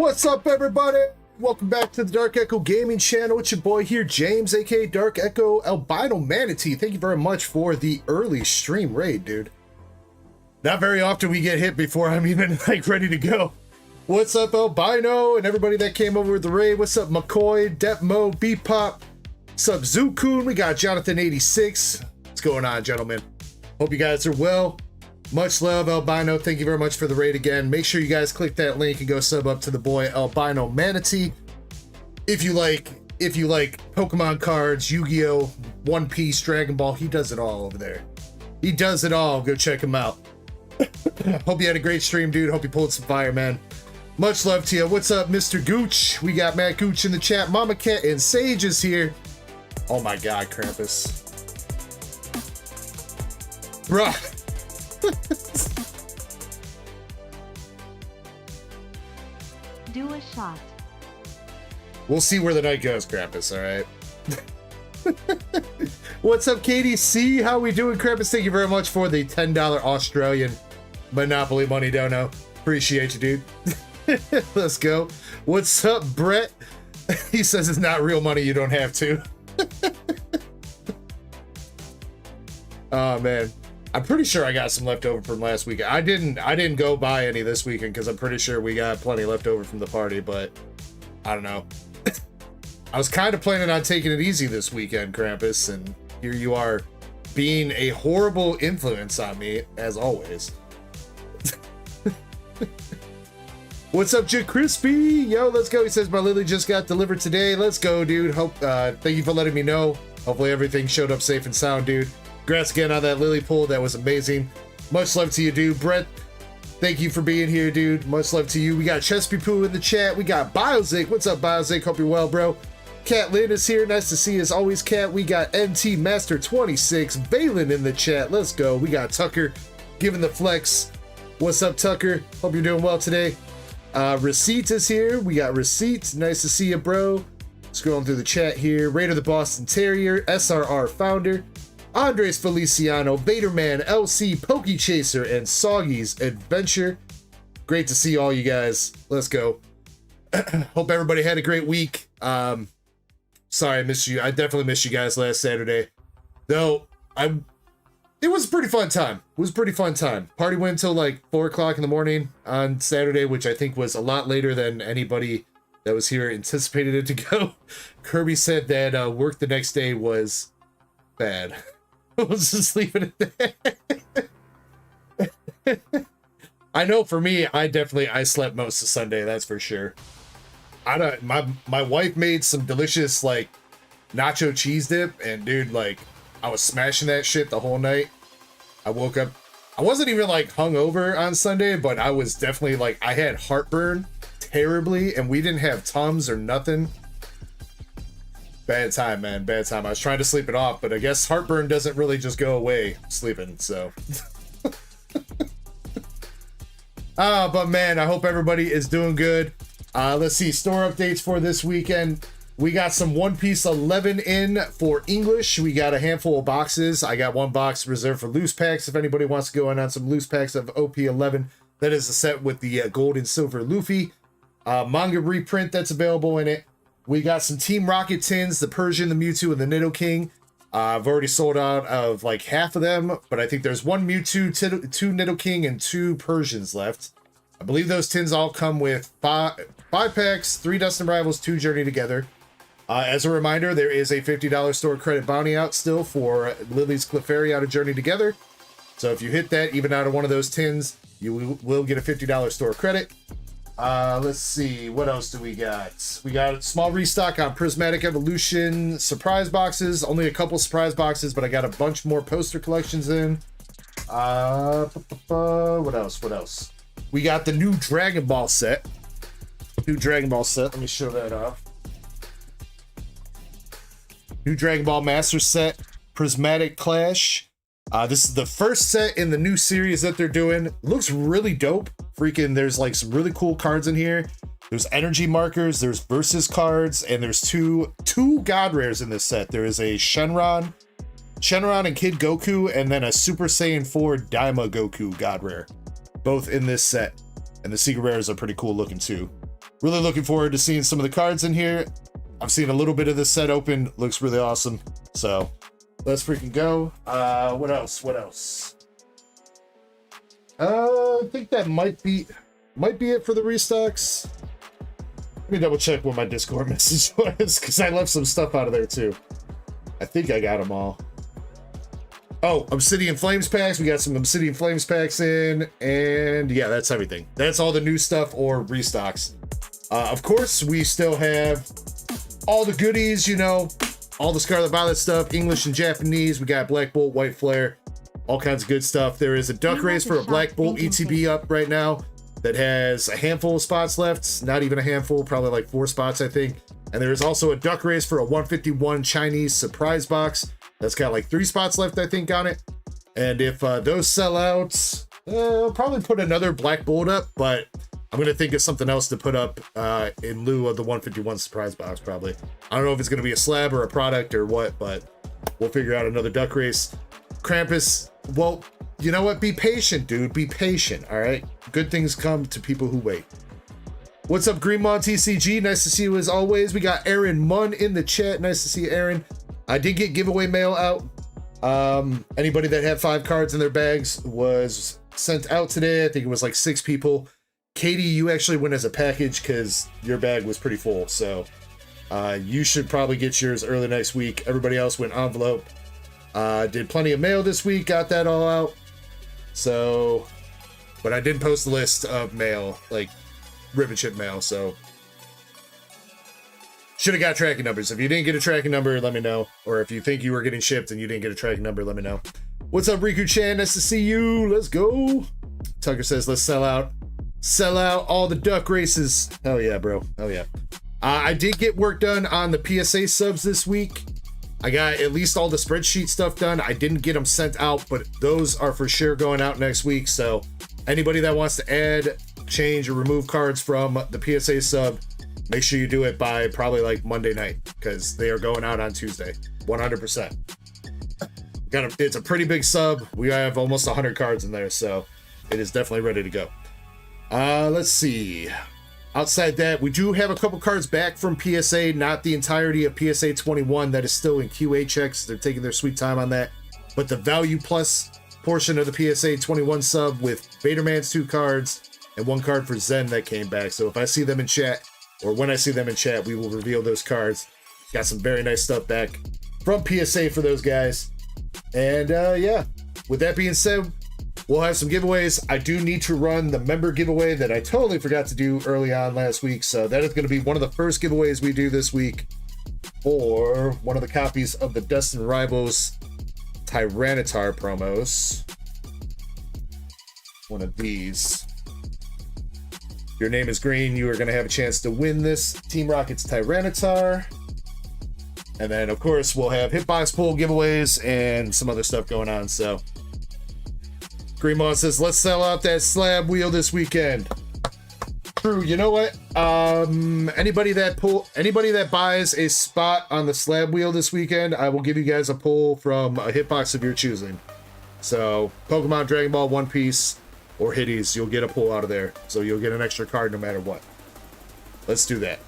What's up, everybody? Welcome back to the Dark Echo Gaming channel. It's your boy here, James, aka Dark Echo Albino Manatee. Thank you very much for the early stream raid, dude. Not very often we get hit before I'm even like ready to go. What's up, Albino, and everybody that came over with the raid? What's up, McCoy, Depmo, Bpop? What's up, Zukun? We got Jonathan86. What's going on, gentlemen? Hope you guys are well. Much love, Albino. Thank you very much for the raid again. Make sure you guys click that link and go sub up to the boy Albino Manatee. If you like Pokemon cards, Yu-Gi-Oh, One Piece, Dragon Ball, he does it all over there. He does it all. Go check him out. Hope you had a great stream, dude. Hope you pulled some fire, man. Much love to you. What's up, Mr. Gooch? We got Matt Gooch in the chat. Mama Cat and Sage is here. Oh my God, Krampus. Bruh. Do a shot. We'll see where the night goes, Krampus, all right? What's up, Katie C? How we doing, Krampus? Thank you very much for the $10 Australian Monopoly money dono. Appreciate you, dude. Let's go. What's up, Brett? He says it's not real money, you don't have to. Oh, man. I'm pretty sure I got some left over from last weekend. I didn't go buy any this weekend because I'm pretty sure we got plenty left over from the party, but I don't know. I was kind of planning on taking it easy this weekend, Krampus, and here you are being a horrible influence on me, as always. What's up, Jit Crispy? Yo, let's go. He says, my Lily just got delivered today. Let's go, dude. Thank you for letting me know. Hopefully everything showed up safe and sound, dude. Congrats again on that Lily pull. That was amazing. Much love to you, dude. Brett, thank you for being here, dude. Much love to you. We got Chespy Poo in the chat. We got Biozic. What's up, Biozic? Hope you're well, bro. Cat Lynn is here. Nice to see you as always, Cat. We got MT Master 26. Valen in the chat. Let's go. We got Tucker giving the flex. What's up, Tucker? Hope you're doing well today. Receipt is here. We got Receipt. Nice to see you, bro. Scrolling through the chat here. Raider the Boston Terrier. SRR Founder. Andres Feliciano. Vaderman. LC. Pokey Chaser. And Soggy's Adventure. Great to see all you guys. Let's go. Hope everybody had a great week. Sorry I missed you. I definitely missed you guys last Saturday. Though, it was a pretty fun time. It was a pretty fun time. Party went until like 4 o'clock in the morning on Saturday, which I think was a lot later than anybody that was here anticipated it to go. Kirby said that work the next day was bad. Let's just leave it at that. I know for me, I slept most of Sunday, that's for sure. My wife made some delicious like nacho cheese dip, and dude, like I was smashing that shit the whole night. I woke up, I wasn't even like hungover on Sunday, but I was definitely like, I had heartburn terribly, and we didn't have Tums or nothing. Bad time, man, bad time. I was trying to sleep it off, but I guess heartburn doesn't really just go away sleeping, so. But man, I hope everybody is doing good. Let's see, store updates for this weekend. We got some One Piece 11 in for English. We got a handful of boxes. I got one box reserved for loose packs. If anybody wants to go in on some loose packs of OP11, that is a set with the gold and silver Luffy. Manga reprint that's available in it. We got some Team Rocket tins, the Persian, the Mewtwo, and the Nidoking. I've already sold out of like half of them, but I think there's one Mewtwo, two Nidoking, and 2 Persians left. I believe those tins all come with 5 packs, 3 Dustin Rivals, 2 Journey Together. As a reminder, there is a $50 store credit bounty out still for Lily's Clefairy out of Journey Together. So if you hit that, even out of one of those tins, you will get a $50 store credit. Let's see, what else do we got? We got a small restock on Prismatic Evolution surprise boxes. Only a couple surprise boxes, but I got a bunch more poster collections in. What else? We got the new Dragon Ball set. Let me show that off. New Dragon Ball Master Set, Prismatic Clash. This is the first set in the new series that they're doing. Looks really dope. Freaking, there's like some really cool cards in here. There's energy markers, there's versus cards, and there's two god rares in this set. There is a Shenron and Kid Goku, and then a Super Saiyan 4 Daima Goku god rare. Both in this set. And the secret rares are pretty cool looking too. Really looking forward to seeing some of the cards in here. I've seen a little bit of this set open. Looks really awesome. So let's freaking go. What else? I think that might be it for the restocks. Let me double check what my Discord message was, because I left some stuff out of there too. I think I got them all. Oh, Obsidian Flames packs. We got some Obsidian Flames packs in, and yeah, that's everything. That's all the new stuff or restocks. Of course, we still have all the goodies, you know, all the Scarlet Violet stuff, English and Japanese. We got Black Bolt, White Flare, all kinds of good stuff. There is a duck race for a Black Bolt ETB up right now that has a handful of spots left. Not even a handful, probably like 4 spots, I think. And there is also a duck race for a 151 Chinese surprise box. That's got like 3 spots left, I think, on it. And if those sell out, I'll probably put another Black Bolt up, but I'm going to think of something else to put up in lieu of the 151 surprise box, probably. I don't know if it's going to be a slab or a product or what, but we'll figure out another duck race. Krampus, well, you know what? Be patient, dude. Be patient, all right? Good things come to people who wait. What's up, Greenmon TCG? Nice to see you as always. We got Aaron Munn in the chat. Nice to see you, Aaron. I did get giveaway mail out. Anybody that had 5 cards in their bags was sent out today. I think it was like 6 people. Katie, you actually went as a package because your bag was pretty full. So you should probably get yours early next week. Everybody else went envelope. Did plenty of mail this week. Got that all out. So, but I didn't post the list of mail, like ribbon ship mail. So should have got tracking numbers. If you didn't get a tracking number, let me know. Or if you think you were getting shipped and you didn't get a tracking number, let me know. What's up, Riku Chan? Nice to see you. Let's go. Tucker says, let's sell out. Sell out all the duck races. Hell yeah, bro. Hell yeah. I did get work done on the PSA subs this week. I got at least all the spreadsheet stuff done. I didn't get them sent out, but those are for sure going out next week. So anybody that wants to add, change, or remove cards from the PSA sub, make sure you do it by probably like Monday night because they are going out on Tuesday. 100%. It's a pretty big sub. We have almost 100 cards in there, so it is definitely ready to go. Let's see. Outside that, we do have a couple cards back from PSA, not the entirety of PSA 21 that is still in QA checks. They're taking their sweet time on that. But the Value Plus portion of the PSA 21 sub with Vaderman's 2 cards and 1 card for Zen that came back. So if I see them in chat, or when I see them in chat, we will reveal those cards. Got some very nice stuff back from PSA for those guys. And yeah, with that being said, we'll have some giveaways. I do need to run the member giveaway that I totally forgot to do early on last week. So that is going to be one of the first giveaways we do this week for one of the copies of the Destined Rivals Tyranitar promos. One of these. Your name is green. You are going to have a chance to win this Team Rocket's Tyranitar. And then, of course, we'll have hitbox pull giveaways and some other stuff going on. So Greenmon says, let's sell out that slab wheel this weekend. True. You know what? Anybody that buys a spot on the slab wheel this weekend, I will give you guys a pull from a hitbox of your choosing. So Pokemon, Dragon Ball, One Piece, or Hitties, you'll get a pull out of there. So you'll get an extra card no matter what. Let's do that.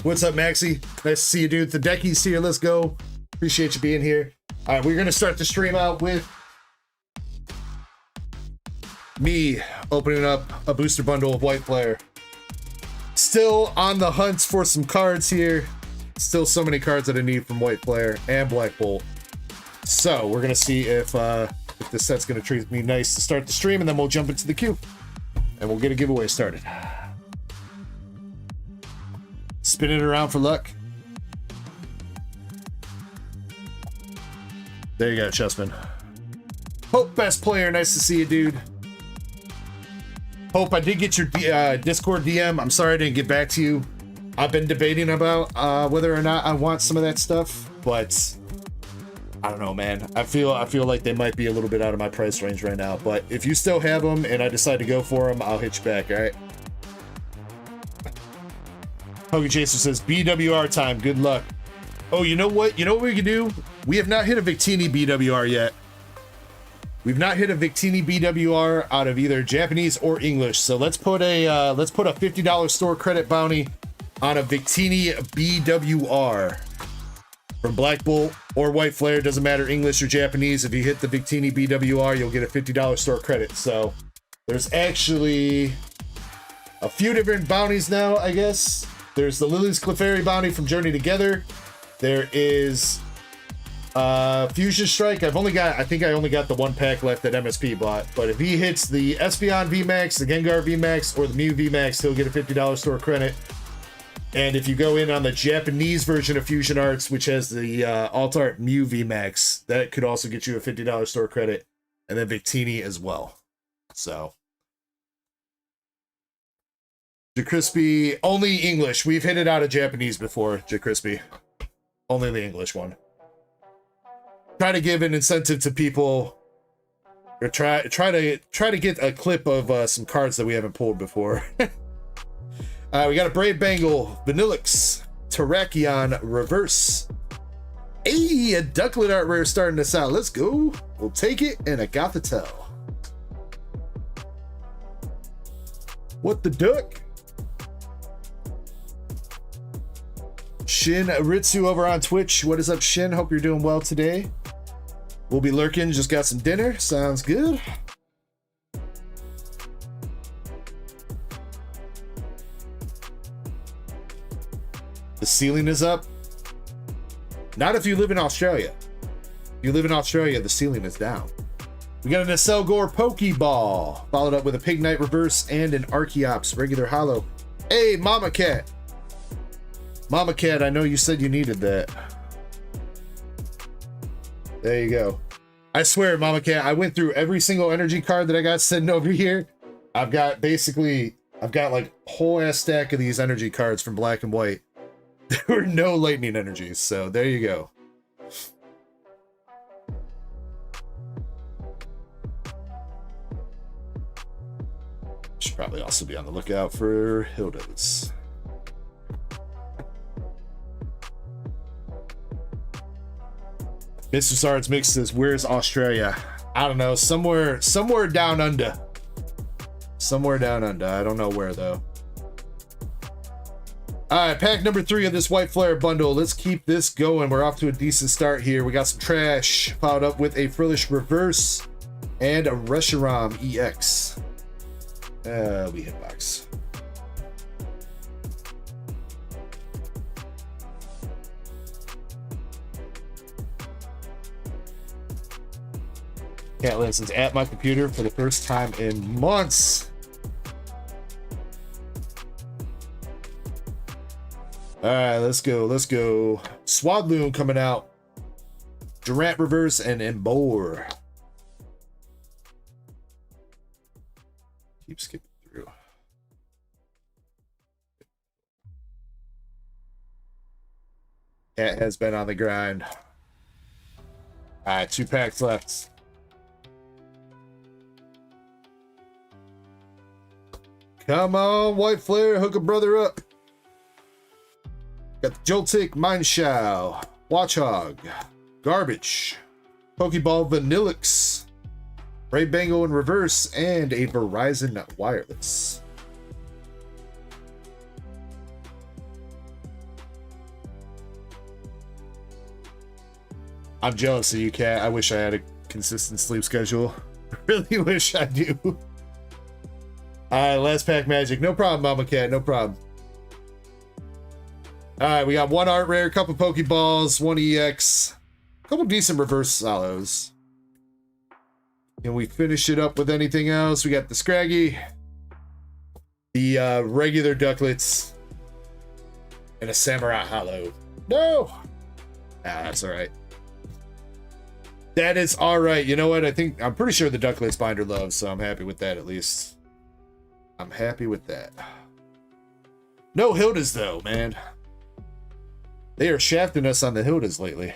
What's up, Maxie? Nice to see you, dude. The Decky's here. Let's go. Appreciate you being here. All right, we're going to start the stream out with me opening up a booster bundle of White Flare. Still on the hunt for some cards here. Still so many cards that I need from White Flare and Black Bolt. So we're gonna see if this set's gonna treat me nice to start the stream, and then we'll jump into the queue and we'll get a giveaway started. Spin it around for luck. There you go, Chessman. Hope, best player. Nice to see you, dude. Hope, I did get your Discord DM. I'm sorry I didn't get back to you. I've been debating about whether or not I want some of that stuff, but I don't know, man. I feel like they might be a little bit out of my price range right now. But if you still have them and I decide to go for them, I'll hit you back. All right. Poke Chaser says BWR time. Good luck. Oh, you know what? You know what we can do? We have not hit a Victini BWR yet. We've not hit a Victini BWR out of either Japanese or English. So let's put a $50 store credit bounty on a Victini BWR from Black Bolt or White Flare. Doesn't matter, English or Japanese. If you hit the Victini BWR, you'll get a $50 store credit. So there's actually a few different bounties now, I guess. There's the Lily's Clefairy bounty from Journey Together. There is Fusion Strike, I think I only got the one pack left that MSP bought, but if he hits the Espeon VMAX, the Gengar VMAX, or the Mew VMAX, he'll get a $50 store credit. And if you go in on the Japanese version of Fusion Arts, which has the Alt Art Mew VMAX, that could also get you a $50 store credit, and then Victini as well. So JaCrispy, only English. We've hit it out of Japanese before, JaCrispy. Only the English one. Try to give an incentive to people, or try to get a clip of some cards that we haven't pulled before. We got a Brave Bengal, Vanillix, Terrakion Reverse. Hey, a Ducklet art rare starting us out. Let's go. We'll take it, and I got the tell. What the duck? Shin Ritsu over on Twitch. What is up, Shin? Hope you're doing well today. We'll be lurking. Just got some dinner. Sounds good. The ceiling is up. Not if you live in Australia. If you live in Australia, the ceiling is down. We got an Acelgor Pokeball, followed up with a Pignite Reverse and an Archeops regular holo. Hey, Mama Cat. Mama Cat, I know you said you needed that. There you go. I swear, Mama Cat, I went through every single energy card that I got sitting over here. I've got like a whole ass stack of these energy cards from Black and White. There were no lightning energies, so there you go. Should probably also be on the lookout for Hildas. Mr. Sards mixes, where's Australia? I don't know, somewhere down under. Somewhere down under. I don't know where though. All right, pack number 3 of this White Flare bundle. Let's keep this going. We're off to a decent start here. We got some trash, followed up with a Frillish Reverse and a Reshiram EX. We hitbox. Can't listen at my computer for the first time in months. All right, let's go. Swadloon coming out. Durant Reverse and Embor. Keep skipping through. Cat has been on the grind. All right, 2 packs left. Come on, White Flare, hook a brother up. Got the Joltik, Mineshow, Watchhog, Garbage, Pokeball Vanillix, Ray Bango in Reverse, and a Verizon Wireless. I'm jealous of you, Cat. I wish I had a consistent sleep schedule. I really wish I do. Alright, last pack magic. No problem, Mama Cat. No problem. Alright, we got 1 art rare, couple Pokeballs, 1 EX, a couple decent reverse solos. Can we finish it up with anything else? We got the Scraggy, the regular Ducklets, and a Samurai Hollow. No! That's alright. That is alright. You know what? I'm pretty sure the Ducklets binder loves, so I'm happy with that at least. I'm happy with that. No Hildas though, man. They are shafting us on the Hildas lately.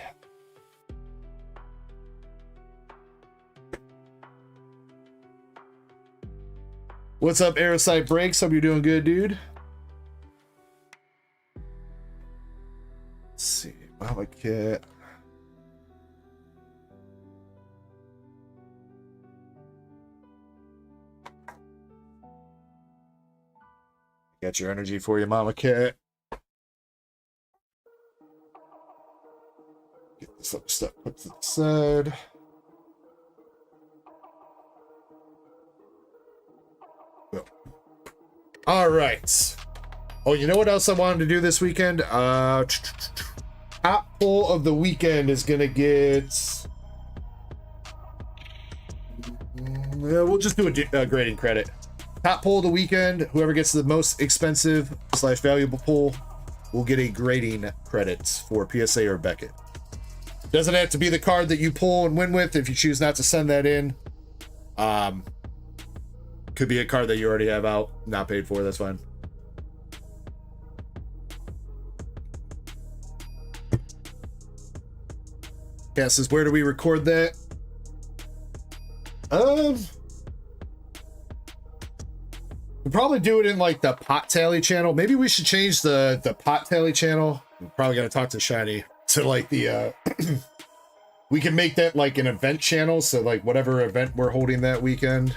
What's up, Aerocyte Breaks? Hope you're doing good, dude. Let's see. Mama Cat. Got your energy for you, Mama Cat. Get this other stuff put to the side. Well. All right. Oh, you know what else I wanted to do this weekend? Top pull of the weekend is gonna get. Yeah, we'll just do a grading credit. Top pull of the weekend. Whoever gets the most expensive / valuable pull will get a grading credit for PSA or Beckett. Doesn't have to be the card that you pull and win with. If you choose not to send that in, could be a card that you already have out, not paid for. That's fine. Cass says, where do we record that? We'll probably do it in like the pot tally channel. Maybe we should change the pot tally channel. I'm probably gonna talk to Shiny to like the we can make that like an event channel, so like whatever event we're holding that weekend,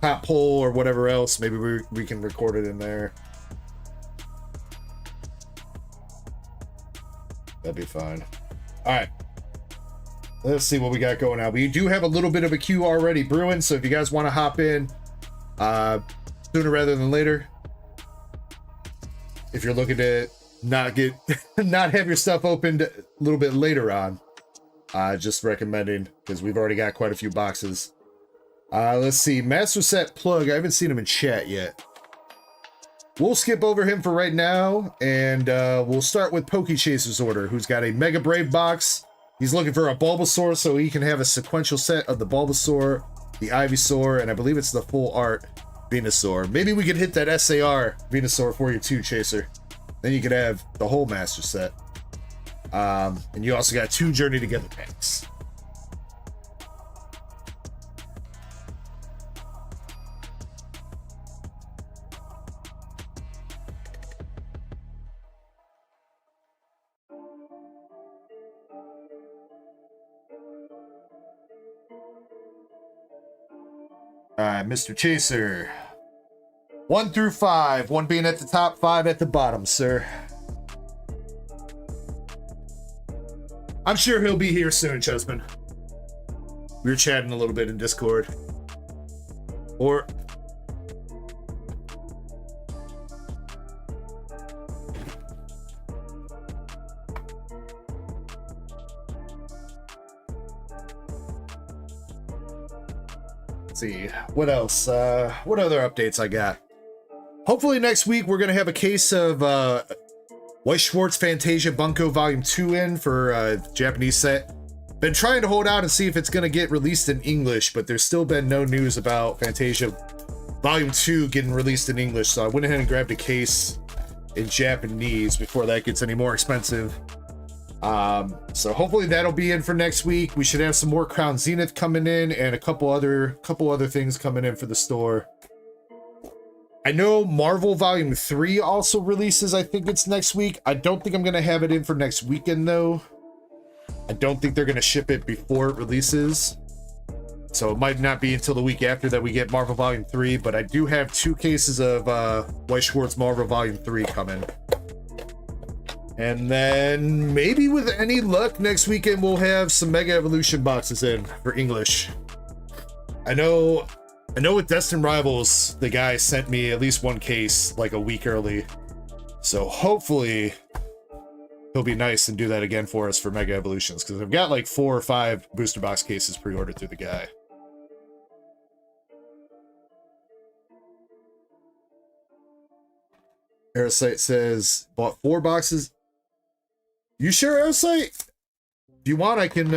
top poll or whatever else, maybe we can record it in there. That'd be fine. All right, let's see what we got going on. We do have a little bit of a queue already brewing, so if you guys want to hop in sooner rather than later, if you're looking to not have your stuff opened a little bit later on, just recommending, because we've already got quite a few boxes. Let's see, Master Set Plug, I haven't seen him in chat yet. We'll skip over him for right now, and we'll start with Poke Chaser's order, who's got a Mega Brave box. He's looking for a Bulbasaur so he can have a sequential set of the Bulbasaur, the Ivysaur, and I believe it's the full art Venusaur. Maybe we could hit that SAR Venusaur for you too, Chaser. Then you could have the whole master set. And you also got 2 Journey Together packs. Alright, Mr. Chaser. 1 through 5. 1 being at the top, 5 at the bottom, sir. I'm sure he'll be here soon, Chusman. We were chatting a little bit in Discord. Or... let's see, what else? What other updates I got? Hopefully next week we're gonna have a case of White Schwartz Fantasia Bunko Volume 2 in for Japanese set. Been trying to hold out and see if it's gonna get released in English, but there's still been no news about Fantasia Volume 2 getting released in English, so I went ahead and grabbed a case in Japanese before that gets any more expensive. So hopefully that'll be in for next week. We should have some more Crown Zenith coming in and a couple other things coming in for the store. I know Marvel Volume 3 also releases, I think it's next week. I don't think I'm going to have it in for next weekend, though. I don't think they're going to ship it before it releases. So it might not be until the week after that we get Marvel Volume 3, but I do have 2 cases of White Schwartz Marvel Volume 3 coming. And then maybe with any luck, next weekend we'll have some Mega Evolution boxes in for English. I know with Destined Rivals, the guy sent me at least 1 case like a week early. So hopefully he'll be nice and do that again for us for Mega Evolutions, because I've got like 4 or 5 booster box cases pre-ordered through the guy. Aerosite says, bought 4 boxes. You sure, Aerosite? If you want, I can,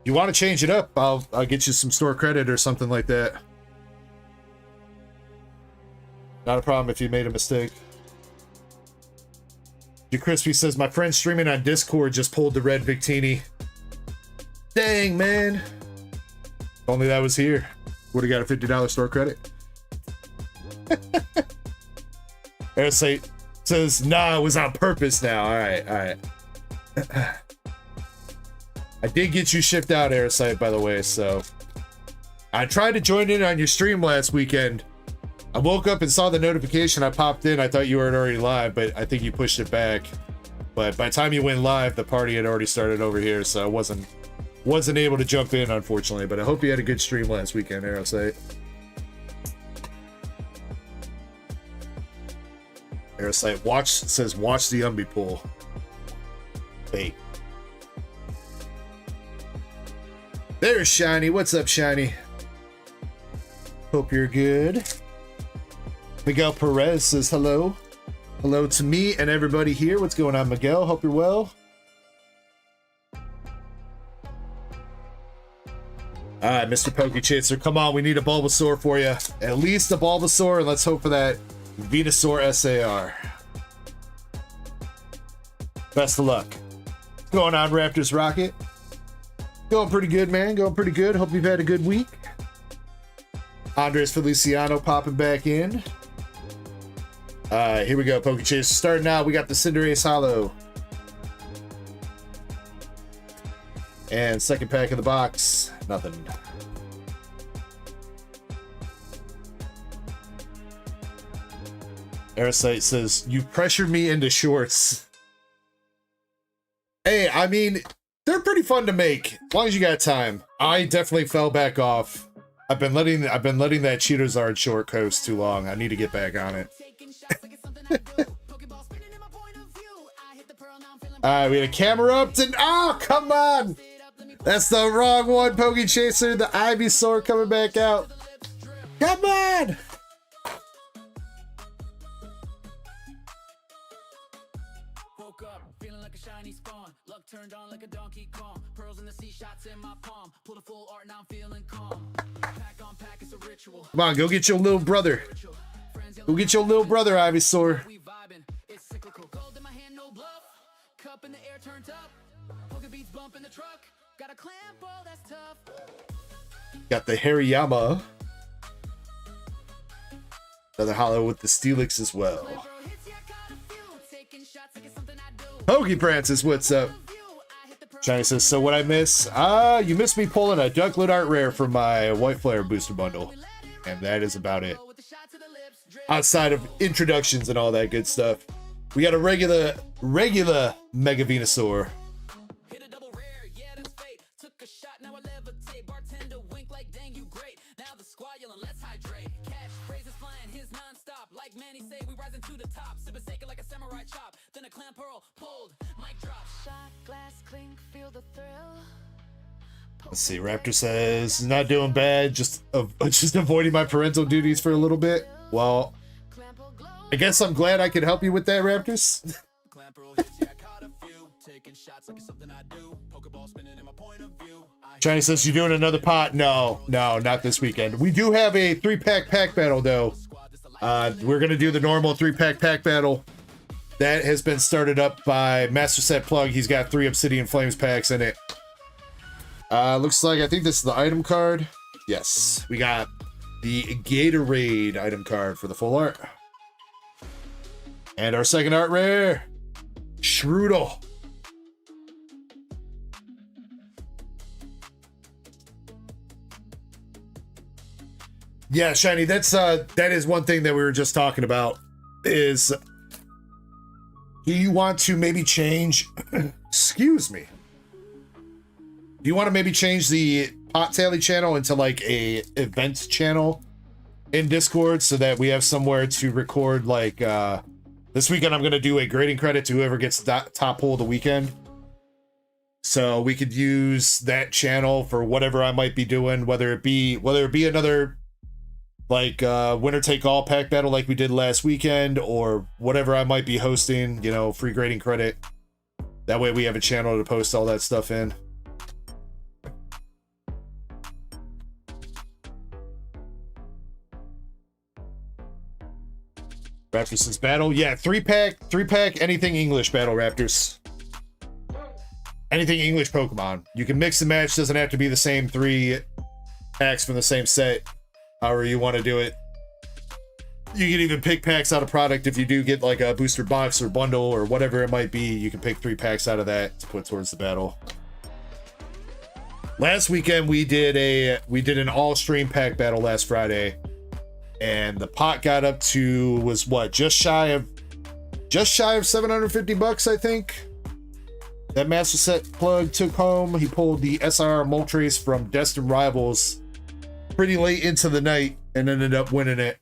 you want to change it up, I'll get you some store credit or something like that. Not a problem if you made a mistake. Your Crispy says, my friend streaming on Discord just pulled the red Victini. Dang, man. If only that was here. Would have got a $50 store credit. Aerosite says, nah, it was on purpose now. All right. I did get you shipped out, Aerosite, by the way, so. I tried to join in on your stream last weekend. I woke up and saw the notification. I popped in. I thought you were already live, but I think you pushed it back. But by the time you went live, the party had already started over here, so I wasn't able to jump in, unfortunately. But I hope you had a good stream last weekend, Aerosite. Aerosite says, watch the Umbi pool. Fake. There's Shiny. What's up, Shiny? Hope you're good. Miguel Perez says hello. Hello to me and everybody here. What's going on, Miguel? Hope you're well. All right, Mr. Pokechaser, come on. We need a Bulbasaur for you. At least a Bulbasaur, and let's hope for that Venusaur SAR. Best of luck. What's going on, Raptors Rocket? Going pretty good, man. Going pretty good. Hope you've had a good week. Andres Feliciano popping back in. Here we go, Pokechaser. Starting out, we got the Cinderace Hollow. And second pack of the box, nothing. Aerosite says, you pressured me into shorts. Hey, I mean, they're pretty fun to make, as long as you got time. I definitely fell back off. I've been letting that Cheetazard short coast too long. I need to get back on it. Alright, we had a camera up and oh, come on! That's the wrong one, Pokechaser. The Ivysaur coming back out. Come on! Woke up feeling like a shiny spawn. Luck turned on like a Donkey Kong. Pearls in the sea, shots in my palm. Pulled a full art, now I'm feeling calm. Pack on pack, it's a ritual. Come on, go get your little brother. Go get your little brother, Ivysaur. We vibing, it's cyclical. Gold in my hand, no bluff. Cup in the air turned up. Poke beats bump in the truck. Got a clamp, oh, that's tough. Got the Hariyama. Another hollow with the Steelix as well. Poke Francis, what's up? Shiny says, so what I miss? You missed me pulling a Ducklet Art Rare from my White Flare booster bundle. And that is about it. Outside of introductions and all that good stuff. We got a regular Mega Venusaur. Let's see, Raptor says, not doing bad, just avoiding my parental duties for a little bit. Well, I guess I'm glad I could help you with that, Raptors. China says, you doing another pot? No, not this weekend. We do have a 3-pack pack battle, though. We're going to do the normal 3-pack pack battle. That has been started up by Master Set Plug. He's got 3 Obsidian Flames packs in it. Looks like, I think this is the item card. Yes, we got the Gatorade item card for the full art. And our second art rare, Shroodle. Yeah, Shiny, that is one thing that we were just talking about, is do you want to maybe change, excuse me. Do you want to maybe change the Pot Tally channel into like a events channel in Discord so that we have somewhere to record, like, this weekend I'm going to do a grading credit to whoever gets top hole of the weekend. So we could use that channel for whatever I might be doing, whether it be another like winner take all pack battle like we did last weekend, or whatever I might be hosting, you know, free grading credit. That way we have a channel to post all that stuff in. Raptors' battle, yeah, 3-pack, anything English battle, Raptors. Anything English Pokemon. You can mix and match, doesn't have to be the same 3 packs from the same set. However you want to do it. You can even pick packs out of product if you do get like a booster box or bundle or whatever it might be. You can pick 3 packs out of that to put towards the battle. Last weekend we did an all stream pack battle last Friday, and the pot got up to, was what, just shy of $750, I think. That Master Set Plug took home. He pulled the SR Moltres from Destined Rivals pretty late into the night and ended up winning it.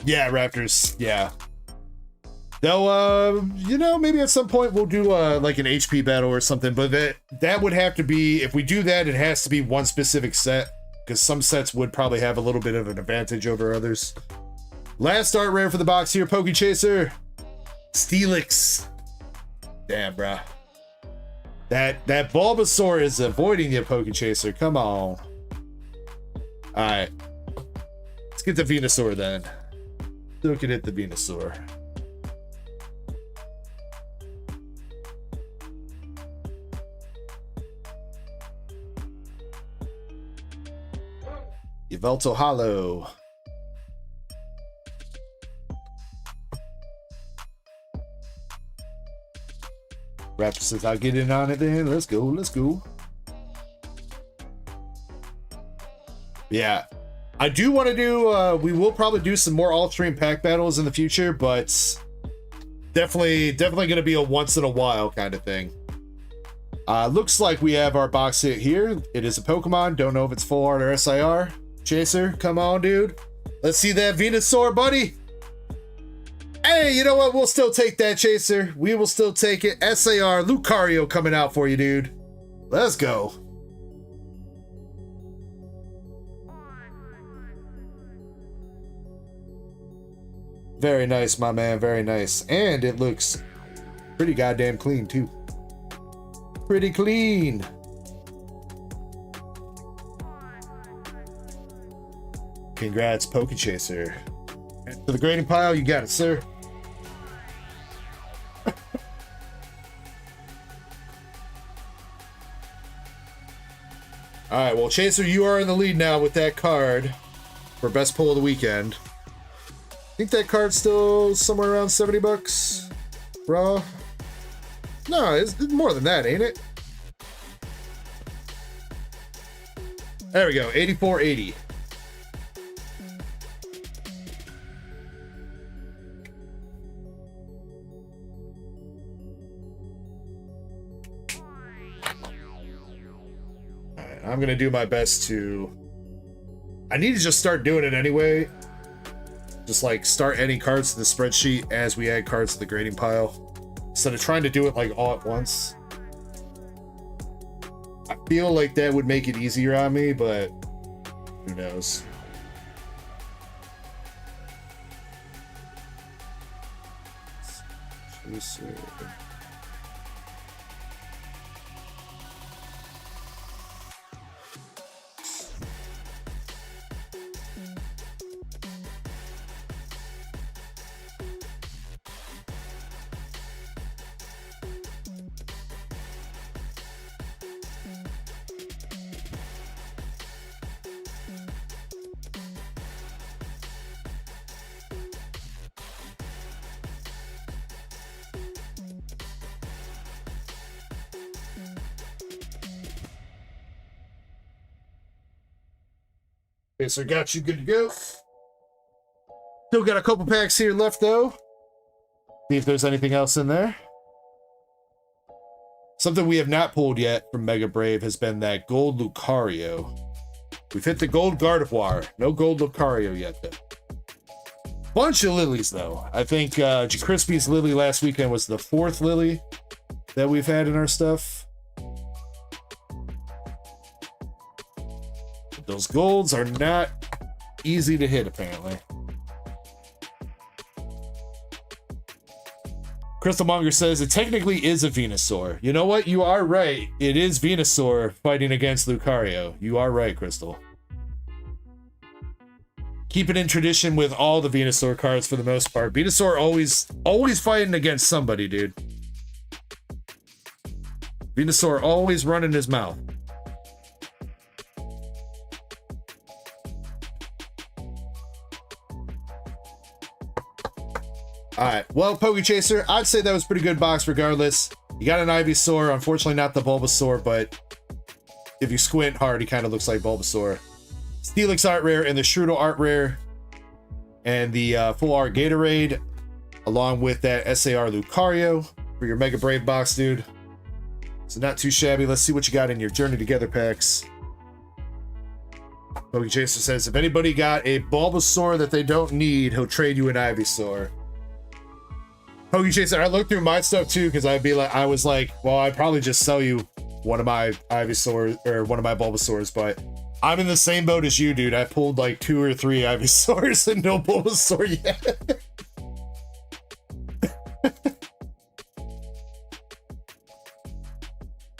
Yeah, Raptors. Yeah. Though, you know, maybe at some point we'll do like an HP battle or something, but that would have to be, if we do that, it has to be one specific set, because some sets would probably have a little bit of an advantage over others. Last art rare for the box here, Poke Chaser. Steelix. Damn, bruh. That Bulbasaur is avoiding you, Poke Chaser. Come on. Alright. Let's get the Venusaur then. Look at it, the Venusaur. Yveltal Hollow. Raptor says, I'll get in on it then. Let's go, let's go. Yeah. I do want to do, we will probably do some more all-stream pack battles in the future, but definitely going to be a once in a while kind of thing. Looks like we have our box hit here. It is a Pokemon. Don't know if it's full art or SIR. Chaser, come on, dude. Let's see that Venusaur, buddy. Hey, you know what? We'll still take that, Chaser. We will still take it. SAR, Lucario coming out for you, dude. Let's go. Very nice, my man. Very nice. And it looks pretty goddamn clean, too. Pretty clean. Congrats, Poke Chaser. To the grading pile, you got it, sir. All right, well, Chaser, you are in the lead now with that card for best pull of the weekend. I think that card's still somewhere around 70 bucks, bro. No, it's more than that, ain't it? There we go, 84.80. I'm gonna do my best to. I need to just start doing it anyway. Just like start adding cards to the spreadsheet as we add cards to the grading pile, instead of trying to do it like all at once. I feel like that would make it easier on me, but who knows? Okay, so got you good to go. Still got a couple packs here left, though. See if there's anything else in there. Something we have not pulled yet from Mega Brave has been that gold Lucario. We've hit the gold Gardevoir. No gold Lucario yet, though. Bunch of lilies, though. I think Crispy's lily last weekend was the 4th lily that we've had in our stuff. Those golds are not easy to hit, apparently. Crystalmonger says it technically is a Venusaur. You know what? You are right. It is Venusaur fighting against Lucario. You are right, Crystal. Keep it in tradition with all the Venusaur cards for the most part. Venusaur always fighting against somebody, dude. Venusaur always running his mouth. Alright, well, Poke Chaser, I'd say that was a pretty good box regardless. You got an Ivysaur, unfortunately not the Bulbasaur, but if you squint hard, he kind of looks like Bulbasaur. Steelix art rare and the Strudel art rare, and the full art Gatorade, along with that SAR Lucario for your Mega Brave box, dude. So not too shabby. Let's see what you got in your Journey Together packs. Bogey Chaser says, if anybody got a Bulbasaur that they don't need, he'll trade you an Ivysaur. Bogey Chaser, I looked through my stuff too, because I was like, well, I'd probably just sell you one of my Ivysaurs or one of my Bulbasaurs, but I'm in the same boat as you, dude. I pulled like 2 or 3 Ivysaurs and no Bulbasaur yet.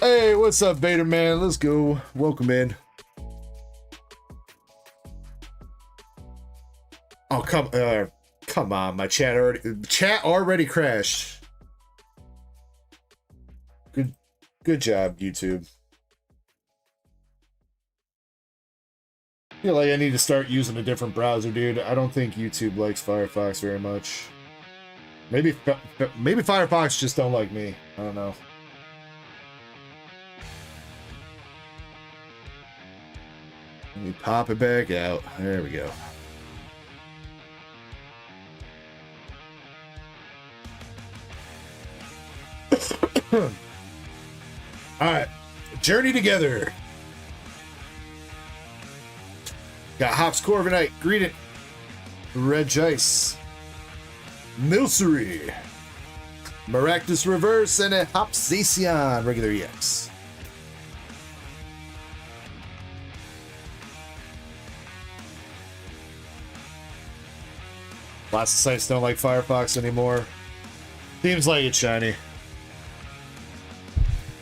Hey, what's up, Vader Man? Let's go. Welcome in. Oh, come on. My chat already crashed. Good job, YouTube. I feel like I need to start using a different browser, dude. I don't think YouTube likes Firefox very much. Maybe Firefox just don't like me. I don't know. Let me pop it back out. There we go. Alright. Journey together. Got Hops Corviknight, Greedent, Regice, Milcery, Maractus Reverse, and a Hopsacion regular EX. Lots of sites don't like Firefox anymore. Seems like it's shiny.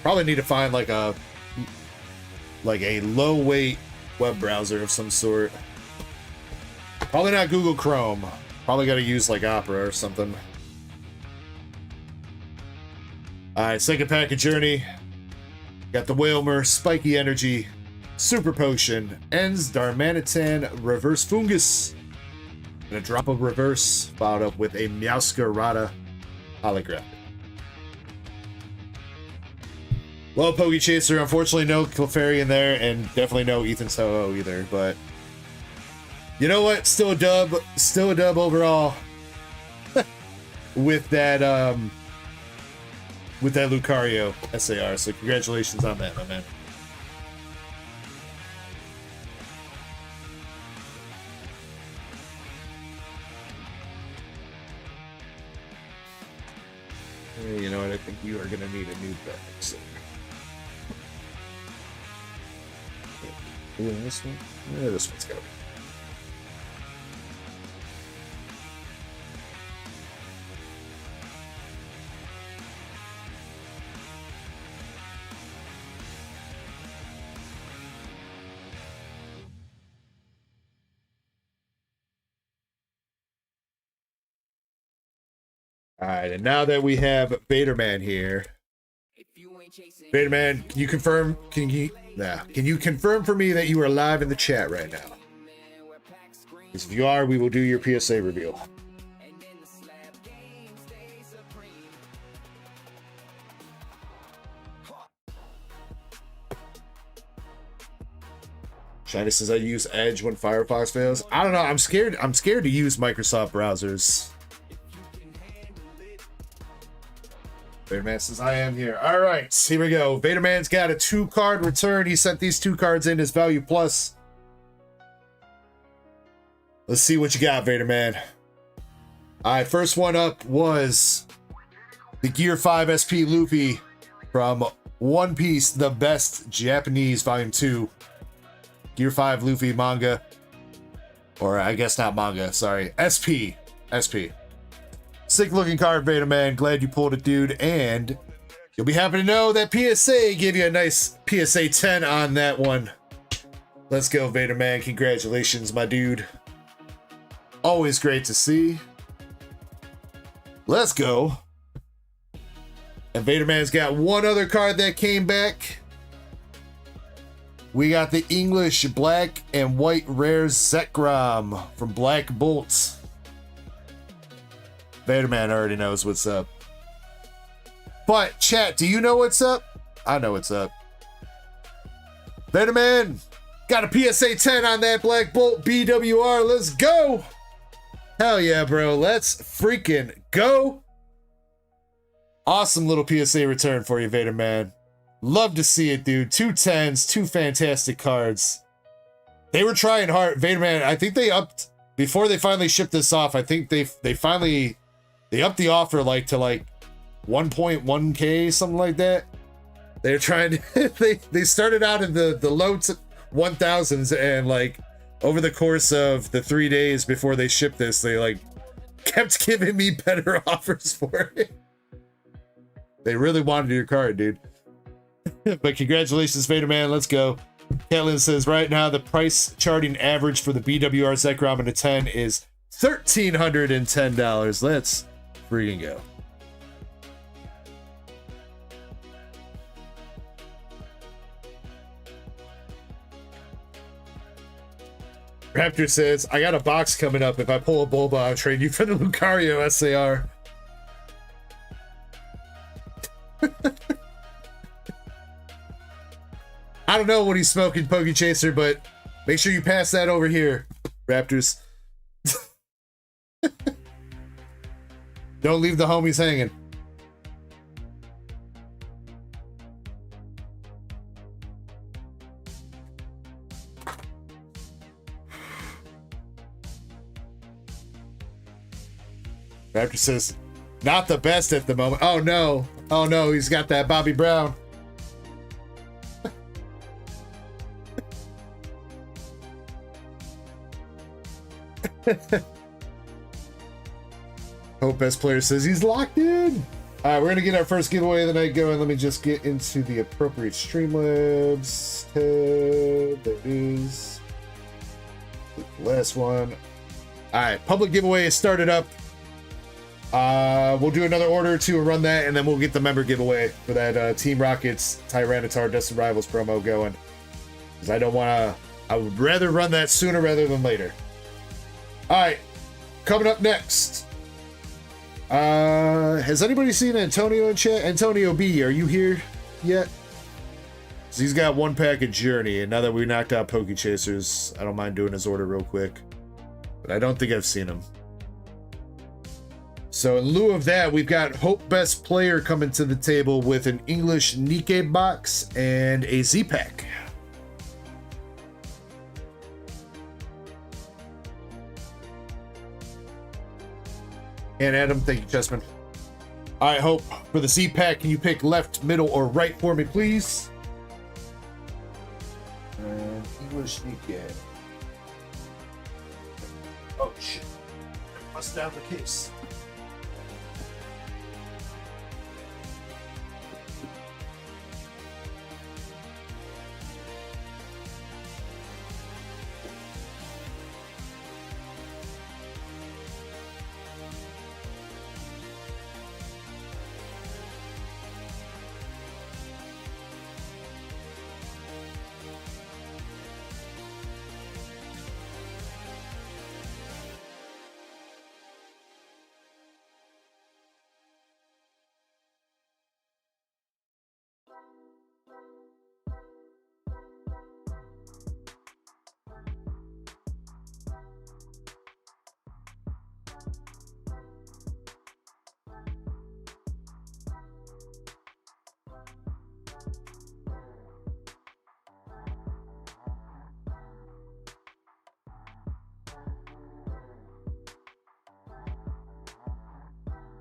Probably need to find like a low weight web browser of some sort. Probably not Google Chrome. Probably got to use like Opera or something. Alright, second pack of Journey. Got the Whalmer, Spiky Energy, Super Potion, Ends, Darmanitan, Reverse Fungus, and a drop of Reverse, followed up with a Meowscarada Holographic. Well, Pokey Chaser, unfortunately no Clefairy in there, and definitely no Ethan Toho either, but you know what? Still a dub overall with that Lucario SAR, so congratulations on that, my man. You know what? I think you are going to need a new bag. So. Yeah, this one? Yeah, this one's got to be. All right, and now that we have Vaderman here, Vaderman, can you confirm? Can you confirm for me that you are live in the chat right now? Because if you are, we will do your PSA reveal. Shiny says I use Edge when Firefox fails. I don't know. I'm scared. I'm scared to use Microsoft browsers. Vaderman says, I am here. All right, here we go. Vaderman's got a 2-card return. He sent these 2 cards in as value plus. Let's see what you got, Vaderman. All right, first one up was the Gear 5 SP Luffy from One Piece, the Best Japanese, Volume 2. Gear 5 Luffy manga. Or I guess not manga, sorry. SP. Sick looking card, Vaderman. Glad you pulled it, dude. And you'll be happy to know that PSA gave you a nice PSA 10 on that one. Let's go, Vaderman. Congratulations, my dude. Always great to see. Let's go. And Vaderman's got one other card that came back. We got the English Black and White Rare Zekrom from Black Bolt. Vaderman already knows what's up. But, chat, do you know what's up? I know what's up. Vaderman, got a PSA 10 on that Black Bolt BWR. Let's go. Hell yeah, bro. Let's freaking go. Awesome little PSA return for you, Vaderman. Love to see it, dude. 2 10s, 2 fantastic cards. They were trying hard. Vader Man, I think they upped before they finally shipped this off. I think they upped the offer like to like 1.1K, something like that. They're trying to they started out in the low 1000s, and like over the course of the 3 days before they shipped this, they like kept giving me better offers for it. They really wanted your card, dude. But congratulations, Vader Man. Let's go. Caitlin says right now the price charting average for the BWR Zekrom in a 10 is $1,310. Let's freaking go. Raptor says, I got a box coming up. If I pull a Bulba, I'll trade you for the Lucario SAR. I don't know what he's smoking, Pokey Chaser, but make sure you pass that over here, Raptors. Don't leave the homies hanging. Raptor says, not the best at the moment. Oh no. Oh no, he's got that Bobby Brown. Hope Best Player says he's locked in. All right, we're gonna get our first giveaway of the night going. Let me just get into the appropriate Streamlabs tab. There it is. Last one. All right, public giveaway is started up. We'll do another order or two and run that, and then we'll get the member giveaway for that Team Rockets Tyranitar Destined Rivals promo going. Because I don't want to. I would rather run that sooner rather than later. All right, coming up next. Has anybody seen Antonio in chat? Antonio B, are you here yet? So he's got one pack of Journey, and now that we knocked out Poke Chasers, I don't mind doing his order real quick. But I don't think I've seen him. So in lieu of that, we've got Hope Best Player coming to the table with an English Nikkei box and a Z-Pack. And Adam, thank you, Chessman. All right, Hope, for the Z-Pack, can you pick left, middle, or right for me, please? And English Nikkei. Oh, shit. Bust down the case.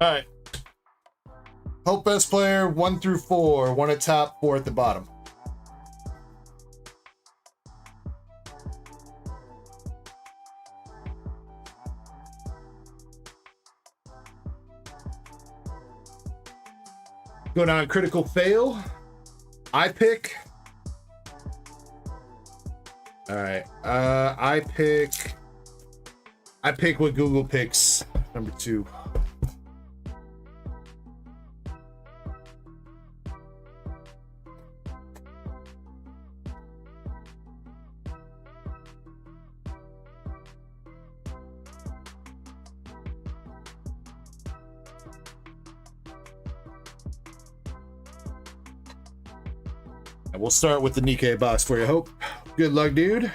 All right. Hope Best Player 1 through 4. 1 at top, 4 at the bottom. Going on critical fail. I pick. All right. I pick what Google picks. Number 2. We'll start with the Nikkei box for you, Hope. Good luck, dude.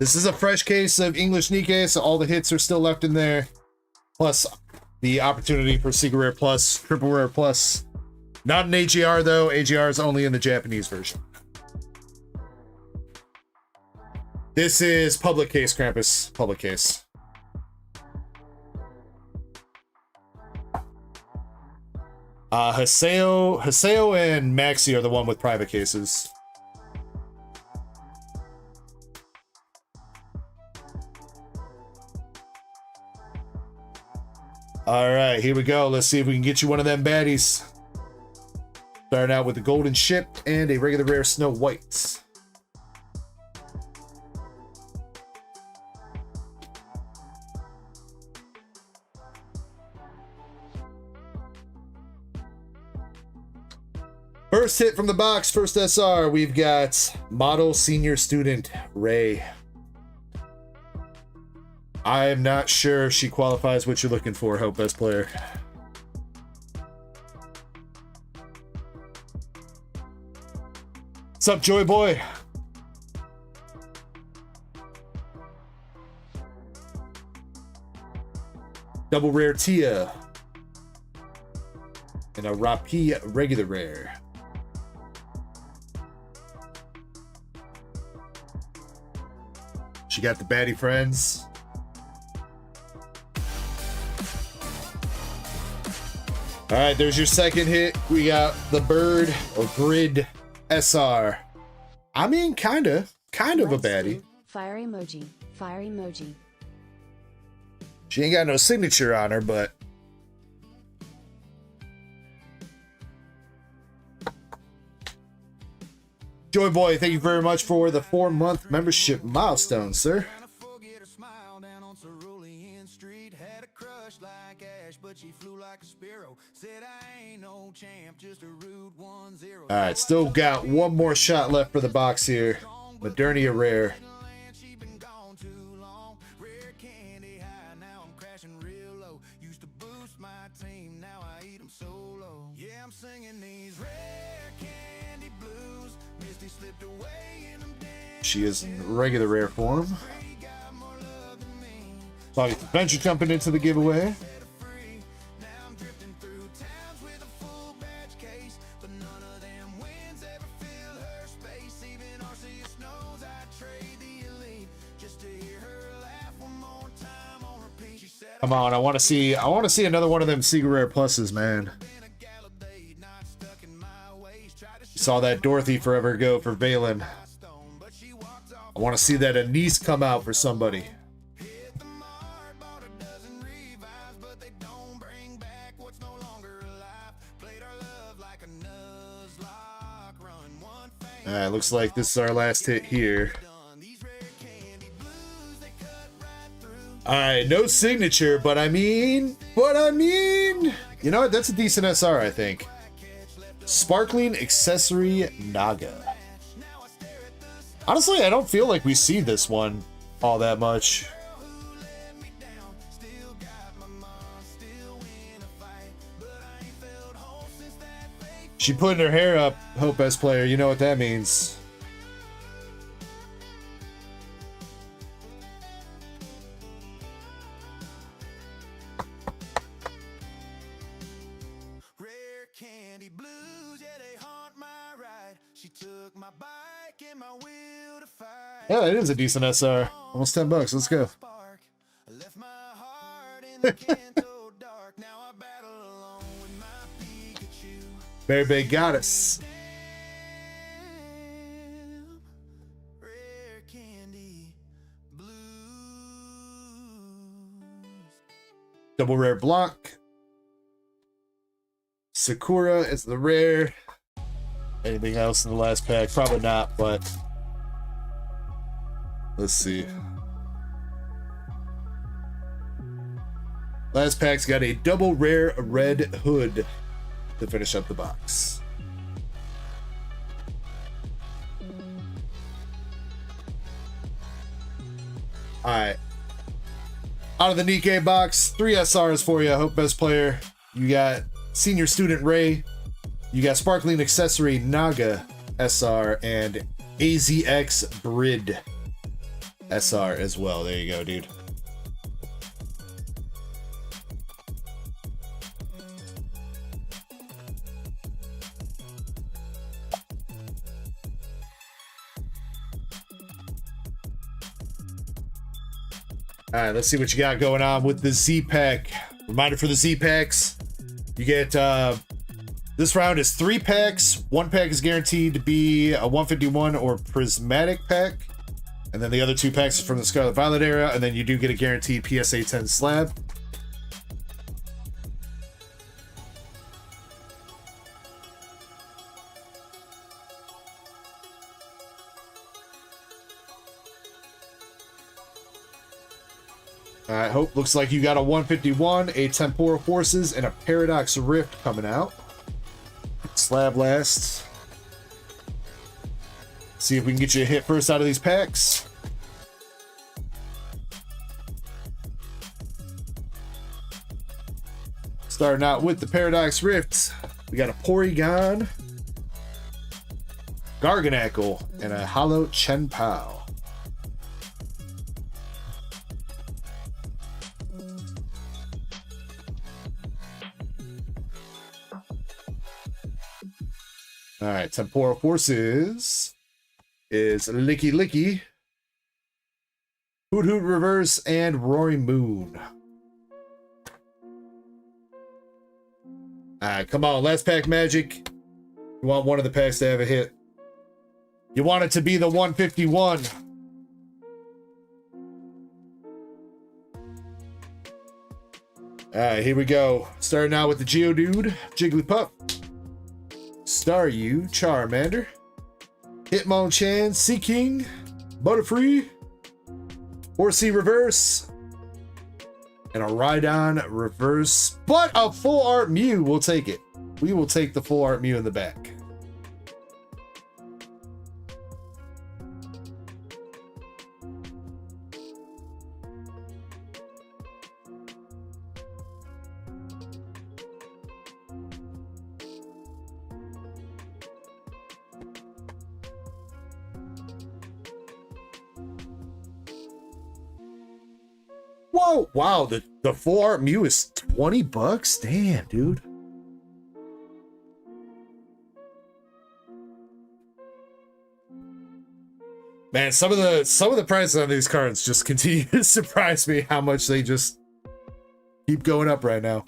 This is a fresh case of English Nikkei, so all the hits are still left in there. Plus the opportunity for Secret Rare Plus, Triple Rare Plus. Not an AGR, though. AGR is only in the Japanese version. This is public case, Krampus. Public case. Haseo and Maxi are the one with private cases. All right, here we go. Let's see if we can get you one of them baddies. Starting out with the golden ship and a regular rare Snow White. First hit from the box, first SR, we've got Model Senior Student Ray. I am not sure if she qualifies what you're looking for, Hope Best Player. What's up, Joy Boy? Double rare Tia. And a Rapi regular rare. She got the baddie friends. All right, there's your second hit. We got the bird or grid SR. I mean, kind of a baddie. Fire emoji. Fire emoji. She ain't got no signature on her, but Joy Boy, thank you very much for the 4-month membership milestone, sir. All right, still got one more shot left for the box here. Modernia rare. She is in regular rare form. Target Adventure jumping into the giveaway. Come on, I want to see another one of them Secret Rare Pluses, man. Saw that Dorothy forever ago for Valen. I want to see that Anise come out for somebody. Alright, looks like this is our last hit here. Alright, no signature, but I mean, you know what? That's a decent SR, I think. Sparkling Accessory Naga. Honestly, I don't feel like we see this one all that much. She putting her hair up, Hope Best Player. You know what that means. Rare candy blues, yeah, they haunt my ride. She took my bike and my will to fight. Yeah, it is a decent SR. Almost $10. Let's go. Left my heart in the Kanto dark. Now I battle alone with my Pikachu. Very big goddess. Rare candy blues. Double rare block. Sakura is the rare. Anything else in the last pack? Probably not, but let's see. Last pack's got a double rare red hood to finish up the box. Alright. Out of the Nikkei box, 3 SRs for you. Hope Best Player. You got Senior Student Ray. You got Sparkling Accessory Naga SR and AZX Brid SR as well. There you go, dude. All right, let's see what you got going on with the Z pack. Reminder for the Z packs: you get this round is 3 packs. 1 pack is guaranteed to be a 151 or prismatic pack, and then the other 2 packs are from the Scarlet Violet era, and then you do get a guaranteed PSA 10 slab. All right, Hope, looks like you got a 151, a Temporal Forces, and a Paradox Rift coming out. Slab last. See if we can get you a hit first out of these packs. Starting out with the Paradox Rift, we got a Porygon, Garganacl, and a Hollow Chen Pao. All right, Temporal Forces is Licky Licky, Hoot Hoot Reverse, and Roaring Moon. All right, come on, last pack magic. You want one of the packs to have a hit. You want it to be the 151. All right, here we go. Starting out with the Geodude, Jigglypuff, Staryu, Charmander, Hitmonchan, Seaking, Butterfree, Horsey Reverse, and a Rhydon Reverse, but a full art Mew. We'll take it. We will take the full art Mew in the back. Whoa, wow, the full art Mew is $20? Damn, dude. Man, some of the prices on these cards just continue to surprise me how much they just keep going up right now.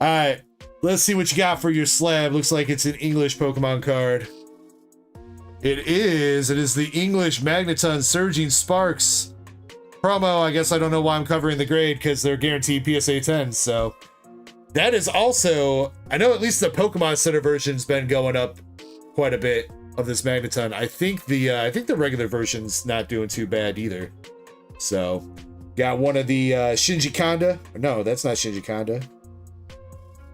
Alright, let's see what you got for your slab. Looks like it's an English Pokemon card. It is the English Magneton Surging Sparks promo. I guess I don't know why I'm covering the grade, because they're guaranteed PSA 10. So that is also, I know at least the Pokemon Center version's been going up quite a bit of this Magneton. I think the regular version's not doing too bad either. So got one of the Shinji Kanda. No, that's not Shinji Kanda.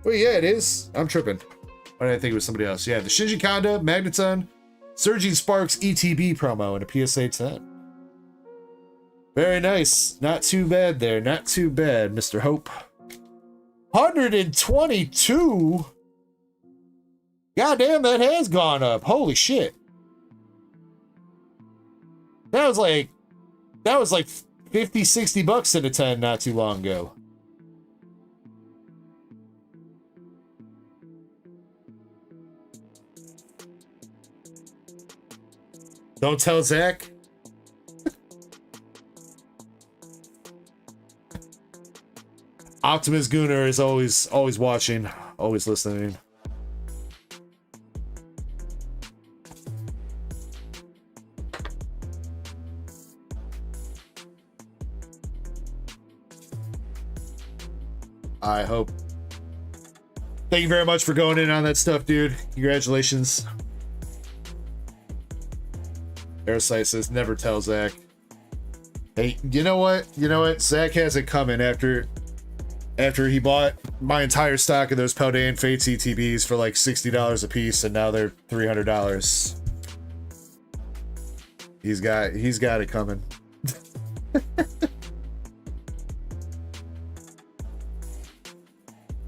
Well, yeah, it is. I'm tripping. Why did I think it was somebody else? Yeah, the Shinji Kanda Magneton Surging Sparks ETB promo and a PSA 10. Very nice. Not too bad there. Not too bad, Mr. Hope. 122? Goddamn, that has gone up. Holy shit. That was like 50, 60 bucks in a 10 not too long ago. Don't tell Zach. Optimus Gunnar is always watching, always listening. I hope. Thank you very much for going in on that stuff, dude. Congratulations. Airsight says, never tell Zach. Hey, you know what? You know what? Zach has it coming after he bought my entire stock of those Paldean Fates ETBs for like $60 a piece, and now they're $300. He's got it coming.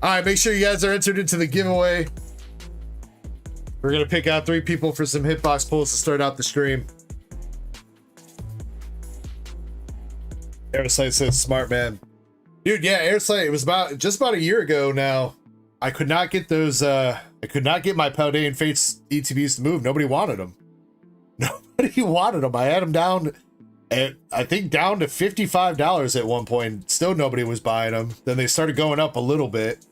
All right, make sure you guys are entered into the giveaway. We're gonna pick out 3 people for some hitbox pulls to start out the stream. Airsight says, smart man. Dude, yeah, Airsight, it was just about a year ago now. I could not get those, I could not get my Paldean Fates ETBs to move. Nobody wanted them. nobody wanted them. I had them down at, I think, down to $55 at one point. Still nobody was buying them. Then they started going up a little bit.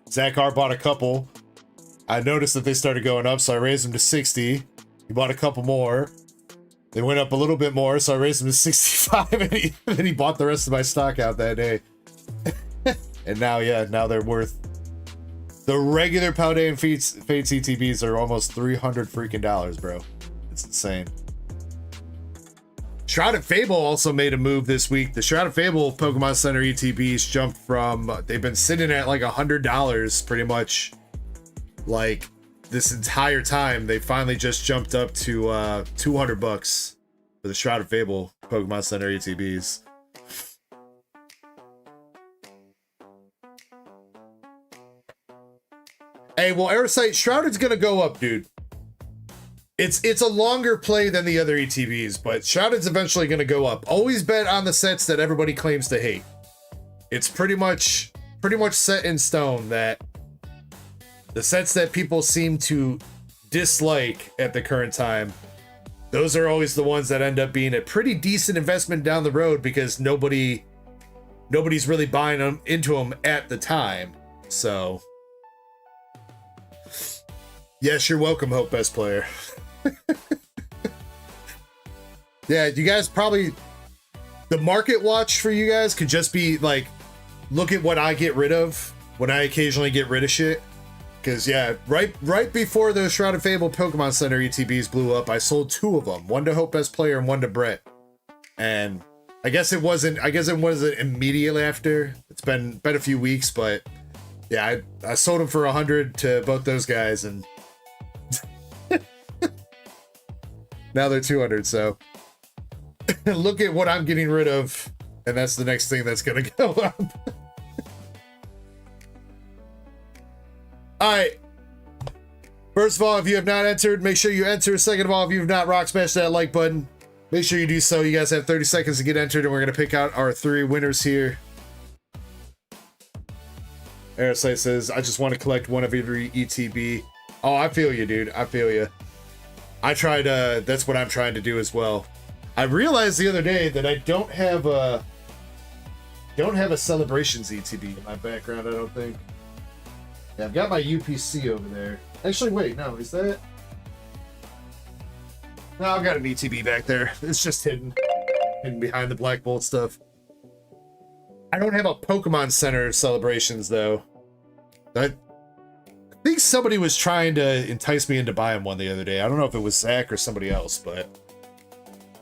Zach R bought a couple. I noticed that they started going up, so I raised them to 60. He bought a couple more. They went up a little bit more, so I raised them to 65, and then he bought the rest of my stock out that day. And now, yeah, now they're worth... The regular Paldean and Fate CTBs are almost $300 freaking dollars, bro. It's insane. Shrouded Fable also made a move this week. The Shrouded Fable Pokemon Center ETBs jumped from... They've been sitting at like $100 pretty much like this entire time. They finally just jumped up to $200 for the Shrouded Fable Pokemon Center ETBs. Hey, well, Aerosite, Shrouded's gonna go up, dude. It's a longer play than the other ETBs, but Shrouded's eventually gonna go up. Always bet on the sets that everybody claims to hate. It's pretty much set in stone that the sets that people seem to dislike at the current time, those are always the ones that end up being a pretty decent investment down the road because nobody's really buying them into them at the time. So, yes, you're welcome, Hope Best Player. Yeah, you guys probably, the market watch for you guys could just be like, look at what I get rid of when I occasionally get rid of shit. Because yeah, right before the Shrouded Fable Pokemon Center ETBs blew up, I sold 2 of them, one to Hope Best Player and one to Brett. And I guess it wasn't immediately after. It's been a few weeks, but yeah, I sold them for 100 to both those guys, and now they're 200. So look at what I'm getting rid of, and that's the next thing that's gonna go up. All right. First of all, if you have not entered, make sure you enter. Second of all, if you have not rock smashed that like button, make sure you do so. You guys have 30 seconds to get entered, and we're gonna pick out our 3 winners here. Aerosite says, I just want to collect one of every ETB. Oh, I feel you, dude. I feel you. I tried, that's what I'm trying to do as well. I realized the other day that I don't have a Celebrations ETB in my background, I don't think. Yeah, I've got my UPC over there. Actually, wait, no, is that? No, I've got an ETB back there. It's just hidden behind the Black Bolt stuff. I don't have a Pokemon Center Celebrations, though. I think somebody was trying to entice me into buying one the other day. I don't know if it was Zach or somebody else, but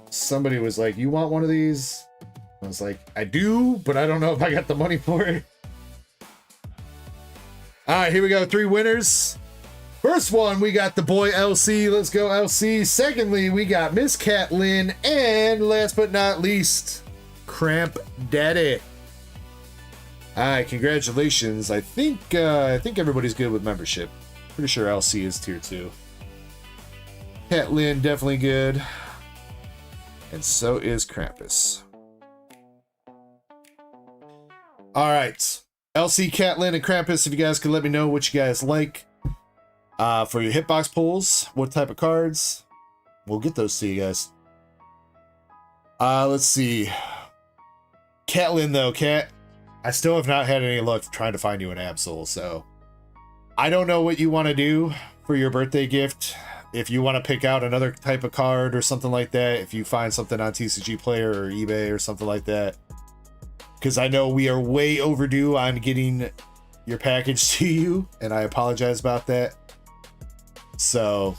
somebody was like, you want one of these? I was like, I do, but I don't know if I got the money for it. All right, here we go. 3 winners. First one, we got the boy LC. Let's go, LC. Secondly, we got Miss Catlin. And last but not least, Cramp Daddy. All right, congratulations. I think everybody's good with membership. Pretty sure LC is tier 2. Catlin, definitely good. And so is Krampus. All right. LC, Catlin, and Krampus, if you guys could let me know what you guys like for your hitbox pulls, what type of cards. We'll get those to you guys. Let's see. Catlin, though, Cat, I still have not had any luck trying to find you an Absol, so I don't know what you want to do for your birthday gift. If you want to pick out another type of card or something like that, if you find something on TCG Player or eBay or something like that. Because I know we are way overdue on getting your package to you, and I apologize about that. So,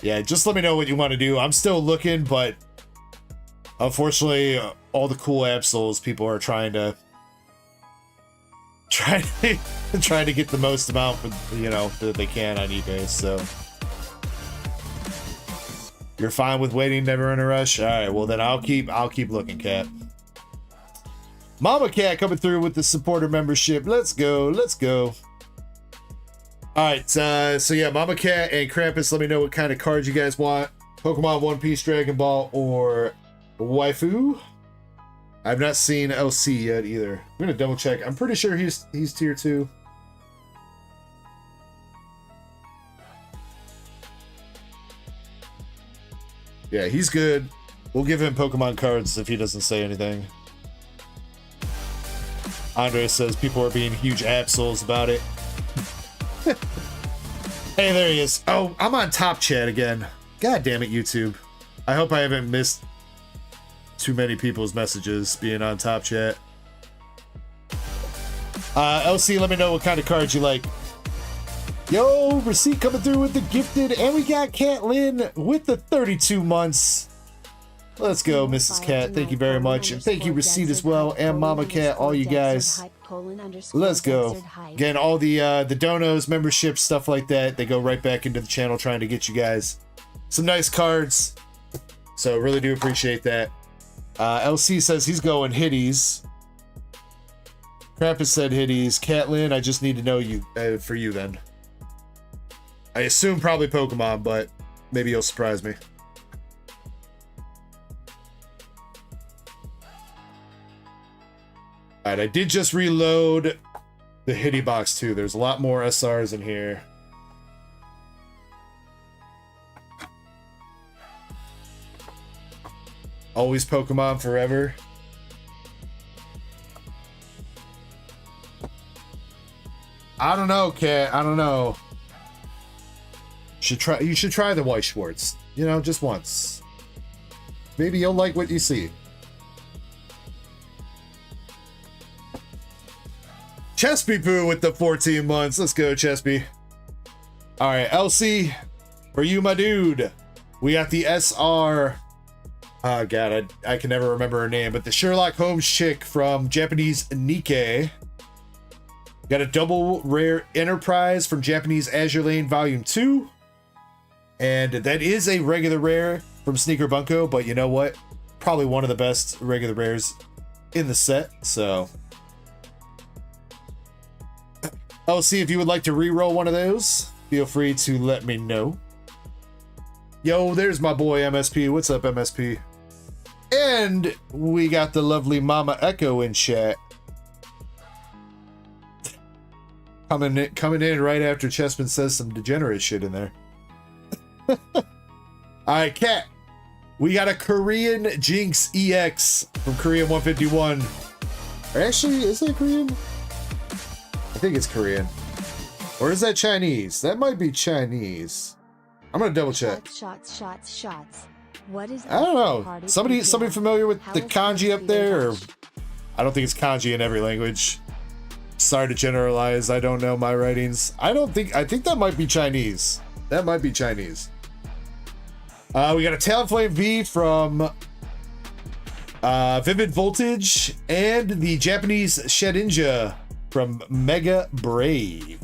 yeah, just let me know what you want to do. I'm still looking, but unfortunately, all the cool Absols, people are trying to get the most amount, that they can on eBay. So, you're fine with waiting, never in a rush. All right, well then I'll keep looking, Cat. Mama Cat coming through with the supporter membership. Let's go. All right, so yeah, Mama Cat and Krampus, let me know what kind of cards you guys want. Pokemon, One Piece, Dragon Ball, or Waifu. I've not seen LC yet either. I'm gonna double check. I'm pretty sure he's tier 2. Yeah, he's good. We'll give him Pokemon cards if he doesn't say anything. Andre says people are being huge assholes about it. Hey, there he is. Oh, I'm on top chat again. God damn it, YouTube. I hope I haven't missed too many people's messages being on top chat. LC, let me know what kind of cards you like. Yo, receipt coming through with the gifted, and we got Cat Lynn with the 32 months. Let's go, Mrs. Cat. Thank you very much. And thank you, Receipt, as well, and Mama Cat, all you guys. Let's go. Again, all the donos, memberships, stuff like that, they go right back into the channel trying to get you guys some nice cards. So really do appreciate that. LC says he's going Hitties. Krampus said Hitties. Catlin, I just need to know you for you then. I assume probably Pokemon, but maybe you'll surprise me. Alright, I did just reload the Hitty box too. There's a lot more SRs in here. Always Pokemon forever. I don't know, Cat. I don't know. You should try the White Schwartz. You know, just once. Maybe you'll like what you see. Chespy Poo with the 14 months. Let's go, Chespy. All right, LC, for you, my dude. We got the SR. Oh, God, I can never remember her name, but the Sherlock Holmes chick from Japanese Nikkei. Got a double rare Enterprise from Japanese Azure Lane Volume 2. And that is a regular rare from Sneaker Bunko, but you know what? Probably one of the best regular rares in the set, so. I'll see if you would like to re-roll one of those. Feel free to let me know. Yo, there's my boy MSP. What's up, MSP? And we got the lovely Mama Ecko in chat. Coming in right after Chessman says some degenerate shit in there. Alright, Cat. We got a Korean Jinx EX from Korean 151. Or actually, is that Korean? I think it's Korean. Or is that Chinese? That might be Chinese. I'm gonna double check. Shots. What is I don't know. Somebody familiar with the kanji up there? Or I don't think it's kanji in every language. Sorry to generalize. I don't know my writings. I think that might be Chinese. That might be Chinese. We got a Talonflame V from Vivid Voltage and the Japanese Shedinja from Mega Brave.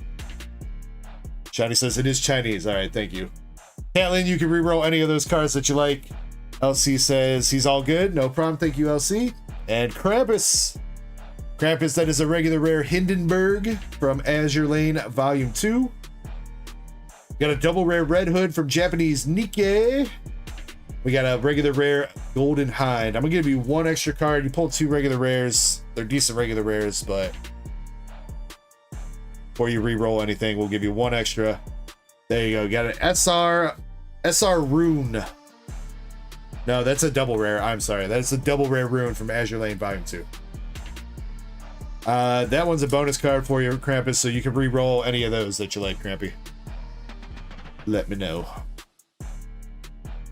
Shiny says it is Chinese. All right, thank you. Catlin, you can re-roll any of those cards that you like. LC says he's all good. No problem. Thank you, LC. And Krampus. Krampus, that is a regular rare Hindenburg from Azure Lane Volume 2. Got a double rare Red Hood from Japanese Nikkei. We got a regular rare Golden Hind. I'm gonna give you one extra card. You pulled two regular rares. They're decent regular rares, but before you re-roll anything, we'll give you one extra. There you go. Got an SR Rune. No, that's a double rare. I'm sorry. That's a double rare Rune from Azure Lane Volume 2. That one's a bonus card for you, Krampus, so you can re-roll any of those that you like, Krampy. Let me know.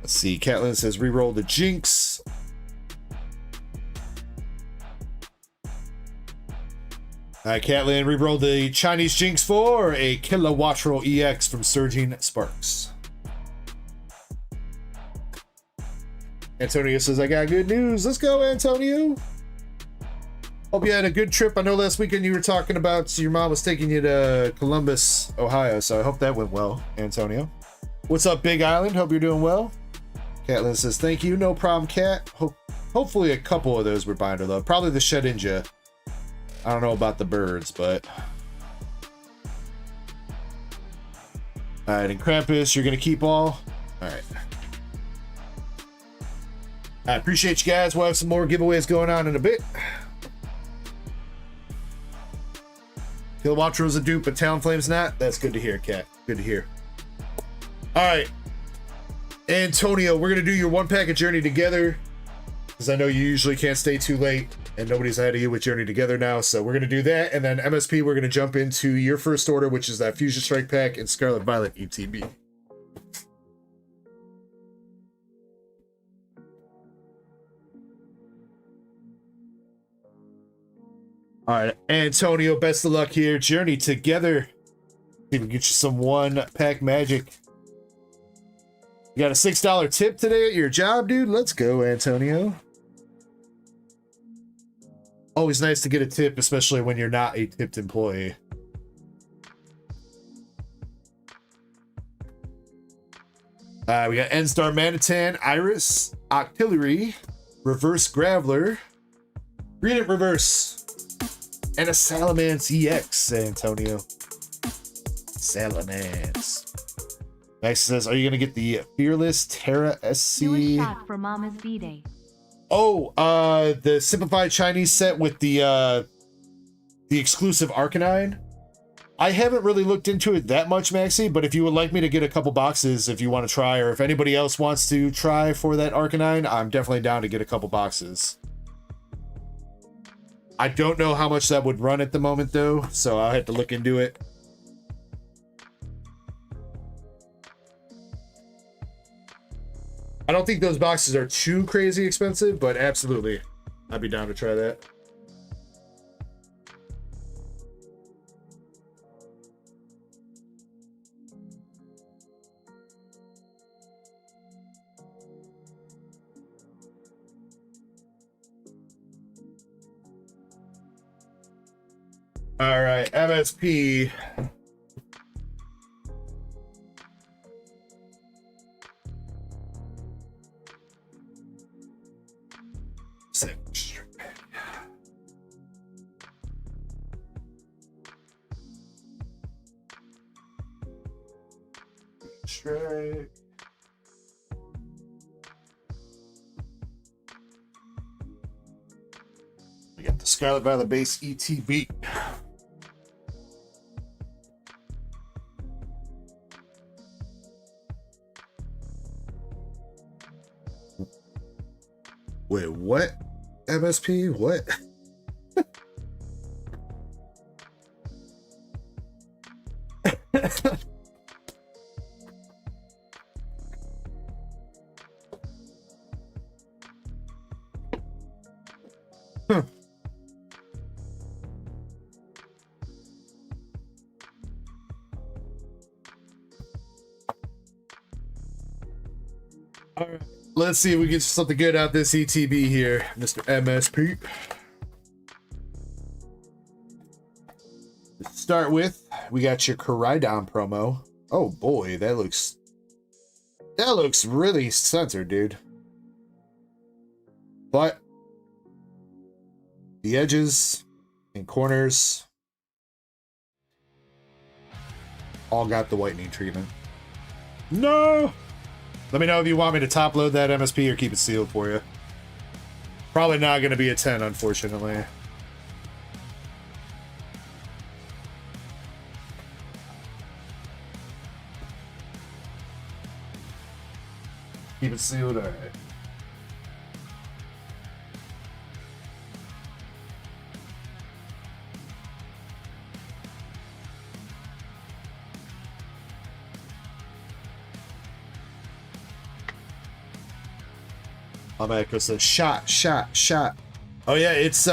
Let's see. Catlin says re-roll the Jinx. Alright, Catlin, re-roll the Chinese Jinx for a Kilowattrel EX from Surging Sparks. Antonio says, I got good news. Let's go, Antonio. Hope you had a good trip. I know last weekend you were talking about your mom was taking you to Columbus, Ohio, so I hope that went well, Antonio. What's up, Big Island? Hope you're doing well. Catlin says, thank you. No problem, Cat. Hopefully a couple of those were binder, though. Probably the Shedinja. I don't know about the birds, but... Alright, and Krampus, you're going to keep all? Alright. I appreciate you guys. We'll have some more giveaways going on in a bit. Kilowattrel's a dupe, but Talonflame's not. That's good to hear, Cat. Good to hear. All right. Antonio, we're going to do your one pack of Journey Together, because I know you usually can't stay too late, and nobody's ahead of you with Journey Together now, so we're going to do that, and then MSP, we're going to jump into your first order, which is that Fusion Strike pack and Scarlet Violet ETB. All right, Antonio, best of luck here. Journey Together. See if we can get you some one-pack magic. You got a $6 tip today at your job, dude? Let's go, Antonio. Always nice to get a tip, especially when you're not a tipped employee. We got N-Star Manitan, Iris, Octillery, Reverse Graveler, Gradient Reverse, and a Salamence EX, Antonio. Salamence. Max says, are you going to get the Fearless Terra SC? Do a shot for Mama's B-Day. Oh, the simplified Chinese set with the exclusive Arcanine. I haven't really looked into it that much, Maxie, but if you would like me to get a couple boxes if you want to try, or if anybody else wants to try for that Arcanine, I'm definitely down to get a couple boxes. I don't know how much that would run at the moment, though, so I'll have to look into it. I don't think those boxes are too crazy expensive, but absolutely, I'd be down to try that. All right, MSP. Strike. We got the Scarlet Violet base ETB. Wait, what? MSP? What? Huh. All right. Let's see if we get something good out this ETB here, Mr. MSP. To start with, we got your Koraidon promo. Oh boy, that looks really censored, dude. But the edges and corners all got the whitening treatment. No! Let me know if you want me to top load that MSP or keep it sealed for you. Probably not going to be a 10, unfortunately. Keep it sealed, alright. Mama Ecko says, shot. Oh yeah, it's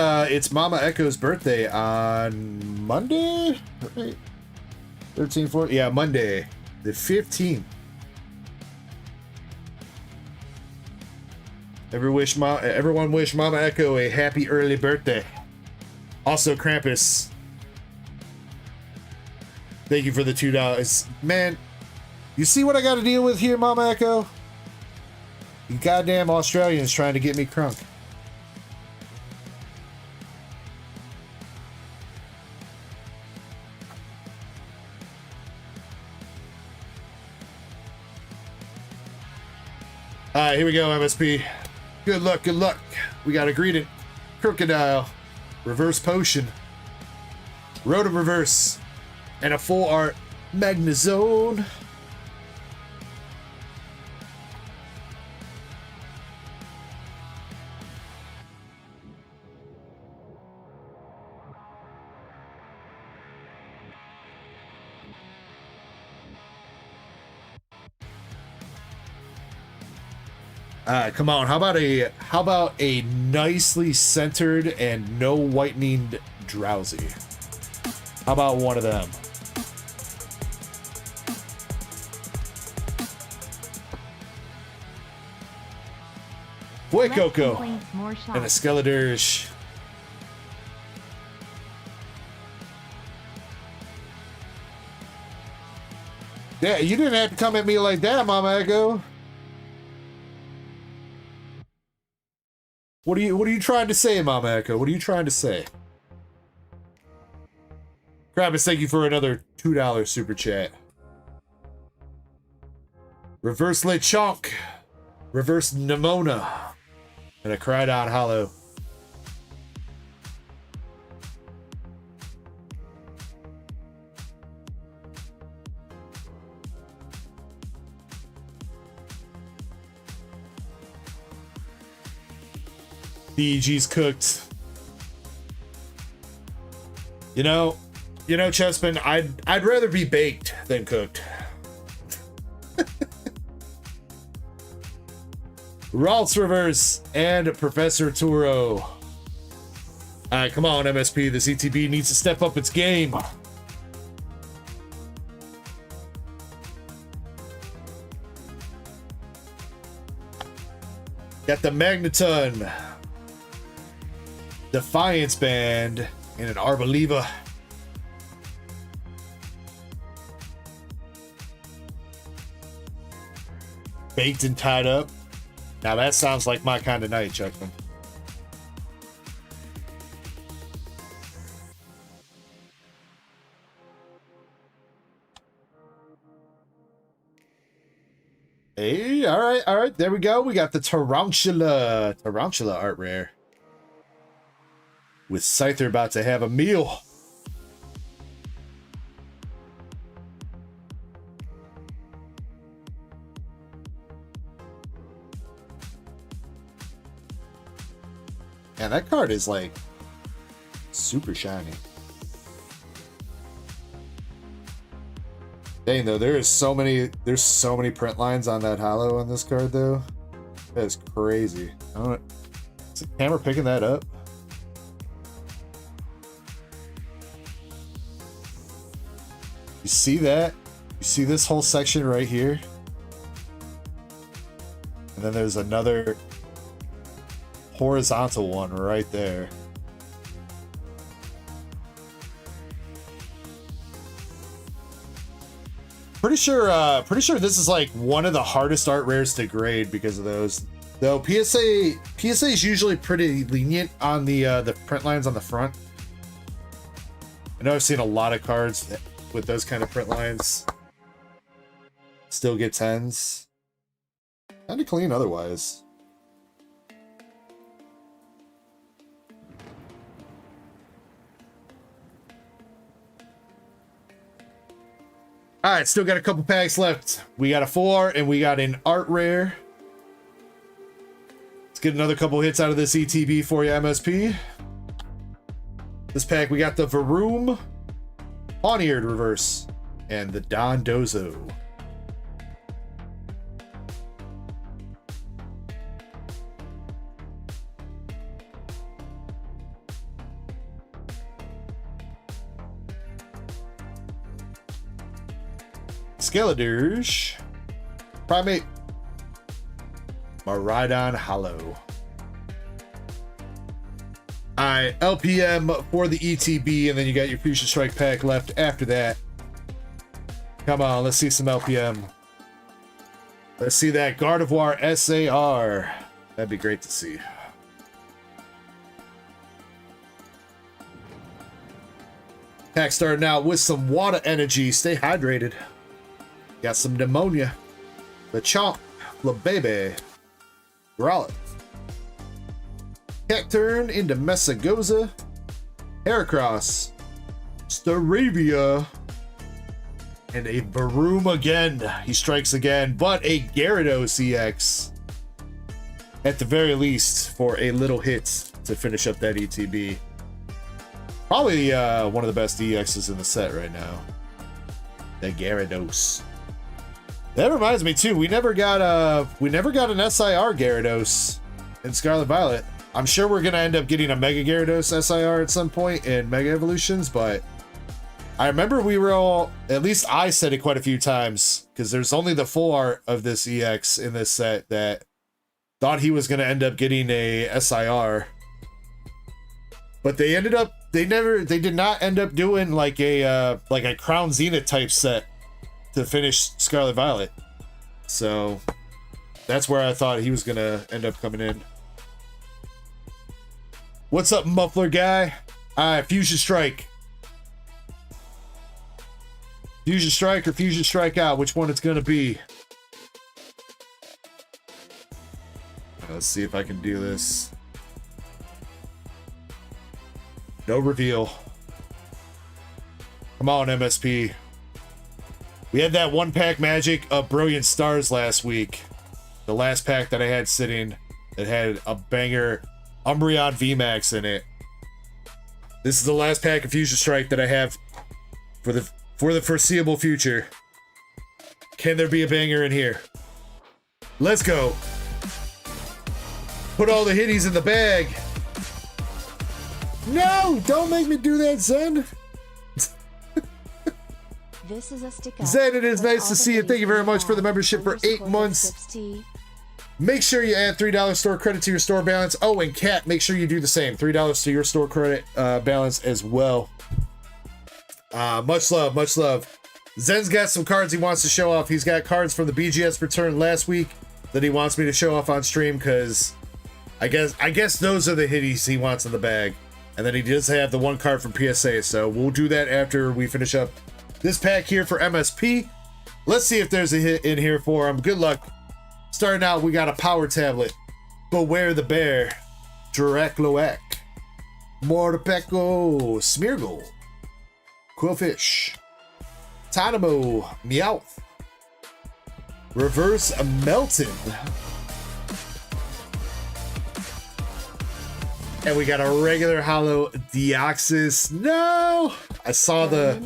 Mama Ecko's birthday on Monday? Right? 13, 14, yeah, Monday, the 15th. Everyone wish Mama Ecko a happy early birthday. Also, Krampus, thank you for the $2. Man, you see what I got to deal with here, Mama Ecko? You goddamn Australians trying to get me crunk. Alright, here we go, MSP. Good luck, good luck. We got a Greedent, Crocodile, Reverse Potion, Road of Reverse, and a full art Magnezone. Come on. How about a nicely centered and no whitening drowsy? How about one of them? Boy, Less Coco complaints, more and a shots. Skeletors. Yeah, you didn't have to come at me like that, Mama Echo. What are you trying to say, Mama Echo? What are you trying to say? Krabbis, thank you for another $2 super chat. Reverse Lechonk. Reverse Nimona. And a Cried Out Hollow. DEG's cooked. You know, Chespin, I'd rather be baked than cooked. Ralts Reverse and Professor Turo. Alright, come on, MSP. The CTB needs to step up its game. Got the Magneton, Defiance Band, and an Arboliva. Baked and tied up. Now that sounds like my kind of night, Chuckman. Hey, all right, there we go. We got the Tarantula art rare. With Scyther about to have a meal. And that card is like super shiny. Dang though, there's so many print lines on that holo on this card though. That is crazy. I don't, is the camera picking that up? You see that? You see this whole section right here? And then there's another horizontal one right there. Pretty sure this is like one of the hardest art rares to grade because of those. Though PSA is usually pretty lenient on the print lines on the front. I know I've seen a lot of cards with those kind of print lines still get 10s. Kind of clean otherwise. All right, still got a couple packs left. We got a 4 and we got an art rare. Let's get another couple hits out of this ETB for you, MSP. This pack, we got the Varoom, Pawn-Eared Reverse, and the Dondozo. Skeletors, Primate, Miraidon Hollow. Alright, LPM for the ETB, and then you got your Fusion Strike pack left after that. Come on, let's see some LPM. Let's see that Gardevoir SAR. That'd be great to see. Pack starting out with some water energy. Stay hydrated. Got some pneumonia. The Chomp, the Baby, Growlithe, Cacturn into Messagoza, Heracross, Staravia, and a Varoom again. He strikes again, but a Gyarados EX. At the very least, for a little hit to finish up that ETB. Probably one of the best EXs in the set right now. The Gyarados. That reminds me too, we never got an SIR Gyarados in Scarlet Violet. I'm sure we're gonna end up getting a Mega Gyarados SIR at some point in Mega Evolutions, but I remember we were all, at least I said it quite a few times, because there's only the full art of this EX in this set that thought he was gonna end up getting a SIR. But they did not end up doing like a Crown Zenith type set to finish Scarlet Violet. So that's where I thought he was gonna end up coming in. What's up, muffler guy? Alright, Fusion Strike. Fusion Strike or Fusion Strike Out, which one it's gonna be. Let's see if I can do this. No reveal. Come on, MSP. We had that one pack magic of Brilliant Stars last week. The last pack that I had sitting that had a banger Umbreon VMAX in it. This is the last pack of Fusion Strike that I have for the foreseeable future. Can there be a banger in here? Let's go. Put all the hitties in the bag. No, don't make me do that, Zen. This is a stick up. Zen, it is nice to see you. Thank you very much for the membership for 8 months. Make sure you add $3 store credit to your store balance. Oh, and Kat, make sure you do the same. $3 to your store credit balance as well. Much love, much love. Zen's got some cards he wants to show off. He's got cards from the BGS return last week that he wants me to show off on stream because I guess those are the hitties he wants in the bag. And then he does have the one card from PSA, so we'll do that after we finish up this pack here for MSP. Let's see if there's a hit in here for him. Good luck. Starting out, we got a Power Tablet. Beware the Bear. Dracloac. Morpeko. Smeargle. Quillfish. Tynamo. Meowth. Reverse Melton. And we got a regular Hollow Deoxys. No! I saw the...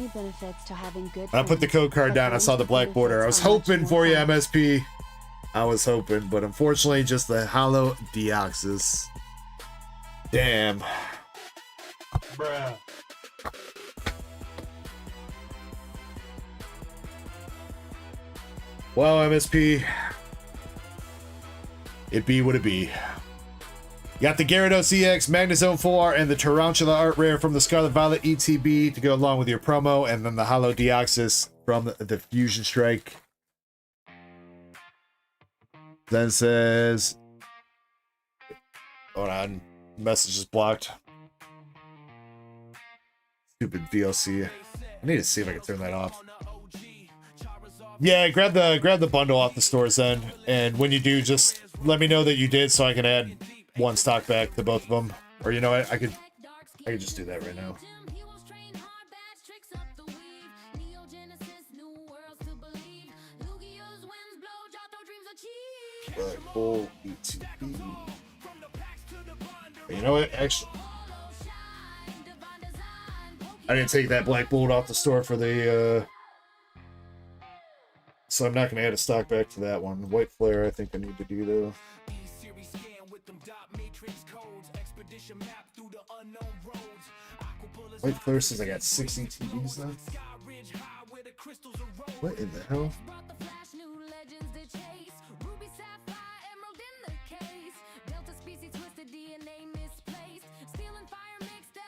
I put the code card down. I saw the black border. I was hoping for you, MSP. I was hoping, but unfortunately, just the Hollow Deoxys. Damn. Bruh. Well, MSP. It be what it be. You got the Gyarados EX, Magnezone Full Art, and the Tarantula Art Rare from the Scarlet Violet ETB to go along with your promo, and then the Hollow Deoxys from the Fusion Strike. Then says... Hold on. Message is blocked. Stupid VLC. I need to see if I can turn that off. Yeah, grab the bundle off the store, Zen. And when you do, just let me know that you did so I can add one stock back to both of them. Or you know what, I could just do that right now. Right, full ETB. You know what, actually, I didn't take that Black Bolt off the store for the so I'm not going to add a stock back to that one. White Flare I think I need to do though. White Flare says I got 6 ETBs now. What in the hell?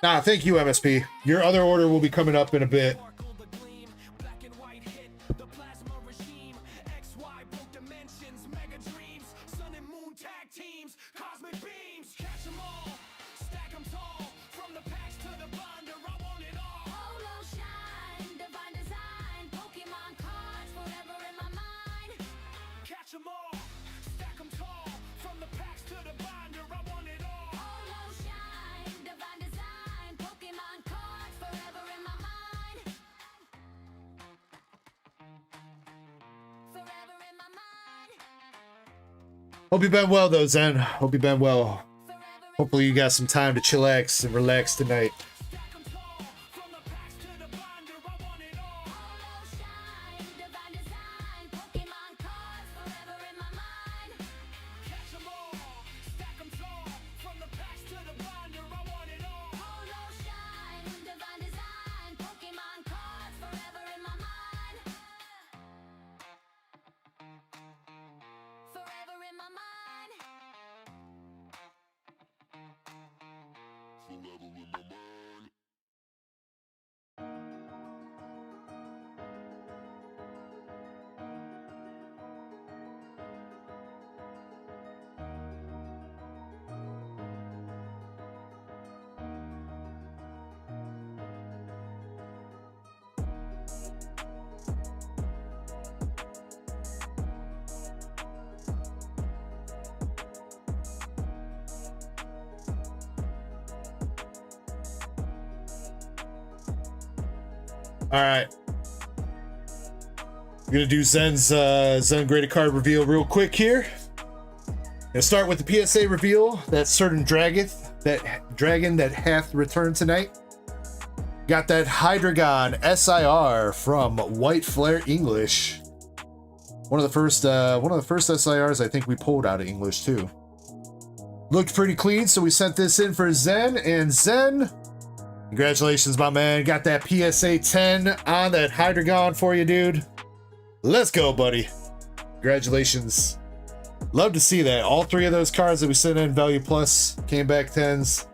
Nah, thank you, MSP. Your other order will be coming up in a bit. Hope you've been well though, Zen. Hope you've been well. Hopefully you got some time to chillax and relax tonight. All right. I'm gonna do Zen's Zen graded card reveal real quick here. Gonna start with the PSA reveal. That certain dragon that hath returned tonight. Got that Hydreigon SIR from White Flare English. One of the first SIRs I think we pulled out of English too. Looked pretty clean, so we sent this in for Zen, and Zen, congratulations, my man. Got that PSA 10 on that Hydreigon for you, dude. Let's go, buddy. Congratulations. Love to see that. All three of those cards that we sent in Value Plus came back 10s.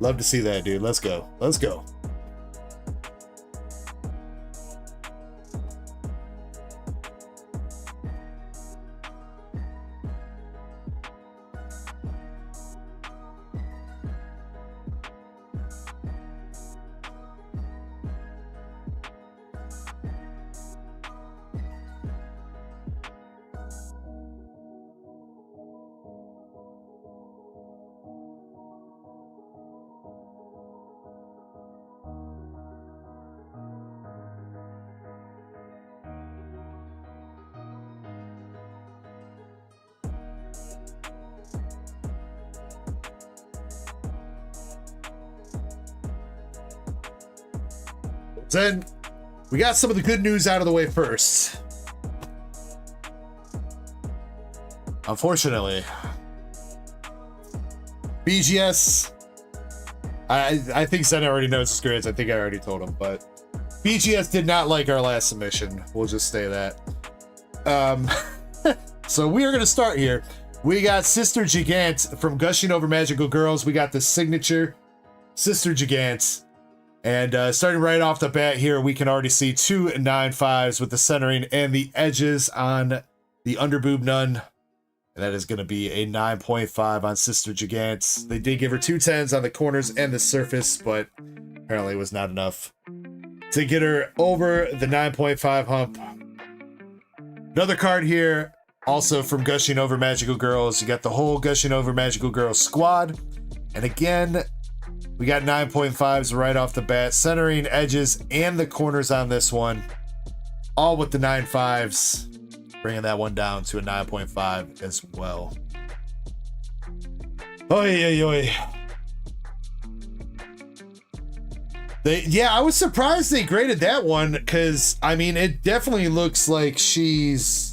Love to see that, dude. Let's go. Let's go. Then we got some of the good news out of the way first. Unfortunately, BGS, I think Zen already knows his grades. I think I already told him, but BGS did not like our last submission. We'll just say that. So we are going to start here. We got Sister Gigant from Gushing Over Magical Girls. We got the signature Sister Gigant. And starting right off the bat here, we can already see 2 9.5s with the centering and the edges on the underboob nun. And that is going to be a 9.5 on Sister Gigant. They did give her 2 10s on the corners and the surface, but apparently it was not enough to get her over the 9.5 hump. Another card here, also from Gushing Over Magical Girls. You got the whole Gushing Over Magical Girls squad. And again, we got 9.5s right off the bat, centering, edges, and the corners on this one. All with the 9.5s, bringing that one down to a 9.5 as well. Oy, oy, oy. Yeah, I was surprised they graded that one, because, I mean, it definitely looks like she's...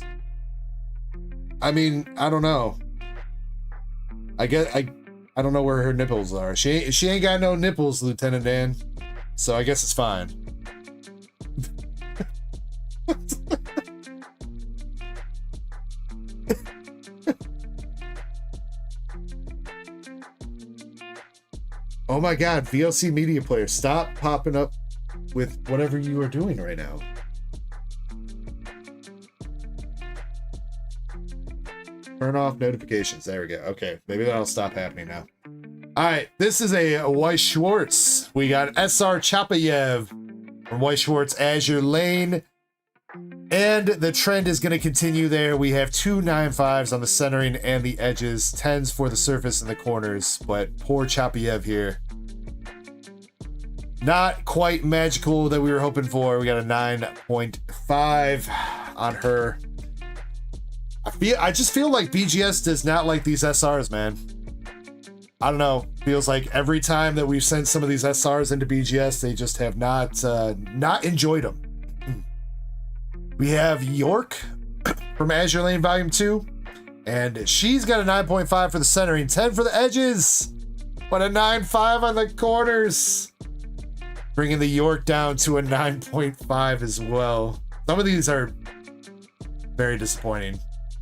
I mean, I don't know. I don't know where her nipples are. She ain't got no nipples, Lieutenant Dan. So I guess it's fine. Oh my God, VLC Media Player, stop popping up with whatever you are doing right now. Turn off notifications. There we go. Okay, maybe that'll stop happening now. All right, this is a White Schwartz. We got SR Chapayev from White Schwartz Azure Lane. And the trend is going to continue there. We have 2 9.5s on the centering and the edges, 10s for the surface and the corners, but poor Chapayev here. Not quite magical that we were hoping for. We got a 9.5 on her. I just feel like BGS does not like these SRs, man. I don't know. Feels like every time that we've sent some of these SRs into BGS, they just have not enjoyed them. We have York from Azure Lane Volume 2, and she's got a 9.5 for the centering, 10 for the edges, but a 9.5 on the corners, bringing the York down to a 9.5 as well. Some of these are very disappointing,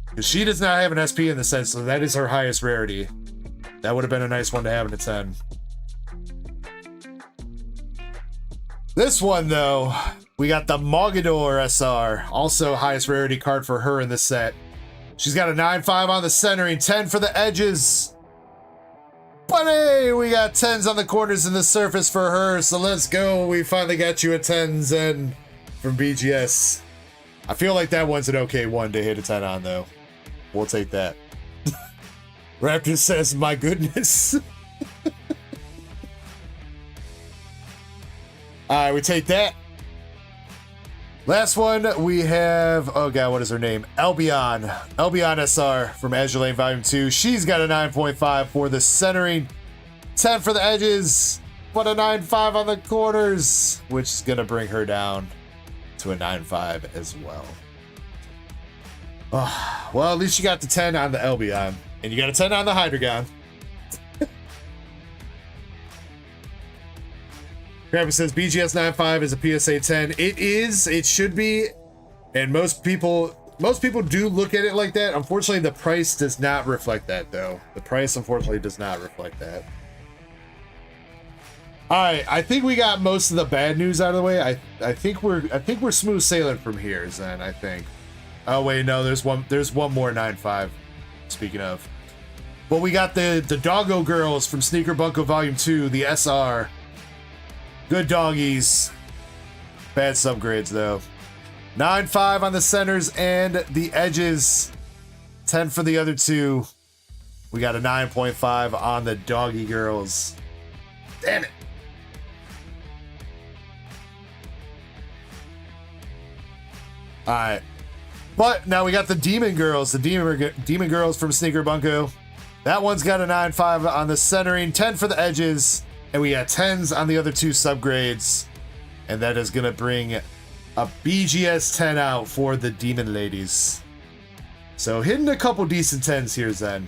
because she does not have an SP in the set, so that is her highest rarity. That would have been a nice one to have in a 10. This one, though, we got the Mogador SR, also highest rarity card for her in this set. She's got a 9.5 on the centering, 10 for the edges. But hey, we got 10s on the corners and the surface for her, so let's go. We finally got you a 10 Zen from BGS. I feel like that one's an okay one to hit a 10 on, though. We'll take that. Raptor says, my goodness. All right, we take that. Last one, we have, oh god, what is her name? Albion SR from Azure Lane Volume 2. She's got a 9.5 for the centering, 10 for the edges, but a 9.5 on the corners, which is going to bring her down to a 9.5 as well. Oh, well, at least you got the 10 on the Albion, and you got a 10 on the Hydreigon. Krampus says BGS 9.5 is a PSA 10. It is, it should be, and most people do look at it like that. Unfortunately, the price does not reflect that, though. The price, unfortunately, does not reflect that. All right, I think we got most of the bad news out of the way. I think we're smooth sailing from here, Zen. I think. Oh wait, no, there's one more 9.5. Speaking of, well, we got the Doggo Girls from Sneaker Bunko Volume 2, the SR. Good doggies. Bad subgrades though. 9.5 on the centers and the edges. 10 for the other two. We got a 9.5 on the doggy girls. Damn it. Alright. But now we got the Demon Girls. The Demon Girls from Sneaker Bunko. That one's got a 9.5 on the centering. 10 for the edges. And we got 10s on the other two subgrades. And that is going to bring a BGS 10 out for the Demon Ladies. So hitting a couple decent 10s here, Zen.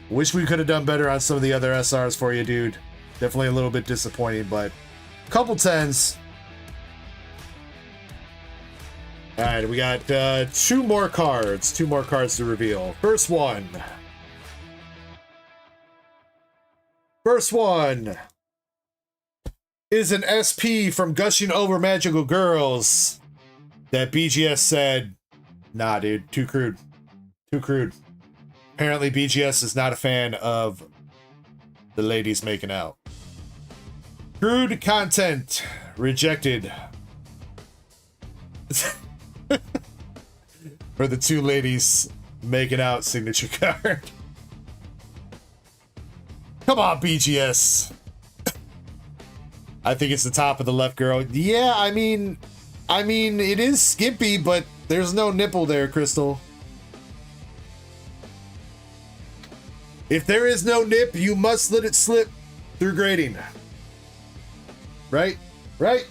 Wish we could have done better on some of the other SRs for you, dude. Definitely a little bit disappointing, but a couple 10s. All right, we got two more cards to reveal. First one is an SP from Gushing Over Magical Girls that BGS said, nah, dude, too crude. Too crude. Apparently, BGS is not a fan of the ladies making out. Crude content rejected. For the two ladies making out signature card. Come on, BGS. I think it's the top of the left girl. Yeah, I mean, it is skimpy, but there's no nipple there, Crystal. If there is no nip, you must let it slip through grading. Right? Right?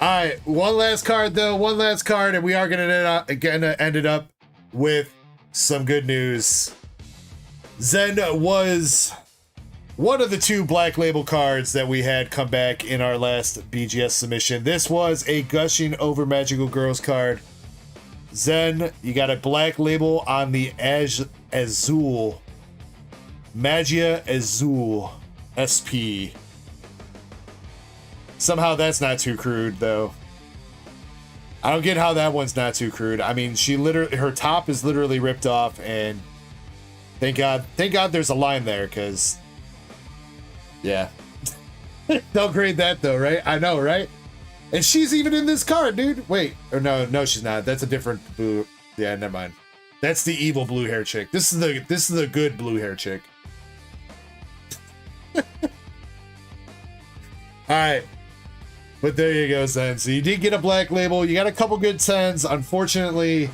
All right, one last card, and we are gonna end it up with some good news. Zen was one of the two Black Label cards that we had come back in our last BGS submission. This was a Gushing Over Magical Girls card. Zen, you got a Black Label on the Azul. Magia Azul SP. Somehow that's not too crude, though. I don't get how that one's not too crude. I mean, her top is literally ripped off, and thank God there's a line there, because, yeah. Don't grade that, though, right? I know, right? And she's even in this card, dude. Wait, or no, she's not. That's a different blue. Yeah, never mind. That's the evil blue hair chick. This is the good blue hair chick. All right. But there you go, Zen. So you did get a Black Label. You got a couple good 10s. Unfortunately,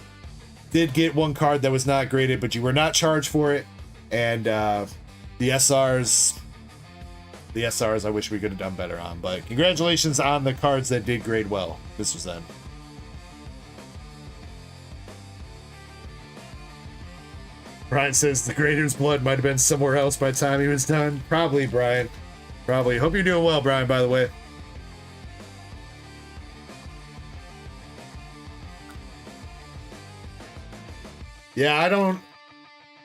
did get one card that was not graded, but you were not charged for it. And the SRs, I wish we could have done better on. But congratulations on the cards that did grade well. This was Zen. Brian says the grader's blood might have been somewhere else by the time he was done. Probably, Brian. Probably. Hope you're doing well, Brian, by the way. Yeah, I don't...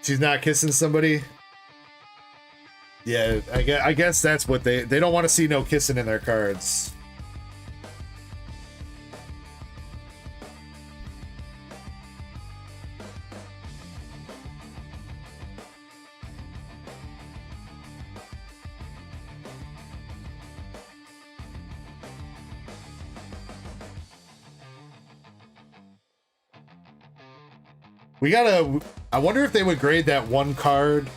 She's not kissing somebody? Yeah, I guess that's what they don't want to see no kissing in their cards. I wonder if they would grade that one card,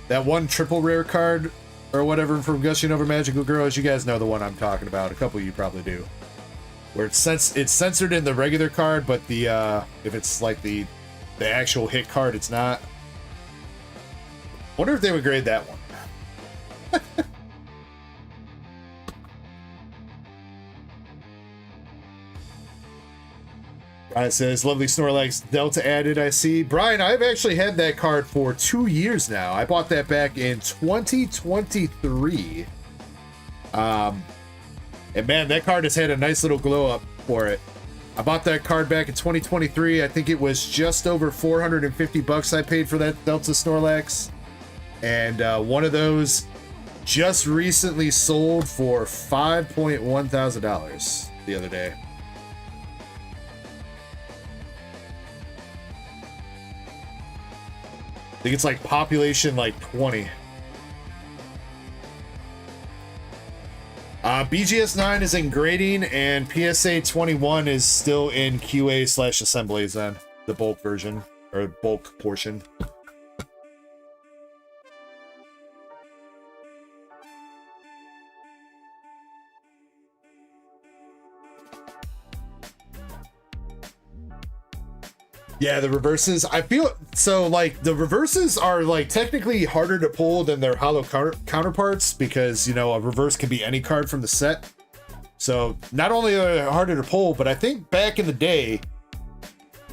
that one triple rare card or whatever from Gushing Over Magical Girls. You guys know the one I'm talking about. A couple of you probably do. Where it's censored in the regular card, but the if it's like the actual hit card, it's not. Wonder if they would grade that one. Brian says, lovely Snorlax Delta added, I see. Brian, I've actually had that card for 2 years now. I bought that back in 2023. And man, that card has had a nice little glow up for it. I bought that card back in 2023. I think it was just over 450 bucks I paid for that Delta Snorlax. And one of those just recently sold for $5.1 thousand the other day. I think it's like population like 20. BGS 9 is in grading, and PSA 21 is still in QA/assemblies then, the bulk version, or bulk portion. Yeah, the reverses, I feel so like the reverses are like technically harder to pull than their hollow counterparts, because you know a reverse can be any card from the set. So not only are they harder to pull, but I think back in the day,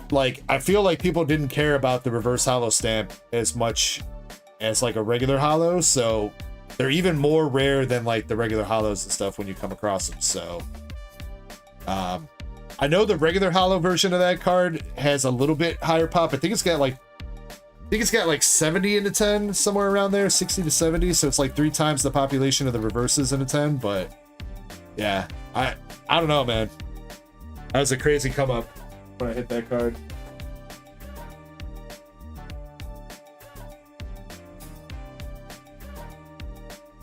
like I feel like people didn't care about the reverse hollow stamp as much as like a regular hollow, so they're even more rare than like the regular hollows and stuff when you come across them. So I know the regular hollow version of that card has a little bit higher pop. I think it's got like 70 into 10, somewhere around there, 60 to 70. So it's like 3 times the population of the reverses in a 10. But yeah, I don't know, man. That was a crazy come up when I hit that card.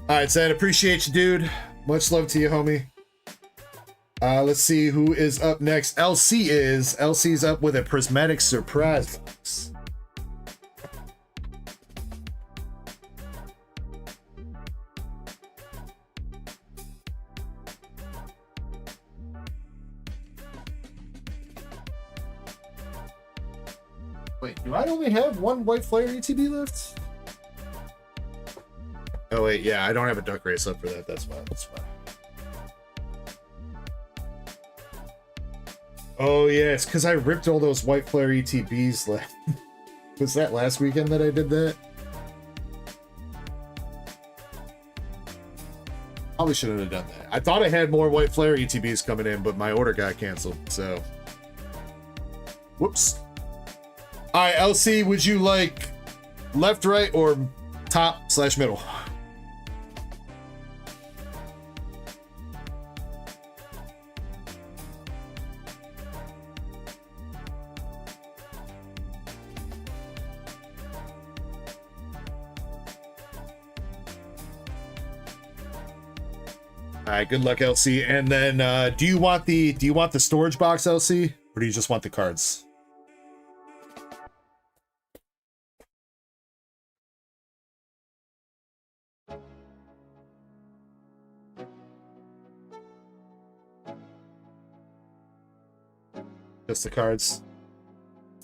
All right, Zed, appreciate you, dude. Much love to you, homie. Let's see who is up next. LC's up with a prismatic surprise box. Wait, do I only have one white flare ETB left? Oh wait, yeah, I don't have a duck race up for that. That's why. That's why. Oh yeah, it's because I ripped all those white flare ETBs left. Was that last weekend that I did that? Probably shouldn't have done that. I thought I had more white flare ETBs coming in, but my order got canceled, so. Whoops. Alright, LC, would you like left, right, or top/middle? All right, good luck, LC. And then, do you want the storage box, LC, or do you just want the cards? Just the cards.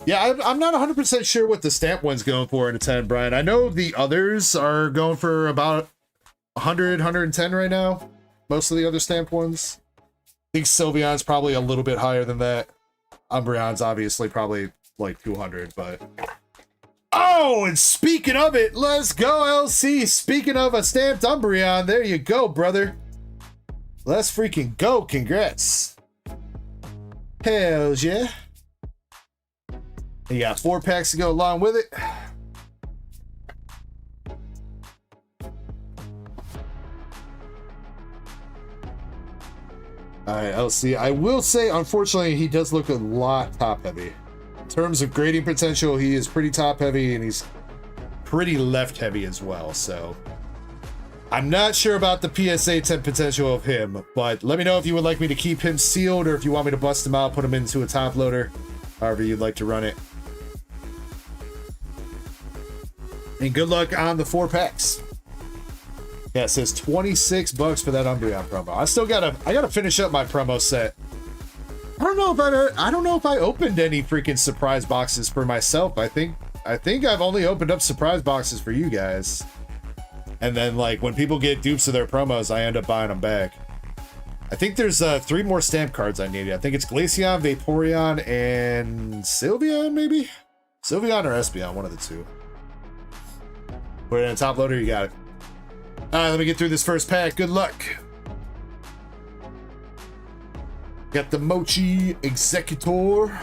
Yeah, I'm not 100% sure what the stamp one's going for in a 10, Brian. I know the others are going for about 100, 110 right now. Most of the other stamped ones. I think Sylveon's probably a little bit higher than that. Umbreon's obviously probably like 200, but... Oh, and speaking of it, let's go, LC. Speaking of a stamped Umbreon, there you go, brother. Let's freaking go. Congrats. Hells yeah. You got 4 packs to go along with it. Alright, LC. I will say, unfortunately, he does look a lot top heavy. In terms of grading potential, he is pretty top heavy, and he's pretty left heavy as well, so... I'm not sure about the PSA 10 potential of him, but let me know if you would like me to keep him sealed, or if you want me to bust him out, put him into a top loader, however you'd like to run it. And good luck on the 4 packs. Yeah, it says 26 bucks for that Umbreon promo. I gotta finish up my promo set. I don't know if I opened any freaking surprise boxes for myself. I think I've only opened up surprise boxes for you guys. And then like when people get dupes of their promos, I end up buying them back. I think there's 3 more stamp cards I need. I think it's Glaceon, Vaporeon, and Sylveon, maybe? Sylveon or Espeon, one of the two. Put it in the top loader, you got it. Alright, let me get through this first pack. Good luck. Got the Mochi Executor,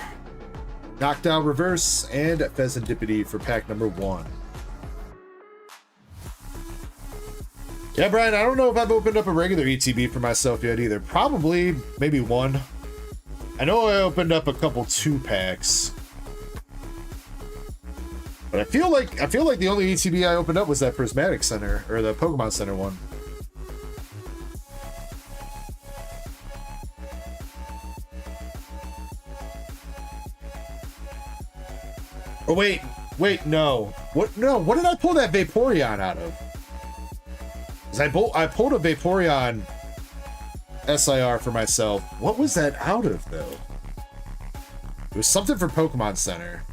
Knockdown Reverse, and Pheasantipity for pack number 1. Yeah, Brian, I don't know if I've opened up a regular ETB for myself yet either. Probably, maybe 1. I know I opened up a couple 2-packs. But I feel like the only ETB I opened up was that Prismatic Center, or the Pokemon Center one. Oh wait, no. What did I pull that Vaporeon out of? 'Cause I pulled a Vaporeon SIR for myself. What was that out of though? It was something for Pokemon Center.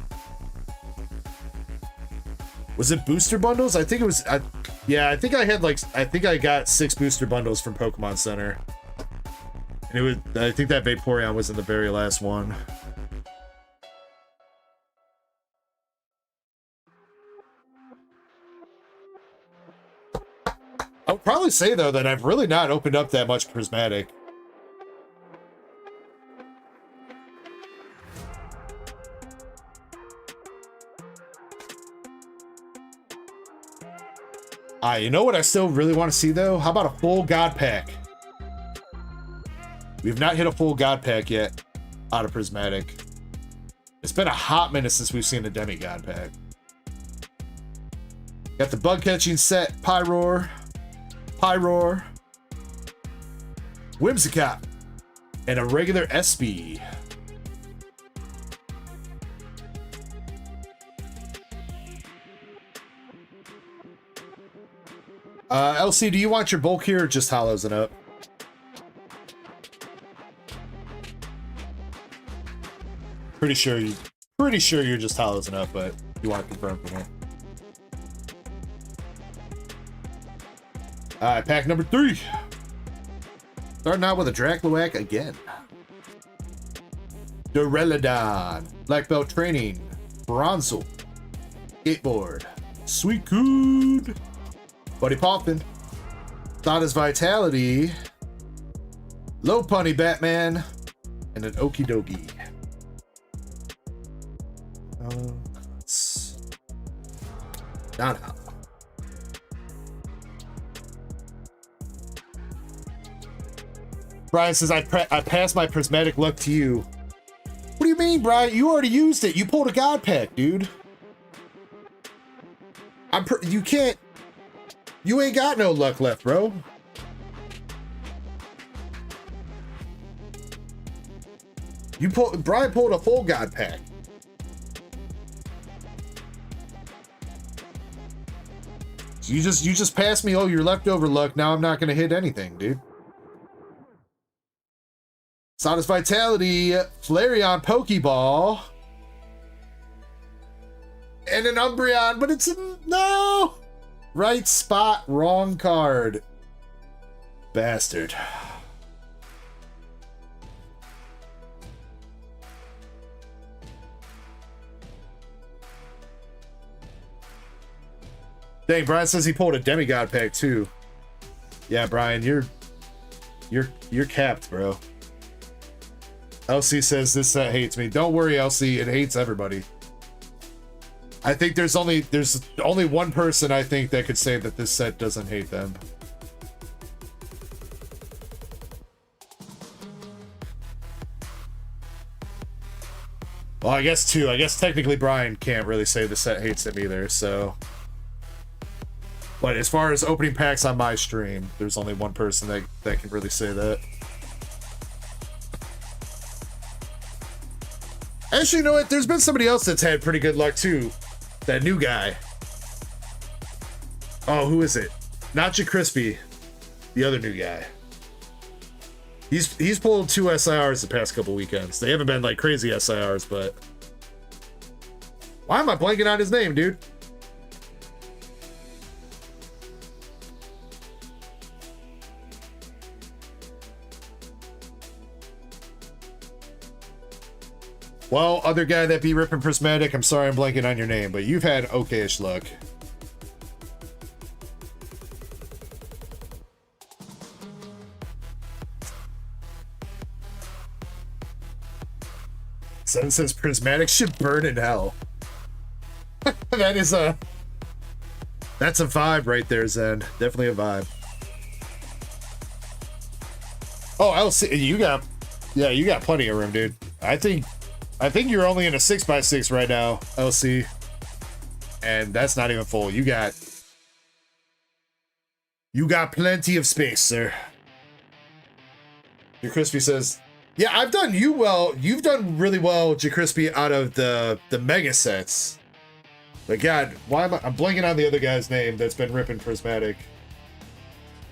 Was it booster bundles? I think it was. Yeah, I think I had like. I think I got 6 booster bundles from Pokemon Center, and it was. I think that Vaporeon was in the very last one. I would probably say though that I've really not opened up that much Prismatic. You know what I still really want to see though? How about a full God Pack? We've not hit a full God Pack yet out of Prismatic. It's been a hot minute since we've seen a Demigod Pack. Got the Bug Catching Set, Pyroar, Whimsicott, and a regular SB. LC, do you want your bulk here or just hollows it up? Pretty sure you're just hollows it up, but you want to confirm for me. Alright, pack number 3. Starting out with a Dracloak again. Duraludon, Black Belt Training, Bronzor, Skateboard, Suicune, Buddy Poppin, Thoughtless Vitality, Lopunny Batman, and an Okie Dokie. Not out. Brian says, I passed my Prismatic luck to you. What do you mean, Brian? You already used it. You pulled a God Pack, dude. You can't. You ain't got no luck left, bro. Brian pulled a full God Pack. You just passed me all your leftover luck. Now I'm not gonna hit anything, dude. Thoughtless Vitality, Flareon Pokeball, and an Umbreon, but it's no! Right spot, wrong card. Bastard. Dang, Brian says he pulled a Demigod Pack too. Yeah, Brian, you're capped, bro. LC says this set hates me. Don't worry, LC, it hates everybody. I think there's only one person I think that could say that this set doesn't hate them. Well, I guess 2. I guess technically Brian can't really say the set hates him either, so. But as far as opening packs on my stream, there's only one person that can really say that. Actually, you know what? There's been somebody else that's had pretty good luck too. That new guy. Oh, who is it? not Crispy, the other new guy. He's pulled 2 SIRs the past couple weekends. They haven't been like crazy SIRs, but why am I blanking on his name, dude? Well, other guy that be ripping Prismatic, I'm sorry I'm blanking on your name, but you've had okay-ish luck. Zen says Prismatic should burn in hell. That's a vibe right there, Zen. Definitely a vibe. Oh, LC, you got plenty of room, dude. I think you're only in a 6x6 right now, LC. And that's not even full. You got plenty of space, sir. Your Crispy says, yeah, I've done you well. You've done really well, Crispy, out of the mega sets. But God, why am I'm blanking on the other guy's name that's been ripping Prismatic.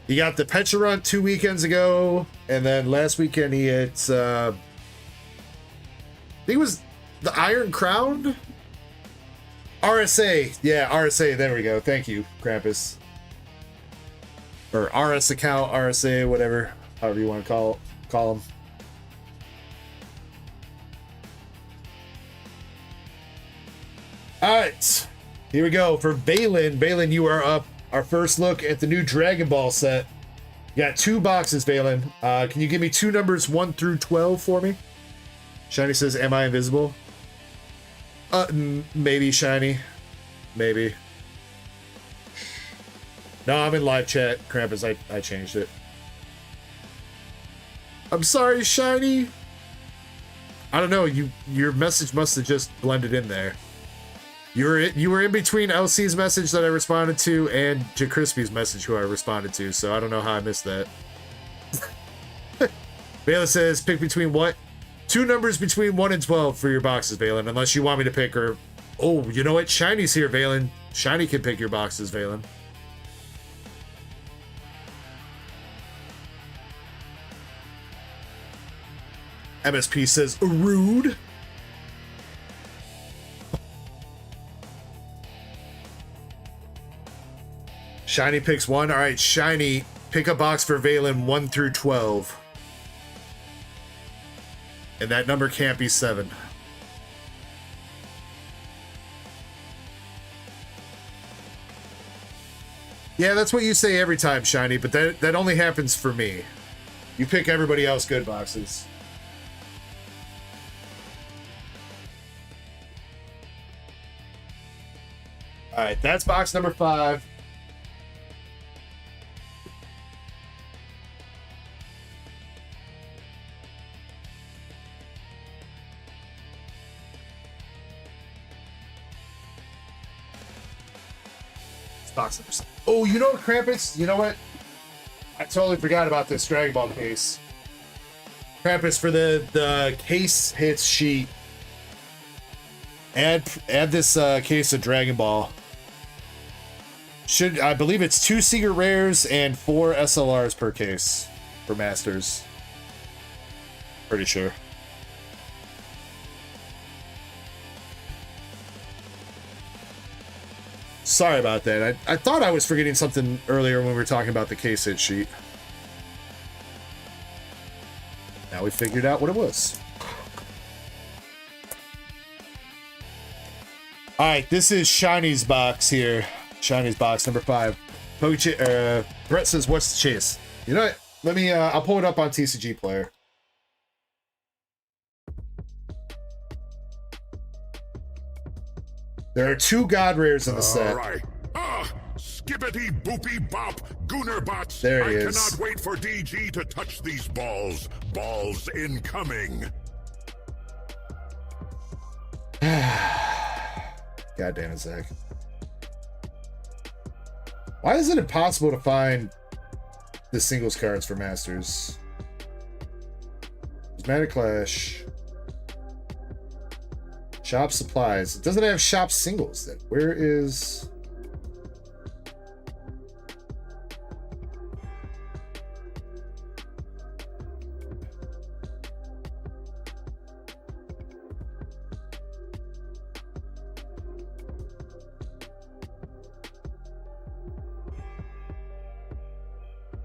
He got the Petra run 2 weekends ago, and then last weekend he hit I think it was the Iron Crown? RSA. Yeah, RSA. There we go. Thank you, Krampus. Or RS account, RSA, whatever. However you want to call them. Alright. Here we go. For Valen. Valen, you are up. Our first look at the new Dragon Ball set. You got 2 boxes, Valen. Can you give me 2 numbers 1 through 12 for me? Shiny says, am I invisible? Maybe, Shiny. Maybe. No, I'm in live chat. Krampus, I changed it. I'm sorry, Shiny. I don't know. Your message must have just blended in there. You were in between LC's message that I responded to and Crispy's message who I responded to, so I don't know how I missed that. Valen says, pick between what? 2 numbers between 1 and 12 for your boxes, Valen, unless you want me to pick or... Oh, you know what? Shiny's here, Valen. Shiny can pick your boxes, Valen. MSP says, rude. Shiny picks 1. All right, Shiny, pick a box for Valen 1 through 12. And that number can't be 7. Yeah, that's what you say every time, Shiny, but that only happens for me. You pick everybody else good boxes. All right, that's box number 5. Box number 7. Oh, you know what, Krampus? You know what? I totally forgot about this Dragon Ball case. Krampus, for the case hits sheet, add this case of Dragon Ball. I believe it's 2 Secret Rares and 4 SLRs per case for Masters. Pretty sure. Sorry about that. I thought I was forgetting something earlier when we were talking about the case hit sheet. Now we figured out what it was. Alright, this is Shiny's box here. Shiny's box, number 5. Brett says, what's the chase? You know what? Let me, I'll pull it up on TCG Player. There are 2 God Rares in the set. All right. Skibbity boopy bop, Gooner bots. There he I is. cannot wait for DG to touch these balls. Balls incoming. God damn it, Zach. Why is it impossible to find the singles cards for Masters? Prismatic Clash. Shop supplies. It doesn't have shop singles then. Where is...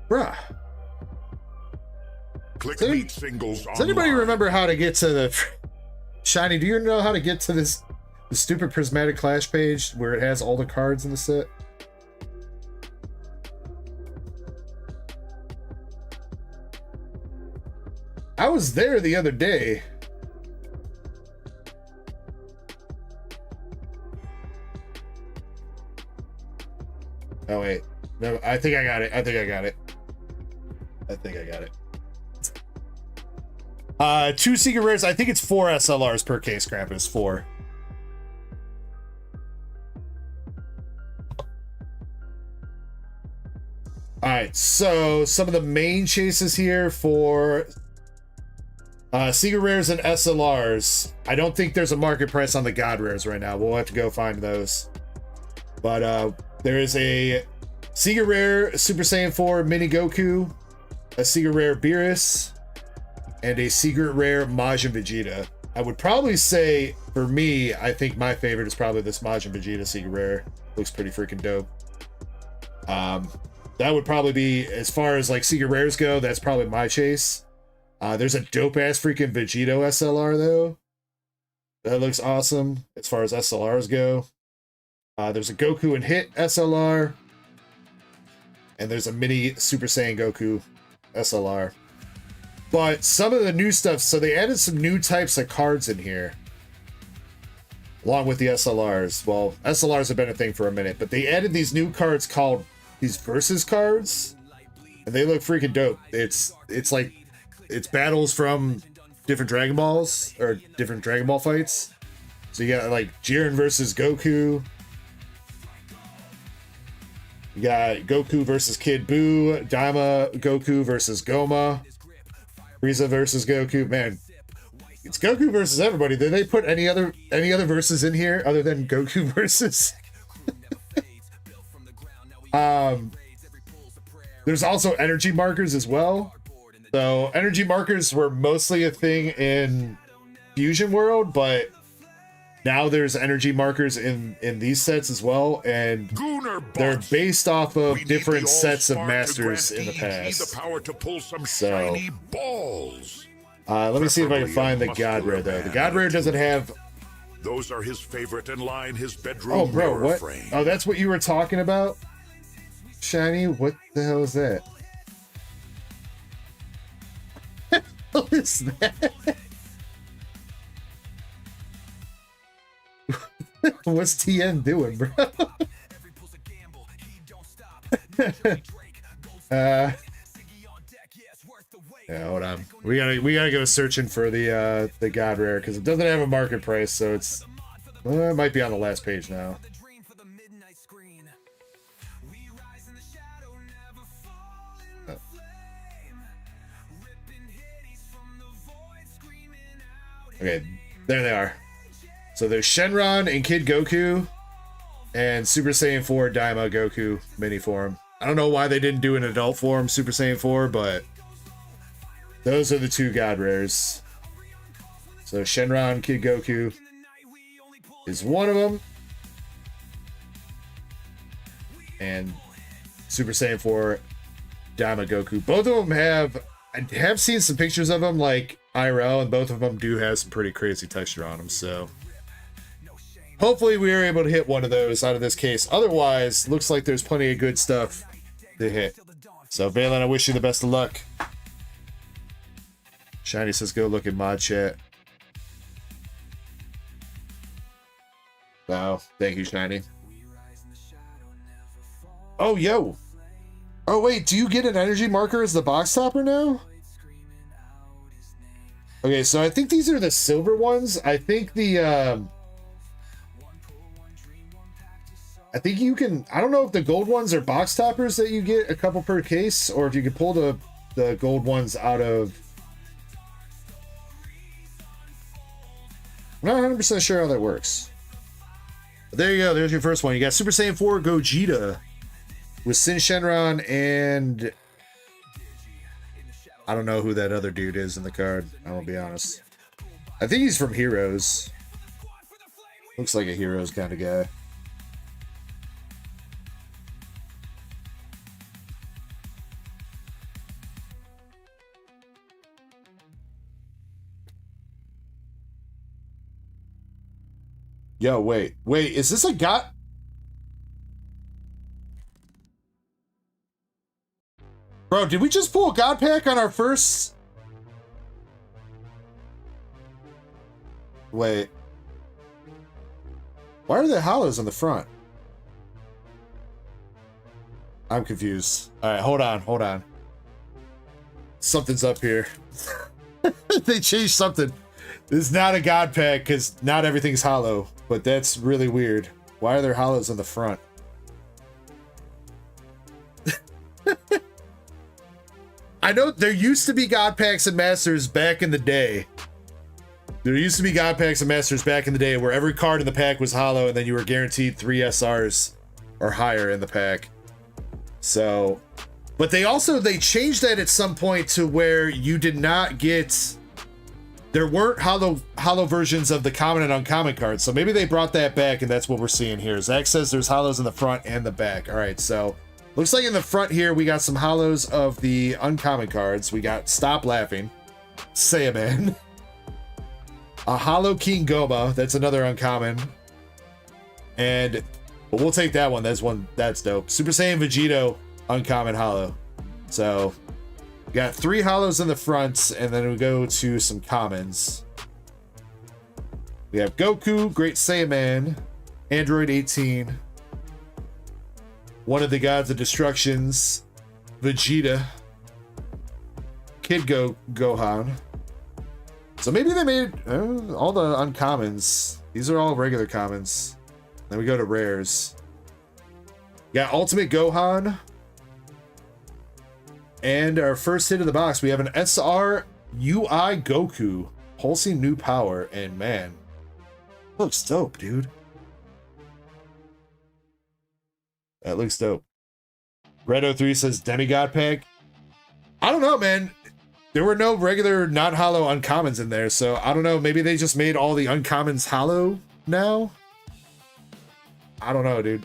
Bruh. Click Does any- meet singles Does anybody online. remember how to get to the... Shiny, do you know how to get to this the stupid Prismatic Clash page where it has all the cards in the set? I was there the other day. Oh wait, no, I think I got it. I think I got it. 2 secret rares. I think it's 4 SLRs per case. Krampus 4. All right, so some of the main chases here for secret rares and SLRs. I don't think there's a market price on the God rares right now. We'll have to go find those. But there is a secret rare Super Saiyan 4 Mini Goku, a secret rare Beerus, and a secret rare Majin Vegeta. I would probably say, for me, I think my favorite is probably this Majin Vegeta secret rare. Looks pretty freaking dope. That would probably be, as far as like secret rares go, that's probably my chase. There's a dope ass freaking Vegito SLR though. That looks awesome as far as SLRs go. There's a Goku and Hit SLR. And there's a mini Super Saiyan Goku SLR. But some of the new stuff, so they added some new types of cards in here. Along with the SLRs. Well, SLRs have been a thing for a minute, but they added these new cards called these versus cards. And they look freaking dope. It's like, it's battles from different Dragon Balls, or different Dragon Ball fights. So you got like Jiren versus Goku. You got Goku versus Kid Buu, Daima Goku versus Goma, Frieza versus Goku. Man, it's Goku versus everybody. Did they put any other verses in here other than Goku versus? There's also energy markers as well. So energy markers were mostly a thing in Fusion World, but now there's energy markers in these sets as well, and they're based off of different sets of masters in the past. The power to pull some So, shiny balls. Let me see if I can find the God Rare though. The God Rare doesn't have. Those are his favorite and line his bedroom Oh, bro, mirror what? frame. Oh, that's what you were talking about, Shiny. What the hell is that? What is that? What's TN doing, bro? Yeah, hold on. We gotta go searching for the God Rare because it doesn't have a market price, so it's it might be on the last page now. Okay, there they are. So there's Shenron and Kid Goku and Super Saiyan 4 Daima Goku mini form. I don't know why they didn't do an adult form Super Saiyan 4, but those are the 2 God Rares. So Shenron Kid Goku is one of them. And Super Saiyan 4 Daima Goku. Both of them I have seen some pictures of them like IRL, and both of them do have some pretty crazy texture on them, so hopefully we are able to hit one of those out of this case. Otherwise, looks like there's plenty of good stuff to hit. So Valen, I wish you the best of luck. Shiny says go look at mod chat. Wow, thank you, Shiny. Oh, yo. Oh, wait, do you get an energy marker as the box topper now? Okay, so I think these are the silver ones. I think the, I think you can, I don't know if the gold ones are box toppers that you get a couple per case, or if you can pull the gold ones out of, I'm not 100% sure how that works. But there you go, there's your first one. You got Super Saiyan 4 Gogeta with Sin Shenron and I don't know who that other dude is in the card. I won't be honest. I think he's from Heroes. Looks like a Heroes kind of guy. Yo, wait. Wait, is this a god? Bro, did we just pull a god pack on our first? Wait. Why are there hollows on the front? I'm confused. Alright, hold on. Something's up here. They changed something. This is not a god pack because not everything's hollow, but that's really weird. Why are there hollows on the front? I know there used to be god packs and masters back in the day. There used to be god packs and masters back in the day where every card in the pack was hollow and then you were guaranteed 3 SRs or higher in the pack. So, but they changed that at some point to where you did not get, there weren't hollow versions of the common and uncommon cards. So maybe they brought that back and that's what we're seeing here. Zach says there's hollows in the front and the back. All right, so looks like in the front here, we got some hollows of the uncommon cards. We got Stop Laughing, Saiyaman, a hollow King Goma. That's another uncommon. And but we'll take that one. That's dope. Super Saiyan Vegito, uncommon hollow. So we got 3 hollows in the front, and then we go to some commons. We have Goku, Great Saiyaman, Android 18, one of the Gods of Destructions, Vegeta, Kid Gohan. So maybe they made all the uncommons. These are all regular commons. Then we go to rares. Got Ultimate Gohan. And our first hit of the box, we have an SR UI Goku. Pulsing New Power. And man, looks dope, dude. That looks dope. Red03 says Demigod Pack. I don't know, man. There were no regular non-hollow uncommons in there, so I don't know. Maybe they just made all the uncommons hollow now? I don't know, dude.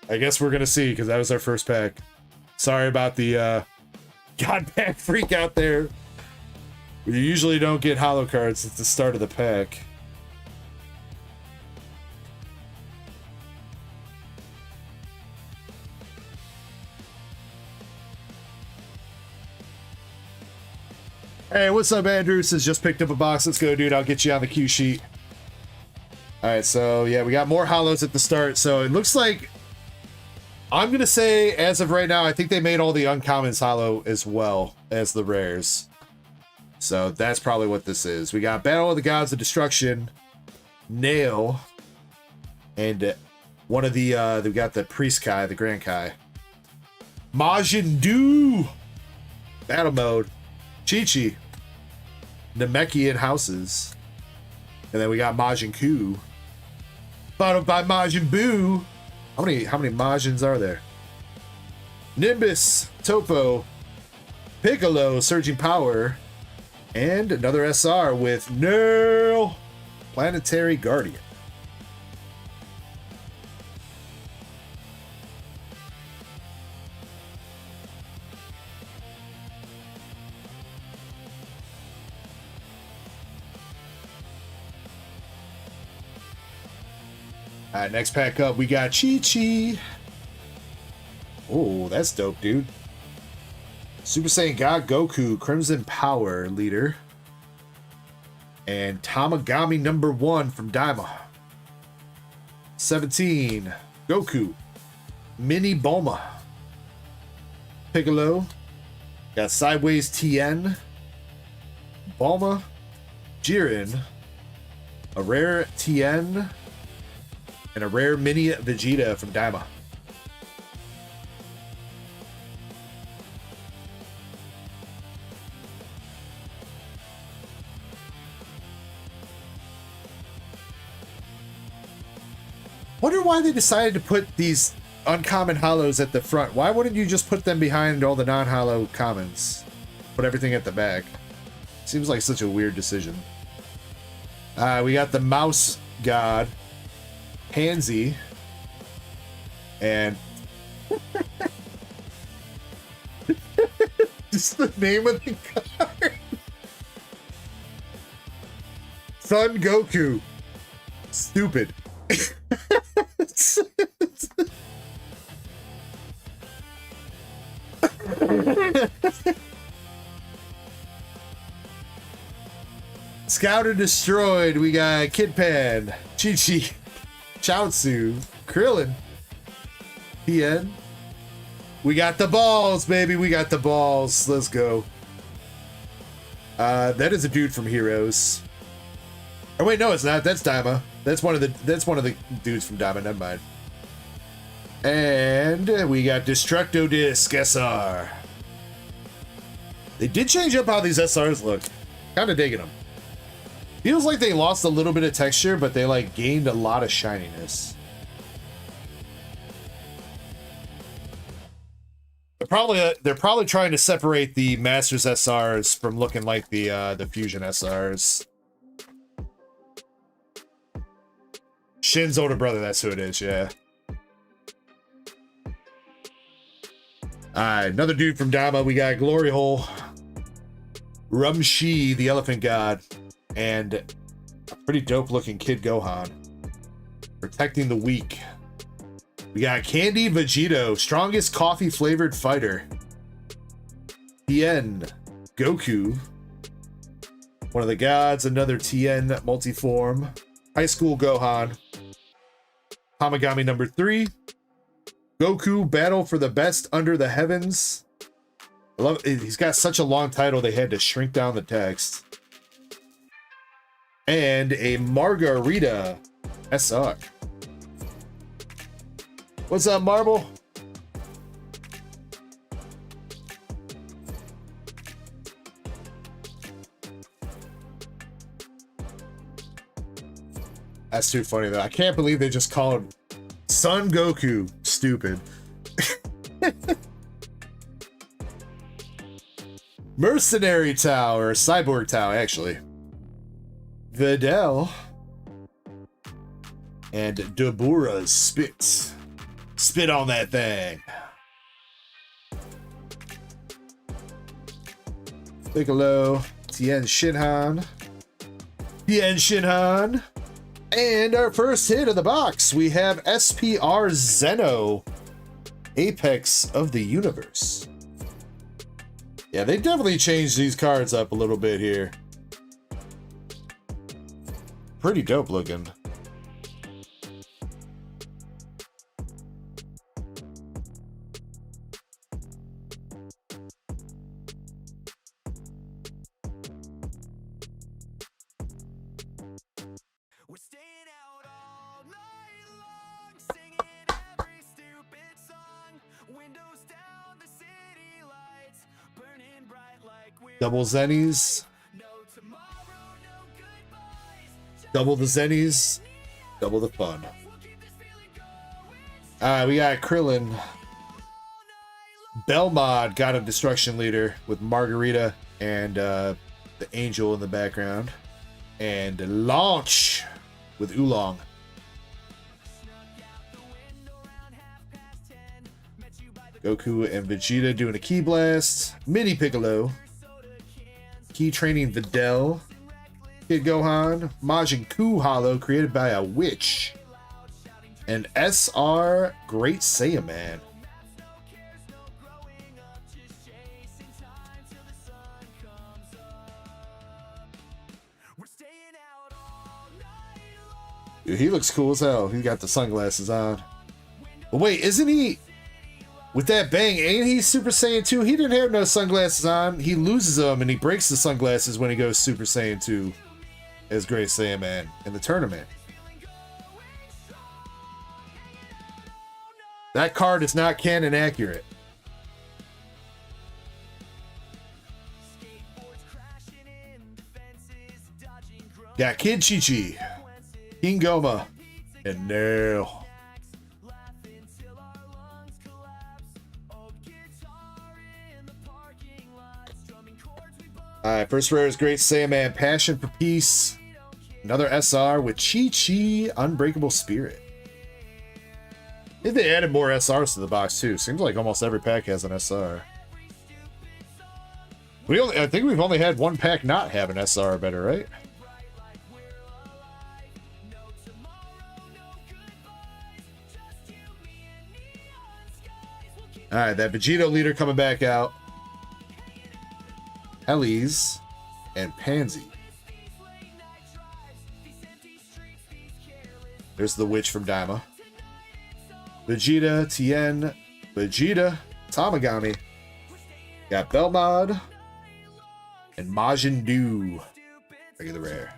I guess we're gonna see, because that was our first pack. Sorry about the God pack freak out there. You usually don't get hollow cards at the start of the pack. Hey, what's up, Andrew? Says just picked up a box. Let's go, dude. I'll get you on the cue sheet. All right, so yeah, we got more hollows at the start. So it looks like, I'm gonna say, as of right now, I think they made all the uncommons hollow as well as the rares. So that's probably what this is. We got Battle of the Gods of Destruction, Nail, and one of the we got the Priest Kai, the Grand Kai, Majin Buu, Battle Mode, Chi-Chi, Namekian Houses, and then we got Majin Buu, followed by Majin Buu. How many Majins are there? Nimbus, Topo, Piccolo, Surging Power, and another SR with no Planetary Guardian. All right, next pack up, we got Chi-Chi. Oh, that's dope, dude. Super Saiyan God Goku, Crimson Power leader. And Tamagami #1 from Daima. 17, Goku. Mini Bulma. Piccolo. Got Sideways Tien. Bulma. Jiren. A rare Tien. And a rare mini Vegeta from Daima. Wonder why they decided to put these uncommon hollows at the front. Why wouldn't you just put them behind all the non-hollow commons? Put everything at the back. Seems like such a weird decision. We got the Mouse God, Pansy, and just the name of the card. Son Goku. Stupid. Scouter destroyed. We got Kid Pan, Chi-Chi, Chaozu, Krillin, Tien. We got the balls, baby. We got the balls. Let's go. That is a dude from Heroes. Oh wait, no, it's not. That's Daima. That's one of the dudes from Daima. Never mind. And we got Destructo Disc SR. They did change up how these SRs look. Kind of digging them. Feels like they lost a little bit of texture, but they like gained a lot of shininess. They're probably trying to separate the Masters SRs from looking like the Fusion SRs. Shin's older brother, that's who it is, yeah. Alright, another dude from Dama. We got Glory Hole, Rumshi, the Elephant God, and a pretty dope looking Kid Gohan. Protecting the weak. We got Candy Vegito, strongest coffee flavored fighter. Tien, Goku, one of the gods, another Tien multiform. High School Gohan, Hamagami number 3. Goku, battle for the best under the heavens. I love it. He's got such a long title they had to shrink down the text. And a Margarita SR. What's up, Marble? That's too funny though. I can't believe they just called Son Goku stupid. Mercenary Tau, or Cyborg Tau, actually. Videl. And Dabura's Spit. Spit on that thing. Piccolo, Tien Shinhan. Tien Shinhan. And our first hit of the box, we have SPR Zeno, Apex of the Universe. Yeah, they definitely changed these cards up a little bit here. Pretty dope looking. Double Zennies. Double the Zennies. Double the fun. We got Krillin. Belmod got a Destruction Leader with Margarita and the Angel in the background. And Launch with Oolong. Goku and Vegeta doing a Ki Blast. Mini Piccolo. Key Training Videl. Kid Gohan. Majin Ku Hollow created by a witch. And SR Great Saiyaman. Dude, he looks cool as hell. He's got the sunglasses on. But wait, isn't he... With that bang, ain't he Super Saiyan 2? He didn't have no sunglasses on. He loses them and he breaks the sunglasses when he goes Super Saiyan 2 as Great Saiyaman in the tournament. That card is not canon accurate. Got Kid Chi-Chi, King Goma, and Nail. Alright, first rare is Great Saiyaman, Passion for Peace. Another SR with Chi-Chi, Unbreakable Spirit. I think they added more SRs to the box too. Seems like almost every pack has an SR. I think we've only had one pack not have an SR better, right? All right, that Vegito leader coming back out. Hellies and Pansy. There's the witch from Daima. Vegeta, Tien, Vegeta, Tamagami. Got Belmod and Majin Buu. Regular rare.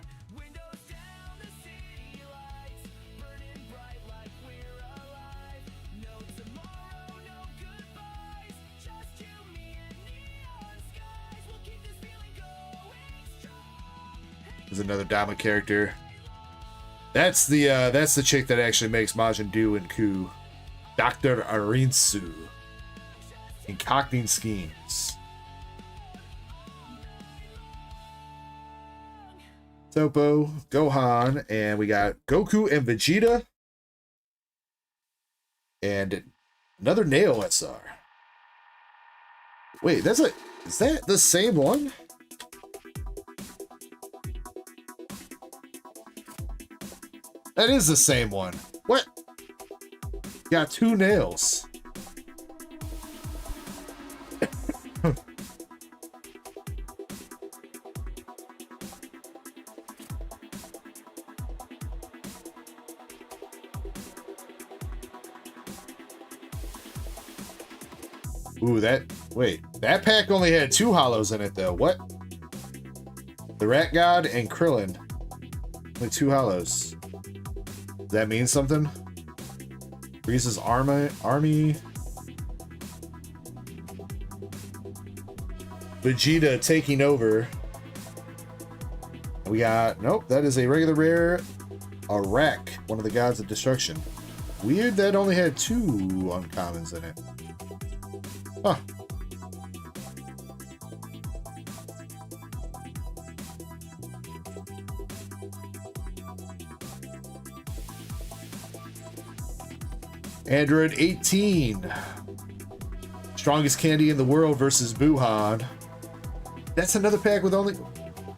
There's another Daima character. That's the chick that actually makes Majin Buu and Ku. Dr. Arinsu. Concocting schemes. Topo, Gohan, and we got Goku and Vegeta. And another Nail SR. Wait, is that the same one? That is the same one. What? Got two nails. Ooh, wait, that pack only had 2 hollows in it though. What? The Rat God and Krillin. Only 2 hollows. Does that mean something? Reese's army. Vegeta taking over. We got, nope, that is a regular rare Arak, one of the gods of destruction. Weird that only had 2 uncommons in it. Huh. Android 18. Strongest candy in the world versus Buhan. That's another pack with only...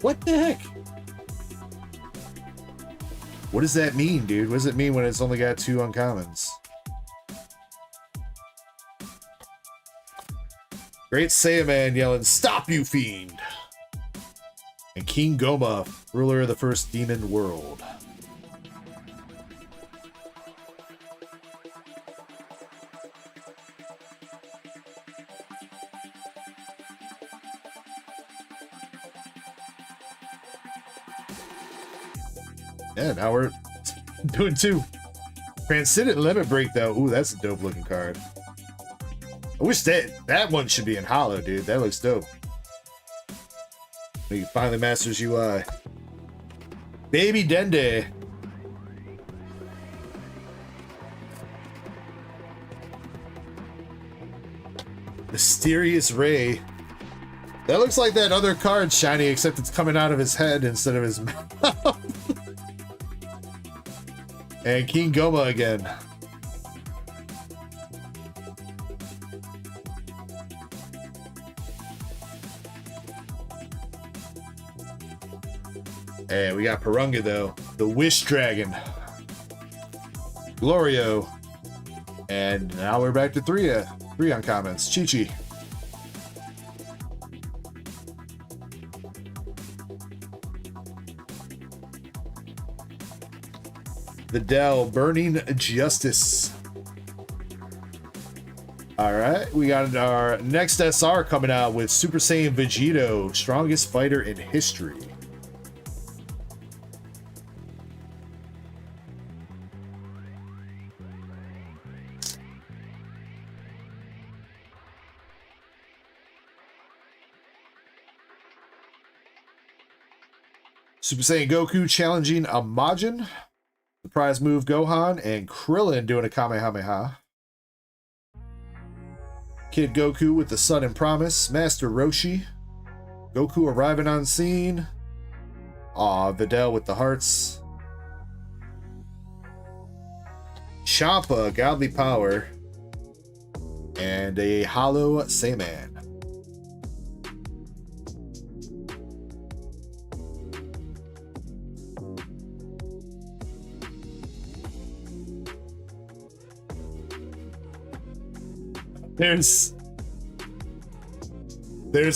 What the heck? What does that mean, dude? What does it mean when it's only got 2 uncommons? Great Saiyaman yelling, "Stop, you fiend!" And King Goma, ruler of the first demon world. Yeah, now we're doing 2. Transcendent Limit Break, though. Ooh, that's a dope looking card. I wish that one should be in hollow, dude. That looks dope. He finally masters UI. Baby Dende. Mysterious Ray. That looks like that other card, Shiny, except it's coming out of his head instead of his mouth. And King Goma again. And we got Purunga, though. The Wish Dragon. Glorio. And now we're back to 3 uncommons. Chi-Chi. The Dell, Burning Justice. Alright, we got our next SR coming out with Super Saiyan Vegito, strongest fighter in history. Super Saiyan Goku challenging a Majin. Surprise move Gohan, and Krillin doing a Kamehameha. Kid Goku with the Sudden Promise. Master Roshi. Goku arriving on scene. Aw, Videl with the hearts. Champa, Godly Power. And a Hollow Saiyaman. There's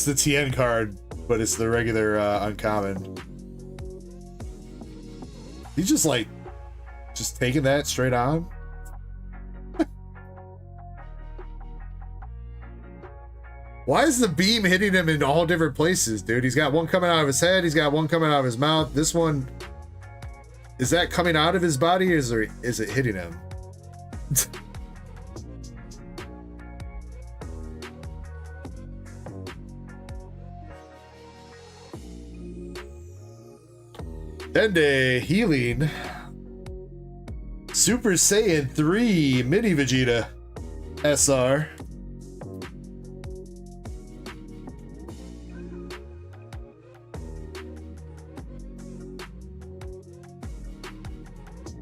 the TN card, but it's the regular uncommon. He's just like, just taking that straight on. Why is the beam hitting him in all different places, dude? He's got one coming out of his head. He's got one coming out of his mouth. This one, is that coming out of his body, or is it hitting him? Dende healing. Super Saiyan 3 Mini Vegeta SR.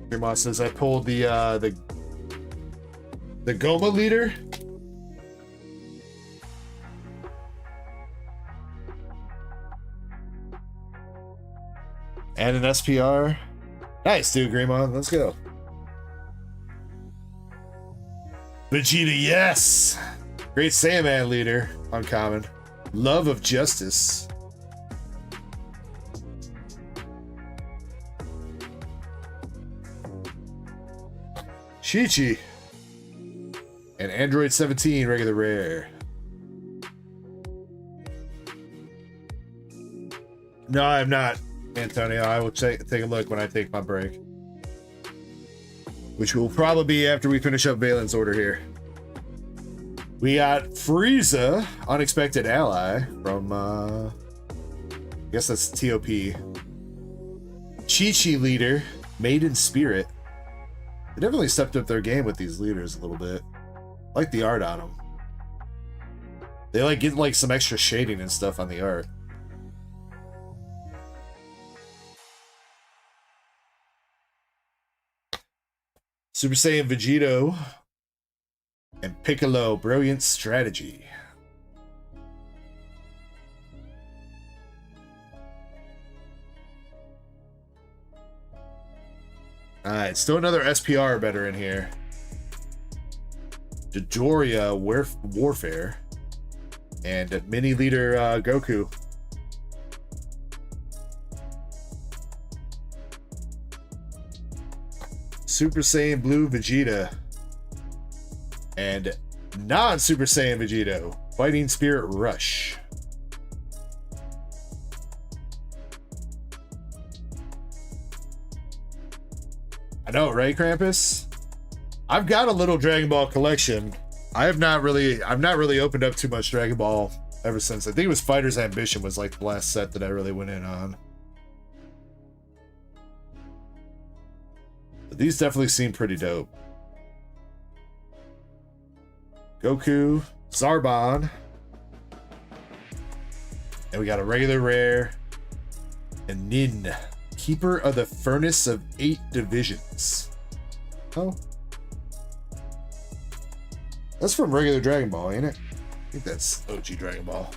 Grandma says I pulled the Goma leader. And an SPR. Nice, dude, Grandma. Let's go. Vegeta, yes! Great Saiyaman leader. Uncommon. Love of justice. Chi-Chi. And Android 17, regular rare. No, I'm not, Antonio. I will take a look when I take my break. Which will probably be after we finish up Valen's order here. We got Frieza, Unexpected Ally, from, I guess that's TOP. Chi-Chi leader, Maiden Spirit. They definitely stepped up their game with these leaders a little bit. I like the art on them. They like get like some extra shading and stuff on the art. Super Saiyan Vegito and Piccolo, Brilliant Strategy. Alright, still another SPR better in here. Dodoria Warfare. And Mini Leader Goku. Super Saiyan Blue Vegeta. And non-Super Saiyan Vegito. Fighting Spirit Rush. I know, right, Krampus? I've got a little Dragon Ball collection. I've not really opened up too much Dragon Ball ever since. I think it was Fighter's Ambition was like the last set that I really went in on. But these definitely seem pretty dope. Goku, Zarbon. And we got a regular rare. And Nin. Keeper of the Furnace of 8 Divisions. Oh. That's from regular Dragon Ball, ain't it? I think that's OG Dragon Ball.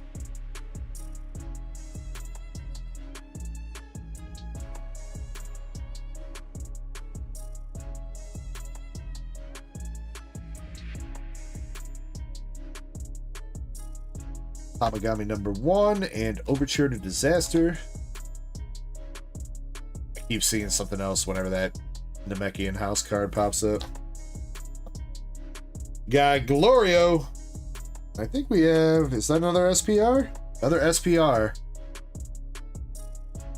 Tamagami number 1 and Overture to Disaster. I keep seeing something else whenever that Namekian house card pops up. Got Glorio. I think we have, is that another SPR? Another SPR.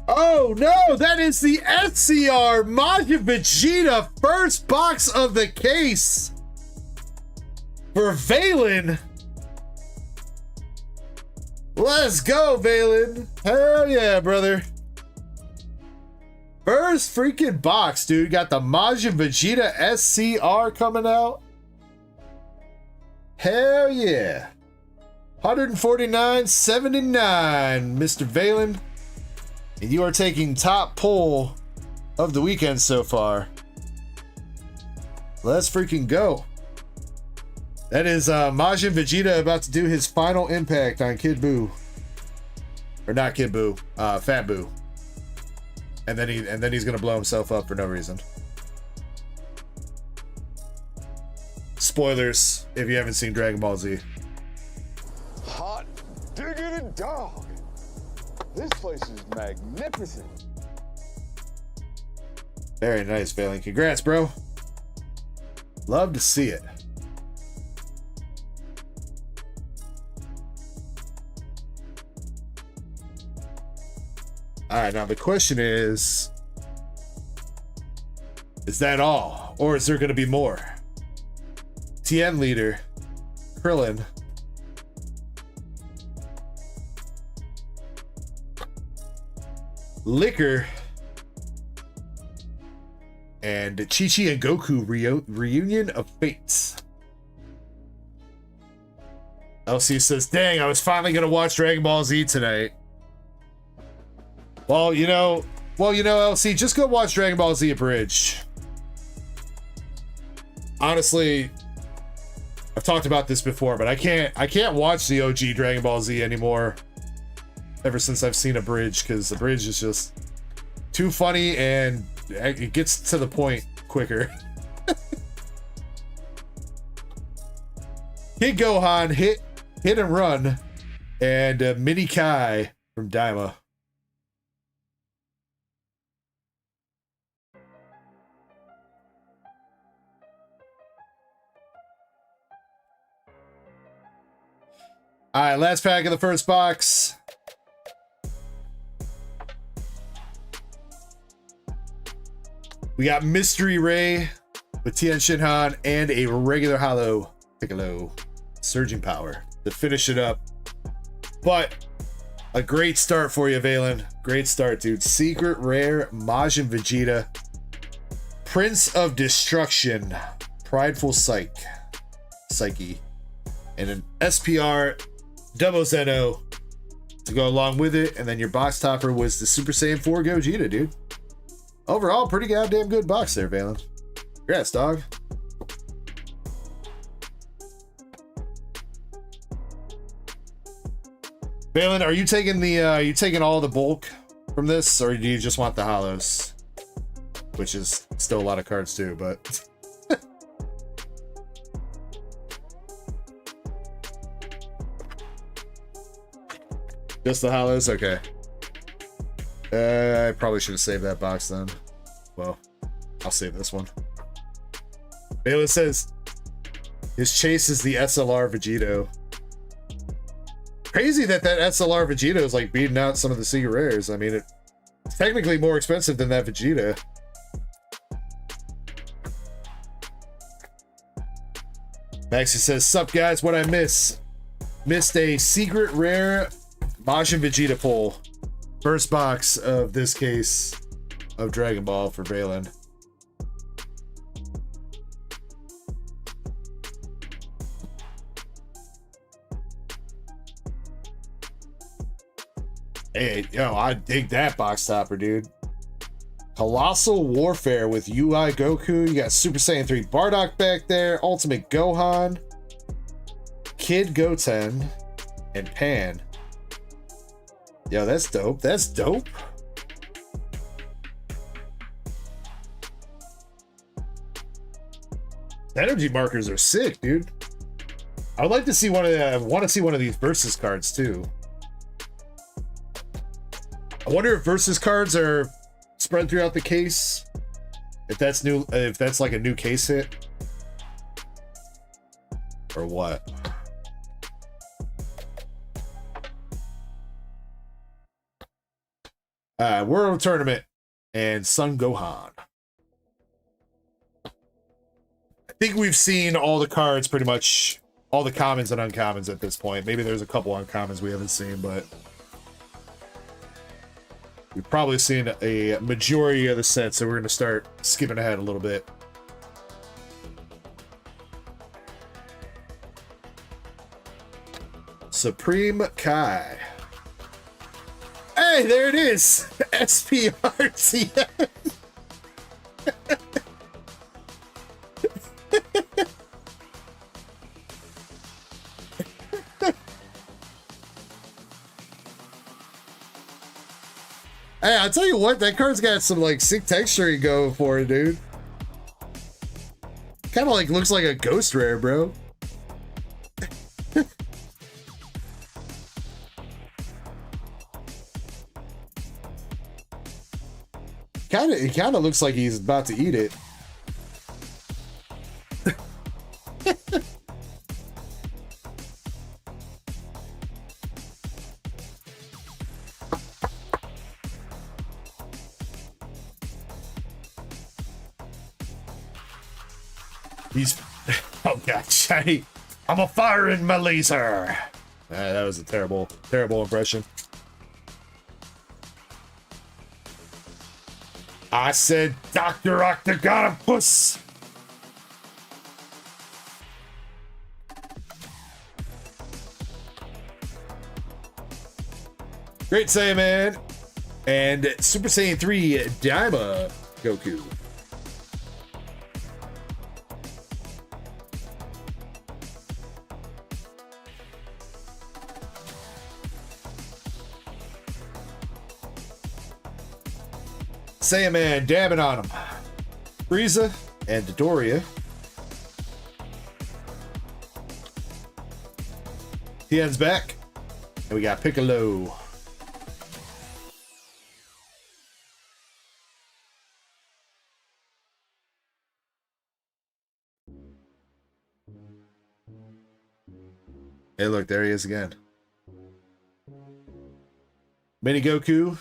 Oh no, that is the SCR Majin Vegeta first box of the case for Valen. Let's go, Valen. Hell yeah, brother. First freaking box, dude. Got the Majin Vegeta SCR coming out. Hell yeah. 149.79, Mr. Valen. And you are taking top pull of the weekend so far. Let's freaking go. That is Majin Vegeta about to do his final impact on Kid Buu. Or not Kid Buu, Fat Buu. And then he's gonna blow himself up for no reason. Spoilers if you haven't seen Dragon Ball Z. Hot diggity dog. This place is magnificent. Very nice, Valen. Congrats, bro. Love to see it. All right, now the question is that all? Or is there going to be more? TN leader, Krillin. Liquor. And Chi-Chi and Goku reunion of fates. LC says, dang, I was finally going to watch Dragon Ball Z tonight. Well, you know, LC, just go watch Dragon Ball Z Abridged. Honestly, I've talked about this before, but I can't watch the OG Dragon Ball Z anymore ever since I've seen Abridged, because Abridged is just too funny and it gets to the point quicker. Kid Gohan, hit and run, and Mini Kai from Daima. All right, last pack of the first box. We got Mystery Ray with Tien Shinhan and a regular Hollow Piccolo Surging Power to finish it up. But a great start for you, Valen. Great start, dude. Secret Rare Majin Vegeta, Prince of Destruction, Prideful Psyche, and an SPR Double Zeno to go along with it. And then your box topper was the Super Saiyan 4 Gogeta, dude. Overall, pretty goddamn good box there, Valen. Congrats, dog. Valen, are you taking all the bulk from this, or do you just want the hollows? Which is still a lot of cards too, but just the hollows? Okay. I probably should have saved that box then. Well, I'll save this one. Baylor says his chase is the SLR Vegito. Crazy that SLR Vegito is like beating out some of the Secret Rares. I mean, it's technically more expensive than that Vegeta. Maxie says, sup guys, what I missed a Secret Rare Majin Vegeta pull. First box of this case of Dragon Ball for Valen. Hey, yo, I dig that box topper, dude. Colossal Warfare with UI Goku. You got Super Saiyan 3 Bardock back there. Ultimate Gohan. Kid Goten. And Pan. Yo, that's dope. That's dope. Energy markers are sick, dude. I would like to see one of I want to see one of these versus cards too. I wonder if versus cards are spread throughout the case. If that's new, if that's like a new case hit, or what? World Tournament and Son Gohan. I think we've seen all the cards, pretty much all the commons and uncommons at this point. Maybe there's a couple uncommons we haven't seen, but we've probably seen a majority of the set, so we're going to start skipping ahead a little bit. Supreme Kai. Hey, there it is. SPRTN. Hey, I'll tell you what, that card's got some like sick texture you go for it, dude. Kind kind of like looks like a ghost rare, bro. It kind of looks like he's about to eat it. He's, oh god, shiny. I'm a firing my laser. That was a terrible, terrible impression. I said, Dr. Octagonopus. Great Saiyaman and Super Saiyan 3 Daima Goku. Saiyaman dabbing on him. Frieza and Dodoria. Tien's back. And we got Piccolo. Hey, look, there he is again. Mini Goku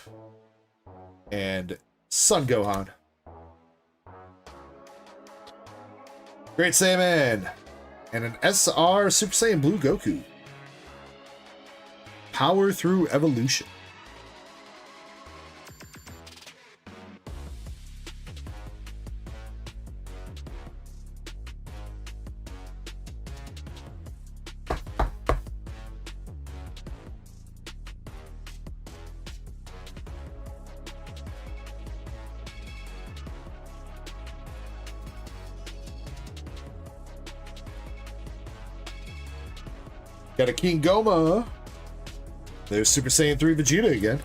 and Son Gohan. Great Saiyaman and an SR Super Saiyan Blue Goku. Power through evolution. Got a King Goma. There's Super Saiyan 3 Vegeta again.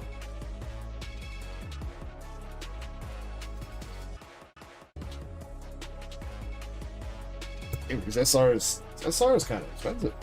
Because SR is kind of expensive.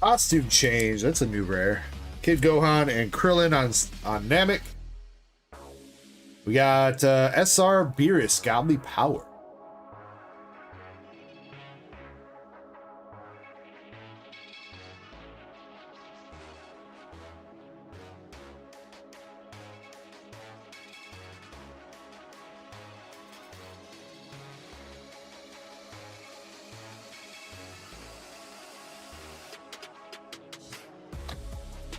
Costume change, that's a new rare. Kid Gohan and Krillin on Namek. We got SR Beerus Godly Power.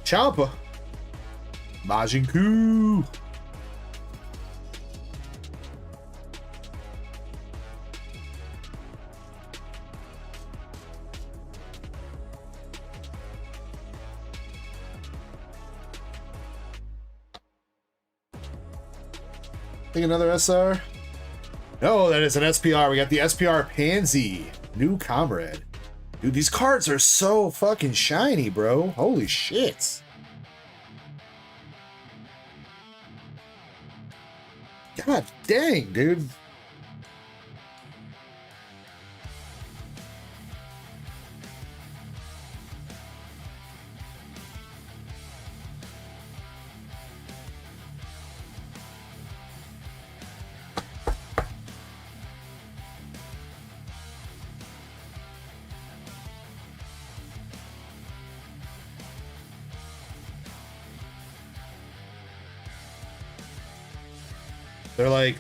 Champa. Majin Buu. Think another SR? No, that is an SPR. We got the SPR Pansy. New Comrade. Dude, these cards are so fucking shiny, bro. Holy shit. God dang, dude.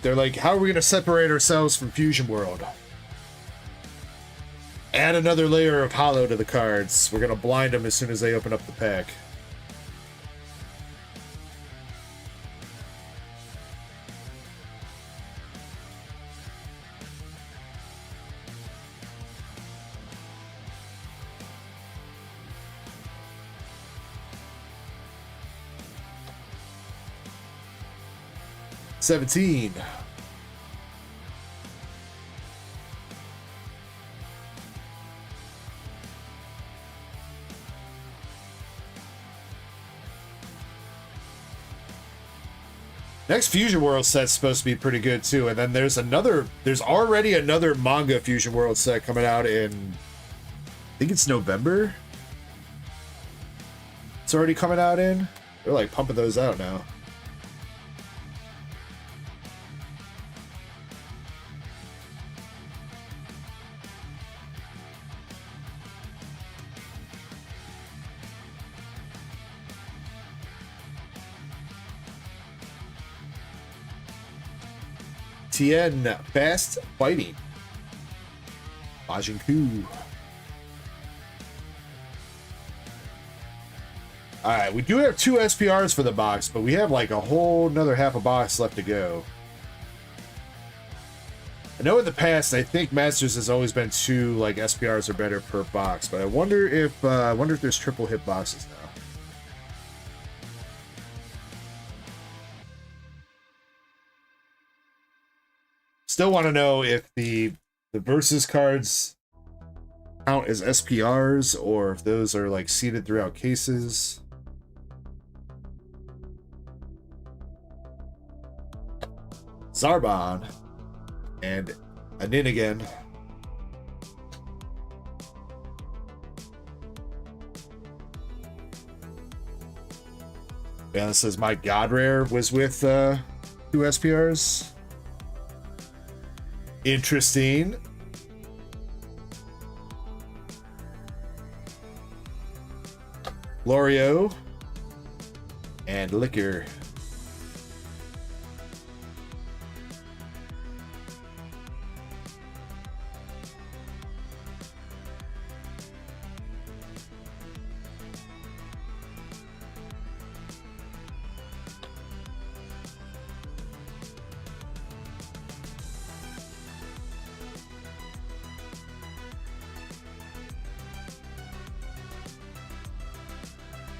They're like, how are we gonna separate ourselves from Fusion World? Add another layer of hollow to the cards. We're gonna blind them as soon as they open up the pack. 17. Next Fusion World set's supposed to be pretty good too, and then there's already another manga Fusion World set coming out in, I think it's November. It's already coming out in. They're like pumping those out now. Tien Fast Fighting. Majin Ku. Alright, we do have 2 SPRs for the box, but we have like a whole another half a box left to go. I know in the past, I think Masters has always been 2 like SPRs or better per box, but I wonder if there's triple hit boxes now. Still want to know if the versus cards count as SPRs or if those are like seeded throughout cases. Zarbon and a Nin again. Yeah, this says my God Rare was with 2 SPRs. Interesting. Lorio and Liquor.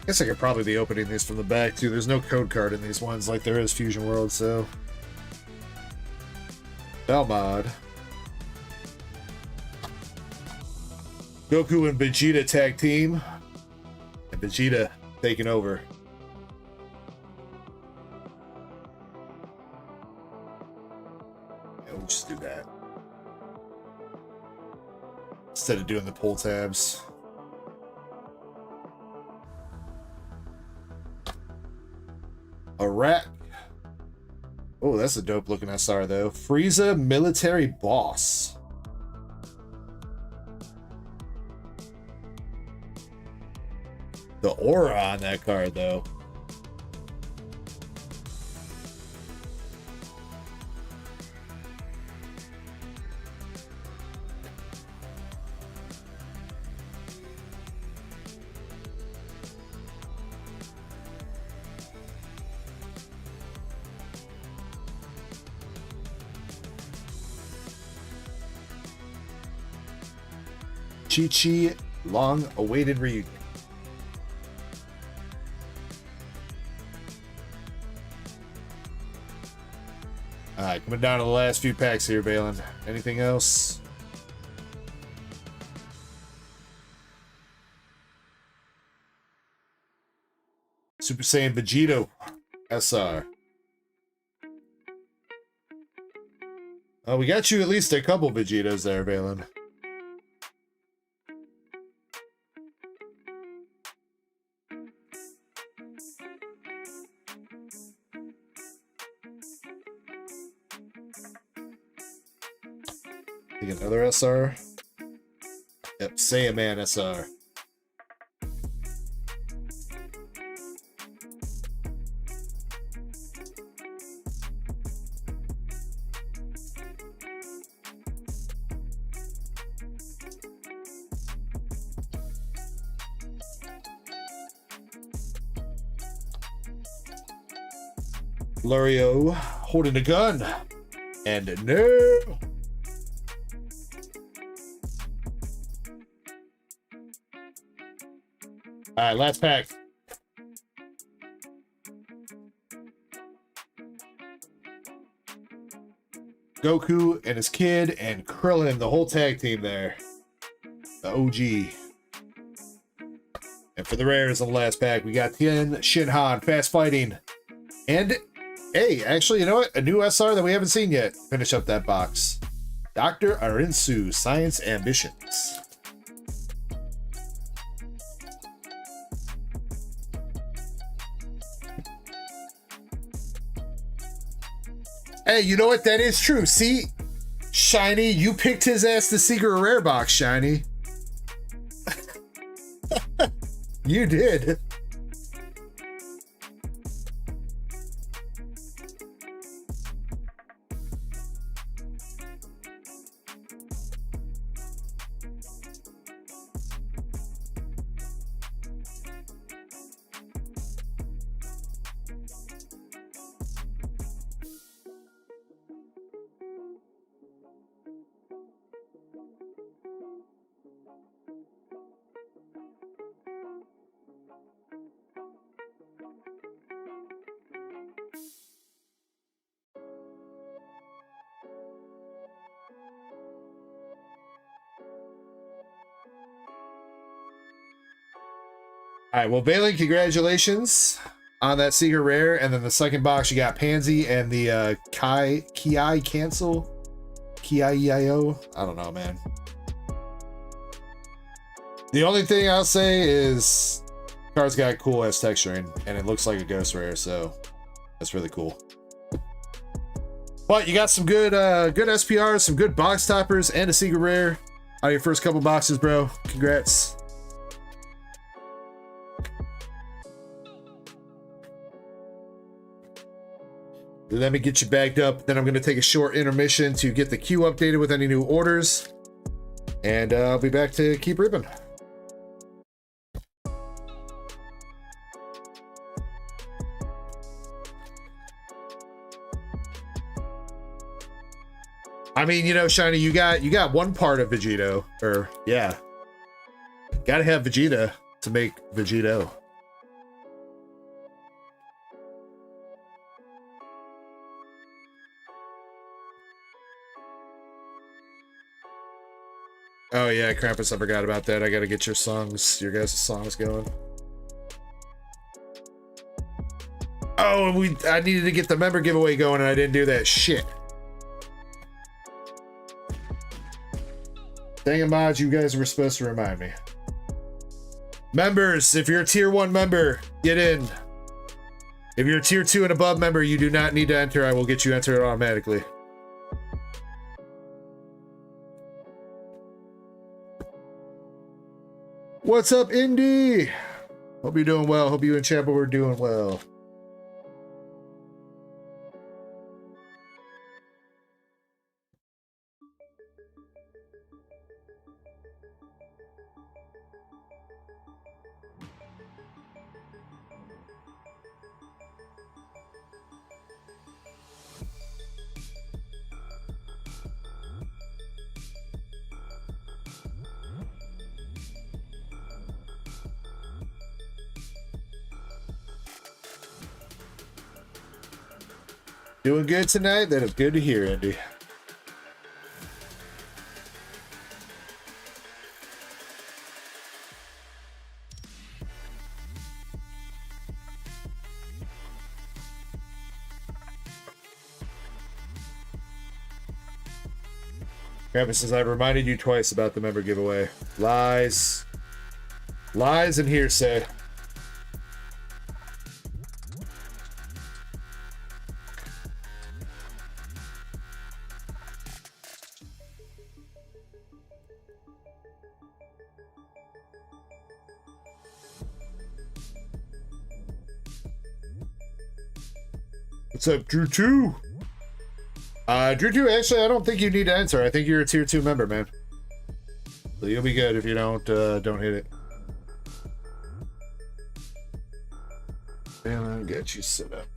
Guess I could probably be opening these from the back too. There's no code card in these ones like there is Fusion World, so. Belmod. Goku and Vegeta tag team. And Vegeta taking over. Yeah, we'll just do that. Instead of doing the pull tabs. Iraq. Oh, that's a dope looking SR though. Frieza Military Boss. The aura on that card though. Chi-Chi, long-awaited reunion. Alright, coming down to the last few packs here, Balin. Anything else? Super Saiyan Vegito SR. Oh, we got you at least a couple Vegetos there, Balin. Another SR. Yep, Saiyaman SR. Lurio holding a gun. And no. Alright, last pack. Goku and his kid and Krillin, the whole tag team there. The OG. And for the rares on the last pack, we got Tien Shinhan, Fast Fighting. And, hey, actually, you know what? A new SR that we haven't seen yet. Finish up that box. Dr. Arinsu, Science Ambitions. Hey, you know what? That is true. See, Shiny, you picked his ass the secret rare box, Shiny. You did. All right, well, Valen, congratulations on that secret rare. And then the second box, you got Pansy and the Ki cancel. Ki-E-I-O. I don't know, man. The only thing I'll say is card's got cool ass texturing and it looks like a ghost rare, so that's really cool. But you got some good good SPRs, some good box toppers, and a secret rare out of your first couple boxes, bro. Congrats. Let me get you bagged up. Then I'm going to take a short intermission to get the queue updated with any new orders. And I'll be back to keep ripping. I mean, you know, Shiny, you got one part of Vegito. Or, yeah. Gotta have Vegeta to make Vegito. Oh yeah, Krampus, I forgot about that. I gotta get your songs, your guys' songs going. Oh, and I needed to get the member giveaway going and I didn't do that. Shit. Dang it, mods, you guys were supposed to remind me. Members, if you're a tier 1 member, get in. If you're a tier 2 and above member, you do not need to enter. I will get you entered automatically. What's up, Indy? Hope you're doing well. Hope you and Champa were doing well. Doing good tonight? That is good to hear, Andy. Krampus says, I reminded you twice about the member giveaway. Lies. Lies and hearsay. What's up, Drew 2? Drew 2, actually, I don't think you need to enter. I think you're a tier 2 member, man. So you'll be good if you don't hit it. And I'll get you set up.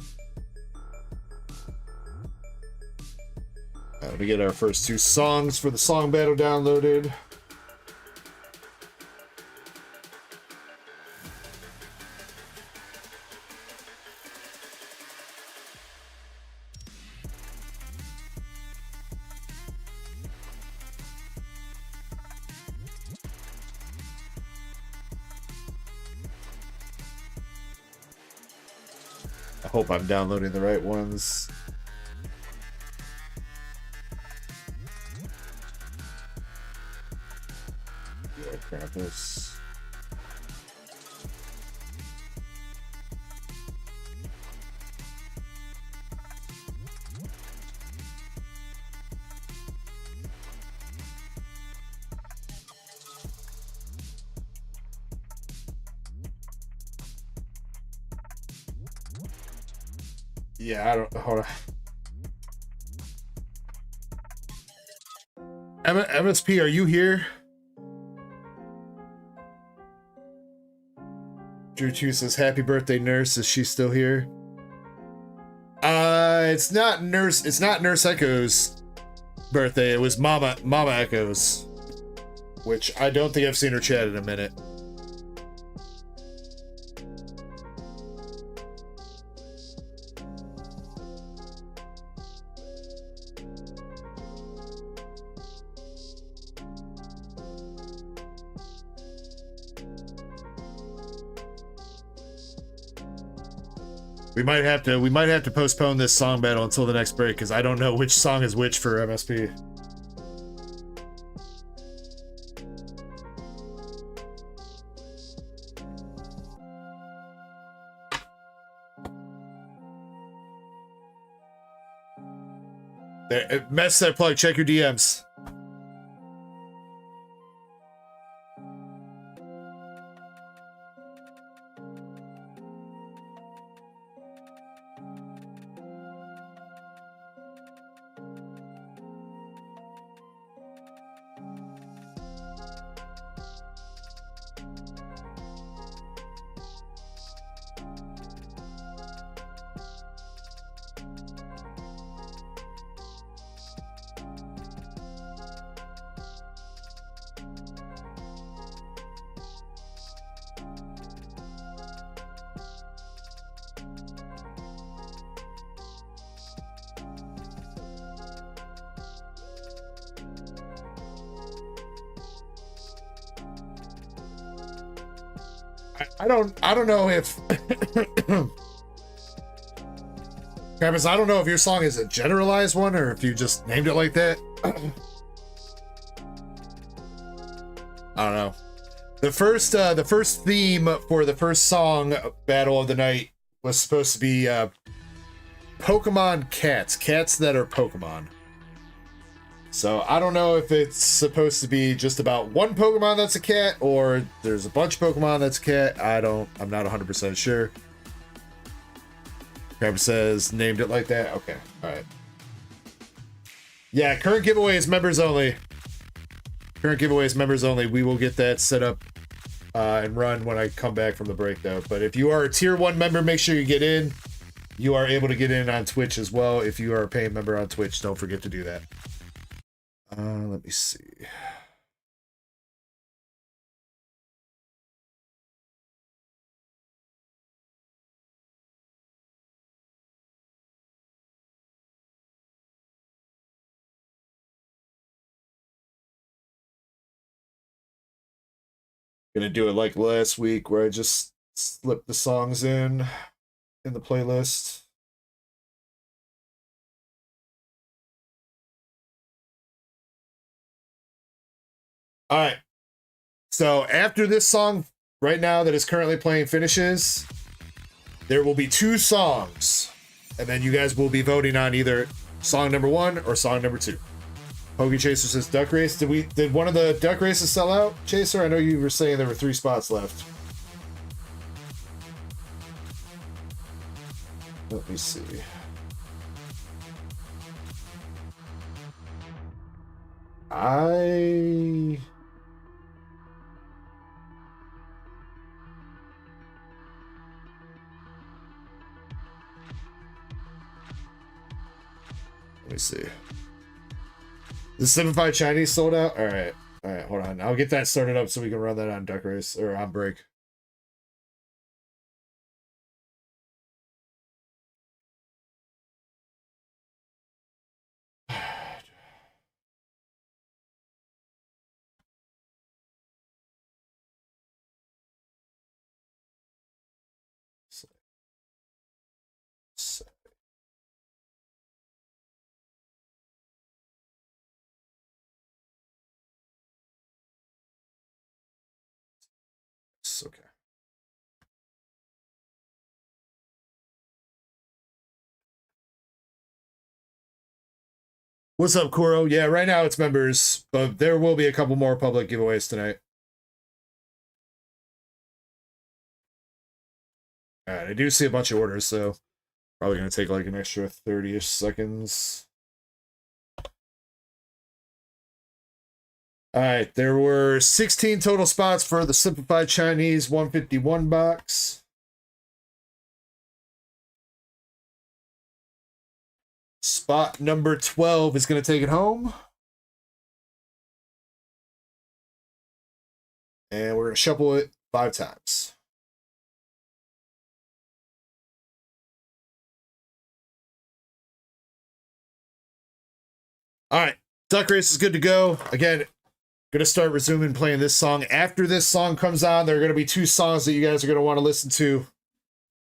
Let me get our first 2 songs for the song battle downloaded. I hope I'm downloading the right ones. Yeah, Krampus. Yeah, I don't. Hold on. MSP, are you here? Drew 2 says, "Happy birthday, nurse." Is she still here? It's not nurse. It's not Nurse Echo's birthday. It was Mama Echo's, which I don't think I've seen her chat in a minute. We might have to postpone this song battle until the next break because I don't know which song is which for MSP. There, mess that plug. Check your DMs. I don't know if Travis, I don't know if your song is a generalized one or if you just named it like that. I don't know. The first theme for the first song battle of the night was supposed to be Pokemon cats that are Pokemon. So I don't know if it's supposed to be just about one Pokemon that's a cat or there's a bunch of Pokemon that's a cat. I'm not 100% sure. Crab says named it like that. Okay. All right. Yeah. Current giveaway is members only. Current giveaway is members only. We will get that set up and run when I come back from the break though. But if you are a tier 1 member, make sure you get in. You are able to get in on Twitch as well. If you are a paying member on Twitch, don't forget to do that. Let me see. Gonna do it like last week where I just slip the songs in the playlist. All right. So after this song right now that is currently playing finishes, there will be 2 songs, and then you guys will be voting on either song number 1 or song number 2. Pokey Chaser says Duck Race. Did one of the Duck Races sell out, Chaser? I know you were saying there were 3 spots left. Let me see. Let me see. The SYMPHONIA Chinese sold out? Alright. Alright, hold on. I'll get that started up so we can run that on Duck Race or on break. What's up, Kuro? Yeah, right now it's members, but there will be a couple more public giveaways tonight. All right, I do see a bunch of orders, so probably going to take like an extra 30-ish seconds. All right, there were 16 total spots for the Simplified Chinese 151 box. Spot number 12 is going to take it home. And we're going to shuffle it 5 times. All right, Duck Race is good to go. Again, going to start resuming playing this song. After this song comes on, there are going to be 2 songs that you guys are going to want to listen to.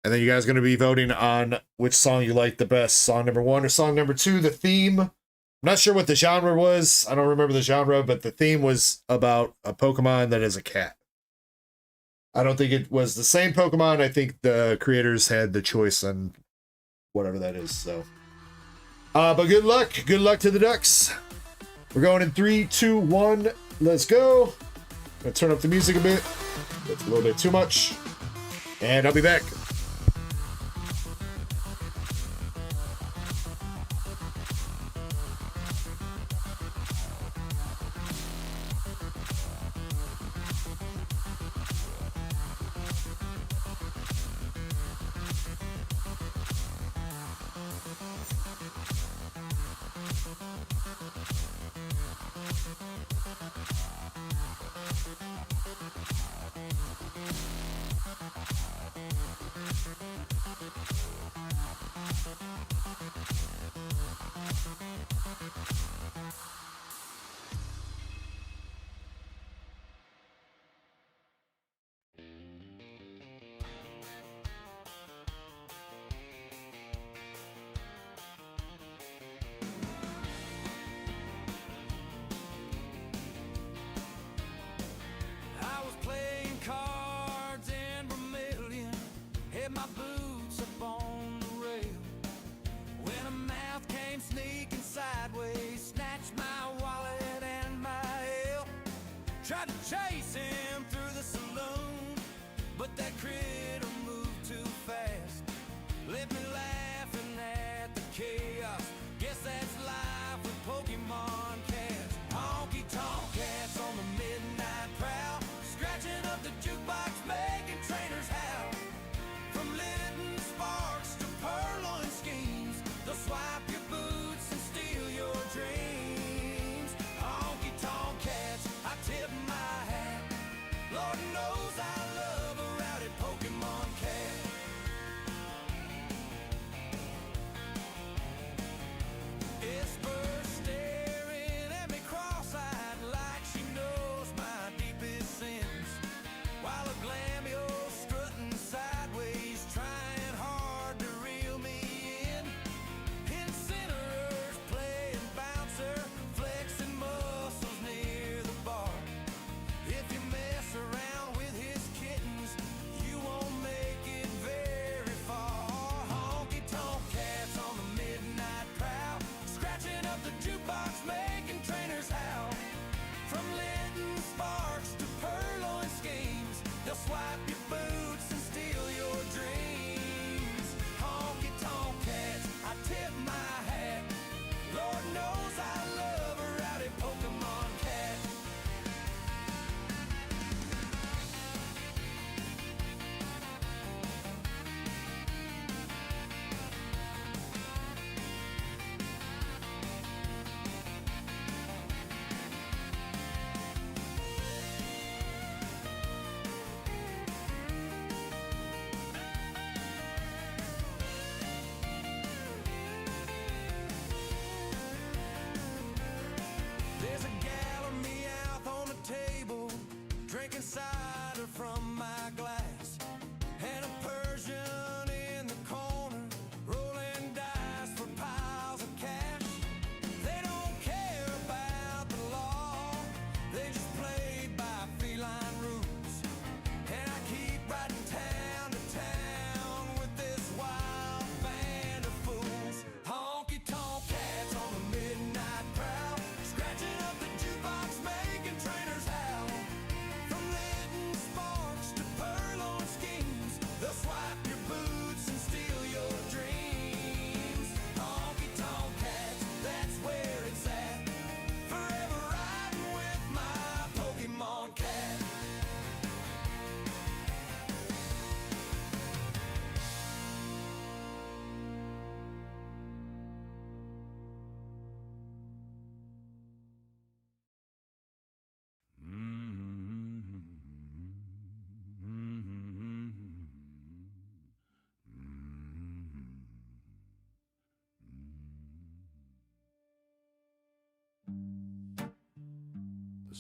And then you guys are going to be voting on which song you like the best. Song number 1 or song number 2. The theme, I'm not sure what the genre was. I don't remember the genre, but the theme was about a Pokemon that is a cat. I don't think it was the same Pokemon. I think the creators had the choice on whatever that is. So, but good luck. Good luck to the Ducks. We're going in 3, 2, 1. Let's go. I'm going to turn up the music a bit. That's a little bit too much. And I'll be back. I was playing cards in Vermilion, had my boots up on the rail. When a mouth came sneaking sideways, snatched my wallet and my ale. Tried to chase him through the saloon, but that critter moved too fast. Left me laughing at the chaos. Guess that's life with Pokemon cats. Honky tonk cats on the midnight prowl, scratching up the jukebox, making trainers howl. From Lytton Sparks to Purloin schemes, they'll swipe your boots and steal your dreams. Honky tonk cats, I tip my hat. Lord knows I love a rowdy Pokemon cat. Esper staring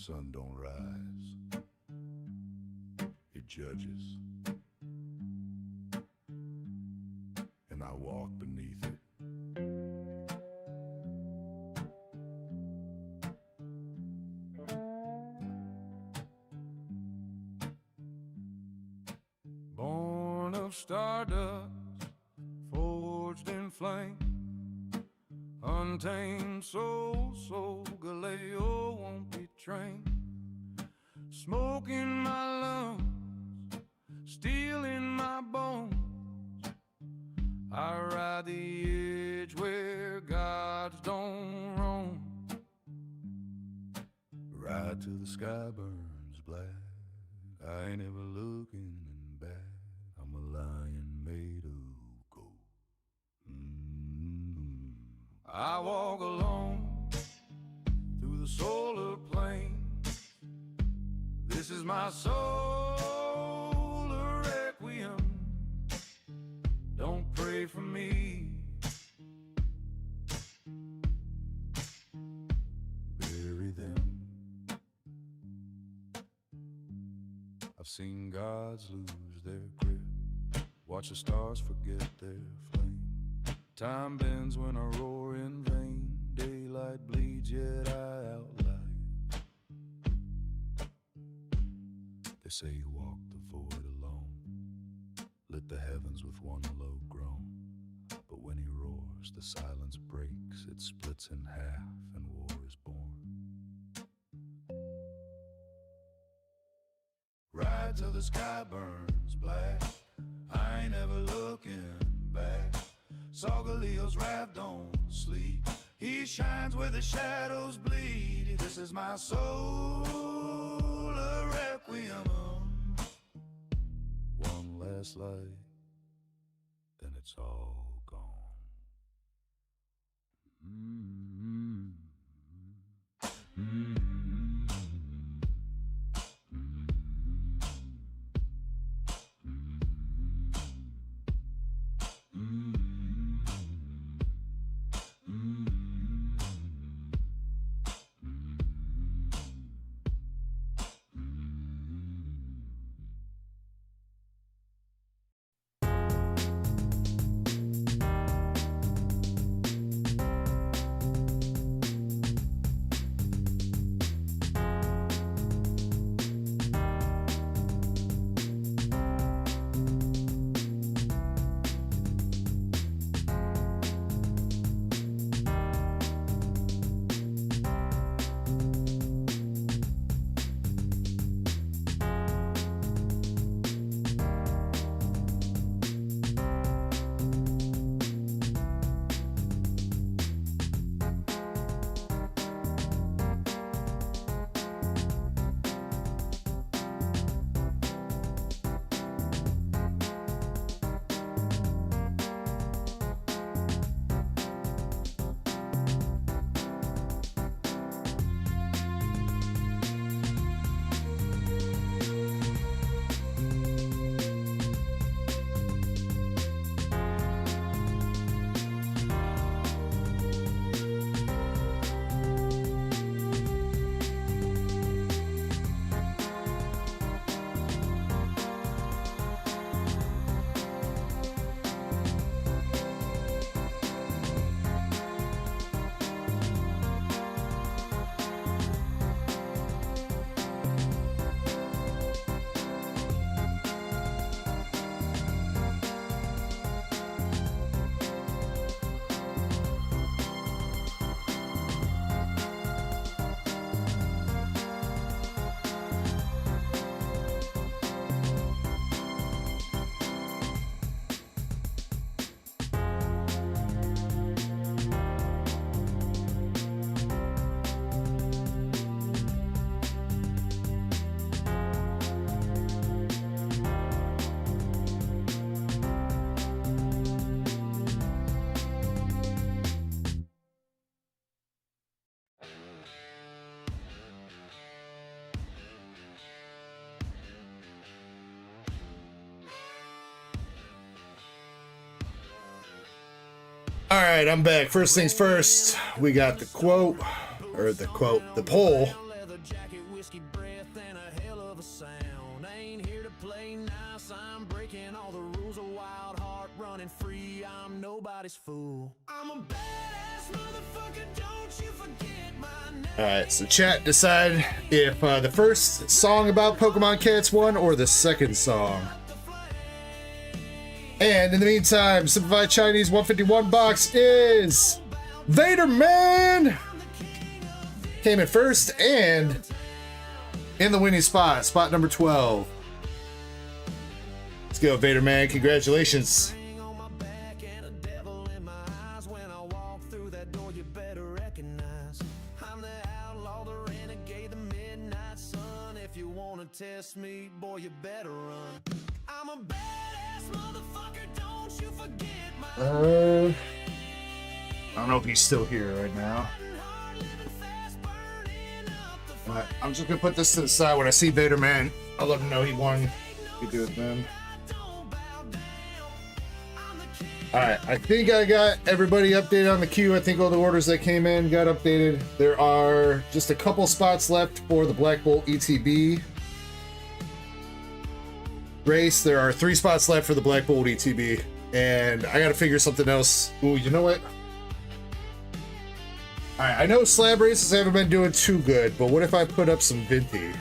sun don't rise. It judges, and I walk beneath it. Born of stardust, forged in flame, untamed soul, so Galileo won't be trained. Smoke in my lungs, steel in my bones. I ride the edge where gods don't roam. Ride till the sky burns black. I ain't ever looking back. I'm a lion made of gold. I walk alone through the solar plane. This is my solar requiem. Don't pray for me. Bury them. I've seen gods lose their grip. Watch the stars forget their flame. Time bends when I roar in vain. Daylight bleeds, yet I outlive. They say you walk the void alone, lit the heavens with one low groan. But when he roars, the silence breaks. It splits in half, and war is born. Ride till the sky burns black. I ain't ever looking back. Saw Galileo's wrath don't sleep. He shines where the shadows bleed. This is my solar requiem. One last light, then it's all gone. All right, I'm back. First things first, we got the quote, or the quote, the poll. nobody's fool. I'm a badass motherfucker, don't you forget my name. Alright, so chat, decide if the first song about Pokemon Cats won or the second song. And in the meantime, Simplified Chinese 151 box is Vader Man! Came in first and in the winning spot, spot number 12. Let's go, Vader Man. Congratulations. Test me, boy, you better run. I'm a badass motherfucker, don't you forget my I don't know if he's still here right now. I'm just gonna put this to the side. When I see Vader Man, I'll let him know he won. We do it then. Alright, I think I got everybody updated on the queue. I think all the orders that came in got updated. There are just a couple spots left for the Black Bolt ETB race. There are 3 spots left for the Black Bolt ETB, and I gotta figure something else. Ooh, you know what? Alright, I know slab races haven't been doing too good, but what if I put up some Venti?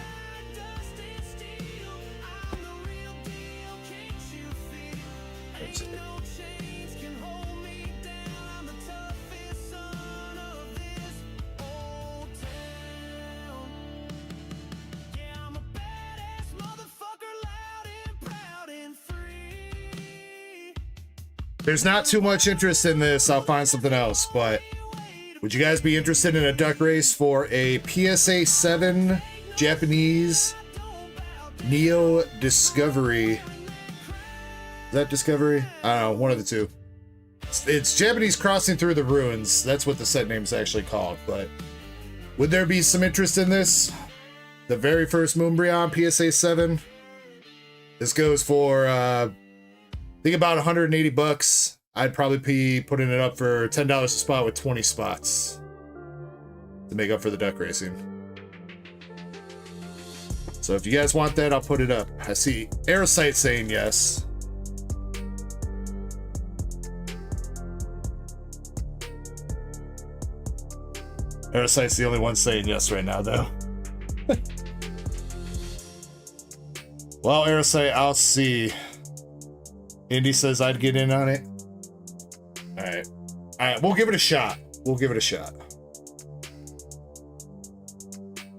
There's not too much interest in this. I'll find something else, but would you guys be interested in a duck race for a PSA 7 Japanese Neo Discovery? Is that Discovery? I don't know, one of the two. It's Japanese Crossing Through the Ruins. That's what the set name is actually called, but would there be some interest in this? The very first Moonbryon PSA 7. This goes for, I think about 180 bucks. I'd probably be putting it up for $10 a spot with 20 spots to make up for the duck racing. So if you guys want that, I'll put it up. I see Aerosite saying yes. Aerosite's the only one saying yes right now, though. Well, Aerosite, I'll see. Indy says I'd get in on it. Alright. Alright, we'll give it a shot. We'll give it a shot.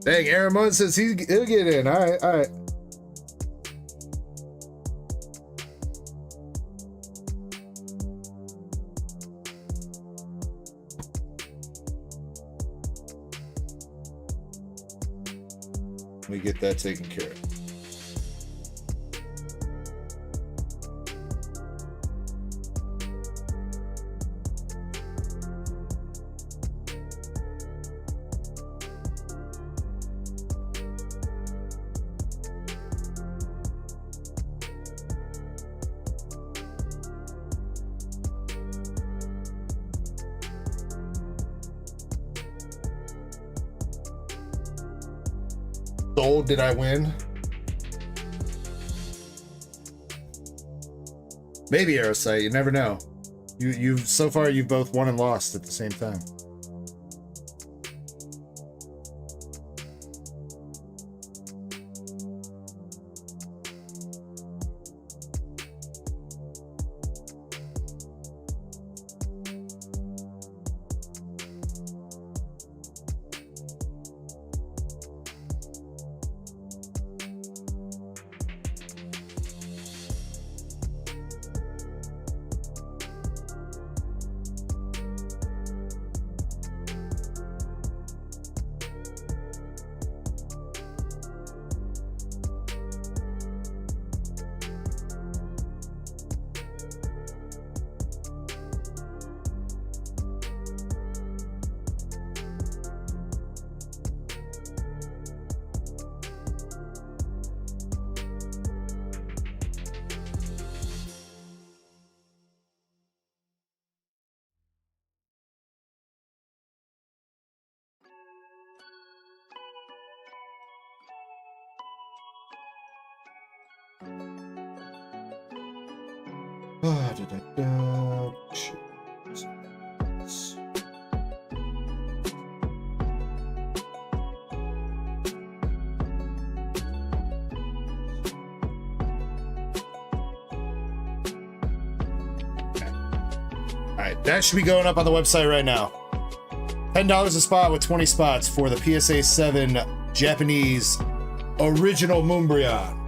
Dang, Aaron Munn says he'll get in. Alright, alright. Let me get that taken care of. Sold, did I win? Maybe, Aerosite, you never know. You've so far you've both won and lost at the same time. Alright, that should be going up on the website right now. $10 a spot with 20 spots for the PSA 7 Japanese original Moonbryon.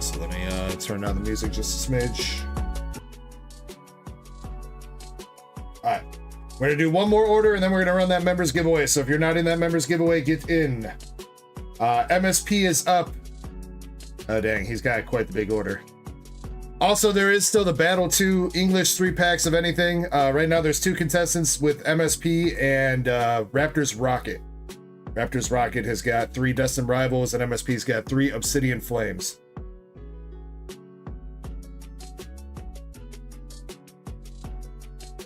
So let me turn down the music just a smidge. Alright, we're gonna do one more order and then we're gonna run that members giveaway. So if you're not in that members giveaway, get in. MSP is up. Oh dang, he's got quite the big order. Also, there is still the Battle 2 English 3-packs of anything. Right now, there's 2 contestants with MSP and Raptor's Rocket. Raptor's Rocket has got 3 Destined Rivals, and MSP's got 3 Obsidian Flames.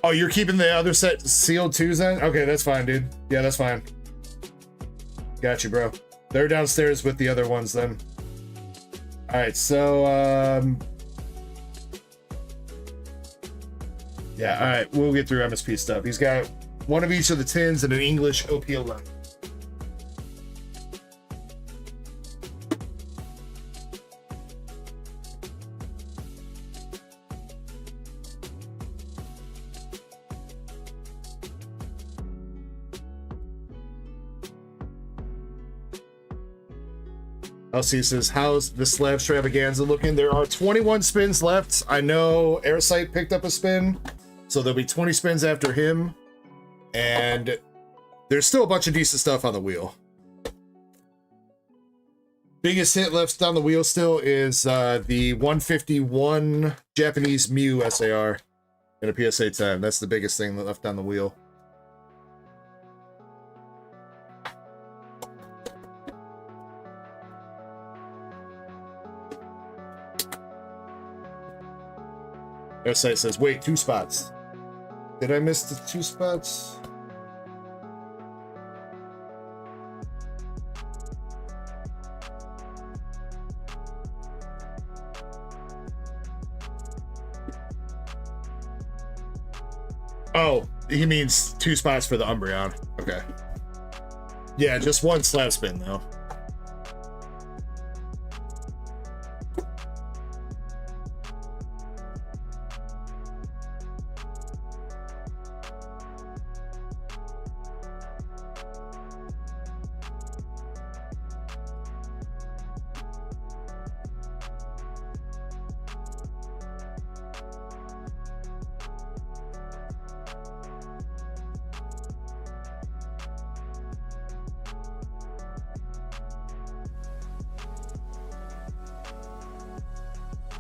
Oh, you're keeping the other set sealed too, then? Okay, that's fine, dude. Yeah, that's fine. Got you, bro. They're downstairs with the other ones, then. All right, so... yeah, all right, we'll get through MSP stuff. He's got one of each of the tins and an English OP11. LC says, how's the slab extravaganza looking? There are 21 spins left. I know Airsight picked up a spin, so there'll be 20 spins after him. And there's still a bunch of decent stuff on the wheel. Biggest hit left on the wheel still is the 151 Japanese Mew SAR in a PSA 10. That's the biggest thing left on the wheel. Airsight says, wait, 2 spots. Did I miss the 2 spots? Oh, he means 2 spots for the Umbreon. Okay. Yeah, just 1 slab spin, though.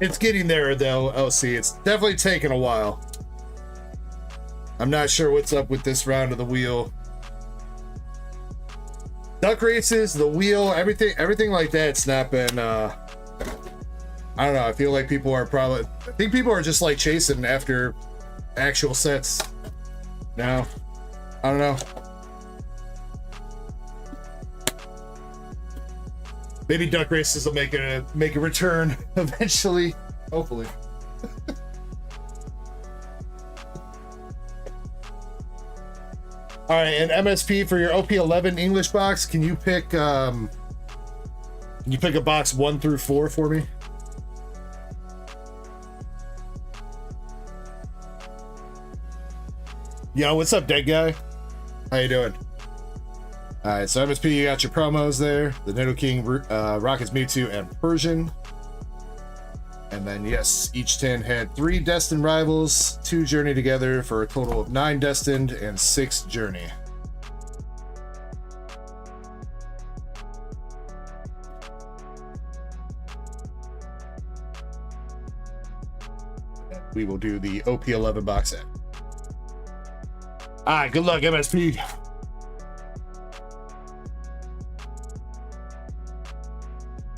It's getting there, though, LC. It's definitely taken a while. I'm not sure what's up with this round of the wheel. Duck races, the wheel, everything like that's not been, I don't know. I feel like people are I think people are just like chasing after actual sets now. I don't know. Maybe duck races will make a return eventually, hopefully. All right, and MSP for your OP11 English box, can you pick a box 1 through 4 for me? Yo, what's up, dead guy? How you doing? All right, so MSP, you got your promos there. The Nidoking, Rockets, Mewtwo, and Persian. And then, yes, each 10 had 3 Destined Rivals, 2 Journey together for a total of 9 Destined and 6 Journey. We will do the OP11 box set. All right, good luck, MSP.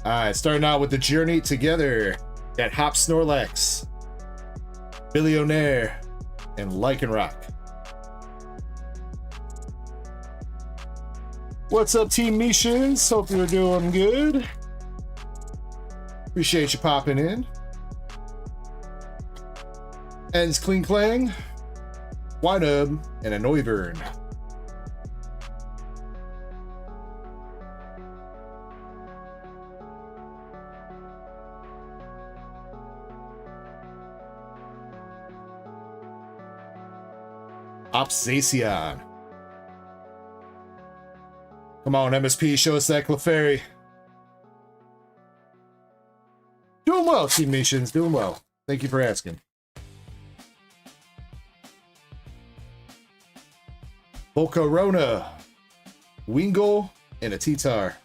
All right, starting out with the Journey together. Got Hop Snorlax, Billionaire, and Lycanroc. What's up, Team Missions? Hope you're doing good. Appreciate you popping in. Ends Clean Clang, Winub, and a Noivern. Opsacion. Come on, MSP, show us that Clefairy. Doing well, Team Nations, doing well. Thank you for asking. Volcarona, Wingull, and a T-Tar.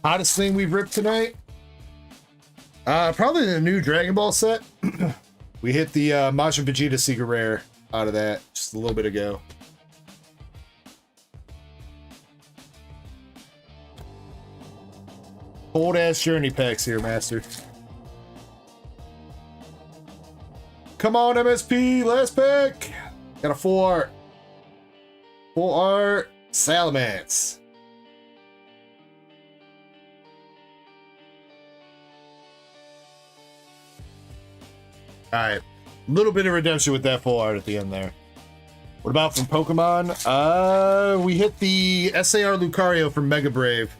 Hottest thing we've ripped tonight? Probably the new Dragon Ball set. We hit the Majin Vegeta Secret Rare out of that just a little bit ago. Old ass journey packs here, Master. Come on, MSP, last pack. Got a full art. Full art, Salamence. Alright, a little bit of redemption with that full art at the end there. What about from Pokemon? We hit the SAR Lucario from Mega Brave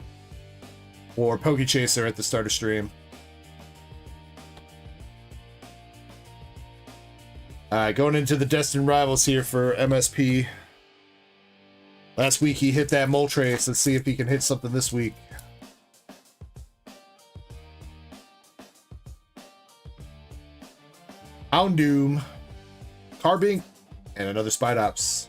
or Pokechaser at the start of stream. Alright, going into the Destined Rivals here for MSP. Last week he hit that Moltres. Let's see if he can hit something this week. Houndoom, Carbink, and another Spidops.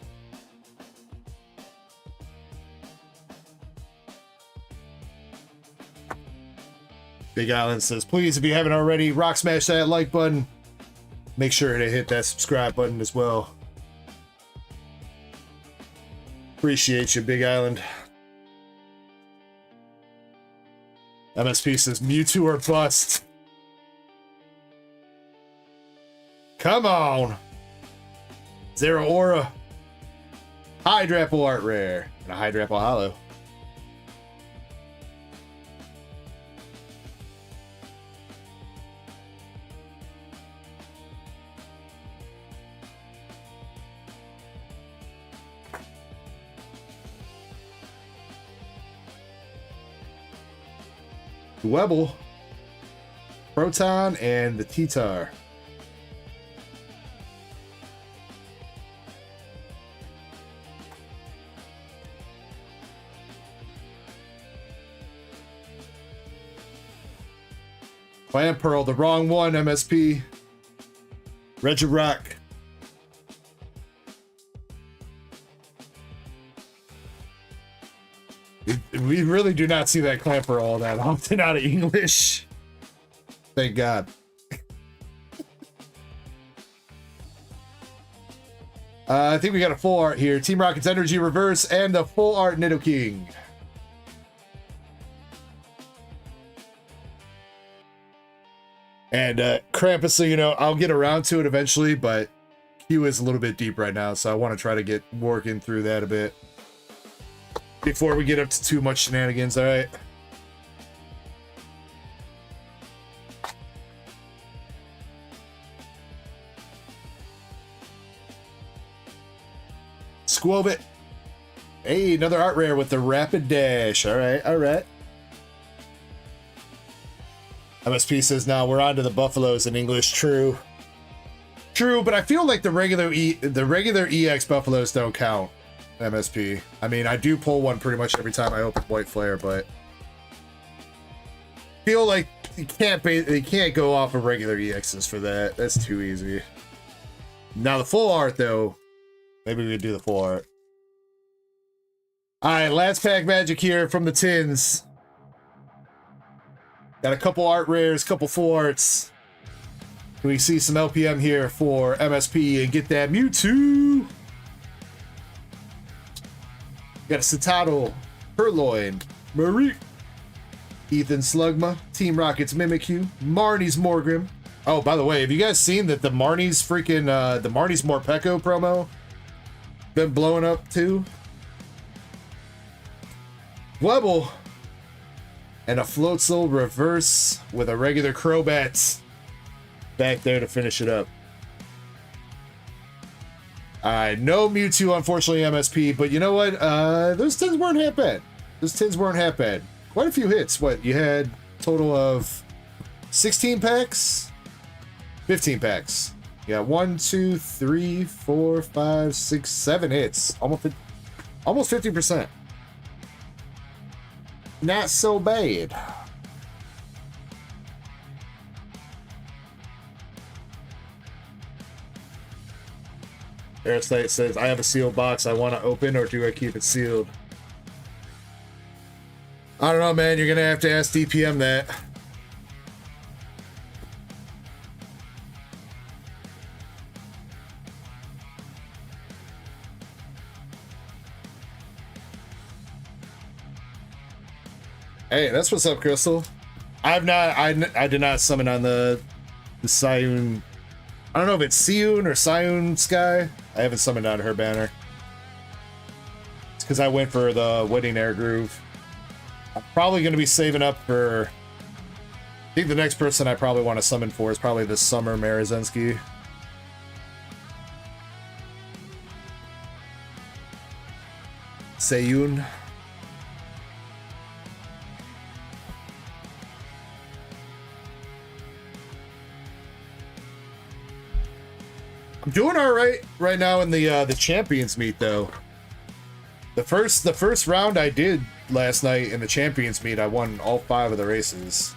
Big Island says, please, if you haven't already, rock smash that like button. Make sure to hit that subscribe button as well. Appreciate you, Big Island. MSP says, Mewtwo or bust. Come on! Zero Aura. Hydrapple Art Rare. And a Hydrapple Hollow. Webble. Proton and the T-Tar. Clamperl, the wrong one, MSP. Regirock. We really do not see that Clamperl all that often out of English. Thank God. I think we got a full art here. Team Rocket's Energy Reverse and the full art Nidoking. And Krampus, so you know, I'll get around to it eventually, but Q is a little bit deep right now, so I want to try to get working through that a bit before we get up to too much shenanigans. All right. Squobit. Hey, another art rare with the Rapid Dash. All right, all right. MSP says, now we're on to the Buffaloes in English. True. True, but I feel like the regular EX Buffaloes don't count, MSP. I mean, I do pull one pretty much every time I open White Flare, but I feel like you can't go off of regular EXs for that. That's too easy. Now the full art, though, maybe we could do the full art. All right, last pack magic here from the tins. Got a couple art rares, couple full arts. Can we see some LPM here for MSP and get that Mewtwo? Got a Citadel, Purloin, Marie, Ethan Slugma, Team Rocket's Mimikyu, Marnie's Morgrim. Oh, by the way, have you guys seen that the Marnie's freaking, the Marnie's Morpeko promo been blowing up too? Dwebble. And a Floatzel reverse with a regular Crobat back there to finish it up. Alright, no Mewtwo, unfortunately, MSP, but you know what? Those tins weren't half bad. Those tins weren't half bad. Quite a few hits. What, you had a total of 16 packs? 15 packs. Yeah, 1, 2, 3, 4, 5, 6, 7 hits. Almost 50%. Not so bad. Aerostate says, I have a sealed box I want to open, or do I keep it sealed? I don't know, man. You're going to have to ask DPM that. Hey, that's what's up, Crystal. I did not summon on the Scion. I don't know if it's Scion or Scion Sky. I haven't summoned on her banner. It's because I went for the Wedding Air Groove. I'm probably going to be saving up for... I think the next person I probably want to summon for is probably this Summer Marizensky. Seyun. I'm doing all right now in the Champions meet though. The first round I did last night in the Champions meet, I won all 5 of the races.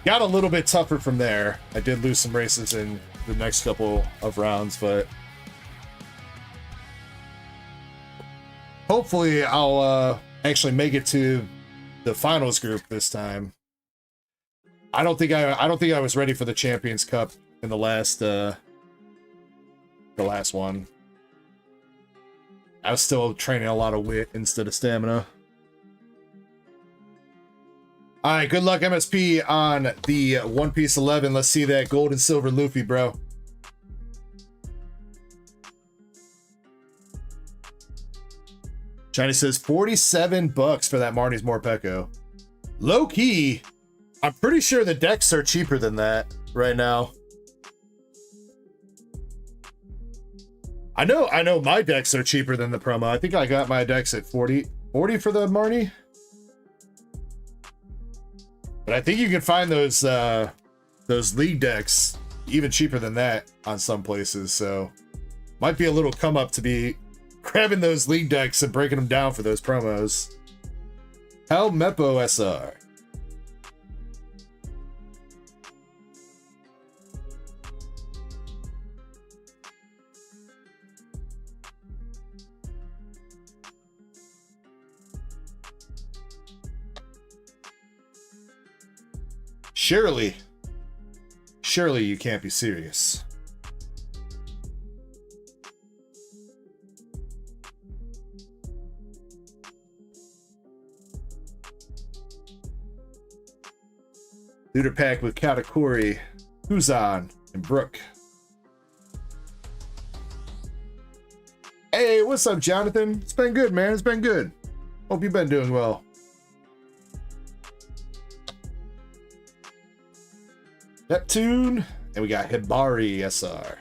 Got a little bit tougher from there. I did lose some races in the next couple of rounds, but hopefully I'll actually make it to the finals group this time. I don't think I was ready for the Champions Cup in the last one. I was still training a lot of wit instead of stamina. Alright, good luck MSP on the One Piece 11. Let's see that gold and silver Luffy, bro. China says $47 for that Marnie's Morpeko. Low key, I'm pretty sure the decks are cheaper than that right now. I know my decks are cheaper than the promo. I think I got my decks at 40 for the Marnie. But I think you can find those league decks even cheaper than that on some places. So might be a little come up to be grabbing those league decks and breaking them down for those promos. Hell Mepo SR. Surely you can't be serious. Looter pack with Katakuri, Huzan, and Brook. Hey, what's up, Jonathan? It's been good, man. It's been good. Hope you've been doing well. Neptune, and we got Hibari SR.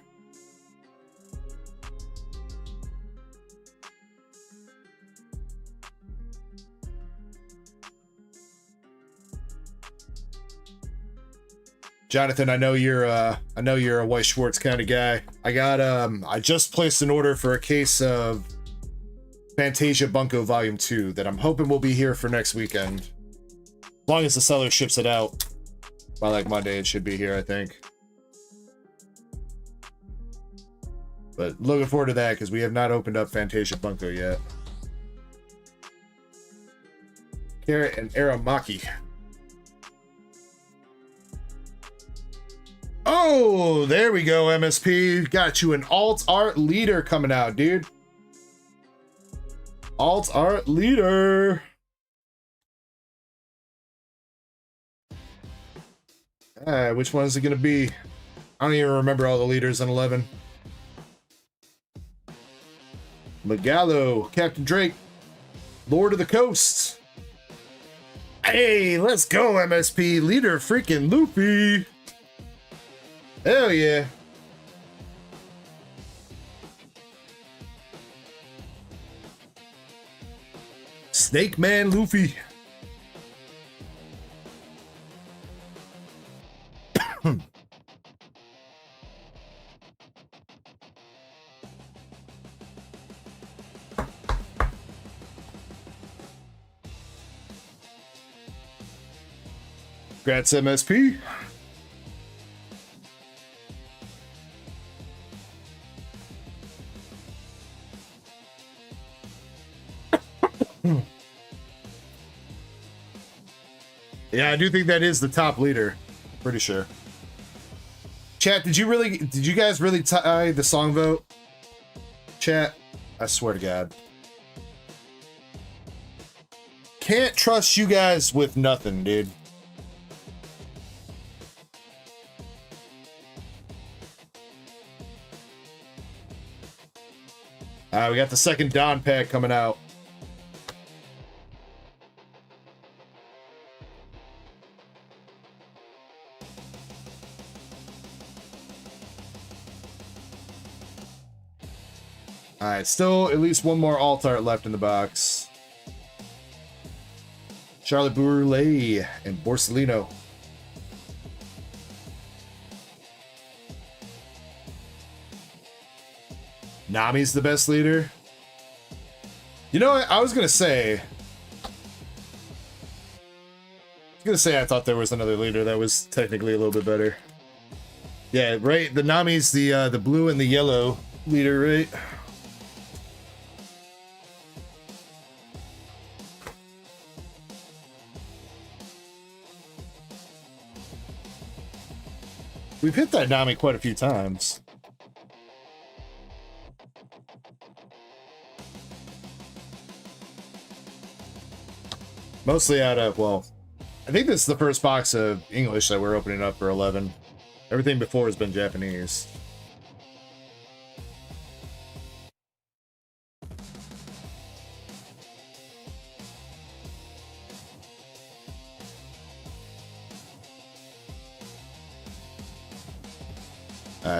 Jonathan, I know you're a White Schwartz kind of guy. I just placed an order for a case of Fantasia Bunko Volume 2 that I'm hoping will be here for next weekend. As long as the seller ships it out. By like Monday, it should be here, I think. But looking forward to that because we have not opened up Fantasia Bunko yet. Carrot and Aramaki. Oh, there we go, MSP. Got you an alt art leader coming out, dude. Alt art leader. Which one is it going to be? I don't even remember all the leaders in 11. Megalo, Captain Drake, Lord of the Coast, Hey, let's go, MSP. Leader freaking Luffy. Hell yeah. Snake Man Luffy. Congrats, MSP. Yeah, I do think that is the top leader. Pretty sure. Chat, did you guys really tie the song vote? Chat, I swear to God. Can't trust you guys with nothing, dude. We got the second Don pack coming out. Alright, still at least one more alt art left in the box. Charlotte Bourlet and Borsellino. Nami's the best leader. You know what? I was gonna say I thought there was another leader that was technically a little bit better. Yeah, right. The Nami's the blue and the yellow leader, right? We've hit that Nami quite a few times. Mostly out of, well, I think this is the first box of English that we're opening up for 11. Everything before has been Japanese.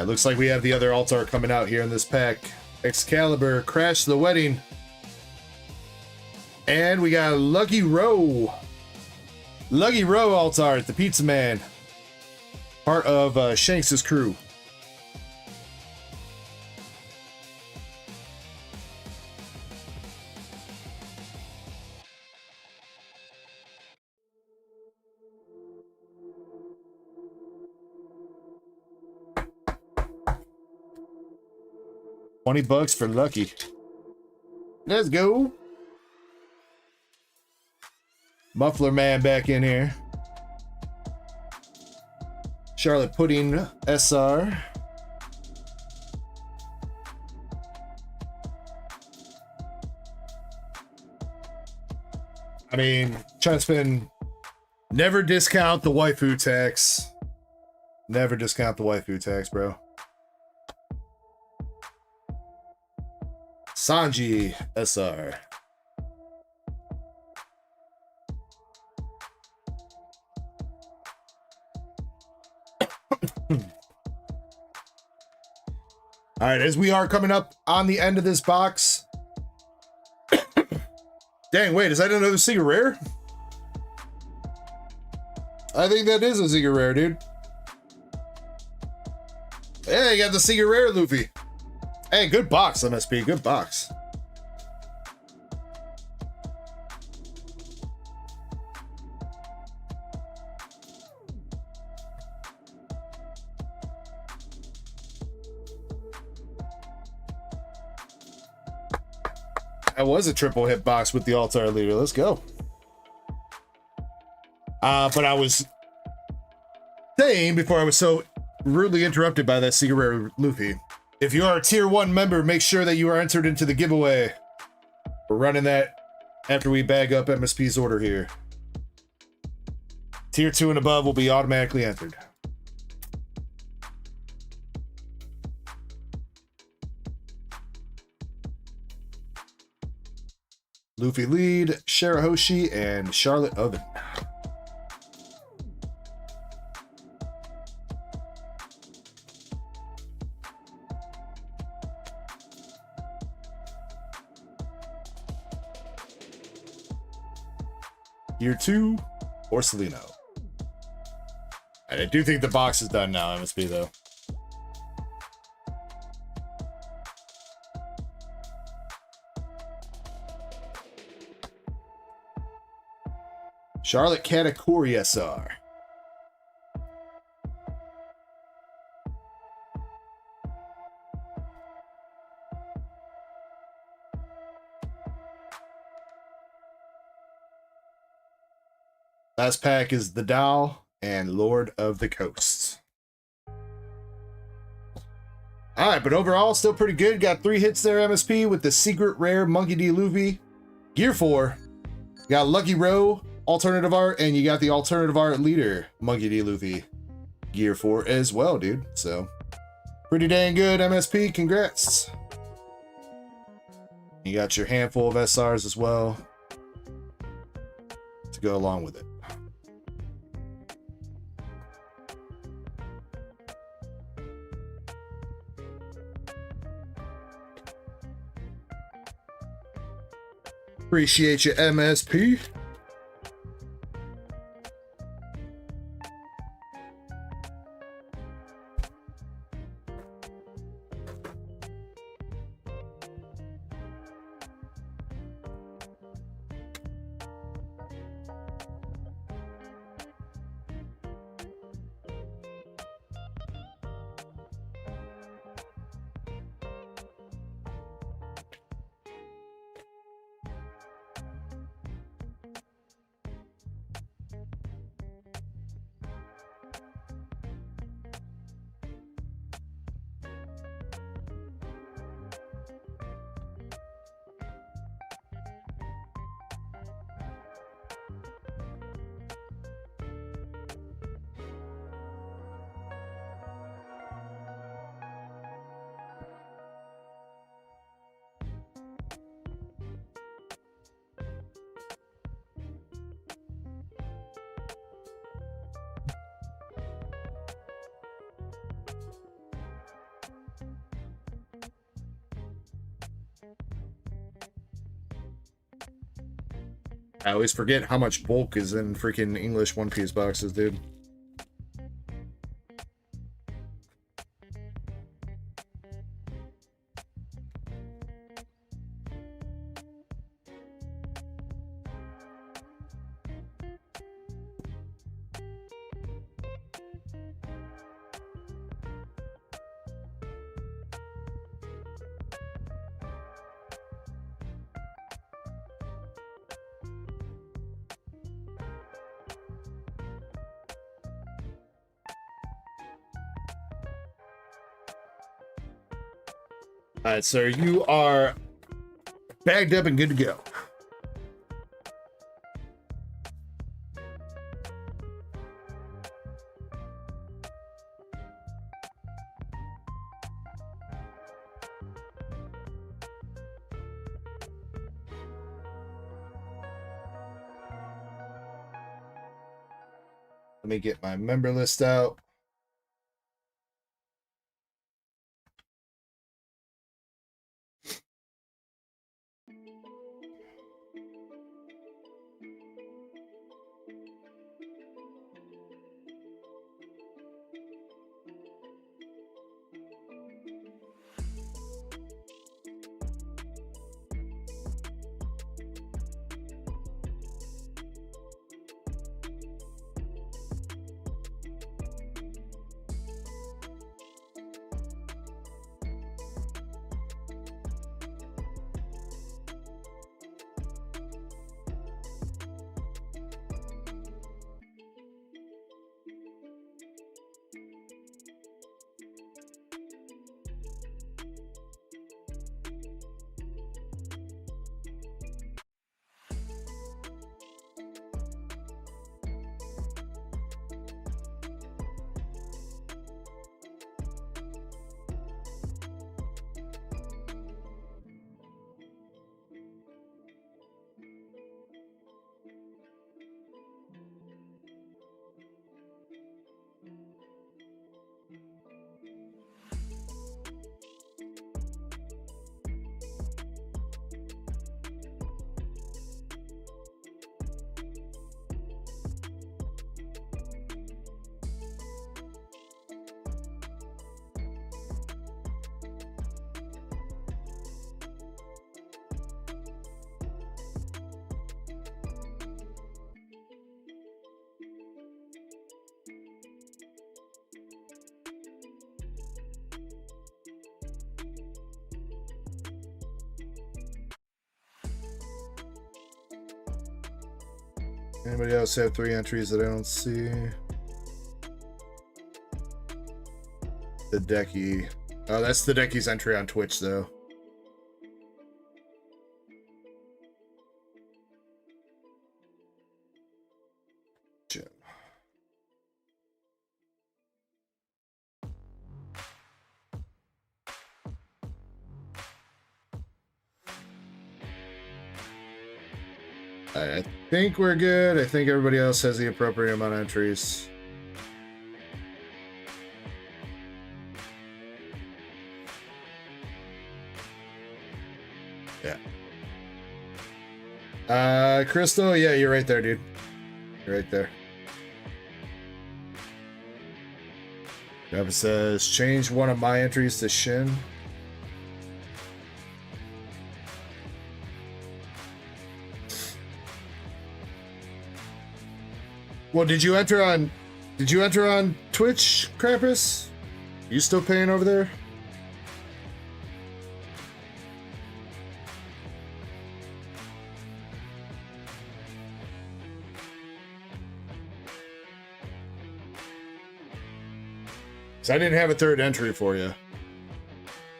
Looks like we have the other alt art coming out here in this pack. Excalibur, Crash the Wedding. And we got Lucky Rowe. Lucky Rowe alt art, the Pizza Man. Part of Shanks' crew. $20 for Lucky. Let's go. Muffler Man back in here. Charlotte Pudding SR. I mean, trying to spend. Never discount the waifu tax. Never discount the waifu tax, bro. Sanji SR. All right, as we are coming up on the end of this box. Dang, wait, is that another Secret Rare? I think that is a Secret Rare, dude. Hey, you got the Secret Rare, Luffy. Hey, good box, MSP, good box. That was a triple hit box with the Altar leader. Let's go. But I was saying before I was so rudely interrupted by that Secret Rare Luffy. If you are a tier 1 member, make sure that you are entered into the giveaway. We're running that after we bag up MSP's order here. Tier 2 and above will be automatically entered. Luffy lead, Shirahoshi, and Charlotte Oven. Gear 2, Porcelino. And I do think the box is done now, MSP, though. Charlotte Katakuri SR. Last pack is the Dow and Lord of the Coasts. All right, but overall, still pretty good. Got 3 hits there, MSP, with the secret rare Monkey D. Luffy. Gear 4, you got Lucky Row, alternative art, and you got the alternative art leader, Monkey D. Luffy. Gear 4 as well, dude. So, pretty dang good, MSP. Congrats. You got your handful of SRs as well to go along with it. Appreciate you, MSP. I always forget how much bulk is in freaking English One Piece boxes, dude. All right, sir, you are bagged up and good to go. Let me get my member list out. Anybody else have 3 entries that I don't see? The Decky. Oh, that's the Decky's entry on Twitch, though. Jim. I think we're good. I think everybody else has the appropriate amount of entries. Yeah. Crystal, yeah, you're right there, dude. You're right there. Gavin says, change one of my entries to Shin. Well, did you enter on Twitch, Krampus? You still paying over there? So I didn't have a 3rd entry for you.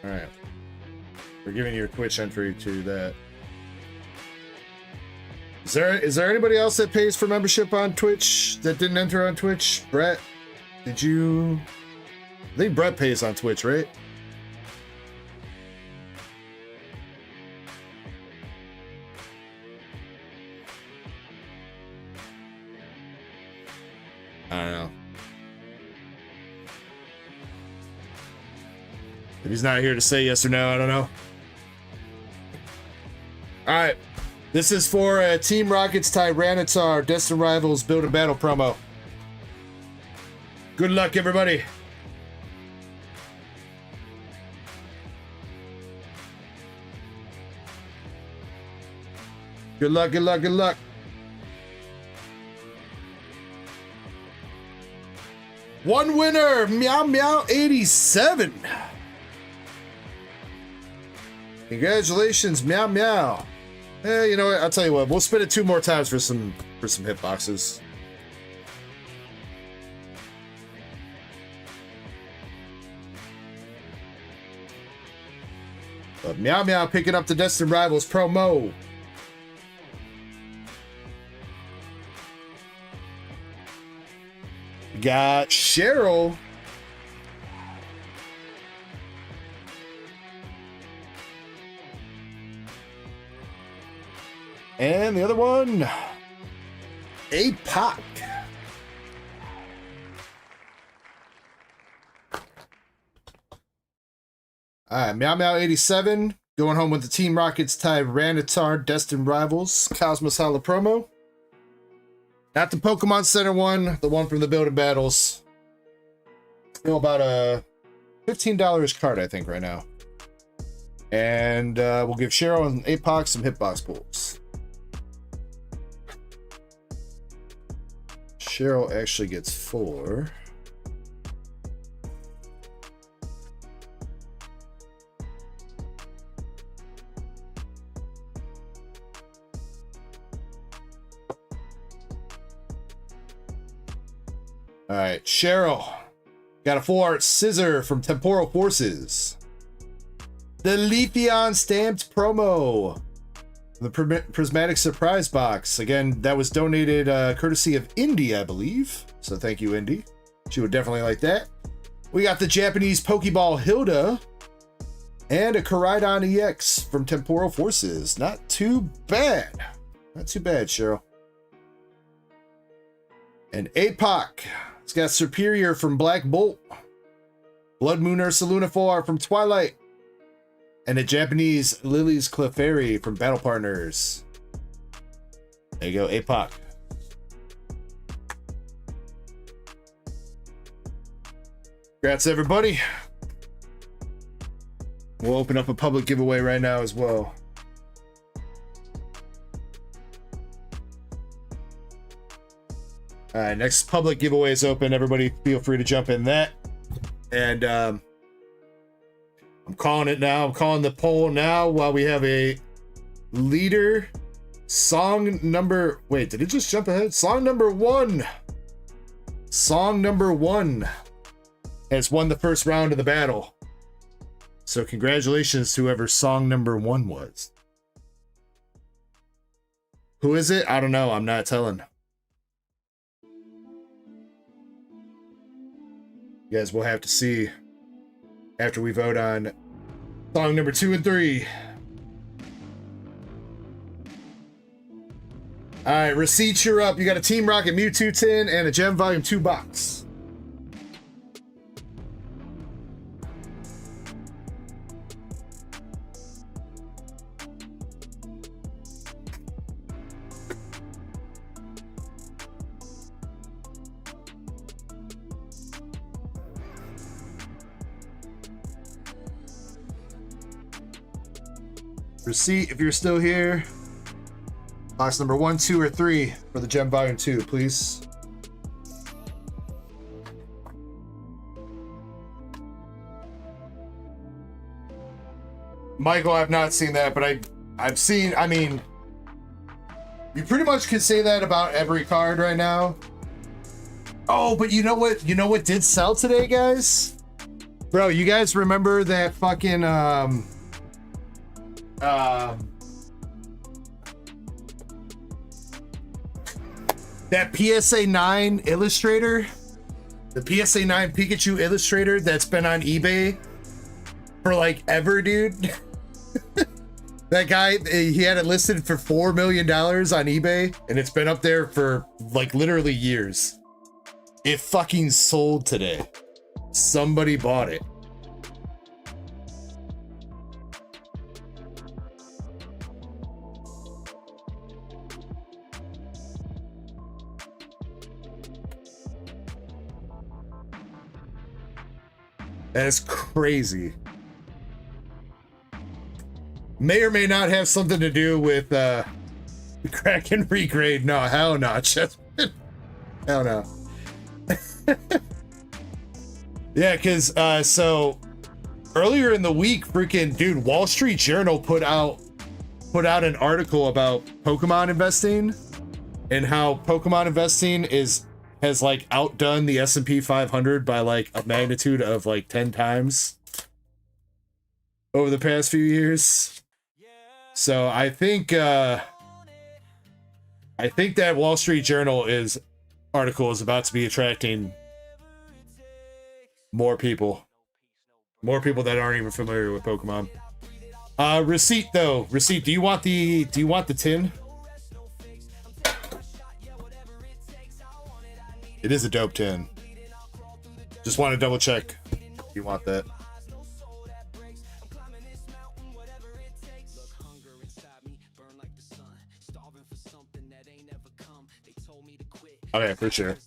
All right. We're giving you a Twitch entry to that. Is there anybody else that pays for membership on Twitch that didn't enter on Twitch? Brett, did you? I think Brett pays on Twitch, right? I don't know. If he's not here to say yes or no, I don't know. All right. This is for Team Rocket's Tyranitar Destined Rivals Build a Battle promo. Good luck, everybody. Good luck, good luck, good luck. One winner, Meow Meow 87. Congratulations, Meow Meow. You know what? I'll tell you what. We'll spin it 2 more times for some hitboxes. But Meow Meow picking up the Destined Rivals promo. Got Cheryl. And the other one, APOC. All right, Meow Meow 87 going home with the Team Rocket's Tyranitar Destined Rivals Cosmos Hala promo. Not the Pokemon Center one, the one from the Build and Battles. Still about a $15 card, I think, right now. And we'll give Cheryl and APOC some hitbox pools. Cheryl actually gets 4. All right, Cheryl got a 4 Scissor from Temporal Forces. The Leafeon stamped promo. The Prismatic Surprise Box. Again, that was donated courtesy of Indy, I believe. So thank you, Indy. She would definitely like that. We got the Japanese Pokeball Hilda. And a Koraidon EX from Temporal Forces. Not too bad. Not too bad, Cheryl. And APOC. It's got Superior from Black Bolt. Blood Moon Ursaluna 4 from Twilight. And a Japanese Lily's Clefairy from Battle Partners. There you go, APOC. Congrats, everybody. We'll open up a public giveaway right now as well. All right, next public giveaway is open. Everybody feel free to jump in that. And I'm calling it now. I'm calling the poll now while we have a leader Song number... Wait, did it just jump ahead? Song number 1. Song number 1 has won the first round of the battle. So congratulations to whoever song number 1 was. Who is it? I don't know. I'm not telling. You guys will have to see after we vote on song number 2 and 3. All right, receipts, you're up. You got a Team Rocket Mewtwo tin and a Gem Volume 2 box. Receipt, if you're still here. Box number 1, 2, or 3 for the Gem Volume 2, please. Michael, I've not seen that, but I've seen, I mean, you pretty much can say that about every card right now. Oh, but you know what? You know what did sell today, guys? Bro, you guys remember that fucking, that PSA 9 illustrator, the PSA 9 Pikachu illustrator that's been on eBay for like ever, dude. That guy, he had it listed for $4 million on eBay, and it's been up there for like literally years. It fucking sold today. Somebody bought it. That is crazy. May or may not have something to do with the Kraken regrade. No, hell no. Hell no. Yeah, because so earlier in the week, freaking dude, Wall Street Journal put out an article about Pokemon investing and how Pokemon investing has like outdone the S&P 500 by like a magnitude of like 10 times over the past few years. So I think that Wall Street Journal article is about to be attracting more people that aren't even familiar with Pokemon. Receipt though, do you want the tin? It is a dope tin. Just want to double check if you want that. Okay, for sure.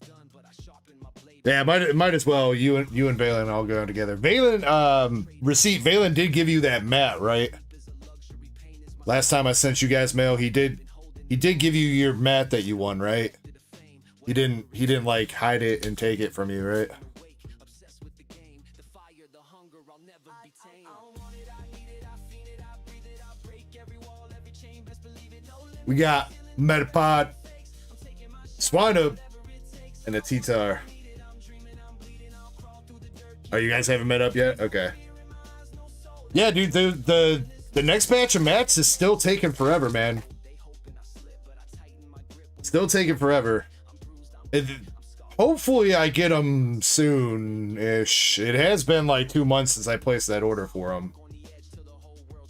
Yeah, might as well. You and Valen all go together. Valen, receipt. Valen did give you that mat, right? Last time I sent you guys mail, he did give you your mat that you won, right? He didn't like hide it and take it from you, right? We got Metapod, Swinub, and a T-Tar. Oh, you guys haven't met up yet? Okay. Yeah, dude, the next batch of mats is still taking forever, man. Still taking forever. Hopefully I get them soon-ish. It has been like 2 months since I placed that order for them.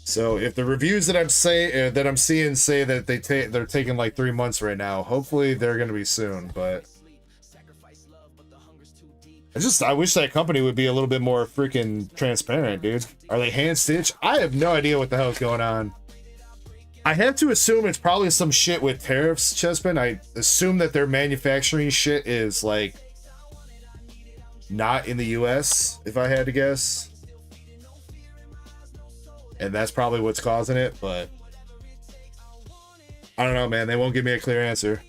So if the reviews that I'm seeing say that they're taking like 3 months right now, hopefully they're gonna be soon. But I wish that company would be a little bit more freaking transparent, dude. Are they hand stitched? I have no idea what the hell is going on. I have to assume it's probably some shit with tariffs, Chespin. I assume that their manufacturing shit is like not in the US, if I had to guess. And that's probably what's causing it, but I don't know, man. They won't give me a clear answer.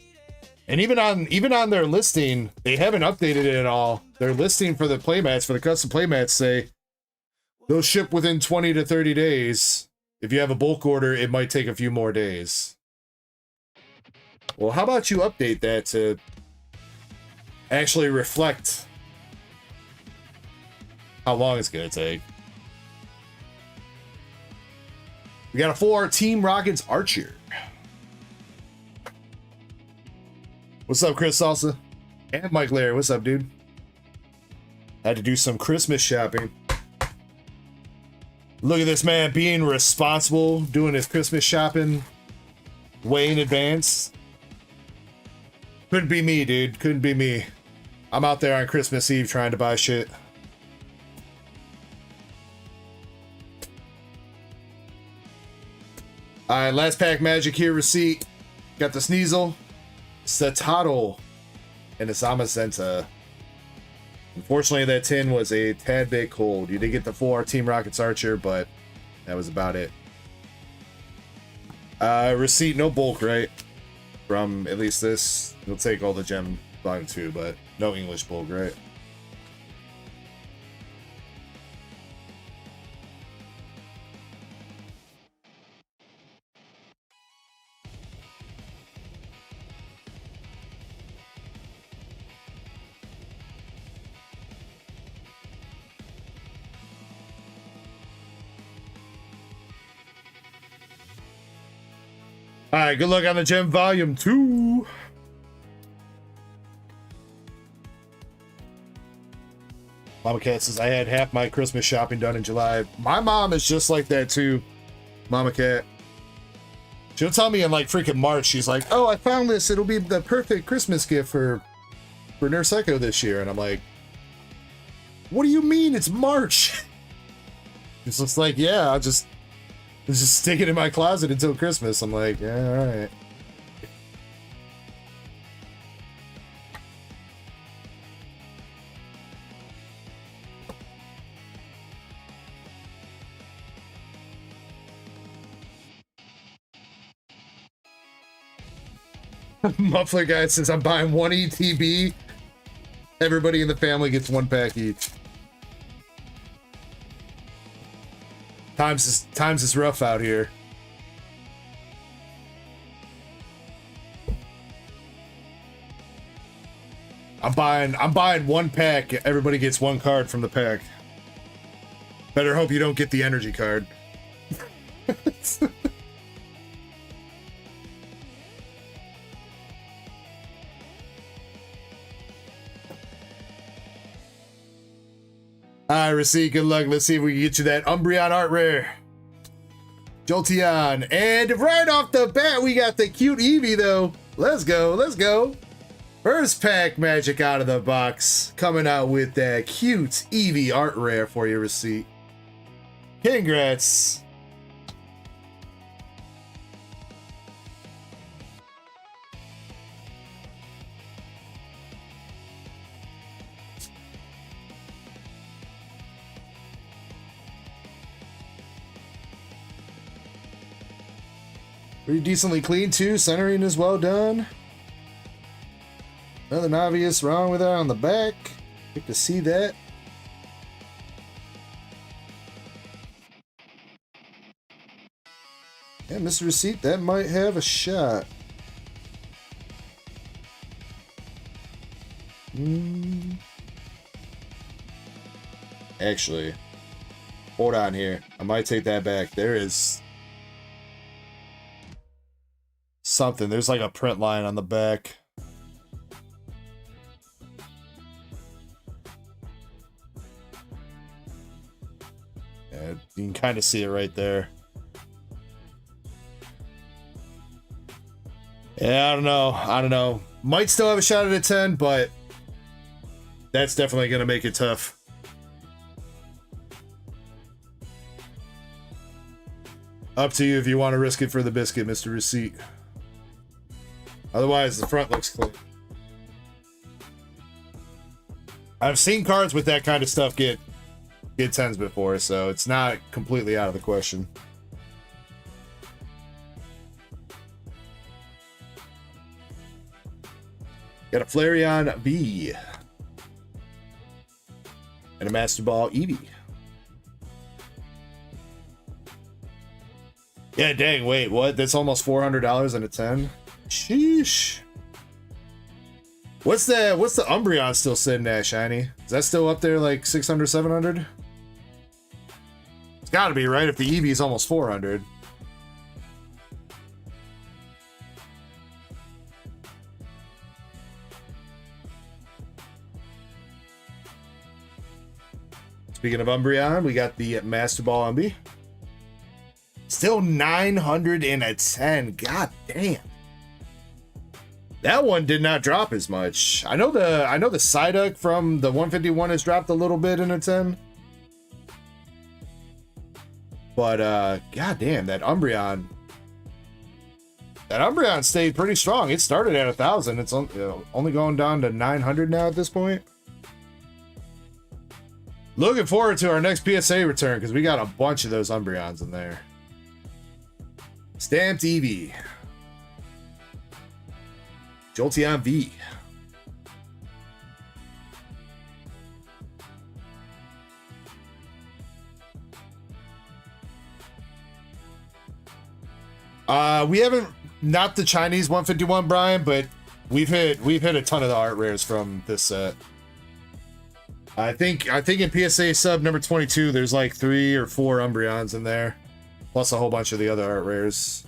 And even on their listing, they haven't updated it at all. Their listing for the playmats, for the custom playmats, say they'll ship within 20 to 30 days. If you have a bulk order, it might take a few more days. Well, how about you update that to actually reflect how long it's going to take? We got a 4 Team Rockets Archer. What's up, Chris Salsa? And Mike Larry, what's up, dude? Had to do some Christmas shopping. Look at this man being responsible, doing his Christmas shopping way in advance. Couldn't be me, dude. Couldn't be me. I'm out there on Christmas Eve trying to buy shit. Alright, last pack magic here, receipt. Got the Sneasel, Satato, and the Samazenta. Unfortunately, that tin was a tad bit cold. You did get the 4 Team Rockets Archer, but that was about it. Receipt, no bulk, right? From at least this. We'll take all the gem volume 2, but no English bulk, right? All right, good luck on the gem volume 2. Mama Cat says, I had half my Christmas shopping done in July. My mom is just like that too, Mama Cat. She'll tell me in like freaking March, she's like, oh, I found this. It'll be the perfect Christmas gift for Nurse Ecko this year. And I'm like, what do you mean it's March? It's just like, yeah, I'll just stick it in my closet until Christmas. I'm like, yeah, all right. Muffler guy says, I'm buying 1 ETB. Everybody in the family gets 1 pack each. Times is rough out here. I'm buying 1 pack. Everybody gets 1 card from the pack. Better hope you don't get the energy card. Alright, Receipt, good luck. Let's see if we can get you that Umbreon Art Rare. Jolteon. And right off the bat, we got the cute Eevee, though. Let's go, let's go. First pack magic out of the box. Coming out with that cute Eevee Art Rare for your Receipt. Congrats. Pretty decently clean too. Centering is well done. Nothing obvious wrong with that on the back. Good to see that. Yeah, Mr. Receipt, that might have a shot. Actually, hold on here. I might take that back. There is something. There's like a print line on the back. Yeah, you can kind of see it right there. Yeah, I don't know. Might still have a shot at a 10, but that's definitely going to make it tough. Up to you if you want to risk it for the biscuit, Mr. Receipt. Otherwise, the front looks clean. I've seen cards with that kind of stuff get 10s before, so it's not completely out of the question. Got a Flareon V. And a Master Ball Eevee. Yeah, dang, wait, what? That's almost $400 and a 10? Sheesh. What's the Umbreon still sitting at, Shiny? Is that still up there like 600, 700? It's gotta be, right? If the Eevee is almost 400. Speaking of Umbreon, we got the Master Ball Umbi. Still 910. God damn. That one did not drop as much. I know the Psyduck from the 151 has dropped a little bit in a 10. But god damn, that Umbreon stayed pretty strong. It started at 1,000. It's only going down to 900 now at this point. Looking forward to our next PSA return because we got a bunch of those Umbreons in there. Stamped Eevee. Jolteon V. We haven't, not the Chinese 151, Brian, but we've hit a ton of the art rares from this set. I think in PSA sub number 22, there's like 3 or 4 Umbreons in there, plus a whole bunch of the other art rares.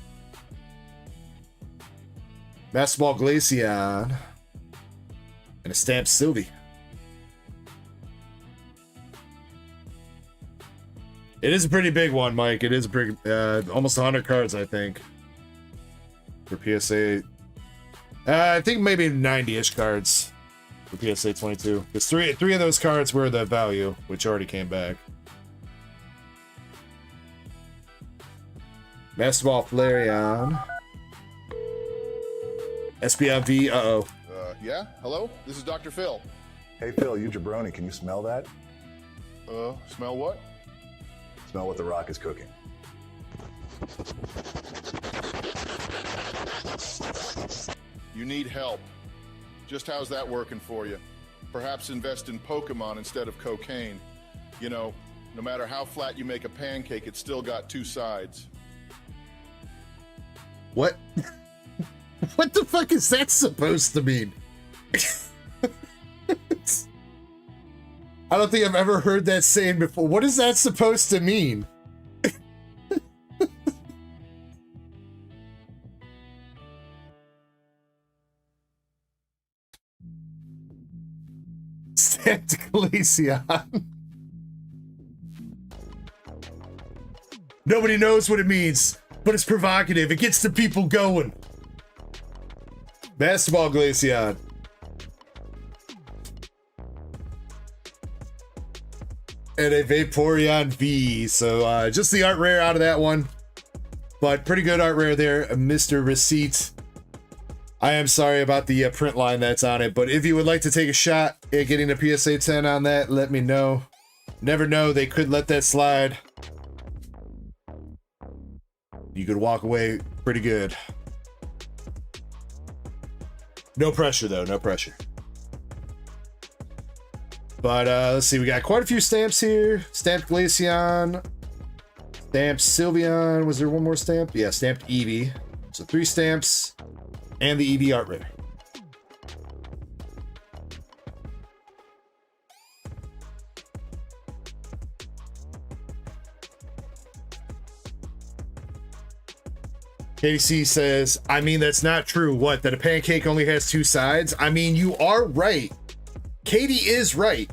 Master Ball Glaceon and a stamped Sylvie. It is a pretty big one, Mike. It is a pretty, almost 100 cards, I think, for PSA. I think maybe 90-ish cards for PSA 22. Because three of those cards were the value, which already came back. Master Ball Flareon. SPIV, uh-oh. Yeah? Hello? This is Dr. Phil. Hey, Phil, you jabroni, can you smell that? Smell what? Smell what the Rock is cooking. You need help. Just how's that working for you? Perhaps invest in Pokemon instead of cocaine. You know, no matter how flat you make a pancake, it's still got 2 sides. What? What the fuck is that supposed to mean? I don't think I've ever heard that saying before. What is that supposed to mean? Stamped Glaceon. Nobody knows what it means, but it's provocative. It gets the people going. Master Ball Glaceon. And a Vaporeon V. So just the art rare out of that one. But pretty good art rare there, Mr. Receipt. I am sorry about the print line that's on it, but if you would like to take a shot at getting a PSA 10 on that, let me know. Never know, they could let that slide. You could walk away pretty good. No pressure though, no pressure. But let's see, we got quite a few stamps here. Stamped Glaceon, stamped Sylveon. Was there one more stamp? Yeah, stamped Eevee. So 3 stamps and the Eevee art rare. KC says, I mean, that's not true. What, that a pancake only has 2 sides? I mean, you are right. Katie is right.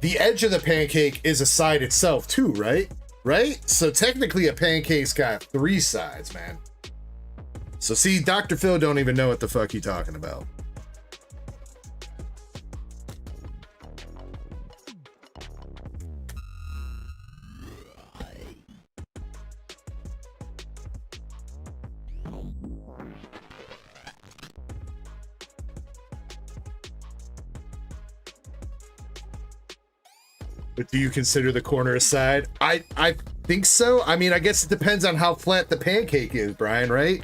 The edge of the pancake is a side itself too, right? Right? So technically a pancake's got 3 sides, man. So see, Dr. Phil don't even know what the fuck he's talking about. But do you consider the corner a side? I think so. I mean, I guess it depends on how flat the pancake is, Brian, right?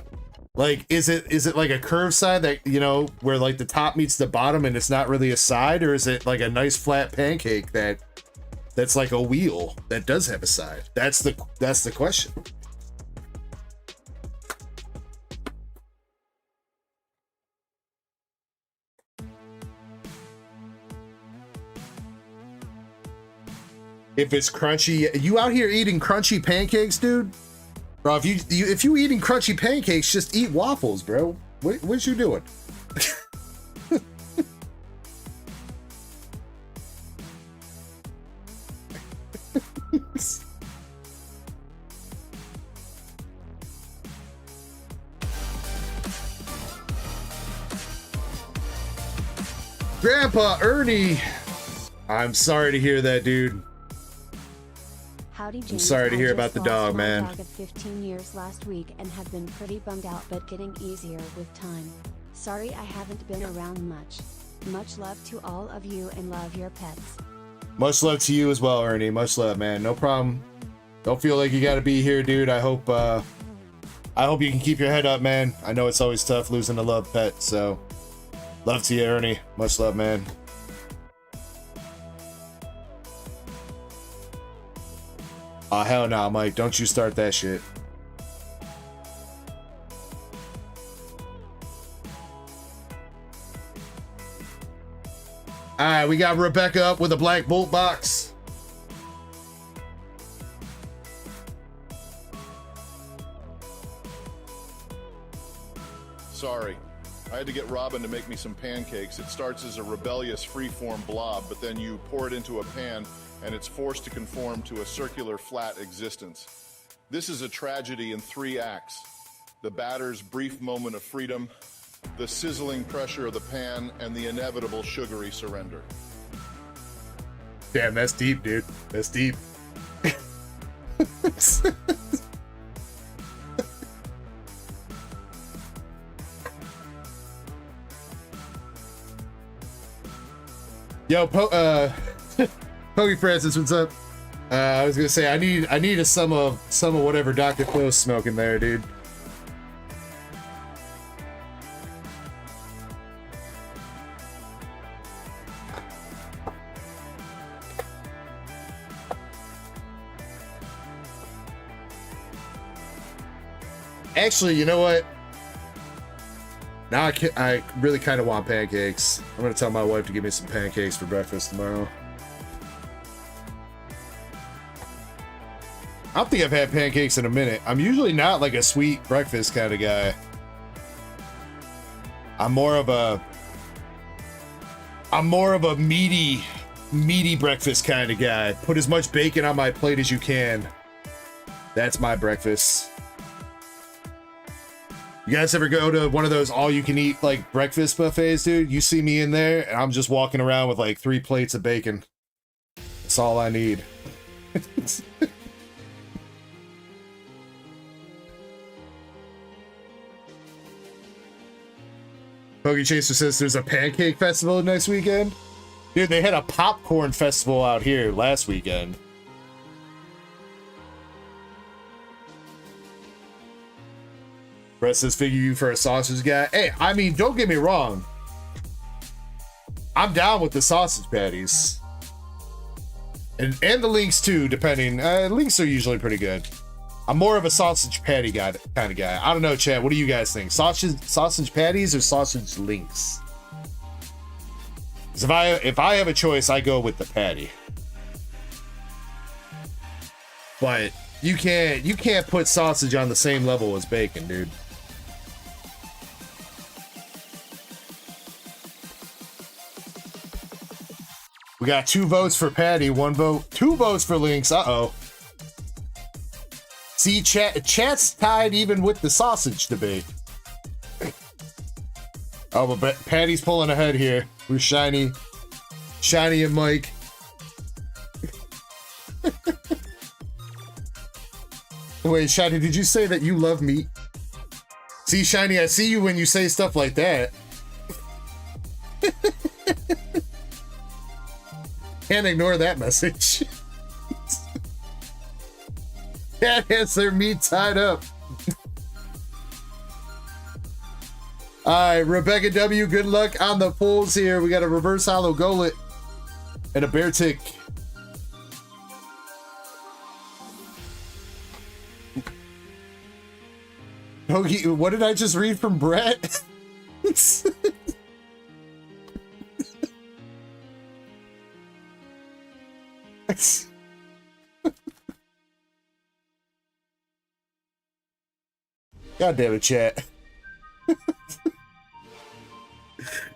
Like, is it like a curved side that, you know, where like the top meets the bottom and it's not really a side, or is it like a nice flat pancake that's like a wheel that does have a side? That's the question. If it's crunchy, you out here eating crunchy pancakes, dude? Bro, if you eating crunchy pancakes, just eat waffles, bro. What you doing? Grandpa Ernie, I'm sorry to hear that, dude. Howdy, James. I'm sorry to I hear just about the lost dog, my man. dog of 15 years last week and have been pretty bummed out, but getting easier with time. Sorry I haven't been around much. Much love to all of you and love your pets. Much love to you as well, Ernie. Much love, man. No problem. Don't feel like you got to be here, dude. I hope you can keep your head up, man. I know it's always tough losing a loved pet, so love to you, Ernie. Much love, man. Oh, hell no, Mike. Don't you start that shit. Alright, we got Rebecca up with a black bolt box. Sorry. I had to get Robin to make me some pancakes. It starts as a rebellious freeform blob, but then you pour it into a pan and it's forced to conform to a circular flat existence. This is a tragedy in 3 acts. The batter's brief moment of freedom, the sizzling pressure of the pan, and the inevitable sugary surrender. Damn, that's deep, dude. That's deep. Yo, Pokey Francis, what's up? I was gonna say I need a some of whatever Dr. Phil's smoking there, dude. Actually, you know what? Now I really kind of want pancakes. I'm gonna tell my wife to give me some pancakes for breakfast tomorrow. I don't think I've had pancakes in a minute. I'm usually not like a sweet breakfast kind of guy. I'm more of a meaty breakfast kind of guy. Put as much bacon on my plate as you can. That's my breakfast. You guys ever go to one of those all-you-can-eat like breakfast buffets, dude? You see me in there, and I'm just walking around with like 3 plates of bacon. That's all I need. Pokey Chaser says there's a pancake festival next weekend. Dude, they had a popcorn festival out here last weekend. Brett says, figure you for a sausage guy. Hey, I mean, don't get me wrong. I'm down with the sausage patties. And the links too, depending. Links are usually pretty good. I'm more of a sausage patty guy, kind of guy. I don't know, Chad. What do you guys think? Sausage patties or sausage links? Because if I have a choice, I go with the patty. But you can't put sausage on the same level as bacon, dude. We got 2 votes for Patty, 1 vote, 2 votes for Links. Uh-oh. See, chat's tied even with the sausage debate. Oh, but Patty's pulling ahead here. We're Shiny and Mike. Wait, Shiny, did you say that you love meat? See, Shiny, I see you when you say stuff like that. Can't ignore that message. Cat has their meat tied up. Alright, Rebecca W, good luck on the pulls here. We got a reverse hollow Golett and a bear tick. Pokey, what did I just read from Brett? God damn it, chat.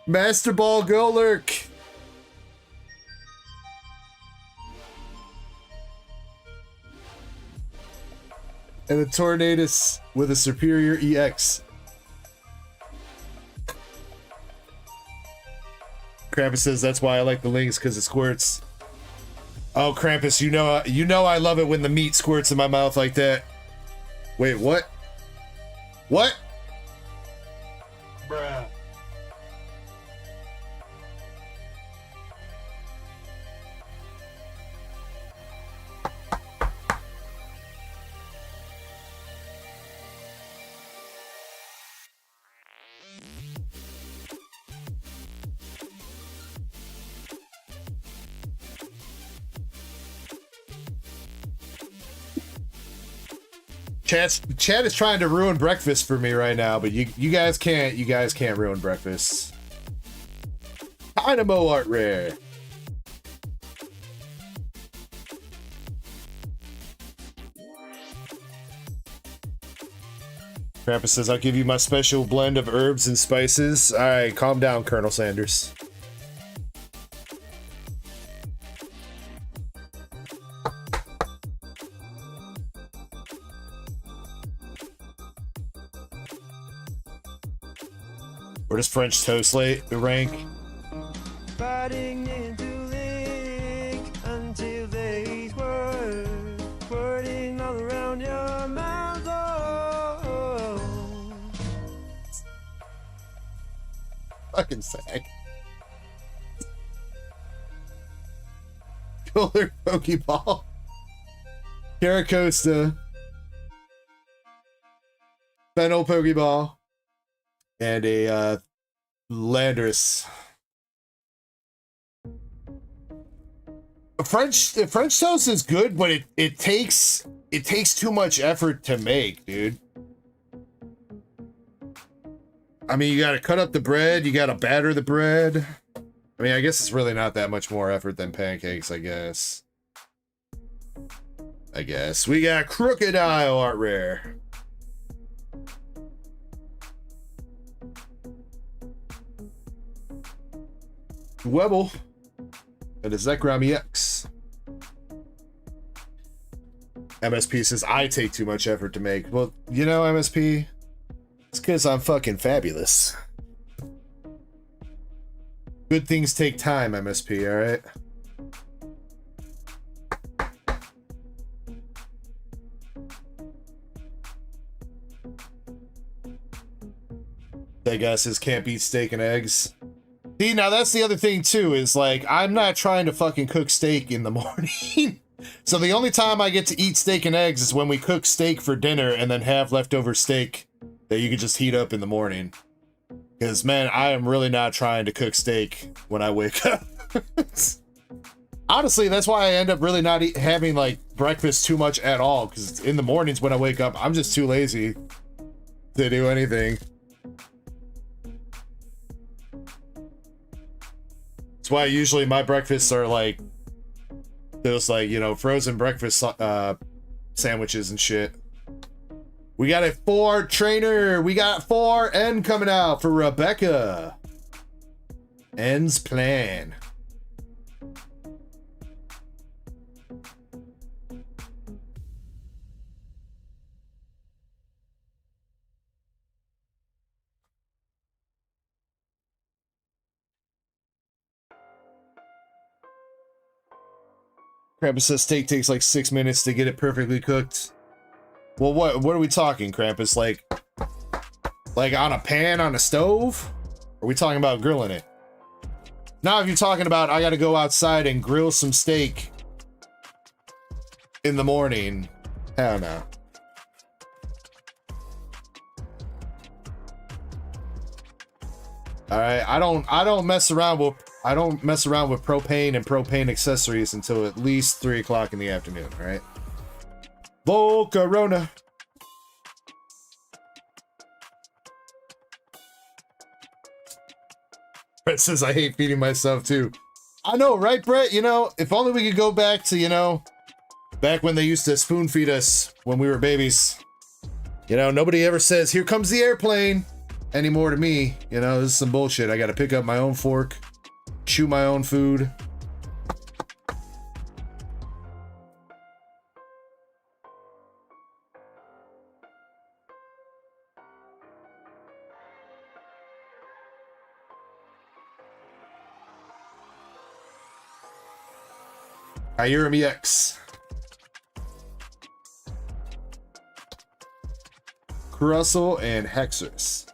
Master Ball, go lurk. And the Tornadus with a superior EX. Krampus says that's why I like the links, because it squirts. Oh, Krampus, you know I love it when the meat squirts in my mouth like that. Wait, what? What? Bruh. Chat is trying to ruin breakfast for me right now, but you guys can't ruin breakfast. Dynamo art rare. Krampus says, I'll give you my special blend of herbs and spices. All right, calm down, Colonel Sanders. Where does French toast rank? Biting into link until they squirt, squirting all around your mouth. Oh. Fucking sack. Killer Pokeball. Caracosta. Fennel Pokeball. And a Landorus. French toast is good, but it takes too much effort to make, dude. I mean, you gotta cut up the bread, you gotta batter the bread. I mean, I guess it's really not that much more effort than pancakes, I guess. We got Crocodile art rare. Webble and a Zekrom EX. MSP says, I take too much effort to make. Well, you know, MSP, it's because I'm fucking fabulous. Good things take time, MSP, alright? That guy says, can't beat steak and eggs. See, now that's the other thing too, is like, I'm not trying to fucking cook steak in the morning. So the only time I get to eat steak and eggs is when we cook steak for dinner and then have leftover steak that you can just heat up in the morning. Because, man, I am really not trying to cook steak when I wake up. Honestly, that's why I end up really not having, like, breakfast too much at all. Because in the mornings when I wake up, I'm just too lazy to do anything. That's why usually my breakfasts are like those, like, you know, frozen breakfast sandwiches and shit. We got a 4 trainer. We got 4 N coming out for Rebecca. N's plan. Krampus says steak takes like 6 minutes to get it perfectly cooked. Well, what are we talking, Krampus? Like on a pan on a stove? Or are we talking about grilling it? Now, if you're talking about I gotta go outside and grill some steak in the morning, hell no. All right, I don't mess around with propane and propane accessories until at least 3 o'clock in the afternoon. All right. Volcarona. Brett says, I hate feeding myself too. I know, right, Brett? You know, if only we could go back to, you know, back when they used to spoon feed us when we were babies. You know, nobody ever says, here comes the airplane anymore to me. You know, this is some bullshit. I got to pick up my own fork, chew my own food. Irem EX. Russell and Hexers.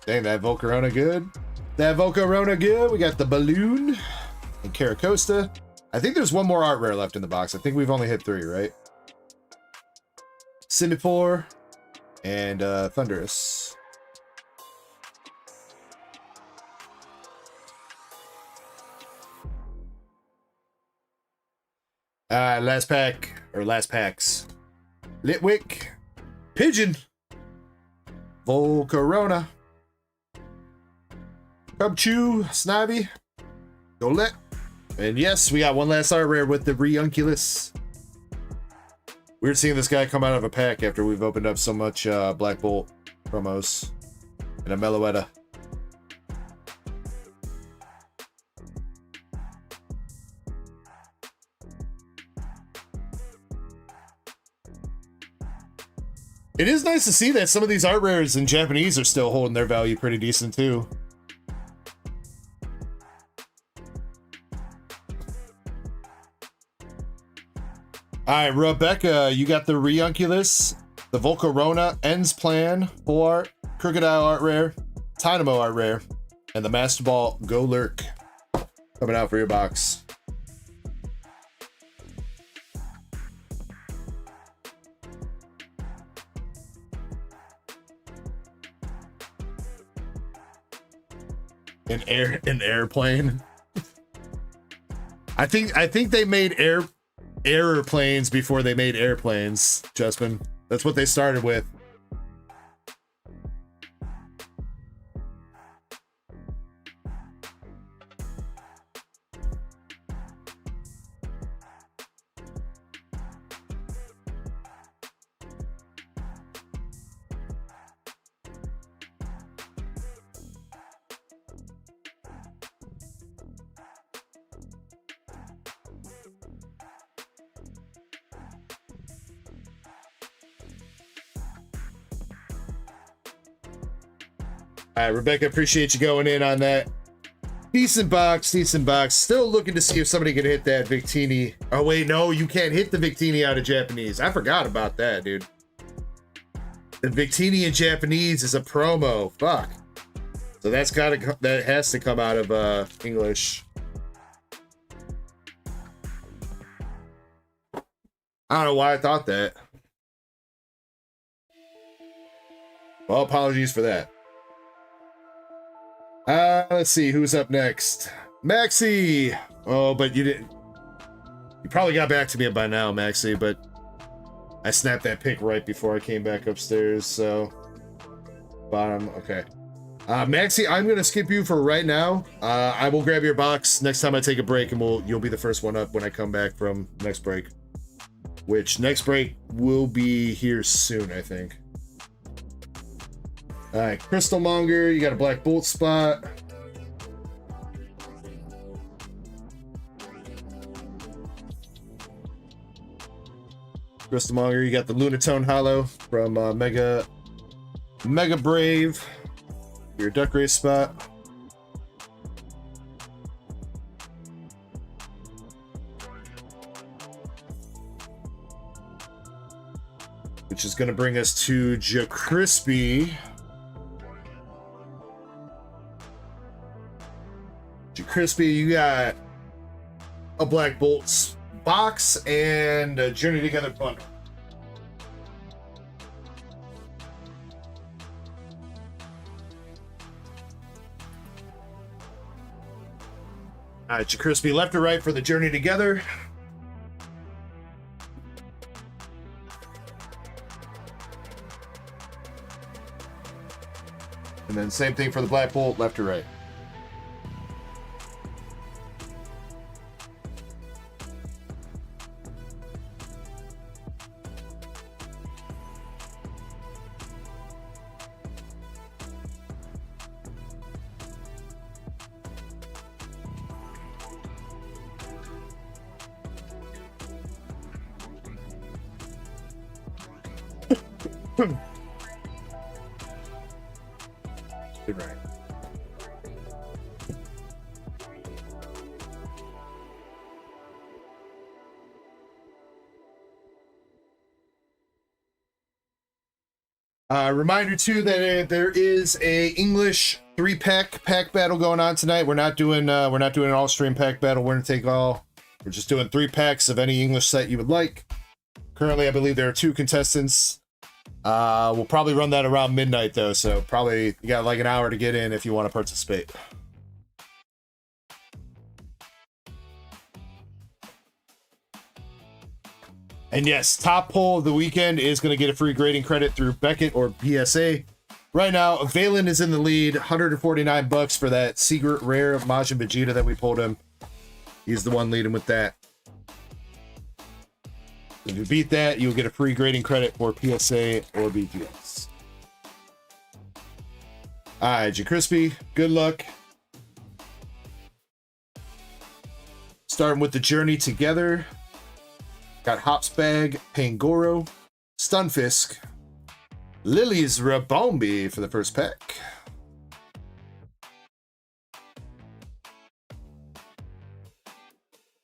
Dang, that Volcarona good. That Volcarona good. We got the balloon and Caracosta. I think there's one more art rare left in the box. I think we've only hit 3, right? Simipour and Thunderous. Last pack, or last packs. Litwick, Pigeon, Volcarona, Cubchoo, Snivy, Golett, and yes, we got one last art rare with the Reunculus. Weird seeing this guy come out of a pack after we've opened up so much Black Bolt promos and a Meloetta. It is nice to see that some of these art rares in Japanese are still holding their value pretty decent too. All right, Rebecca, you got the Reunculus, the Volcarona, Ends Plan, Full Art, Crocodile Art Rare, Dynamo Art Rare, and the Master Ball Go Lurk coming out for your box. An airplane. I think they made airplanes before they made airplanes, Justin. That's what they started with. All right, Rebecca, appreciate you going in on that. Decent box, decent box. Still looking to see if somebody can hit that Victini. Oh, wait, no, you can't hit the Victini out of Japanese. I forgot about that, dude. The Victini in Japanese is a promo. Fuck. So that has to come out of English. I don't know why I thought that. Well, apologies for that. Let's see who's up next. Maxie. Oh, but you didn't. You probably got back to me by now, Maxie, but I snapped that pic right before I came back upstairs, so bottom. Okay. Maxie, I'm gonna skip you for right now. I will grab your box next time I take a break, and you'll be the first one up when I come back from next break. Which next break will be here soon, I think. All right, Crystal Monger, you got a Black Bolt spot. Crystal Monger, you got the Lunatone Hollow from Mega Brave. Your Duck Race spot. Which is going to bring us to Jacrispy. Crispy, you got a Black Bolts box and a Journey Together bundle. All right, Crispy, left or right for the Journey Together. And then same thing for the black bolt, left to right. Good right. Reminder too that there is a English 3-pack pack battle going on tonight. We're not doing an all stream pack battle. We're gonna take all. We're just doing 3 packs of any English set you would like. Currently, I believe there are 2 contestants. We'll probably run that around midnight though, so probably you got like an hour to get in if you want to participate. And yes, top poll of the weekend is going to get a free grading credit through Beckett or PSA. Right now, Valen is in the lead, $149 for that secret rare Majin Vegeta that we pulled him. He's the one leading with that. If you beat that, you'll get a free grading credit for PSA or BGS. Alright, J-Crispy, good luck. Starting with the journey together. Got Hopsbag, Pangoro, Stunfisk, Lily's Rabombi for the first pack.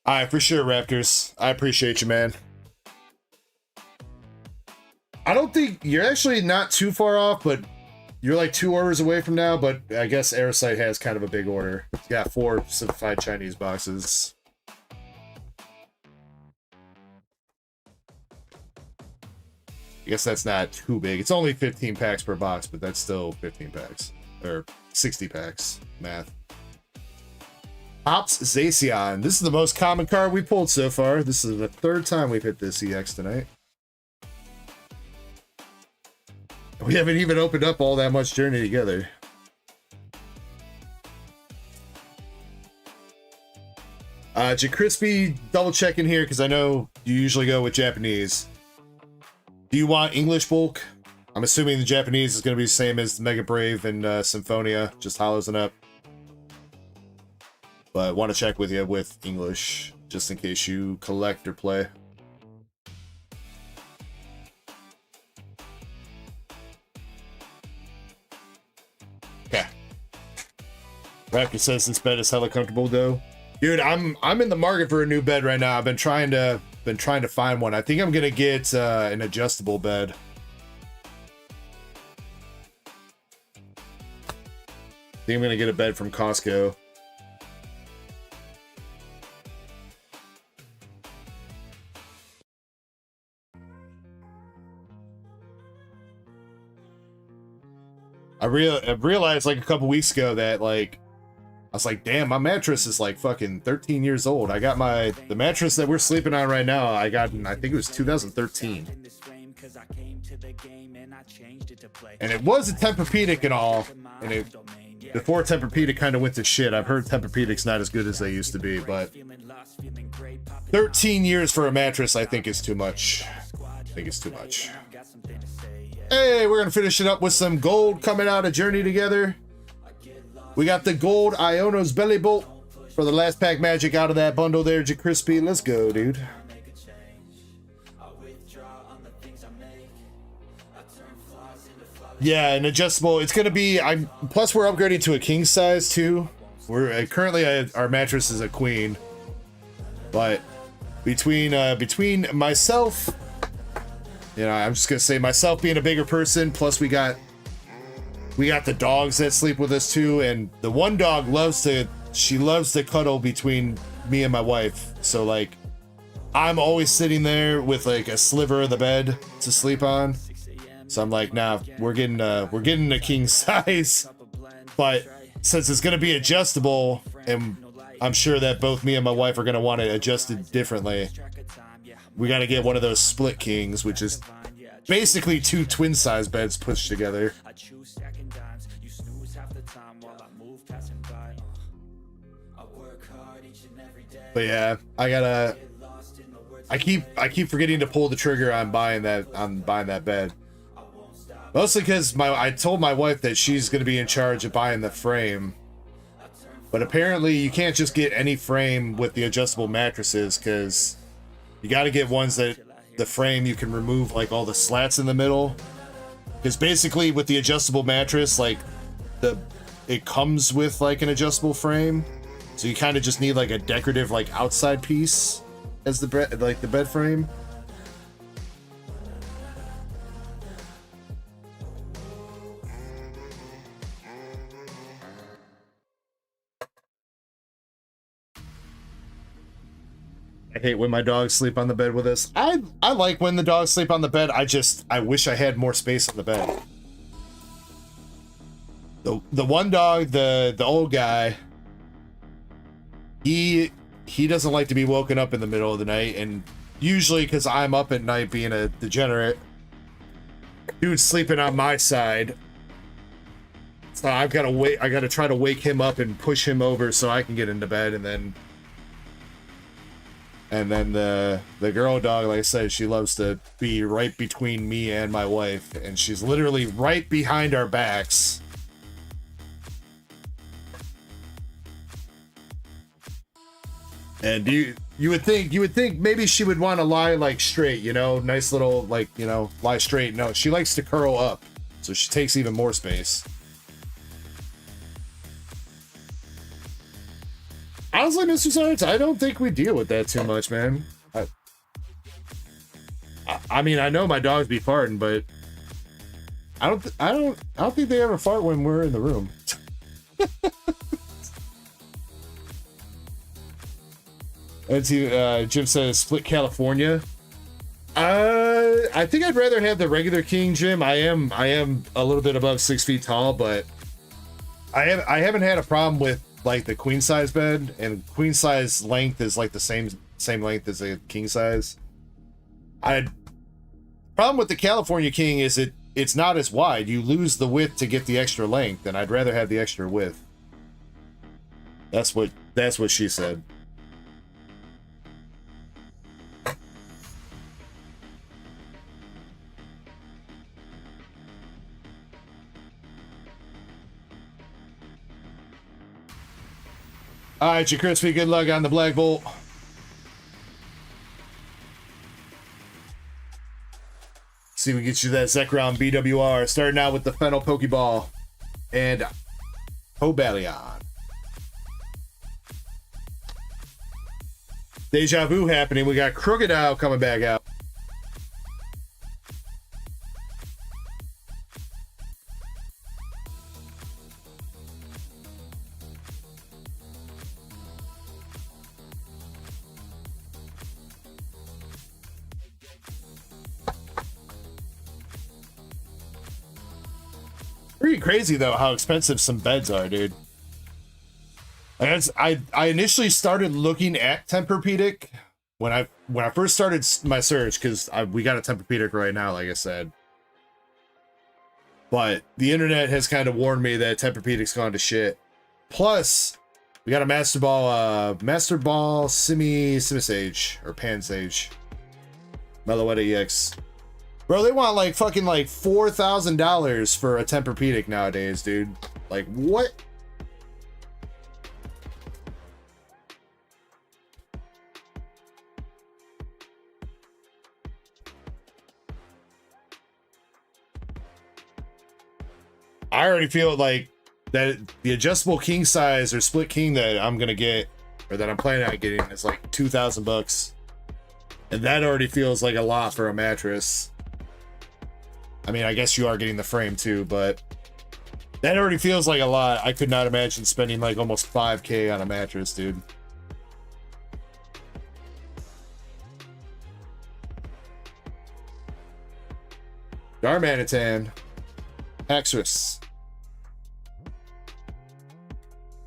Alright, for sure, Raptors. I appreciate you, man. I don't think you're actually not too far off, but you're like 2 orders away from now. But I guess Airsight has kind of a big order. It's got 4 simplified Chinese boxes. I guess that's not too big. It's only 15 packs per box, but that's still 15 packs. Or 60 packs. Math. Ops Zacian. This is the most common card we pulled so far. This is the 3rd time we've hit this EX tonight. We haven't even opened up all that much Journey together. J-Crispy, double checking here because I know you usually go with Japanese. Do you want English bulk? I'm assuming the Japanese is going to be the same as Mega Brave and Symphonia, just hollows and up. But want to check with you with English, just in case you collect or play. Okay. Raptor says this bed is hella comfortable though. Dude, I'm in the market for a new bed right now. I've been trying to find one. I think I'm gonna get an adjustable bed. I think I'm gonna get a bed from Costco. I realized like a couple weeks ago that like I was like, damn, my mattress is like fucking 13 years old. I got the mattress that we're sleeping on right now, I got in, I think it was 2013. And it was a Tempur-Pedic and all. And before Tempur-Pedic kind of went to shit. I've heard Tempur-Pedic's not as good as they used to be, but 13 years for a mattress, I think is too much. I think it's too much. Hey, we're gonna finish it up with some gold coming out of Journey together. We got the gold Iono's Belly Bolt for the last pack magic out of that bundle there, J-Crispy. Let's go, dude. Yeah, an adjustable. It's gonna be. Plus we're upgrading to a king size too. We're currently our mattress is a queen, but between myself, you know, I'm just gonna say myself being a bigger person. Plus we got the dogs that sleep with us too, and the one dog loves to cuddle between me and my wife. So like, I'm always sitting there with like a sliver of the bed to sleep on. So I'm like, nah, we're getting a king size. But since it's gonna be adjustable, and I'm sure that both me and my wife are gonna want it adjusted differently, we gotta get one of those split kings, which is basically 2 twin size beds pushed together. But yeah, I keep forgetting to pull the trigger on buying that bed. Mostly because I told my wife that she's going to be in charge of buying the frame. But apparently you can't just get any frame with the adjustable mattresses, because you got to get ones that the frame you can remove like all the slats in the middle. Because basically with the adjustable mattress, like it comes with like an adjustable frame. So you kind of just need like a decorative like outside piece as the bed frame. I hate when my dogs sleep on the bed with us. I like when the dogs sleep on the bed. I wish I had more space on the bed. The one dog, the old guy, he doesn't like to be woken up in the middle of the night, and usually because I'm up at night being a degenerate, dude's sleeping on my side. So I gotta try to wake him up and push him over so I can get into bed, and then the girl dog, like I said, she loves to be right between me and my wife, and she's literally right behind our backs. And you would think maybe she would want to lie like straight, you know, nice little like, you know, lie straight. No, she likes to curl up, so she takes even more space. Honestly, Mr. Sarge, I don't think we deal with that too much, man. I mean, I know my dogs be farting, but I don't think they ever fart when we're in the room. Let's see, Jim says split California. I think I'd rather have the regular king, Jim. I am a little bit above 6 feet tall, but I haven't had a problem with like the queen size bed, and queen size length is like the same length as a king size. Problem with the California king is it's not as wide. You lose the width to get the extra length, and I'd rather have the extra width. That's what she said. All right, you crispy. Good luck on the Black Bolt. See if we get you that Zekrom BWR. Starting out with the Fennel Pokeball and Hobalion. Deja Vu happening. We got Crocodile coming back out. Pretty crazy though how expensive some beds are, dude. I initially started looking at Tempur-Pedic when I first started my search, because we got a Tempur-Pedic right now, like I said. But the internet has kind of warned me that Tempur-Pedic's gone to shit. Plus, we got a Master Ball Simisage or Pansage Meloetta EX. Bro, they want like fucking like $4,000 for a Tempur-Pedic nowadays, dude. Like, what? I already feel like that the adjustable king size or split king that I'm gonna get, or that I'm planning on getting, is like $2,000, and that already feels like a lot for a mattress. I mean, I guess you are getting the frame too, but that already feels like a lot. I could not imagine spending like almost $5K on a mattress, dude. Darmanitan, Haxorus,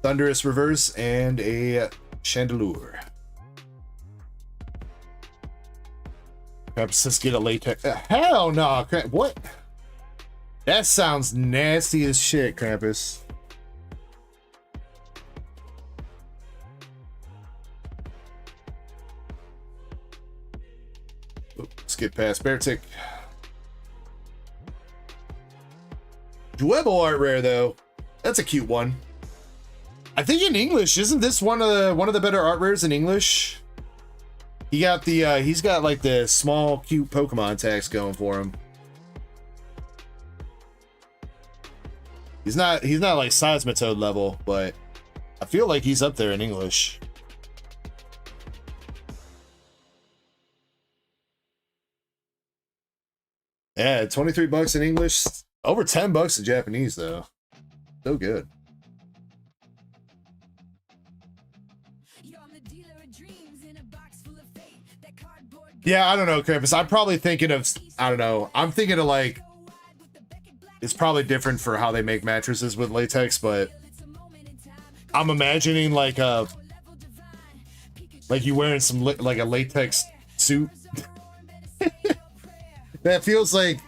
Thunderous Reverse, and a Chandelure. Perhaps let's get a latex. Hell no! What? That sounds nasty as shit, Krampus. Skip past Beartick. Dwebble art rare though. That's a cute one. I think in English, isn't this one of the better art rares in English? He got the he's got like the small cute Pokemon tags going for him. He's not like Seismitoad level, but I feel like he's up there in English. Yeah, 23 bucks in English, over 10 bucks in Japanese though. So good. Yeah, I don't know, Krampus. I'm probably thinking of, I don't know. I'm thinking of like, it's probably different for how they make mattresses with latex, but I'm imagining like you wearing some like a latex suit. That feels like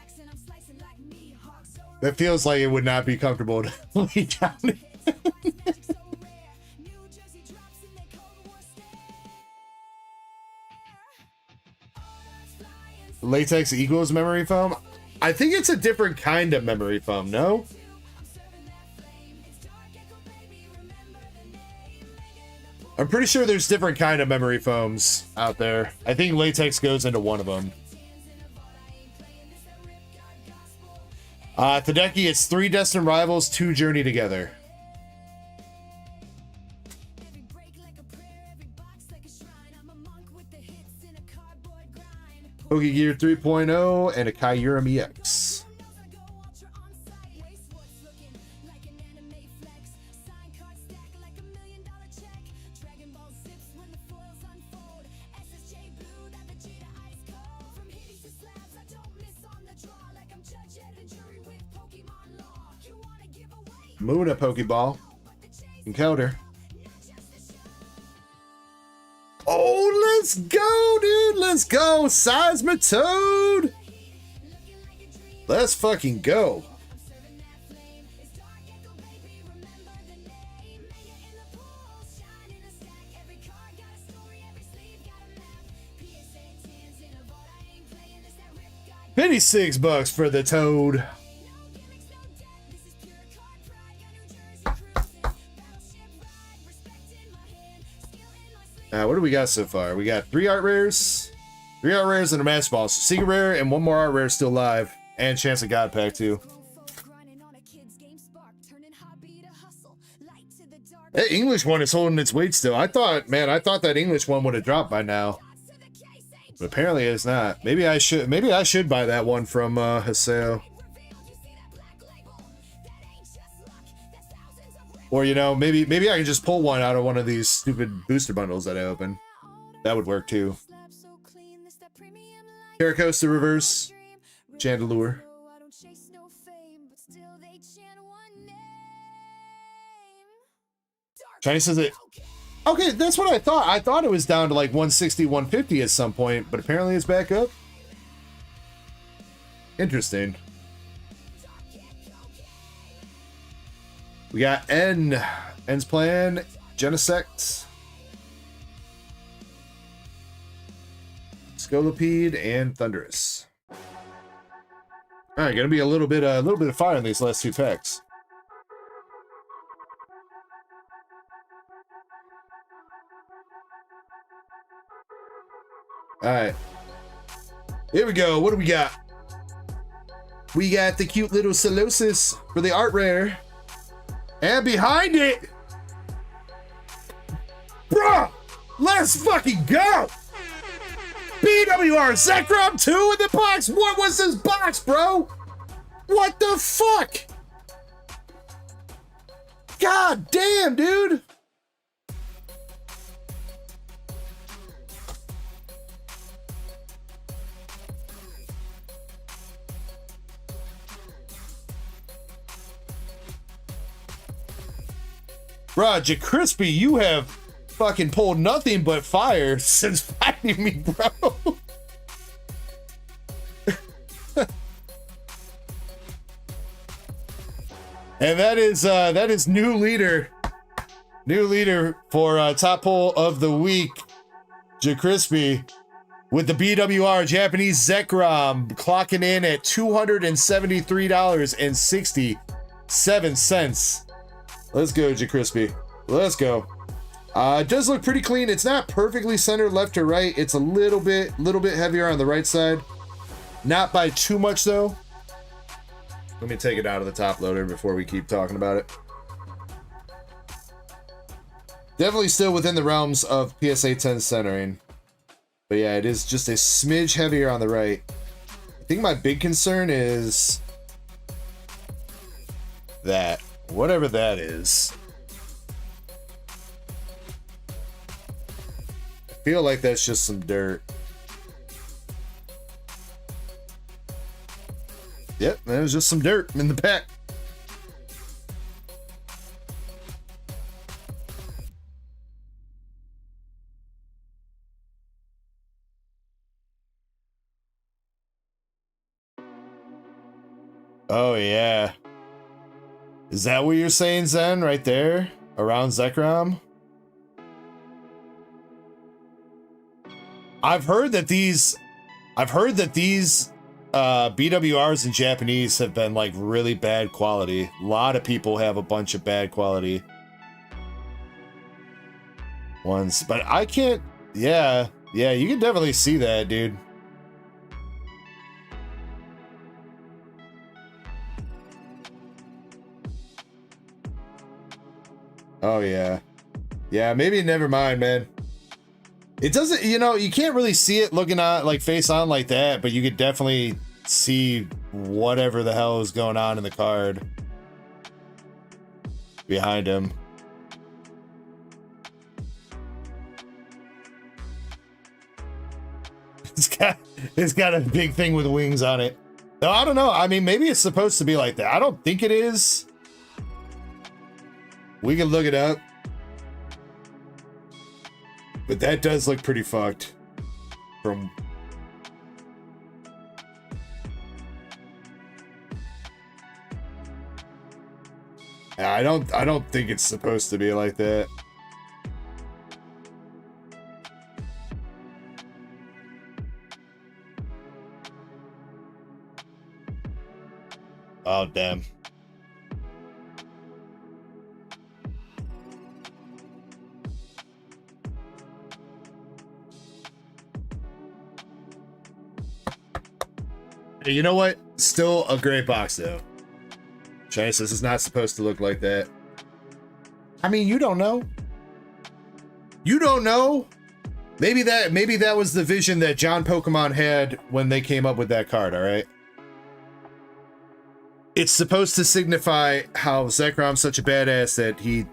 it would not be comfortable to lay down in. Latex equals memory foam? I think it's a different kind of memory foam, no? I'm pretty sure there's different kind of memory foams out there. I think latex goes into one of them. Tadeki, it's 3 destined rivals, 2 journey together. Pokegear 3.0 and a Kyurem EX. Moon a Pokeball. Encounter. Oh, let's go, dude. Let's go. Seismitoad. Let's fucking go. $56 for the Toad. What do we got so far? We got 3 art rares. 3 art rares and a Master Ball. So secret rare and 1 more art rare still live. And chance of God pack too. That English one is holding its weight still. I thought that English one would have dropped by now. But apparently it's not. Maybe I should buy that one from Haseo. Or, you know, maybe I can just pull one out of one of these stupid booster bundles that I open. That would work too. Terracosta reverse. Chandelure. Chinese says it. Okay, that's what I thought. I thought it was down to like 160, 150 at some point, but apparently it's back up. Interesting. We got N's Plan, Genesect, Scolipede, and Thunderous. All right, gonna be a little bit of fire in these last 2 packs. All right, here we go. What do we got? We got the cute little Solosis for the art rare. And behind it, bruh, let's fucking go. BWR Zekrom 2 in the box. What was this box, bro? What the fuck? God damn, dude. Bruh, Jacrispy, you have fucking pulled nothing but fire since fighting me, bro. And that is new leader for top pull of the week, Jacrispy. with the BWR Japanese Zekrom clocking in at $273.67. Let's go, Jacrispy. Let's go. It does look pretty clean. It's not perfectly centered left to right. It's a little bit heavier on the right side. Not by too much though. Let me take it out of the top loader before we keep talking about it. Definitely still within the realms of PSA 10 centering. But yeah, it is just a smidge heavier on the right. I think my big concern is that, whatever that is. I feel like that's just some dirt. Yep, that was just some dirt in the pack. Oh, yeah. Is that what you're saying, Zen, right there? Around Zekrom? I've heard that these BWRs in Japanese have been like really bad quality. A lot of people have a bunch of bad quality ones, but I can't. Yeah, you can definitely see that, dude. Oh yeah, maybe never mind, man. It doesn't, you know, you can't really see it looking on like face on like that, but you could definitely see whatever the hell is going on in the card behind him. It's got a big thing with wings on it. No, I don't know. I mean, maybe it's supposed to be like that. I don't think it is. We can look it up. But that does look pretty fucked. From I don't think it's supposed to be like that. Oh damn. You know what? Still a great box though. China says it's not supposed to look like that. I mean, you don't know. You don't know. Maybe that was the vision that John Pokemon had when they came up with that card, all right? It's supposed to signify how Zekrom's such a badass that he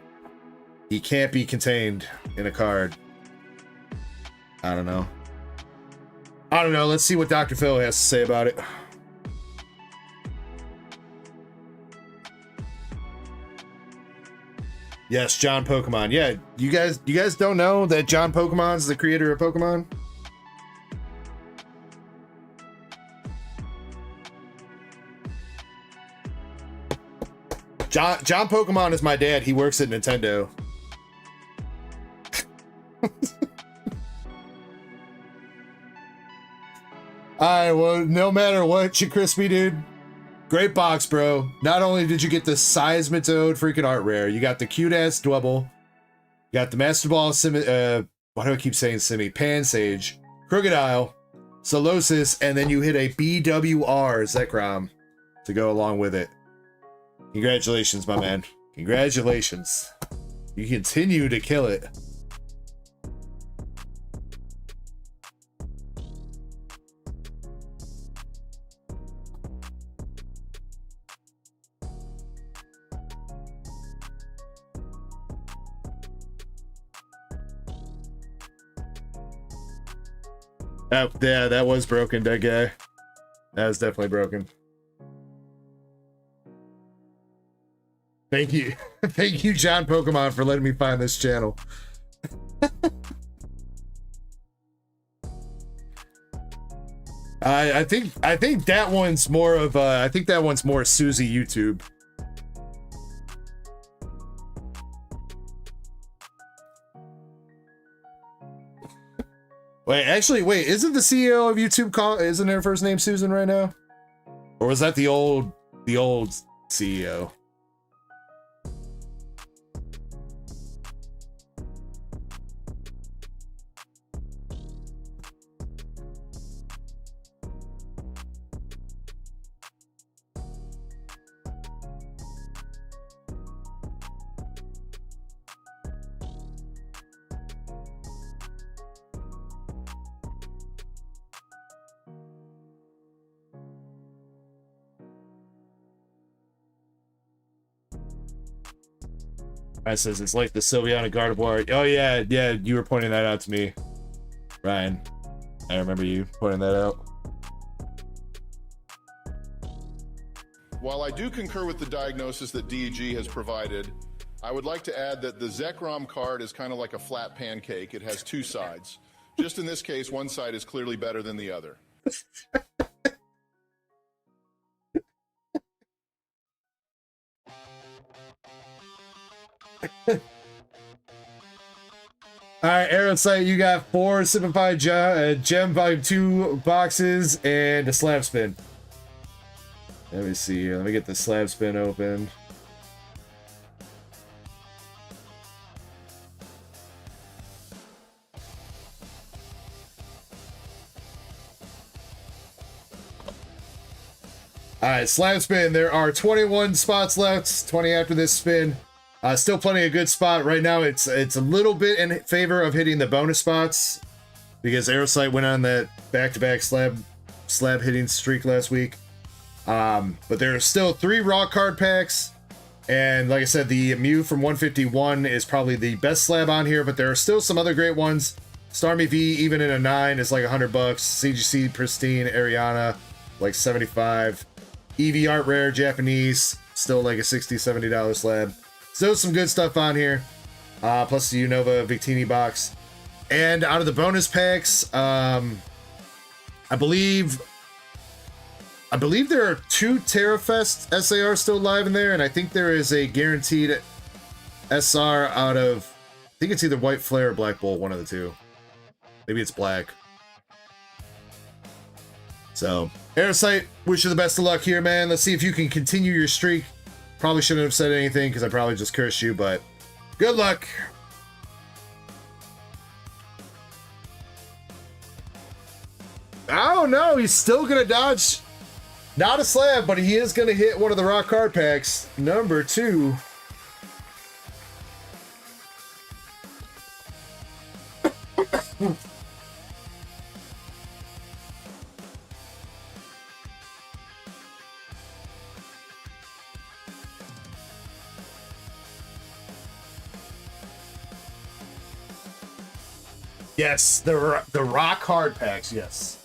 can't be contained in a card. I don't know. Let's see what Dr. Phil has to say about it. Yes, John Pokemon. Yeah, you guys don't know that John Pokemon's the creator of Pokemon? John Pokemon is my dad. He works at Nintendo. Alright, well, no matter what, Crispy dude. Great box, bro. Not only did you get the Seismitoad freaking art rare, you got the cute ass Dwebble, you got the Master Ball why do I keep saying Simi? Pansage, Crocodile, Solosis, and then you hit a BWR Zekrom to go along with it. Congratulations, my man. Congratulations. You continue to kill it. Oh, yeah, that was broken, that guy. That was definitely broken. Thank you. Thank you, John Pokemon, for letting me find this channel. I think that one's more of I think that one's more Susie YouTube. Wait, actually, wait, isn't the CEO of YouTube isn't her first name Susan right now? Or was that the old CEO? I says it's like the Sylviana Gardevoir. Oh yeah, you were pointing that out to me, Ryan. I remember you pointing that out. While I do concur with the diagnosis that DEG has provided, I would like to add that the Zekrom card is kind of like a flat pancake. It has two sides. Just in this case, one side is clearly better than the other. Alright, Aerosite, you got 4 Simplified Gem Volume 2 boxes and a slab spin. Let me see here. Let me get the slab spin open. Alright, slab spin. There are 21 spots left, 20 after this spin. Still plenty of good spot. Right now, it's a little bit in favor of hitting the bonus spots because Aerosite went on that back-to-back slab hitting streak last week. But there are still 3 raw card packs, and like I said, the Mew from 151 is probably the best slab on here, but there are still some other great ones. Starmie V, even in a 9, is like $100. CGC Pristine Ariana, like 75. EV Art Rare Japanese, still like a $60-$70 slab. Still some good stuff on here, plus the Unova Victini box. And out of the bonus packs, I believe there are 2 Terrafest SAR still live in there, and I think there is a guaranteed SR out of, I think it's either White Flare or Black Bolt, one of the two. Maybe it's black. So, Aerosite, wish you the best of luck here, man. Let's see if you can continue your streak. Probably shouldn't have said anything because I probably just cursed you, but good luck. Oh no, he's still gonna dodge. Not a slab, but he is gonna hit one of the raw card packs. Number 2. Yes, the rock hard packs, yes.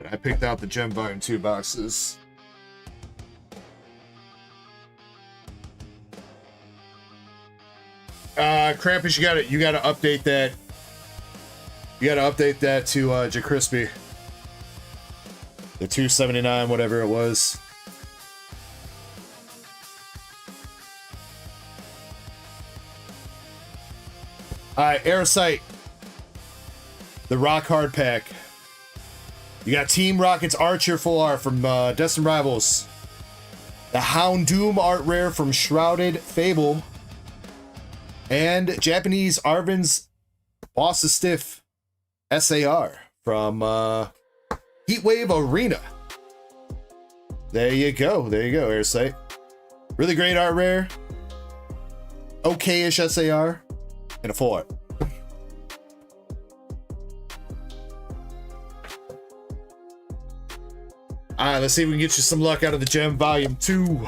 I picked out the Gem Volume 2 boxes. Krampus, you gotta update that. You gotta update that to JaCrispy. The 279, whatever it was. Alright, Aerosite. The Rock Hard Pack. You got Team Rocket's Archer Full Art from Destined Rivals. The Houndoom Art Rare from Shrouded Fable. And Japanese Arvin's Boss of Stiff SAR from Heatwave Arena. There you go, Airsight. Really great art rare. Okay-ish SAR. And a 4. Alright, let's see if we can get you some luck out of the Gem Volume 2.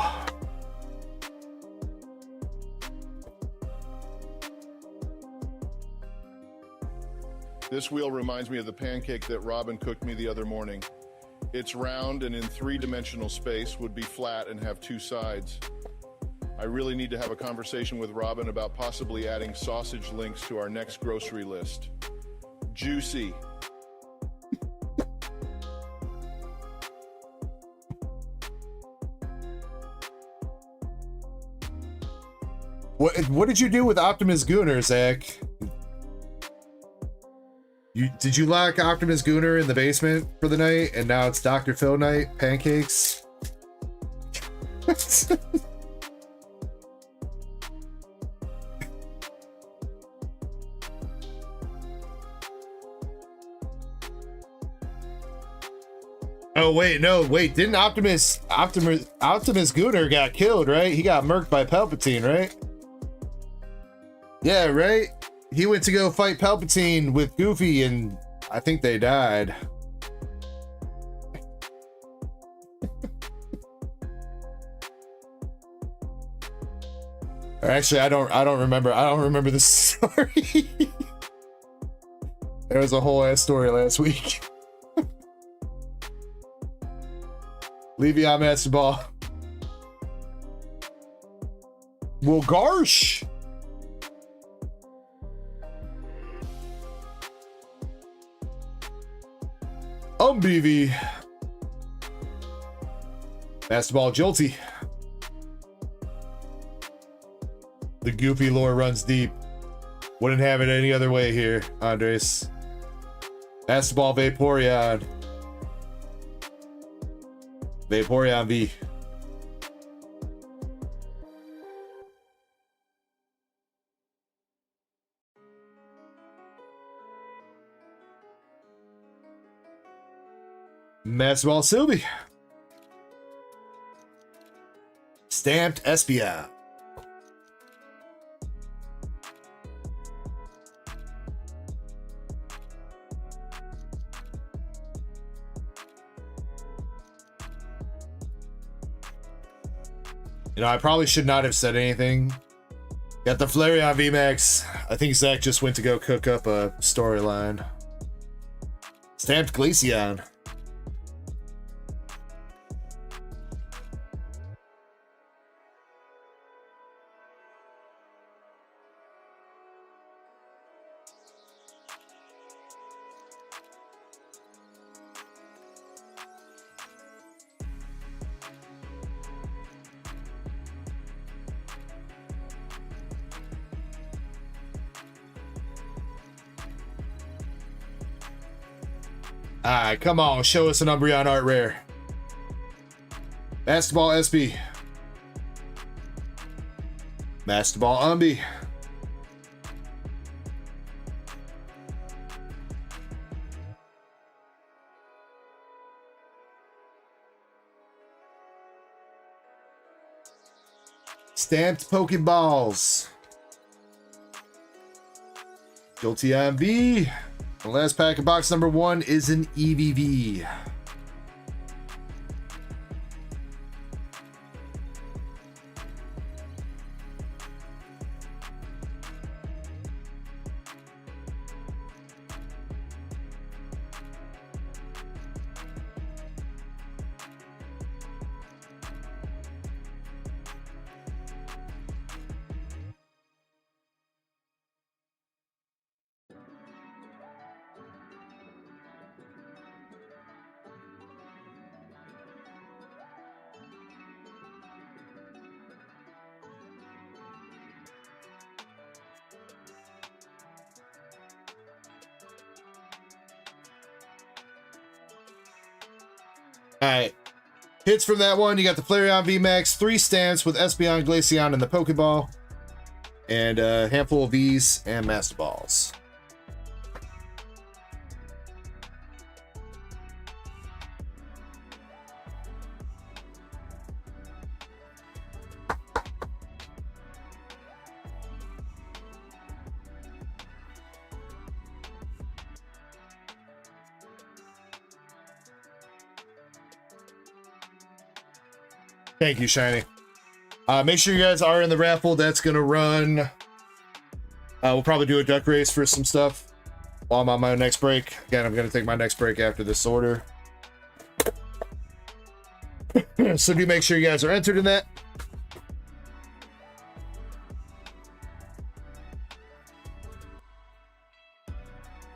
This wheel reminds me of the pancake that Robin cooked me the other morning. It's round and in 3-dimensional space, would be flat and have 2 sides. I really need to have a conversation with Robin about possibly adding sausage links to our next grocery list. Juicy. What did you do with Optimus Gunner, Zach? Did you lock Optimus Gunner in the basement for the night, and now it's Dr. Phil night? Pancakes? Oh wait, no, wait, didn't Optimus Gunner got killed, right? He got murked by Palpatine, right? Yeah, right? He went to go fight Palpatine with Goofy, and I think they died. Or actually, I don't remember this story. There was a whole ass story last week. Le'Veon Master Ball. Well, gosh. BV. Master Ball Jolty. The Goofy lore runs deep. Wouldn't have it any other way here, Andres. Master Ball Vaporeon. Vaporeon V. Master Ball Sylvie. Stamped Espia. You know, I probably should not have said anything. Got the Flareon VMAX. I think Zach just went to go cook up a storyline. Stamped Glaceon. Alright, come on, show us an Umbreon art rare. Master Ball SB. Master Ball Umbi. Stamped Pokeballs. Jolteon V. The last pack of box number 1 is an EVV. Alright. Hits from that one, you got the Flareon VMAX, 3 stamps with Espeon, Glaceon, and the Pokeball. And a handful of Vs and Master Balls. Thank you, Shiny. Make sure you guys are in the raffle. That's going to run. We'll probably do a duck race for some stuff while I'm on my next break. Again, I'm going to take my next break after this order. So do make sure you guys are entered in that.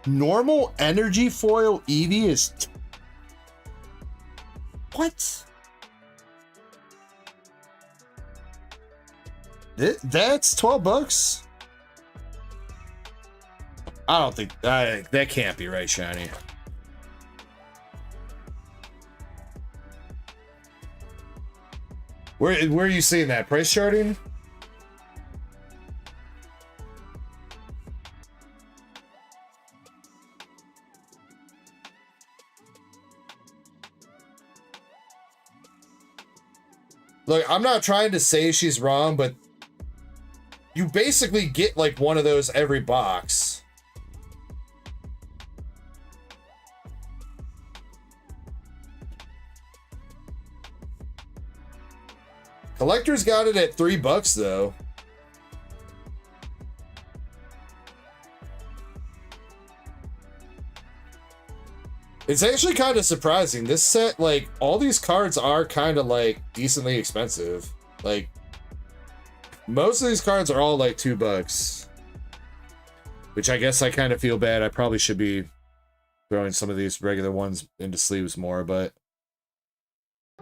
Normal energy foil Eevee is... What? That's 12 bucks? I don't think... that can't be right, Shiny. Where are you seeing that? Price charting? Look, I'm not trying to say she's wrong, but you basically get like one of those every box. Collector's got it at $3 though. It's actually kind of surprising. This set, like, all these cards are kind of like decently expensive. Like, most of these cards are all like $2, which I guess I kind of feel bad. I probably should be throwing some of these regular ones into sleeves more, but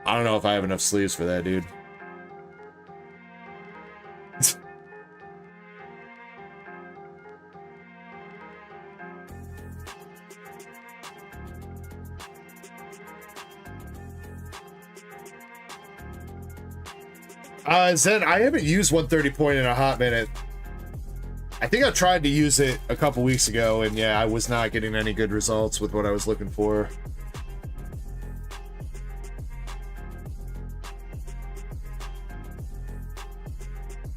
I don't know if I have enough sleeves for that, dude. Zen, I haven't used 130 point in a hot minute. I think I tried to use it a couple weeks ago, and yeah, I was not getting any good results with what I was looking for.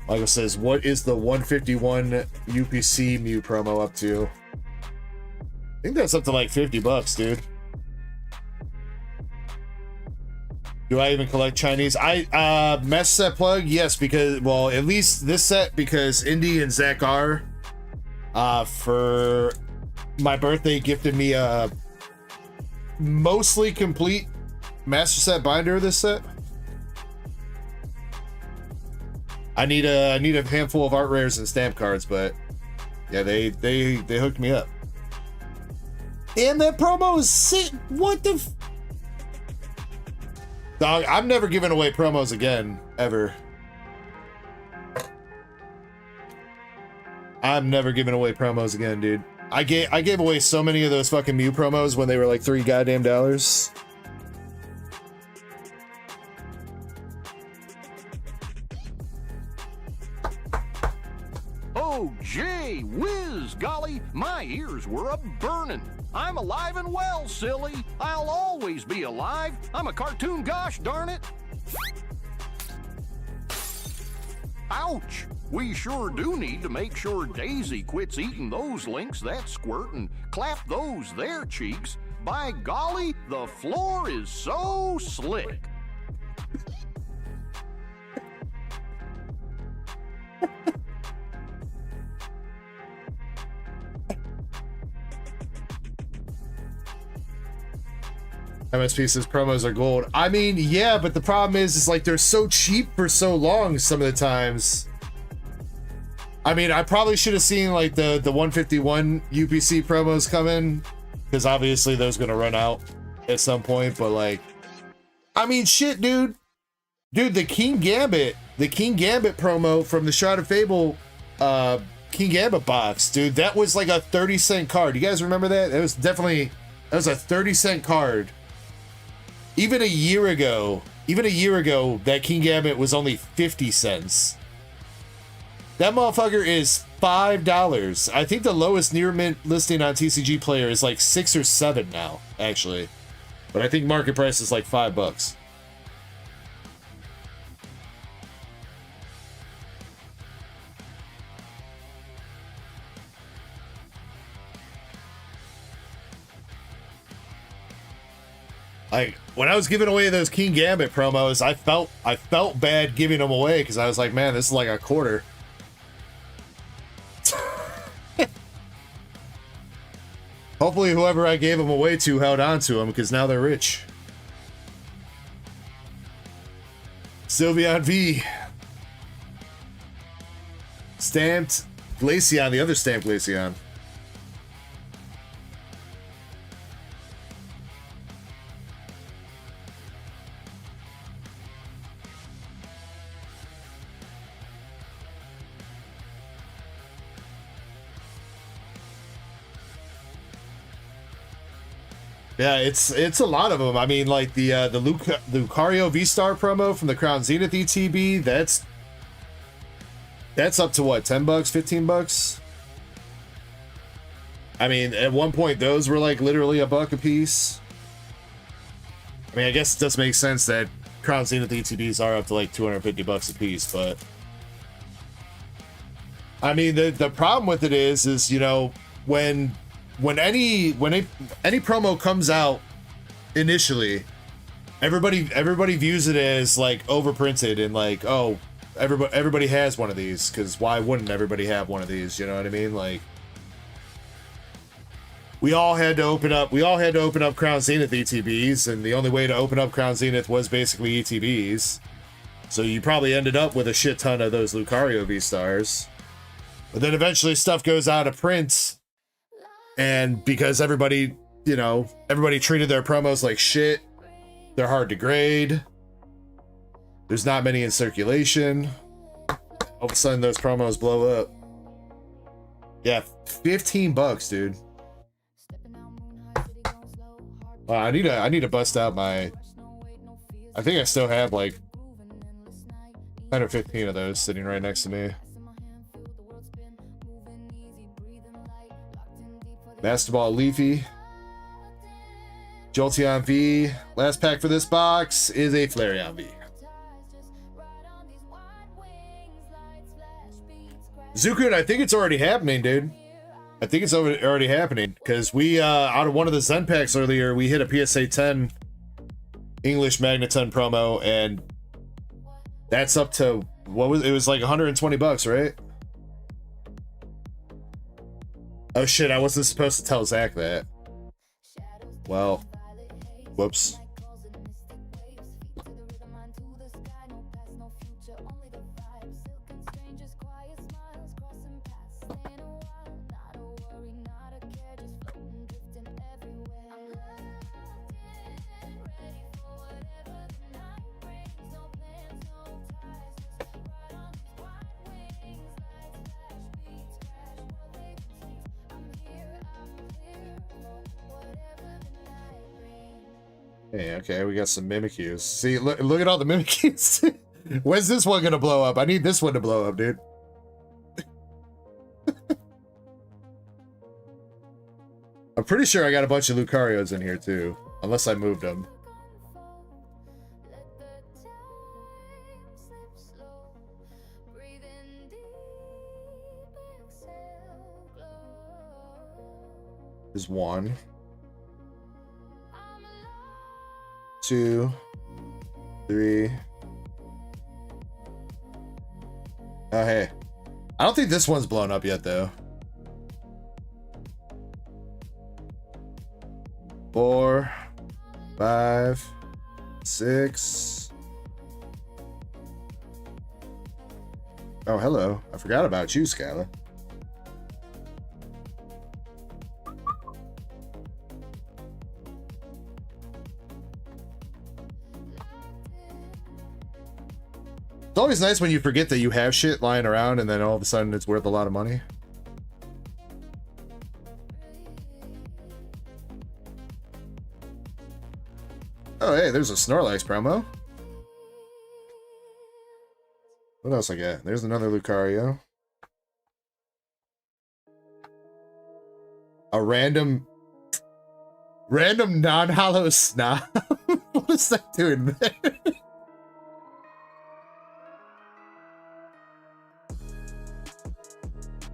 Michael says, what is the 151 UPC Mew promo up to? I think that's up to like $50, dude. Do I even collect Chinese? Mesh set plug, yes, because, well, at least this set, because Indy and Zach are, for my birthday, gifted me a mostly complete Master Set binder of this set. I need a handful of art rares and stamp cards, but yeah, they hooked me up. And that promo is sick. What the f... Dog, I'm never giving away promos again, ever. I'm never giving away promos again, dude. I gave away so many of those fucking Mew promos when they were like $3 goddamn. Oh, gee whiz, golly, my ears were a-burning. I'm alive and well, silly. I'll always be alive. I'm a cartoon, gosh darn it. Ouch! We sure do need to make sure Daisy quits eating those links that squirt and clap those there cheeks. By golly, the floor is so slick. MSP says promos are gold. I mean, yeah, but the problem is like they're so cheap for so long some of the times. I mean, I probably should have seen like the 151 UPC promos come in, because obviously those gonna run out at some point, but like, I mean, shit, dude. Dude, the King Gambit promo from the Shroud of Fable King Gambit box, dude, that was like a 30-cent card. You guys remember that? That was a 30-cent card. Even a year ago, that King Gambit was only 50 cents. That motherfucker is $5. I think the lowest near mint listing on TCG Player is like 6 or 7 now, actually. But I think market price is like $5. Like, when I was giving away those King Gambit promos, I felt bad giving them away, because I was like, man, this is like a quarter. Hopefully whoever I gave them away to held on to them, because now they're rich. Sylveon V. Stamped Glaceon, the other stamped Glaceon. Yeah, it's a lot of them. I mean, like the Lucario V-Star promo from the Crown Zenith ETB, that's up to what, $10, $15? I mean, at one point those were like literally $1 a piece. I mean, I guess it does make sense that Crown Zenith ETBs are up to like $250 a piece, but I mean, the problem with it is you know, when any promo comes out initially, everybody views it as like overprinted and like, oh, everybody has one of these, because why wouldn't everybody have one of these? You know what I mean? Like, we all had to open up Crown Zenith ETBs, and the only way to open up Crown Zenith was basically ETBs. So you probably ended up with a shit ton of those Lucario V-Stars. But then eventually stuff goes out of print, and because everybody treated their promos like shit, they're hard to grade, there's not many in circulation, all of a sudden those promos blow up. Yeah, $15, dude. I need to bust out my, I think I still have like 10 or 15 of those sitting right next to me. Master Ball Leafy, Jolteon V. Last pack for this box is a Flareon V. Zukun, I think it's already happening, dude. I think it's already happening, because we, out of one of the Zen packs earlier, we hit a PSA 10 English Magneton promo, and that's up to, it was like $120, right? Oh shit, I wasn't supposed to tell Zach that. Well, whoops. Hey, okay, we got some Mimikyus. See, look at all the Mimikyus. When's this one gonna blow up? I need this one to blow up, dude. I'm pretty sure I got a bunch of Lucarios in here too, unless I moved them. There's 1, 2, 3. Oh, hey. I don't think this one's blown up yet, though. 4, 5, 6. Oh, hello. I forgot about you, Skylar. It's always nice when you forget that you have shit lying around and then all of a sudden it's worth a lot of money. Oh, hey, there's a Snorlax promo. What else I got? There's another Lucario. A random non-hollow snob. What is that doing there?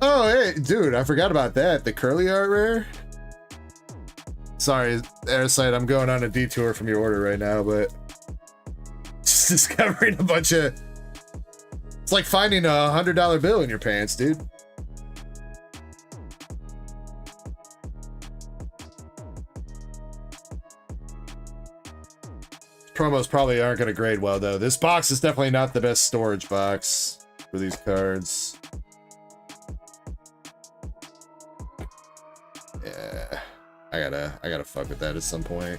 Oh, hey, dude, I forgot about that. The curly art rare? Sorry, Airsight, I'm going on a detour from your order right now, but just discovering a bunch of... It's like finding a $100 bill in your pants, dude. Promos probably aren't going to grade well, though. This box is definitely not the best storage box for these cards. Yeah, I gotta fuck with that at some point.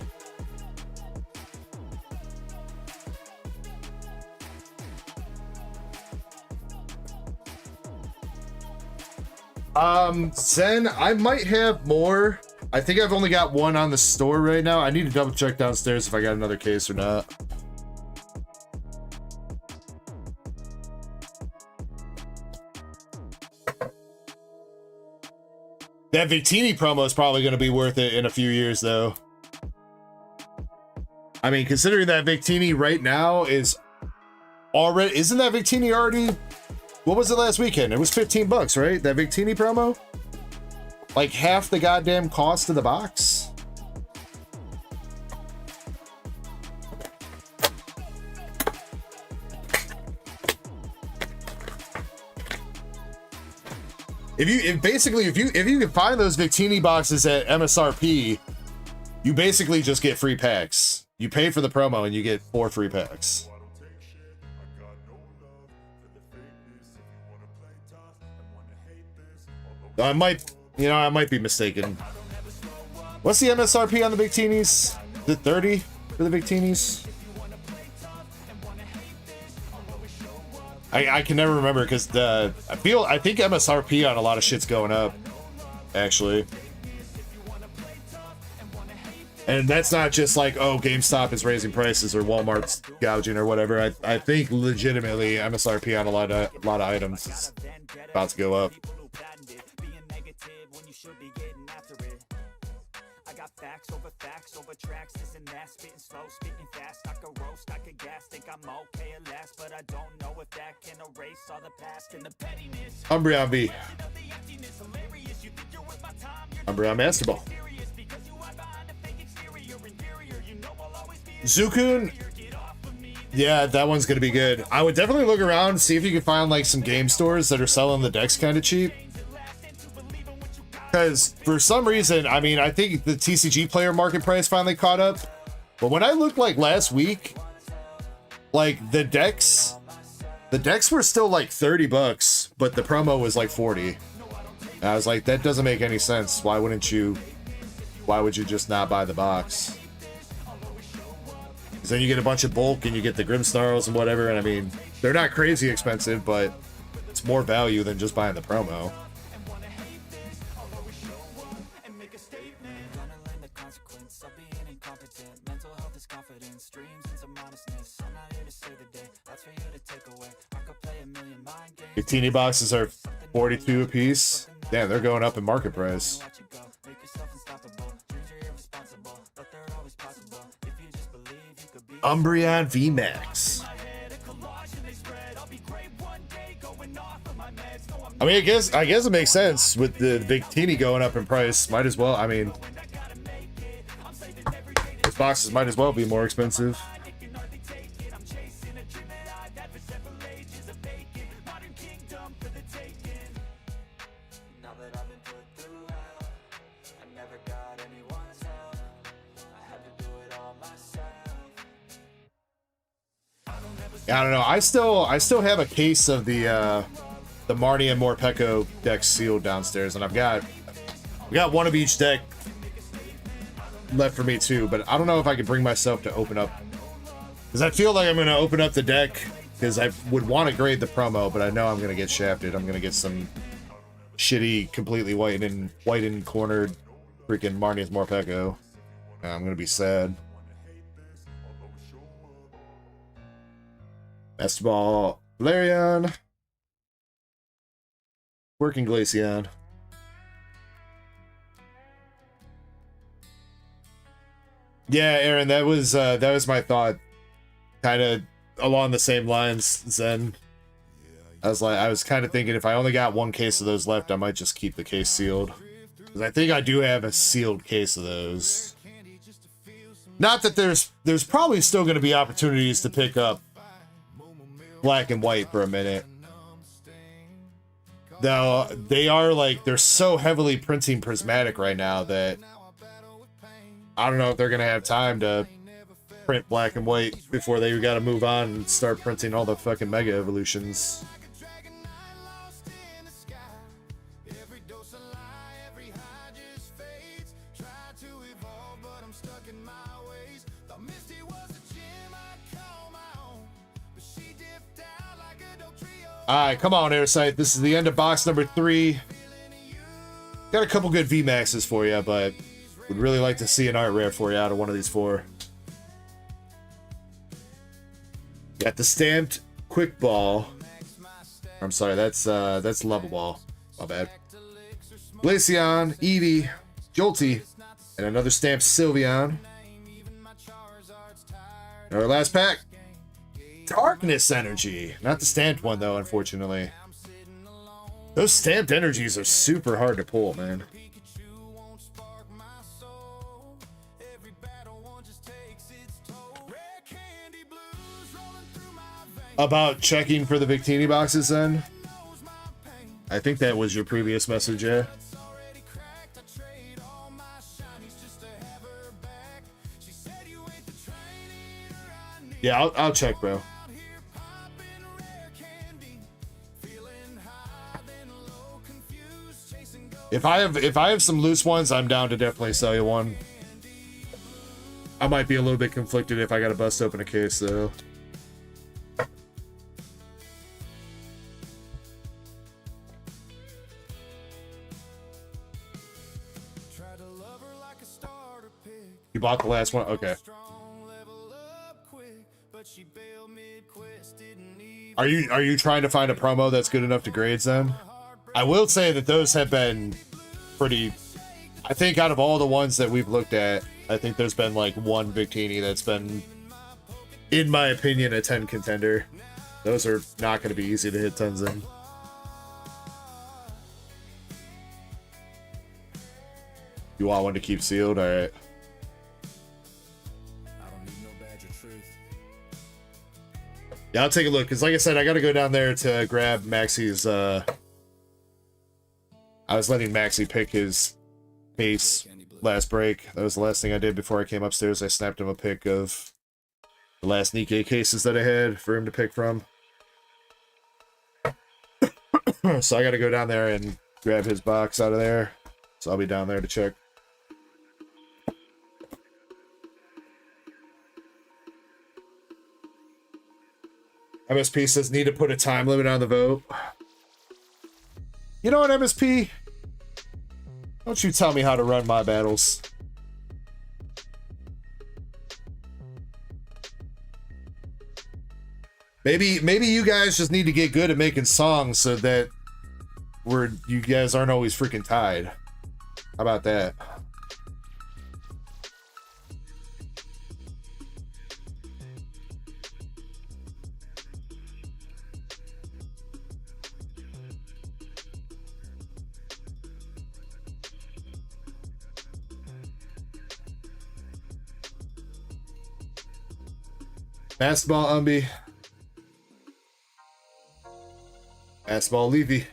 Zen, I might have more. I think I've only got one on the store right now. I need to double check downstairs if I got another case or not. That Victini promo is probably going to be worth it in a few years, though. I mean, considering that Victini right now is already... Isn't that Victini already... What was it last weekend? It was 15 bucks, right? That Victini promo? Like half the goddamn cost of the box. If you can find those Victini boxes at MSRP, you basically just get free packs. You pay for the promo and you get 4 free packs. I might be mistaken. What's the MSRP on the Victinis? Is it 30 for the Victinis? I can never remember because I think MSRP on a lot of shit's going up, actually. And that's not just like, oh, GameStop is raising prices or Walmart's gouging or whatever. I think legitimately MSRP on a lot of items is about to go up. Facts over tracks, this and that, spitting slow, spitting fast, I could roast, I could gas, think I'm okay at last, but I don't know if that can erase all the past and the pettiness. Umbreon V. Umbreon Master Ball. Zukun. Yeah, that one's gonna be good. I would definitely look around, see if you can find like some game stores that are selling the decks kind of cheap. Because for some reason, I mean, I think the TCG player market price finally caught up. But when I looked like last week, like the decks were still like 30 bucks, but the promo was like 40. And I was like, that doesn't make any sense. Why would you just not buy the box? Because then you get a bunch of bulk and you get the Grimmsnarls and whatever. And I mean, they're not crazy expensive, but it's more value than just buying the promo. Victini boxes are 42 a piece. Damn, they're going up in market price. Umbreon VMAX. I mean, I guess it makes sense with the Victini going up in price. Might as well. I mean, those boxes might as well be more expensive. I don't know. I still have a case of the Marnie and Morpeko decks sealed downstairs, and we got one of each deck left for me too. But I don't know if I can bring myself to open up, because I feel like I'm gonna open up the deck because I would want to grade the promo, but I know I'm gonna get shafted. I'm gonna get some shitty, completely white and cornered freaking Marnie's Morpeko. I'm gonna be sad. Master Ball, Valerian, Working Glaceon. Yeah, Aaron, that was my thought, kind of along the same lines. Zen, I was kind of thinking if I only got one case of those left, I might just keep the case sealed, because I think I do have a sealed case of those. Not that there's probably still going to be opportunities to pick up black and white for a minute, though they're so heavily printing prismatic right now that I don't know if they're gonna have time to print black and white before they gotta move on and start printing all the fucking mega evolutions. Alright, come on, Airsight. This is the end of box number 3. Got a couple good VMAXs for you, but would really like to see an art rare for you out of one of these four. Got the stamped quick ball. I'm sorry, that's level ball. My bad. Glaceon, Eevee, Jolty, and another stamped Sylveon. And our last pack, Darkness Energy. Not the stamped one though, unfortunately. Those stamped energies are super hard to pull, man. About checking for the Victini boxes then? I think that was your previous message, yeah? Yeah, I'll check, bro. If I have some loose ones, I'm down to definitely sell you one. I might be a little bit conflicted if I gotta bust open a case though. You bought the last one? Okay. Are you trying to find a promo that's good enough to grades then? I will say that those have been pretty... I think out of all the ones that we've looked at, I think there's been like one Victini that's been, in my opinion, a 10 contender. Those are not going to be easy to hit tons in. You want one to keep sealed? Alright. Yeah, I'll take a look, because like I said, I gotta go down there to grab Maxie's, I was letting Maxie pick his case last break. That was the last thing I did before I came upstairs. I snapped him a pic of the last Nikkei cases that I had for him to pick from. So I gotta go down there and grab his box out of there. So I'll be down there to check. MSP says need to put a time limit on the vote. You know what, MSP? Don't you tell me how to run my battles. Maybe you guys just need to get good at making songs so that you guys aren't always freaking tied. How about that? Basketball Umby. Basketball Levy.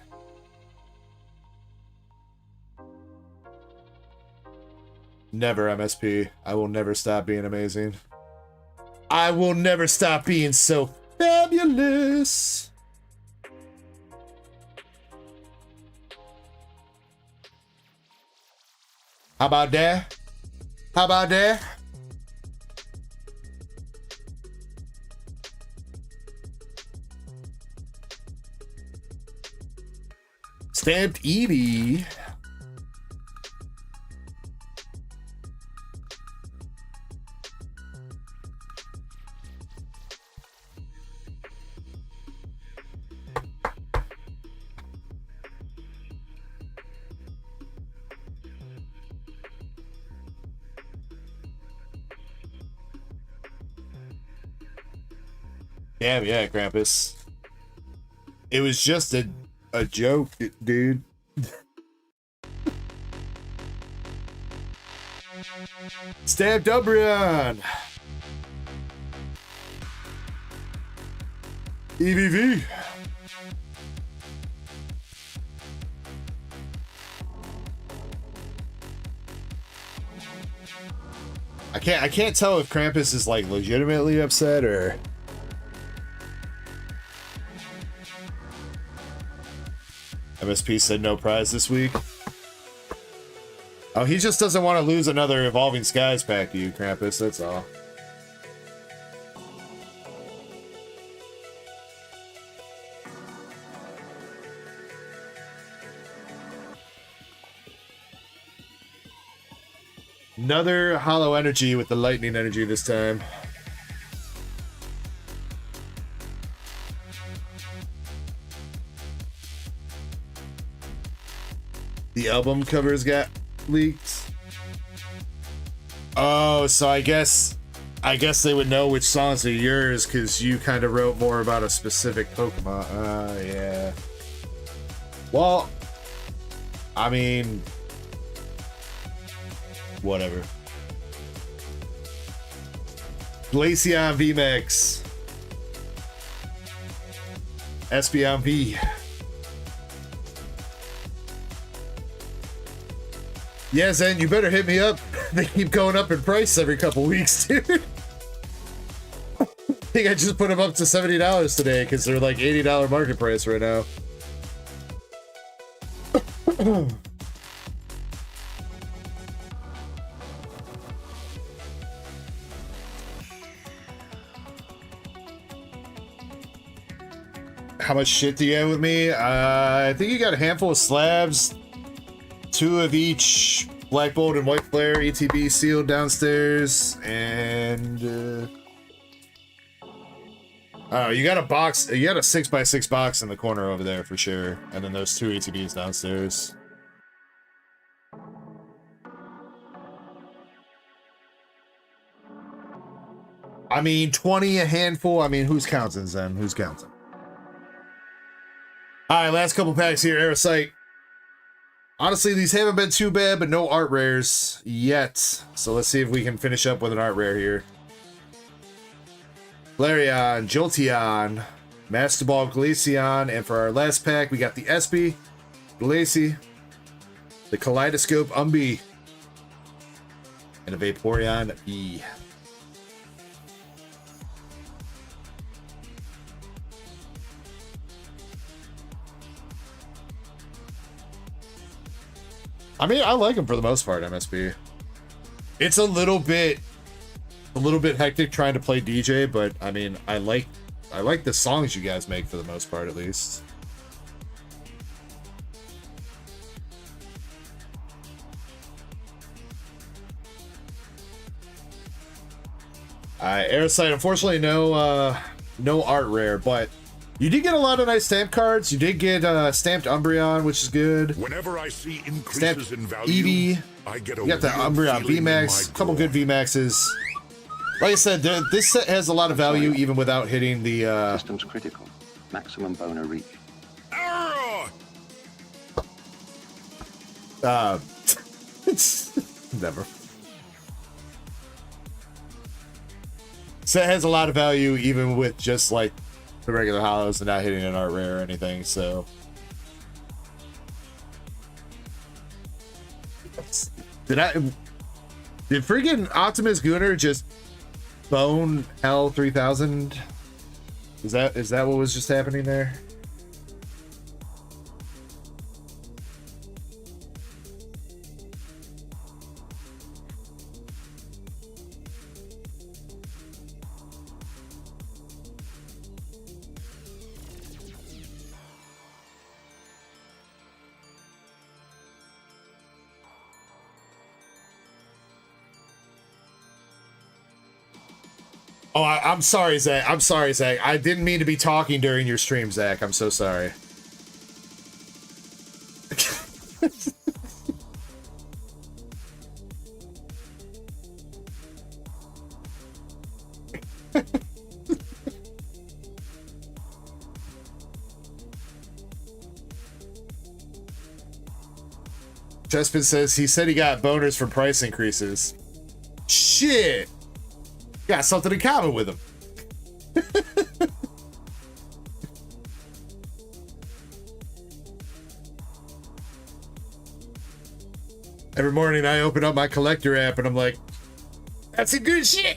Never MSP. I will never stop being amazing. I will never stop being so fabulous. How about that? How about that? Stamped Eevee. Damn, yeah, Krampus. It was just a joke, dude. Stamped Umbreon. EVV. I can't tell if Krampus is like legitimately upset or MSP said no prize this week. Oh, he just doesn't want to lose another Evolving Skies pack to you, Krampus, that's all. Another hollow energy with the lightning energy this time. The album covers got leaked. Oh, so I guess they would know which songs are yours because you kind of wrote more about a specific Pokemon. Yeah. Well, I mean, whatever. Glaceon VMAX. Espeon V. Yeah, Zen, you better hit me up. They keep going up in price every couple weeks, dude. I think I just put them up to $70 today because they're like $80 market price right now. How much shit do you have with me? I think you got a handful of slabs, 2 of each Black Bolt and White Flare ETB sealed downstairs, and oh, you got a box. You got a 6x6 box in the corner over there for sure, and then those 2 ETBs downstairs. I mean, 20 a handful. I mean, who's counting, Zen? Who's counting? All right, last couple packs here. Aerosite. Honestly, these haven't been too bad, but no art rares yet. So let's see if we can finish up with an art rare here. Flareon, Jolteon, Master Ball, Glaceon, and for our last pack, we got the Espy, Glacie, the Kaleidoscope Umbee, and a Vaporeon E. I mean, I like them for the most part, MSB. It's a little bit hectic trying to play DJ, but I mean, I like the songs you guys make for the most part, at least. Aerosite, unfortunately, no art rare, but you did get a lot of nice stamp cards. You did get stamped Umbreon, which is good. Whenever I see increases Stamped in value, Eevee. I get a You got the weird Umbreon feeling in VMAX, my a couple good groin. VMAXs. Like I said, this set has a lot of value even without hitting the Systems critical. Maximum boner reach. Never. Set has a lot of value even with just like the regular hollows and not hitting an art rare or anything, so. Did freaking Optimus Gunner just bone L 3000? Is that what was just happening there? Oh, I'm sorry, Zach. I'm sorry, Zach. I didn't mean to be talking during your stream, Zach. I'm so sorry. Chespin says he said he got boners from price increases. Shit! Got something in common with him. Every morning I open up my collector app and I'm like, that's some good shit.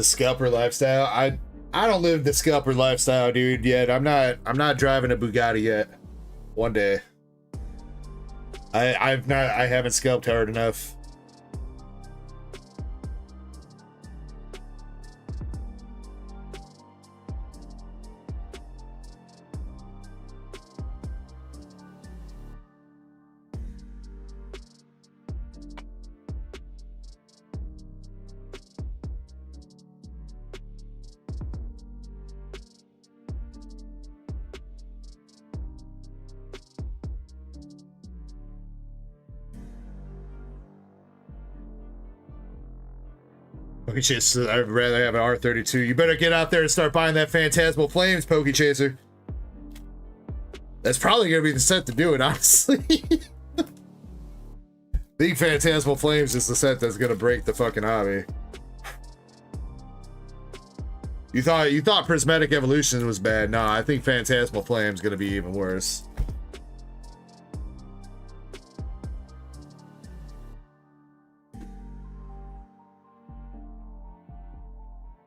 The scalper lifestyle. I don't live the scalper lifestyle, dude, yet. I'm not driving a Bugatti yet. One day. I haven't scalped hard enough. Pokechaser, I'd rather have an R32. You better get out there and start buying that Phantasmal Flames, Pokechaser. That's probably going to be the set to do it, honestly. Big Phantasmal Flames is the set that's going to break the fucking hobby. You thought Prismatic Evolution was bad. Nah, I think Phantasmal Flame's going to be even worse.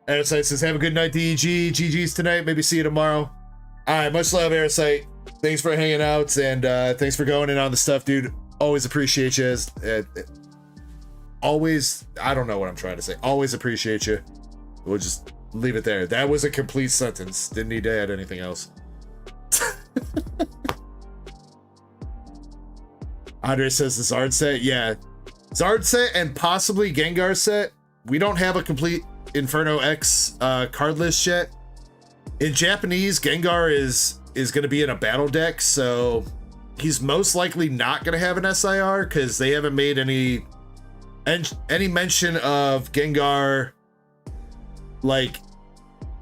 Airsight says, have a good night, DEG. GG's tonight. Maybe see you tomorrow. All right, much love, Airsight. Thanks for hanging out, and thanks for going in on the stuff, dude. Always appreciate you. Always, I don't know what I'm trying to say. Always appreciate you. We'll just leave it there. That was a complete sentence. Didn't need to add anything else. Andre says the Zard set. Yeah. Zard set and possibly Gengar set. We don't have a complete Inferno X card list yet. In Japanese, Gengar is going to be in a battle deck, so he's most likely not going to have an SIR because they haven't made any mention of Gengar, like,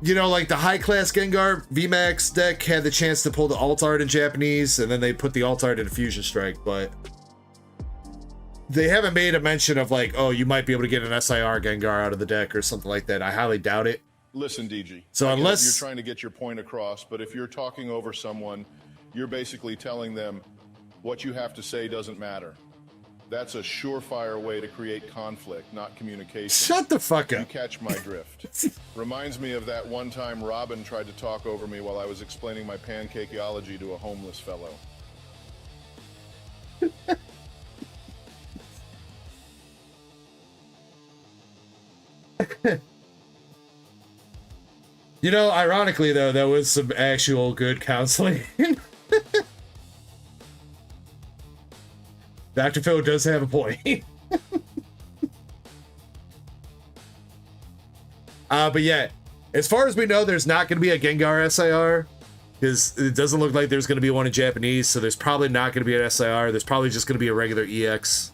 you know, like the high class Gengar VMAX deck had the chance to pull the alt art in Japanese, and then they put the alt art in Fusion Strike, but they haven't made a mention of like, oh, you might be able to get an SIR Gengar out of the deck or something like that. I highly doubt it. Listen, DG. So unless you're trying to get your point across, but if you're talking over someone, you're basically telling them what you have to say doesn't matter. That's a surefire way to create conflict, not communication. Shut the fuck up. You catch my drift. Reminds me of that one time Robin tried to talk over me while I was explaining my pancakeology to a homeless fellow. You know, ironically though, that was some actual good counseling. Dr. Phil does have a point. But yeah, as far as we know, there's not going to be a Gengar SIR because it doesn't look like there's going to be one in Japanese, so there's probably not going to be an SIR. There's probably just going to be a regular EX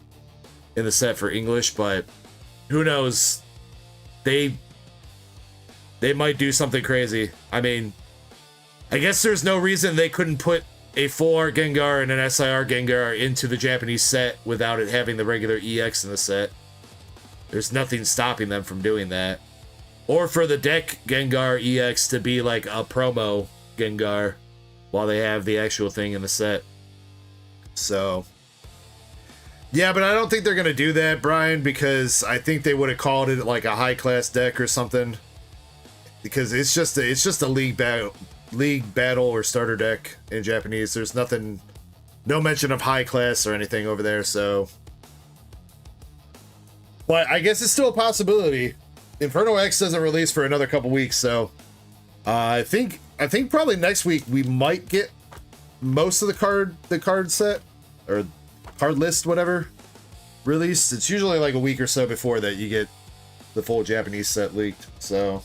in the set for English, but who knows? They might do something crazy. I mean, I guess there's no reason they couldn't put a full art Gengar and an SIR Gengar into the Japanese set without it having the regular EX in the set. There's nothing stopping them from doing that. Or for the deck Gengar EX to be like a promo Gengar while they have the actual thing in the set. So yeah, but I don't think they're going to do that, Brian, because I think they would have called it like a high-class deck or something. Because it's just a league battle or starter deck in Japanese. There's nothing, no mention of high class or anything over there, so. But I guess it's still a possibility. Inferno X doesn't release for another couple weeks, so I think probably next week we might get most of the card set or card list, whatever, released. It's usually like a week or so before that you get the full Japanese set leaked, so.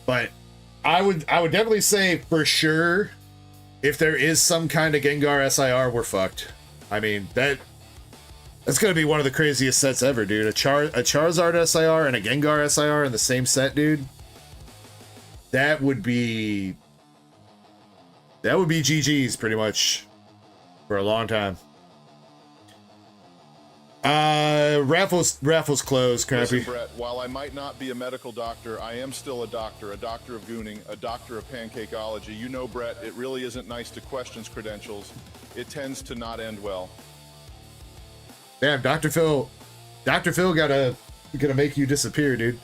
But I would definitely say for sure, if there is some kind of Gengar SIR, we're fucked. I mean, that's gonna be one of the craziest sets ever, dude. A Charizard SIR and a Gengar SIR in the same set, dude. That would be GG's pretty much for a long time. Raffles closed, Crappy. Listen, Brett, while I might not be a medical doctor, I am still a doctor of gooning, a doctor of pancakeology. You know, Brett, it really isn't nice to question credentials. It tends to not end well. Damn, Dr. Phil gonna make you disappear, dude.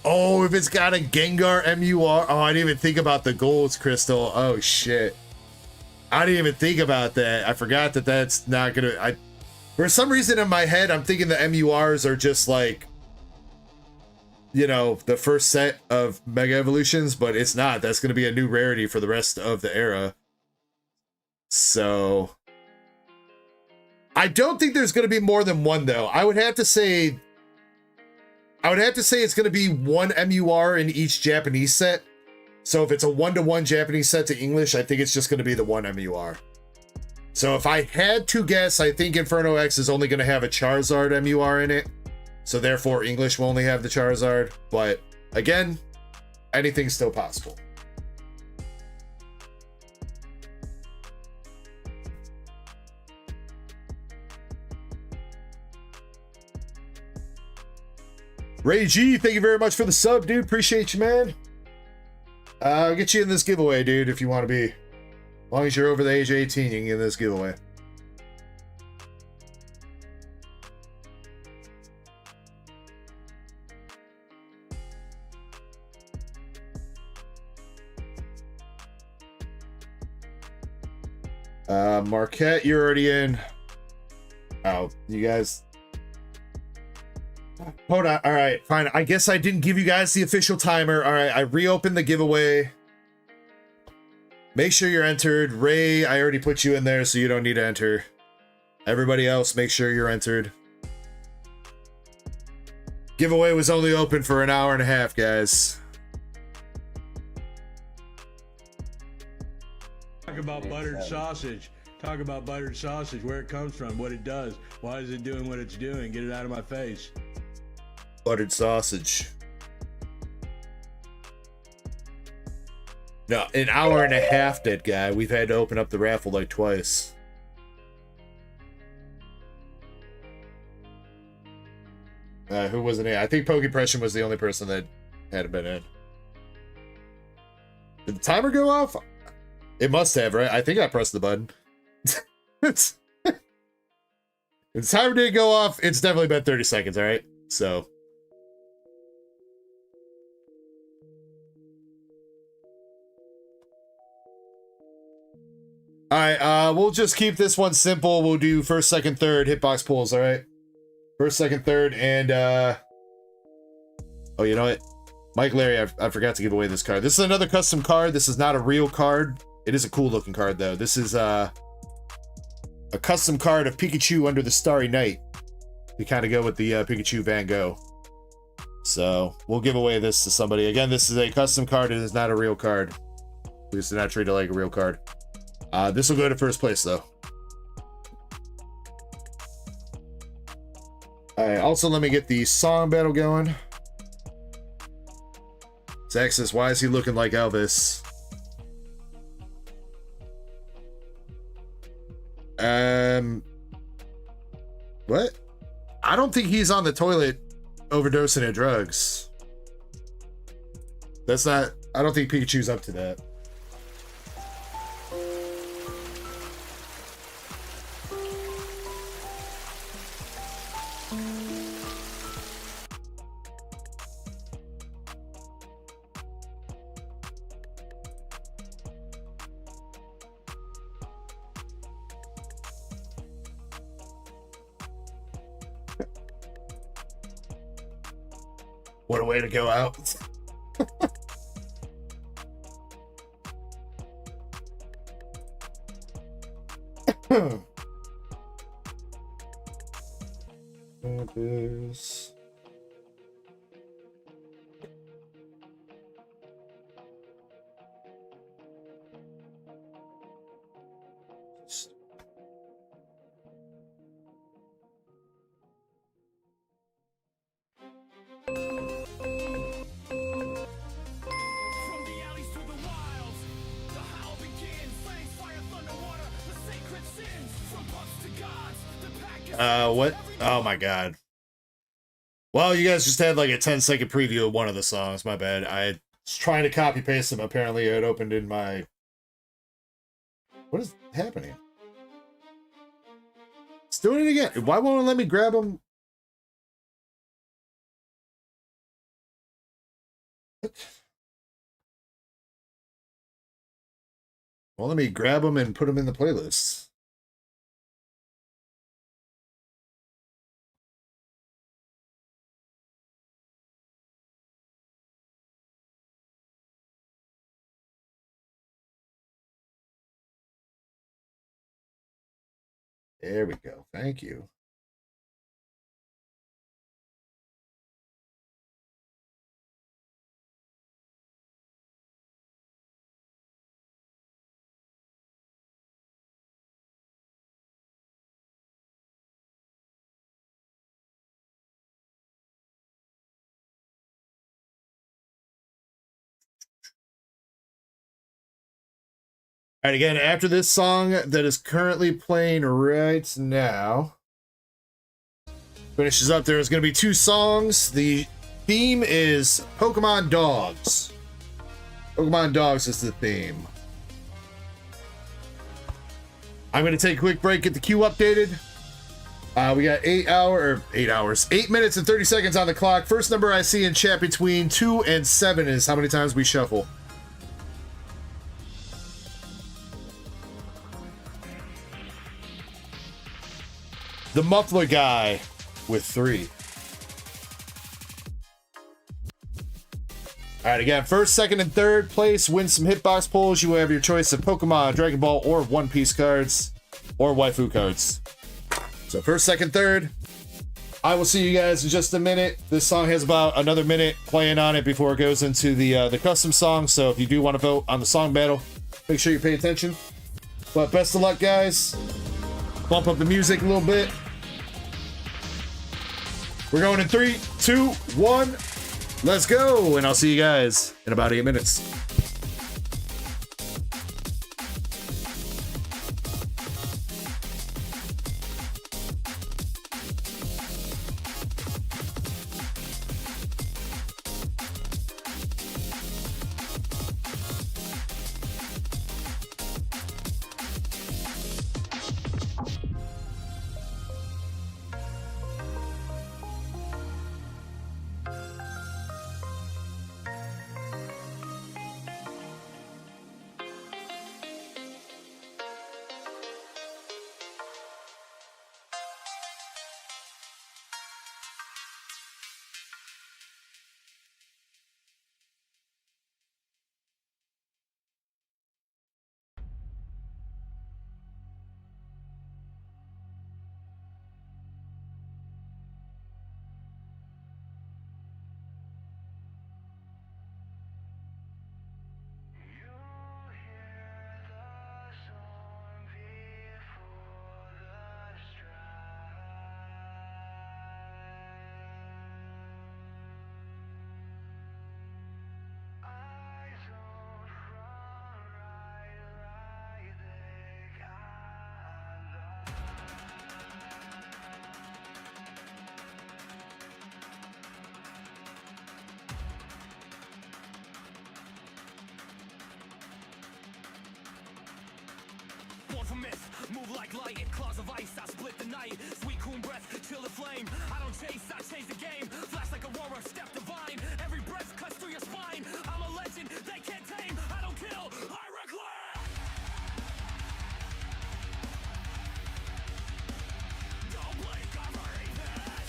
Oh, if it's got a Gengar MUR. Oh, I didn't even think about the golds crystal. Oh shit. I didn't even think about that. I forgot that that's not gonna. For some reason in my head, I'm thinking the MURs are just like, you know, the first set of Mega Evolutions, but it's not. That's gonna be a new rarity for the rest of the era. So I don't think there's gonna be more than one though. I would have to say it's gonna be one MUR in each Japanese set. So if it's a 1-to-1 Japanese set to English, I think it's just going to be the one MUR. So if I had to guess, I think Inferno X is only going to have a Charizard MUR in it. So therefore, English will only have the Charizard. But again, anything's still possible. Ray G, thank you very much for the sub, dude. Appreciate you, man. I'll get you in this giveaway, dude, if you want to be. As long as you're over the age of 18, you can get in this giveaway. Marquette, you're already in. Oh, you guys. Hold on. All right, fine. I guess I didn't give you guys the official timer. All right, I reopened the giveaway. Make sure you're entered. Ray, I already put you in there, so you don't need to enter. Everybody else, make sure you're entered. Giveaway was only open for an hour and a half, guys. Talk about buttered sausage. Talk about buttered sausage, where it comes from, what it does. Why is it doing what it's doing? Get it out of my face. Buttered sausage. No, an hour and a half, dead guy. We've had to open up the raffle like twice. Who wasn't in? I think Pokepression was the only person that hadn't been in. Did the timer go off? It must have, right? I think I pressed the button. If the timer didn't go off, it's definitely been 30 seconds, all right? So. All right, we'll just keep this one simple. We'll do first, second, third hitbox pulls, all right? First, second, third, and oh, you know what? Mike Larry, I forgot to give away this card. This is another custom card. This is not a real card. It is a cool looking card though. This is a custom card of Pikachu under the Starry Night. We kind of go with the Pikachu Van Gogh. So we'll give away this to somebody. Again, this is a custom card. It is not a real card. We just did not treat it like a real card. This will go to first place though. All right, also let me get the song battle going. Zach says, why is he looking like Elvis? What? I don't think he's on the toilet overdosing of drugs. That's not, I don't think Pikachu's up to that. What a way to go out. Campus. Flames, fire, thunder, water, the sacred sins. From bugs to gods, the pack What? Oh my god. Well, you guys just had like a 10-second preview of one of the songs. My bad. I was trying to copy paste them. Apparently, it opened in my. What is happening? It's doing it again. Why won't it let me grab them? What? Well, let me grab them and put them in the playlist. There we go. Thank you. All right, again, after this song that is currently playing right now finishes up, there's going to be 2 songs. The theme is Pokemon Dogs. Pokemon Dogs is the theme. I'm going to take a quick break, get the queue updated. We got 8 minutes and 30 seconds on the clock. First number I see in chat between 2 and 7 is how many times we shuffle. The Muffler Guy with 3. All right, again, first, second, and third place win some hitbox pulls. You have your choice of Pokemon, Dragon Ball, or One Piece cards, or waifu cards. So first, second, third. I will see you guys in just a minute. This song has about another minute playing on it before it goes into the custom song. So if you do want to vote on the song battle, make sure you pay attention. But best of luck, guys. Bump up the music a little bit. We're going in 3, 2, 1. Let's go. And I'll see you guys in about 8 minutes. Move like light, claws of ice, I split the night. Sweet cool breath, chill the flame. I don't chase, I change the game. Flash like aurora, step divine. Every breath cuts through your spine. I'm a legend, they can't tame. I don't kill, I reclaim. Don't blink, I'm hurting this.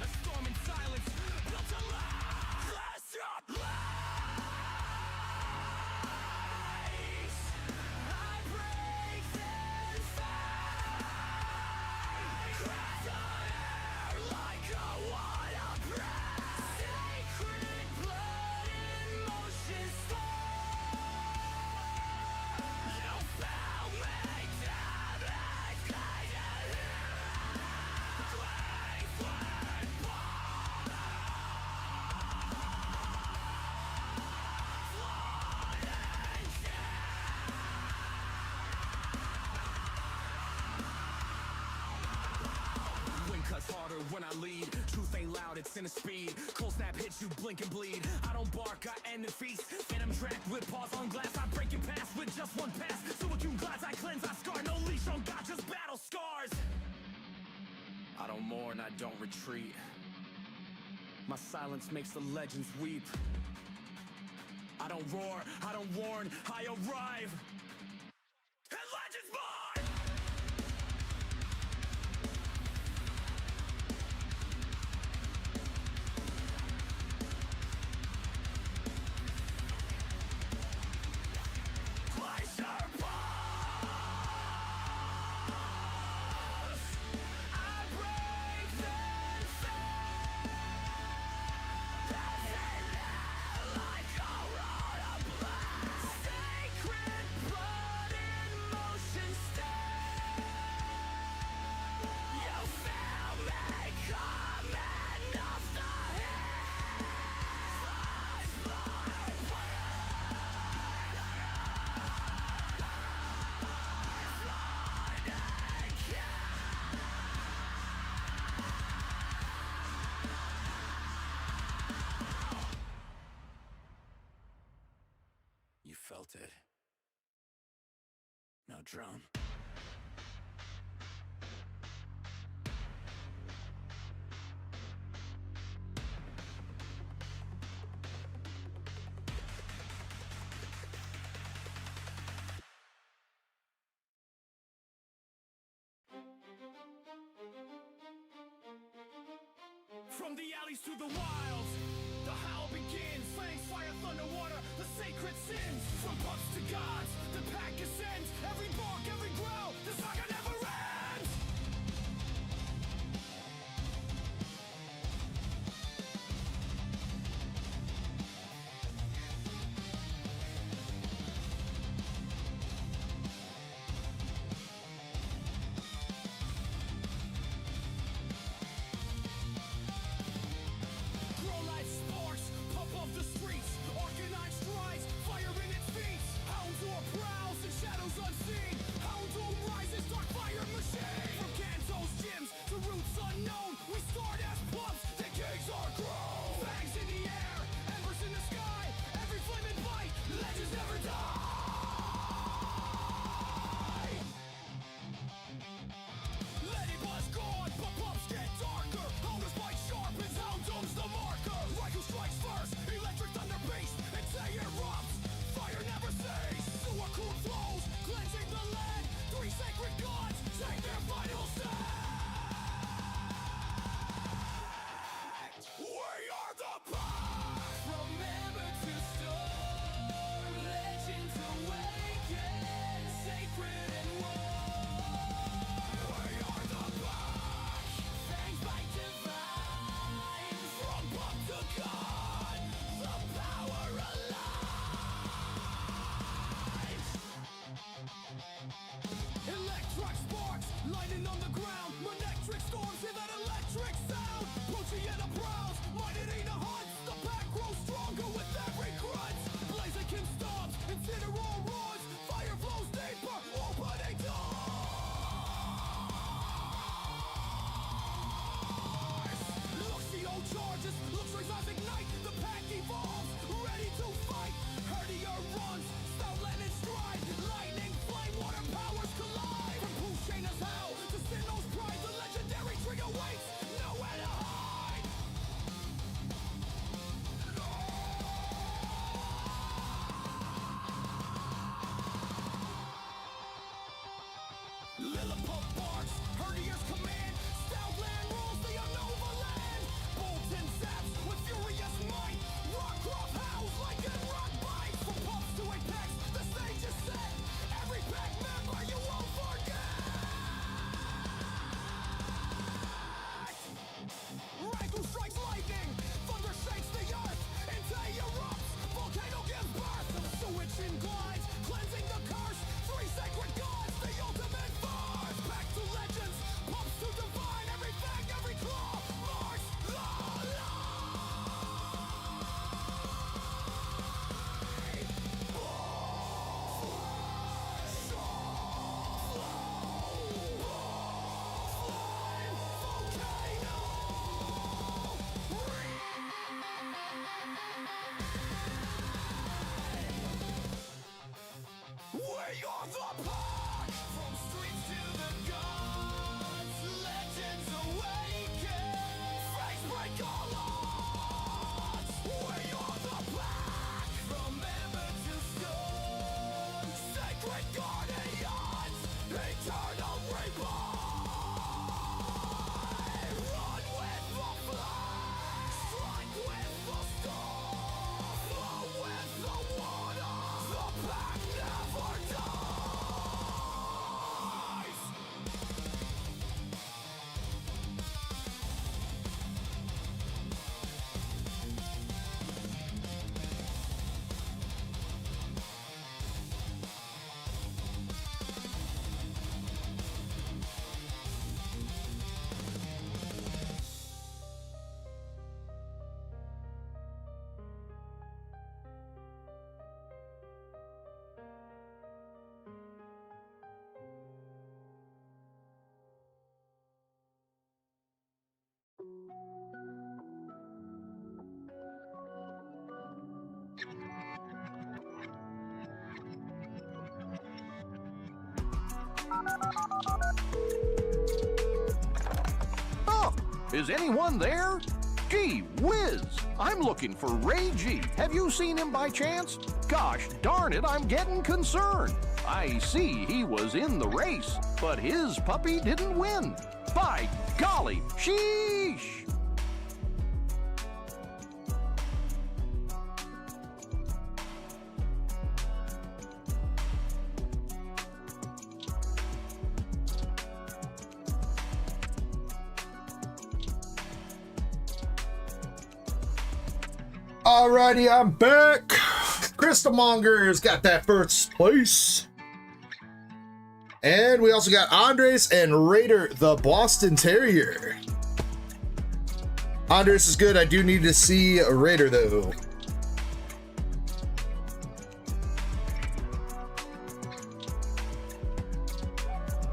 A storm in silence, built to last. Flash up, I pray. I lead. Truth ain't loud, it's in a speed. Cold snap hits you, blink and bleed. I don't bark, I end the feast. Phantom trapped with paws on glass. I break your past with just one pass. Silicone glass, I cleanse, I scar. No leash on God, just battle scars. I don't mourn, I don't retreat. My silence makes the legends weep. I don't roar, I don't warn, I arrive. And legends born! You felt it. Now drum. From the alleys to the wilds, the howl begins. Flames, fire, thunder, water, the sacred sins. From pups to gods, the pack ascends. Every bark, every growl, the saga never ends. Grow light sparks, pump up the streets. Arcanine strides, fire in its feet. Hounds or prowls in shadows unseen. Hound or rises, dark fire machine. From Kanto's gyms to roots unknown, we start as pups, then kings are grown. Fangs in the air, embers in the sky. Every flaming bite, legends never die. Let it was gone, but pups get darker. Hounders bite sharpens, hound domes the marker. Raikou strikes first, electric thunder beast. Its day erupts, fire never cease. Suicune flows, cleansing the land. Three sacred gods take their final stand. We are the pack. From ember to storm, legends awaken, sacred and warm. We are the pack. Fangs bite divine, from pup to god, the power alive. Electric sparks, lightning on the ground. Manectric storms in that electric sound. Proteana prowls, mighty hunts. The pack grows stronger with every grunt. Blaziken stomps, Incineroar roars. Fire flows deeper, opening doors. Luxio charges, Luxray's ignite. The pack evolves, ready to fight. Herdier runs, Stoutland in stride. Lightning, flame, water powers collide. From Pushaina's howl to Sinnoh's pride, the legendary trio waits, nowhere to hide. Lilliput barks, Herdier's command. Stoutland rules the Unova land. Bolton zaps with furious might. Rockcroft howls like in rock bites. From pups to apex, the stage is set. Every pack member you won't forget. Raikou strikes lightning, thunder shakes the earth. Entei erupts, volcano gives birth. Suicune glides, cleansing the curse. Three sacred gods, the ultimate force. Back to legends, pups to Is anyone there? Gee whiz, I'm looking for Ray G. Have you seen him by chance? Gosh darn it, I'm getting concerned. I see he was in the race, but his puppy didn't win. By golly, sheesh! Alrighty, I'm back. Crystal Monger's got that first place. And we also got Andres and Raider, the Boston Terrier. Andres is good. I do need to see a Raider, though.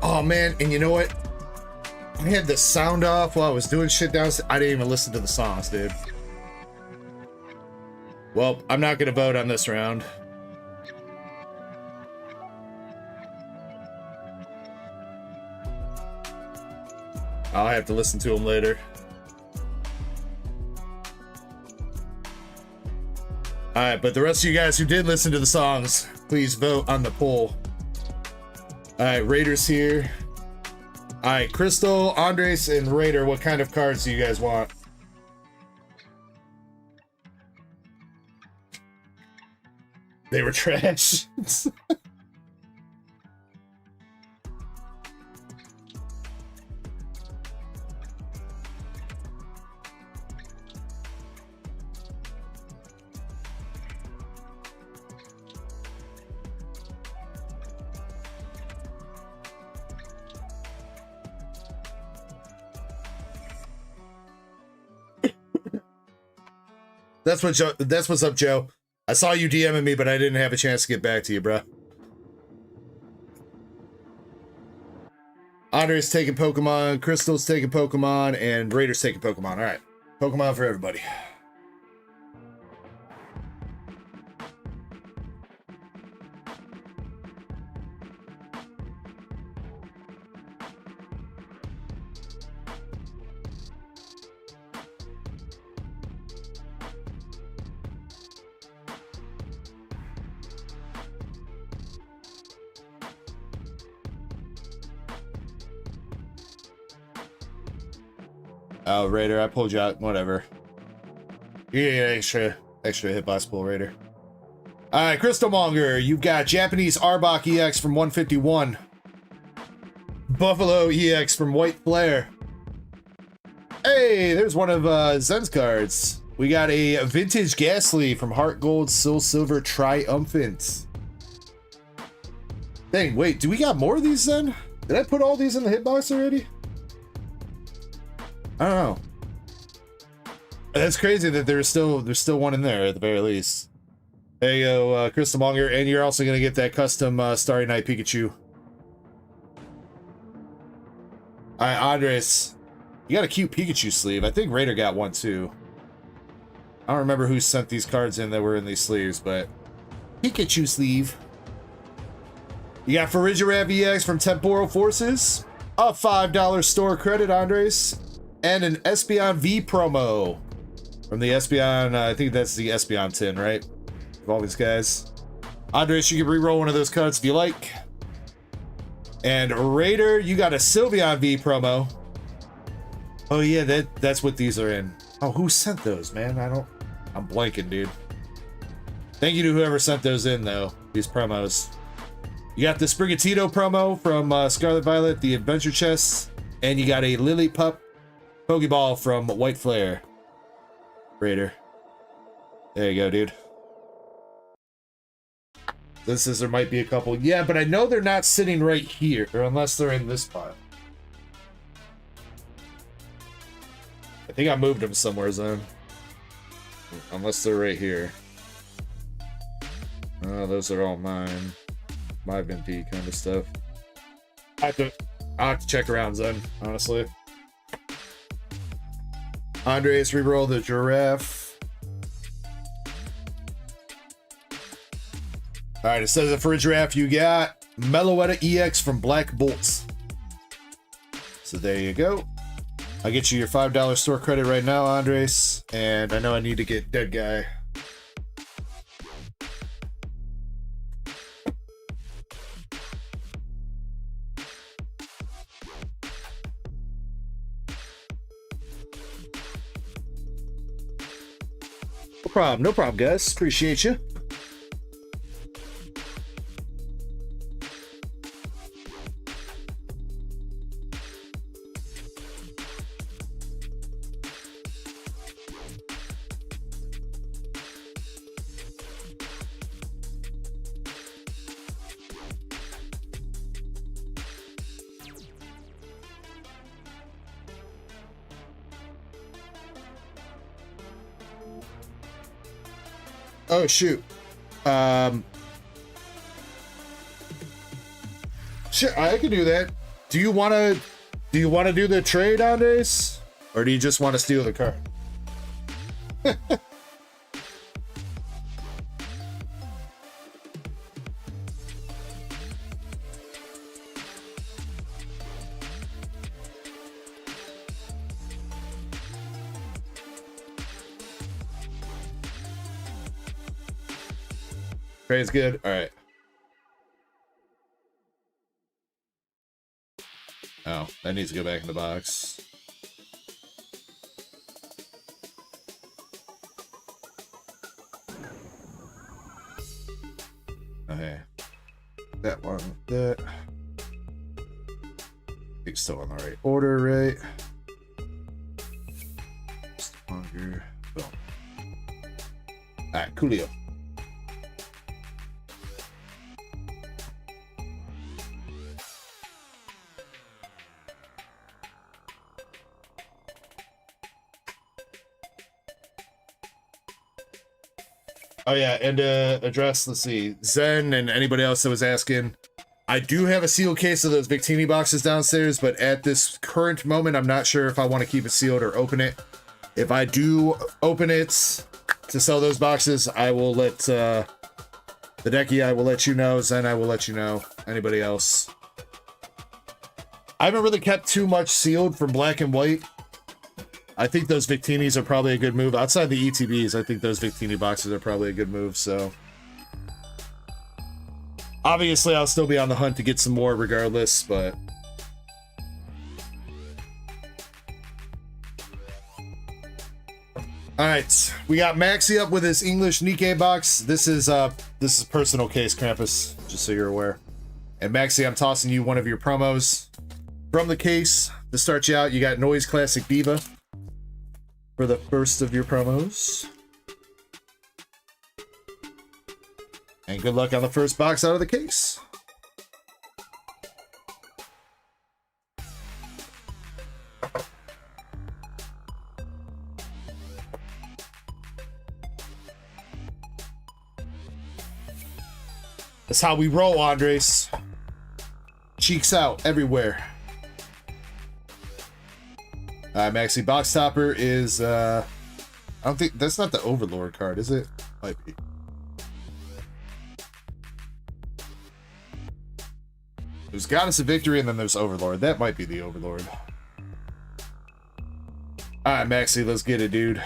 Oh, man. And you know what? I had the sound off while I was doing shit downstairs. I didn't even listen to the songs, dude. Well, I'm not going to vote on this round. I'll have to listen to them later. Alright, but the rest of you guys who did listen to the songs, please vote on the poll. Alright, Raiders here. Alright, Crystal, Andres, and Raider, what kind of cards do you guys want? They were trash. That's what's up, Joe. I saw you DMing me, but I didn't have a chance to get back to you, bro. Andre's taking Pokemon, Crystal's taking Pokemon, and Raider's taking Pokemon. All right, Pokemon for everybody. Oh, Raider, I pulled you out. Whatever. You get extra hitbox pull, Raider. Alright, Crystal Monger, you've got Japanese Arbok EX from 151. Buffalo EX from White Flare. Hey, there's one of Zen's cards. We got a Vintage Ghastly from Heart Gold Soul Silver Triumphant. Dang, wait, do we got more of these, Zen? Did I put all these in the hitbox already? I don't know. That's crazy that there's still one in there at the very least. There you go, Crystal Monger, and you're also gonna get that custom Starry Night Pikachu. Alright, Andres, you got a cute Pikachu sleeve. I think Raider got one too. I don't remember who sent these cards in that were in these sleeves, but Pikachu sleeve. You got Farigiraf EX from Temporal Forces, a $5 store credit, Andres. And an Espeon V promo from the Espeon, I think that's the Espeon 10, right? Of all these guys. Andres, you can re-roll one of those cards if you like. And Raider, you got a Sylveon V promo. Oh yeah, that's what these are in. Oh, who sent those, man? I'm blanking, dude. Thank you to whoever sent those in, though, these promos. You got the Sprigatito promo from Scarlet Violet, the Adventure Chest, and you got a Lillipup Pokeball from White Flare. Raider. There you go, dude. This is, there might be a couple. Yeah, but I know they're not sitting right here, or unless they're in this pile. I think I moved them somewhere, Zone. Unless they're right here. Oh, those are all mine. My Vinty kind of stuff. I'll have to check around, Zone, honestly. Andres, reroll the Giraffe. Alright, it says that for a Giraffe, you got Meloetta EX from Black Bolts. So there you go. I'll get you your $5 store credit right now, Andres. And I know I need to get Dead Guy. No problem, guys. Appreciate you. Oh shoot. Sure, I can do that. Do you want to do the trade, Andres? Or do you just want to steal the car? Trade's good. All right. Oh, that needs to go back in the box. Okay. That one, that. I think still in the right order, right? Just longer. Boom. All right, coolio. Oh yeah, and address, let's see, Zen and anybody else that was asking, I do have a sealed case of those Victini boxes downstairs, but at this current moment, I'm not sure if I want to keep it sealed or open it. If I do open it to sell those boxes, I will let, the Decky, I will let you know, Zen, I will let you know, anybody else. I haven't really kept too much sealed from Black and White. I think those Victinis are probably a good move. Outside the ETBs, I think those Victini boxes are probably a good move, so. Obviously, I'll still be on the hunt to get some more regardless, but. Alright, we got Maxi up with his English Nikkei box. This is personal case, Krampus, just so you're aware. And Maxi, I'm tossing you one of your promos. From the case, to start you out, you got Noise Classic Diva for the first of your promos. And good luck on the first box out of the case. That's how we roll, Andres. Cheeks out everywhere. Maxi box topper is I don't think that's not the Overlord card, is it? Might be. There's Goddess of Victory and then there's Overlord. That might be the Overlord. Alright, Maxi, let's get it, dude.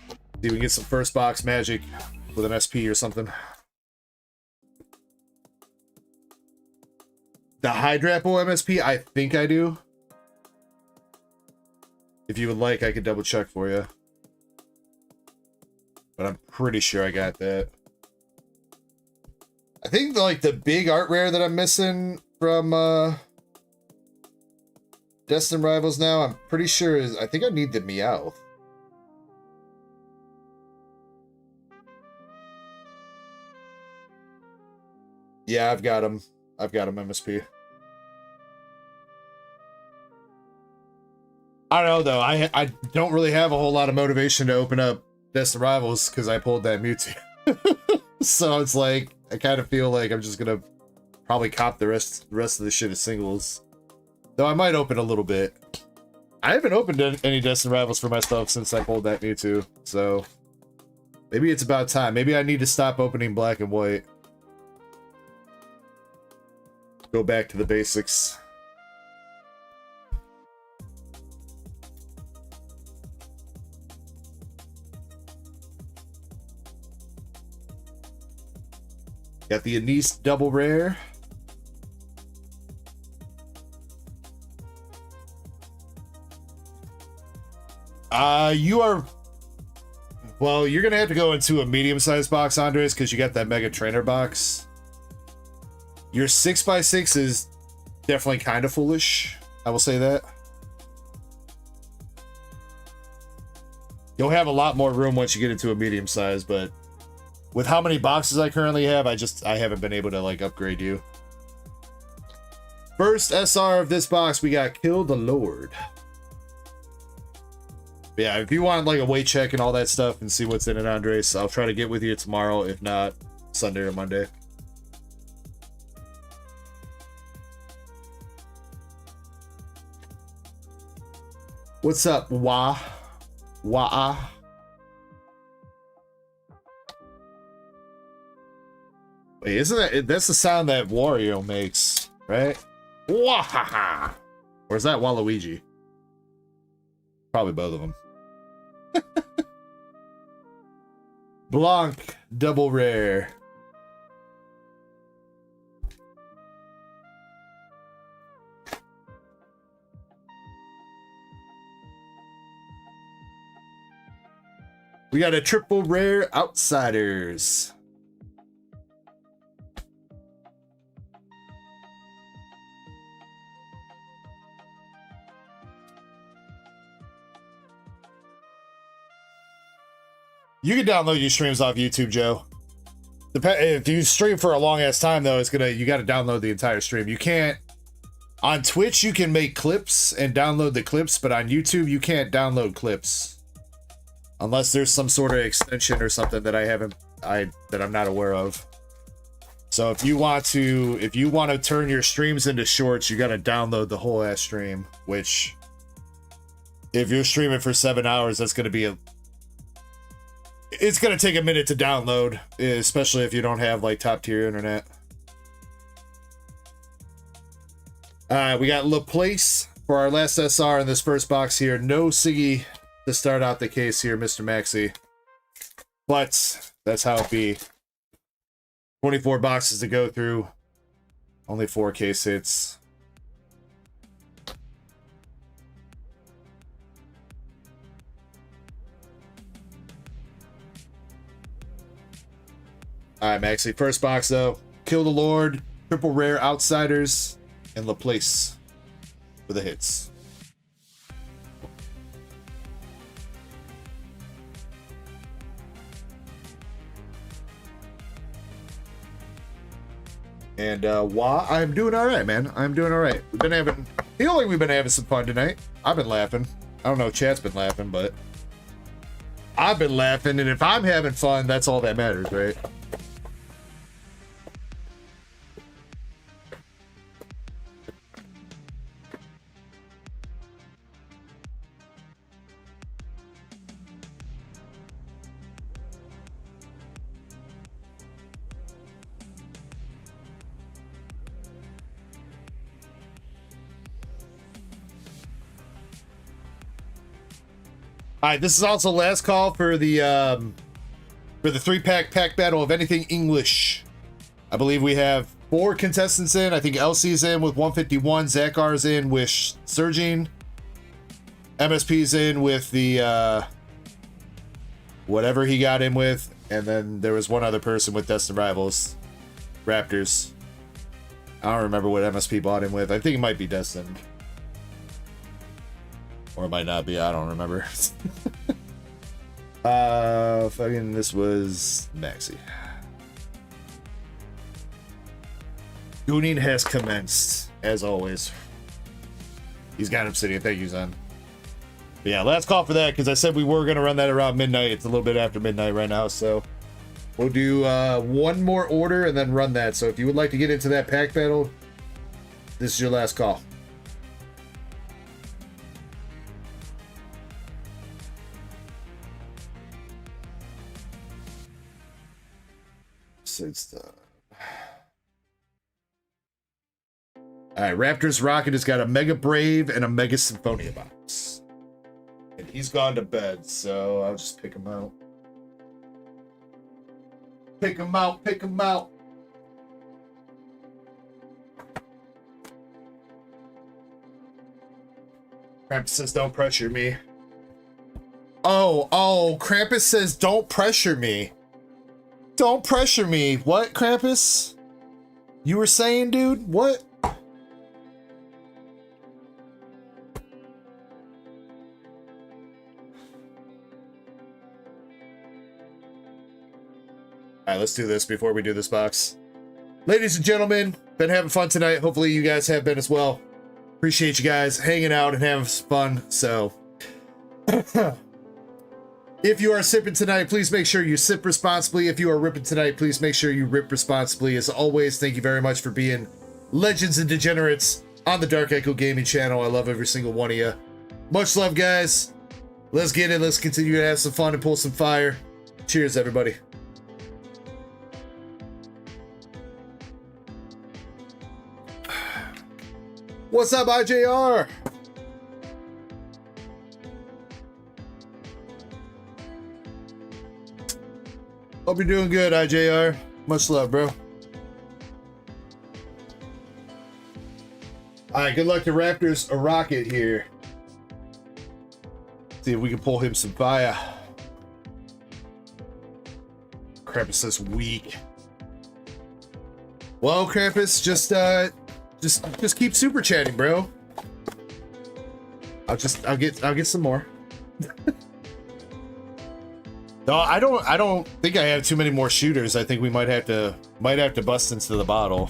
See if we can get some first box magic with an SP or something. The Hydrapple MSP, I think I do. If you would like, I could double check for you. But I'm pretty sure I got that. I think like the big art rare that I'm missing from Destined Rivals now, I'm pretty sure is, I think I need the Meowth. Yeah, I've got him. I've got him, MSP. I don't know, though. I don't really have a whole lot of motivation to open up Destined Rivals because I pulled that Mewtwo. So it's like, I kind of feel like I'm just going to probably cop the rest of the shit as singles. Though I might open a little bit. I haven't opened any Destined Rivals for myself since I pulled that Mewtwo. So maybe it's about time. Maybe I need to stop opening Black and White. Go back to the basics. Got the Anise double rare. You are... Well, you're going to have to go into a medium-sized box, Andres, because you got that Mega Trainer box. Your 6x6 is definitely kind of foolish. I will say that. You'll have a lot more room once you get into a medium size, but with how many boxes I currently have, I haven't been able to like upgrade you. First SR of this box, we got Kill the Lord. Yeah, if you want like a weight check and all that stuff and see what's in it, Andres, I'll try to get with you tomorrow. If not, Sunday or Monday. What's up, Wah? Wah. Wait, isn't that's the sound that Wario makes, right? Wah! Or is that Waluigi? Probably both of them. Blanc, double rare. We got a triple rare Outsiders. You can download your streams off YouTube, Joe. If you stream for a long ass time though, you got to download the entire stream. You can't on Twitch. You can make clips and download the clips, but on YouTube you can't download clips unless there's some sort of extension or something that that I'm not aware of. So if you want to turn your streams into shorts, you got to download the whole ass stream. Which, if you're streaming for 7 hours, that's going to it's going to take a minute to download, especially if you don't have like top tier internet. We got Laplace for our last SR in this first box here. No Siggy to start out the case here, Mr. Maxi. But that's how it be. 24 boxes to go through. Only 4 case hits. Alright, Maxi. First box, though. Kill the Lord, triple rare Outsiders, and Laplace for the hits. And I'm doing all right, man. I'm doing all right. We've been having some fun tonight. I've been laughing. I don't know if chat's been laughing, but I've been laughing, and if I'm having fun, that's all that matters, right? All right, this is also last call for the 3-pack pack battle of anything English. I believe we have 4 contestants in. I think Elsie's in with 151. Zakar's in with Surging. MSP's in with the whatever he got in with, and then there was one other person with Destined Rivals, Raptors. I don't remember what MSP bought him with. I think it might be Destined. Or it might not be, I don't remember. Fucking this was Maxi. Gooning has commenced, as always. He's got Obsidian, thank you, Zen. But yeah, last call for that, because I said we were going to run that around midnight. It's a little bit after midnight right now, so we'll do one more order and then run that. So if you would like to get into that pack battle, this is your last call. Alright, Raptors Rocket has got a Mega Brave and a Mega Symphonia box. And he's gone to bed, so I'll just pick him out. Pick him out, pick him out. Krampus says, don't pressure me. Oh, Krampus says, don't pressure me. Don't pressure me. What, Krampus? You were saying, dude? What? Alright, let's do this before we do this box. Ladies and gentlemen, been having fun tonight. Hopefully you guys have been as well. Appreciate you guys hanging out and having fun. So, if you are sipping tonight, please make sure you sip responsibly. If you are ripping tonight, please make sure you rip responsibly. As always, thank you very much for being legends and degenerates on the Dark Echo Gaming channel. I love every single one of you. Much love, guys. Let's get it. Let's continue to have some fun and pull some fire. Cheers, everybody. What's up, IJR? Hope you're doing good, IJR. Much love, bro. Alright, good luck to Raptors a rocket here. See if we can pull him some fire. Krampus says weak. Well, Krampus, just keep super chatting, bro. I'll get some more. No, I don't think I have too many more shooters. I think we might have to bust into the bottle.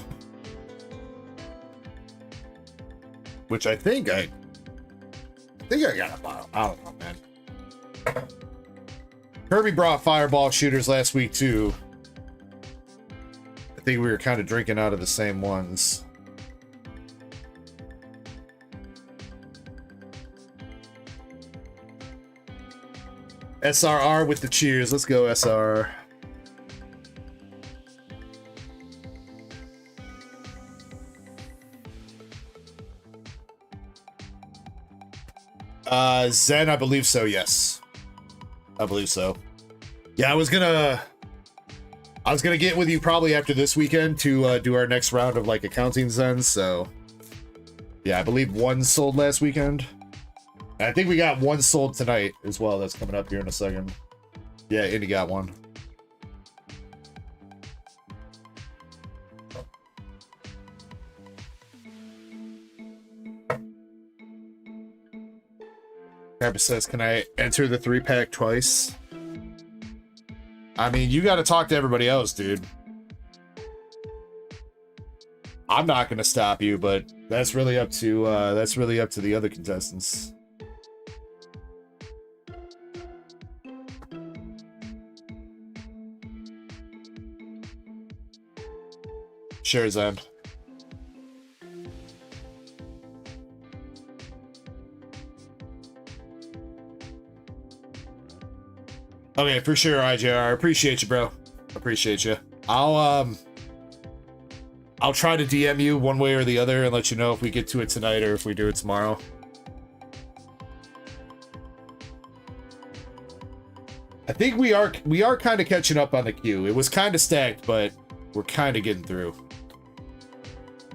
Which I think I got a bottle. I don't know, man. Kirby brought fireball shooters last week too. I think we were kind of drinking out of the same ones. SRR with the cheers. Let's go, SRR. Zen, I believe so, yes. I believe so. Yeah, I was gonna get with you probably after this weekend to do our next round of like accounting Zen, so yeah, I believe one sold last weekend. I think we got one sold tonight as well. That's coming up here in a second. Yeah, Indy got one. Krampus says, can I enter the 3-pack twice? I mean, you got to talk to everybody else, dude. I'm not going to stop you, but that's really up to the other contestants. Sure, Zen. Okay, for sure, IJR. Appreciate you, bro. Appreciate you. I'll try to DM you one way or the other and let you know if we get to it tonight or if we do it tomorrow. I think we are kind of catching up on the queue. It was kind of stacked, but we're kind of getting through.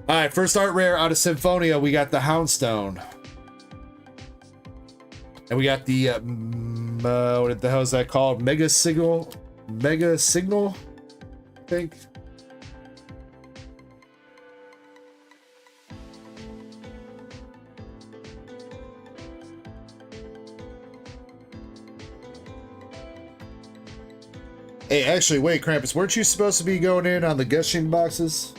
All right, first art rare out of Symphonia, we got the Houndstone. And we got the, what the hell is that called? Mega Signal, I think. Hey, actually, wait, Krampus, weren't you supposed to be going in on the gushing boxes?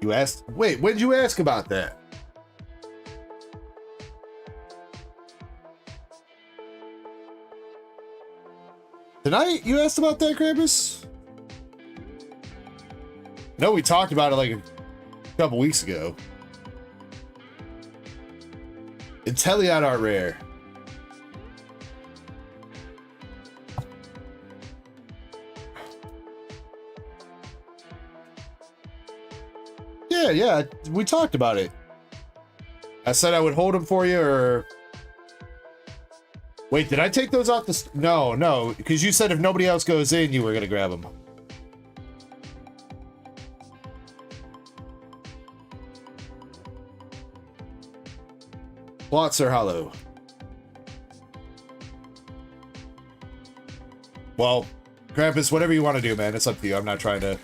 You asked? Wait, when did you ask about that? Tonight? You asked about that, Krampus? No, we talked about it like a couple weeks ago. Intelion art rare. Yeah, we talked about it. I said I would hold them for you, or... Wait, did I take those off the... No, because you said if nobody else goes in, you were going to grab them. Plots are hollow. Well, Krampus, whatever you want to do, man. It's up to you. I'm not trying to...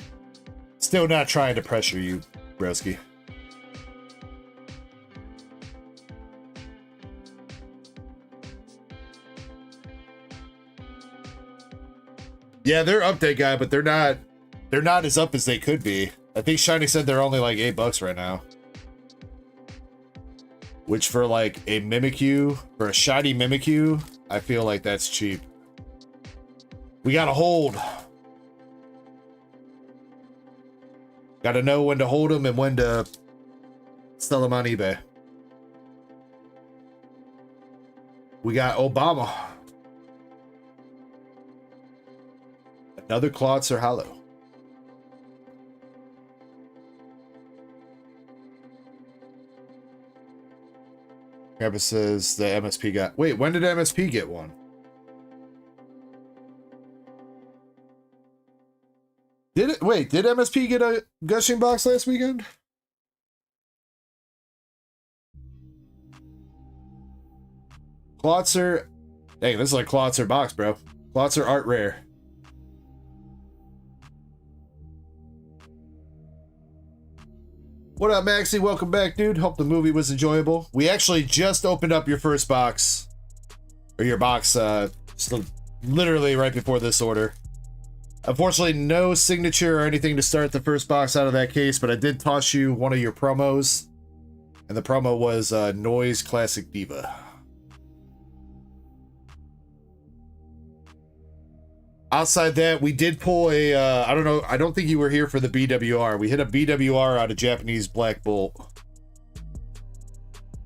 Still not trying to pressure you, broski. Yeah, they're update guy, but they're not as up as they could be. I think Shiny said they're only like $8 right now. Which for like a Mimikyu, for a shiny Mimikyu, I feel like that's cheap. We gotta hold. Gotta know when to hold them and when to sell them on eBay. We got Obama. Another Clots are hollow. Grandpa says the MSP got... Wait, when did MSP get one? Did it? Wait, did MSP get a gushing box last weekend? Klotzer... Dang, this is like Klotzer box, bro. Klotzer art rare. What up, Maxie? Welcome back, dude. Hope the movie was enjoyable. We actually just opened up your first box. Or your box, literally right before this order. Unfortunately, no signature or anything to start the first box out of that case, but I did toss you one of your promos. And the promo was Noise Classic Diva. Outside that, we did pull a, I don't know, I don't think you were here for the BWR. We hit a BWR out of Japanese Black Bolt.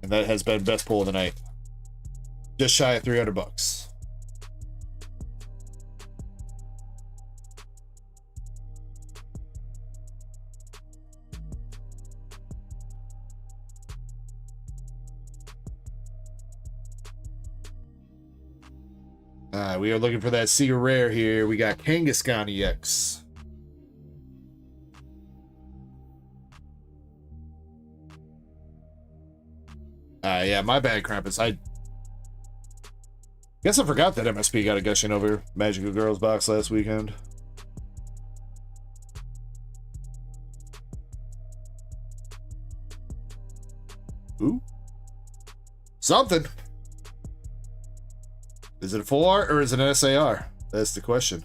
And that has been best pull of the night. Just shy of $300. We are looking for that Secret Rare here. We got Kangaskhan EX. Yeah, my bad, Krampus. I guess I forgot that MSP got a gushing over Magical Girls box last weekend. Ooh. Something. Is it a full art or is it an SAR? That's the question.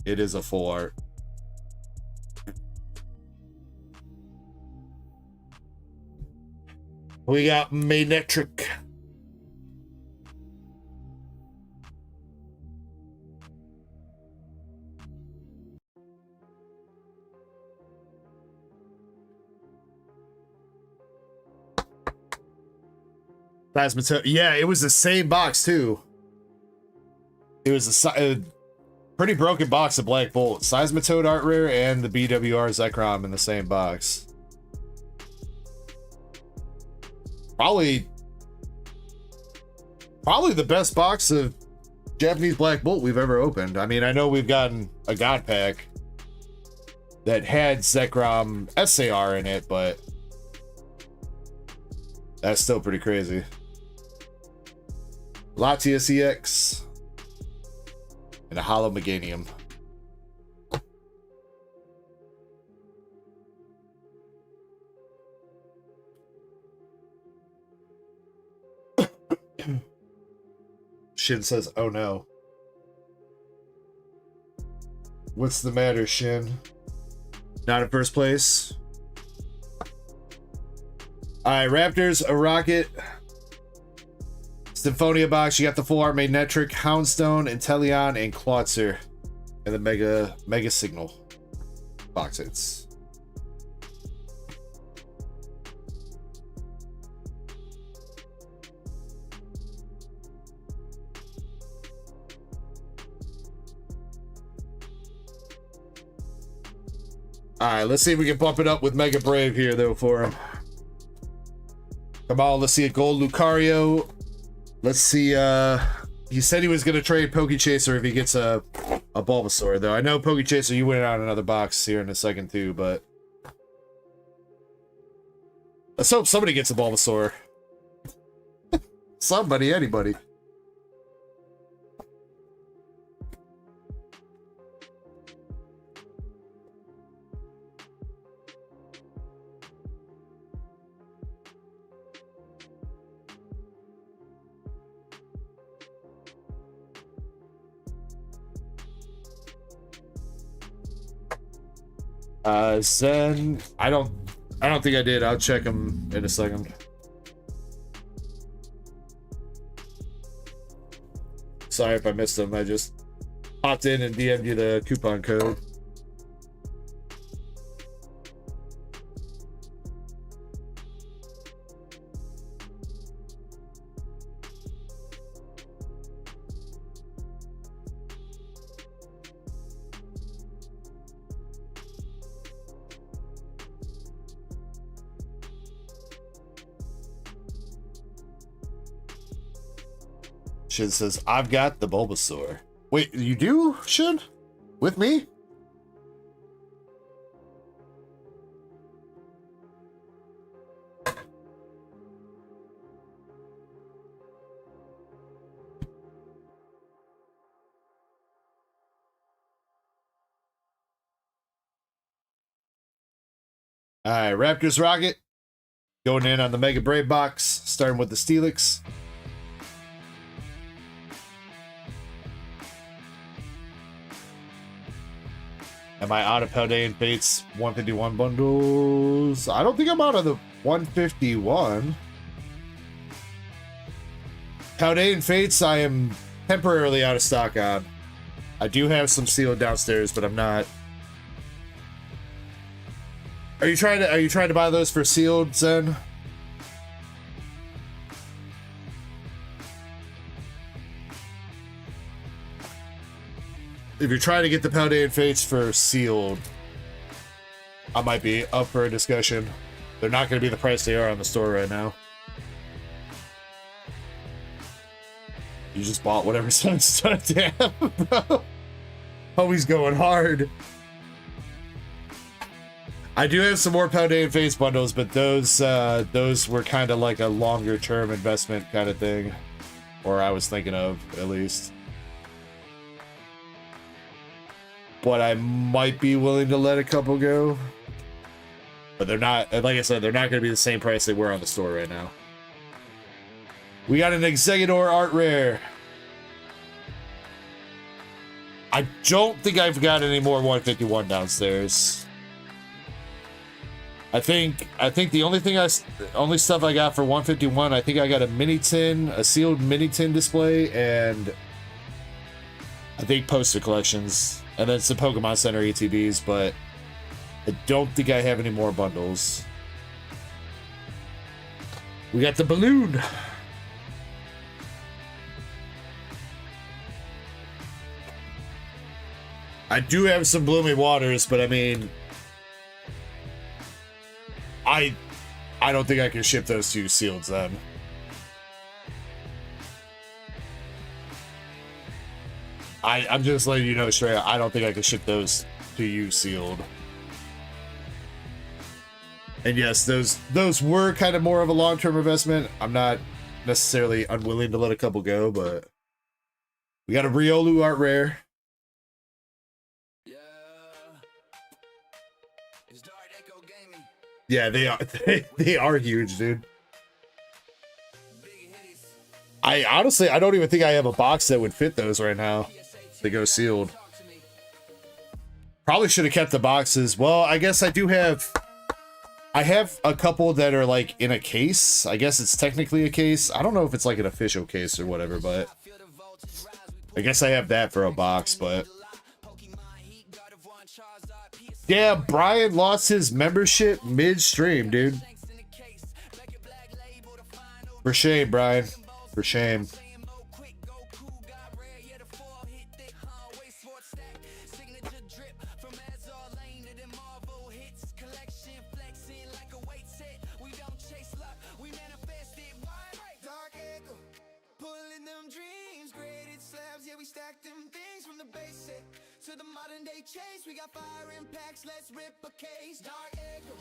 It is a full art. We got Manetric. Plasma. Yeah, it was the same box too. It was a pretty broken box of Black Bolt. Seismitoad art rare and the BWR Zekrom in the same box. Probably the best box of Japanese Black Bolt we've ever opened. I mean, I know we've gotten a God Pack that had Zekrom SAR in it, but that's still pretty crazy. Latias EX. And a Hollow Meganium. Shin says, oh no. What's the matter, Shin? Not in first place? Alright, Raptors, a Rocket. Symphonia box, you got the full art Magnetric, Houndstone, Inteleon, and Klotzer. And the Mega Signal. box hits. Alright, let's see if we can bump it up with Mega Brave here, though, for him. Come on, let's see a gold Lucario. Let's see, he said he was going to trade Pokechaser if he gets a Bulbasaur, though. I know Pokechaser, you went out another box here in a second, too, but... let's hope somebody gets a Bulbasaur. Somebody, anybody. Zen, I don't think I did. I'll check him in a second. Sorry if I missed him. I just popped in and DM'd you the coupon code. Shin says, I've got the Bulbasaur. Wait, you do, Shin? With me? Alright, Raptors Rocket. Going in on the Mega Brave box, starting with the Steelix. Am I out of Paldean Fates 151 bundles? I don't think I'm out of the 151. Paldean Fates, I am temporarily out of stock on. I do have some sealed downstairs, but I'm not. Are you trying to buy those for sealed, Zen? If you're trying to get the Paldean Fates for sealed, I might be up for a discussion. They're not going to be the price they are on the store right now. You just bought whatever sounds damn, bro. Homie's going hard. I do have some more Paldean Fates bundles, but those were kind of like a longer term investment kind of thing, or I was thinking of at least. But I might be willing to let a couple go. But they're not, like I said, they're not going to be the same price they were on the store right now. We got an Exeggutor Art Rare. I don't think I've got any more 151 downstairs. I think the only stuff I got for 151, I think I got a mini tin, a sealed mini tin display, and I think poster collections. And then some Pokemon Center ETBs, but I don't think I have any more bundles. We got the balloon. I do have some Blooming Waters, but I mean, I don't think I can ship those two sealed then. I'm just letting you know straight up, I don't think I can ship those to you sealed. And yes, those were kind of more of a long-term investment. I'm not necessarily unwilling to let a couple go, but we got a Riolu Art Rare. Yeah, they are they are huge, dude. I honestly, I don't even think I have a box that would fit those right now. They go sealed. Probably should have kept the boxes. Well, I guess I do have... I have a couple that are like in a case. I guess it's technically a case. I don't know if it's like an official case or whatever, but... I guess I have that for a box, but... Damn, Brian lost his membership mid-stream, dude. For shame, Brian. For shame. To the modern day chase, we got fire impacts, let's rip a case. Dark Echo.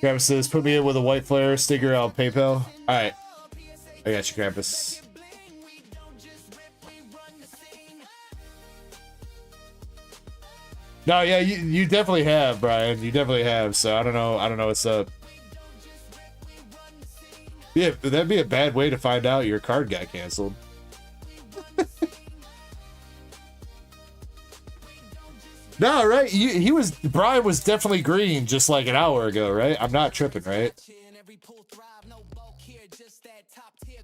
Krampus says, put me in with a white flare sticker on PayPal. Alright. I got you, Krampus. No, yeah, you definitely have, Brian. You definitely have, so I don't know what's up. Yeah, that'd be a bad way to find out your card got canceled. No, right? Brian was definitely green just like an hour ago, right? I'm not tripping, right?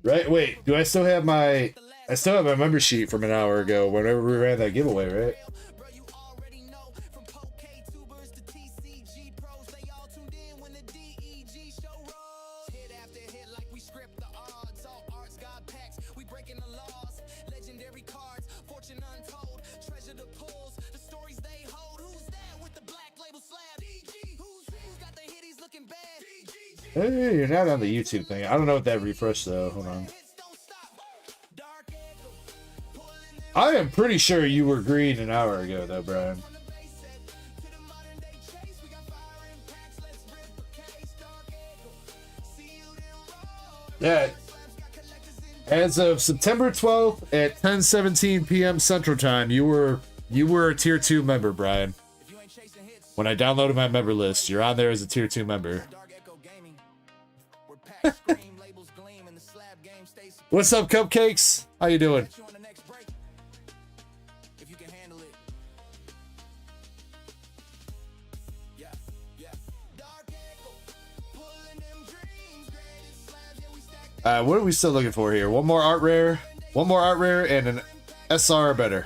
Right? Wait, do I still have my member sheet from an hour ago whenever we ran that giveaway, right? Hey, you're not on the YouTube thing. I don't know what that refresh though. Hold on. I am pretty sure you were green an hour ago though, Brian. Yeah. As of September 12th at 10:17 p.m. Central Time, you were a tier 2 member, Brian. When I downloaded my member list, you're on there as a tier 2 member. What's up, Cupcakes? How you doing? What are we still looking for here? One more art rare, and an SR better.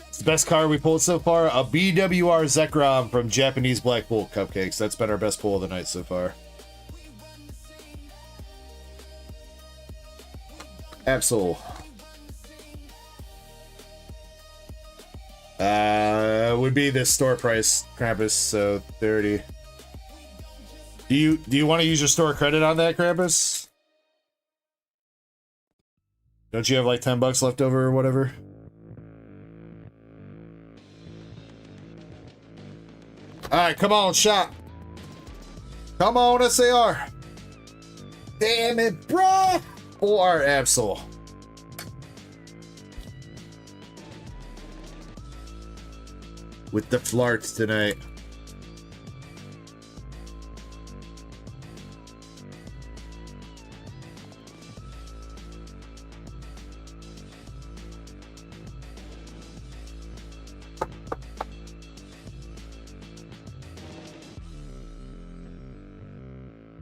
It's the best card we pulled so far. A BWR Zekrom from Japanese Black Bolt, Cupcakes. That's been our best pull of the night so far. Absol. Would be the store price, Krampus, so 30. Do you want to use your store credit on that, Krampus? Don't you have like $10 left over or whatever? Alright, come on, shot. Come on, SAR. Damn it, bro. Or Absol. With the flarts tonight.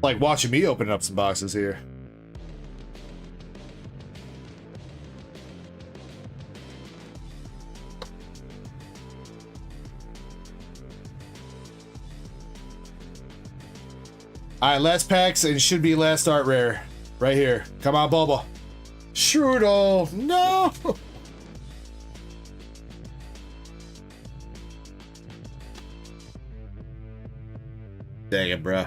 Like watching me open up some boxes here. Alright, last packs and should be last art rare. Right here. Come on, Bubba. Strudel. No! Dang it, bro.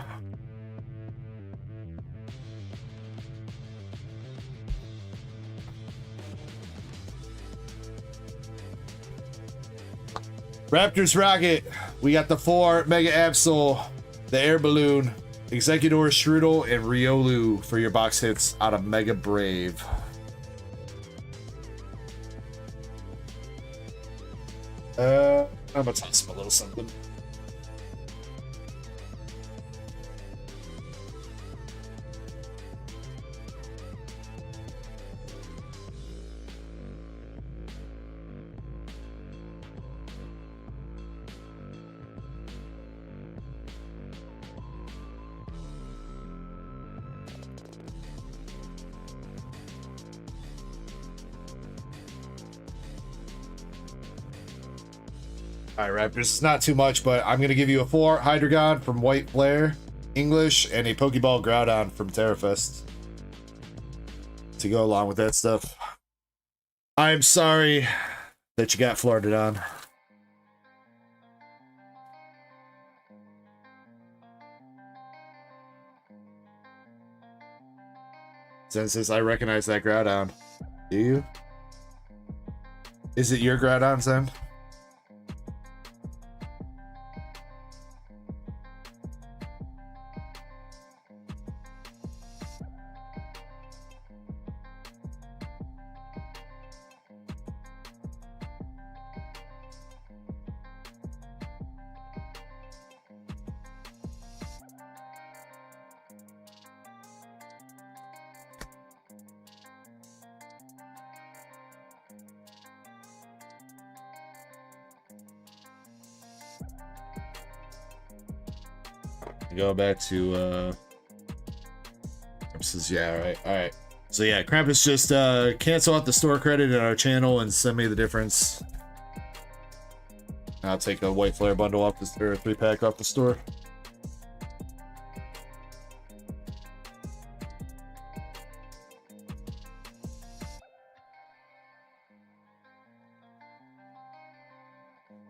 Raptors Rocket. We got the 4 Mega Absol, the Air Balloon, Executor Strudel, and Riolu for your box hits out of Mega Brave. I'm gonna toss him a little something. All right, Raptors, it's not too much, but I'm going to give you a 4 Hydreigon from White Flare, English, and a Pokeball Groudon from Terrafest to go along with that stuff. I'm sorry that you got Floridon. Since I recognize that Groudon. Do you? Is it your Groudon, Zen? Go back to Krampus. Yeah, all right. So yeah, Krampus, just cancel out the store credit in our channel and send me the difference. I'll take a White Flare bundle off the or 3-pack off the store.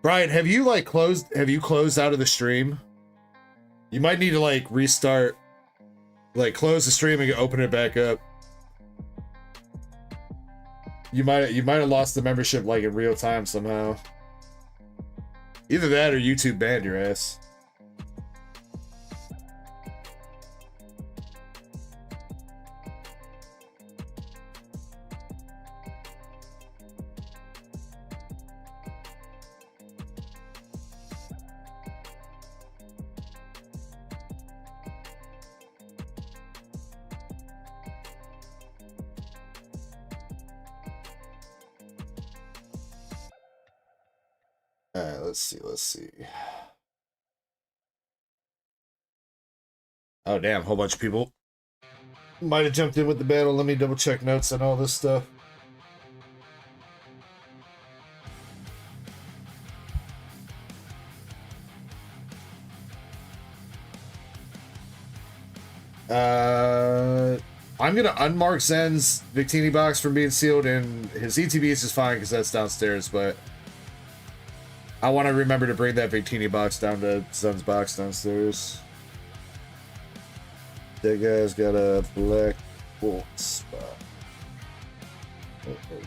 Brian, have you closed out of the stream? You might need to like restart, like close the stream and open it back up. You might have lost the membership like in real time somehow. Either that or YouTube banned your ass. Let's see. Oh, damn, whole bunch of people might have jumped in with the battle. Let me double check notes and all this stuff. I'm gonna unmark Zen's Victini box from being sealed, and his ETB is just fine because that's downstairs, but I want to remember to bring that Victini box down to Zen's box downstairs. That guy's got a black bolt spot. Okay.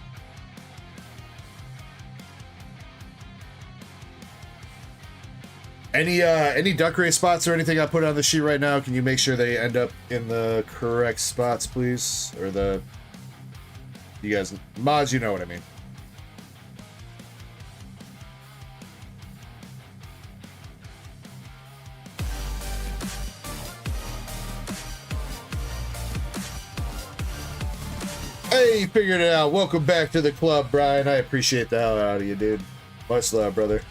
Any duck race spots or anything I put on the sheet right now, can you make sure they end up in the correct spots, please? Or you guys, mods, you know what I mean. Hey, figured it out. Welcome back to the club, Brian. I appreciate the hell out of you, dude. Much love, brother.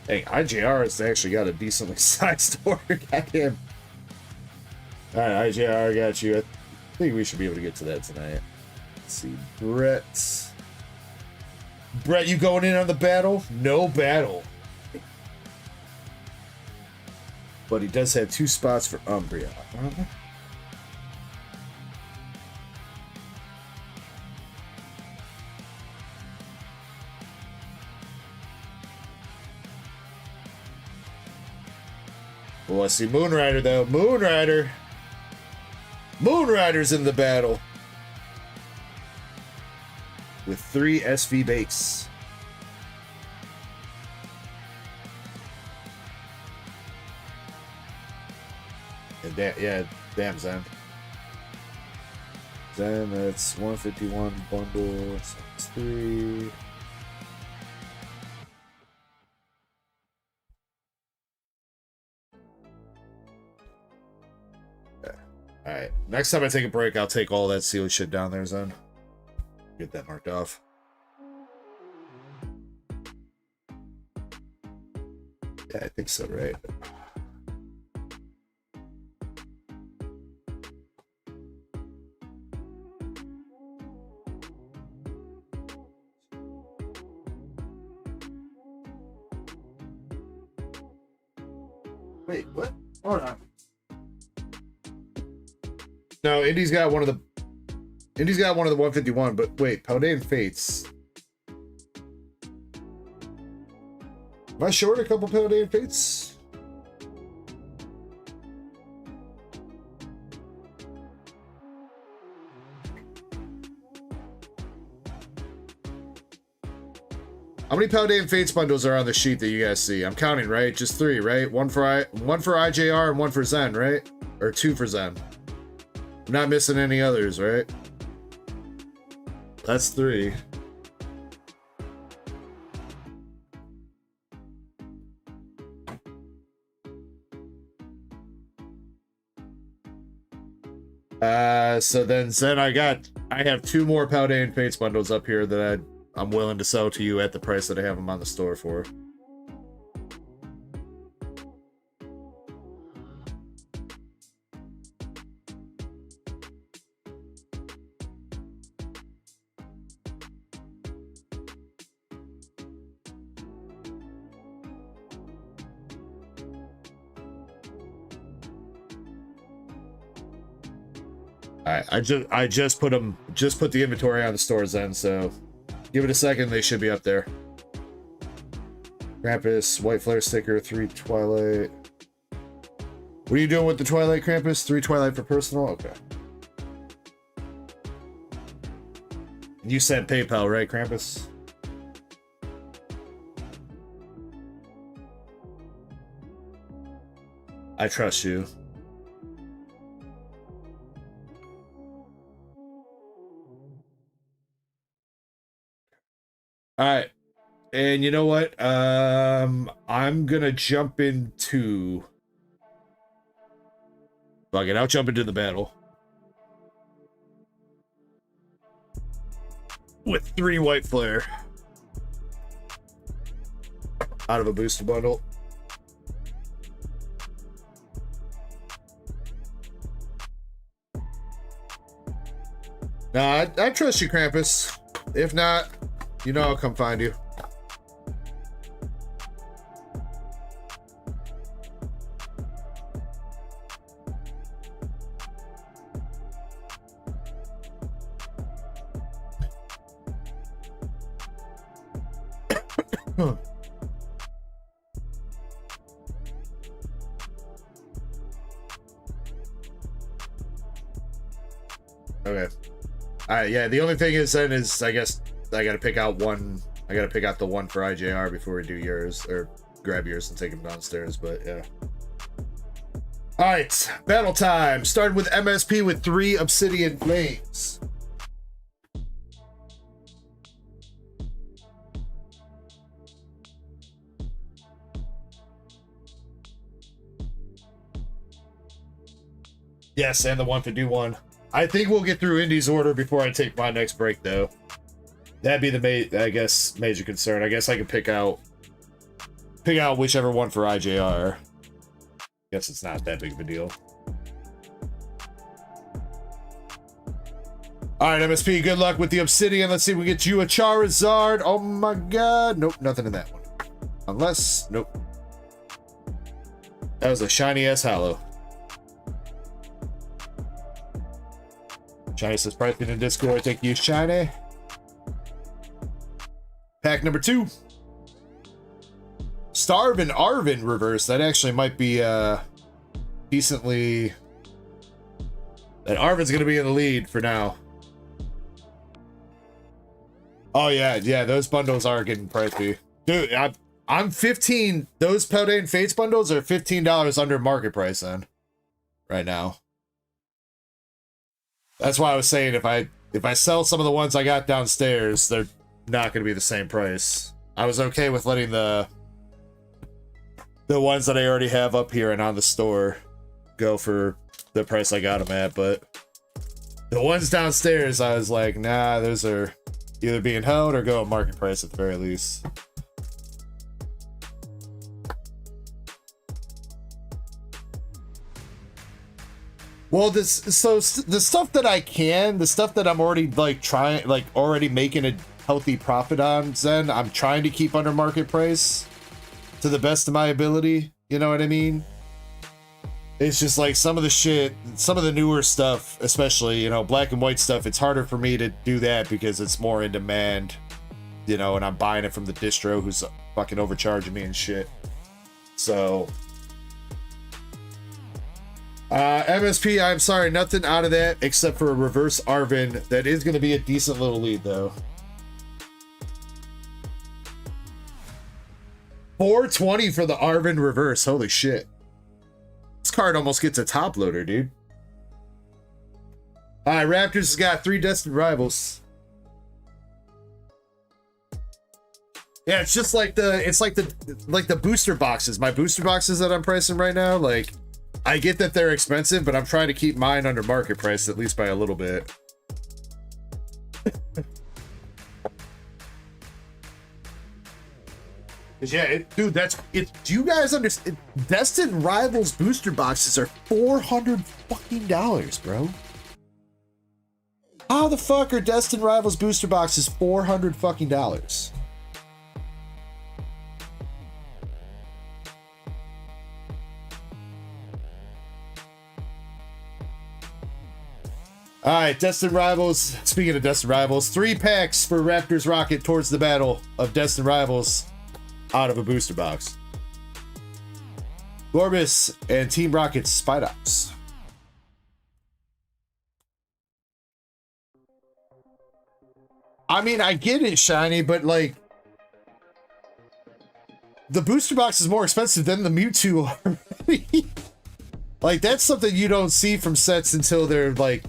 Hey, IJR has actually got a decently sized store. Goddamn. Alright, IJR, I got you. I think we should be able to get to that tonight. Let's see. Brett, you going in on the battle? No battle. But he does have 2 spots for Umbria. Well, I see Moonrider, though. Moonrider's in the battle. With 3 SV base. And damn, Zen. Zen, that's 151 bundle. So that's 3. Alright, next time I take a break, I'll take all that sealed shit down there, Zen. Get that marked off. Yeah, I think so, right? Wait, what? Hold on. No, Indy's got one of the 151, but wait, Paldean Fates. Am I short a couple Paldean Fates? How many Paldean Fates bundles are on the sheet that you guys see? I'm counting, right? Just 3, right? One for IJR and one for Zen, right? Or 2 for Zen. I'm not missing any others, right? That's 3. So then Zen, I have 2 more Paldean Fates bundles up here that I'm willing to sell to you at the price that I have them on the store for. Alright, I just put the inventory on the stores then, so give it a second, they should be up there. Krampus, White Flare sticker, 3 Twilight. What are you doing with the Twilight, Krampus? 3 Twilight for personal? Okay. You sent PayPal, right, Krampus? I trust you. All right, and you know what? I'm gonna jump into. Fuck it, I'll jump into the battle with 3 White Flare out of a booster bundle. Nah, I trust you, Krampus. If not, you know I'll come find you. Okay. Alright, yeah, the only thing is then is I guess I gotta pick out one. I gotta pick out the one for IJR before we do yours, or grab yours and take them downstairs, but yeah. Alright, battle time. Starting with MSP with 3 Obsidian Flames. Yes, and the 151. I think we'll get through Indy's order before I take my next break, though. That'd be the major concern. I guess I could pick out whichever one for IJR. Guess it's not that big of a deal. All right, MSP, good luck with the Obsidian. Let's see if we get you a Charizard. Oh my god. Nope, nothing in that one. Unless, nope. That was a shiny ass Hollow. Shiny says pricing in Discord. Thank you, Shiny. Pack number 2. Starve and Arvin reverse. That actually might be decently. That Arvin's gonna be in the lead for now. Oh yeah, those bundles are getting pricey. Dude, I'm 15. Those Paldean Fates bundles are $15 under market price then. Right now. That's why I was saying if I sell some of the ones I got downstairs, they're not going to be the same price. I was okay with letting the ones that I already have up here and on the store go for the price I got them at, but the ones downstairs, I was like, nah, those are either being held or go at market price at the very least. Well, the stuff that I can, the stuff that I'm already like trying, like already making a healthy profit on, Zen, I'm trying to keep under market price to the best of my ability. You know what I mean? It's just like some of the shit, some of the newer stuff, especially, you know, black and white stuff, it's harder for me to do that because it's more in demand, you know, and I'm buying it from the distro who's fucking overcharging me and shit. So MSP, I'm sorry, nothing out of that except for a reverse Arvin. That is going to be a decent little lead, though. 420 for the Arvin reverse. Holy shit. This card almost gets a top loader, dude. All right, Raptors has got 3 destined rivals. Yeah, it's just like the booster boxes. My booster boxes that I'm pricing right now, like, I get that they're expensive, but I'm trying to keep mine under market price, at least by a little bit. Yeah, dude, do you guys understand? Destined Rivals booster boxes are $400 fucking dollars, bro. How the fuck are Destined Rivals booster boxes $400 fucking dollars? All right, Destined Rivals. Speaking of Destined Rivals, 3 packs for Raptors Rocket towards the battle of Destined Rivals out of a booster box. Gorbis and Team Rocket's Spite Ops. I mean, I get it, Shiny, but like, the booster box is more expensive than the Mewtwo already. Like, that's something you don't see from sets until they're like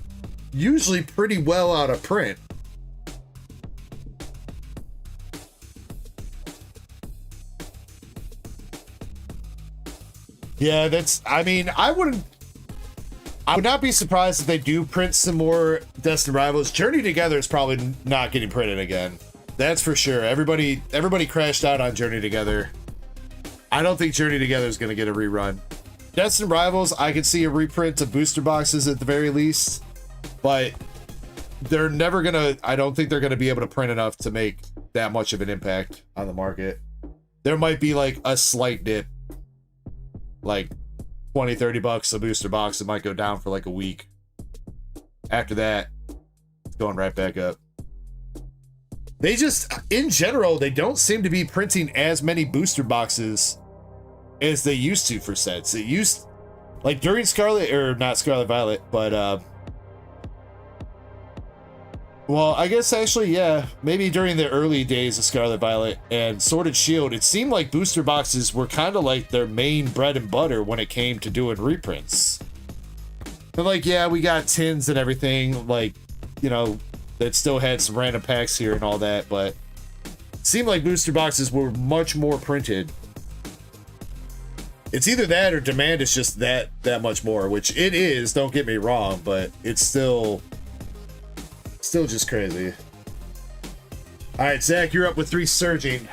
usually pretty well out of print. Yeah, that's, I mean, I would not be surprised if they do print some more Destined Rivals. Journey Together is probably not getting printed again. That's for sure. Everybody crashed out on Journey Together. I don't think Journey Together is going to get a rerun. Destined Rivals, I could see a reprint of booster boxes at the very least, but they're never going to, I don't think they're going to be able to print enough to make that much of an impact on the market. There might be like a slight dip, like 20-30 bucks a booster box. It might go down for like a week. After that, it's going right back up. They just, in general, they don't seem to be printing as many booster boxes as they used to for sets. It used, like during Scarlet, or not Scarlet Violet, but well, I guess actually, yeah, maybe during the early days of Scarlet Violet and Sword and Shield, it seemed like booster boxes were kind of like their main bread and butter when it came to doing reprints. But like, yeah, we got tins and everything, like, you know, that still had some random packs here and all that, but it seemed like booster boxes were much more printed. It's either that or demand is just that much more, which it is, don't get me wrong, but it's still just crazy. All right, Zach, you're up with 3 surging.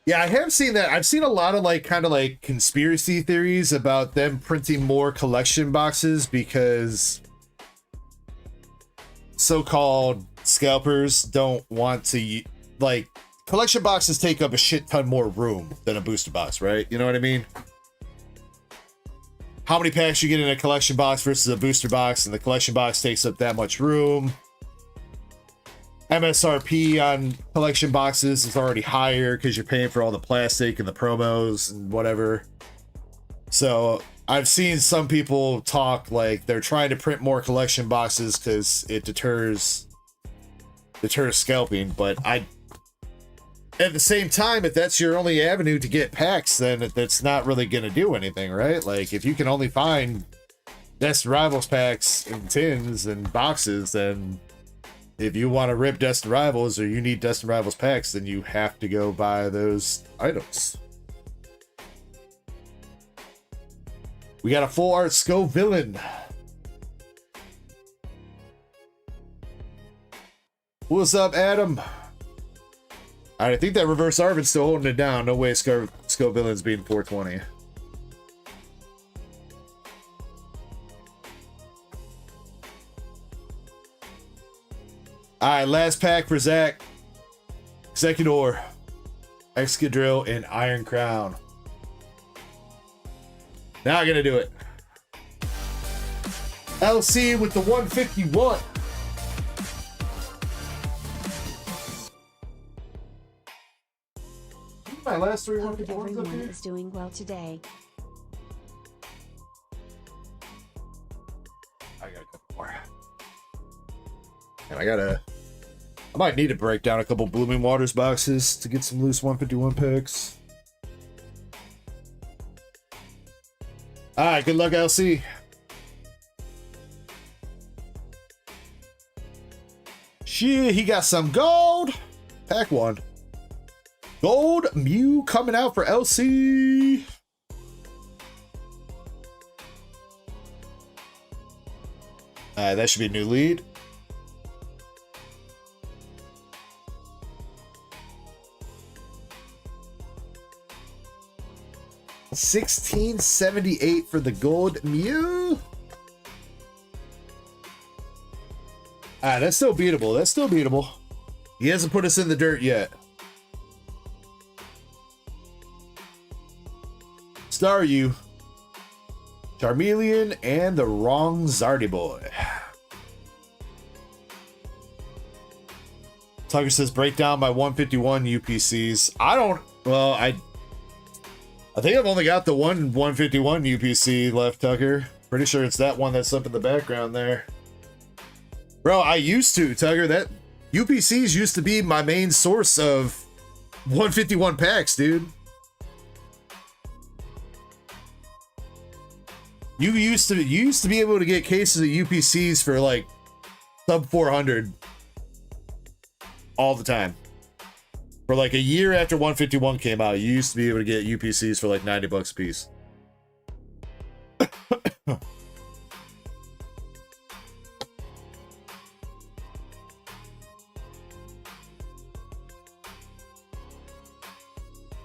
Yeah, I have seen that. I've seen a lot of like kind of like conspiracy theories about them printing more collection boxes because so-called scalpers don't want to, like, collection boxes take up a shit ton more room than a booster box, right? You know what I mean? How many packs you get in a collection box versus a booster box, and the collection box takes up that much room. MSRP on collection boxes is already higher because you're paying for all the plastic and the promos and whatever. So I've seen some people talk like they're trying to print more collection boxes because it deters scalping, but at the same time, if that's your only avenue to get packs, then that's not really going to do anything, right? Like, if you can only find Destined Rivals packs and tins and boxes, then if you want to rip Destined Rivals or you need Destined Rivals packs, then you have to go buy those items. We got a full art Villain. What's up, Adam? Alright, I think that reverse Arvin's still holding it down. No way Villain's being 420. Alright, last pack for Zach. Executor, Excadrill, and Iron Crown. Now I'm gonna do it. LC with the 151. My last three Hope everyone is doing well today. I got a couple more. And I might need to break down a couple Blooming Waters boxes to get some loose 151 picks. Alright, good luck, LC. Shit, he got some gold. Pack one. Gold Mew coming out for LC. That should be a new lead. $16.78 for the Gold Mew. That's still beatable. That's still beatable. He hasn't put us in the dirt yet. Staryu, Charmeleon, and the wrong Zardy boy. Tucker says break down my 151 UPCs. I think I've only got the one 151 UPC left, Tucker. Pretty sure it's that one that's up in the background there. Bro, I used to, Tucker. That UPCs used to be my main source of 151 packs, dude. You used to be able to get cases of UPCs for like sub 400 all the time. For like a year after 151 came out, you used to be able to get UPCs for like $90 a piece.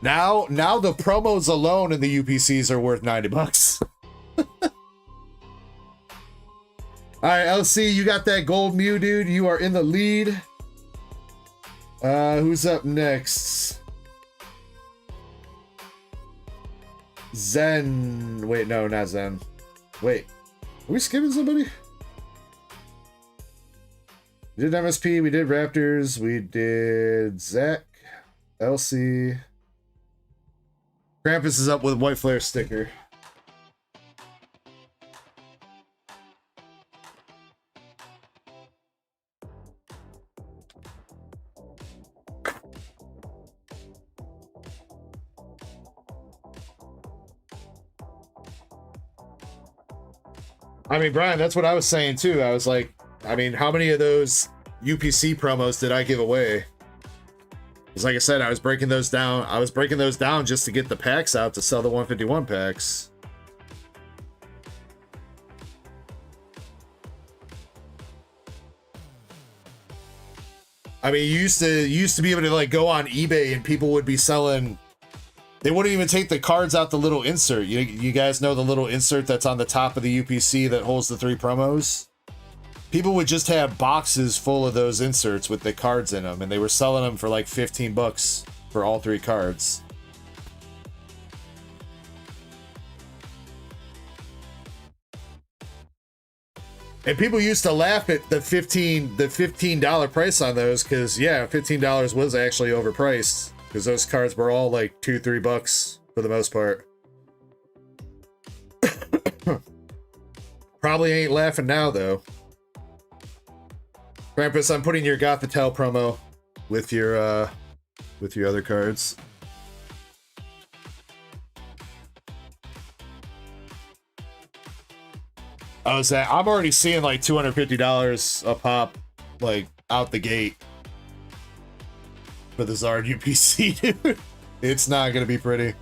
Now the promos alone in the UPCs are worth $90. All right, LC, you got that gold Mew, dude. You are in the lead. Who's up next? Zen. Wait, no, not Zen. Wait, are we skipping somebody? We did MSP, we did Raptors, we did Zach, LC. Krampus is up with White Flare sticker. I mean, Brian, that's what I was saying too. I was like, I mean, how many of those UPC promos did I give away? Because like I said, I was breaking those down. I was breaking those down just to get the packs out to sell the 151 packs. I mean, you used to be able to like go on eBay and people would be selling. They wouldn't even take the cards out the little insert. You guys know the little insert that's on the top of the UPC that holds the 3 promos? People would just have boxes full of those inserts with the cards in them, and they were selling them for like $15 for all 3 cards. And people used to laugh at the $15 price on those, because yeah, $15 was actually overpriced. Because those cards were all like $2-3 for the most part. Probably ain't laughing now though. Krampus, I'm putting your Gothitelle promo with your other cards. I'm already seeing like $250 a pop like out the gate for the Zard UPC, dude. It's not gonna be pretty.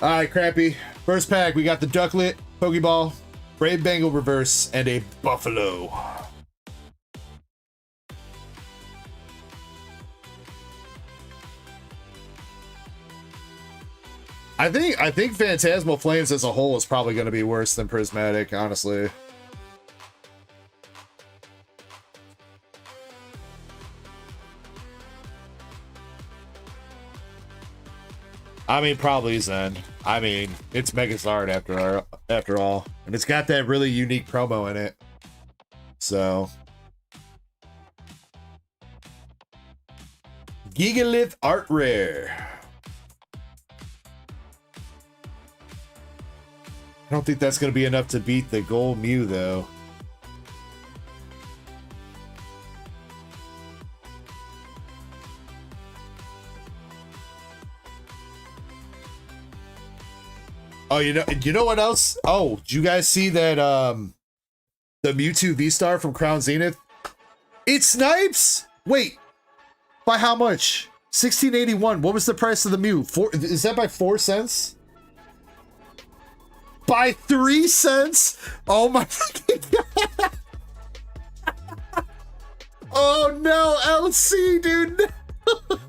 All right, Crappy. First pack, we got the Ducklet, Pokeball, Brave Bengal Reverse, and a Buffalo. I think Phantasmal Flames as a whole is probably going to be worse than Prismatic, honestly. I mean, probably Zen. I mean, it's Megazard after all, and it's got that really unique promo in it. So, Gigalith Art Rare. I don't think that's going to be enough to beat the Gold Mew, though. Oh, you know what else? Oh, did you guys see that the Mewtwo V-Star from Crown Zenith? It snipes! Wait, by how much? 1681. What was the price of the Mew? Is that by 4 cents? By 3 cents? Oh my fucking god! Oh no, LC, dude! No.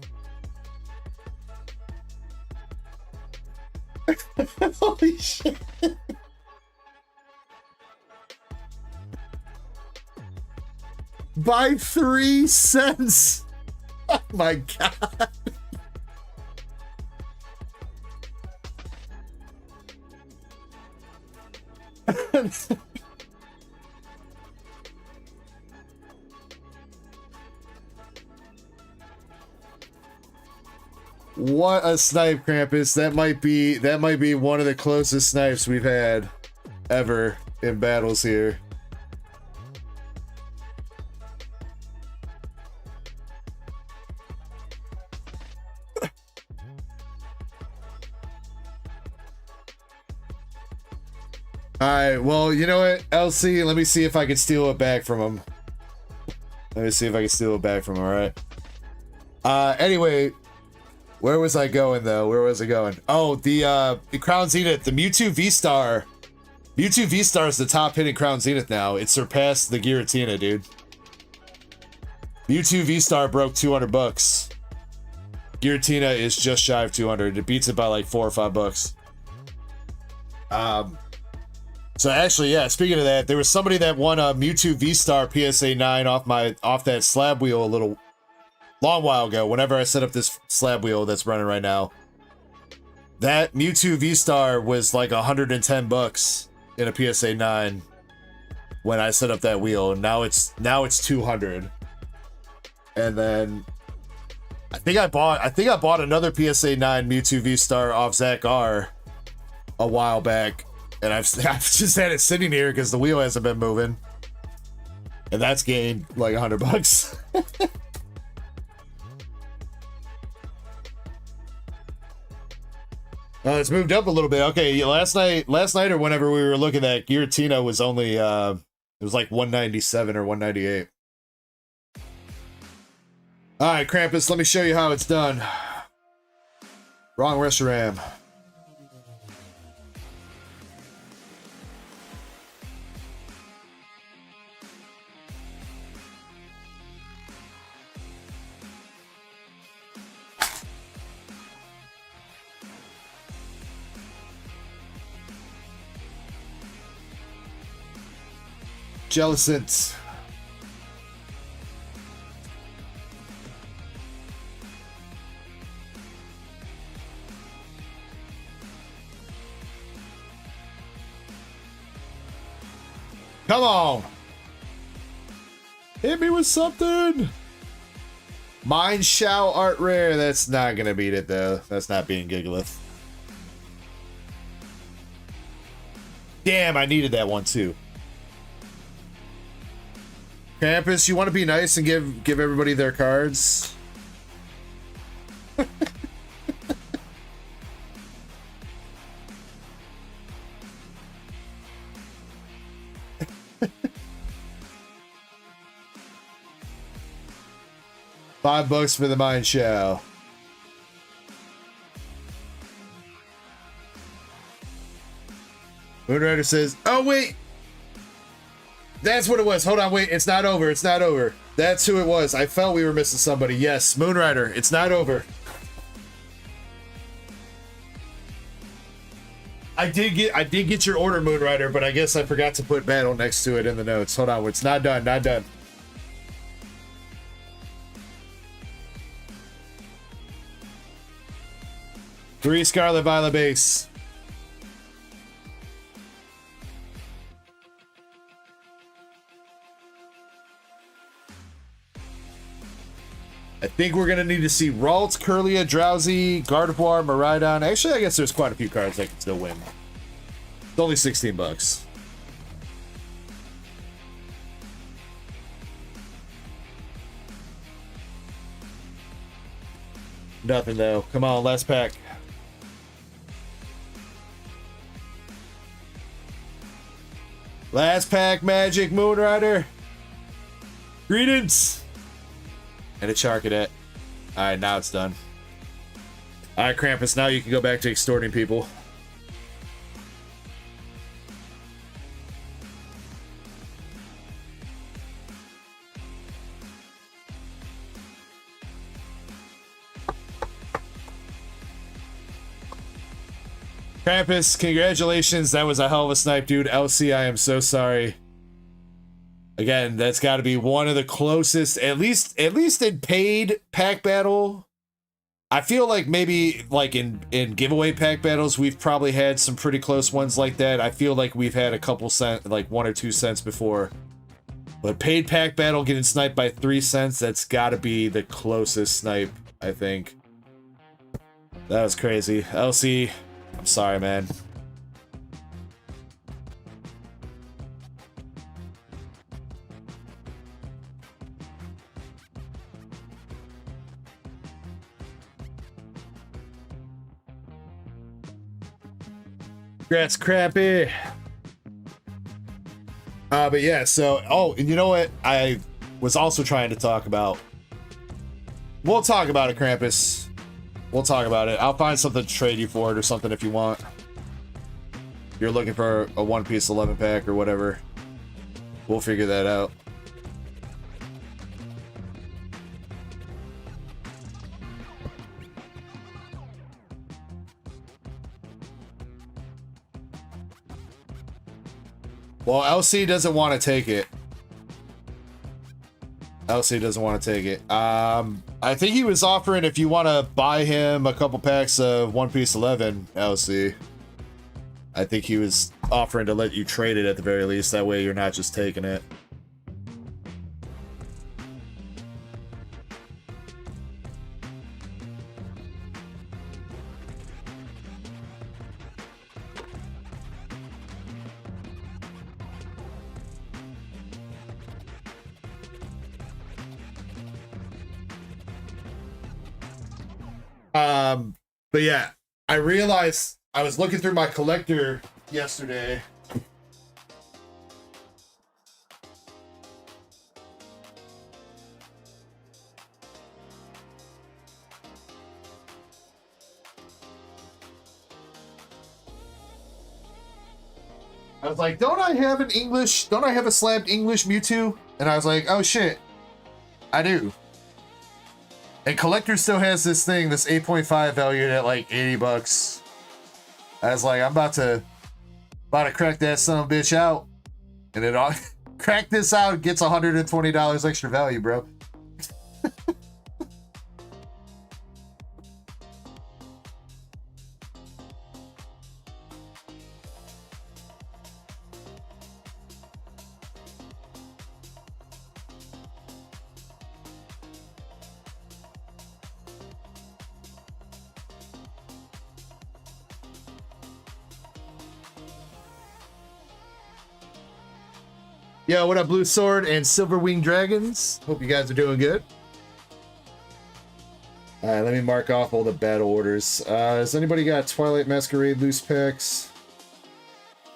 Holy shit! By 3 cents! Oh my god! What a snipe, Krampus. That might be one of the closest snipes we've had ever in battles here. Alright, well, you know what, LC, let me see if I can steal it back from him. Alright? Anyway, where was I going, though? Oh, the Crown Zenith, the Mewtwo V-Star. Mewtwo V-Star is the top hitting Crown Zenith now. It surpassed the Giratina, dude. Mewtwo V-Star broke 200 bucks. Giratina is just shy of 200. It beats it by like $4 or $5. So actually, yeah, speaking of that, there was somebody that won a Mewtwo V-Star PSA 9 off that slab wheel a long while ago, whenever I set up this slab wheel that's running right now. That Mewtwo V-Star was like 110 bucks in a PSA 9 when I set up that wheel, and now it's 200. And then I think I bought another PSA 9 Mewtwo V-Star off Zach R a while back, and I've just had it sitting here because the wheel hasn't been moving, and that's gained like 100 bucks. It's moved up a little bit. Okay, last night or whenever we were looking at Giratina was only it was like 197 or 198. All right, Krampus, let me show you how it's done. Wrong Reshiram. Jellicent. Come on. Hit me with something. Mind Shao Art Rare. That's not going to beat it, though. That's not being Gigalith. Damn, I needed that one, too. Krampus, you want to be nice and give everybody their cards? $5 for the mine shell. Moonrider says, oh wait, that's what it was. Hold on, wait, it's not over. It's not over. That's who it was. I felt we were missing somebody. Yes, Moonrider, it's not over. I did get your order, Moonrider, but I guess I forgot to put battle next to it in the notes. Hold on, it's not done, not done. Three Scarlet Violet base. I think we're gonna need to see Ralt, Curlia, Drowsy, Gardevoir, Miraidon. Actually, I guess there's quite a few cards that can still win. It's only $16. Nothing though. Come on, last pack. Last pack, Magic Moonrider. Greetings. And a Charcadet. Alright, now it's done. Alright, Krampus, now you can go back to extorting people. Krampus, congratulations. That was a hell of a snipe, dude. LC, I am so sorry. Again, that's got to be one of the closest, at least in paid pack battle. I feel like maybe like in giveaway pack battles, we've probably had some pretty close ones like that. I feel like we've had a couple cents, like 1 or 2 cents before. But paid pack battle getting sniped by 3 cents, that's got to be the closest snipe, I think. That was crazy. LC, I'm sorry, man. Congrats, Crappy. But yeah, so, oh, and you know what I was also trying to talk about? We'll talk about it, Krampus. We'll talk about it. I'll find something to trade you for it or something if you want. If you're looking for a One Piece 11 pack or whatever. We'll figure that out. Well, LC doesn't want to take it. LC doesn't want to take it. I think he was offering if you want to buy him a couple packs of One Piece 11, LC. I think he was offering to let you trade it at the very least. That way you're not just taking it. But yeah, I realized I was looking through my collector yesterday. I was like, don't I have a slabbed English Mewtwo? And I was like, oh shit, I do. And Collector still has this thing, this 8.5 valued at like $80. I was like, I'm about to crack that son of a bitch out. And it all crack this out, gets $120 extra value, bro. Yo, what up, Blue Sword and Silver Wing Dragons? Hope you guys are doing good. Alright, let me mark off all the battle orders. Has anybody got Twilight Masquerade loose packs?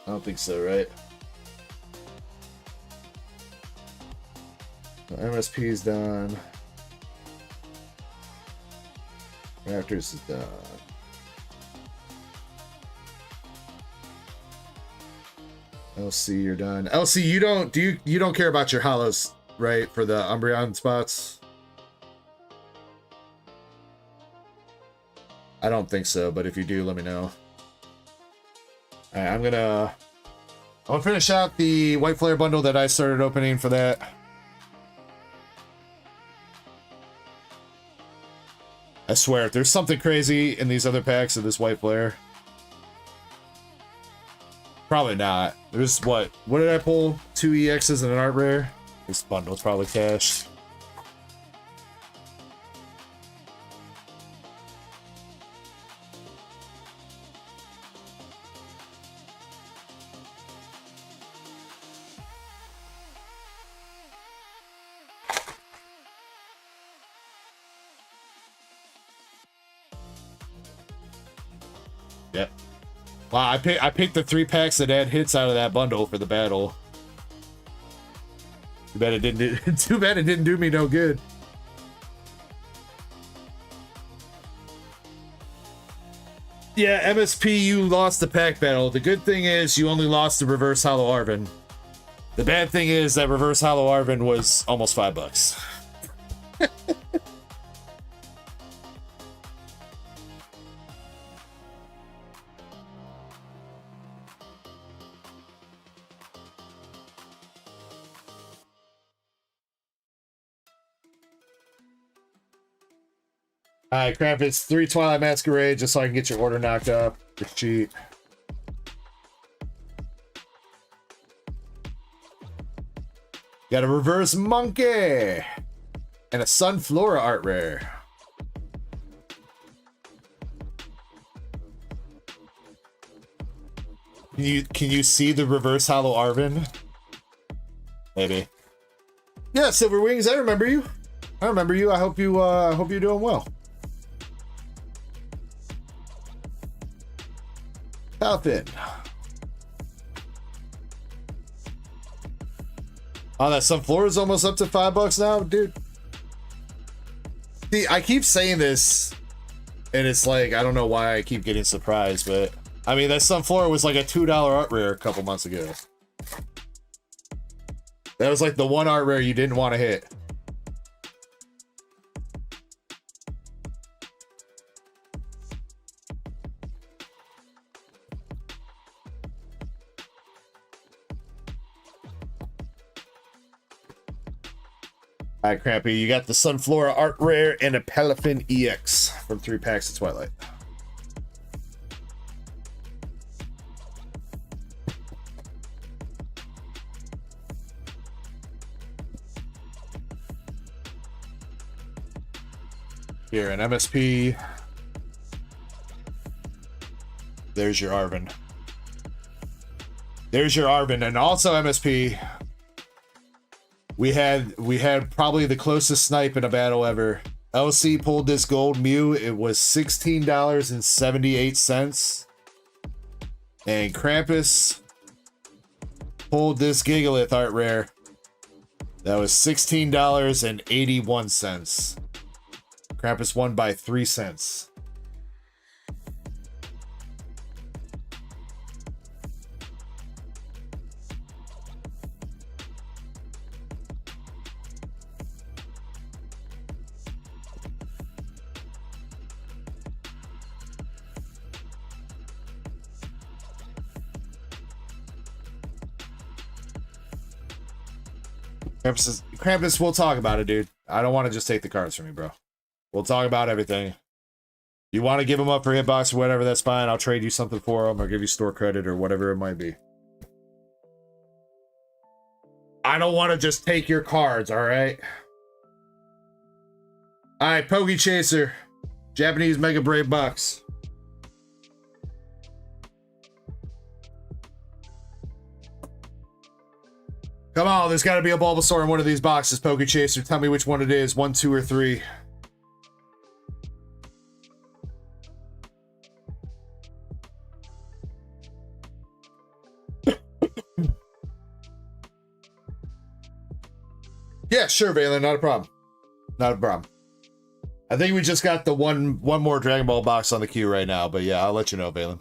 I don't think so, right? MSP's done. Characters is done. LC, you're done. LC, you don't care about your hollows, right? For the Umbreon spots? I don't think so, but if you do, let me know. Alright, I'm gonna finish out the White Flare bundle that I started opening for that. I swear, if there's something crazy in these other packs of this White Flare. Probably not. There's what did I pull? 2 EXs and an art rare? This bundle's probably cashed. Yep. Wow, I picked the 3 packs that had hits out of that bundle for the battle. Too bad it didn't do me no good. Yeah, MSP, you lost the pack battle. The good thing is you only lost the reverse hollow Arvin. The bad thing is that reverse hollow Arvin was almost $5. Alright, crap, it's 3 Twilight Masquerade just so I can get your order knocked up. It's cheap. Got a reverse monkey and a Sunflora art rare. Can you see the reverse hollow Arvin? Maybe. Yeah, Silver Wings, I remember you. I remember you. I hope you're doing well. Falcon. Oh, that Sunflora is almost up to $5 now, dude. See, I keep saying this, and it's like, I don't know why I keep getting surprised, but I mean, that Sunflora was like a $2 art rare a couple months ago. That was like the one art rare you didn't want to hit. Alright, Crampy, you got the Sunflora art rare and a Pelifin EX from 3 packs of Twilight. Here, an MSP. There's your Arvin. There's your Arvin, and also MSP. We had probably the closest snipe in a battle ever. LC pulled this gold Mew. It was $16.78. And Krampus pulled this Gigalith art rare. That was $16.81. Krampus won by 3 cents. Krampus, we'll talk about it, dude. I don't want to just take the cards from you, bro. We'll talk about everything. You want to give them up for hitbox or whatever, that's fine. I'll trade you something for them or give you store credit or whatever it might be. I don't want to just take your cards, alright? Alright, Pogi Chaser. Japanese Mega Brave Box. Come on, there's got to be a Bulbasaur in one of these boxes, Poke Chaser. Tell me which one it is. 1, 2, or 3. Yeah, sure, Valen. Not a problem. Not a problem. I think we just got the one more Dragon Ball box on the queue right now, but yeah, I'll let you know, Valen.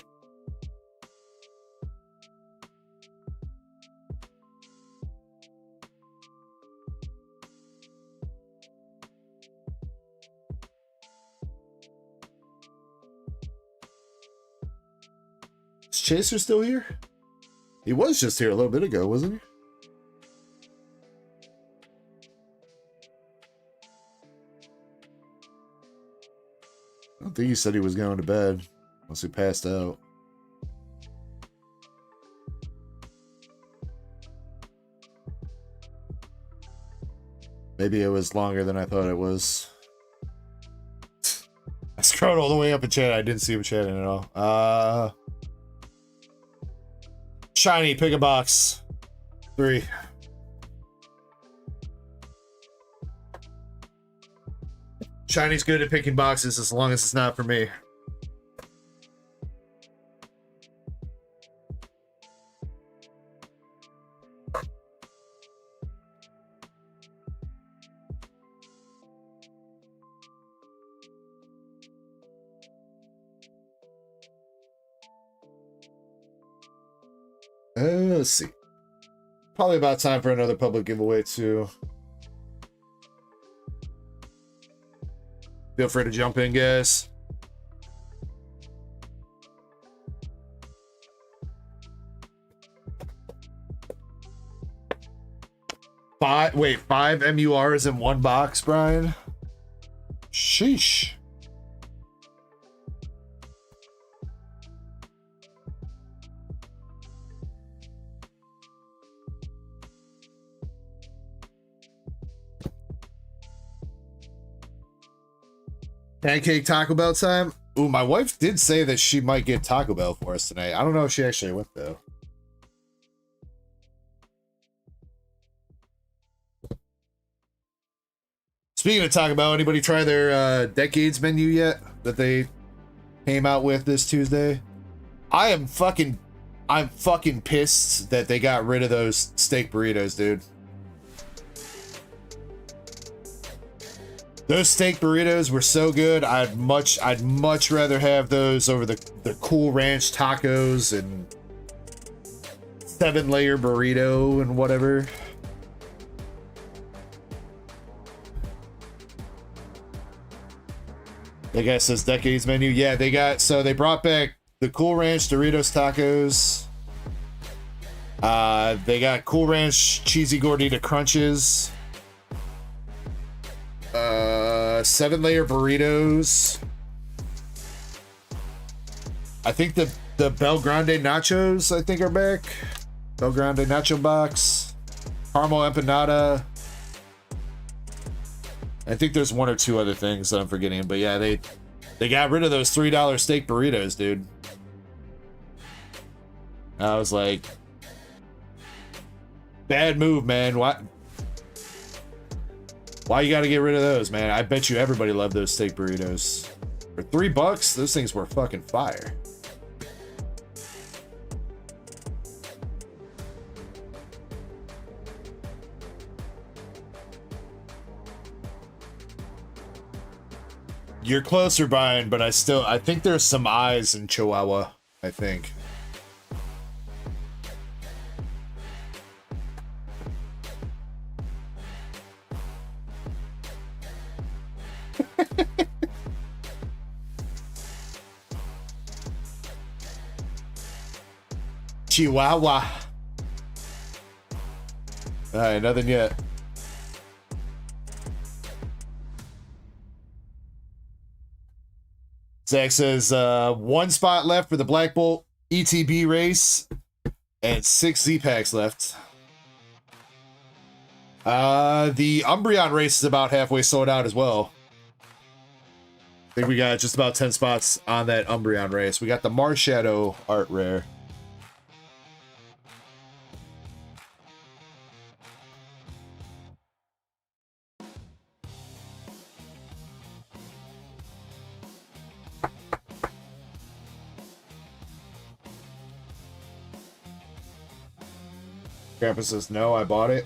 Is Chaser still here? He was just here a little bit ago, wasn't he? I don't think he said he was going to bed, unless he passed out. Maybe it was longer than I thought it was. I scrolled all the way up in chat. I didn't see him chatting at all. Shiny, pick a box. 3. Shiny's good at picking boxes as long as it's not for me. Let's see. Probably about time for another public giveaway too. Feel free to jump in, guys. Five MURs in one box, Brian? Sheesh. Pancake Taco Bell time? Ooh, my wife did say that she might get Taco Bell for us tonight. I don't know if she actually went, though. Speaking of Taco Bell, anybody try their Decades menu yet? That they came out with this Tuesday? I'm fucking pissed that they got rid of those steak burritos, dude. Those steak burritos were so good. I'd much rather have those over the Cool Ranch tacos and 7-layer burrito and whatever. I guess says Decades menu. Yeah, they brought back the Cool Ranch Doritos tacos. They got Cool Ranch Cheesy Gordita Crunches. 7-layer burritos. I think the Bel Grande nachos I think are back. Bel Grande nacho box. Caramel empanada. I think there's one or two other things that I'm forgetting, but yeah, they got rid of those $3 steak burritos, dude. I was like, bad move, man. Why you gotta get rid of those, man? I bet you everybody loved those steak burritos. For $3, those things were fucking fire. You're closer, Brian, but I think there's some eyes in Chihuahua, I think. Chihuahua. Alright, nothing yet. Zach says, 1 spot left for the Black Bolt ETB race and 6 Z-Packs left. The Umbreon race is about halfway sold out as well. I think we got just about 10 spots on that Umbreon race. We got the Marshadow art rare. Grandpa says, no, I bought it.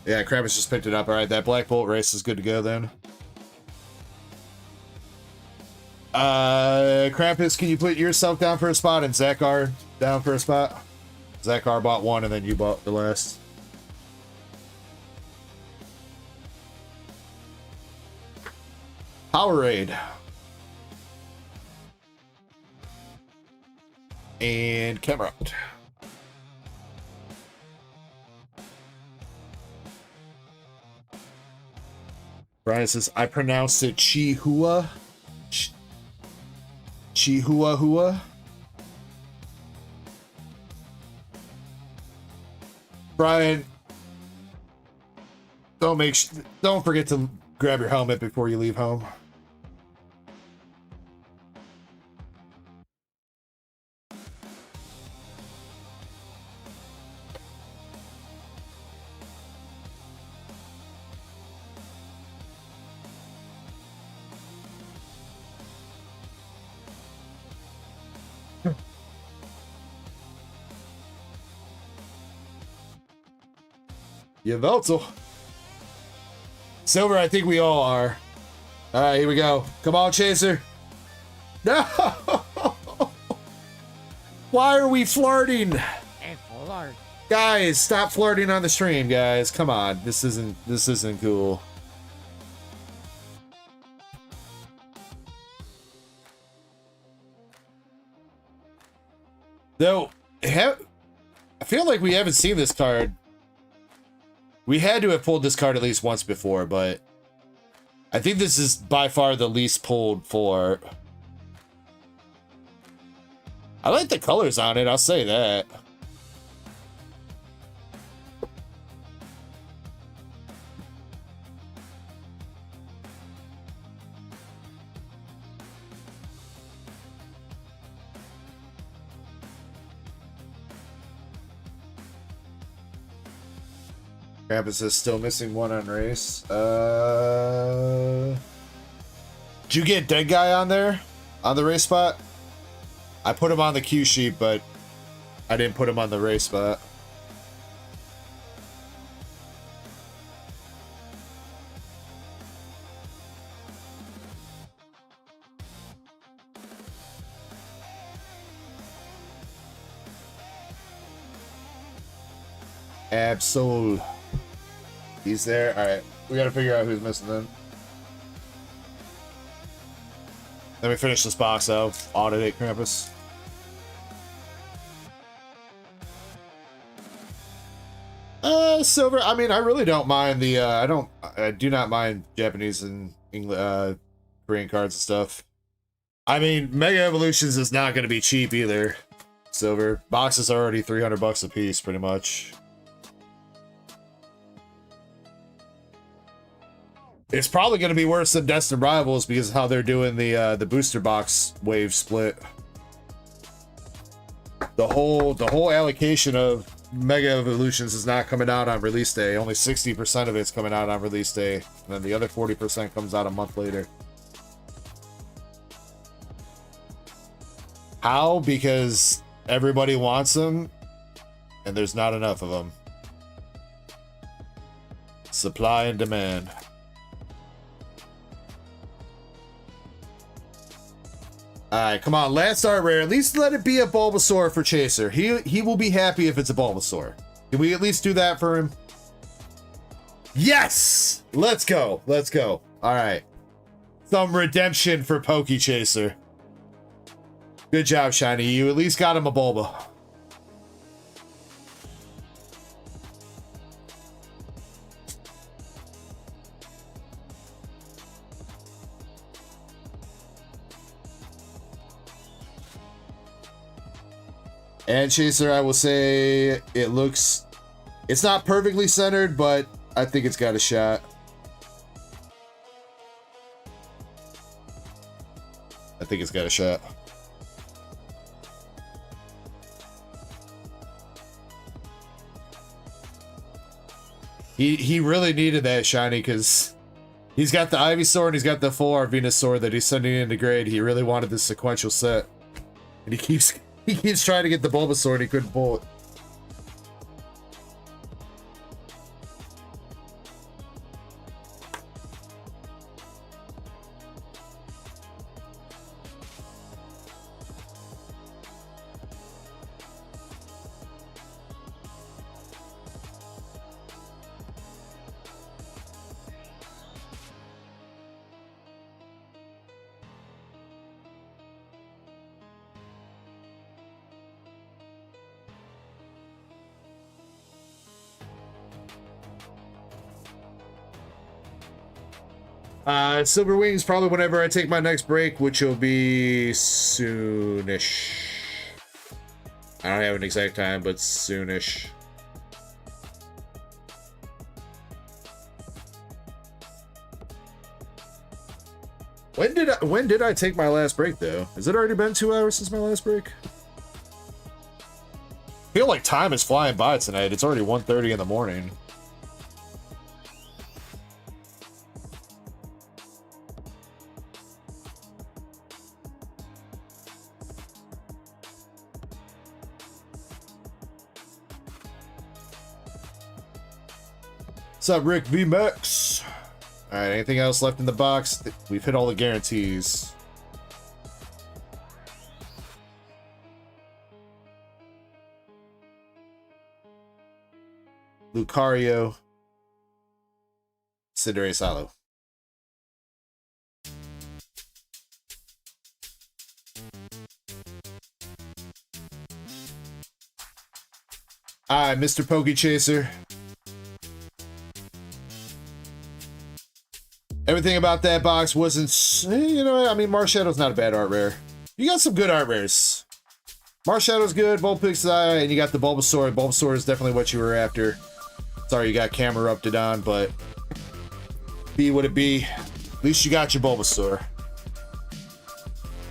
Yeah, Krampus just picked it up. All right, that Black Bolt race is good to go then. Krampus, can you put yourself down for a spot and Zakar down for a spot? Zakar bought one and then you bought the last. Powerade. And camera out. Brian says, I pronounced it Chihua. Chihua. Brian, don't forget to grab your helmet before you leave home. Yavelzel. Silver, I think we all are. All right, here we go. Come on, Chaser. No! Why are we flirting? Guys, stop flirting on the stream, guys. Come on. This isn't cool. Though, I feel like we haven't seen this card. We had to have pulled this card at least once before, but I think this is by far the least pulled for. I like the colors on it, I'll say that. Krampus is still missing one on race. Did you get Dead Guy on there? On the race spot? I put him on the cue sheet, but I didn't put him on the race spot. Absol. He's there. All right, we got to figure out who's missing then. Let me finish this box out. Audit it, Krampus. Silver. I mean, I really don't mind the. I do not mind Japanese and English, Korean cards and stuff. I mean, Mega Evolutions is not going to be cheap either. Silver boxes are already $300 a piece, pretty much. It's probably going to be worse than Destined Rivals because of how they're doing the booster box wave split. The whole allocation of Mega Evolutions is not coming out on release day. Only 60% of it's coming out on release day, and then the other 40% comes out a month later. How? Because everybody wants them, and there's not enough of them. Supply and demand. Alright, come on, last art rare. At least let it be a Bulbasaur for Chaser. He will be happy if it's a Bulbasaur. Can we at least do that for him? Yes! Let's go. Let's go. Alright. Some redemption for Pokey Chaser. Good job, Shiny. You at least got him a Bulba. And Chaser, I will say it's not perfectly centered, but I think it's got a shot. I think it's got a shot. He really needed that, Shiny, because he's got the Ivysaur and he's got the full Venusaur that he's sending into grade. He really wanted this sequential set. And he keeps trying to get the Bulbasaur and he couldn't pull it. Silver Wings probably whenever I take my next break, which will be soonish. I don't have an exact time, but soonish. When did I take my last break though? Has it already been 2 hours since my last break? I feel like time is flying by tonight. It's already 1:30 in the morning. What's up, Rick VMAX? Alright, anything else left in the box? We've hit all the guarantees. Lucario. Cinderace Hollow. Alright, Mr. Pokey Chaser. Everything about that box wasn't, you know, I mean, Marshallow's not a bad art rare. You got some good art rares. Marshallow's good, Vulpix, and you got the Bulbasaur. Bulbasaur is definitely what you were after. Sorry you got camera erupted on, but be what it be. At least you got your Bulbasaur.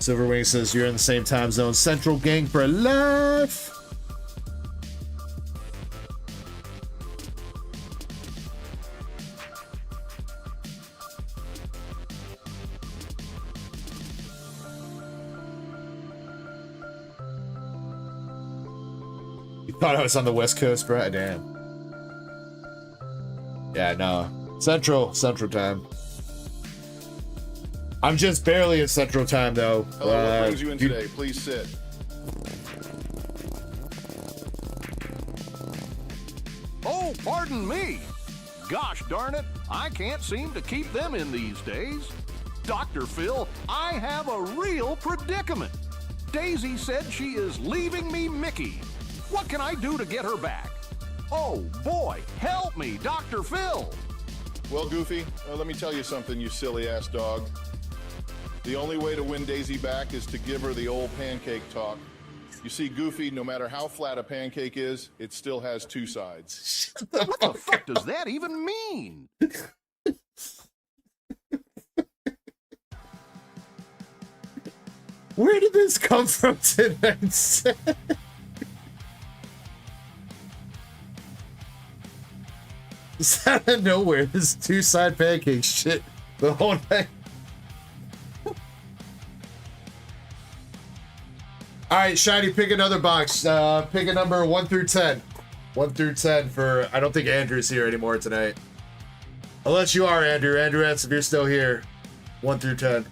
Silverwing says you're in the same time zone. Central gang for life. Thought I was on the West Coast, bro. Damn. Yeah, no. Central time. I'm just barely in Central time, though. Hello, what brings you in today? Please sit. Oh, pardon me. Gosh darn it, I can't seem to keep them in these days. Dr. Phil, I have a real predicament. Daisy said she is leaving me Mickey. What can I do to get her back? Oh boy, help me, Dr. Phil! Well, Goofy, let me tell you something, you silly-ass dog. The only way to win Daisy back is to give her the old pancake talk. You see, Goofy, no matter how flat a pancake is, it still has two sides. What the fuck does that even mean? Where did this come from tonight? It's out of nowhere. This two-side pancake shit the whole night. All right, Shiny, pick another box. Pick a number 1 through 10. 1 through 10 for. I don't think Andrew's here anymore tonight. Unless you are, Andrew. Andrew Ets, if you're still here. 1 through 10.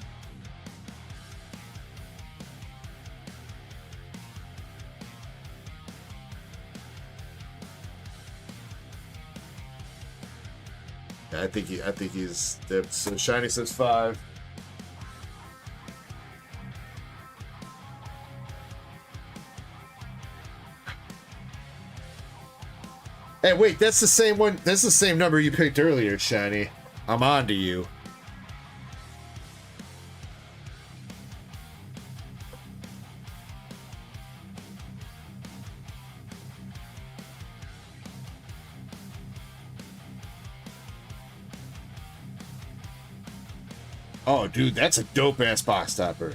I think he's dipped. So Shiny says 5. Hey, wait, that's the same one. That's the same number you picked earlier, Shiny. I'm on to you. Oh, dude, that's a dope-ass box topper.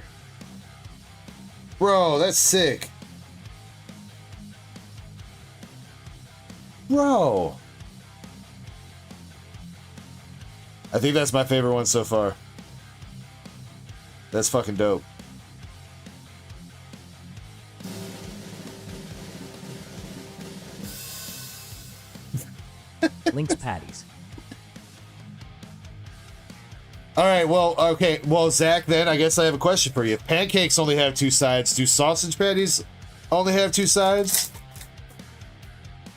Bro, that's sick. Bro. I think that's my favorite one so far. That's fucking dope. Link's patties. All right, well, okay. Well, Zach, then I guess I have a question for you. If pancakes only have two sides, do sausage patties only have two sides?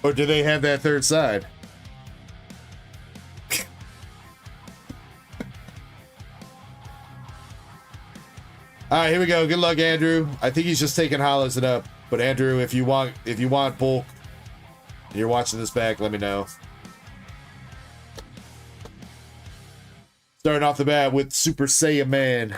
Or do they have that third side? All right, here we go. Good luck, Andrew. I think he's just taking hollows it up. But Andrew, if you want bulk, and you're watching this back, let me know. Starting off the bat with Super Saiyan Man.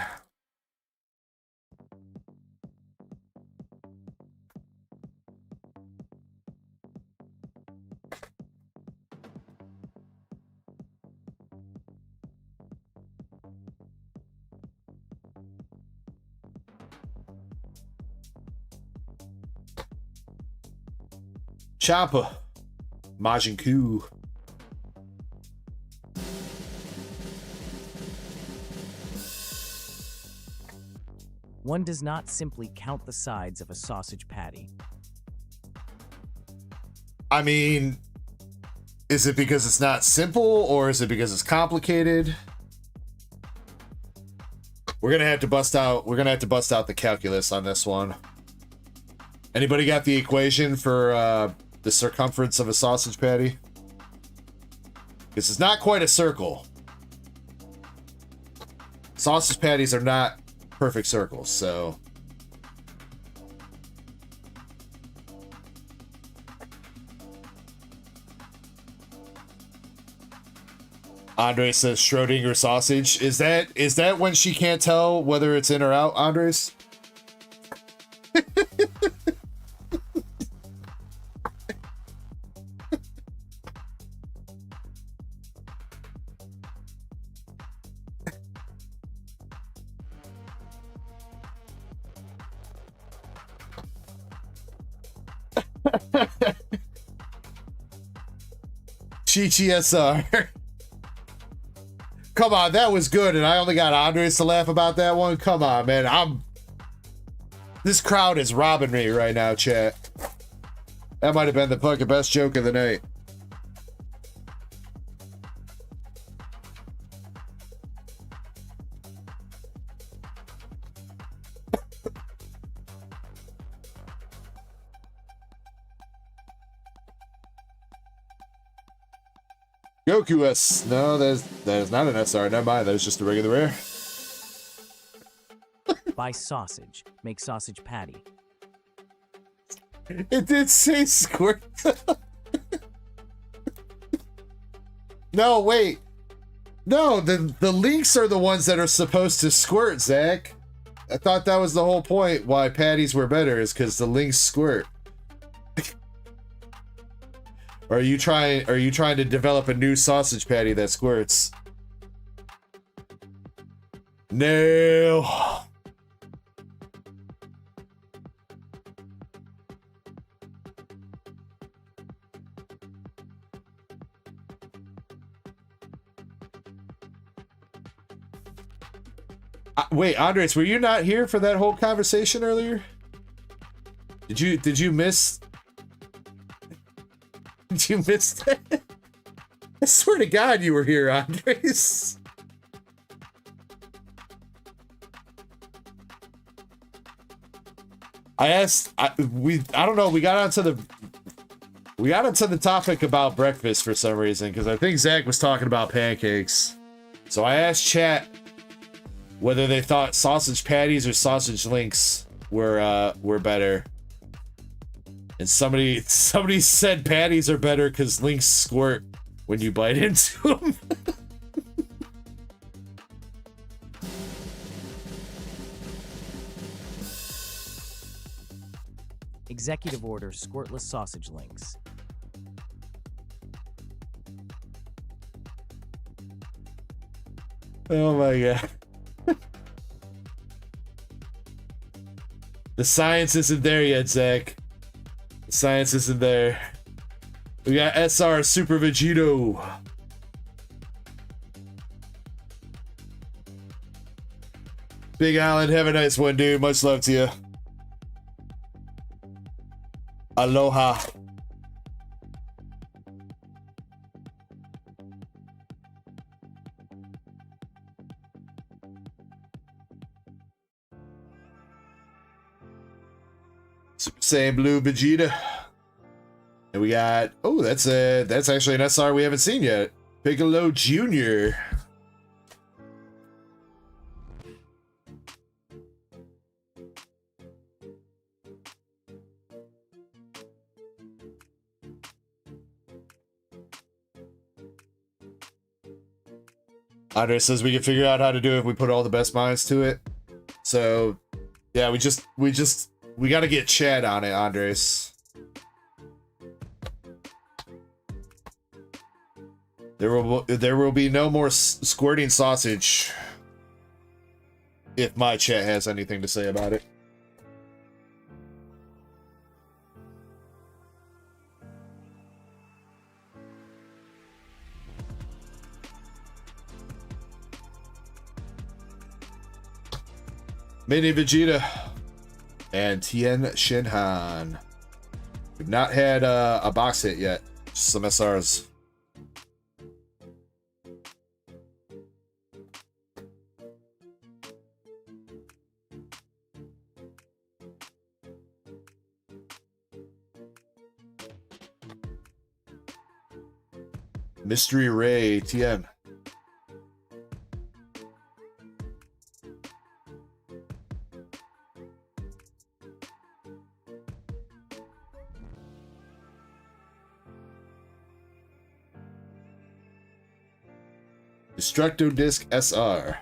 Chopper. Majin Buu. One does not simply count the sides of a sausage patty. I mean, is it because it's not simple or is it because it's complicated? We're gonna have to bust out the calculus on this one. Anybody got the equation for the circumference of a sausage patty? This is not quite a circle. Sausage patties are not perfect circles, so Andre says Schrodinger sausage. Is that when she can't tell whether it's in or out, Andres? GTSR. Come on, that was good, and I only got Andres to laugh about that one. Come on, man. This crowd is robbing me right now, chat. That might have been the fucking best joke of the night. Goku S. No, that is not an SR. Never mind. That was just a regular rare. Buy sausage. Make sausage patty. It did say squirt. No, wait. No, the links are the ones that are supposed to squirt, Zach. I thought that was the whole point why patties were better, is because the links squirt. Or are you trying to develop a new sausage patty that squirts? No. Wait, Andres, were you not here for that whole conversation earlier? Did you miss? Did you miss that? I swear to God you were here, Andres. I don't know, we got onto the topic about breakfast for some reason, because I think Zach was talking about pancakes. So I asked chat whether they thought sausage patties or sausage links were better. And somebody said patties are better because links squirt when you bite into them. Executive order squirtless sausage links. Oh my God. The science isn't there yet, Zach. The science isn't there. We got SR Super Vegito. Big Allen, have a nice one, dude. Much love to you. Aloha. Super Saiyan Blue Vegeta. And we got, oh, that's actually an SR we haven't seen yet. Piccolo Jr. Andre says we can figure out how to do it if we put all the best minds to it. So, yeah, we got to get Chad on it, Andres. There will be no more squirting sausage if my chat has anything to say about it. Mini Vegeta and Tien Shinhan. We've not had a box hit yet. Just some SRs. Mystery Ray, Tien. Destructo Disc SR.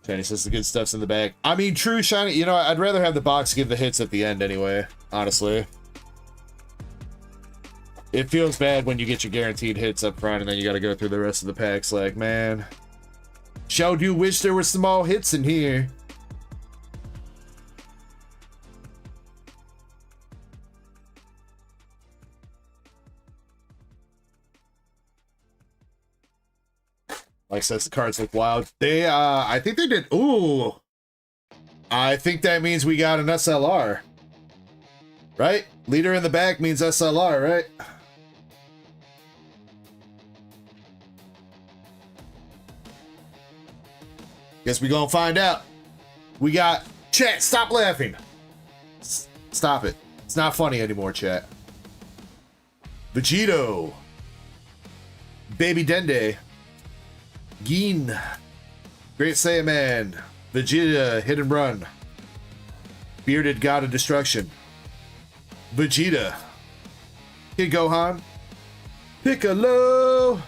Shiny says the good stuff's in the bag. I mean, true, Shiny. You know, I'd rather have the box give the hits at the end anyway, honestly. It feels bad when you get your guaranteed hits up front and then you gotta go through the rest of the packs like, man. Sure do wish there were small hits in here. Like says the cards look wild. They I think they did. Ooh. I think that means we got an SLR. Right? Leader in the back means SLR, right? Guess we gonna find out. We got chat, stop laughing. Stop it. It's not funny anymore, chat. Vegito. Baby Dende. Gin, Great Saiyaman, Vegeta, Hit and Run, Bearded God of Destruction, Vegeta, Kid Gohan, Piccolo,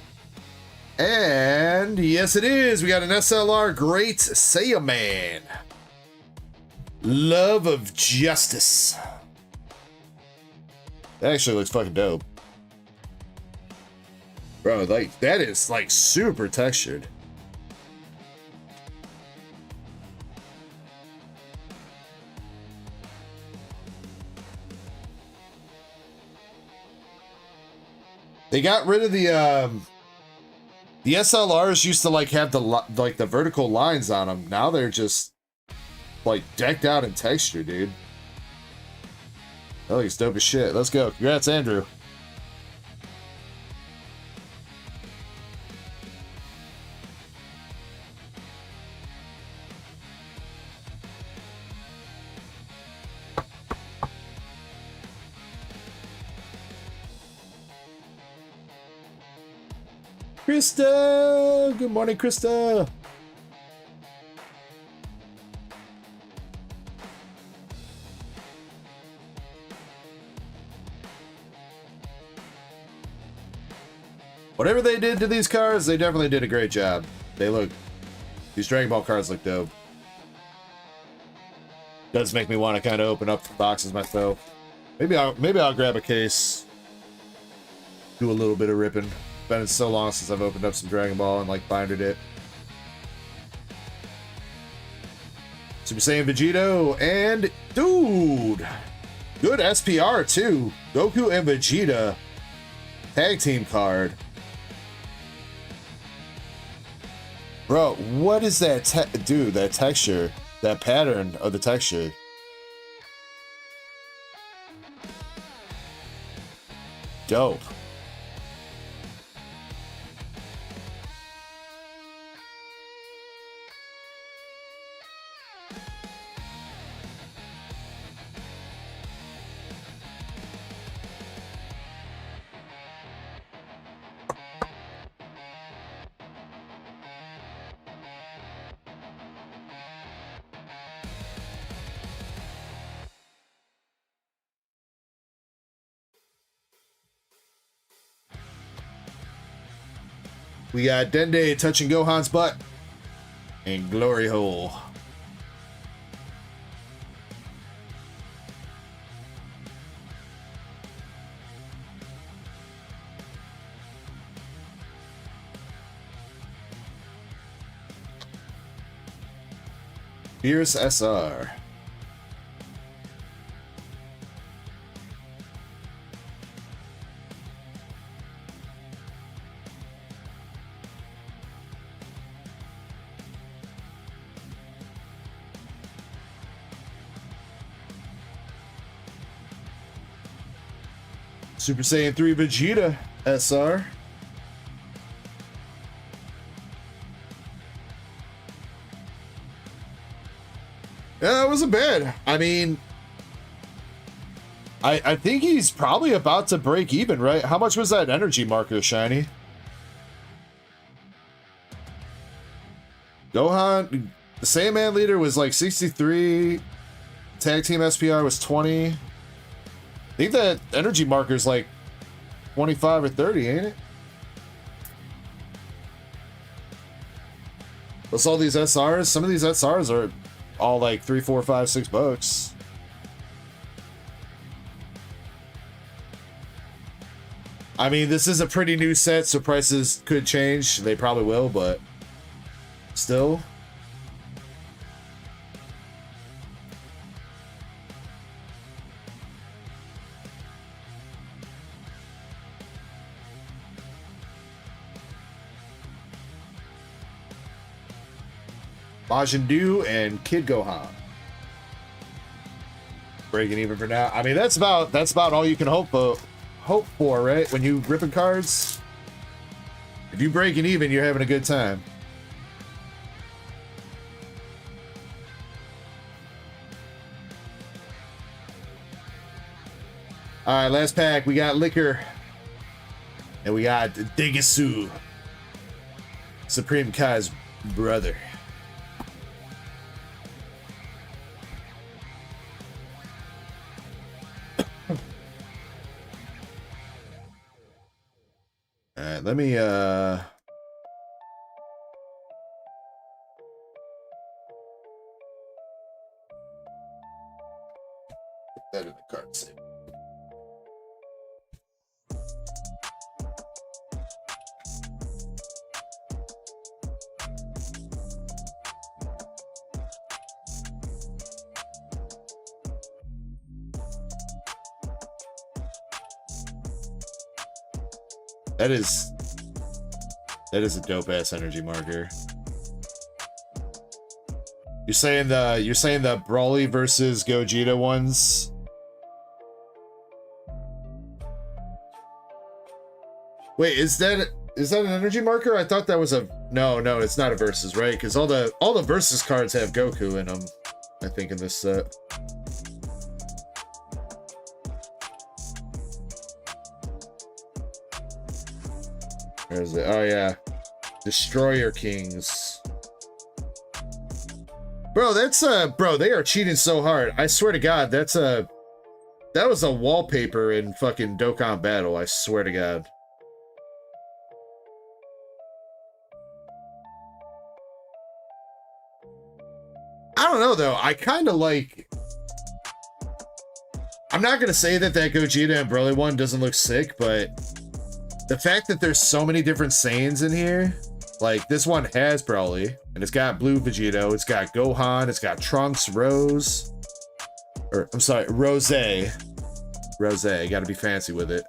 and yes it is, we got an SLR Great Saiyaman, Love of Justice. That actually looks fucking dope. Bro, like, that is, like, super textured. They got rid of the SLRs used to, like, have the vertical lines on them. Now they're just, like, decked out in texture, dude. That looks dope as shit. Let's go. Congrats, Andrew. Krista! Good morning, Krista! Whatever they did to these cards, they definitely did a great job. These Dragon Ball cards look dope. Does make me want to kind of open up the boxes myself. Maybe I'll grab a case. Do a little bit of ripping. Been so long since I've opened up some Dragon Ball and like bindered it. Super Saiyan Vegito and dude, good SPR too. Goku and Vegeta tag team card. Bro, what is that? Dude, that texture, that pattern of the texture. Dope. We got Dende touching Gohan's butt. And Glory Hole. Fierce SR. Super Saiyan 3 Vegeta SR. Yeah, it wasn't bad. I mean, I think he's probably about to break even, right? How much was that energy marker, Shiny? Gohan, the Saiyaman leader was like 63. Tag team SPR was 20. I think that energy marker is like 25 or 30, ain't it? Plus all these SRs. Some of these SRs are all like $3, $4, $5, $6. I mean, this is a pretty new set, so prices could change. They probably will, but still. Majin Buu and Kid Gohan breaking even for now. I mean, that's about all you can hope for, right? When you ripping cards, if you breaking even, you're having a good time. All right, last pack. We got Liquor, and we got Degisu, Supreme Kai's brother. All right, let me put that in the card safe. That is a dope ass energy marker. You're saying the Broly versus Gogeta ones? Wait, is that an energy marker? I thought that was a no, it's not a versus, right? Because all the versus cards have Goku in them, I think, in this set. Where's it? Oh yeah, Destroyer Kings. Bro, that's bro, they are cheating so hard. I swear to God, that was a wallpaper in fucking Dokkan Battle. I swear to God. I don't know though. I kind of like. I'm not gonna say that Gogeta and Broly one doesn't look sick, but the fact that there's so many different Saiyans in here, like this one has Broly, and it's got Blue Vegito, it's got Gohan, it's got Trunks, Rose, or I'm sorry, Rose. Gotta be fancy with it.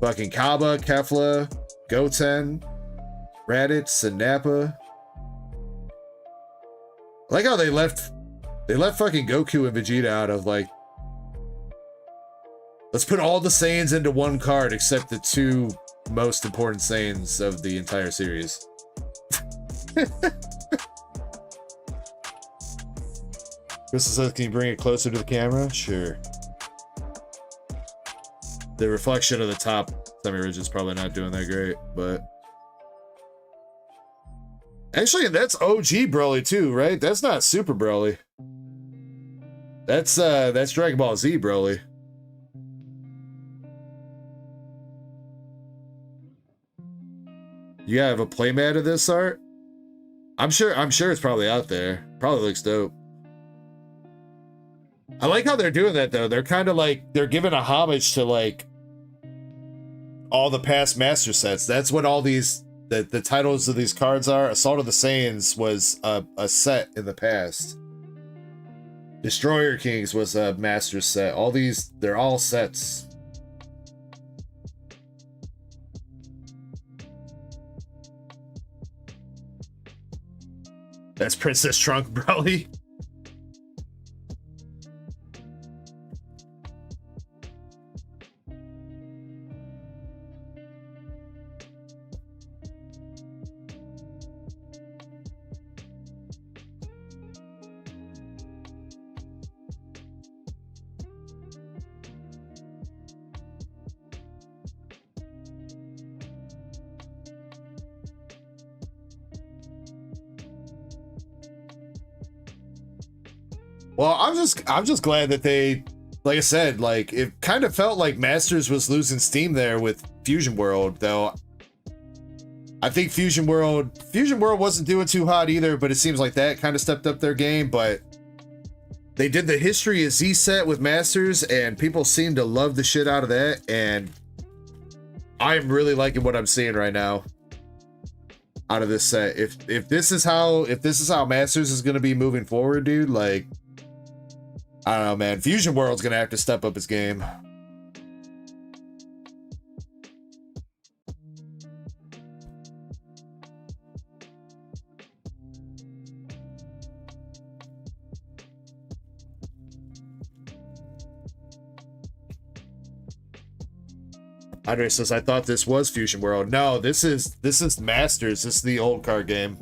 Fucking Kaba, Kefla, Goten, Raditz, and Nappa. I like how they left fucking Goku and Vegeta out of like. Let's put all the Saiyans into one card except the two most important Saiyans of the entire series. Crystal says, can you bring it closer to the camera? Sure. The reflection of the top semi-ridge is probably not doing that great, but... Actually, that's OG Broly too, right? That's not Super Broly. That's Dragon Ball Z Broly. You have a playmat of this art? I'm sure it's probably out there. Probably looks dope. I like how they're doing that though. They're kind of like, they're giving a homage to like all the past master sets. That's what all these, the titles of these cards are. Assault of the Saiyans was a set in the past. Destroyer Kings was a master set. All these, they're all sets. That's Princess Trunk, Broly. Well, I'm just glad that they, like I said, like it kind of felt like Masters was losing steam there with Fusion World, though. I think Fusion World wasn't doing too hot either, but it seems like that kind of stepped up their game. But they did the History of Z set with Masters, and people seem to love the shit out of that. And I'm really liking what I'm seeing right now out of this set. If this is how Masters is going to be moving forward, dude, like, I don't know, man. Fusion World's gonna have to step up his game. Andre says, I thought this was Fusion World. No, this is Masters. This is the old card game,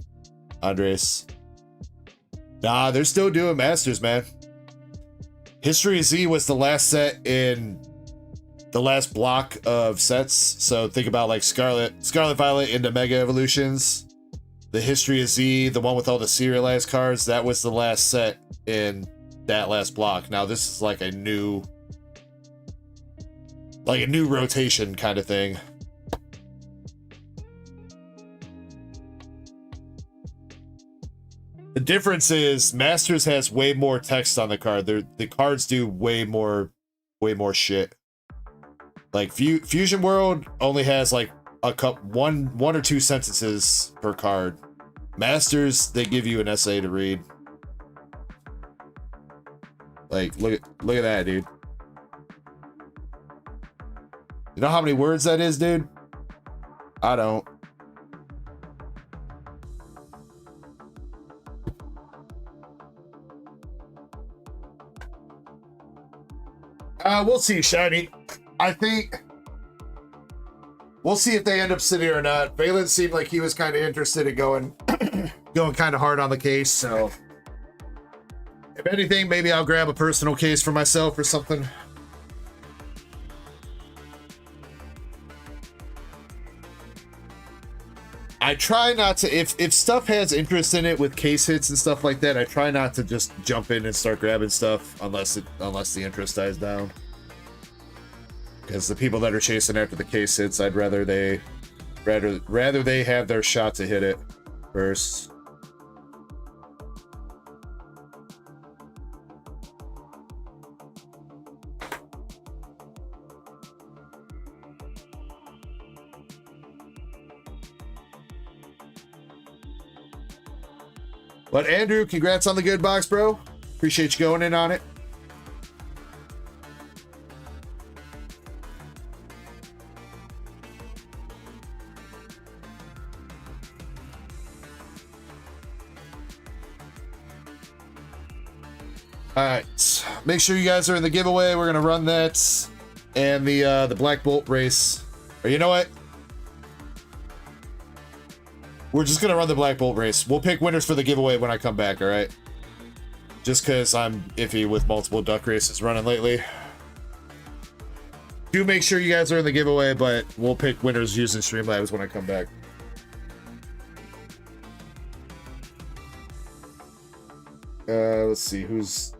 Andres. Nah, they're still doing Masters, man. History of Z was the last set in the last block of sets. So think about like Scarlet Violet into Mega Evolutions. The History of Z, the one with all the serialized cards, that was the last set in that last block. Now this is like a new rotation kind of thing. The difference is Masters has way more text on the card. The cards do way more shit. Like Fusion World only has like one or two sentences per card. Masters, they give you an essay to read. Like look at that, dude. You know how many words that is, dude? I don't. We'll see, Shiny. I think we'll see if they end up sitting or not. Valen seemed like he was kind of interested in going kind of hard on the case, so if anything, maybe I'll grab a personal case for myself or something. I try not to, if stuff has interest in it with case hits and stuff like that, I try not to just jump in and start grabbing stuff unless the interest dies down. Because the people that are chasing after the case hits, I'd rather they have their shot to hit it first. But Andrew, congrats on the good box, bro. Appreciate you going in on it. All right, make sure you guys are in the giveaway. We're gonna run that and the Black Bolt race. Or you know what? We're just gonna run the Black Bolt race. We'll pick winners for the giveaway when I come back, all right? Just because I'm iffy with multiple duck races running lately. Do make sure you guys are in the giveaway, but we'll pick winners using Streamlabs when I come back. Let's see, who's...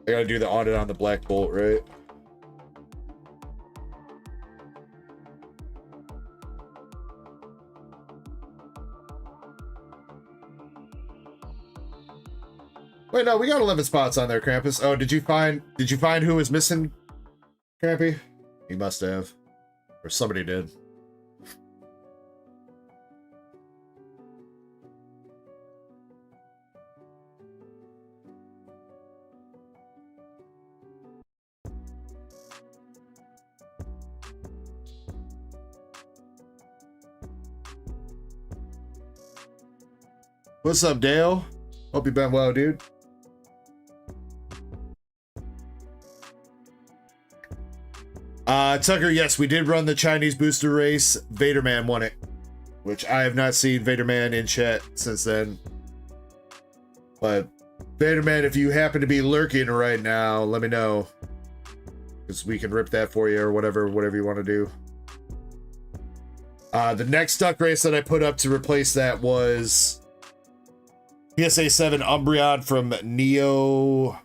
I gotta do the audit on the Black Bolt, right? Wait, no, we got 11 spots on there, Krampus. Oh, did you find who was missing, Crampy? He must have. Or somebody did. What's up, Dale? Hope you've been well, dude. Tucker, yes, we did run the Chinese booster race. Vaderman won it, which I have not seen Vaderman in chat since then. But Vaderman, if you happen to be lurking right now, let me know, because we can rip that for you or whatever you want to do. The next duck race that I put up to replace that was PSA 7 Umbreon from Neo,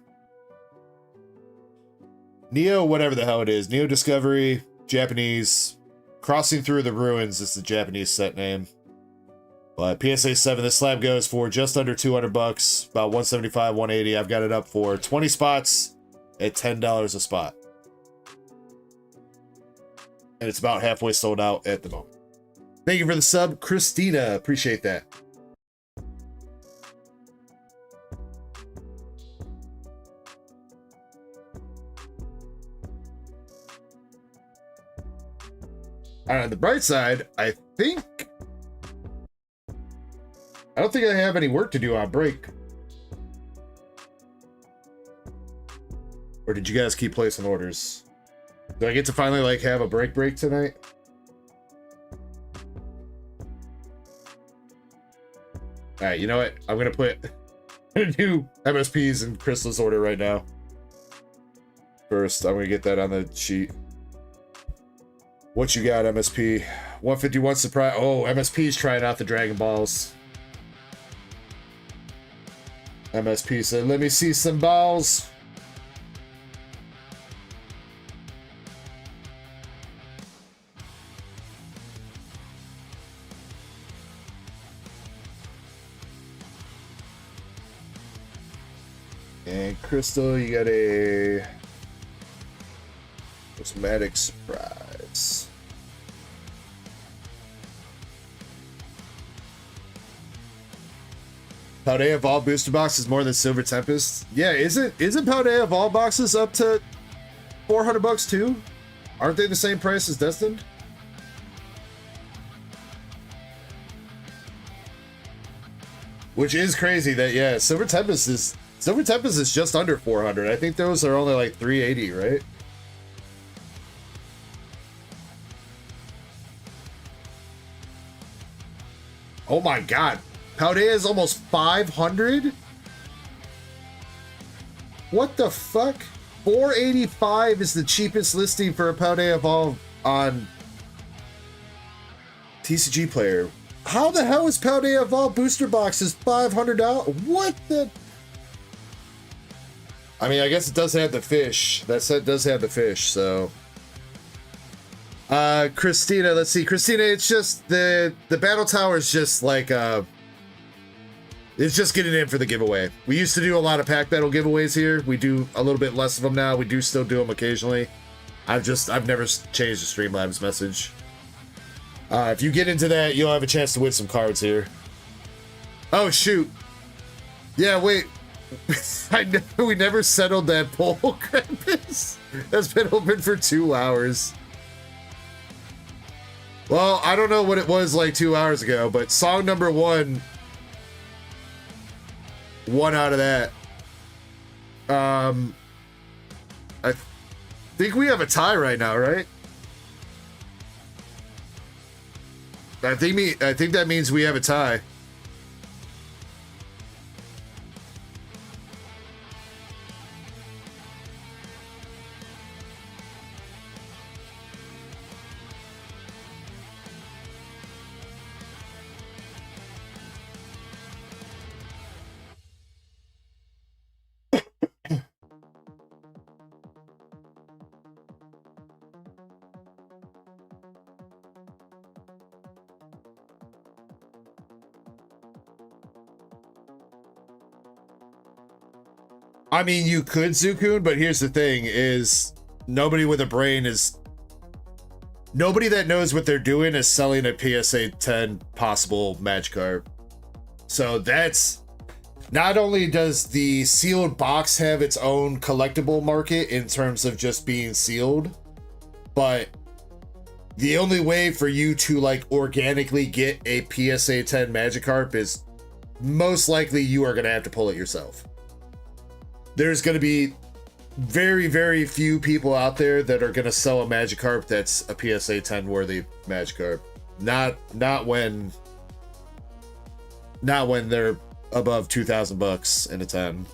whatever the hell it is. Neo Discovery, Japanese. Crossing Through the Ruins is the Japanese set name. But PSA 7, this slab goes for just under 200 bucks, about 175, 180. I've got it up for 20 spots at $10 a spot. And it's about halfway sold out at the moment. Thank you for the sub, Christina. Appreciate that. On the bright side, I don't think I have any work to do on break. Or did you guys keep placing orders? Do I get to finally like have a break tonight? Alright, you know what? I'm gonna put new MSPs in Crystal's order right now. First, I'm gonna get that on the sheet. What you got, MSP? 151 surprise. Oh, MSP's trying out the Dragon Balls. MSP said, let me see some balls. And Crystal, you got a cosmetic surprise. Paldea Evolve booster box is more than Silver Tempest. Yeah, isn't Paldea Evolve boxes up to 400 bucks too? Aren't they the same price as Destined? Which is crazy that, yeah, Silver Tempest is just under 400. I think those are only like 380, right? Oh my god. Paldea is almost 500? What the fuck? 485 is the cheapest listing for a Paldea Evolve on TCG Player. How the hell is Paldea Evolve booster boxes $500? What the? I mean, I guess it does have the fish. That set does have the fish, so. Christina, let's see. Christina, it's just the Battle Tower is just like, it's just getting in for the giveaway. We used to do a lot of pack battle giveaways here. We do a little bit less of them now. We do still do them occasionally. I've never changed the Streamlabs message. If you get into that, you'll have a chance to win some cards here. Oh, shoot. Yeah, wait. We never settled that poll, Krampus. That's been open for 2 hours. Well, I don't know what it was like 2 hours ago, but song number 1... one out of that. I think we have a tie right now, right? I think that means we have a tie. I mean, you could, Zukun, but here's the thing is nobody with a brain is... Nobody that knows what they're doing is selling a PSA 10 possible Magikarp. So that's... Not only does the sealed box have its own collectible market in terms of just being sealed, but the only way for you to like organically get a PSA 10 Magikarp is most likely you are going to have to pull it yourself. There's going to be very, very few people out there that are going to sell a Magikarp that's a PSA 10 worthy Magikarp. Not when they're above $2,000 in a 10.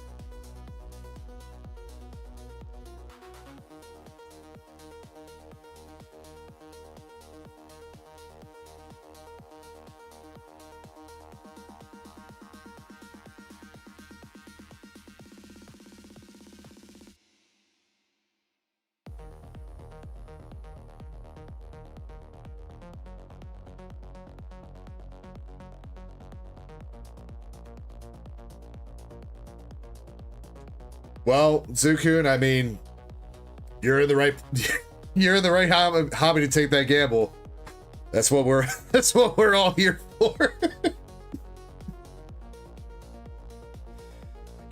Well, Zukun, I mean, you're in the right hobby to take that gamble. That's what we're all here for.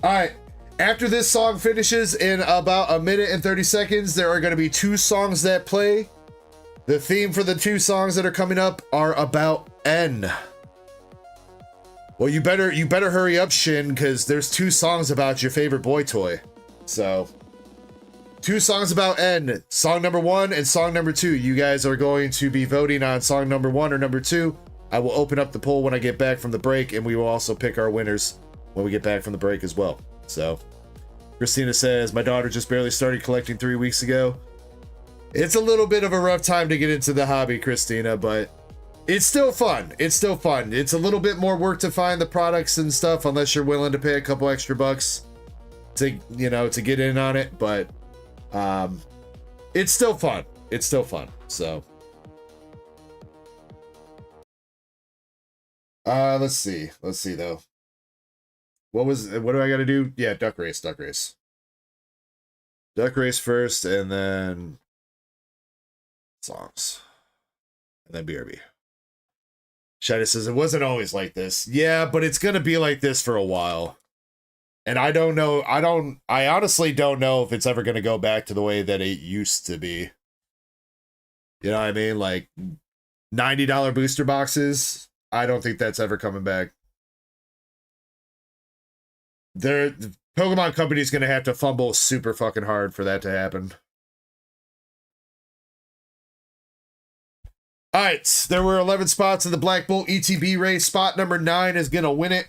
All right. After this song finishes in about a minute and 30 seconds, there are going to be 2 songs that play. The theme for the 2 songs that are coming up are about N. Well, you better hurry up, Shin, because there's 2 songs about your favorite boy toy. So, 2 songs about N. Song number 1 and song number 2. You guys are going to be voting on song number 1 or number 2. I will open up the poll when I get back from the break, and we will also pick our winners when we get back from the break as well. So, Christina says, my daughter just barely started collecting 3 weeks ago. It's a little bit of a rough time to get into the hobby, Christina, but it's still fun. It's still fun. It's a little bit more work to find the products and stuff unless you're willing to pay a couple extra bucks to, you know, to get in on it, but it's still fun. It's still fun. So let's see though. What do I got to do? Yeah, duck race first, and then songs, and then BRB. Shady says, it wasn't always like this. Yeah, but it's going to be like this for a while. And I don't know. I honestly don't know if it's ever going to go back to the way that it used to be. You know what I mean? Like $90 booster boxes. I don't think that's ever coming back. The Pokemon Company's going to have to fumble super fucking hard for that to happen. All right, there were 11 spots in the Black Bolt ETB race. Spot number 9 is going to win it.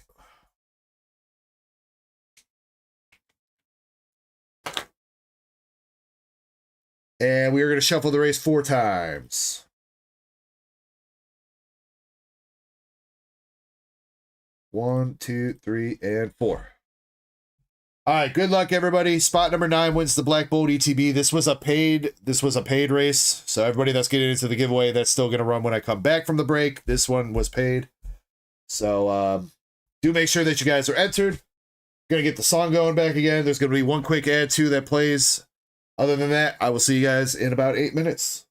And we are going to shuffle the race 4 times. 1, 2, 3, and 4. All right, good luck, everybody. Spot number 9 wins the Black Bolt ETB. This was a paid race, so everybody that's getting into the giveaway, that's still going to run when I come back from the break. This one was paid, so do make sure that you guys are entered. Gonna get the song going back again. There's gonna be one quick ad too that plays. Other than that, I will see you guys in about 8 minutes.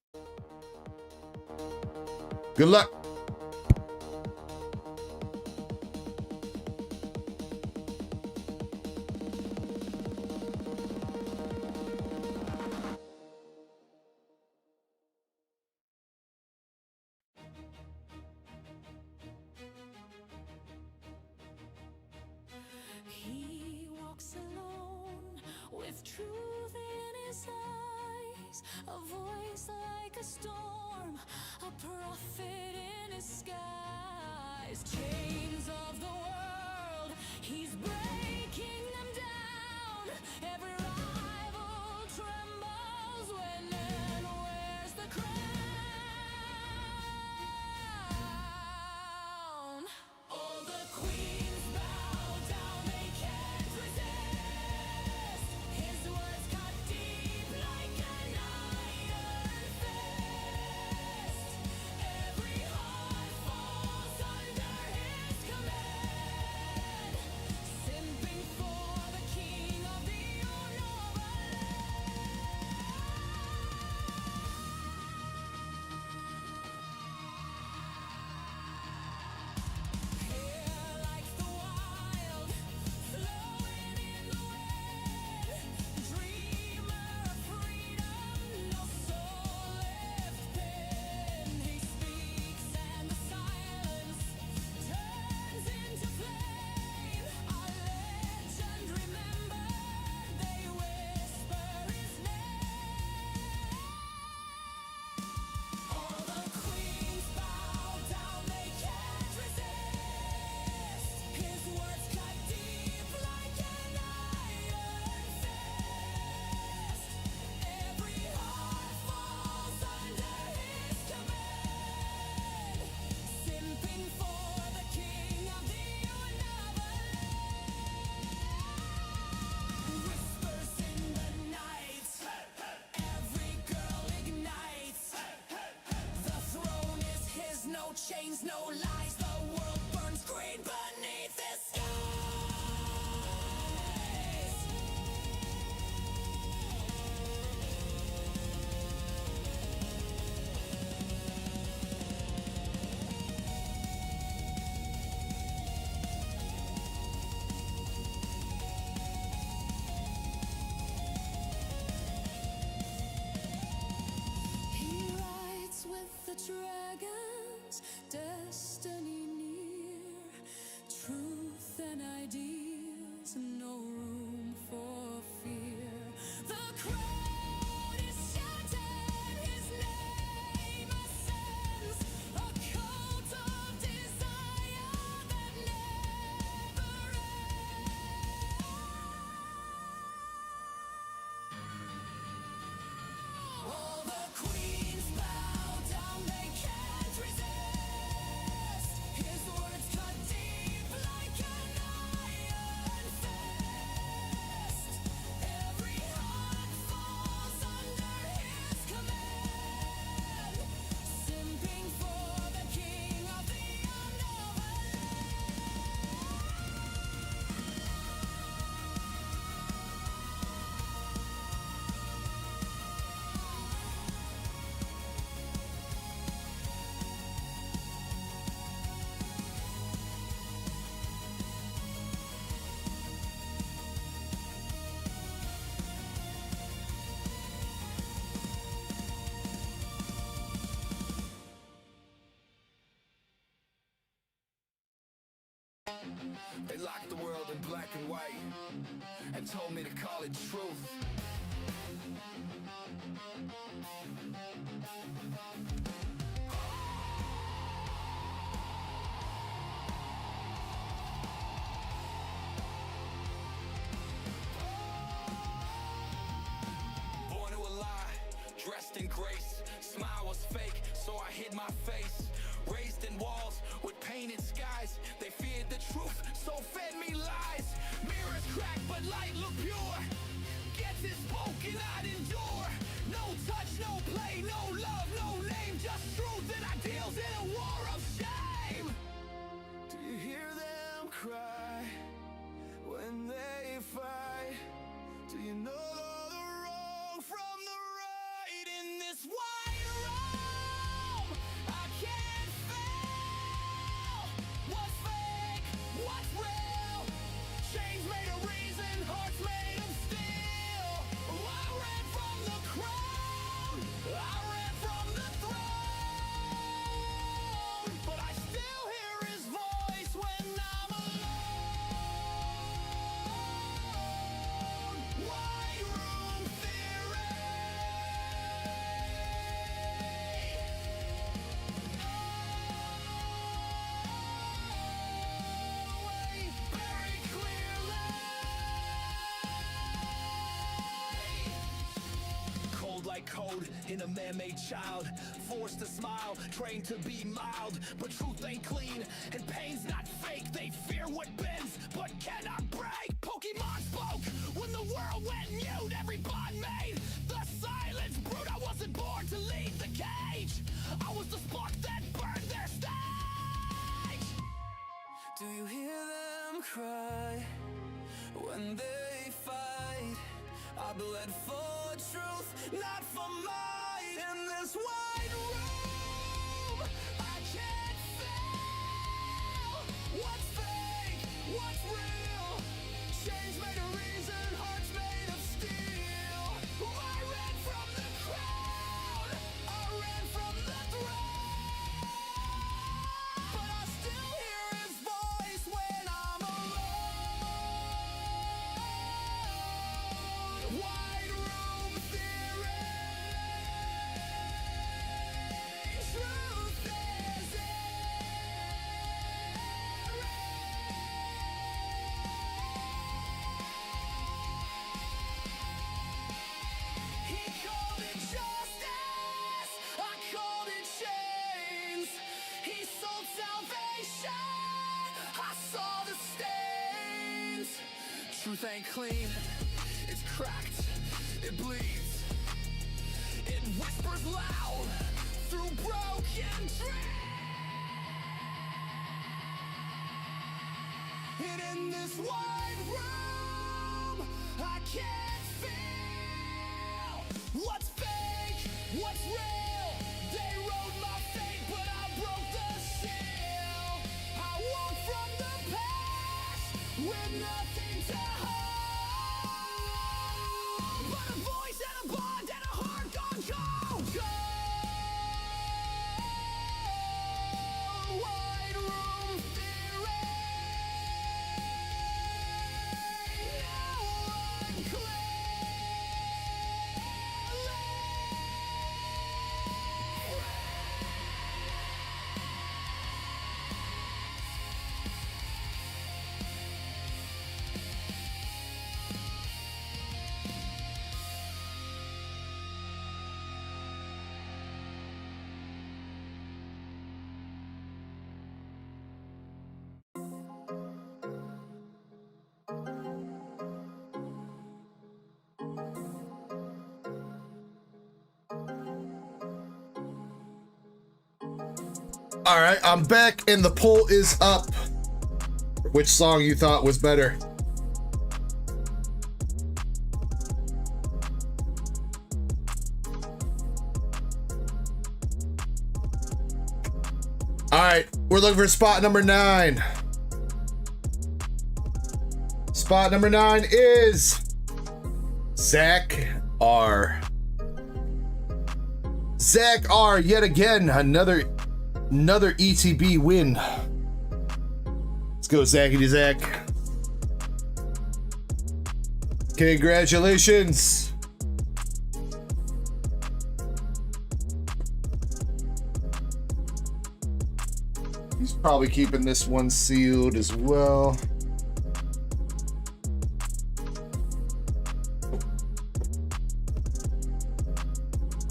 Good luck. He walks alone with truth in his eyes, a voice like a storm, a prophet in his skies. Chains of the world, he's breaking them down. Every rival trembles when man wears the crown. All the queens bow down, they can't resist. His words cut deep like an iron fist. Every heart falls under his command. Simping for chains, no lies. The world burns green beneath the skies. He rides with the dragons, destiny near, truth and ideals, no room for fear. The crowd is chanting his name ascends, a cult of desire that never ends. All the queens bow down, they can't resist. His words cut deep like an iron fist. Every heart falls under his command, simping for the king of the unknown. They locked the world in black and white and told me to call it truth. Born to a lie, dressed in grace. Smile was fake, so I hid my face. Raised in walls with painted skies. They feared the truth, so fed me lies. Mirrors crack, but light look pure. Gets it spoken, I'd endure. No touch, no play, no love, no name. Just truth and ideals in a war of shame. Do you hear them cry when they fight? Do you know the wrong from the right in this White room, I can't fail. What's fake, what's real? Chains made of reason, hearts made of steel. I ran from the crowd, I ran from the throne, but I still hear his voice when I'm alone. White room theory. Very clearly. Cold like code in a man-made child, forced to smile, trained to be mild. But truth ain't clean and pain's not fake. They fear what bends but cannot break. Pokemon spoke when the world went mute. Every bond made the silence brute. I wasn't born to lead the cage. I was the spark that burned their stage. Do you hear them cry when they fight? I bled for truth, not for might. In this wide room, I can't fail. What's fake? What's real? Chains made of reason, hearts made of steel. I ran from the crowd, I ran from the throne, but I still hear his voice when I'm alone. Wide room theory. Truth is He called it justice, I called it chains. He sold salvation, I saw the stains. truth ain't clean, it's cracked, it bleeds. It whispers loud through broken dreams. fight in this wide room. I can't feel what's fake, what's real. They wrote my fate, but I broke the seal. I walk from the past with nothing to hold, but a voice and a bond and a heart gone cold. Wide room theory. Now I'm All right, I'm back and the poll is up. Which song you thought was better? All right, we're looking for spot number 9. Spot number 9 is Zach R. Zach R, yet again, another ETB win. Let's go, Zackety Zach. Congratulations. He's probably keeping this one sealed as well.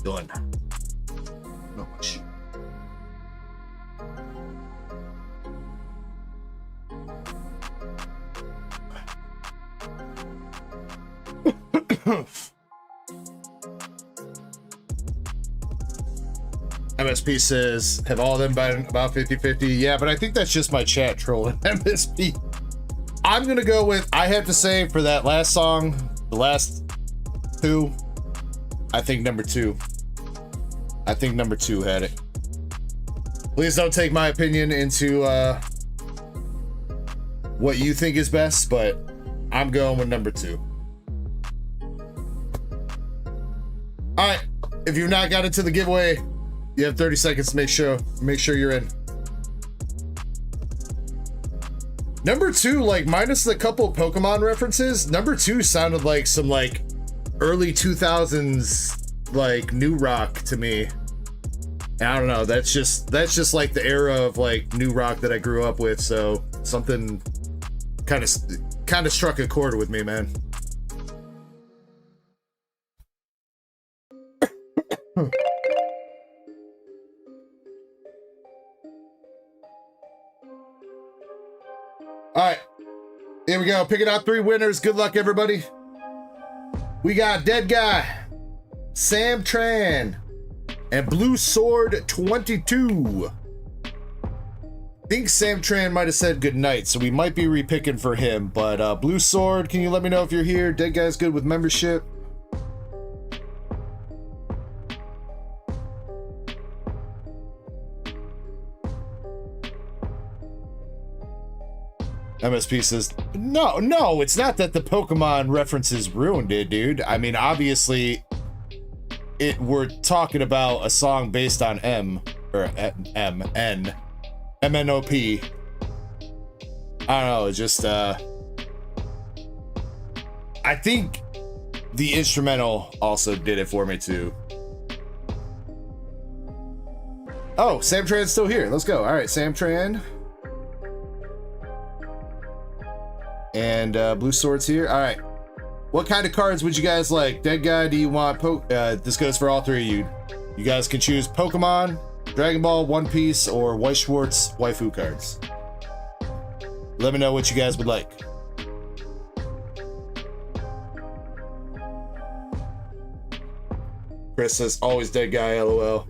Done. No much. MSP says, have all of them been about 50-50? Yeah, but I think that's just my chat trolling MSP. I'm gonna go with, I have to say, for that last song, the last two, I think number 2. I think number 2 had it. Please don't take my opinion into what you think is best, but I'm going with number 2. All right, if you've not got into the giveaway, you have 30 seconds to make sure you're in. Number 2, like minus the couple Pokemon references, number 2 sounded like some like early 2000s like new rock to me. I don't know, that's just like the era of like new rock that I grew up with, so something kind of struck a chord with me, man. All right, here we go. Picking out 3 winners. Good luck, everybody. We got Dead Guy, Sam Tran, and Blue Sword 22. I think Sam Tran might have said good night, so we might be repicking for him. But Blue Sword, can you let me know if you're here? Dead Guy's good with membership. MSP says, no, it's not that the Pokemon references ruined it, dude. I mean, obviously, we're talking about a song based on MNOP. I don't know, it's just, I think the instrumental also did it for me, too. Oh, Sam Tran's still here. Let's go. All right, Sam Tran. And Blue Sword's here. All right. What kind of cards would you guys like? Dead Guy, do you want this goes for all 3 of you. You guys can choose Pokemon, Dragon Ball, One Piece, or White Schwartz waifu cards. Let me know what you guys would like. Chris says, always Dead Guy, LOL.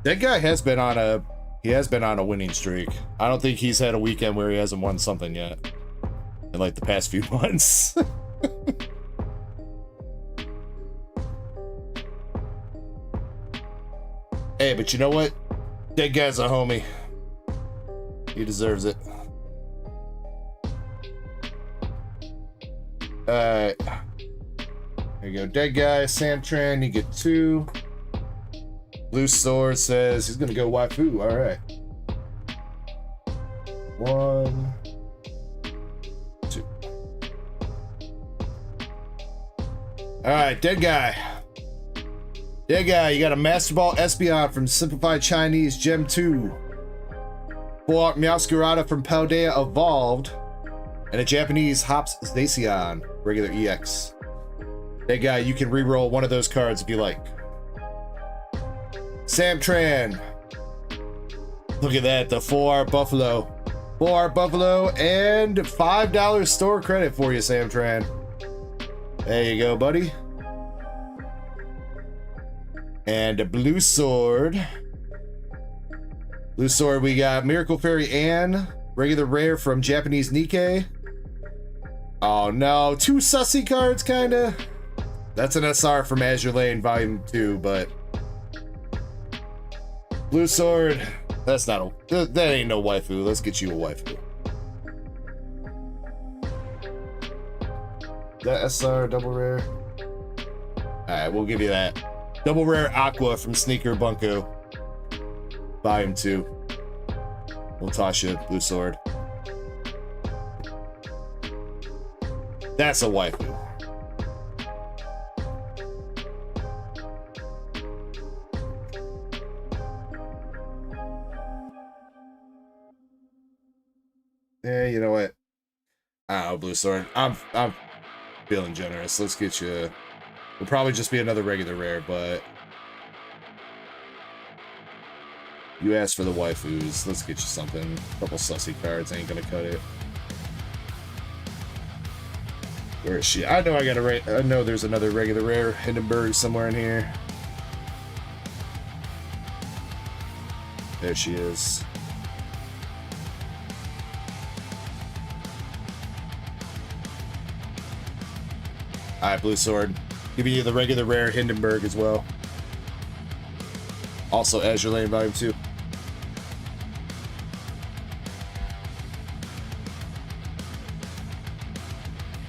Dead Guy has been on a winning streak. I don't think he's had a weekend where he hasn't won something yet. in like the past few months. Hey, but you know what? Dead guy's a homie. He deserves it. There you go. Dead guy, Samtran, you get 2. Blue Sword says he's gonna go waifu. All right. 1, 2. All right, dead guy. Dead guy, you got a Master Ball Espeon from Simplified Chinese Gem 2. Full Art Meowscarada from Paldea Evolved. And a Japanese Hops Zacian, regular EX. Dead guy, you can reroll one of those cards if you like. Samtran. Look at that, the 4-Art Buffalo. 4-Art Buffalo and $5 store credit for you, Samtran. There you go, buddy. And a Blue Sword. Blue Sword, we got Miracle Fairy Anne, regular rare from Japanese Nikkei. Oh no, 2 sussy cards, kinda. That's an SR from Azure Lane Volume 2, but Blue Sword, that's not a, that ain't no waifu. Let's get you a waifu. That SR double rare. Alright, we'll give you that. Double rare Aqua from Sneaker Bunko. Volume 2. We'll toss you Blue Sword. That's a waifu. Yeah, you know what? I don't know, Blue Sword. I'm feeling generous. Let's get you. Will probably just be another regular rare, but you asked for the waifus. Let's get you something. A couple sussy cards ain't gonna cut it. Where is she? I know I got a I know there's another regular rare Hindenburg somewhere in here. There she is. Alright, Blue Sword. Giving you the regular rare Hindenburg as well. Also Azure Lane Volume 2.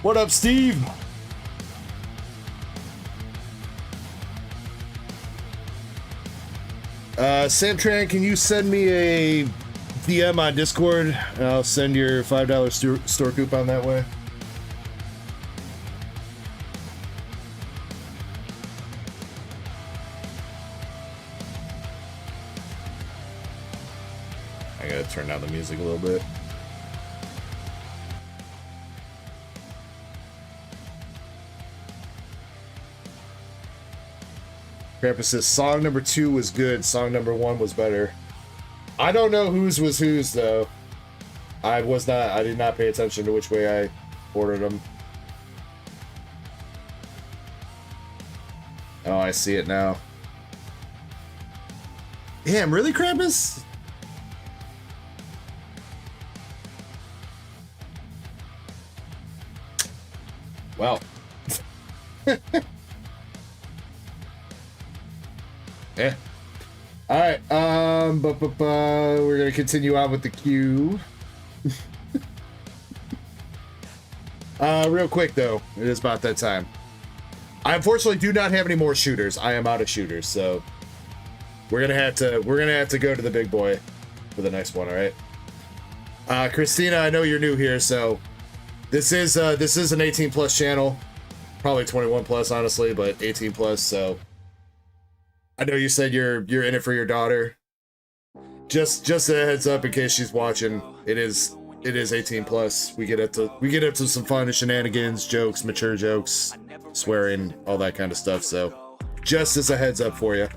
What up, Steve? Samtran, can you send me a DM on Discord? I'll send your $5 store coupon that way. I gotta turn down the music a little bit. Krampus says song number 2 was good, song number 1 was better. I don't know whose was whose though. I did not pay attention to which way I ordered them. Oh, I see it now. Damn, really, Krampus? Well. Yeah. Alright, we're gonna continue on with the queue. Real quick though, it is about that time. I unfortunately do not have any more shooters. I am out of shooters, so we're gonna have to go to the big boy for the next one, alright? Christina, I know you're new here, so this is an 18+ channel. Probably 21+, honestly, but 18+, so I know you said you're in it for your daughter. Just a heads up in case she's watching. It is 18+. We get into some fun shenanigans, jokes, mature jokes, swearing, all that kind of stuff. So just as a heads up for you.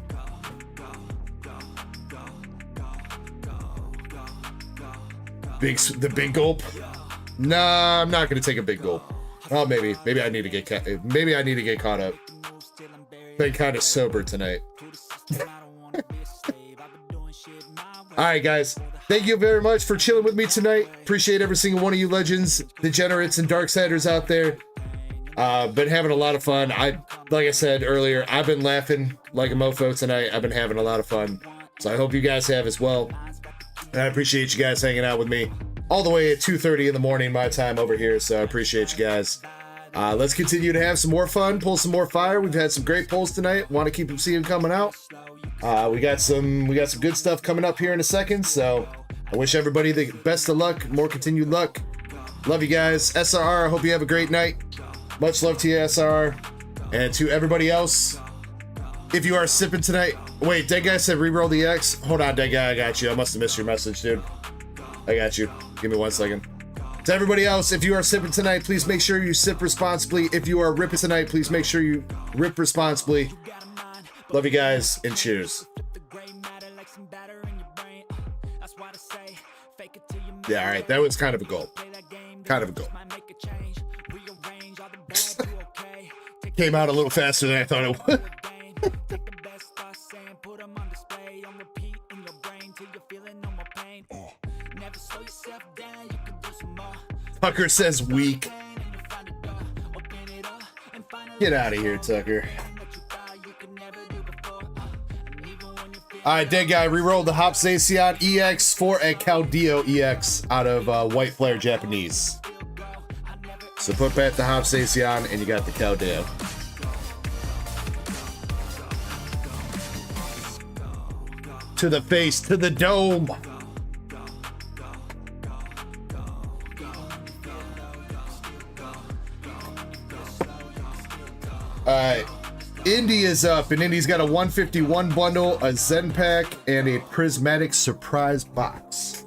The big gulp. Nah, I'm not gonna take a big gulp. Oh, maybe I need to get caught up. Been kind of sober tonight. All right, guys. Thank you very much for chilling with me tonight. Appreciate every single one of you legends, degenerates, and darksiders out there. Been having a lot of fun. Like I said earlier, I've been laughing like a mofo tonight. I've been having a lot of fun. So I hope you guys have as well. And I appreciate you guys hanging out with me all the way at 2:30 in the morning my time over here. So I appreciate you guys. Let's continue to have some more fun, pull some more fire. We've had some great polls tonight. Want to keep them seeing coming out. We got some good stuff coming up here in a second. So I wish everybody the best of luck, more continued luck. Love you guys. SRR, I hope you have a great night. Much love to you, SRR. And to everybody else, if you are sipping tonight. Wait, Dead Guy said reroll the X. Hold on, Dead Guy, I got you. I must have missed your message, dude. I got you. Give me 1 second. To everybody else, if you are sipping tonight, please make sure you sip responsibly. If you are ripping tonight, please make sure you rip responsibly. Love you guys, and cheers. Yeah, all right, that was kind of a goal. Kind of a goal. Came out a little faster than I thought it would. Tucker says weak. Get out of here, Tucker. Alright, Dead Guy, rerolled the Hopsacion EX for a Caldeo EX out of White Flare Japanese. So put back the Hopsacion and you got the Caldeo. To the face, to the dome. Alright, Indy is up, and Indy's got a 151 bundle, a Zen pack, and a prismatic surprise box.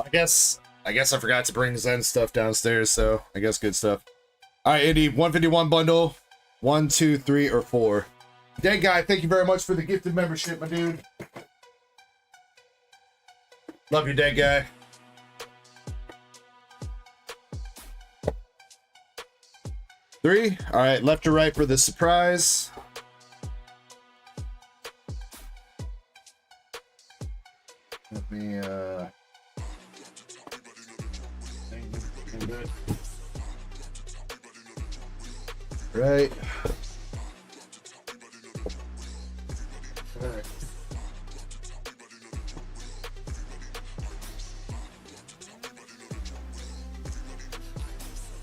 I guess I forgot to bring Zen stuff downstairs, so I guess good stuff. Alright, Indy, 151 bundle, 1, 2, 3, or 4. Dead Guy, thank you very much for the gifted membership, my dude. Love you, Dead Guy. Three. All right, left or right for the surprise. Let me, right. All right.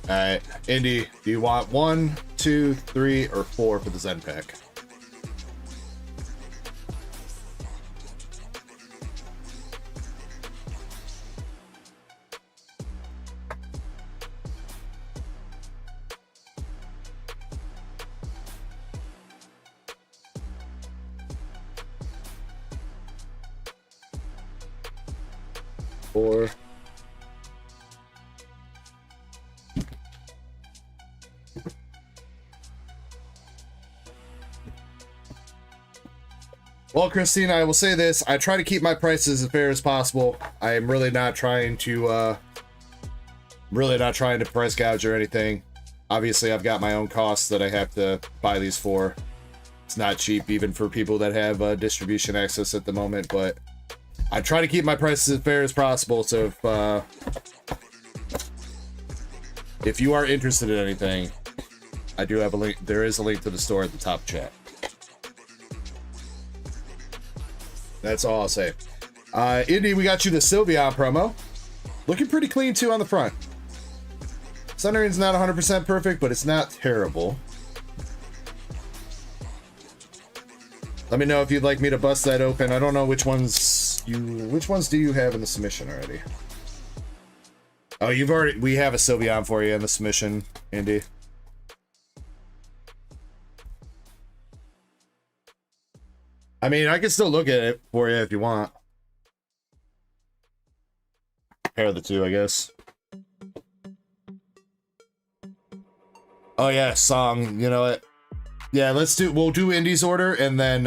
All right, Indy, do you want 1, 2, 3, or 4 for the Zen pack? Four. Well, Christine, I will say this. I try to keep my prices as fair as possible. I am really not trying to, price gouge or anything. Obviously, I've got my own costs that I have to buy these for. It's not cheap, even for people that have distribution access at the moment, but I try to keep my prices as fair as possible. So if you are interested in anything, I do have a link. There is a link to the store at the top chat. That's all I'll say. Indy, we got you the Sylveon promo. Looking pretty clean, too, on the front. Sunrain's not 100% perfect, but it's not terrible. Let me know if you'd like me to bust that open. I don't know which ones do you have in the submission already? Oh, we have a Sylveon for you in the submission, Indy. I mean, I can still look at it for you if you want. Compare the two, I guess. Oh yeah, song. You know what? Yeah, we'll do Indy's order, and then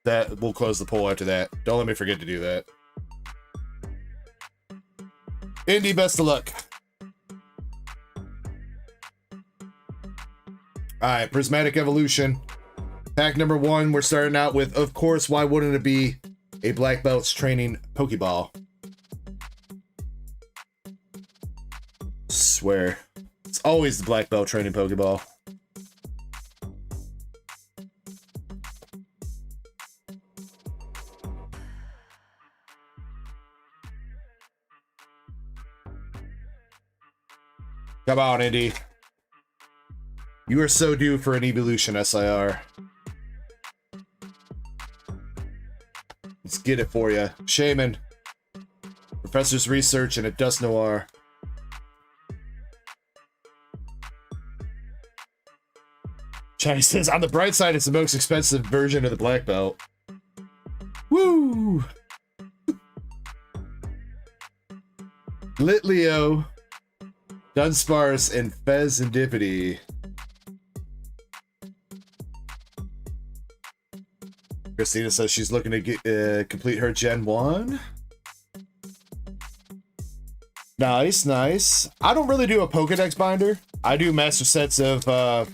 that we'll close the poll after that. Don't let me forget to do that. Indy, best of luck. Alright, Prismatic Evolution. Pack number 1, we're starting out with, of course, why wouldn't it be a Black Belt's training Pokeball? Swear. It's always the Black Belt training Pokeball. Come on, Indy. You are so due for an evolution, SIR. Let's get it for you. Shaman. Professor's Research and a Dust Noir. Chai says, on the bright side, it's the most expensive version of the Black Belt. Woo! Litleo, Dunsparce, and Fezandipity. Christina says she's looking to get, complete her Gen 1. Nice, nice. I don't really do a Pokedex binder. I do master sets of a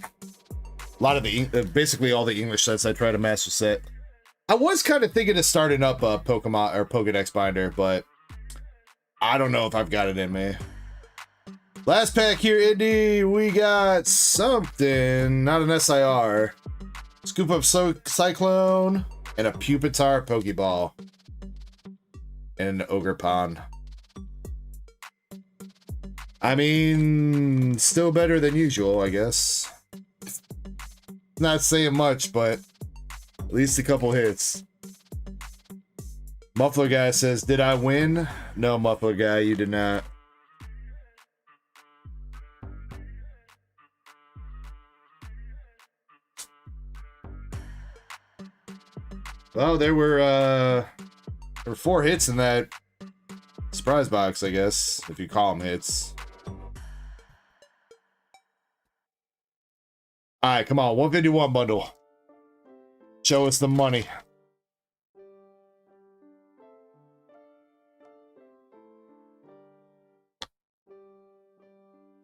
lot of the basically all the English sets I try to master set. I was kind of thinking of starting up a Pokemon or Pokedex binder, but I don't know if I've got it in me. Last pack here, Indy. We got something, not an SIR. Scoop Up Cyclone and a Pupitar Pokeball and an Ogerpon. I mean, still better than usual, I guess. Not saying much, but at least a couple hits. Muffler Guy says, did I win? No, Muffler Guy, you did not. Well, there were 4 hits in that surprise box, I guess, if you call them hits. Alright, come on, 151 bundle. Show us the money.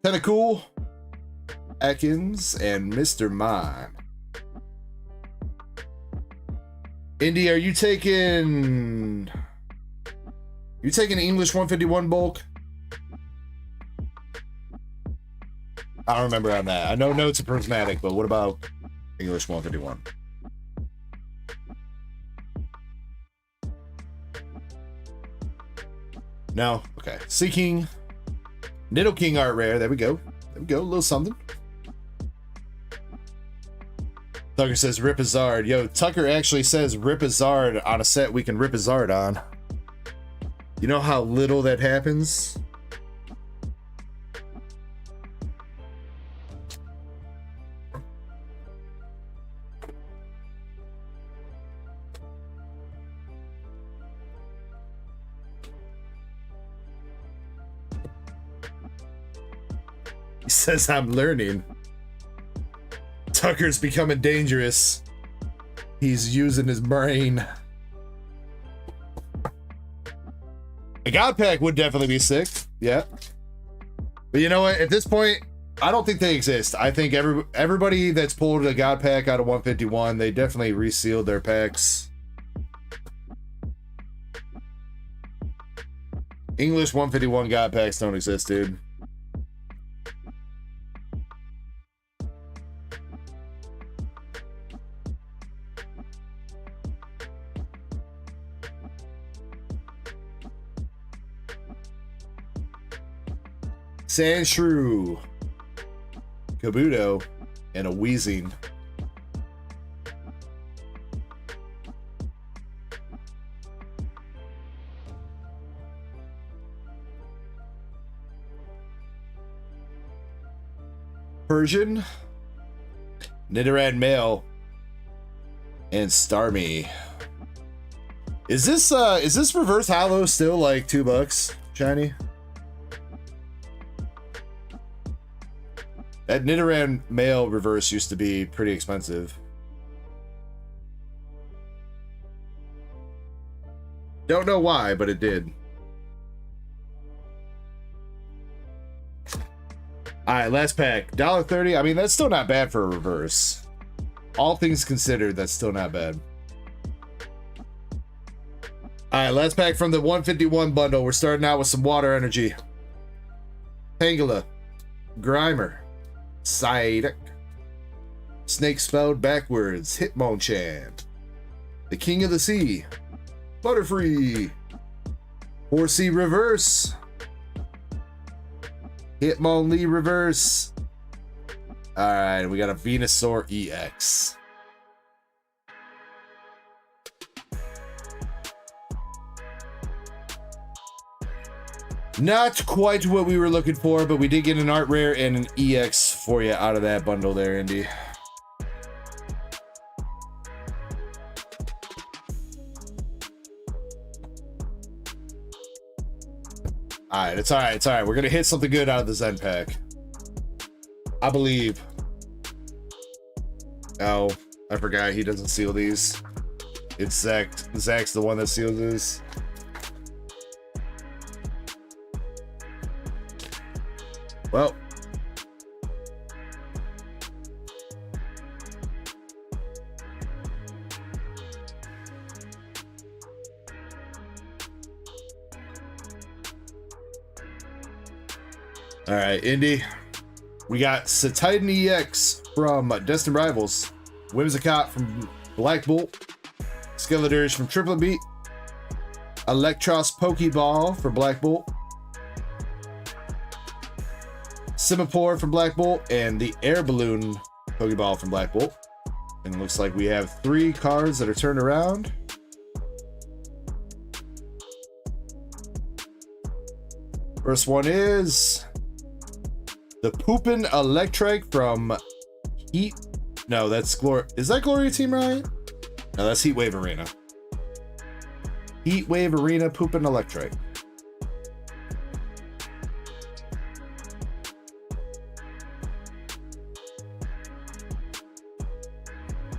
Tentacool, Ekans, and Mr. Mime. Indy, are you taking... You taking English 151 bulk? I don't remember on that. I know notes are prismatic, but what about English 151? No? Okay. Seeking. Nidoking art rare. There we go. There we go. A little something. Tucker says Rip a Zard. Yo, Tucker actually says Rip a Zard on a set we can Rip a Zard on. You know how little that happens? He says I'm learning. Tucker's becoming dangerous. He's using his brain. A God Pack would definitely be sick. Yeah. But you know what? At this point, I don't think they exist. I think everybody that's pulled a God Pack out of 151, they definitely resealed their packs. English 151 God Packs don't exist, dude. Sandshrew, Kabuto, and a Wheezing. Persian, Nidoran Male, and Starmie. Is this reverse holo still like $2 shiny? That Nidoran Male reverse used to be pretty expensive. Don't know why, but it did. All right, last pack, $1.30. I mean, that's still not bad for a reverse. All things considered, that's still not bad. All right, last pack from the 151 bundle. We're starting out with some water energy. Pangela, Grimer, Psyduck, Snake spelled backwards, Hitmonchan, the King of the Sea, Butterfree, Horsey reverse, Hitmonlee reverse. All right, we got a Venusaur EX. Not quite what we were looking for, but we did get an art rare and an EX for you out of that bundle there, Indy. All right, it's all right. It's all right. We're going to hit something good out of the Zen pack. I believe. Oh, I forgot he doesn't seal these. It's Zach. Zach's the one that seals this. Well. All right, Indy. We got Titan EX from Destined Rivals, Whimsicott from Black Bolt, Skeletors from Triplet Beat, Electros Pokeball for Black Bolt, Simipour from Black Bolt, and the Air Balloon Pokeball from Black Bolt. And it looks like we have 3 cards that are turned around. First one is the Poopin' Electric from Heat. No, that's Is that Gloria Team Riot? No, that's Heatwave Arena. Heatwave Arena Poopin' Electric.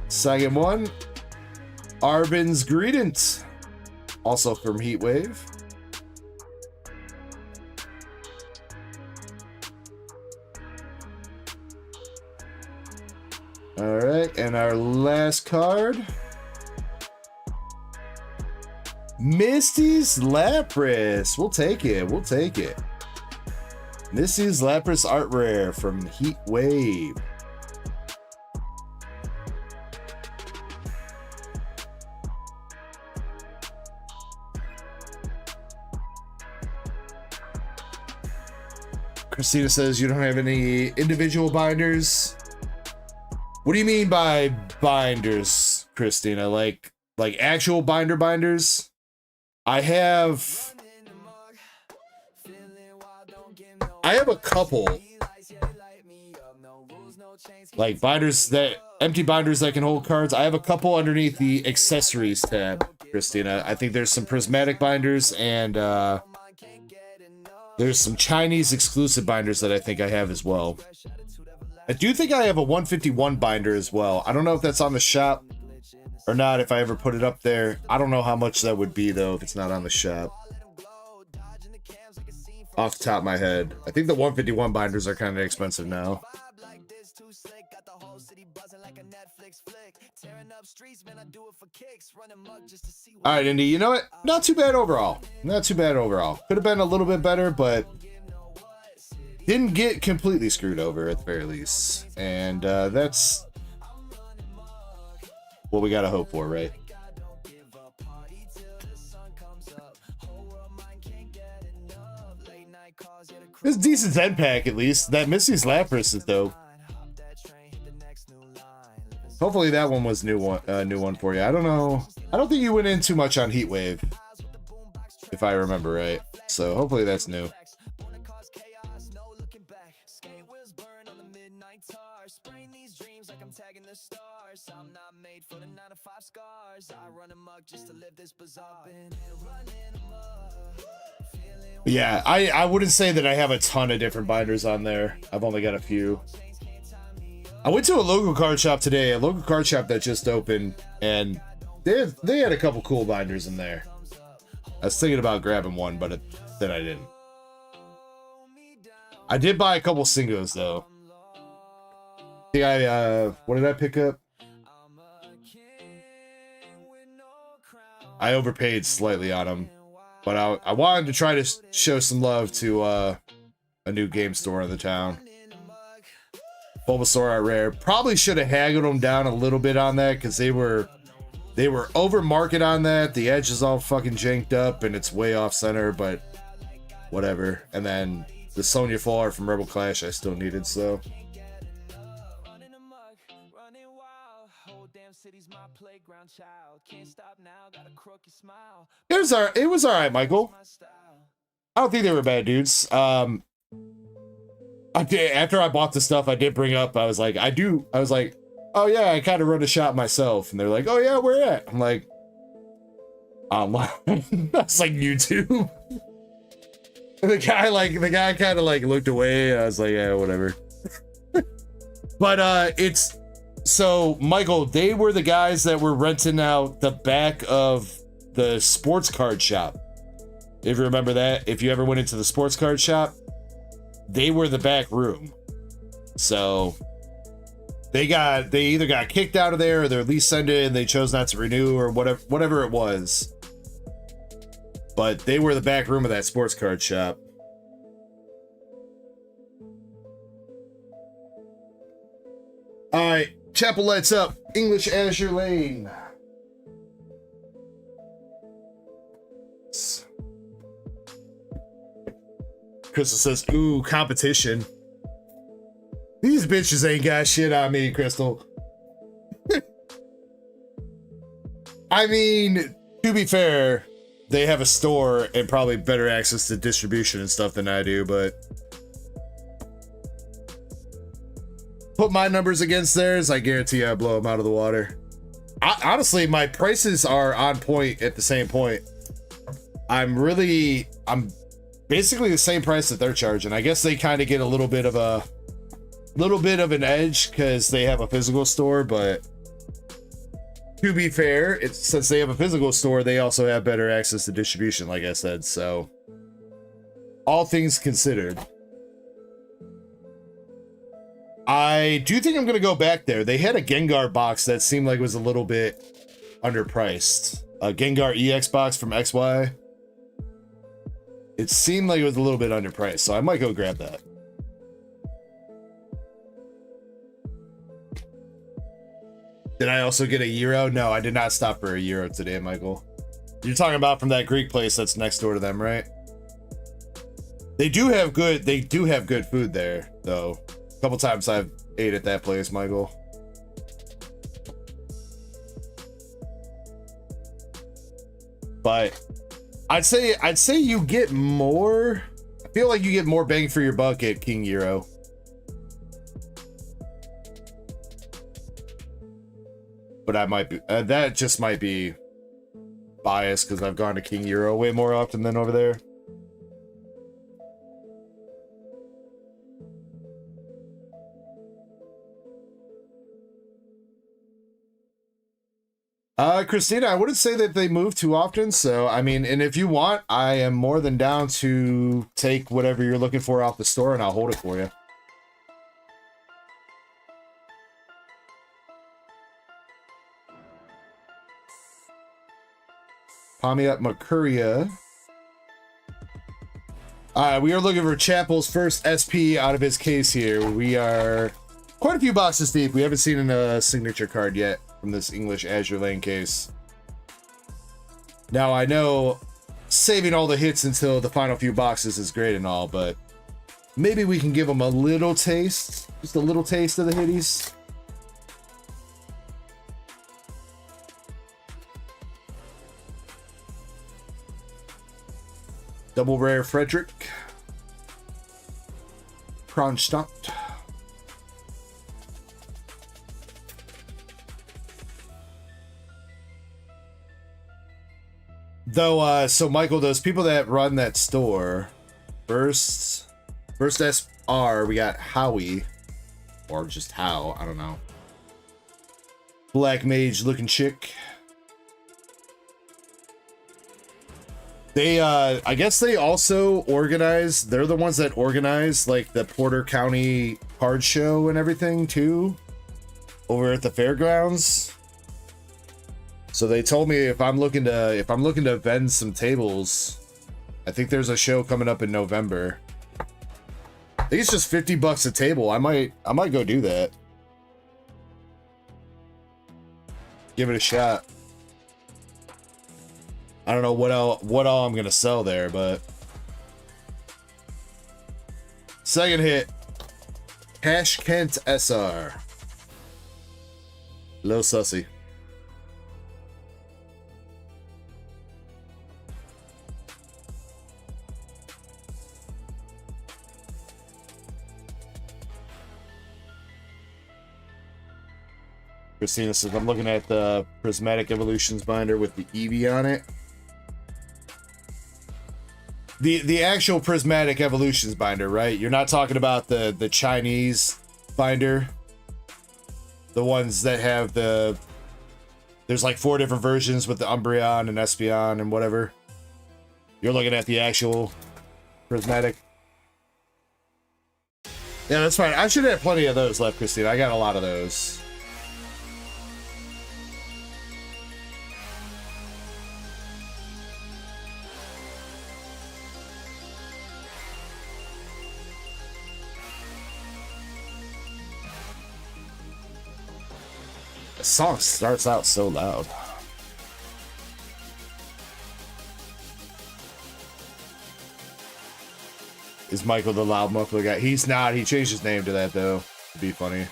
Second one, Arvin's Greedent, also from Heatwave. All right, and our last card, Misty's Lapras. We'll take it. We'll take it. Misty's Lapras art rare from Heatwave. Christina says you don't have any individual binders. What do you mean by binders, Christina? Like actual binders? I have a couple. Like binders empty binders that can hold cards. I have a couple underneath the accessories tab, Christina. I think there's some prismatic binders and there's some Chinese exclusive binders that I think I have as well. I do think I have a 151 binder as well. I don't know if that's on the shop or not, if I ever put it up there. I don't know how much that would be, though, if it's not on the shop. Off the top of my head. I think the 151 binders are kind of expensive now. All right, Indy, you know what? Not too bad overall. Not too bad overall. Could have been a little bit better, but didn't get completely screwed over at the very least. And that's what we gotta hope for, right? It's a decent Zen pack, at least. That Misty's Lapras is dope. Hopefully that one was new one for you. I don't know. I don't think you went in too much on Heatwave, if I remember right. So hopefully that's new. Yeah, I wouldn't say that I have a ton of different binders on there. I've only got a few. I went to a local card shop today, a local card shop that just opened, and they had a couple cool binders in there. I was thinking about grabbing one, but then I didn't. I did buy a couple singles though. See, what did I pick up? I overpaid slightly on them, but I wanted to try to show some love to a new game store in the town. Bulbasaur at rare. Probably should have haggled them down a little bit on that because they were over market on that. The edge is all fucking janked up and it's way off center, but whatever. And then the Sonya Full Art from Rebel Clash I still needed, so. It was alright, Michael. I don't think they were bad dudes. After I bought the stuff, I did bring up, I was like, oh yeah, I kind of run a shop myself. And they're like, oh yeah, where at? I'm like, online. That's like YouTube. And the guy kind of like looked away. I was like, yeah, whatever. But so Michael, they were the guys that were renting out the back of the sports card shop. If you remember that, if you ever went into the sports card shop, they were the back room. So they either got kicked out of there or their lease ended and they chose not to renew or whatever it was. But they were the back room of that sports card shop. All right, Chapel lights up. English Azure Lane. Crystal says, ooh, competition. These bitches ain't got shit on me, Crystal. I mean, to be fair, they have a store and probably better access to distribution and stuff than I do, but put my numbers against theirs, I guarantee I blow them out of the water. Honestly, my prices are on point at the same point. I'm basically the same price that they're charging. I guess they kind of get a little bit of an edge because they have a physical store, but to be fair, since they have a physical store, they also have better access to distribution, like I said. So all things considered, I do think I'm gonna go back there. They had a Gengar box that seemed like it was a little bit underpriced. A Gengar EX box from XY. It seemed like it was a little bit underpriced, so I might go grab that. Did I also get a Euro? No, I did not stop for a Euro today, Michael. You're talking about from that Greek place that's next door to them, right? They do have good food there, though. A couple times I've ate at that place, Michael. But I'd say you get more. I feel like you get more bang for your buck at King Euro. But I might be that just might be biased because I've gone to King Euro way more often than over there. Christina, I wouldn't say that they move too often, so I mean, and if you want, I am more than down to take whatever you're looking for off the store and I'll hold it for you. Pamiat Makuria. We are looking for Chapel's first SP out of his case here. We are quite a few boxes deep. We haven't seen a signature card yet from this English Azure Lane case. Now, I know saving all the hits until the final few boxes is great and all, but maybe we can give them a little taste, just a little taste of the hitties. Double rare Frederick. Kronstadt. Though, so Michael, those people that run that store, first SR, we got Howie, or just How, I don't know. Black Mage looking chick. They, I guess they also organize, they're the ones that organize, like, the Porter County card show and everything, too, over at the fairgrounds. So they told me if I'm looking to vend some tables, I think there's a show coming up in November. I think it's just $50 a table. I might go do that. Give it a shot. I don't know what all I'm gonna sell there, but second hit, Cash Kent SR. Low sussy. Christina says, I'm looking at the Prismatic Evolutions binder with the Eevee on it. The actual Prismatic Evolutions binder, right? You're not talking about the Chinese binder. The ones that have the... There's like 4 different versions with the Umbreon and Espeon and whatever. You're looking at the actual Prismatic. Yeah, that's fine. I should have plenty of those left, Christina. I got a lot of those. The song starts out so loud. Is Michael the loud muffler guy? He's not. He changed his name to that, though. It'd be funny.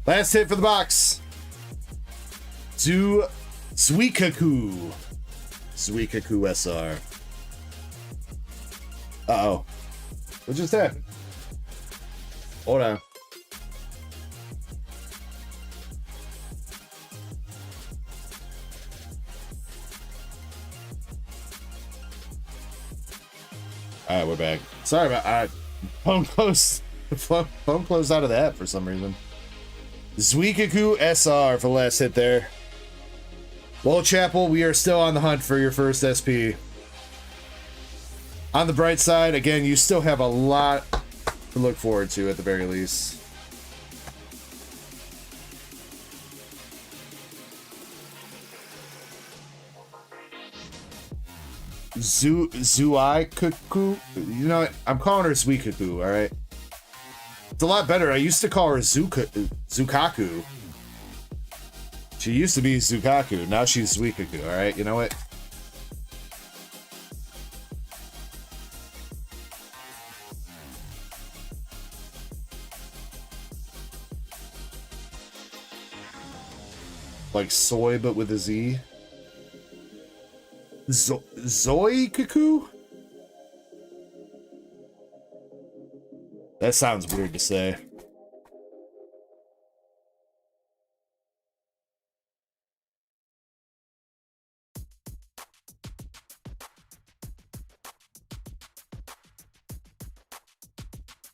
Last hit for the box. Suikaku. Suikaku SR. Uh-oh. What just happened? Hold on. All right, we're back. Sorry about phone closed. Phone closed out of the app for some reason. Suikaku SR for the last hit there. Well, Chapel, we are still on the hunt for your first SP. On the bright side, again, you still have a lot to look forward to at the very least. Zuikaku. You know what? I'm calling her Suikaku, alright? It's a lot better. I used to call her Zukaku. She used to be Zukaku. Now she's Suikaku, alright? You know what? Like soy, but with a Z. Zoikaku? That sounds weird to say.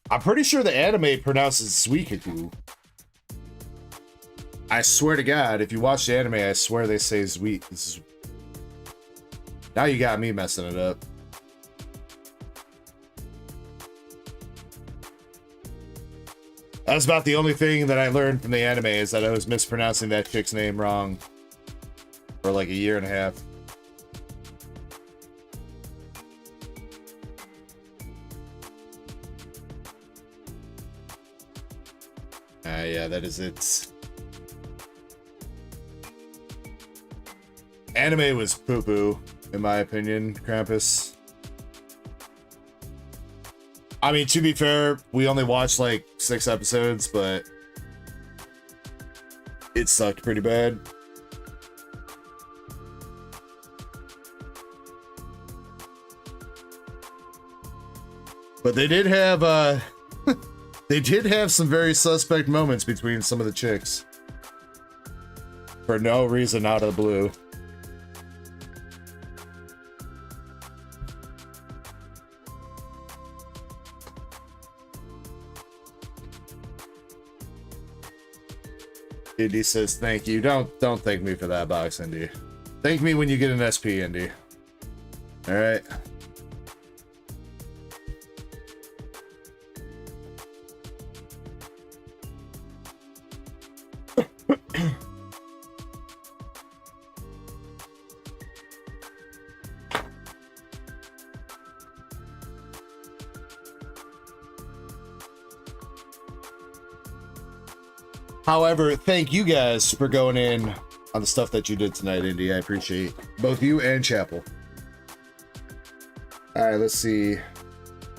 I'm pretty sure the anime pronounces Suikaku. I swear to God, if you watch the anime, I swear they say sweet. Now you got me messing it up. That's about the only thing that I learned from the anime is that I was mispronouncing that chick's name wrong for like a year and a half. Yeah, that is it. Anime was poo-poo, in my opinion, Krampus. I mean, to be fair, we only watched like 6 episodes, but it sucked pretty bad. But they did have they did have some very suspect moments between some of the chicks. For no reason out of the blue. Indy says thank you. Don't thank me for that box, Indy. Thank me when you get an SP, Indy. All right. However, thank you guys for going in on the stuff that you did tonight, Indy. I appreciate both you and Chapel. All right, let's see.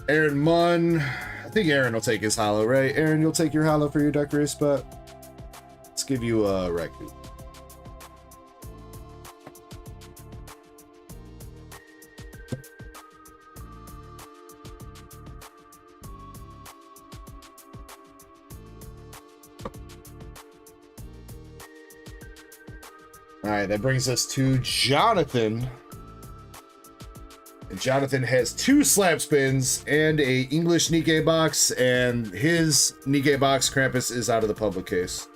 Aaron Munn. I think Aaron will take his hollow, right? Aaron, you'll take your hollow for your duck race spot. Let's give you a Raccoon. All right, that brings us to Jonathan. And Jonathan has 2 slab spins and a English Nikkei box, and his Nikkei box Krampus is out of the public case.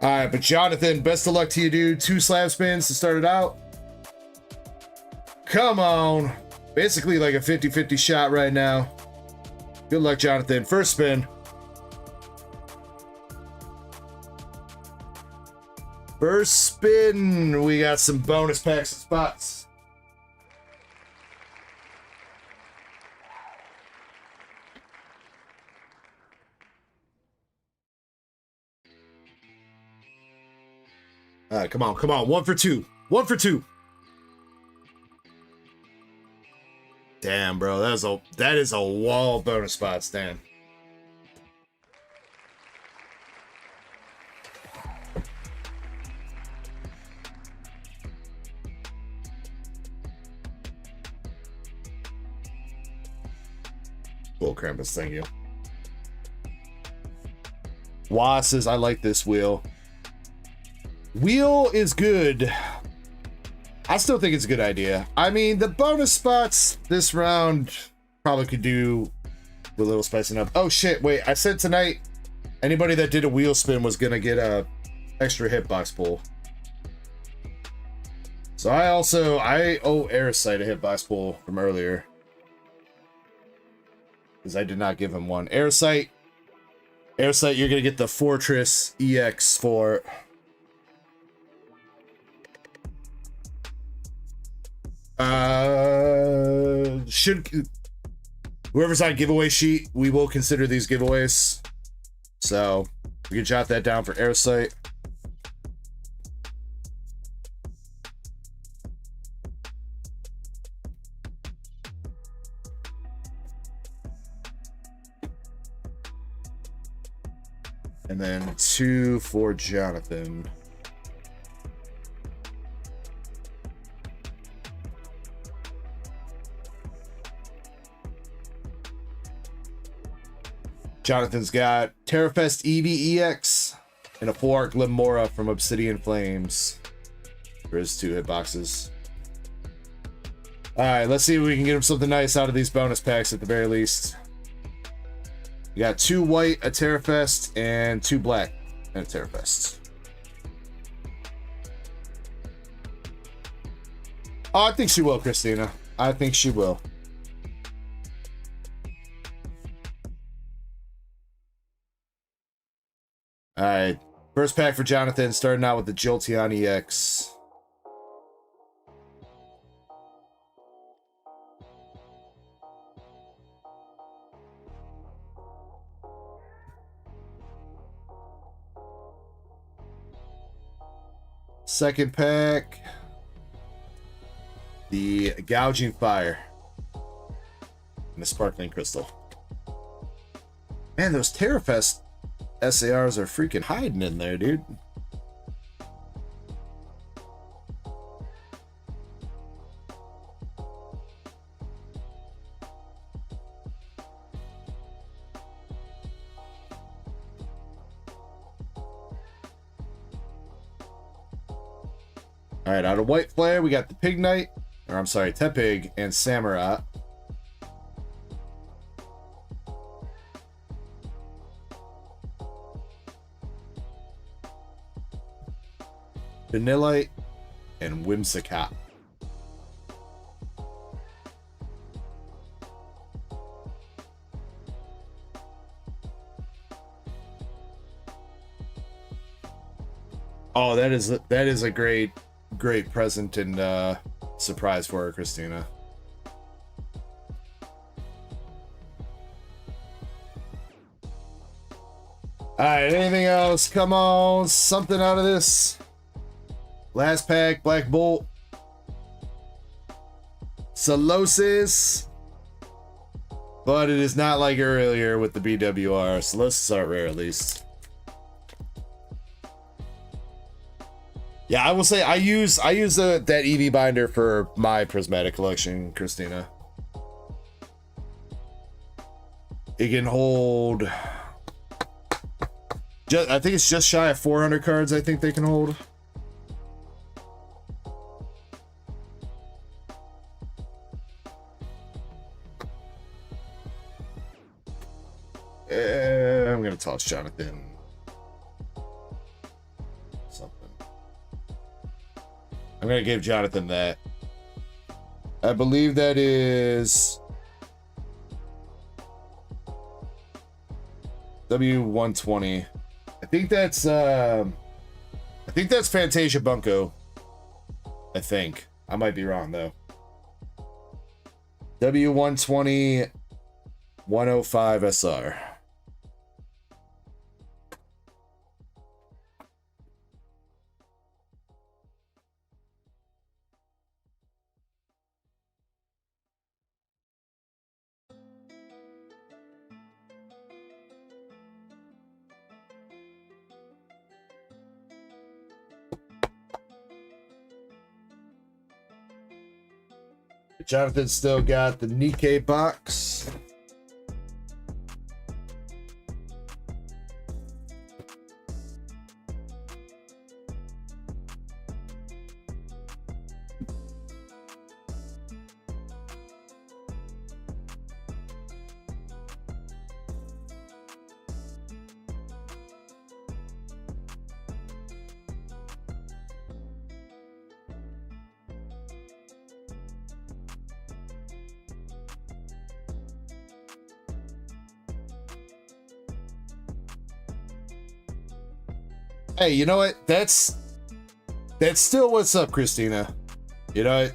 All right, but Jonathan, best of luck to you, dude. 2 slab spins to start it out. Come on. Basically like a 50-50 shot right now. Good luck, Jonathan. First spin. First spin, we got some bonus packs and spots. All right, come on, come on. 1 for 2. 1 for 2. Damn, bro, that is a wall of bonus spots, Dan. Cool, Krampus, thank you. Wah says, I like this wheel. Wheel is good. I still think it's a good idea. I mean, the bonus spots this round probably could do a little spicing up. Oh shit, wait, I said tonight anybody that did a wheel spin was gonna get a extra hitbox pull. So I owe Airsight a hitbox pull from earlier. Because I did not give him one. Airsight, you're gonna get the Fortress EX for whoever's on giveaway sheet, we will consider these giveaways. So we can jot that down for Airsight. And then 2 for Jonathan. Jonathan's got Terrafest Eevee EX and a Full Arc Limora from Obsidian Flames for his 2 hitboxes. Alright, let's see if we can get him something nice out of these bonus packs at the very least. You got 2 white, a Terrafest, and 2 black, and a Terrafest. Oh, I think she will, Christina. I think she will. Alright, first pack for Jonathan, starting out with the Jolteon EX. Second pack, the Gouging Fire and the Sparkling Crystal. Man, those Terrafest SARs are freaking hiding in there, dude. All right, out of White Flare, we got the Pig Knight, or I'm sorry, Tepig and Samurott. Vanillite, and Whimsicott. Oh, that is a great present and surprise for her, Christina. Alright, anything else? Come on, something out of this. Last pack, Black Bolt. Solosis. But it is not like earlier with the BWR. Solosis aren't rare, at least. Yeah, I will say I use that EV binder for my prismatic collection, Christina. It can hold... I think it's just shy of 400 cards, I think they can hold. I'm going to toss Jonathan something. I'm going to give Jonathan that. I believe that is W120. I think that's Fantasia Bunko. I think. I might be wrong though. W120 105 SR. Jonathan still got the Nikkei box. Hey, you know what? That's still what's up, Christina. You know,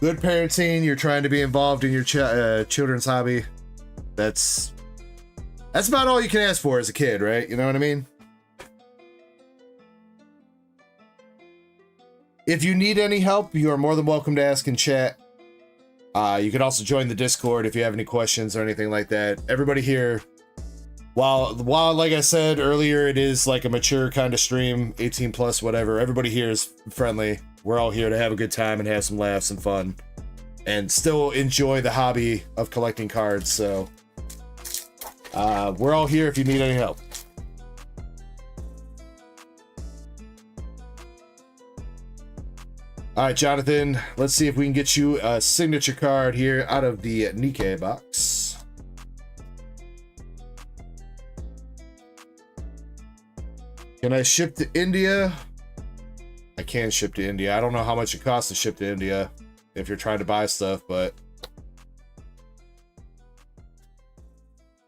good parenting. You're trying to be involved in your children's hobby. That's about all you can ask for as a kid, right? You know what I mean? If you need any help, you are more than welcome to ask in chat. You can also join the Discord if you have any questions or anything like that. Everybody here, while like I said earlier, it is like a mature kind of stream, 18 plus, whatever. Everybody here is friendly. We're all here to have a good time and have some laughs and fun, and still enjoy the hobby of collecting cards. So we're all here if you need any help. All right, Jonathan, let's see if we can get you a signature card here out of the Nikkei box. Can I ship to India? I can ship to India. I don't know how much it costs to ship to India if you're trying to buy stuff, but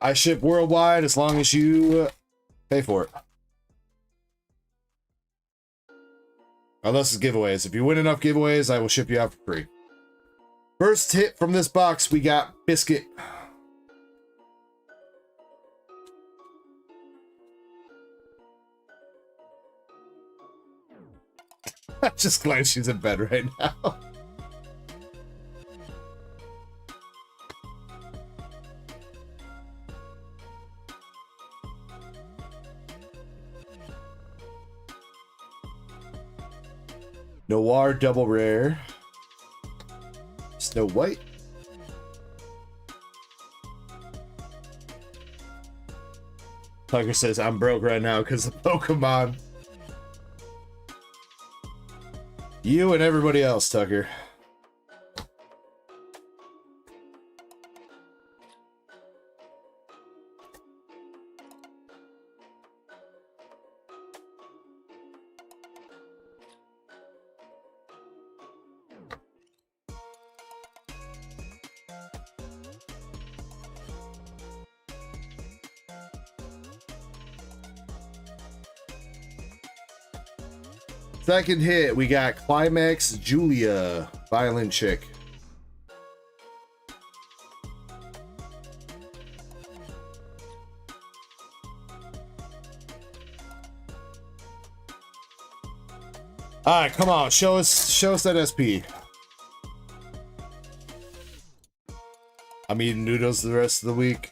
I ship worldwide as long as you pay for it. Unless it's giveaways. If you win enough giveaways, I will ship you out for free. First hit from this box, we got Biscuit. I'm just glad she's in bed right now. Noir double rare. Snow White. Tucker says, I'm broke right now because of Pokemon. You and everybody else, Tucker. Second hit, we got Climax Julia, violin chick. All right, come on, show us that SP. I'm eating noodles the rest of the week.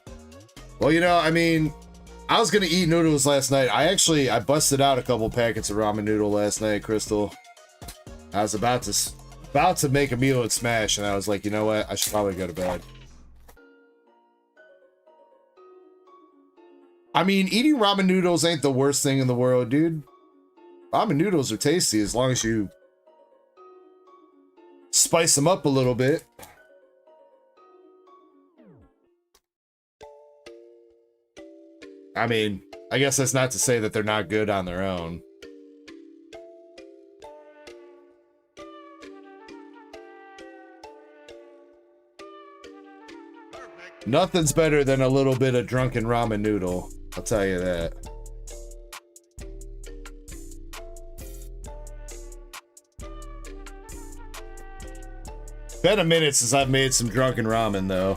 Well, you know, I mean, I was gonna eat noodles last night. I busted out a couple packets of ramen noodle last night, Crystal. I was about to make a meal at Smash, and I was like, you know what? I should probably go to bed. I mean, eating ramen noodles ain't the worst thing in the world, dude. Ramen noodles are tasty as long as you spice them up a little bit. I mean, I guess that's not to say that they're not good on their own. Nothing's better than a little bit of drunken ramen noodle. I'll tell you that. Been a minute since I've made some drunken ramen, though.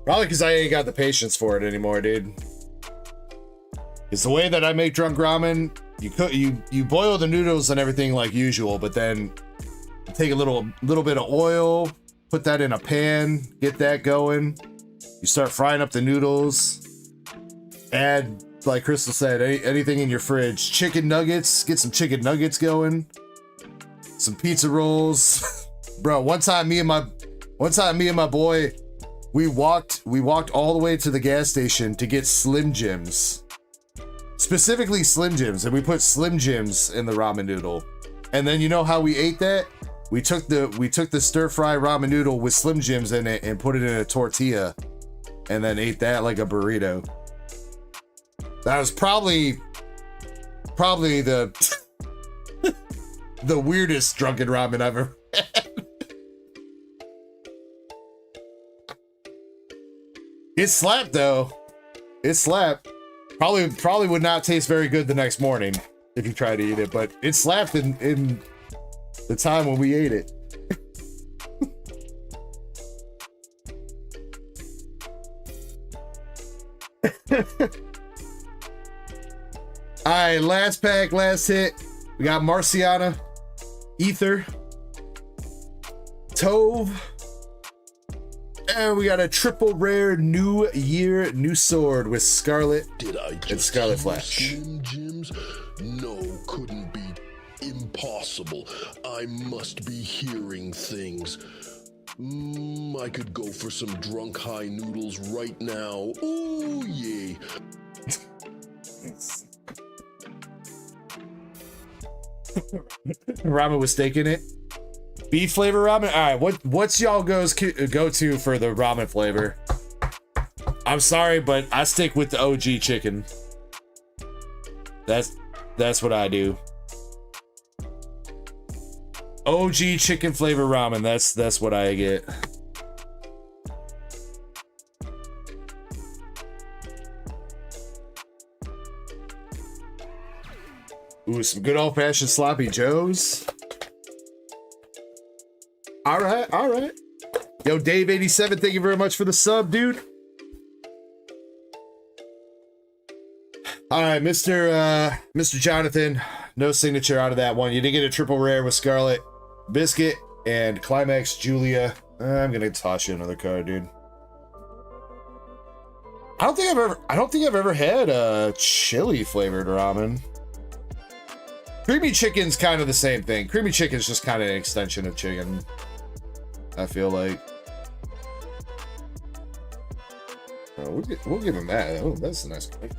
Probably because I ain't got the patience for it anymore, dude. It's the way that I make drunk ramen. You boil the noodles and everything like usual, but then you take a little bit of oil, put that in a pan, get that going. You start frying up the noodles. Add, like Crystal said, anything in your fridge. Chicken nuggets. Get some chicken nuggets going. Some pizza rolls. Bro, one time me and my boy, we walked all the way to the gas station to get Slim Jims. Specifically Slim Jims, and we put Slim Jims in the ramen noodle. And then you know how we ate that? We took the stir-fry ramen noodle with Slim Jims in it and put it in a tortilla and then ate that like a burrito. That was probably the the weirdest drunken ramen I've ever had. It slapped though. It slapped. Probably would not taste very good the next morning if you try to eat it, but it slapped in the time when we ate it. All right, last pack, last hit. We got Marciana, Ether, Tove, and we got a triple rare new year, new sword with Scarlet and Scarlet Flash. Slim Jims? No, couldn't be. Impossible. I must be hearing things. I could go for some drunk high noodles right now. Ooh, yay. Ramen with steak in it. Beef flavor ramen. All right, what's y'all go to for the ramen flavor? I'm sorry, but I stick with the OG chicken. That's what I do. OG chicken flavor ramen. That's what I get. Ooh, some good old-fashioned sloppy joes. All right. Yo, Dave87, thank you very much for the sub, dude. All right, Mr. Jonathan, no signature out of that one. You did get a triple rare with Scarlet Biscuit and Climax Julia. I'm gonna toss you another card, dude. I don't think I've ever had a chili flavored ramen. Creamy chicken's kind of the same thing. Creamy chicken's just kind of an extension of chicken, I feel like. Oh, we'll give him that. Oh, that's a nice card.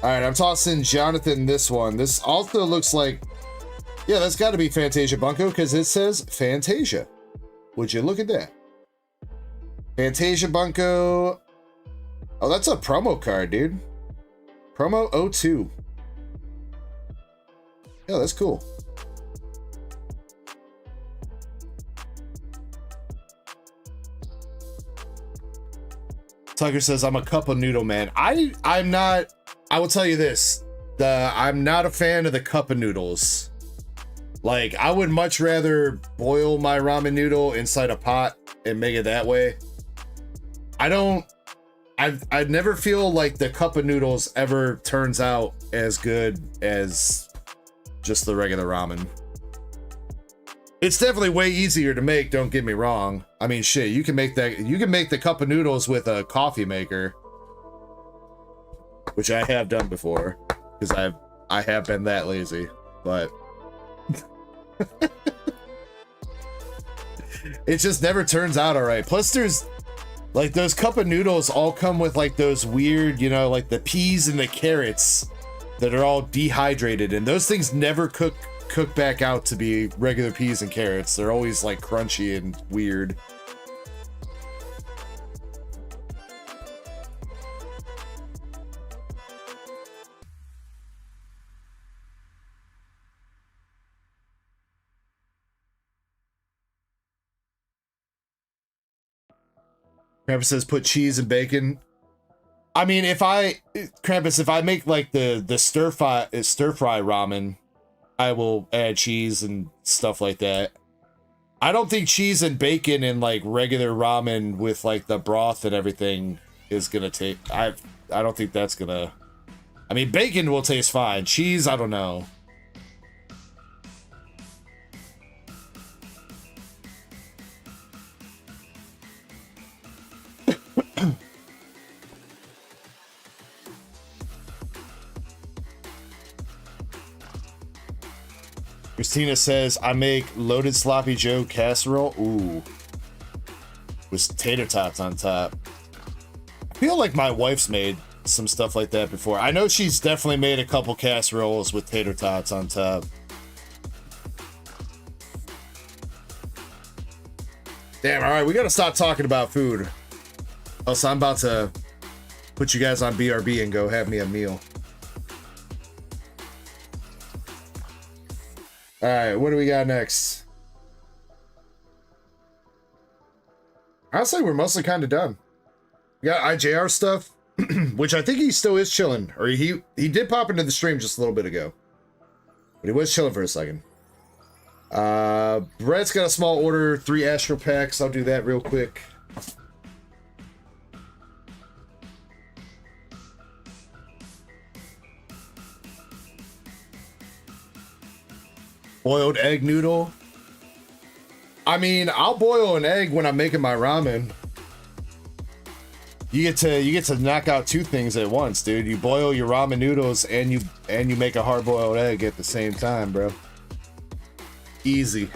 All right, I'm tossing Jonathan this one. This also looks like, yeah, that's got to be Fantasia Bunko because it says Fantasia. Would you look at that? Fantasia Bunko. Oh, that's a promo card, dude. Promo 02. Yeah, that's cool. Tucker says, I'm a cup of noodle man. I'm not, I will tell you this. I'm not a fan of the cup of noodles. Like, I would much rather boil my ramen noodle inside a pot and make it that way. I never feel like the cup of noodles ever turns out as good as just the regular ramen. It's definitely way easier to make, don't get me wrong. I mean, shit, you can make the cup of noodles with a coffee maker, which I have done before, because I have been that lazy, but it just never turns out all right. Plus, there's like those cup of noodles all come with like those weird, you know, like the peas and the carrots that are all dehydrated, and those things never cook back out to be regular peas and carrots. They're always like crunchy and weird. Krampus says put cheese and bacon. I mean, Krampus, if I make like the stir fry ramen, I will add cheese and stuff like that. I don't think cheese and bacon in like regular ramen with like the broth and everything is gonna taste. I don't think that's gonna. I mean, bacon will taste fine. Cheese, I don't know. Christina says, I make loaded sloppy joe casserole. Ooh. With tater tots on top. I feel like my wife's made some stuff like that before. I know she's definitely made a couple casseroles with tater tots on top. Damn, alright, we gotta stop talking about food. Else I'm about to put you guys on BRB and go have me a meal. Alright, what do we got next? Honestly, we're mostly kind of done. We got IJR stuff, which I think he still is chilling. Or he did pop into the stream just a little bit ago. But he was chilling for a second. Brett's got a small order, 3 Astro Packs. I'll do that real quick. Boiled egg noodle. I mean, I'll boil an egg when I'm making my ramen. You get to knock out 2 things at once, dude. You boil your ramen noodles and you make a hard-boiled egg at the same time, bro. Easy.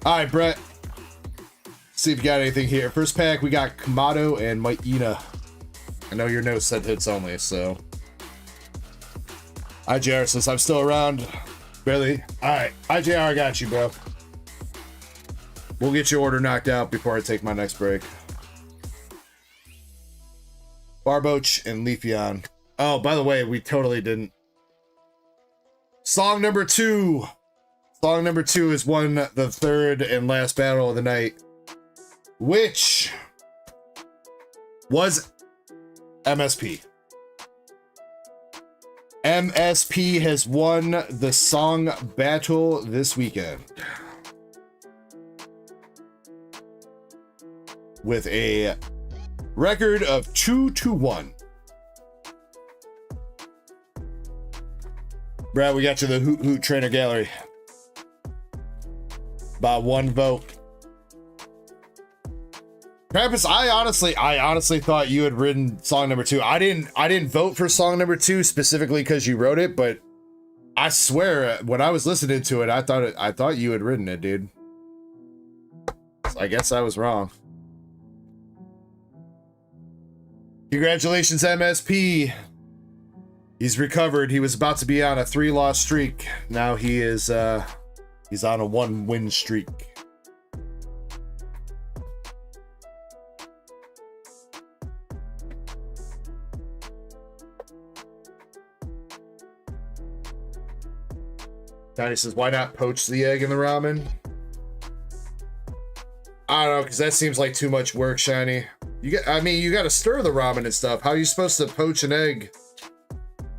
All right, Brett. See if you got anything here. First pack, we got Kamado and Maina. I know your nose said hits only, so. IJR says, I'm still around. Barely. Alright, IJR, I got you, bro. We'll get your order knocked out before I take my next break. Barboach and Leafeon. Oh, by the way, we totally didn't. Song number 2. Song number 2 is the third and last battle of the night, which was MSP. MSP has won the song battle this weekend with a record of 2-1. Brad, we got you the Hoot Hoot Trainer Gallery by 1 vote. Krampus, I honestly thought you had written song number 2. I didn't vote for song number 2 specifically because you wrote it, but I swear when I was listening to it, I thought you had written it, dude. So I guess I was wrong. Congratulations, MSP. He's recovered. He was about to be on a 3-loss streak. Now he is he's on a 1-win streak. Donnie says, why not poach the egg in the ramen? I don't know, because that seems like too much work, Shiny. I mean, you got to stir the ramen and stuff. How are you supposed to poach an egg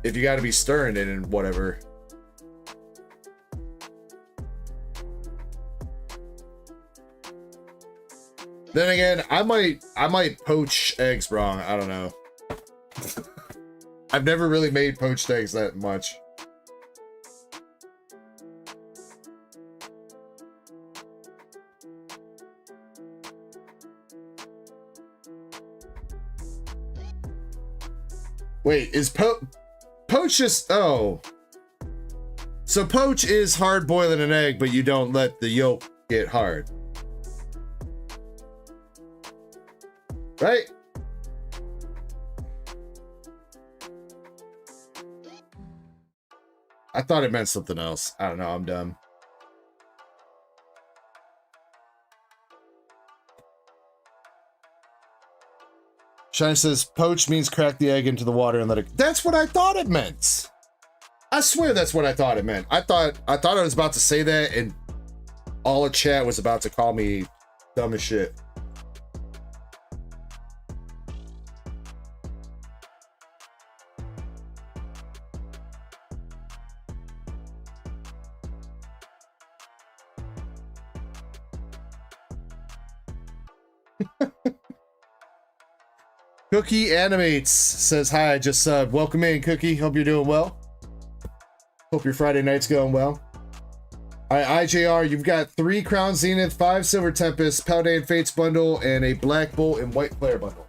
if you got to be stirring it and whatever? Then again, I might poach eggs wrong. I don't know. I've never really made poached eggs that much. Wait, is poach just... Oh. So poach is hard boiling an egg, but you don't let the yolk get hard. Right? I thought it meant something else. I don't know, I'm dumb. Shine says, poach means crack the egg into the water and let it... That's what I thought it meant! I swear that's what I thought it meant. I thought I was about to say that and all of chat was about to call me dumb as shit. Cookie Animates says, hi, I just subbed. Welcome in, Cookie. Hope you're doing well. Hope your Friday night's going well. All right, IJR, you've got 3 Crown Zenith, 5 Silver Tempest, Paladin Fates bundle, and a Black Bolt and White Flare bundle.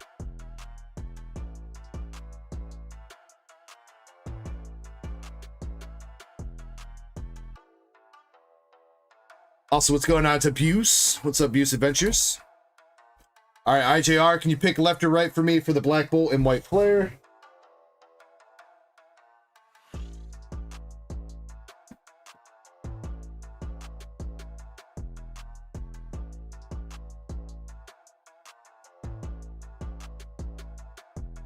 Also, what's going on to Buse? What's up, Buse Adventures? All right, IJR, can you pick left or right for me for the Black Bolt and White Flare?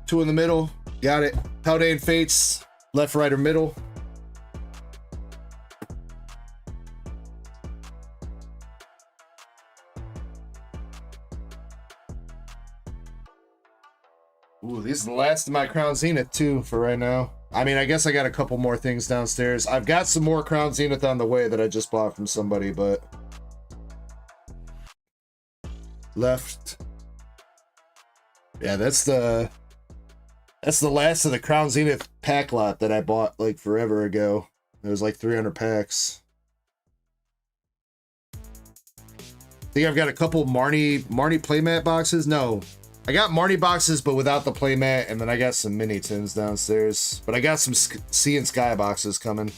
Two in the middle. Got it. Paladin Fates, left, right, or middle. Ooh, these are the last of my Crown Zenith too for right now. I mean, I guess I got a couple more things downstairs. I've got some more Crown Zenith on the way that I just bought from somebody, but... Left. Yeah, that's the last of the Crown Zenith pack lot that I bought like forever ago. It was like 300 packs. I think I've got a couple Marnie playmat boxes. No, I got Marnie boxes, but without the playmat, and then I got some mini tins downstairs. But I got some Sea and Sky boxes coming.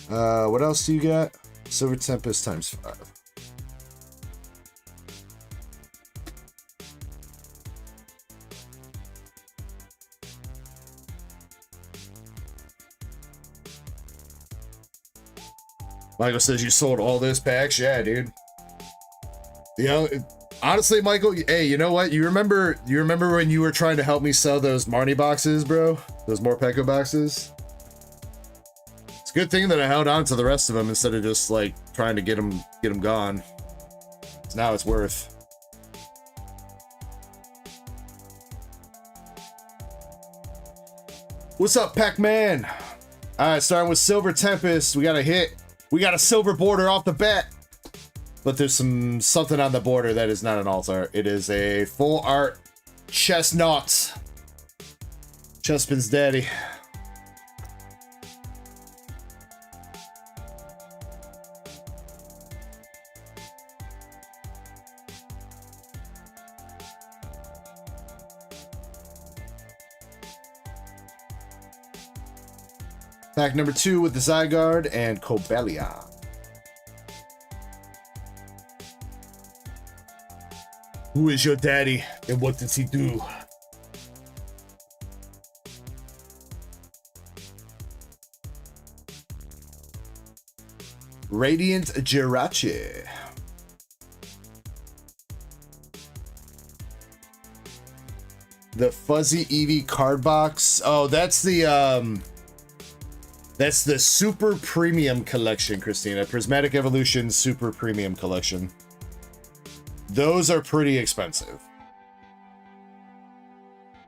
What else do you got? Silver Tempest ×5. Michael says you sold all those packs. Yeah, dude. You know, honestly, Michael, hey, you know what? You remember when you were trying to help me sell those Marnie boxes, bro? Those Morpeko boxes? It's a good thing that I held on to the rest of them instead of just like trying to get them gone. 'Cause now it's worth. What's up, Pac-Man? All right, starting with Silver Tempest. We got a hit. We got a silver border off the bat. But there's something on the border that is not an alt art. It is a full art chestnut. Chespin's daddy. Pack number 2 with the Zygarde and Cobalion. Who is your daddy and what does he do? Radiant Jirachi. The Fuzzy Eevee card box. Oh, that's the Super Premium Collection, Christina. Prismatic Evolution Super Premium Collection. Those are pretty expensive.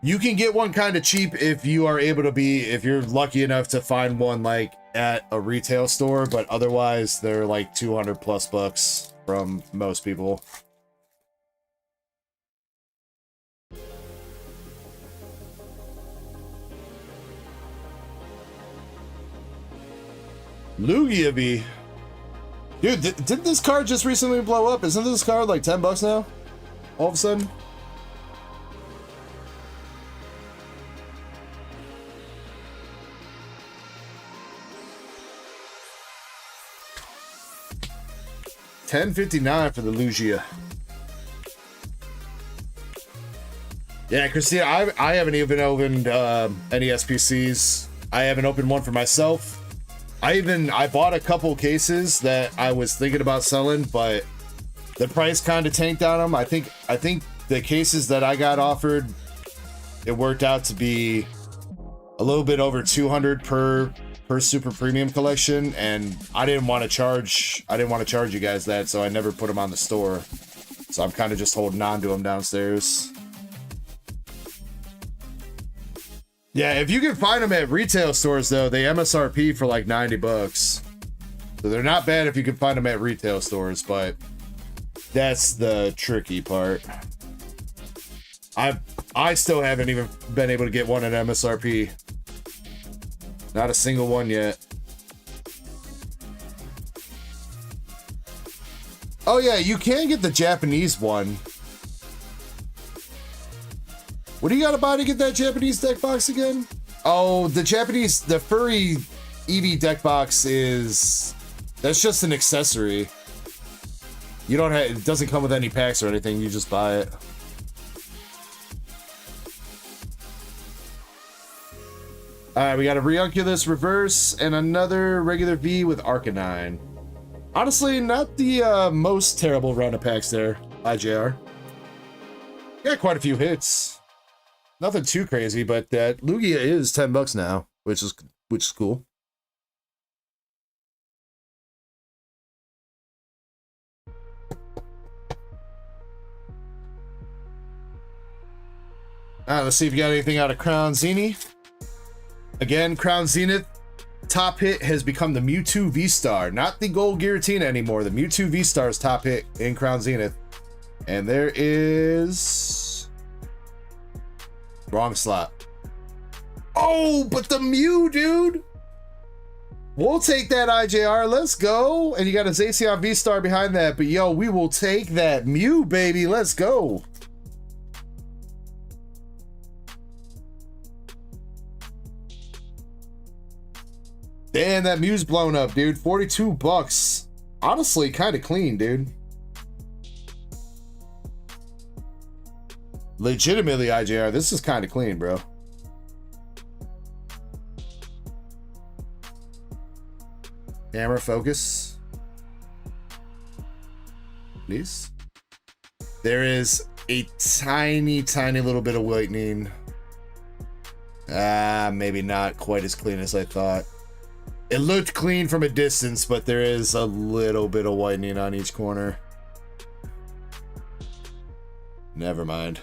You can get one kind of cheap if you are able to be, if you're lucky enough to find one like at a retail store, but otherwise they're like 200 plus bucks from most people. Lugia B. Dude, didn't this card just recently blow up? Isn't this card like 10 bucks now? All of a sudden? $10.59 for the Lugia. Yeah, Christina, I haven't even opened any SPCs. I haven't opened one for myself. I bought a couple cases that I was thinking about selling, but the price kind of tanked on them. I think the cases that I got offered, it worked out to be a little bit over 200 per super premium collection, and I didn't want to charge you guys that, so I never put them on the store. So I'm kind of just holding on to them downstairs. Yeah, if you can find them at retail stores, though, they MSRP for like 90 bucks. So they're not bad if you can find them at retail stores, but that's the tricky part. I still haven't even been able to get one at MSRP. Not a single one yet. Oh yeah, you can get the Japanese one. What do you gotta buy to get that Japanese deck box again? Oh, the furry Eevee deck box that's just an accessory. You don't have, it doesn't come with any packs or anything, you just buy it. Alright, we got a Reunculus Reverse and another regular V with Arcanine. Honestly, not the most terrible run of packs there, IJR. Got quite a few hits. Nothing too crazy, but that Lugia is 10 bucks now, which is cool. Alright, let's see if you got anything out of Crown Zenith. Again, Crown Zenith top hit has become the Mewtwo V-Star, not the Gold Giratina anymore. The Mewtwo V-Star's top hit in Crown Zenith. And there is... Wrong slot. Oh, but the Mew, dude! We'll take that, IJR. Let's go. And you got a Zacian V-Star behind that. But yo, we will take that Mew, baby. Let's go. Damn, that Mew's blown up, dude. 42 bucks. Honestly, kind of clean, dude. Legitimately, IJR, this is kind of clean, bro. Camera focus. Please. There is a tiny little bit of whitening. Maybe not quite as clean as I thought. It looked clean from a distance, but there is a little bit of whitening on each corner. Never mind.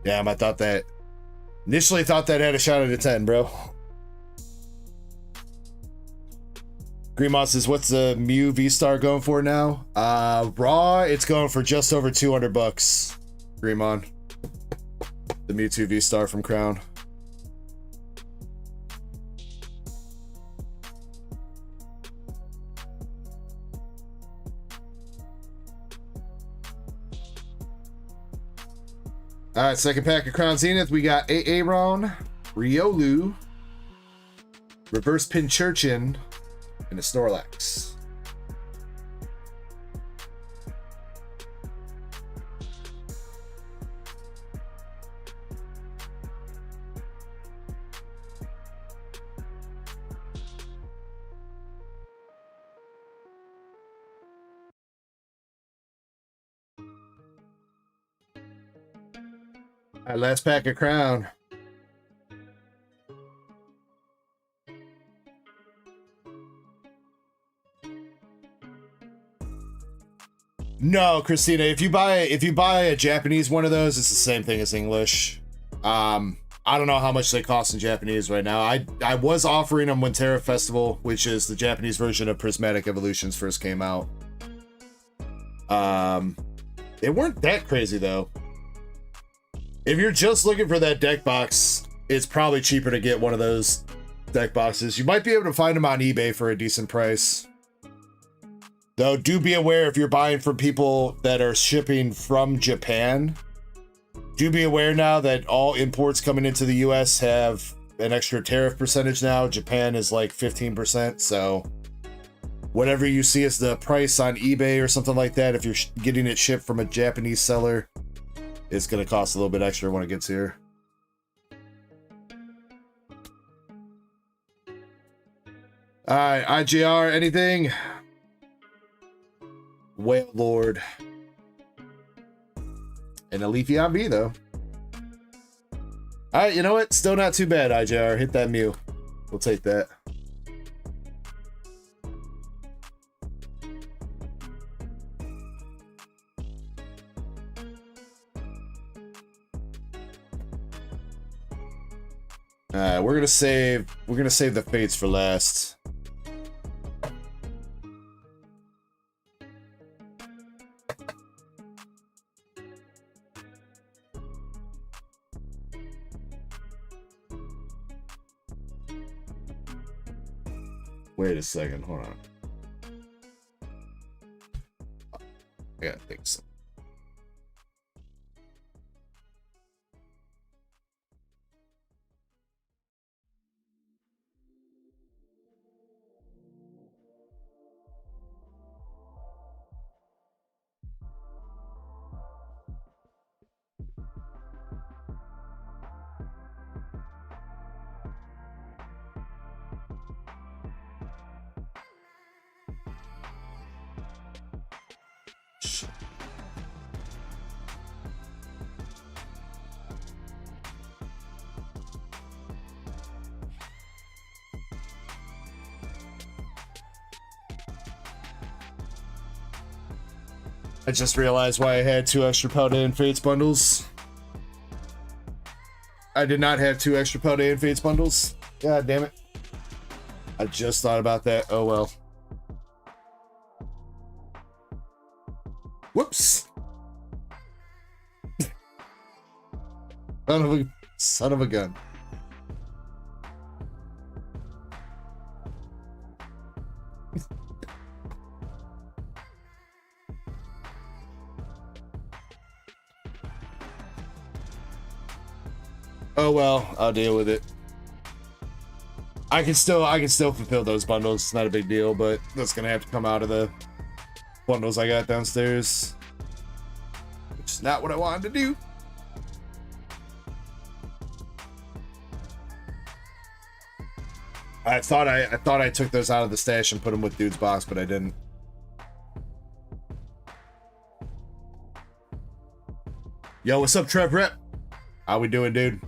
Damn, I thought that... Initially thought that had a shot at a 10, bro. Greenmont says, what's the Mew V-Star going for now? Raw, it's going for just over 200 bucks. Greenmont. The Mewtwo V-Star from Crown. Alright, second pack of Crown Zenith. We got Aaron, Riolu, Reverse Pinchurchin, and a Snorlax. All right, last pack of Crown. No, Christina, if you buy a Japanese one of those, it's the same thing as English. I don't know how much they cost in Japanese right now. I was offering them when Terra Festival, which is the Japanese version of Prismatic Evolutions, first came out. They weren't that crazy though. If you're just looking for that deck box, it's probably cheaper to get one of those deck boxes. You might be able to find them on eBay for a decent price. Though, do be aware if you're buying from people that are shipping from Japan, do be aware now that all imports coming into the US have an extra tariff percentage now. Japan is like 15%, so whatever you see as the price on eBay or something like that, if you're getting it shipped from a Japanese seller, it's going to cost a little bit extra when it gets here. All right, IGR, anything? Whale Lord. And a Leafy on V, though. All right, you know what? Still not too bad, IGR. Hit that Mew. We'll take that. All right, we're gonna save the fates for last. Wait a second, hold on. I gotta think so. I just realized why I had 2 extra Paldea and Fates bundles. I did not have 2 extra Paldea and Fates bundles. God damn it. I just thought about that. Oh well. Whoops. Son of a gun. Oh well, I'll deal with it. I can still fulfill those bundles. It's not a big deal, but that's gonna have to come out of the bundles I got downstairs, which is not what I wanted to do. I thought I took those out of the stash and put them with Dude's box, but I didn't. Yo, what's up, Trev Rep? How we doing, dude?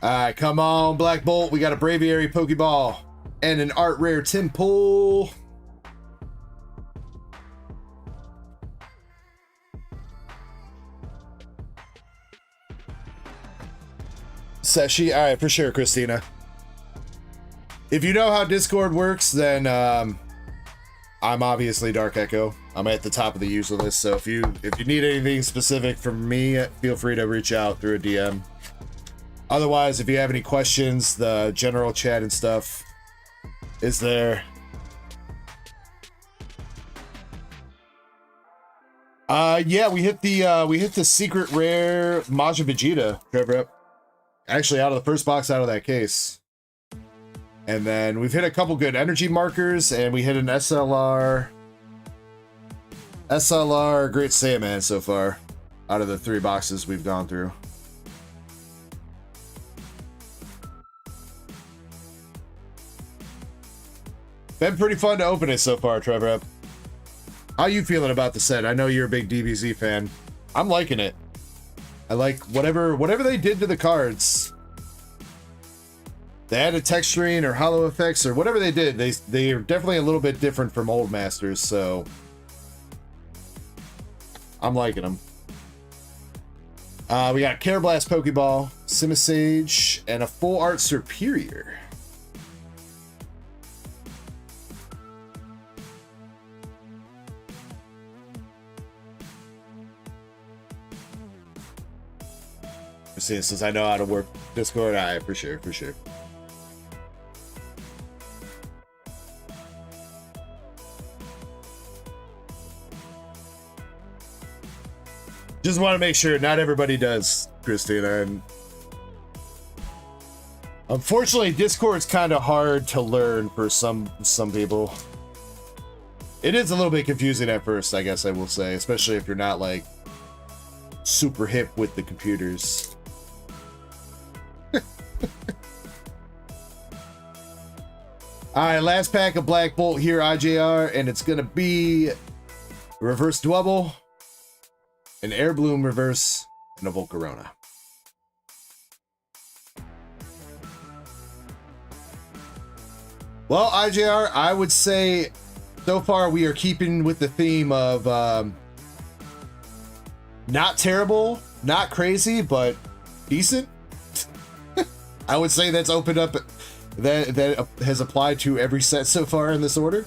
Alright, come on, Black Bolt. We got a Braviary Pokeball and an Art Rare Temple. Seshi, alright, for sure, Christina. If you know how Discord works, then I'm obviously Dark Echo. I'm at the top of the user list, so if you need anything specific from me, feel free to reach out through a DM. Otherwise, if you have any questions, the general chat and stuff is there. Yeah, we hit the secret rare Majin Vegeta, Trevor. Actually, out of the first box out of that case. And then we've hit a couple good energy markers, and we hit an SLR Great Saiyaman so far out of the 3 boxes we've gone through. Been pretty fun to open it so far, Trevor. How you feeling about the set? I know you're a big DBZ fan. I'm liking it. I like whatever they did to the cards. They added texturing or hollow effects or whatever they did. They are definitely a little bit different from old masters, so I'm liking them. We got Carablast Pokeball, Simisage, and a Full Art Superior. Since I know how to work Discord, for sure. Just want to make sure not everybody does, Christina. And unfortunately, Discord's kind of hard to learn for some people. It is a little bit confusing at first, I guess I will say, especially if you're not like super hip with the computers. Alright, last pack of Black Bolt here, IJR, and it's gonna be Reverse Dwebble, an Air Bloom Reverse, and a Volcarona. Well, IJR, I would say so far we are keeping with the theme of not terrible, not crazy, but decent. I would say that's opened up, that has applied to every set so far in this order.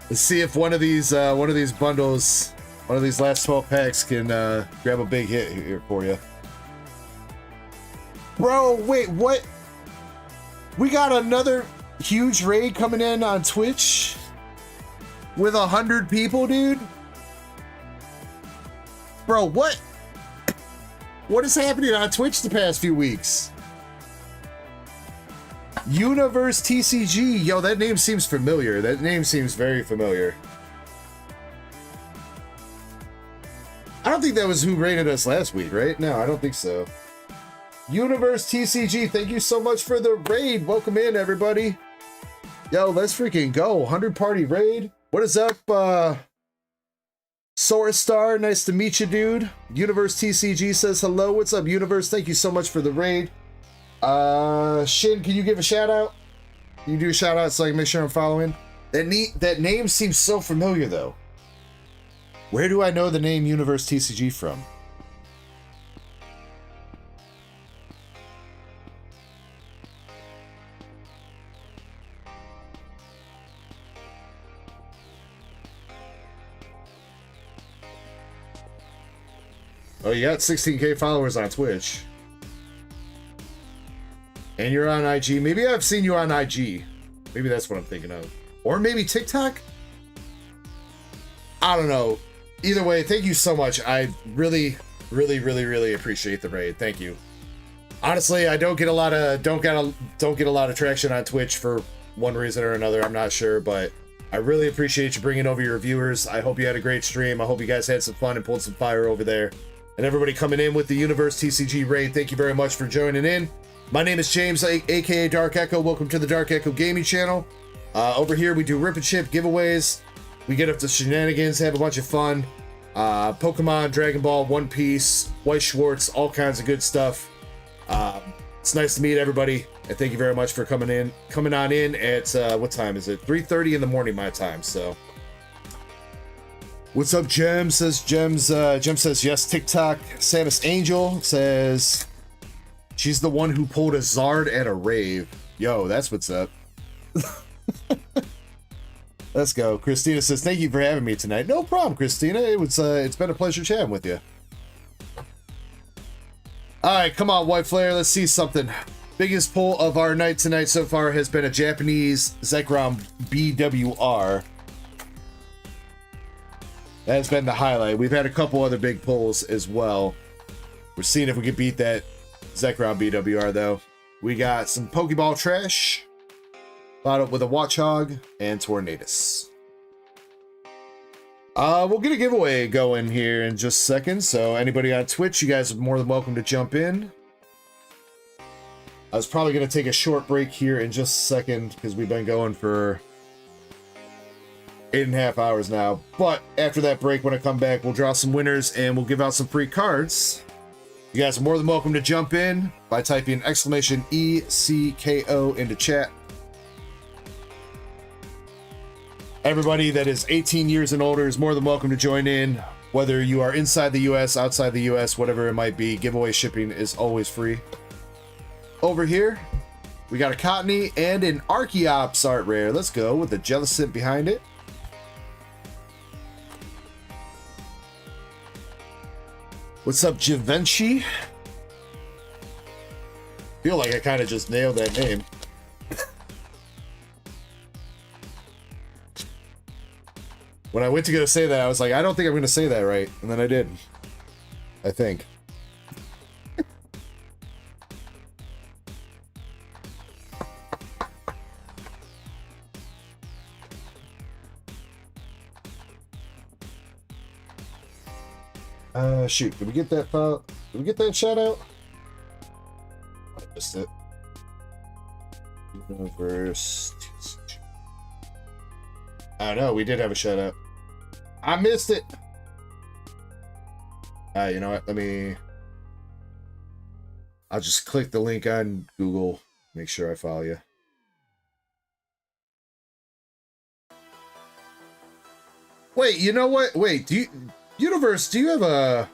Let's see if one of these bundles, one of these last 12 packs can grab a big hit here for you. Bro, wait, what? We got another huge raid coming in on Twitch with 100 people, dude. Bro, what? What is happening on Twitch the past few weeks? Universe TCG. Yo, that name seems familiar. That name seems very familiar. I don't think that was who raided us last week, right? No, I don't think so. Universe TCG, thank you so much for the raid. Welcome in, everybody. Yo, let's freaking go. 100 party raid. What is up, Source Star? Nice to meet you, dude. Universe TCG says hello. What's up, Universe? Thank you so much for the raid. Shin, can you give a shout out? Can you do a shout out so I can make sure I'm following? That name seems so familiar, though. Where do I know the name Universe TCG from? Oh, you got 16K followers on Twitch. And you're on IG. Maybe I've seen you on IG. Maybe that's what I'm thinking of. Or maybe TikTok? I don't know. Either way, thank you so much. I really appreciate the raid. Thank you. Honestly, I don't get a lot of traction on Twitch for one reason or another. I'm not sure, but I really appreciate you bringing over your viewers. I hope you had a great stream. I hope you guys had some fun and pulled some fire over there. And everybody coming in with the Universe TCG raid, thank you very much for joining in. My name is James, aka Dark Echo. Welcome to the Dark Echo Gaming channel. Over here, we do rip and chip giveaways. We get up to shenanigans, have a bunch of fun. Pokemon, Dragon Ball, One Piece, White Schwartz, all kinds of good stuff. It's nice to meet everybody, and thank you very much for coming on in at what time is it? 3:30 in the morning my time. So, what's up, Jem? Says Jem says yes. TikTok. Samus Angel says she's the one who pulled a Zard at a rave. Yo, that's what's up. Let's go. Christina says, thank you for having me tonight. No problem, Christina. It's been a pleasure chatting with you. All right, come on, White Flare. Let's see something. Biggest pull of our night tonight so far has been a Japanese Zekrom BWR. That's been the highlight. We've had a couple other big pulls as well. We're seeing if we can beat that Zekrom BWR, though. We got some Pokeball trash. Followed up with a Watchog and Tornadus. We'll get a giveaway going here in just a second. So anybody on Twitch, you guys are more than welcome to jump in. I was probably going to take a short break here in just a second because we've been going for 8.5 hours now. But after that break, when I come back, we'll draw some winners and we'll give out some free cards. You guys are more than welcome to jump in by typing exclamation ECKO into chat. Everybody that is 18 years and older is more than welcome to join in, whether you are inside the US, outside the US, whatever it might be. Giveaway shipping is always free. Over here, we got a Cottony and an Archeops art rare. Let's go with the Jellicent behind it. What's up, Givenchy? Feel like I kind of just nailed that name. When I went to go say that, I was like, I don't think I'm going to say that right. And then I did. I think. Shoot, did we get that file? Did we get that shout out? I missed it. Universe. I know, we did have a shout out. I missed it. You know what? I'll just click the link on Google. Make sure I follow you. Wait, you know what? Wait, Universe, do you have a...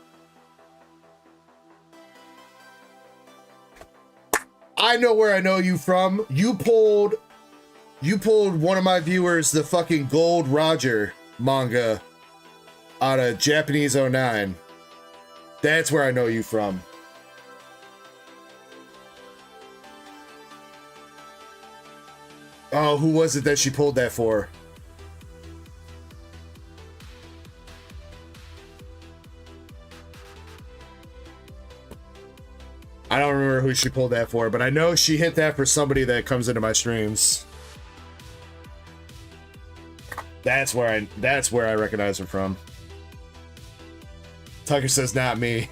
I know where I know you from. You pulled one of my viewers the fucking Gold Roger manga out of Japanese 09. That's where I know you from. Oh, who was it that she pulled that for? I don't remember who she pulled that for, but I know she hit that for somebody that comes into my streams. That's where I recognize her from. Tucker says not me.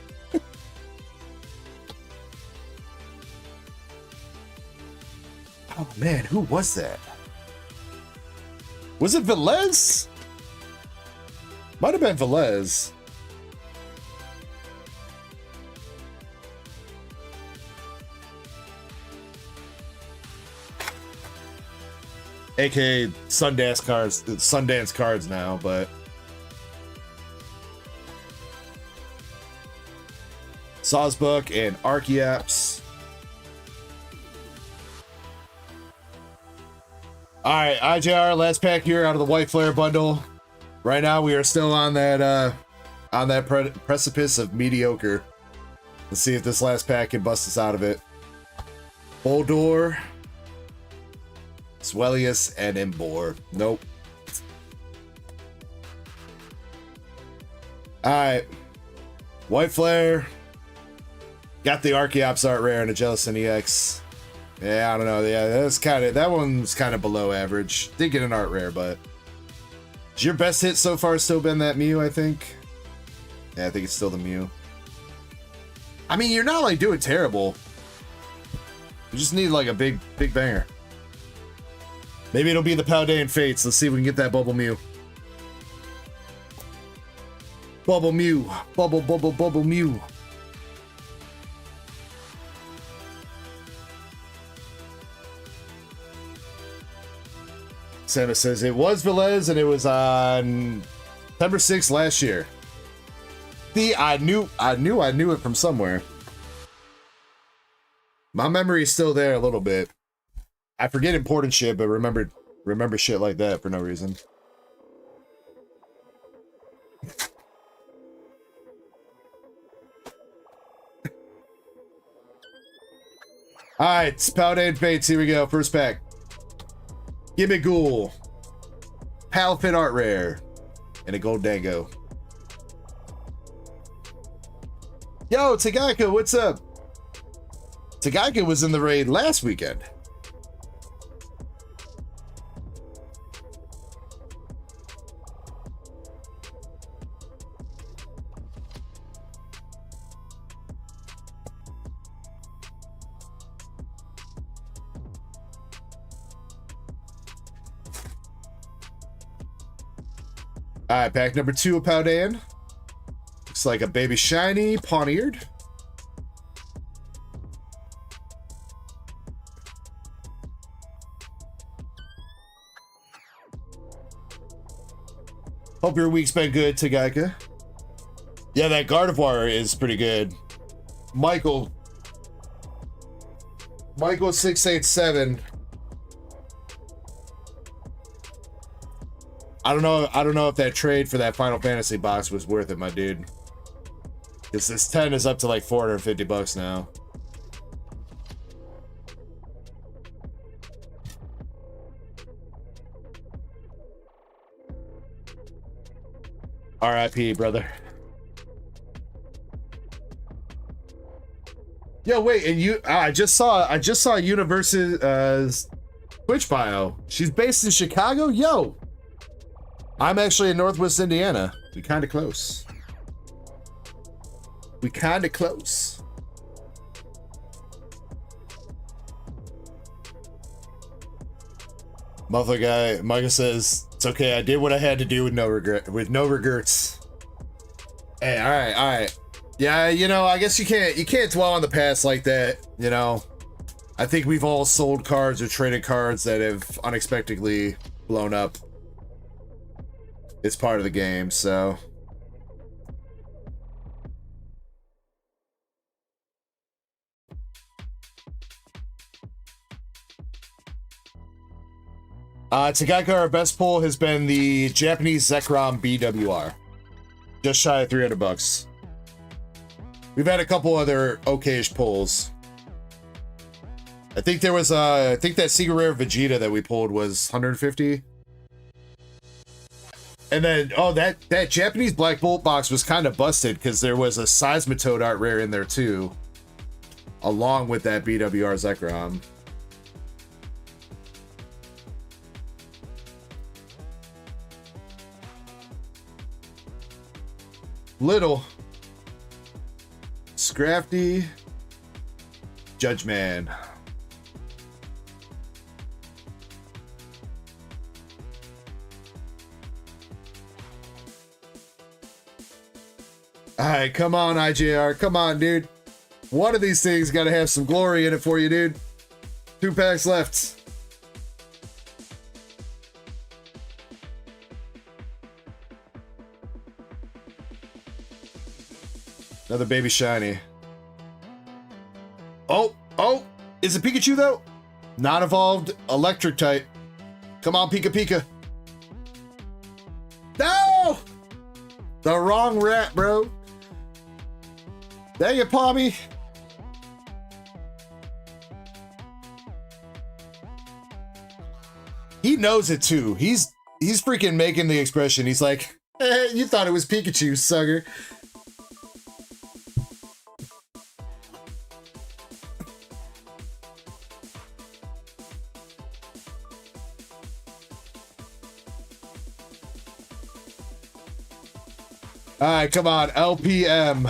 Oh man, who was that? Was it Velez? Might have been Velez. AKA Sundance cards now, but Sawsbook and Archeops. Alright, IJR, last pack here out of the White Flare bundle. Right now we are still on that precipice of mediocre. Let's see if this last pack can bust us out of it. Boldor, Swellius, and Embor. Nope. Alright. White Flare. Got the Archeops art rare and a Jellicent EX. Yeah, I don't know. Yeah, that one's kind of below average. Did get an art rare, but has your best hit so far still been that Mew, I think? Yeah, I think it's still the Mew. I mean, you're not like doing terrible. You just need like a big banger. Maybe it'll be the Paldean Fates. Let's see if we can get that Bubble Mew. Bubble Mew. Bubble Mew. Santa says it was Velez and it was on September 6th last year. See, I knew it from somewhere. My memory is still there a little bit. I forget important shit, but remember shit like that for no reason. Alright, it's Paldean Fates. Here we go. First pack. Gimmigool, Palfin art rare, and a gold Dango. Yo, Tagaika, what's up? Tagaika was in the raid last weekend. Alright, pack number 2 of Paldean. Looks like a baby shiny Pawniard. Hope your week's been good, Tagaika. Yeah, that Gardevoir is pretty good. Michael 687. I don't know if that trade for that Final Fantasy box was worth it, my dude. Because this 10 is up to like $450 now. RIP, brother. Yo, wait, and you I just saw Universe's Twitch bio. She's based in Chicago? Yo. I'm actually in Northwest Indiana. We kind of close. We kind of close. Muffler guy, Micah says, it's okay, I did what I had to do with no regrets. Hey, all right. Yeah, you know, I guess you can't dwell on the past like that, you know. I think we've all sold cards or traded cards that have unexpectedly blown up. It's part of the game, so. Tagaika, our best pull has been the Japanese Zekrom BWR. Just shy of $300. We've had a couple other okayish pulls. I think there was I think that Secret Rare Vegeta that we pulled was 150. And then, oh, that Japanese Black Bolt box was kind of busted because there was a Seismitoad art rare in there too, along with that BWR Zekrom. Little, Scrafty, Judge Man. Alright, come on, IJR. Come on, dude. One of these things got to have some glory in it for you, dude. 2 packs left. Another baby shiny. Oh, is it Pikachu though? Not evolved, electric type. Come on, Pika Pika. No! The wrong rat, bro. Dang it, Palmy. He knows it too. He's freaking making the expression. He's like, you thought it was Pikachu, sucker. All right, come on, LPM.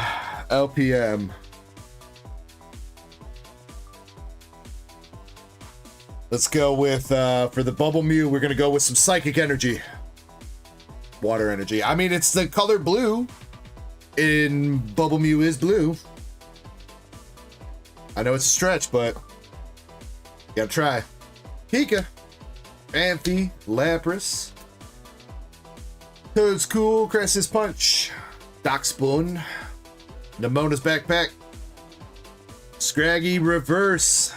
Let's go with, for the Bubble Mew, we're going to go with some Psychic Energy. Water Energy. I mean, it's the color blue. In Bubble Mew is blue. I know it's a stretch, but you gotta try. Pika. Amphi. Lapras. Toad's Cool. Cress's Punch. Dockspoon. Nemona's Backpack. Scraggy Reverse.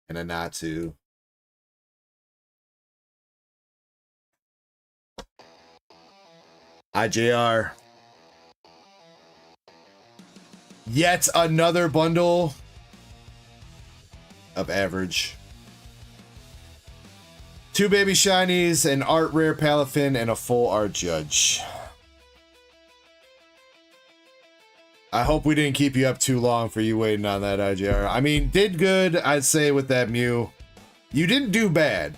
And a Natu. IJR. Yet another bundle of average. 2 baby shinies, an art rare Palafin, and a full art Judge. I hope we didn't keep you up too long for you waiting on that, IJR. I mean, did good, I'd say, with that Mew. You didn't do bad.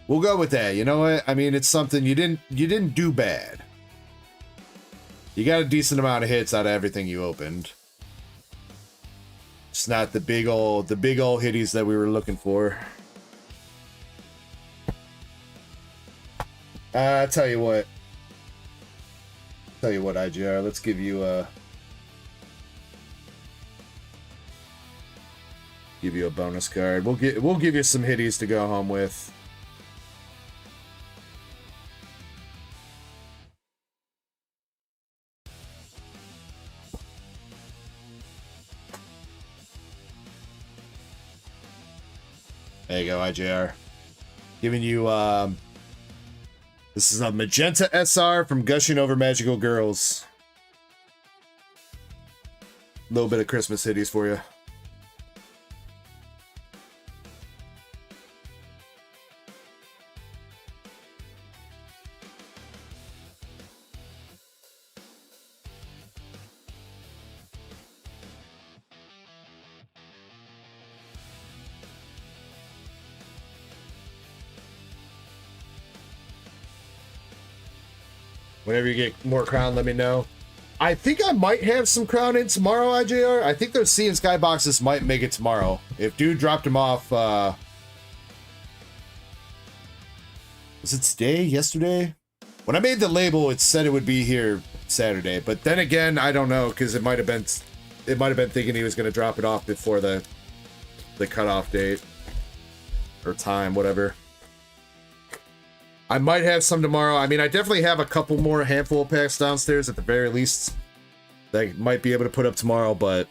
We'll go with that. You know what? I mean, it's something you didn't do bad. You got a decent amount of hits out of everything you opened. It's not the big old hitties that we were looking for. Tell you what, IGR, let's give you a bonus card. We'll give you some hitties to go home with. There you go, IJR. Giving you, this is a Magenta SR from Gushing Over Magical Girls. A little bit of Christmas hitties for you. Whenever you get more crown, let me know. I think I might have some crown in tomorrow, IJR. I think those Sea and Sky boxes might make it tomorrow. If dude dropped them off, was it today? Yesterday? When I made the label, it said it would be here Saturday. But then again, I don't know, because it might have been thinking he was going to drop it off before the cutoff date or time, whatever. I might have some tomorrow. I mean, I definitely have a couple more handful of packs downstairs at the very least that I might be able to put up tomorrow, but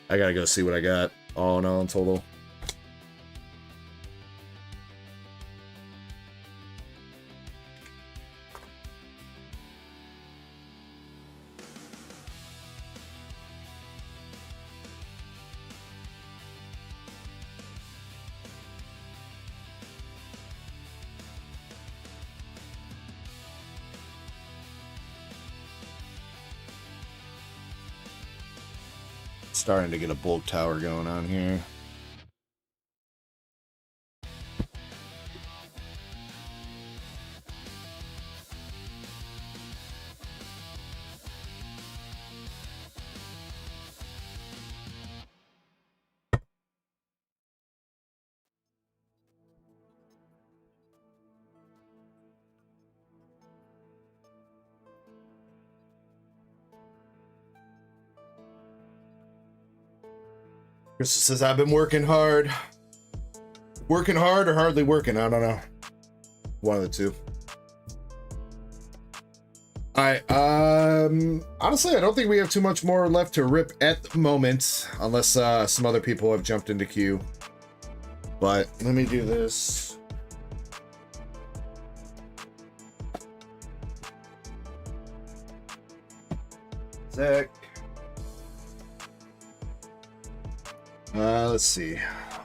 I gotta go see what I got all in all in total. Starting to get a bulk tower going on here. Chris says, I've been working hard. Working hard or hardly working? I don't know. One of the two. Alright, honestly, I don't think we have too much more left to rip at the moment, unless some other people have jumped into queue. But let me do this. Zach. Let's see.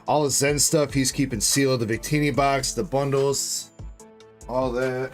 All the Zen stuff he's keeping sealed. The Victini box, the bundles, all that.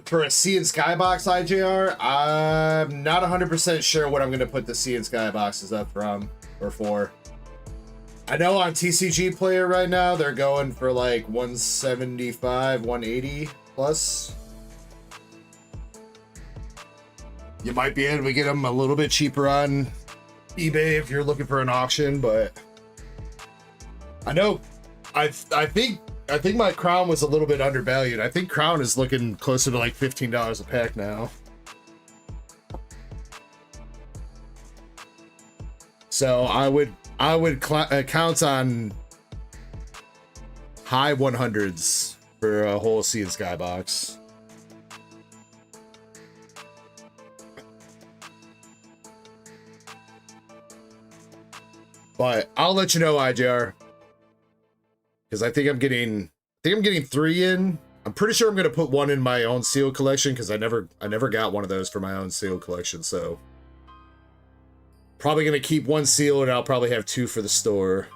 For a Sea and Sky box, IJR, I'm not 100% sure what I'm going to put the Sea and Sky boxes up from or for. I know on TCG Player right now, they're going for like 175, 180 plus. You might be able to get them a little bit cheaper on eBay if you're looking for an auction, but I know, I think my crown was a little bit undervalued. I think crown is looking closer to like $15 a pack now. So I would count on high 100s for a whole Sea and Sky box. But I'll let you know, IJR. Because I think I'm getting 3 in. I'm pretty sure I'm gonna put 1 in my own seal collection because I never got one of those for my own seal collection. So probably gonna keep 1 seal and I'll probably have 2 for the store.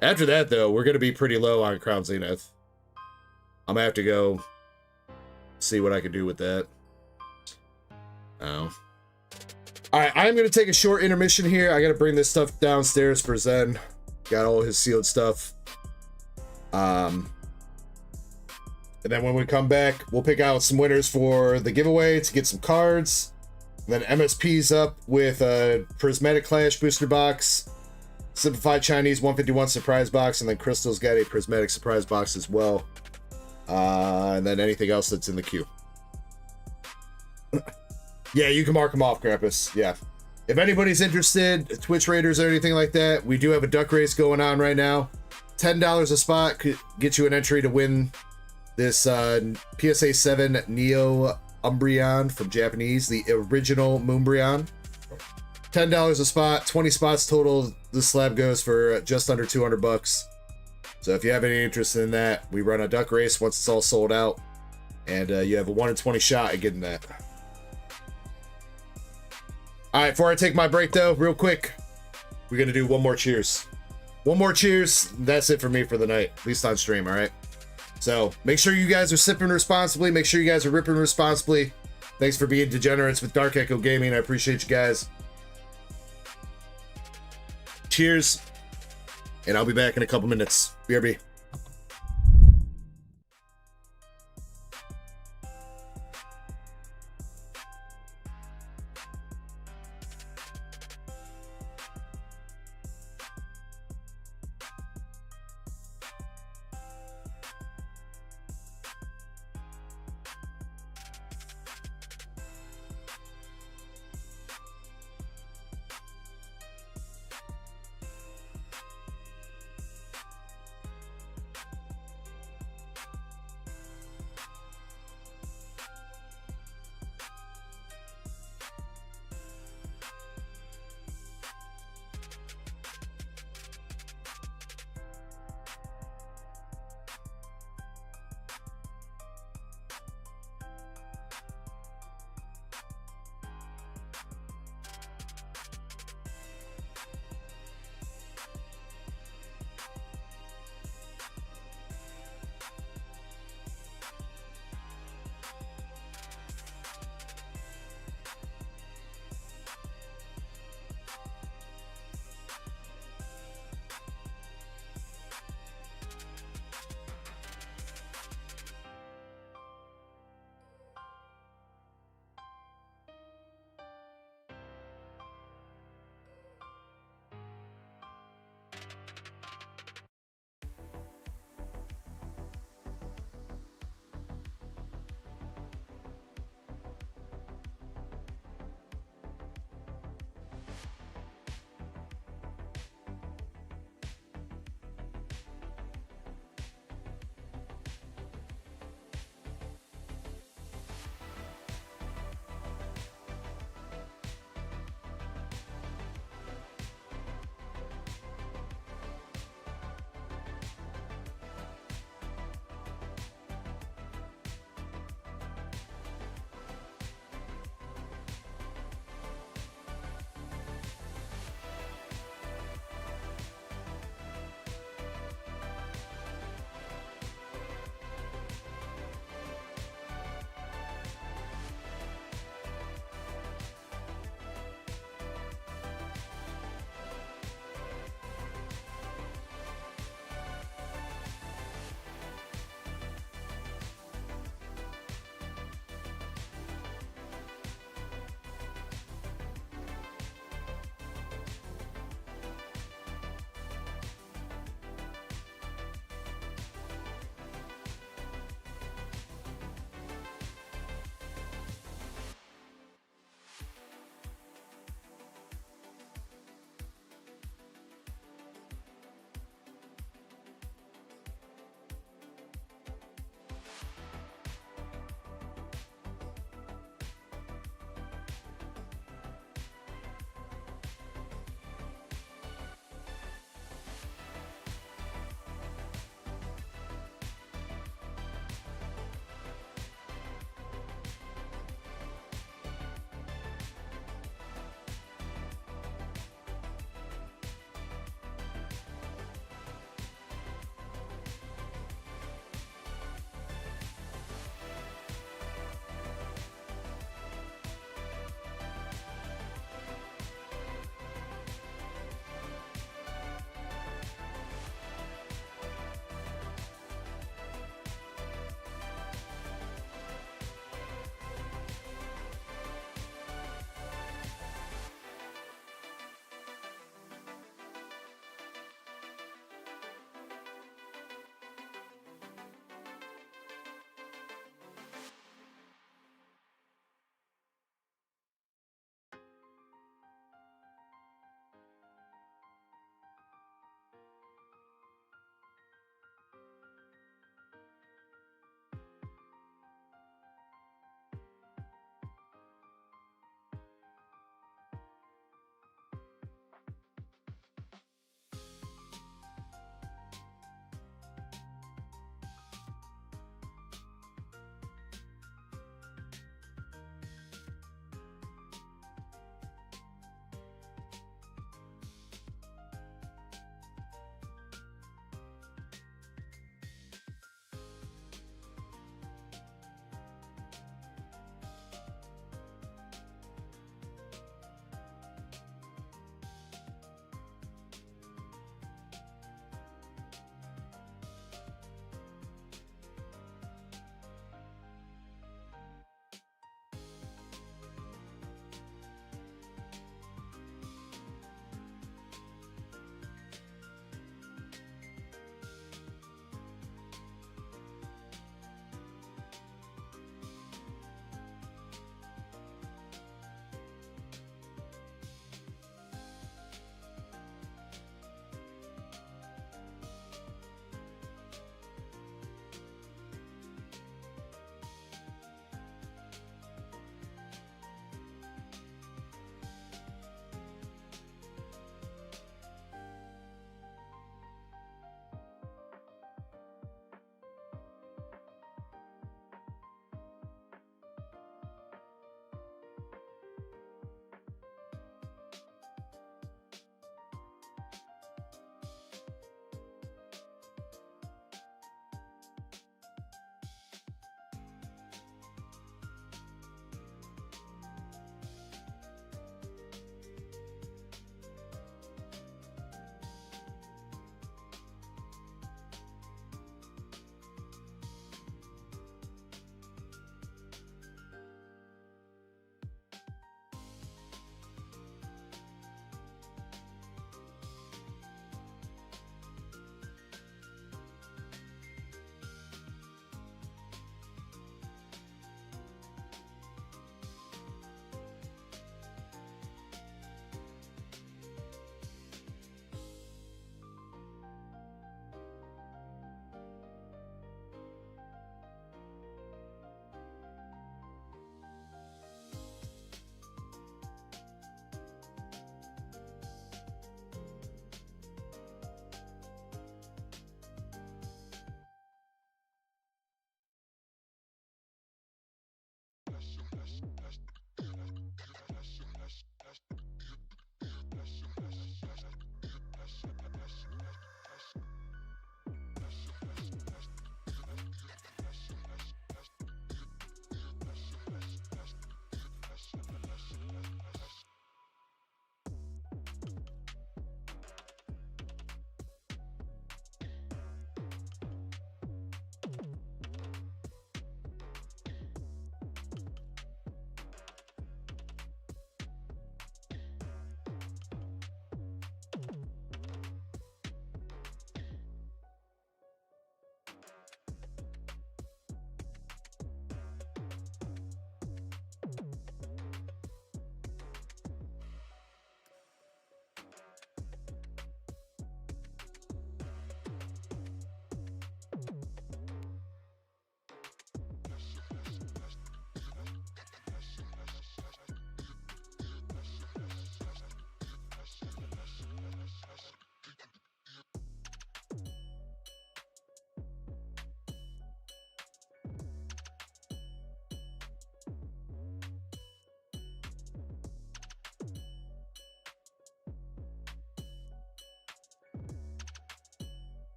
After that though, we're gonna be pretty low on Crown Zenith. I'm gonna have to go see what I can do with that. Oh. Alright, I'm gonna take a short intermission here. I gotta bring this stuff downstairs for Zen. Got all his sealed stuff. And then when we come back, we'll pick out some winners for the giveaway to get some cards. And then MSP's up with a Prismatic Clash booster box Simplified Chinese 151 surprise box, and then Crystal's got a prismatic surprise box as well. And then anything else that's in the queue. Yeah, you can mark them off, Krampus. Yeah. If anybody's interested, Twitch Raiders or anything like that, we do have a duck race going on right now. $10 a spot could get you an entry to win this PSA 7 Neo Umbreon from Japanese, the original Moonbreon. $10 a spot, 20 spots total. This slab goes for just under 200 bucks. So if you have any interest in that, we run a duck race once it's all sold out, and you have a 1 in 20 shot at getting that. All right, before I take my break though, real quick, we're gonna do one more cheers. One more cheers. That's it for me for the night, at least on stream. All right. So make sure you guys are sipping responsibly. Make sure you guys are ripping responsibly. Thanks for being degenerates with Dark Echo Gaming. I appreciate you guys. Cheers. And I'll be back in a couple minutes. BRB.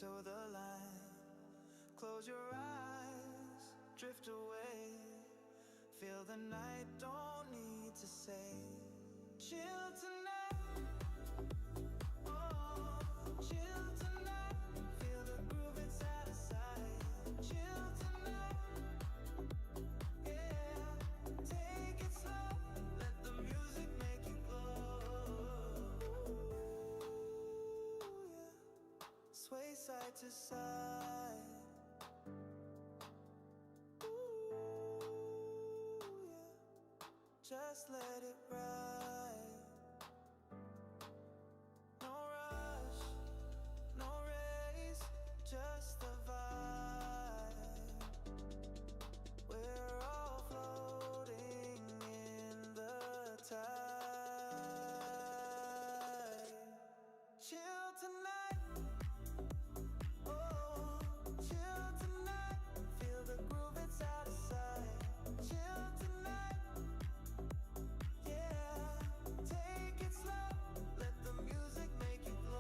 toe the line. Close your eyes, drift away. Feel the night, don't need to say. Chill tonight. Oh, chill tonight. Feel the groove, it's out of sight. Chill tonight. Yeah, take it slow. Let the music make you glow. Yeah. Sway side to side. Just let it ride. No rush, no race, just the vibe. We're all floating in the tide. Chill tonight. Oh, chill tonight. Feel the groove, it's out of sight. Chill tonight. Take it slow, let the music make you glow.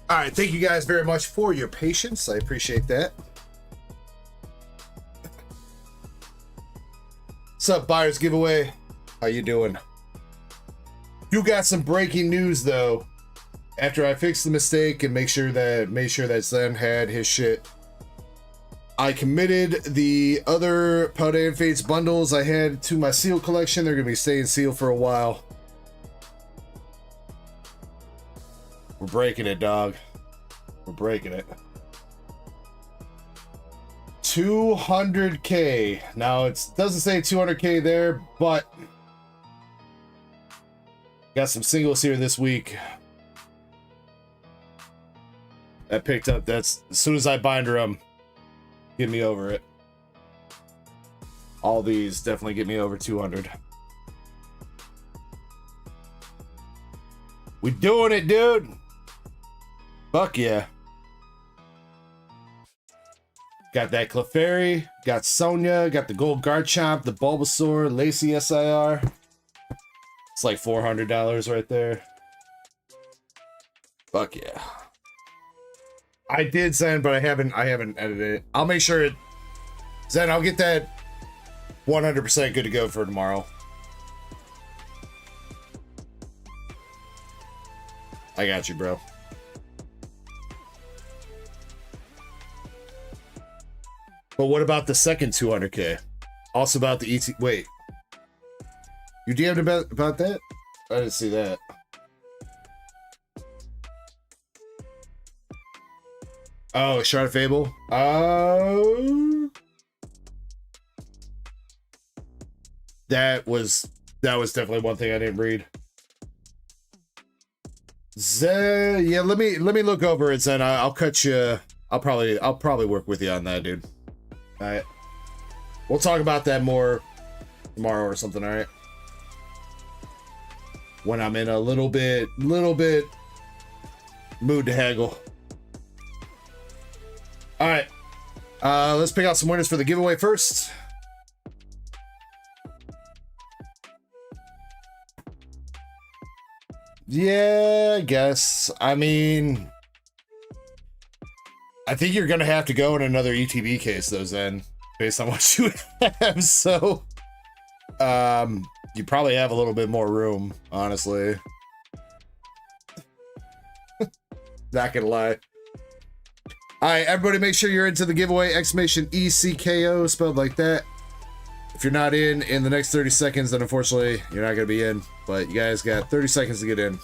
All right, thank you guys very much for your patience. I appreciate that. What's up, Buyers Giveaway? How you doing? You got some breaking news though. After I fixed the mistake and made sure that Zen had his shit, I committed the other Paldean Fates bundles I had to my seal collection. They're gonna be staying sealed for a while. We're breaking it, dog. We're breaking it. 200K. Now it doesn't say 200K there, but got some singles here this week. That picked up. That's as soon as I binder them, get me over it. All these definitely get me over 200. We doing it, dude. Fuck yeah. Got that Clefairy, got Sonya, got the Gold Garchomp, the Bulbasaur, Lacey SIR. It's like $400 right there. Fuck yeah. I did send, but I haven't edited it. I'll make sure it. Zen, I'll get that 100% good to go for tomorrow. I got you, bro. But what about the second 200K? Also about the ET. Wait. You DM'd about that? I didn't see that. Oh, Shard of Fable. That was definitely one thing I didn't read. Yeah, let me look over it, Zen. I'll cut you. I'll probably work with you on that, dude. All right. We'll talk about that more tomorrow or something. All right. When I'm in a little bit mood to haggle. All right. Let's pick out some winners for the giveaway first. Yeah, I guess. I mean, I think you're gonna have to go in another ETB case, though, Zen, based on what you have. So, you probably have a little bit more room, honestly. Not gonna lie. All right, everybody, make sure you're into the giveaway. Exclamation ECKO, spelled like that. If you're not in the next 30 seconds, then unfortunately you're not gonna be in. But you guys got 30 seconds to get in.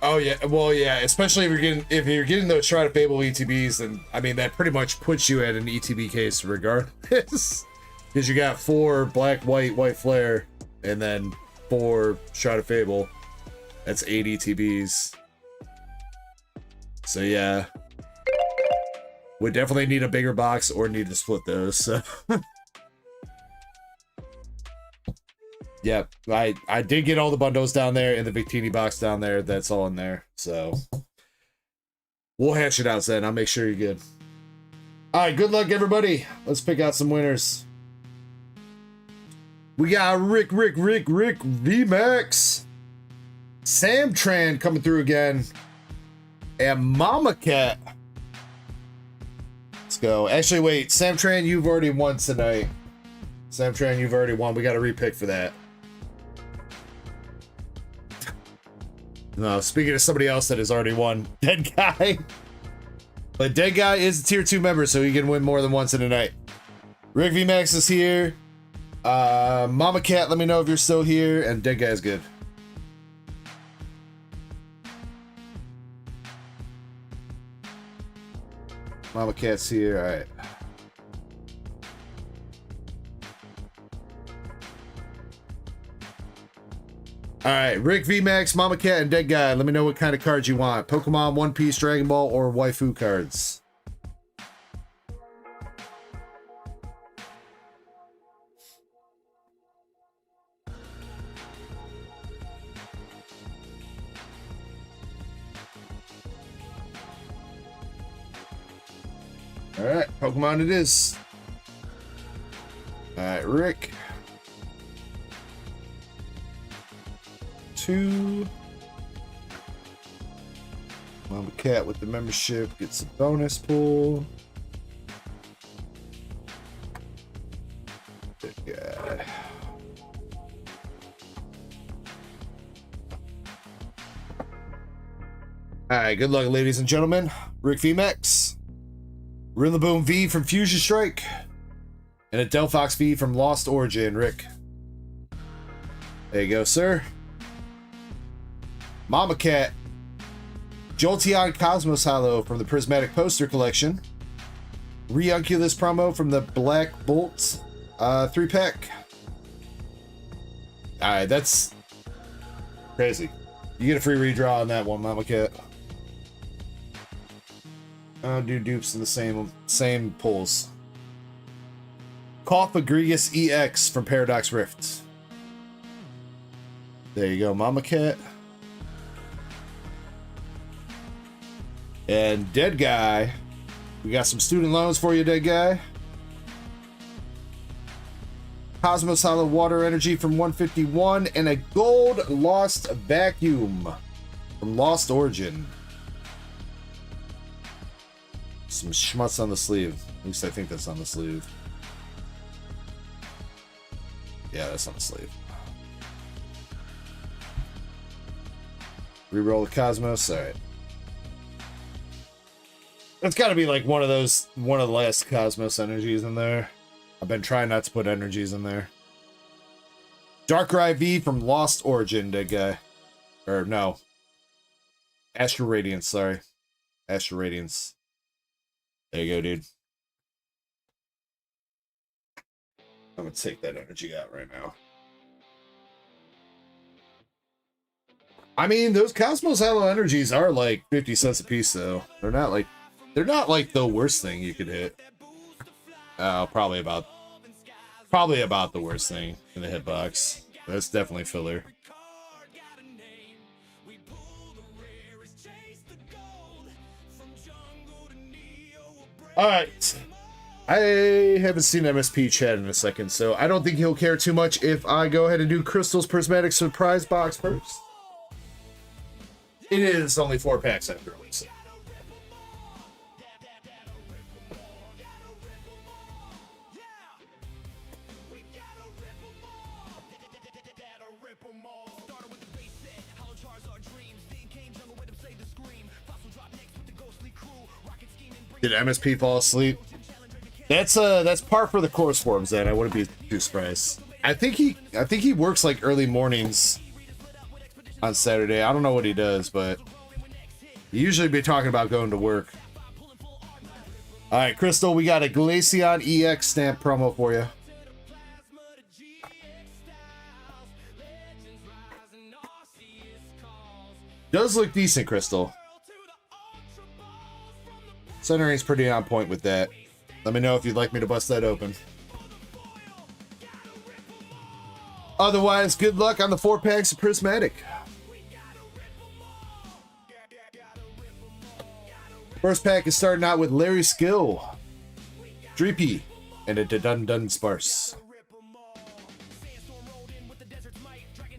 Oh yeah, well yeah, especially if you're getting those Shroud of Fable ETBs, then I mean that pretty much puts you at an ETB case regardless, because you got 4 black, white flare, and then 4 Shroud of Fable. That's 8 ETBs. So yeah, would definitely need a bigger box or need to split those. So. Yeah, I did get all the bundles down there in the Victini box down there. That's all in there. So we'll hash it out, Zen. I'll make sure you're good. All right, good luck, everybody. Let's pick out some winners. We got Rick VMAX, Sam Tran coming through again, and Mama Cat. Let's go. Actually, wait, Sam Tran, you've already won tonight. Sam Tran, you've already won. We got to repick for that. No, speaking of somebody else that has already won, Dead Guy. But Dead Guy is a tier 2 member, so he can win more than once in a night. Rick VMAX is here. Mama Cat, let me know if you're still here. And Dead Guy is good. Mama Cat's here. All right. All right, Rick VMAX, Mama Cat, and Dead Guy. Let me know what kind of cards you want. Pokemon, One Piece, Dragon Ball, or waifu cards. All right, Pokemon it is. All right, Rick. 2. Mama Cat with the membership gets a bonus pool. Good guy. Alright, good luck, ladies and gentlemen. Rick VMAX, Rillaboom V from Fusion Strike, and a Delphox V from Lost Origin. Rick, there you go, sir. Mama Cat, Jolteon Cosmos Hollow from the Prismatic Poster Collection, Reunculus promo from the Black Bolt 3-pack. Alright, that's crazy. You get a free redraw on that one, Mama Cat. I'll do dupes of the same pulls. Cofagrigus EX from Paradox Rift. There you go, Mama Cat. And Dead Guy, we got some student loans for you, Dead Guy. Cosmos Hollow Water Energy from 151, and a Gold Lost Vacuum from Lost Origin. Some schmutz on the sleeve. At least I think that's on the sleeve. Yeah, that's on the sleeve. Reroll the Cosmos. All right. It's got to be like one of the last Cosmos energies in there. I've been trying not to put energies in there. Darkrai V from Lost Origin, Dead Guy. Or no. Astral Radiance, sorry. Astral Radiance. There you go, dude. I'm gonna take that energy out right now. I mean, those Cosmos Halo energies are like 50 cents a piece, though. They're not like the worst thing you could hit. Probably about the worst thing in the hitbox. That's definitely filler. All right. I haven't seen MSP chat in a second, so I don't think he'll care too much if I go ahead and do Crystal's Prismatic Surprise Box first. It is only 4 packs after all. So. Did MSP fall asleep? That's par for the course for him, Zed. I wouldn't be too surprised. I think he works like early mornings on Saturday. I don't know what he does, but he usually be talking about going to work. All right, Crystal, we got a Glaceon EX stamp promo for you. Does look decent, Crystal. Centering's pretty on point with that. Let me know if you'd like me to bust that open. Otherwise, good luck on the 4 packs of Prismatic. First pack is starting out with Larry Skill, Dreepy, and a Dun Sparse.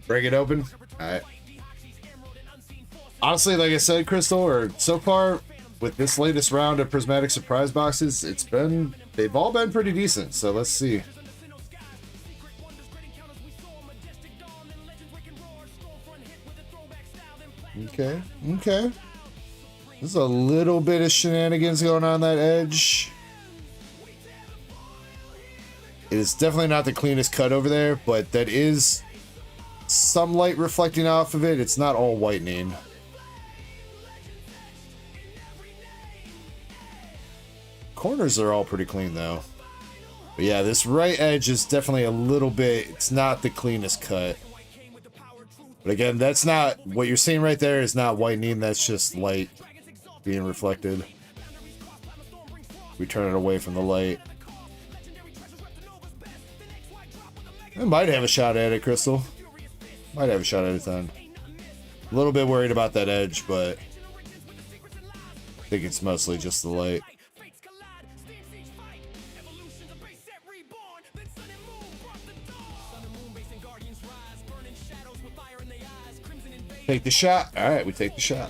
Break it open. All right. Honestly, like I said, Crystal, or so far with this latest round of Prismatic Surprise Boxes, they've all been pretty decent. So let's see. Okay. There's a little bit of shenanigans going on that edge. It is definitely not the cleanest cut over there, but that is some light reflecting off of it. It's not all whitening. Corners are all pretty clean though. But yeah, this right edge is definitely a little bit, it's not the cleanest cut. But again, that's not, what you're seeing right there is not whitening, that's just light being reflected. We turn it away from the light. I might have a shot at it, Crystal. Might have a shot at it then. A little bit worried about that edge, but I think it's mostly just the light. Take the shot. All right, we take the shot.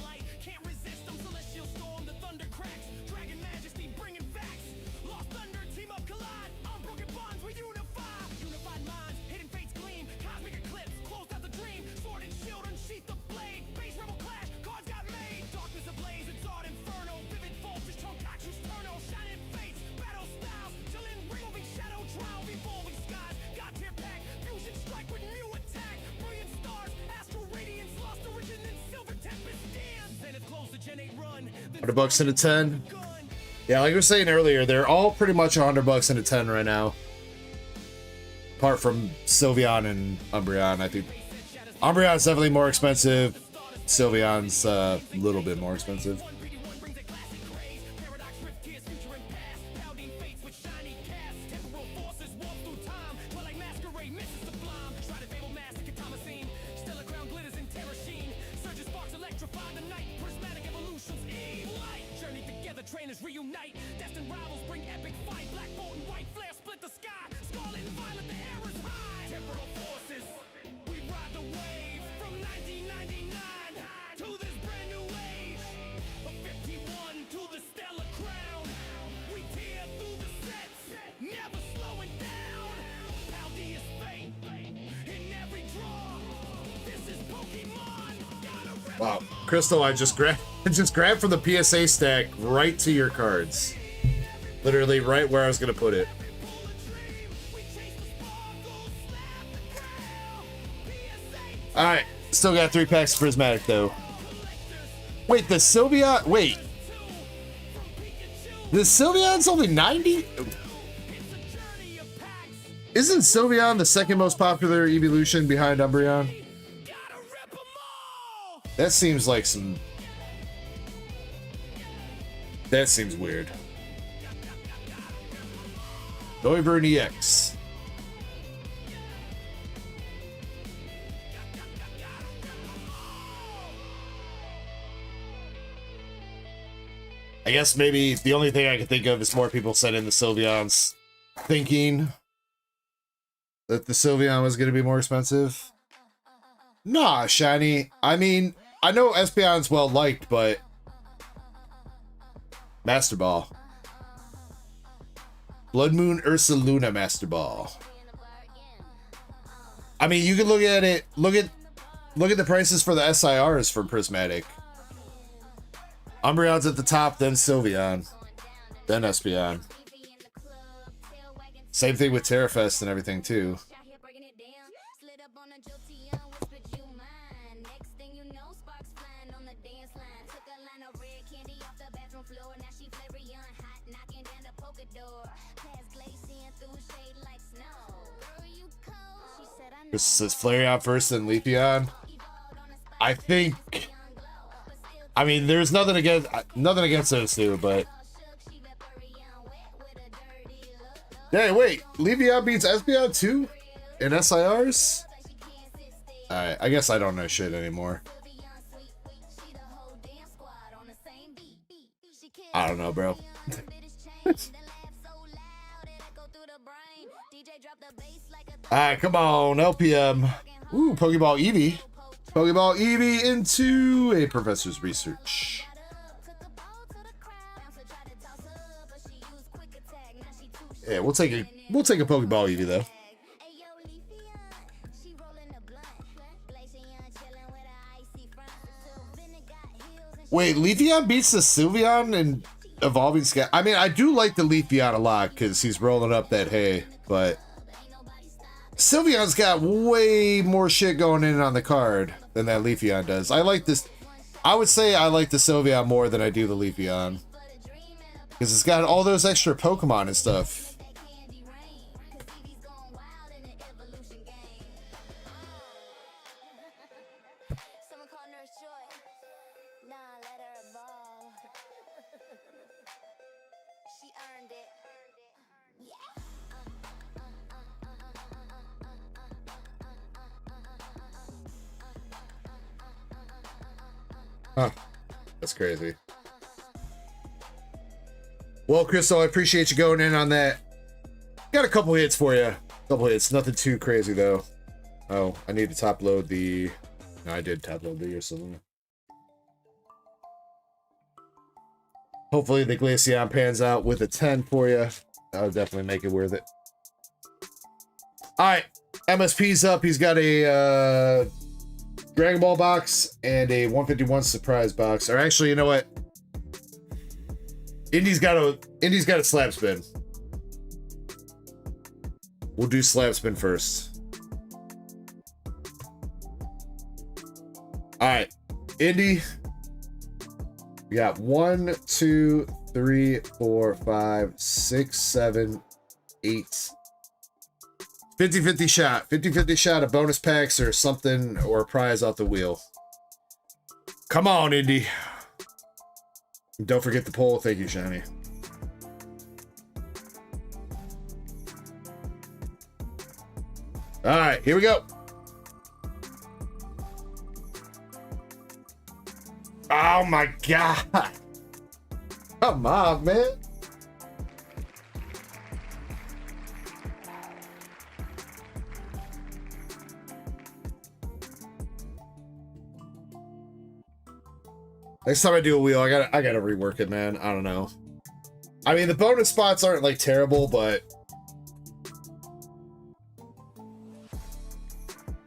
$100 and a 10. Yeah, like I was saying earlier, they're all pretty much $100 and a 10 right now. Apart from Sylveon and Umbreon, I think Umbreon's definitely more expensive. Sylveon's a little bit more expensive. Wow, Crystal, I just grabbed from the PSA stack right to your cards. Literally right where I was gonna put it. Alright, still got 3 packs of Prismatic though. Wait, the Sylveon, wait. The Sylveon's only 90? Isn't Sylveon the second most popular evolution behind Umbreon? That seems like some... That seems weird. Noivern EX. I guess maybe the only thing I can think of is more people sent in the Sylveons thinking that the Sylveon was going to be more expensive. Nah, Shiny. I mean, I know Espeon's well liked, but Master Ball. Blood Moon Ursaluna Master Ball. I mean, you can look at it. Look at the prices for the SIRs from Prismatic. Umbreon's at the top, then Sylveon, then Espeon. Same thing with Terrafest and everything too. Chris says Flareon first, then Leafeon. I think. I mean, there's nothing against those two, but. Hey, wait, Leafeon beats Espeon too in SIRs. All right, I guess I don't know shit anymore. I don't know, bro. Alright, come on, LPM. Ooh, Pokeball Eevee. Pokeball Eevee into a professor's research. Yeah, we'll take a Pokeball Eevee though. Wait, Leafeon beats the Sylveon in Evolving Sky. I mean, I do like the Leafeon a lot because he's rolling up that hay, but Sylveon's got way more shit going in on the card than that Leafeon does. I like this. I would say I like the Sylveon more than I do the Leafeon because it's got all those extra Pokemon and stuff. Huh. That's crazy. Well, Crystal, I appreciate you going in on that. Got a couple hits for you. Couple hits. Nothing too crazy, though. Oh, I need to top load the... No, I did top load the Ursaluna. Hopefully the Glaceon pans out with a 10 for you. That'll definitely make it worth it. Alright. MSP's up. He's got a... Dragon Ball box and a 151 surprise box. Or actually, you know what? Indy's got a slab spin. We'll do slab spin first. All right, Indy. We got 1, 2, 3, 4, 5, 6, 7, 8. 50-50 shot. 50-50 shot of bonus packs or something, or a prize off the wheel. Come on, Indy. Don't forget the poll. Thank you, Shiny. All right, here we go. Oh my God. Come on, man. Next time I do a wheel, I gotta rework it, man. I don't know. I mean, the bonus spots aren't like terrible, but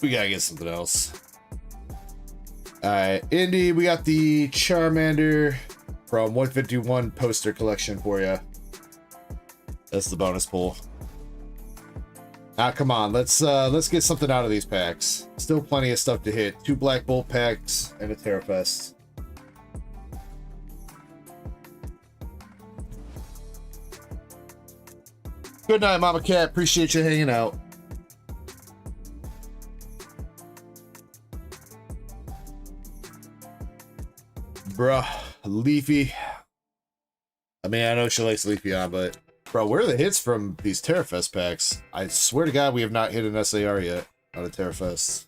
we gotta get something else. All right, Indy, we got the Charmander from 151 poster collection for you. That's the bonus pool. Ah, come on, let's get something out of these packs. Still plenty of stuff to hit. 2 Black Bolt packs and a Terrafest. Good night, Mama Cat. Appreciate you hanging out. Bruh, Leafy. I mean, I know she likes Leafeon, but bro, where are the hits from these Terrafest packs? I swear to God, we have not hit an SAR yet out of Terrafest.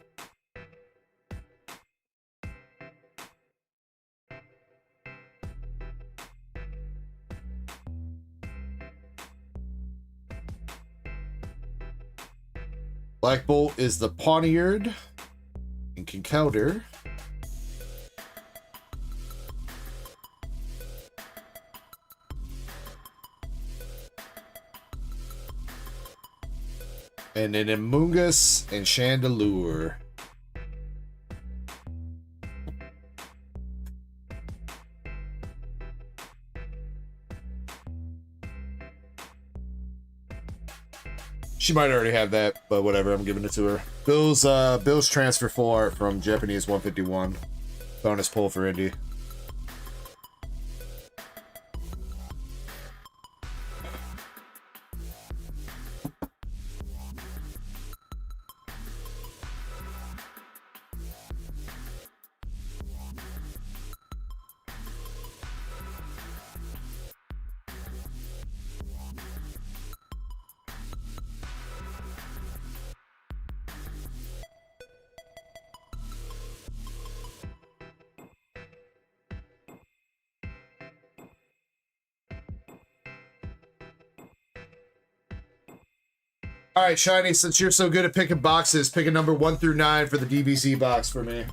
Black Bolt is the Pawniard and Kincowder. And then Amoonguss and Chandelure. She might already have that, but whatever, I'm giving it to her. Bill's transfer full art from Japanese 151. Bonus pull for Indy. All right, Shiny, since you're so good at picking boxes, pick a number 1 through 9 for the DBZ box for me.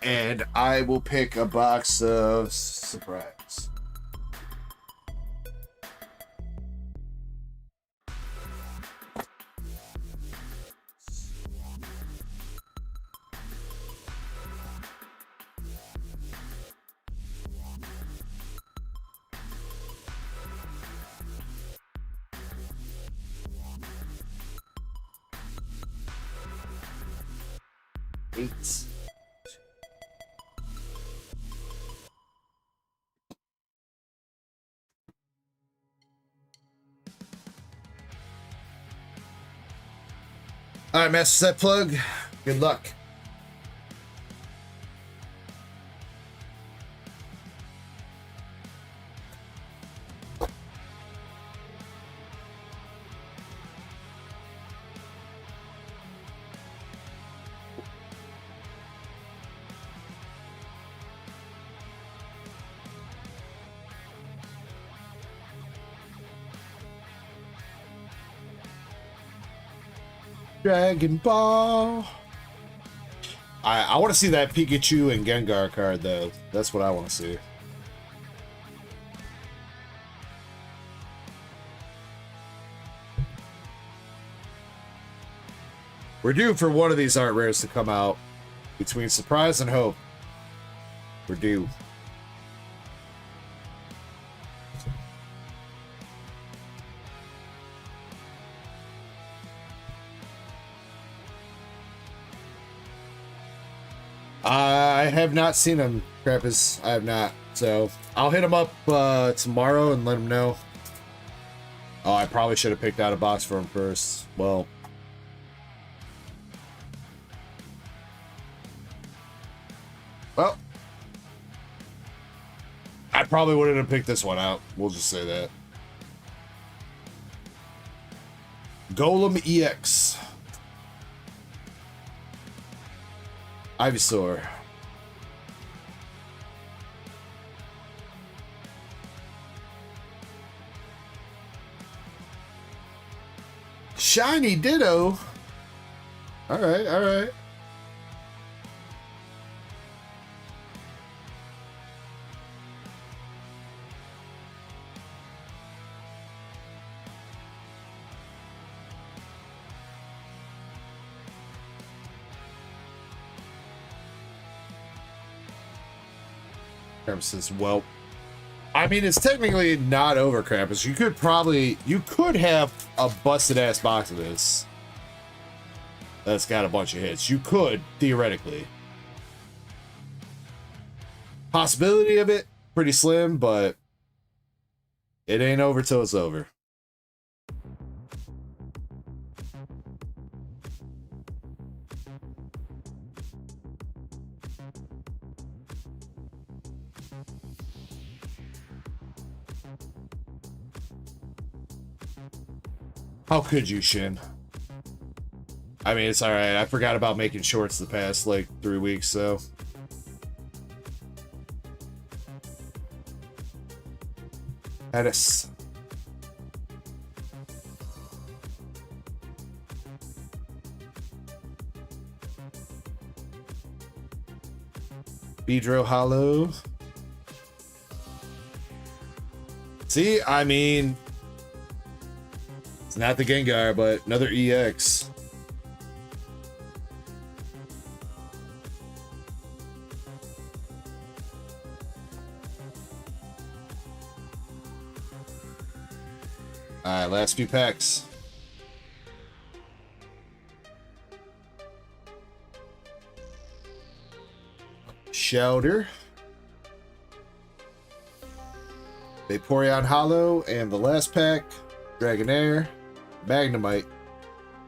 And I will pick a box of surprise. All right, Master Set Plug. Good luck. Dragon Ball. I want to see that Pikachu and Gengar card, though. That's what I want to see. We're due for one of these art rares to come out. Between surprise and hope, we're due. I have not seen him, Krampus. I have not. So I'll hit him up tomorrow and let him know. Oh, I probably should have picked out a box for him first. Well, I probably wouldn't have picked this one out. We'll just say that. Golem EX. Ivysaur. Shiny Ditto. All right, all right. Says, well, I mean, it's technically not over, Krampus. You could have a busted ass box of this that's got a bunch of hits. You could, theoretically. Possibility of it, pretty slim, but it ain't over till it's over. How could you, Shin? I mean, it's alright. I forgot about making shorts the past, like, 3 weeks, so... Edis. Beedrill Hollow. See, I mean... It's not the Gengar, but another EX. Alright, last few packs. Shelter. Vaporeon Hollow, and the last pack, Dragonair, Magnemite,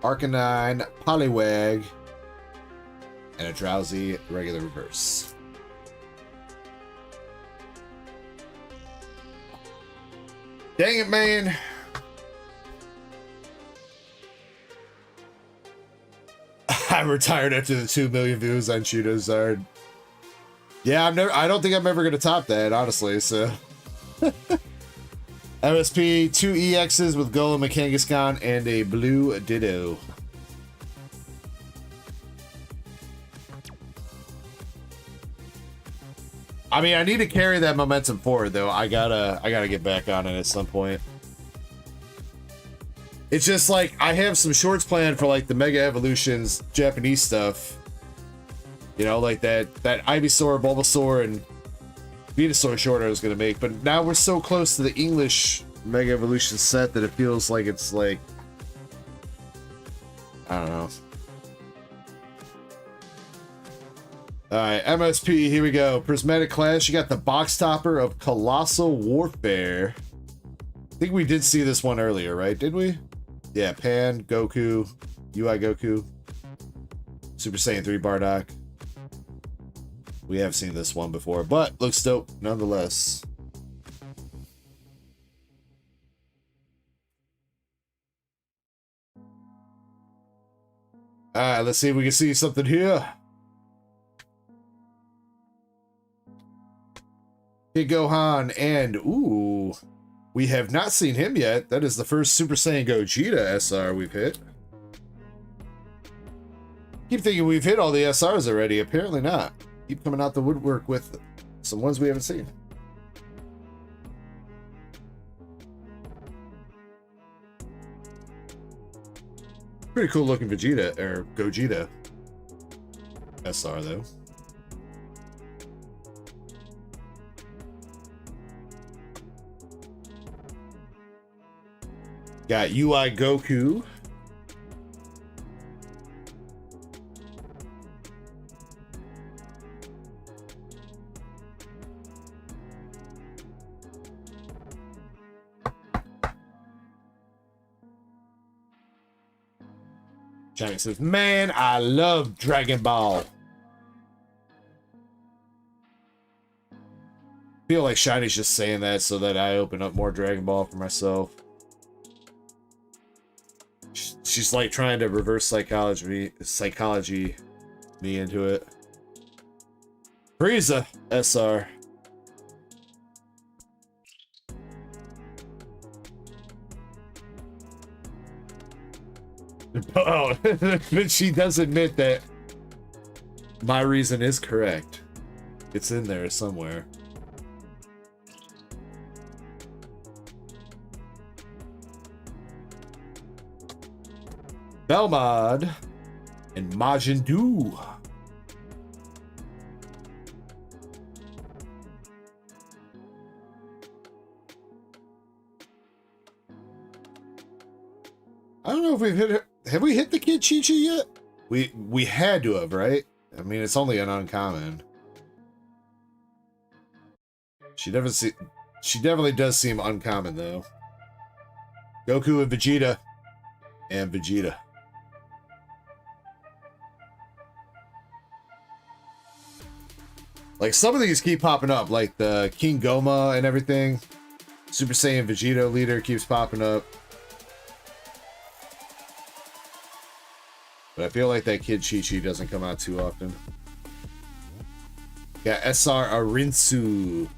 Arcanine, Poliwag, and a Drowsy regular reverse. Dang it, man. I retired after the 2 million views on Charizard. Yeah, I don't think I'm ever gonna top that, honestly, so. MSP, 2 EXs with Golem and Kangaskhan, and a blue Ditto. I mean, I need to carry that momentum forward, though. I gotta get back on it at some point. It's just like I have some shorts planned for like the Mega Evolutions Japanese stuff. You know, like that Ivysaur, Bulbasaur, and Venusaur short I was gonna make, but now we're so close to the English Mega Evolution set that it feels like it's like, I don't know. Alright, MSP, here we go. Prismatic Clash, you got the box topper of Colossal Warfare. I think we did see this one earlier, right? Did we? Yeah, Pan, Goku, UI Goku, Super Saiyan 3 Bardock. We have seen this one before, but looks dope nonetheless. Alright, let's see if we can see something here. Kid Gohan, and ooh, we have not seen him yet. That is the first Super Saiyan Gogeta SR we've hit. Keep thinking we've hit all the SRs already. Apparently not. Keep coming out the woodwork with some ones we haven't seen. Pretty cool looking Vegeta, or Gogeta SR though. Got UI Goku. Johnny says, man, I love Dragon Ball. I feel like Shiny's just saying that so that I open up more Dragon Ball for myself. She's like trying to reverse psychology me into it. Frieza SR. Oh, but she does admit that my reason is correct. It's in there somewhere. Belmod and Majin Buu. I don't know if we've hit it. Have we hit the Kid Chi-Chi yet? We had to have, right? I mean, it's only an uncommon. She definitely does seem uncommon though. Goku and Vegeta. And Vegeta. Like, some of these keep popping up, like the King Goma and everything. Super Saiyan Vegito leader keeps popping up. But I feel like that kid Chi-Chi doesn't come out too often. Got SR Arinsu.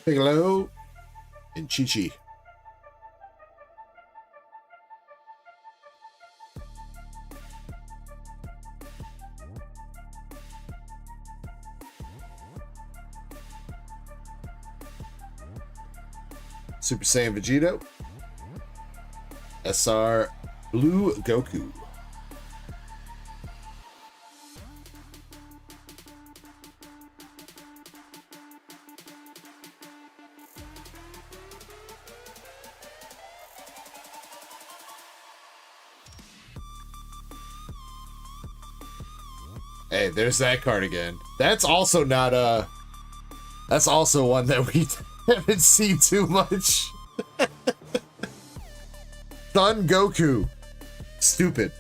Piccolo and Chi-Chi. Super Saiyan Vegito. SR Blue Goku. Hey, there's that card again. That's also not that's also one that we haven't seen too much. Son Goku. Stupid.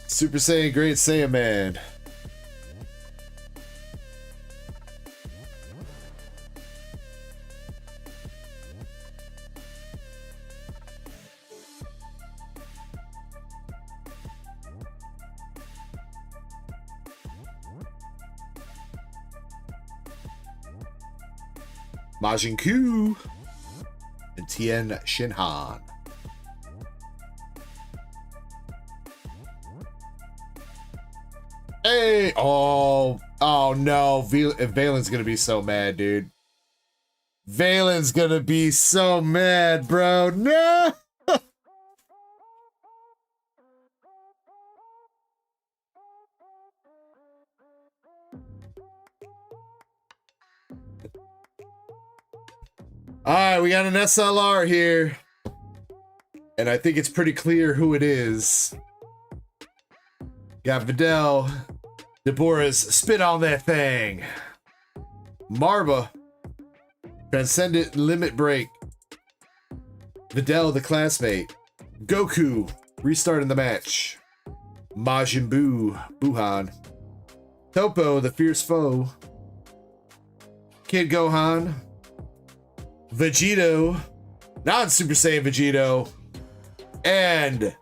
Super Saiyan Great Saiyan Man. Majin Q and Tien Shinhan. Hey! Oh no. Valen's gonna be so mad, dude. Valen's gonna be so mad, bro. No! Alright, we got an SLR here. And I think it's pretty clear who it is. Got Videl. Deborah's spit on that thing. Marba. Transcendent Limit Break. Videl, the classmate. Goku. Restarting the match. Majin Buu. Buhan. Topo, the fierce foe. Kid Gohan. Vegito, non-Super Saiyan Vegito, and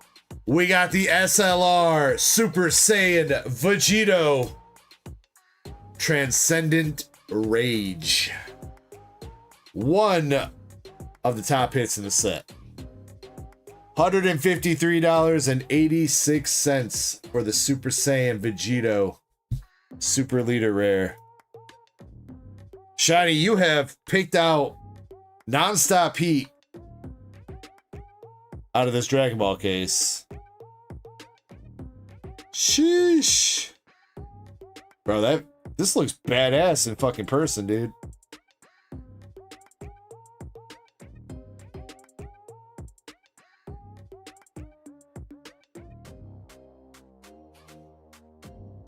we got the SLR Super Saiyan Vegito Transcendent Rage. One of the top hits in the set. $153.86 for the Super Saiyan Vegito Super Leader Rare. Shiny, you have picked out Non-stop heat out of this Dragon Ball case. Sheesh. Bro, this looks badass in fucking person, dude.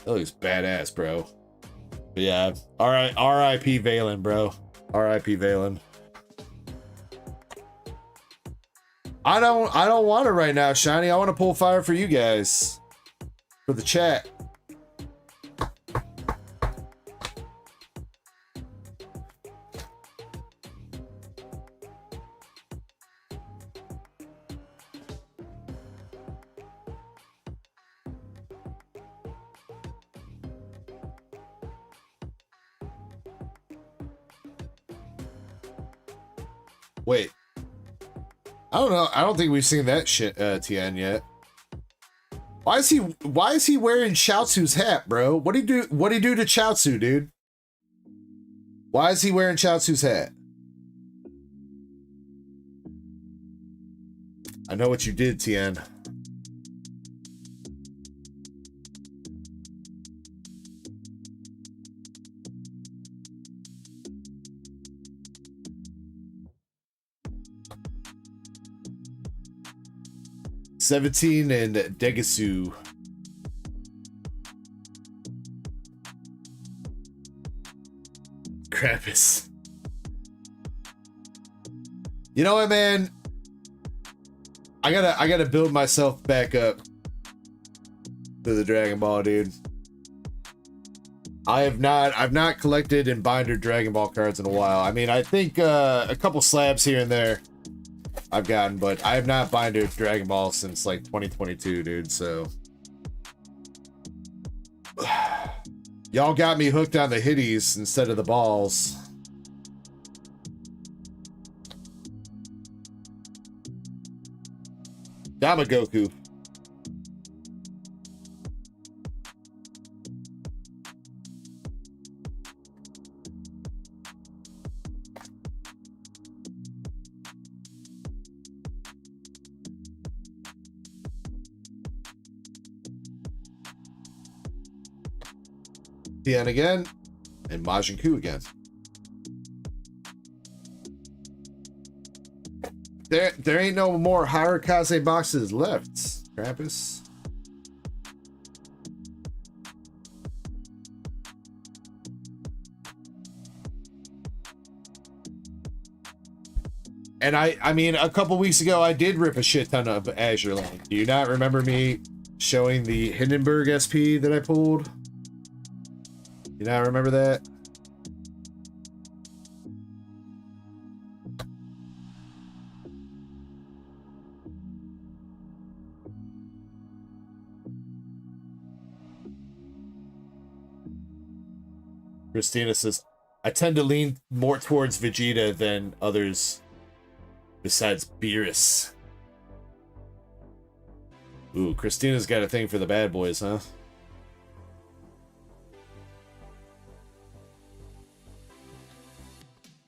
That looks badass, bro. But yeah, R.I.P. Valen, bro. R.I.P. Valen. I don't want it right now, Shiny. I want to pull fire for you guys. For the chat. Wait. I don't know. I don't think we've seen that shit, Tien, yet. Why is he wearing Chaozu's hat, bro? What'd he do to Chaozu, dude? Why is he wearing Chaozu's hat? I know what you did, Tien. 17 and Degasu. Krampus. You know what, man? I gotta build myself back up to the Dragon Ball, dude. I've not collected and bindered Dragon Ball cards in a while. I mean, I think a couple slabs here and there I've gotten, but I have not bindered Dragon Ball since like 2022, dude. So y'all got me hooked on the hitties instead of the balls. Yamagoku. Tien again, and Majin Ku again. There ain't no more Harakaze boxes left, Krampus. And I mean, a couple weeks ago, I did rip a shit ton of Azure Lane. Do you not remember me showing the Hindenburg SP that I pulled? You not remember that? Christina says, I tend to lean more towards Vegeta than others besides Beerus. Ooh, Christina's got a thing for the bad boys, huh?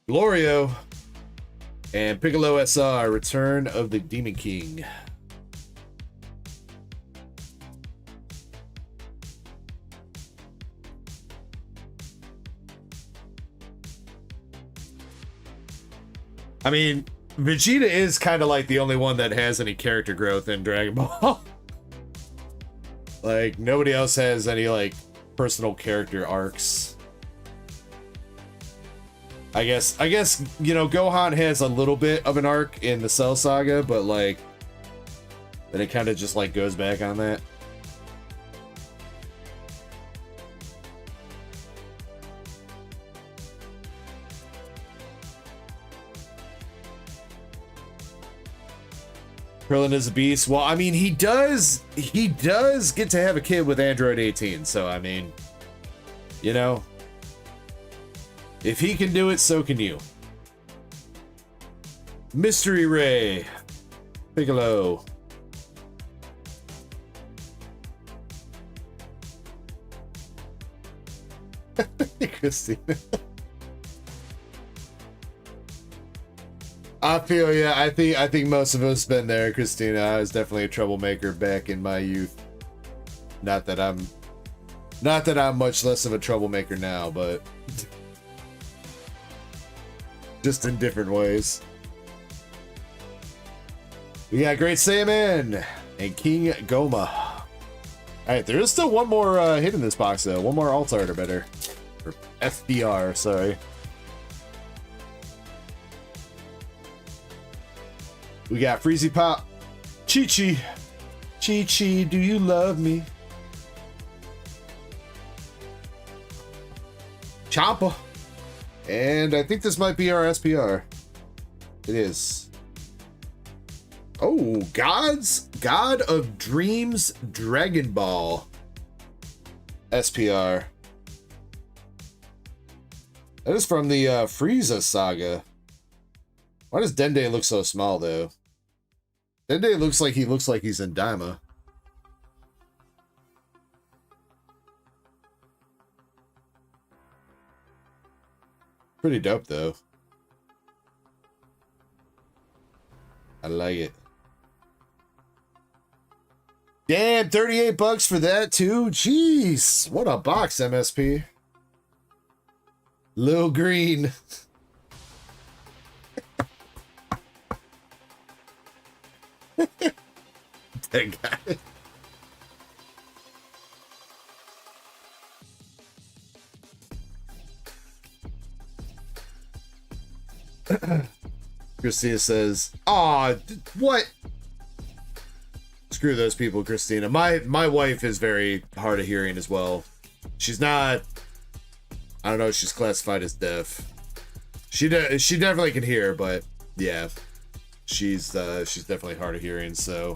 Glorio and Piccolo SR, Return of the Demon King. I mean, Vegeta is kind of like the only one that has any character growth in Dragon Ball. Like, nobody else has any, like, personal character arcs. I guess, you know, Gohan has a little bit of an arc in the Cell Saga, but, like, then it kind of just, like, goes back on that. Krillin is a beast. Well, I mean, he does get to have a kid with Android 18, so, I mean, you know, if he can do it, so can you. Mystery Ray. Piccolo. Christina. I feel yeah. I think most of us been there, Christina. I was definitely a troublemaker back in my youth. Not that I'm much less of a troublemaker now, but just in different ways. We got Great Saiyaman and King Goma. All right, there is still one more hit in this box though. One more alt art or better, or FBR. Sorry. We got Freezy Pop, Chi-Chi. Chi-Chi, do you love me? Champa. And I think this might be our SPR. It is. Oh, God of Dreams Dragon Ball SPR. That is from the Frieza saga. Why does Dende look so small though? Dende looks like he's in Daima. Pretty dope though. I like it. Damn, 38 bucks for that too? Jeez, what a box, MSP. Lil Green. that guy. Christina says, "Aw, what? Screw those people, Christina. My wife is very hard of hearing as well. She's not. I don't know if she's classified as deaf. She definitely can hear, but yeah, she's definitely hard of hearing. So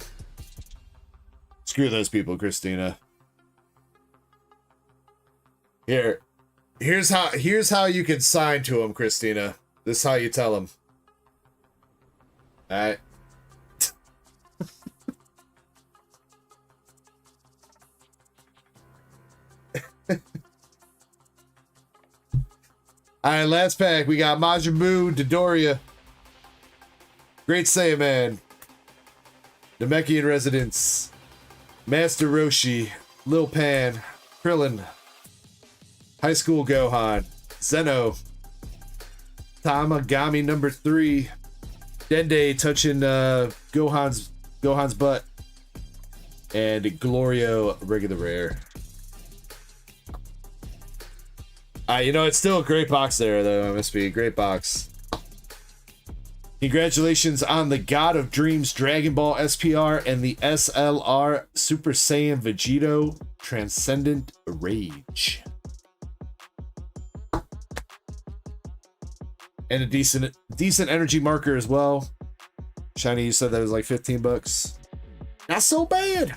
screw those people, Christina. Here's how you can sign to them, Christina. This is how you tell them. All right." Alright, last pack. We got Majin Buu, Dodoria, Great Saiyaman, Namekian Residence, Master Roshi, Lil Pan, Krillin, High School Gohan, Zeno, Tamagami number 3, Dende touching Gohan's butt, and Glorio regular rare. You know, it's still a great box there, though, MSP. Great box. Congratulations on the God of Dreams Dragon Ball SPR and the SLR Super Saiyan Vegito Transcendent Rage. And a decent energy marker as well. Shiny, you said that was like 15 bucks. Not so bad.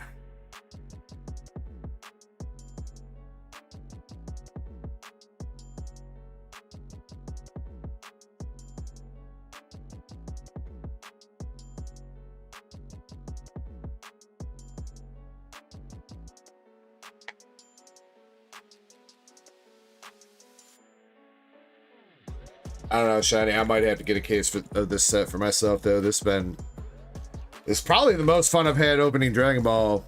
I don't know, Shiny. I might have to get a case of this set for myself, though. It's probably the most fun I've had opening Dragon Ball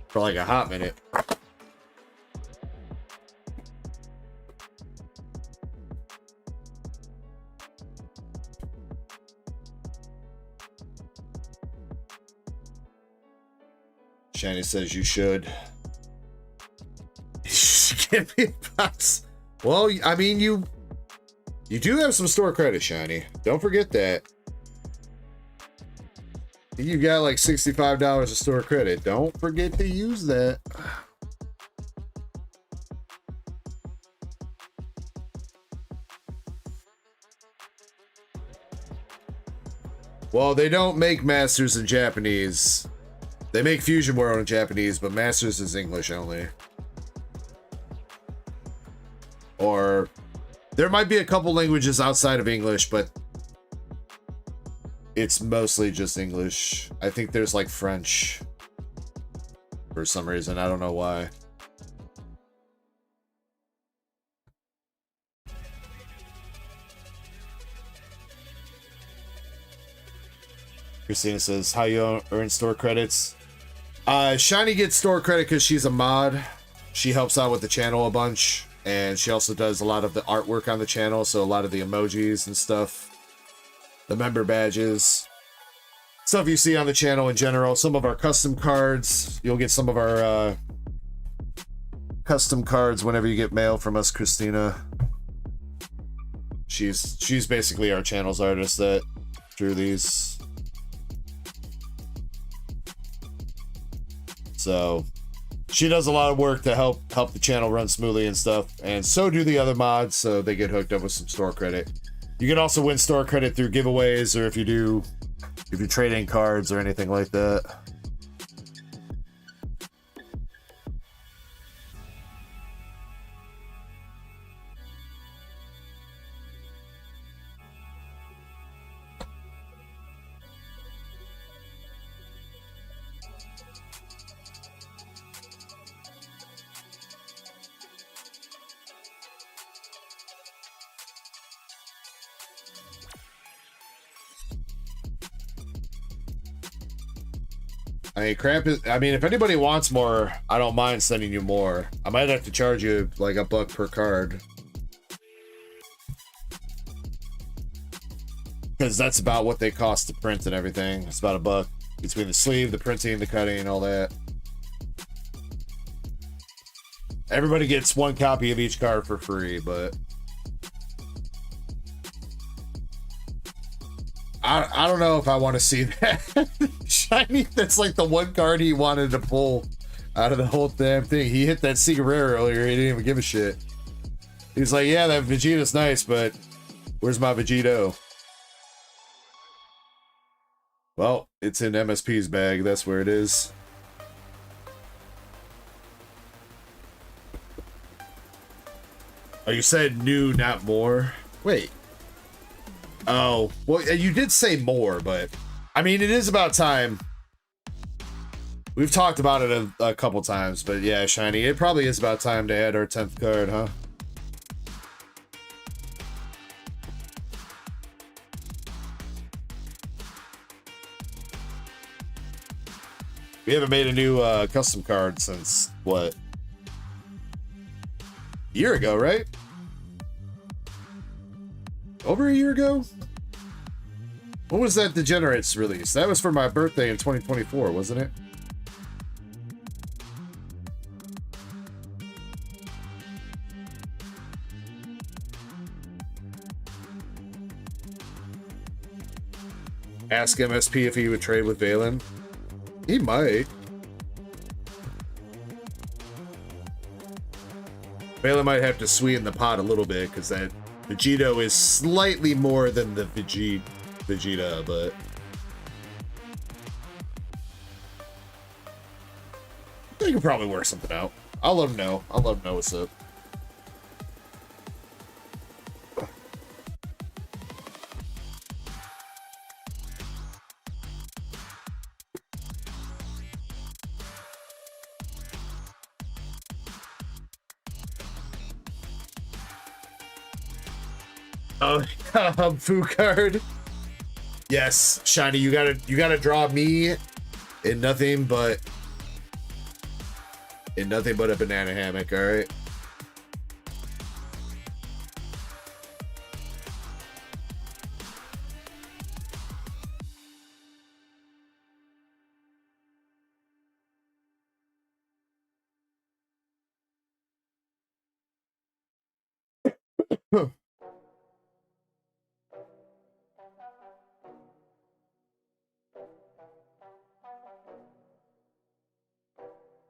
for like a hot minute. Shiny says you should. Give me a box. Well, I mean, you do have some store credit, Shiny. Don't forget that. You've got like $65 of store credit. Don't forget to use that. Well, they don't make Masters in Japanese. They make Fusion World in Japanese, but Masters is English only. Or there might be a couple languages outside of English, but it's mostly just English. I think there's like French for some reason. I don't know why. Christina says, how you earn store credits? Shiny gets store credit because she's a mod. She helps out with the channel a bunch. And she also does a lot of the artwork on the channel, so a lot of the emojis and stuff. The member badges. Stuff you see on the channel in general. Some of our custom cards. You'll get some of our custom cards whenever you get mail from us, Christina. She's basically our channel's artist that drew these. So she does a lot of work to help the channel run smoothly and stuff, and so do the other mods, so they get hooked up with some store credit. You can also win store credit through giveaways, or if you trade in cards or anything like that. I mean, if anybody wants more, I don't mind sending you more. I might have to charge you like $1 per card, because that's about what they cost to print and everything. It's about $1. between the sleeve, the printing, the cutting, all that. Everybody gets one copy of each card for free, but I don't know if I want to see that. Shiny, that's like the one card he wanted to pull out of the whole damn thing. He hit that secret rare earlier. He didn't even give a shit. He's like, yeah, that Vegeta's nice, but where's my Vegito? Well, it's in MSP's bag. That's where it is. Oh, you said new, not more? Wait. Oh, well, you did say more, but I mean, it is about time. We've talked about it a couple times, but yeah, Shiny, it probably is about time to add our 10th card, huh? We haven't made a new custom card since, what? A year ago, right? Over a year ago? When was that Degenerates release? That was for my birthday in 2024, wasn't it? Ask MSP if he would trade with Valen. He might. Valen might have to sweeten the pot a little bit because that Vegito is slightly more than the Vegeta, but they can probably work something out. I'll let him know. I'll let him know what's up. Oh, Foo card. Yes, Shiny, you gotta draw me in nothing but a banana hammock, all right?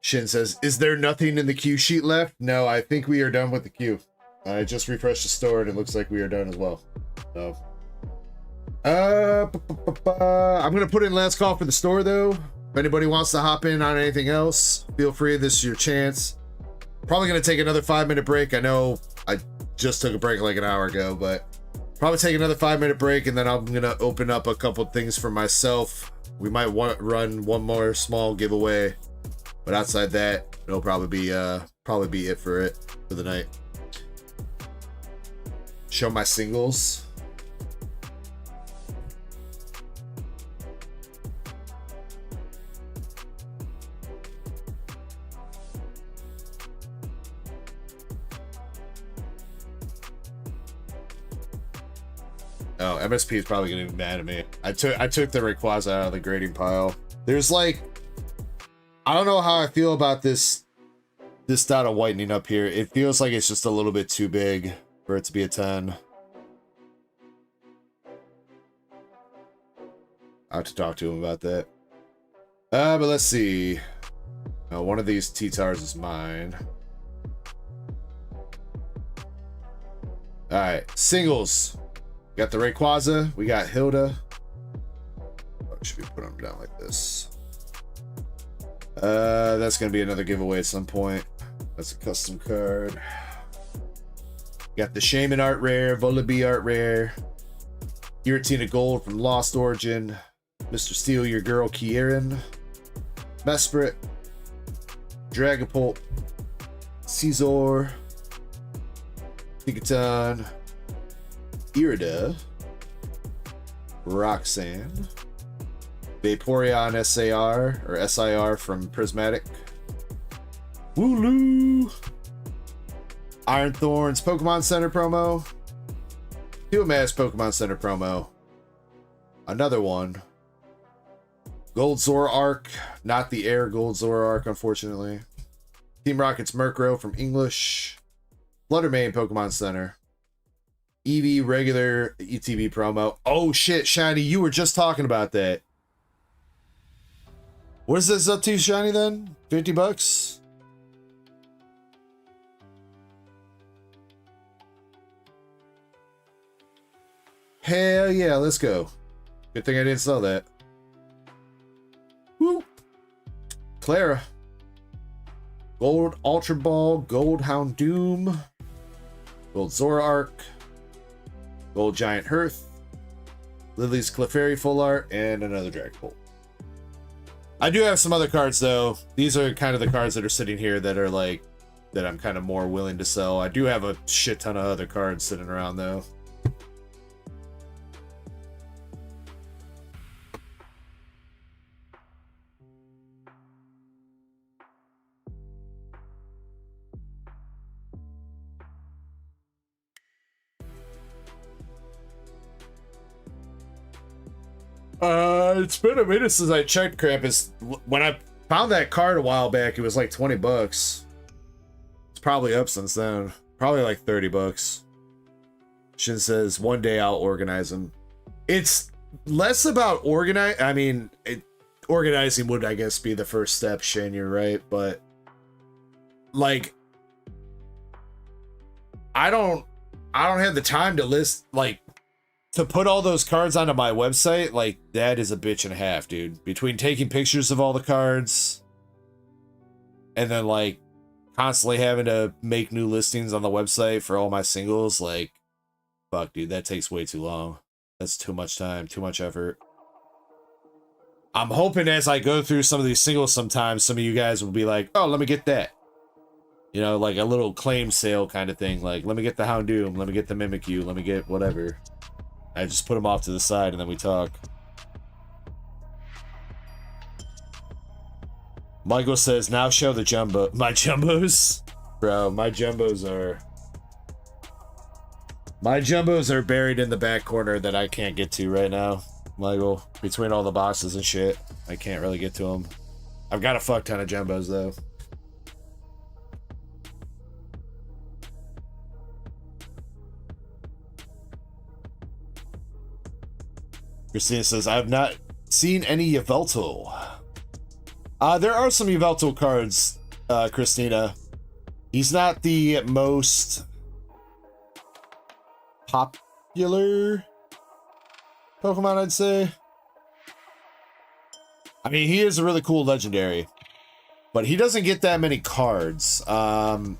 Shin says, is there nothing in the queue sheet left? No, I think we are done with the queue. I just refreshed the store and it looks like we are done as well. So, I'm going to put in last call for the store though. If anybody wants to hop in on anything else, feel free. This is your chance. Probably going to take another 5-minute break. I know I just took a break like an hour ago, but probably take another 5-minute break and then I'm going to open up a couple things for myself. We might run one more small giveaway. But outside that, it'll probably be it for the night. Show my singles. Oh, MSP is probably gonna be mad at me. I took the Rayquaza out of the grading pile. There's like, I don't know how I feel about this dot of whitening up here. It feels like it's just a little bit too big for it to be a 10. I have to talk to him about that. But let's see. One of these T-Tars is mine. Alright, singles. Got the Rayquaza. We got Hilda. Oh, should we put them down like this? That's gonna be another giveaway at some point. That's a custom card. Got the Shaman art rare, Volibee art rare, Giratina Gold from Lost Origin, Mr. Steel, your girl Kieran, Mesprit, Dragapult, Caesar, Pikaton, Irida, Roxanne, Vaporeon SAR or SIR from Prismatic, Wooloo, Iron Thorns Pokemon Center promo, Mass Pokemon Center promo, another one, Gold Zoroark, not the Air Gold Zoroark, unfortunately. Team Rocket's Murkrow from English. Fluttermane Pokemon Center. Eevee regular ETB promo. Oh shit, Shiny, you were just talking about that. What is this up to, Shiny, then? 50 bucks? Hell yeah, let's go. Good thing I didn't sell that. Woo! Clara. Gold Ultra Ball, Gold Houndoom, Gold Zoroark, Gold Giant Hearth, Lily's Clefairy Full Art, and another Dragapult. I do have some other cards though. These are kind of the cards that are sitting here that are like, that I'm kind of more willing to sell. I do have a shit ton of other cards sitting around though. It's been a minute since I checked Krampus. When I found that card a while back, it was like 20 bucks. It's probably up since then. Probably like 30 bucks. Shin says, one day I'll organize them. It's less about organize. I mean, organizing would, I guess, be the first step, Shin, you're right. But, like, I don't have the time to list, like, to put all those cards onto my website. Like, that is a bitch and a half, dude. Between taking pictures of all the cards and then, like, constantly having to make new listings on the website for all my singles, like, fuck, dude, that takes way too long. That's too much time, too much effort. I'm hoping as I go through some of these singles sometimes, some of you guys will be like, oh, let me get that. You know, like a little claim sale kind of thing. Like, let me get the Houndoom, let me get the Mimikyu, let me get whatever. I just put them off to the side and then we talk. Michael says, now show the jumbo. My jumbos? Bro, my jumbos are buried in the back corner that I can't get to right now. Michael, between all the boxes and shit, I can't really get to them. I've got a fuck ton of jumbos though. Christina says, I have not seen any Yveltal. There are some Yveltal cards, Christina. He's not the most popular Pokemon, I'd say. I mean, he is a really cool legendary, but he doesn't get that many cards. I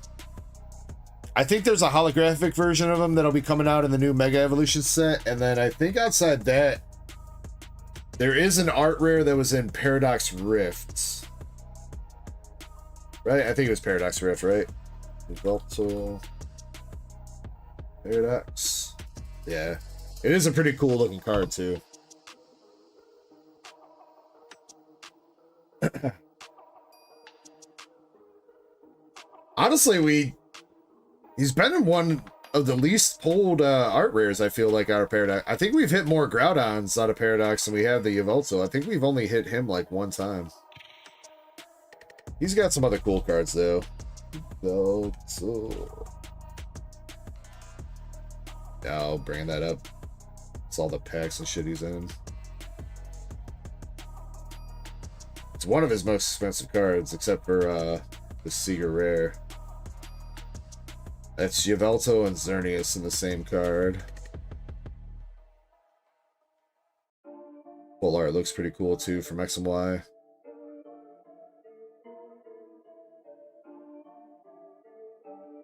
think there's a holographic version of him that'll be coming out in the new Mega Evolution set, and then I think outside that, there is an art rare that was in Paradox Rifts. Right? I think it was Paradox Rift, right? Yveltal. Paradox. Yeah. It is a pretty cool looking card, too. Honestly, he's been in one of the least pulled art rares, I feel like, out of Paradox. I think we've hit more Groudons out of Paradox than we have the Yveltal. I think we've only hit him like one time. He's got some other cool cards though. Yveltal. Yeah, I'll bring that up. It's all the packs and shit he's in. It's one of his most expensive cards, except for the Seeger Rare. That's Yveltal and Xerneas in the same card. Full art looks pretty cool too from X and Y.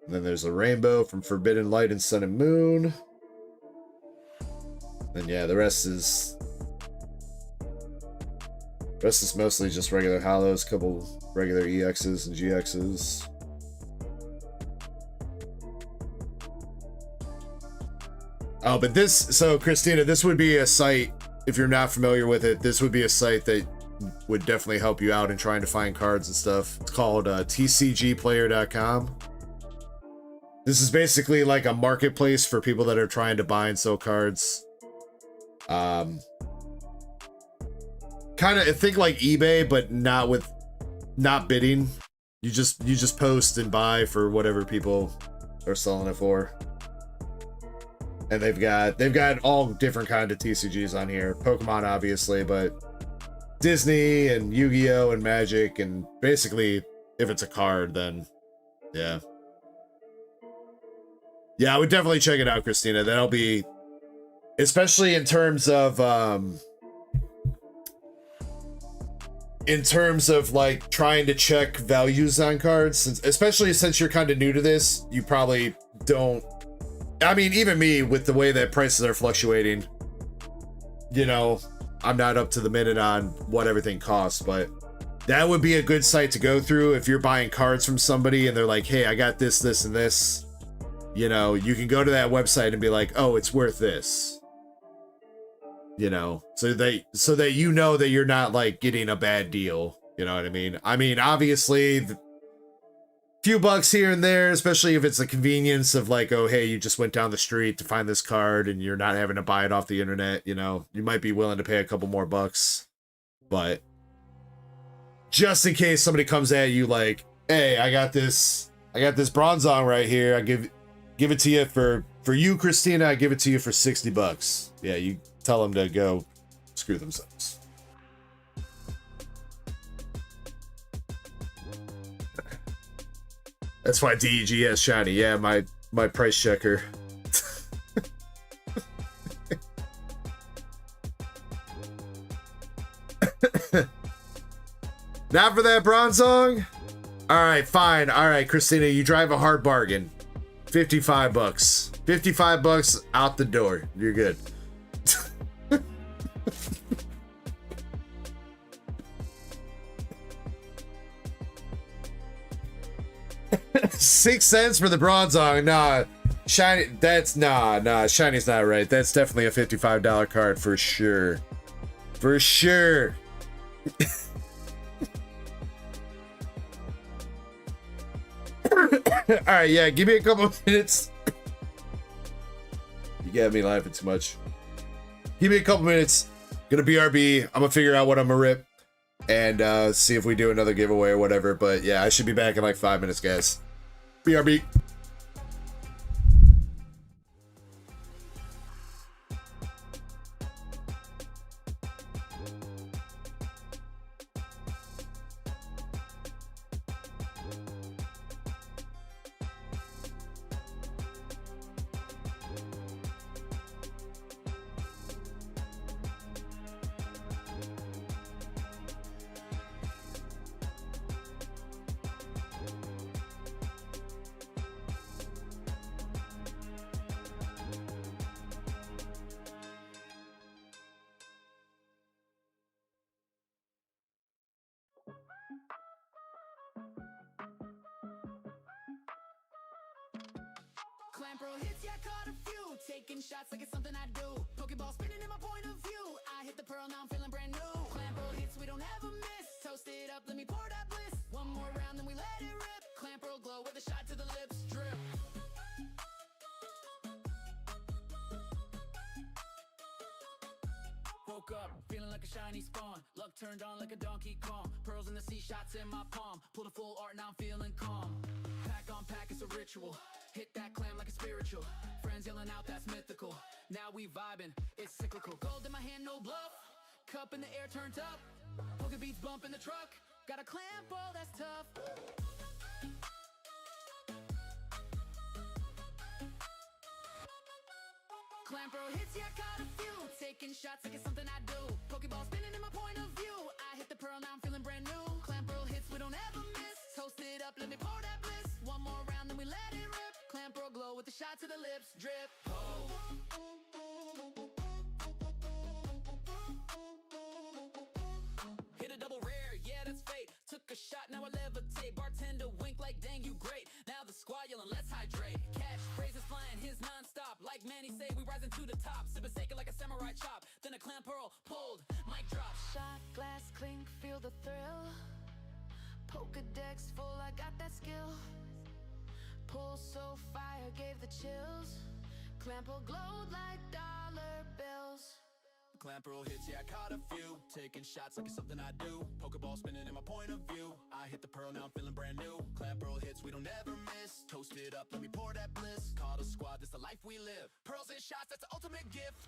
And then there's a rainbow from Forbidden Light and Sun and Moon. And yeah, the rest is mostly just regular hollows, couple regular EXs and GXs. Oh, but this, so Christina, this would be a site, if you're not familiar with it, this would be a site that would definitely help you out in trying to find cards and stuff. It's called tcgplayer.com. This is basically like a marketplace for people that are trying to buy and sell cards. Kind kind of think like eBay, but not bidding. You just post and buy for whatever people are selling it for. And they've got all different kind of TCGs on here. Pokemon, obviously, but Disney and Yu-Gi-Oh! And Magic, and basically, if it's a card, then yeah. Yeah, I would definitely check it out, Christina. That'll be, especially in terms of like trying to check values on cards, especially since you're kind of new to this, you probably don't. I mean, even me, with the way that prices are fluctuating, you know, I'm not up to the minute on what everything costs, but that would be a good site to go through if you're buying cards from somebody and they're like, hey, I got this, this, and this. You know, you can go to that website and be like, oh, it's worth this. You know, so that you know that you're not like getting a bad deal. You know what I mean? I mean, obviously, few bucks here and there, especially if it's the convenience of like, oh, hey, you just went down the street to find this card and you're not having to buy it off the internet, you know, you might be willing to pay a couple more bucks. But just in case somebody comes at you like, hey, I got this Bronzong right here. I give it to you for you, Christina. I give it to you for $60. Yeah, you tell them to go screw themselves. That's why DEG has shiny. Yeah, my price checker. Not for that Bronzong? Alright, fine. Alright, Christina, you drive a hard bargain. $55. $55 out the door. You're good. 6 cents for the Bronzong. Nah, shiny. That's nah. Shiny's not right. That's definitely a $55 card for sure. For sure. All right, yeah. Give me a couple of minutes. You got me laughing too much. Give me a couple minutes. Gonna BRB. I'm gonna figure out what I'm gonna rip and see if we do another giveaway or whatever. But yeah, I should be back in like 5 minutes, guys. BRB. Bro hits, yeah, caught a few. Taking shots like it's something I do. Pokeball spinning in my point of view. I hit the pearl, now I'm feeling brand new. Clamp roll hits, we don't ever miss. Toast it up, let me pour that bliss. One more round, then we let it rip. Clamp roll glow with a shot to the lips. Drip. Woke up, feeling like a shiny spawn. Luck turned on like a Donkey Kong. Pearls in the sea, shots in my palm. Pulled a full art, now I'm feeling calm. Pack on pack, it's a ritual. Hit that clam like a spiritual. Friends yelling out, that's mythical. Now we vibing, it's cyclical. Gold in my hand, no bluff. Cup in the air, turned up. Poker beats bump in the truck. Got a clamp, oh, that's tough. Clamp roll hits, yeah, caught a few. Taking shots like it's something I do. Pokeball spinning in my point of view. I hit the pearl, now I'm feeling brand new. Clamp roll hits, we don't ever miss. Toast it up, let me pour that bliss. One more round, then we let it rip. Clamp roll glow with a shot to the lips. Drip. Oh. Hit a double rare, yeah, that's fate. Took a shot, now I levitate. Bartender wink like, dang, you great. Now the squad yelling, let's hydrate. Catch phrases flying, his non-stop. Like Manny say, we rising to the top. Sipping sake like a samurai chop. Then a clamp pearl pulled, mic drop. Shot, glass, clink, feel the thrill. Pokedex full, I got that skill. Pull so fire, gave the chills. Clamp glowed like dollar bills. Clamp roll hits, yeah, I caught a few. Taking shots like it's something I do. Pokeball spinning in my point of view. I hit the pearl, now I'm feeling brand new. Clamp roll hits, we don't ever miss. Toast it up, let me pour that bliss. Call the squad, this the life we live. Pearls and shots, that's the ultimate gift.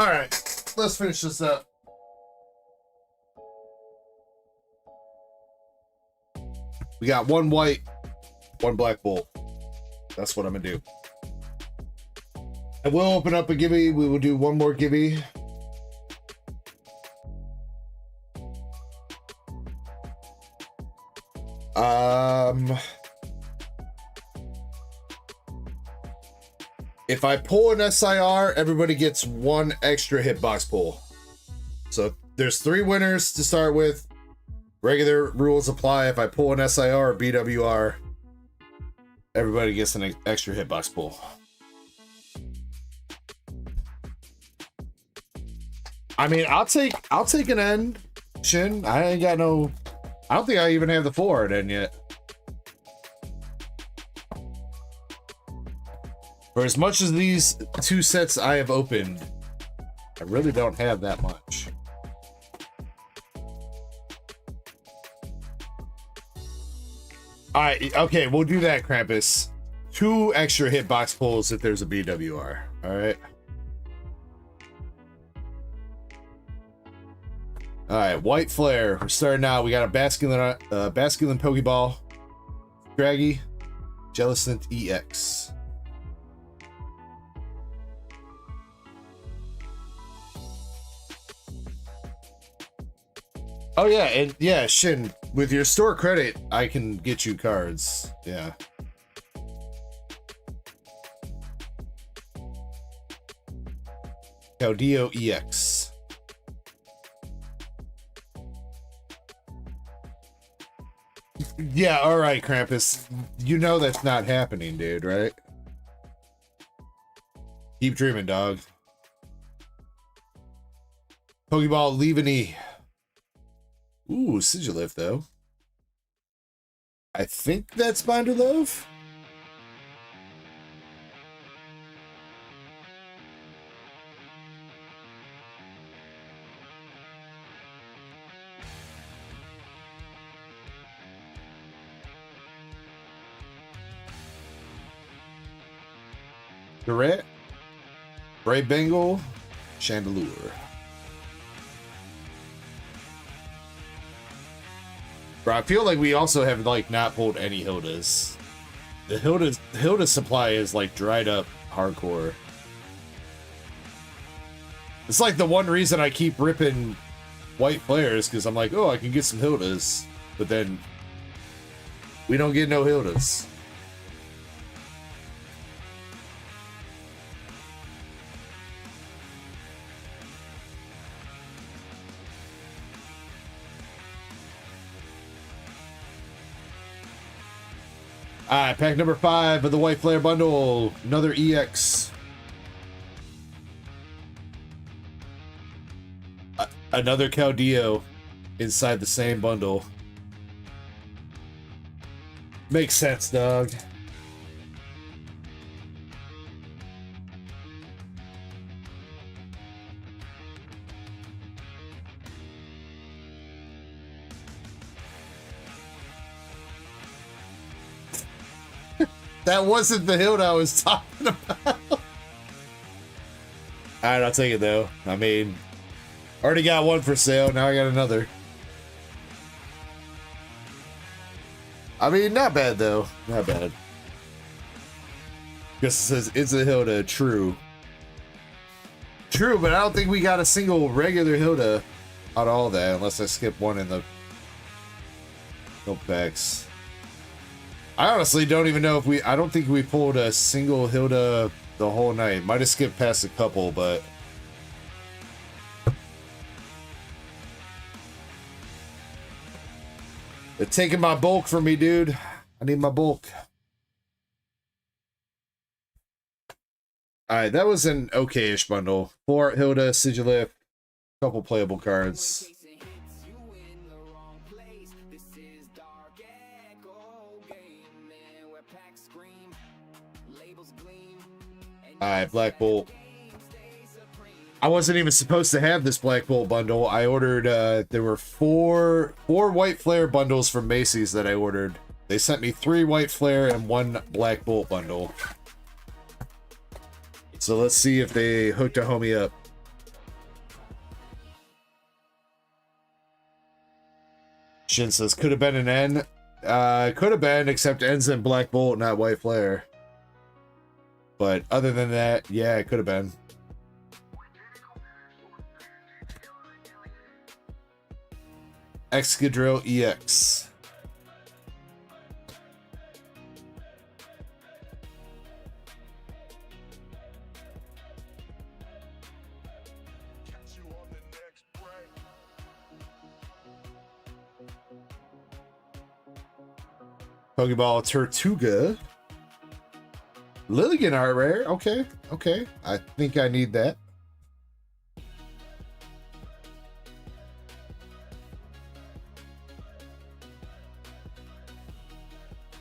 All right, let's finish this up. We got one white, one black bolt. That's what I'm gonna do. I will open up a gibby. We will do one more gibby. If I pull an SIR, everybody gets one extra hitbox pull. So there's 3 winners to start with. Regular rules apply. If I pull an SIR or BWR, everybody gets an extra hitbox pull. I mean, I'll take an end, Shin. I ain't got no. I don't think I even have the 4 at end yet. For as much as these 2 sets I have opened, I really don't have that much. All right, okay, we'll do that, Krampus. 2 extra hitbox pulls if there's a BWR. All right. All right, white flare. We're starting out. We got a basculin Pokeball, Draggy, Jellicent EX. Oh yeah, and yeah, Shin, with your store credit, I can get you cards. Yeah. Caudillo EX. Yeah, all right, Krampus. You know that's not happening, dude, right? Keep dreaming, dog. Pokeball Leaveney. Ooh, Sigilif, though. I think that's Binder Love. Durant, Brave Bengal, Chandelure. Bro, I feel like we also have like not pulled any Hildas. The Hilda supply is like dried up hardcore. It's like the one reason I keep ripping white players, because I'm like, oh, I can get some Hildas, but then we don't get no Hildas. Alright, pack number 5 of the White Flare bundle. Another EX. Another Caudillo inside the same bundle. Makes sense, dog. That wasn't the Hilda I was talking about. Alright, I'll take it though. I mean, already got one for sale, now I got another. I mean, not bad though. Not bad. Guess it says it's a Hilda, true. True, but I don't think we got a single regular Hilda out of all that, unless I skip one in the packs. I honestly don't even know if I don't think we pulled a single Hilda the whole night. Might have skipped past a couple, but they're taking my bulk from me, dude. I need my bulk. Alright, that was an okay-ish bundle. 4 Hilda, Sigilif, couple playable cards. Alright, Black Bolt. I wasn't even supposed to have this Black Bolt bundle. I ordered, there were four White Flare bundles from Macy's that I ordered. They sent me 3 White Flare and 1 Black Bolt bundle. So let's see if they hooked a homie up. Shin says, could have been an N. Could have been, except N's in Black Bolt, not White Flare. But other than that, yeah, it could have been. Excadrill EX. Pokeball Tortuga. Lilligan art rare. Okay, okay. I think I need that.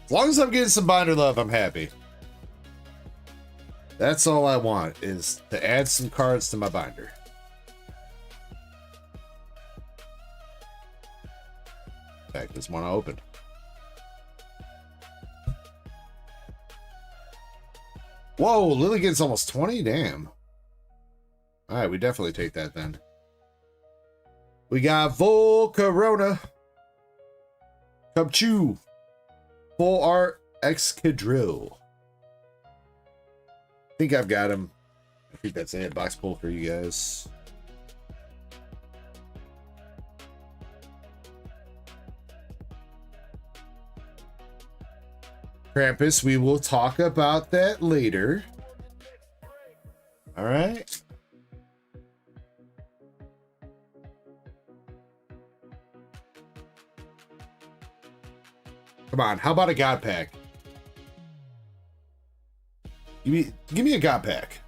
As long as I'm getting some binder love, I'm happy. That's all I want, is to add some cards to my binder. In fact, this one I opened. Whoa, Lilligan's almost 20? Damn. Alright, we definitely take that then. We got Volcarona. Cubchoo. Full art Excadrill. I think I've got him. I think that's it. Box pull for you guys. Krampus, we will talk about that later. All right. Come on, how about a God Pack? Give me a God Pack.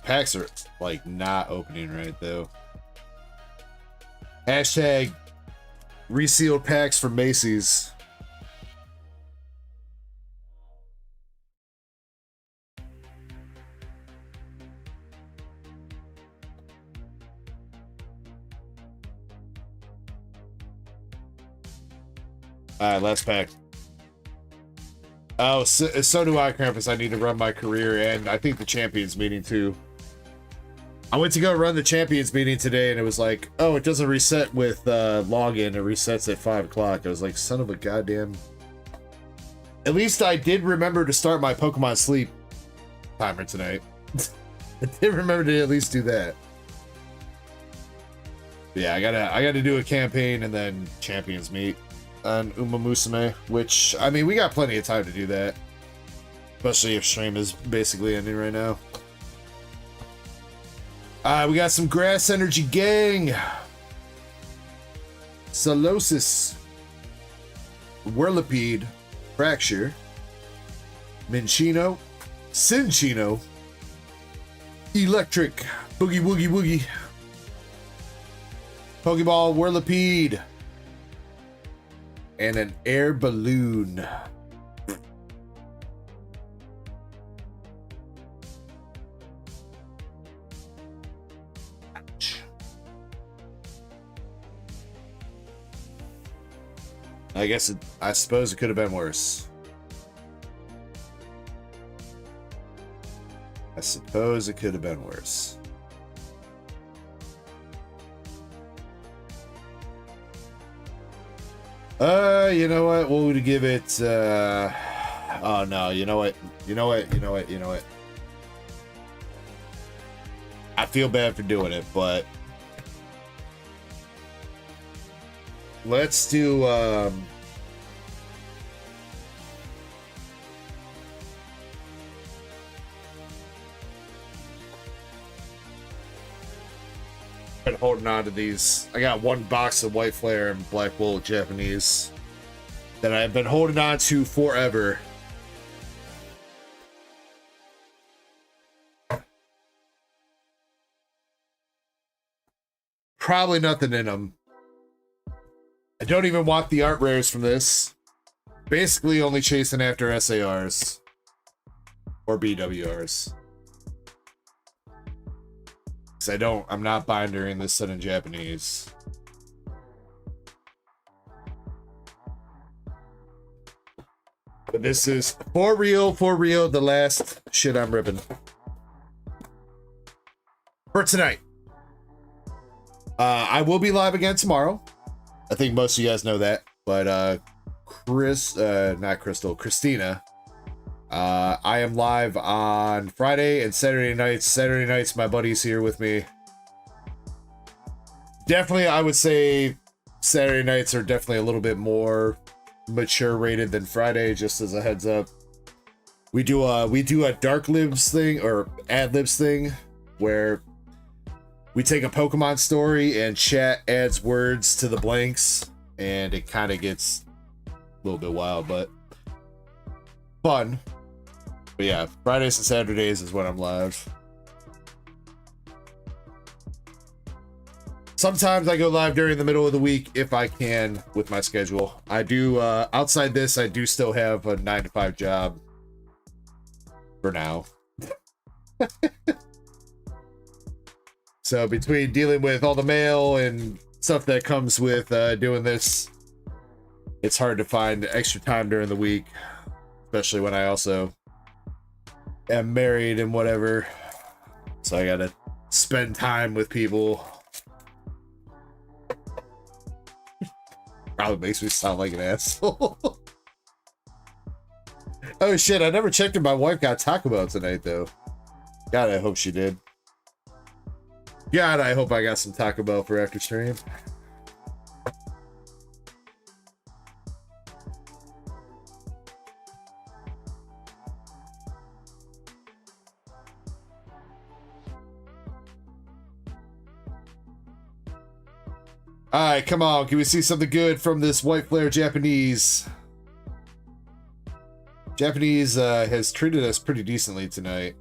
Packs are like not opening right though. Hashtag resealed packs from Macy's. Alright, last pack. Oh, so do I, Krampus. I need to run my career, and I think the Champions meeting too. I went to go run the Champions meeting today, and it was like, oh, it doesn't reset with login. It resets at 5 o'clock. I was like, son of a goddamn... At least I did remember to start my Pokemon Sleep timer tonight. I did remember to at least do that. Yeah, I gotta do a campaign and then Champions meet on Uma Musume, which, I mean, we got plenty of time to do that. Especially if stream is basically ending right now. We got some Grass Energy Gang. Solosis. Whirlipede. Fracture. Minchino. Cinchino. Electric. Boogie Woogie Woogie. Pokeball Whirlipede. And an air balloon. I suppose it could have been worse. I suppose it could have been worse. You know what? We'll give it, oh no, you know what? I feel bad for doing it, but let's do, been holding on to these. I got one box of White Flare and Black Bolt Japanese that I've been holding on to forever. Probably nothing in them. I don't even want the art rares from this. Basically only chasing after SARs or BWRs. Because I'm not bindering this set in Japanese. But this is for real, the last shit I'm ripping. For tonight. I will be live again tomorrow. I think most of you guys know that. But Christina. I am live on Friday and Saturday nights. Saturday nights, my buddy's here with me. Definitely, I would say Saturday nights are definitely a little bit more mature rated than Friday, just as a heads up. We do a dark libs thing or ad libs thing where we take a Pokemon story and chat adds words to the blanks, and it kind of gets a little bit wild, but fun. But yeah, Fridays and Saturdays is when I'm live. Sometimes I go live during the middle of the week if I can with my schedule. I do, outside this, I do still have a 9-to-5 job for now. So between dealing with all the mail and stuff that comes with doing this, it's hard to find extra time during the week, especially when I also am married and whatever. So I gotta spend time with people. Probably makes me sound like an asshole. Oh shit, I never checked if my wife got Taco Bell tonight though. God, I hope she did. God, I hope I got some Taco Bell for after stream. Alright, come on. Can we see something good from this white flare Japanese? Japanese has treated us pretty decently tonight.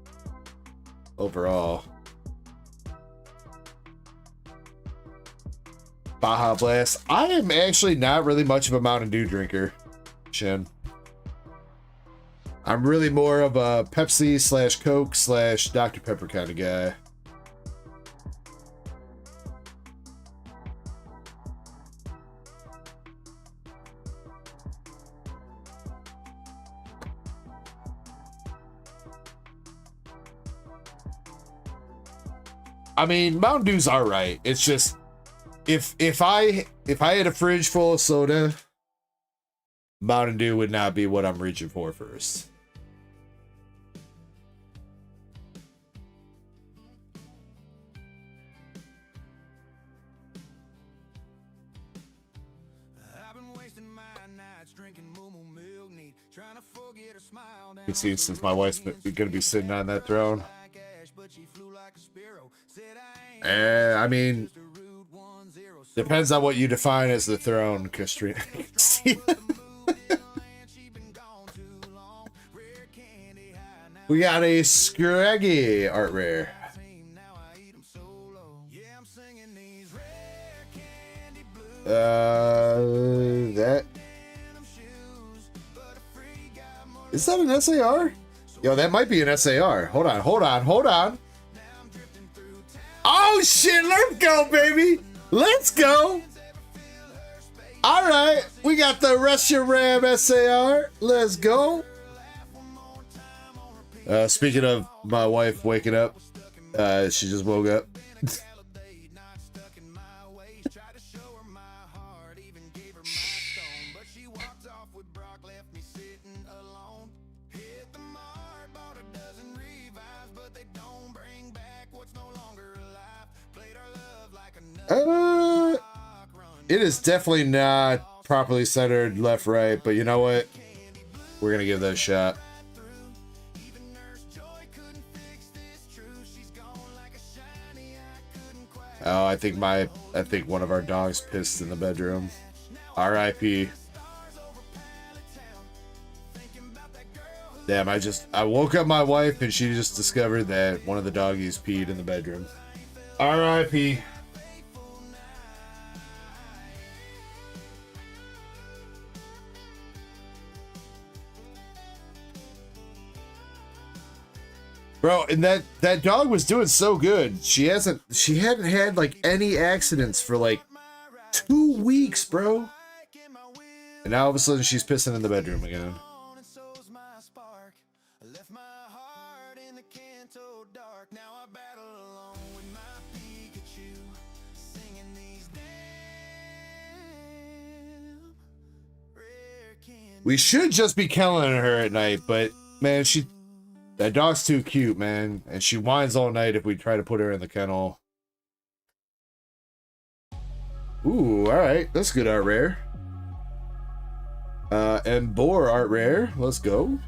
Overall. Baja Blast. I am actually not really much of a Mountain Dew drinker, Shin. I'm really more of a Pepsi / Coke / Dr. Pepper kind of guy. I mean, Mountain Dew's alright. It's just if I had a fridge full of soda, Mountain Dew would not be what I'm reaching for first. You can see since my wife's gonna be sitting on that throne. I mean, depends on what you define as the throne, Katrina. We got a Scraggy art rare. That is that an SAR? Yo, that might be an SAR. Hold on. Oh shit, let's go, baby. Let's go. All right, we got the Russian Ram SAR. Let's go. Speaking of my wife waking up, she just woke up. It is definitely not properly centered left right, but you know what? We're gonna give that a shot. Oh, I think one of our dogs pissed in the bedroom. R.I.P. Damn, I woke up my wife and she just discovered that one of the doggies peed in the bedroom. R.I.P. Bro, and that dog was doing so good. She hadn't had like any accidents for like 2 weeks, bro. And now all of a sudden she's pissing in the bedroom again. We should just be killing her at night, but man, that dog's too cute, man. And she whines all night if we try to put her in the kennel. Ooh, alright. That's good art rare. And Boar art rare. Let's go.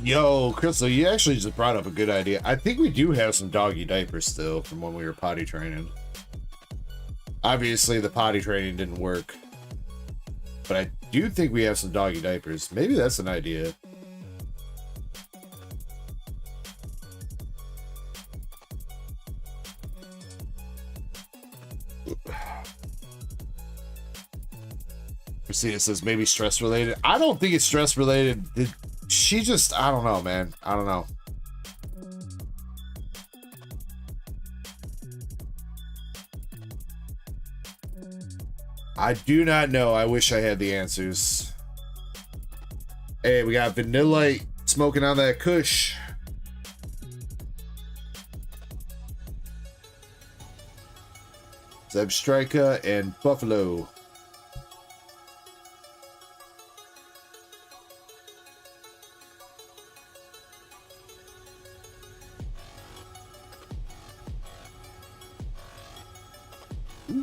Yo, Crystal, you actually just brought up a good idea. I think we do have some doggy diapers still from when we were potty training. Obviously, the potty training didn't work. But I do think we have some doggy diapers. Maybe that's an idea. Christina says maybe stress related. I don't think it's stress related. She just, I don't know, man. I don't know. I do not know. I wish I had the answers. Hey, we got Vanilla smoking on that kush. Zeb Striker and Buffalo.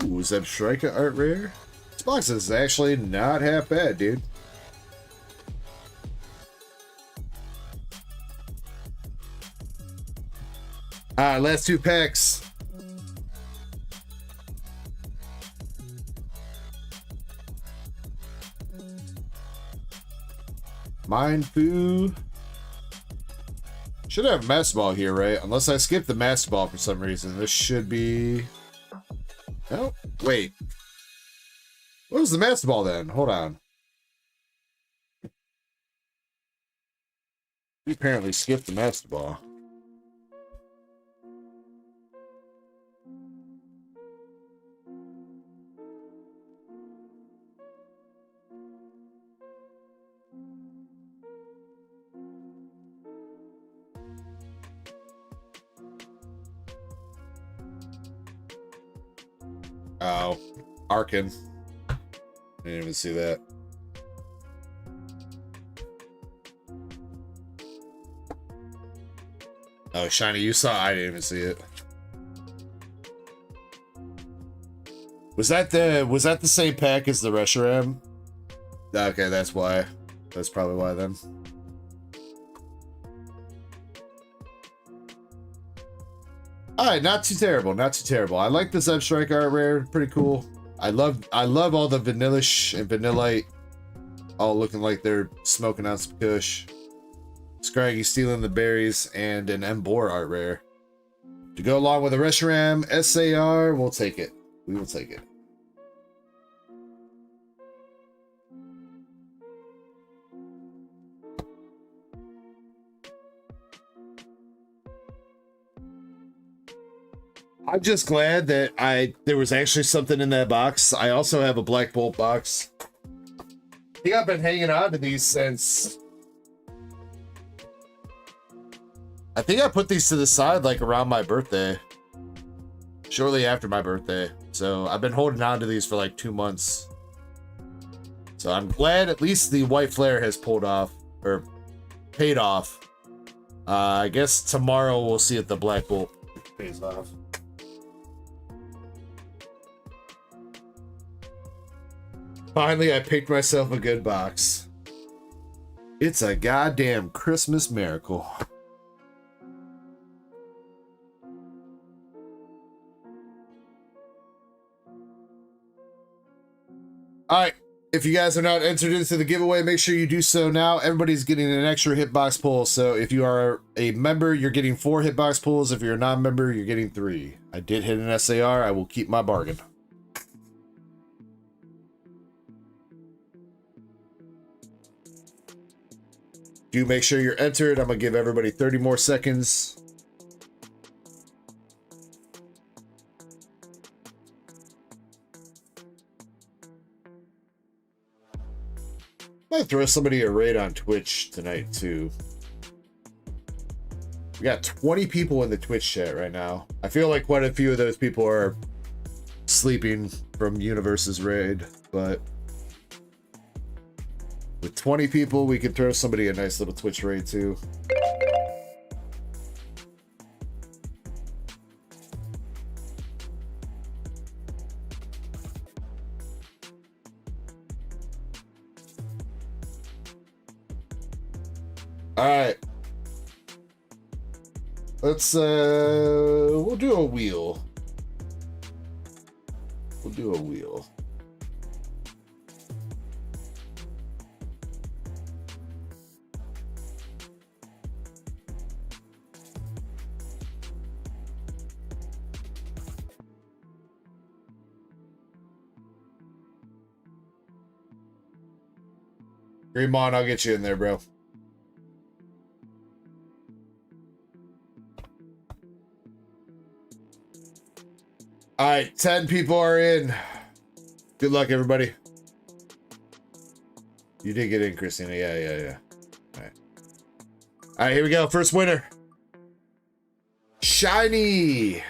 Ooh, Zeb Striker art rare. This box is actually not half bad, dude. Alright, last two packs. Mind Foo. Should have Master Ball here, right? Unless I skipped the Master Ball for some reason. This should be... Oh, wait. What was the Master Ball then? Hold on. We apparently skipped the Master Ball. Oh, Arkin. I didn't even see that. Oh, Shiny, you saw? I didn't even see it. Was that the same pack as the Reshiram? Okay, that's why. That's probably why then. Alright, not too terrible, not too terrible. I like the Zeb Strike art rare, pretty cool. I love all the Vanillish and Vanillite all looking like they're smoking on some kush. Scraggy stealing the berries and an Embor art rare. To go along with a Reshiram SAR, we'll take it. We will take it. I'm just glad that there was actually something in that box. I also have a Black Bolt box. I think I've been hanging on to these since... I think I put these to the side like around my birthday. Shortly after my birthday. So I've been holding on to these for like 2 months. So I'm glad at least the white flare has pulled off. Or paid off. I guess tomorrow we'll see if the Black Bolt pays off. Finally, I picked myself a good box. It's a goddamn Christmas miracle. Alright, if you guys are not entered into the giveaway, make sure you do so now. Everybody's getting an extra hitbox pull, so if you are a member, you're getting 4 hitbox pulls. If you're a non-member, you're getting 3. I did hit an SAR. I will keep my bargain. Do make sure you're entered. I'm going to give everybody 30 more seconds. Might throw somebody a raid on Twitch tonight too. We got 20 people in the Twitch chat right now. I feel like quite a few of those people are sleeping from Universe's raid, but with 20 people, we could throw somebody a nice little Twitch raid too. All right. Let's we'll do a wheel. We'll do a wheel. Greenmon, I'll get you in there, bro. All right, 10 people are in. Good luck, everybody. You did get in, Christina. Yeah. All right. All right, here we go. First winner. Shiny.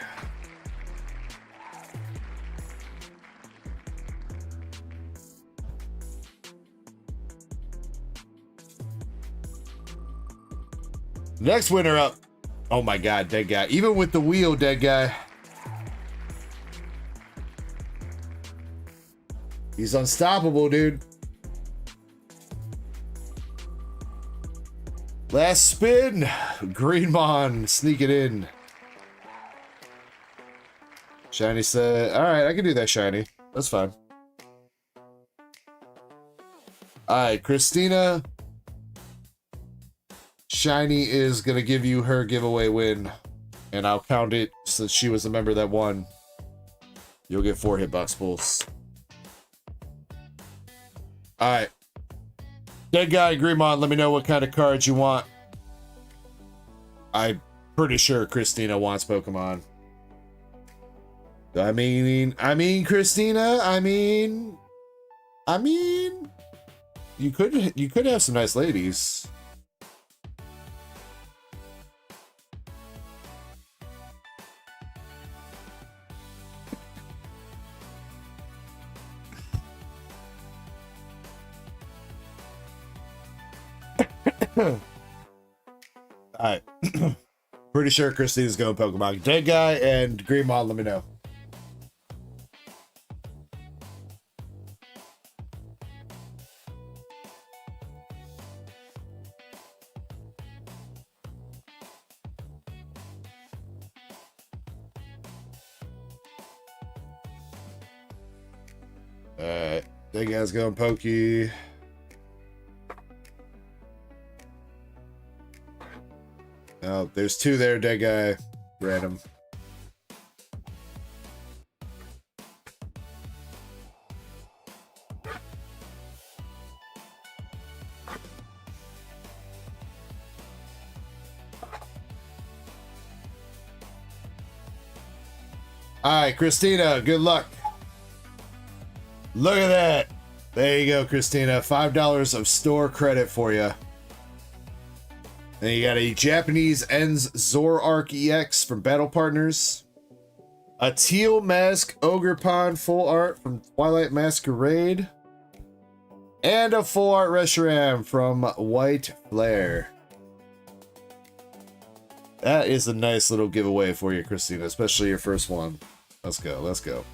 Next winner up. Oh my God, dead guy. Even with the wheel, dead guy. He's unstoppable, dude. Last spin. Greenmon sneaking in. Shiny said, all right, I can do that, Shiny. That's fine. All right, Christina. Shiny is going to give you her giveaway win, and I'll count it since she was the member that won. You'll get 4 hitbox pulls. All right. Dead guy, Greenmon, let me know what kind of cards you want. I'm pretty sure Christina wants Pokemon. I mean, Christina, I mean, you could have some nice ladies. All right. Pretty sure Christina's going Pokemon. Dead guy and Greenmon, let me know. Alright. Dead guy's going Pokey. Oh, there's 2 there, dead guy. Random. All right, Christina, good luck. Look at that. There you go, Christina. $5 of store credit for you. Then you got a Japanese Ends Zoroark EX from Battle Partners. A Teal Mask Ogre Pond full art from Twilight Masquerade. And a full art Reshiram from White Flare. That is a nice little giveaway for you, Christina, especially your first one. Let's go, let's go.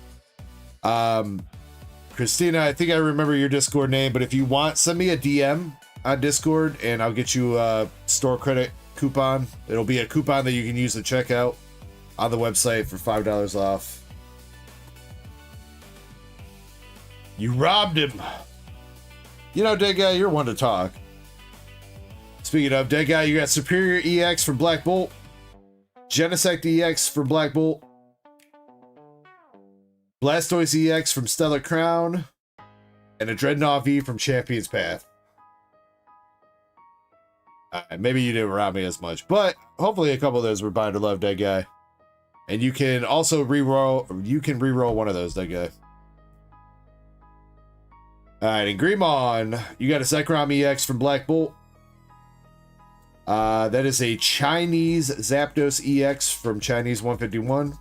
Christina, I think I remember your Discord name, but if you want, send me a DM on Discord and I'll get you a store credit coupon. It'll be a coupon that you can use to check out on the website for $5 off. You robbed him. You know, dead guy, you're one to talk. Speaking of dead guy, you got Superior EX for Black Bolt, Genesect EX for Black Bolt, Blastoise EX from Stellar Crown, and a Dreadnought V from Champion's Path. Maybe you didn't rob me as much, but hopefully a couple of those were Binder Love, dead guy. And you can also reroll. You can reroll one of those, dead guy. Alright, and Greymon, you got a Zekrom EX from Black Bolt. That is a Chinese Zapdos EX from Chinese 151.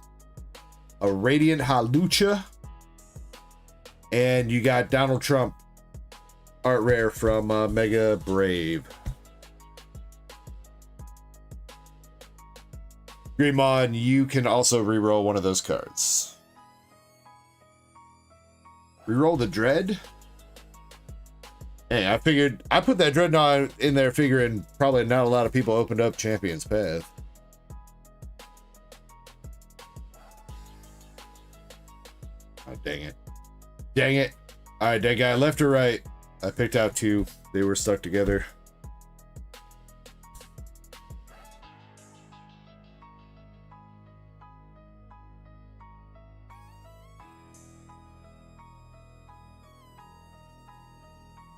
A Radiant Halucha. And you got Donald Trump art rare from Mega Brave. Greymon, you can also reroll one of those cards. Reroll the Dread. Hey, I figured I put that Dreadnought in there figuring probably not a lot of people opened up Champion's Path. Oh, dang it. Dang it. Alright, that guy left or right. I picked out two. They were stuck together.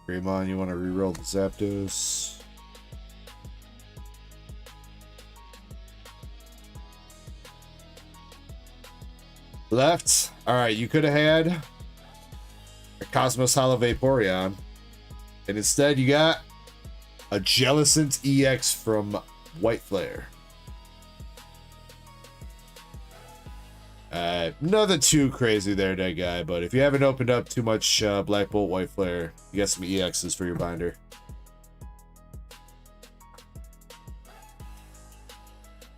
Greymon, you want to reroll the Zapdos? Left. Alright, you could have had a Cosmos Hollow Vaporeon. And instead you got a Jellicent EX from White Flare. Nothing too crazy there, that guy, but if you haven't opened up too much Black Bolt White Flare, you got some EXs for your binder.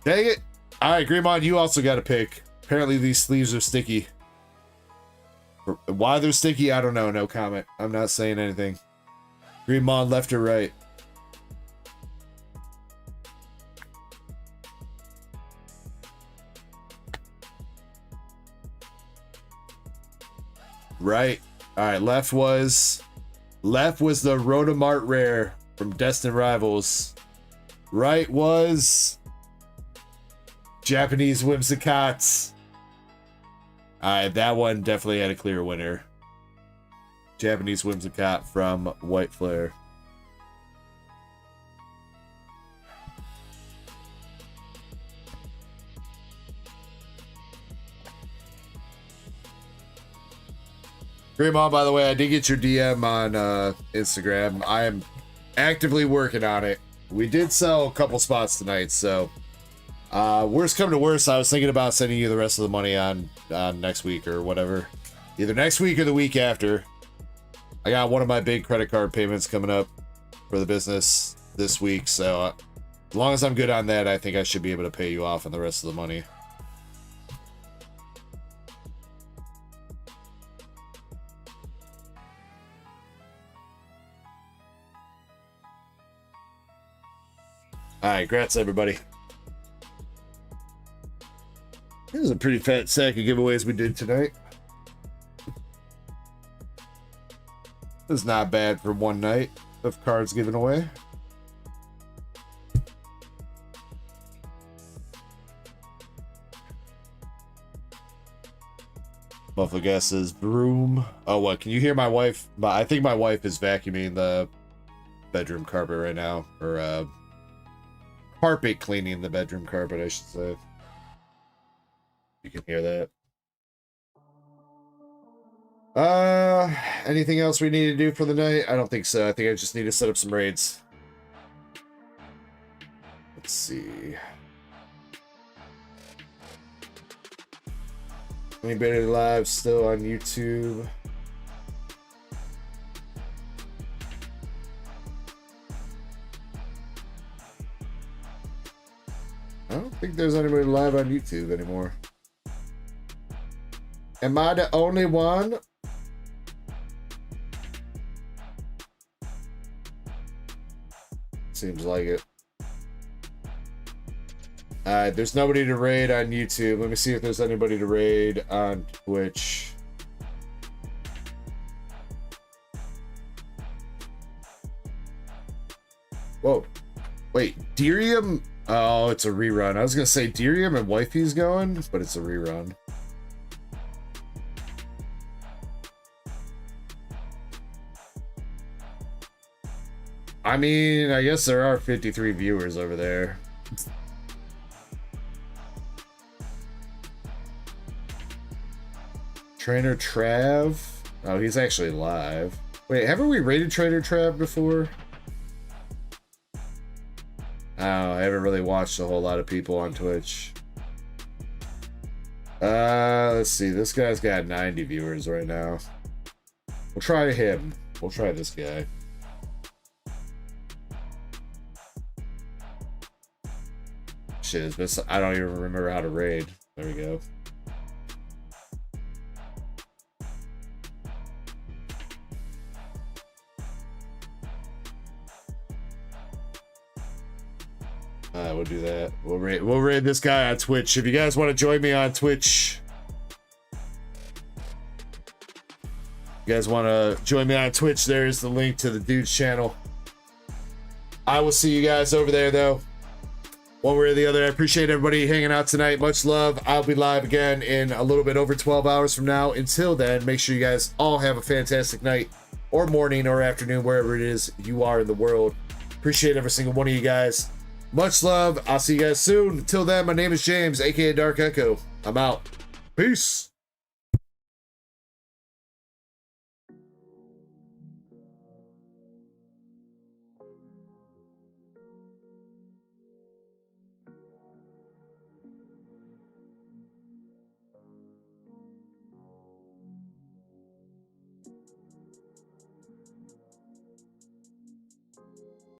Dang it! Alright, Greymon, you also got a pick. Apparently these sleeves are sticky. Why they're sticky, I don't know. No comment. I'm not saying anything. Greymon, left or right? Right. Alright, left was the Rotomart rare from Destined Rivals. Right was Japanese Whimsicots. Alright, that one definitely had a clear winner. Japanese Whimsicott from White Flare. Greymon, by the way, I did get your DM on Instagram. I am actively working on it. We did sell a couple spots tonight, so worst come to worst, I was thinking about sending you the rest of the money on next week or whatever. Either next week or the week after. I got one of my big credit card payments coming up for the business this week, so as long as I'm good on that, I think I should be able to pay you off on the rest of the money. Alright, congrats everybody. This is a pretty fat sack of giveaways we did tonight. This is not bad for one night of cards given away. Buffalo Gas says broom. Oh, what? Can you hear my wife? I think my wife is vacuuming the bedroom carpet right now. Or carpet cleaning the bedroom carpet, I should say. You can hear that. Anything else we need to do for the night? I don't think so. I think I just need to set up some raids. Let's see. Anybody live still on YouTube? I don't think there's anybody live on YouTube anymore. Am I the only one? Seems like it. Alright, there's nobody to raid on YouTube. Let me see if there's anybody to raid on Twitch. Whoa. Wait, Derium? Oh, it's a rerun. I was gonna say Derium and Wifey's going, but it's a rerun. I mean, I guess there are 53 viewers over there. Trainer Trav? Oh, he's actually live. Wait. Wait, haven't we raided Trader Trav before? I haven't really watched a whole lot of people on Twitch. Let's see. This guy's got 90 viewers right now. We'll try him. We'll try this guy. Shit, I don't even remember how to raid. There we go. We'll do that. We'll raid this guy on Twitch. If you guys want to join me on Twitch, there's the link to the dude's channel. I will see you guys over there, though. One way or the other, I appreciate everybody hanging out tonight. Much love. I'll be live again in a little bit over 12 hours from now. Until then, make sure you guys all have a fantastic night or morning or afternoon, wherever it is you are in the world. Appreciate every single one of you guys. Much love. I'll see you guys soon. Until then, my name is James, aka Dark Echo. I'm out. Peace.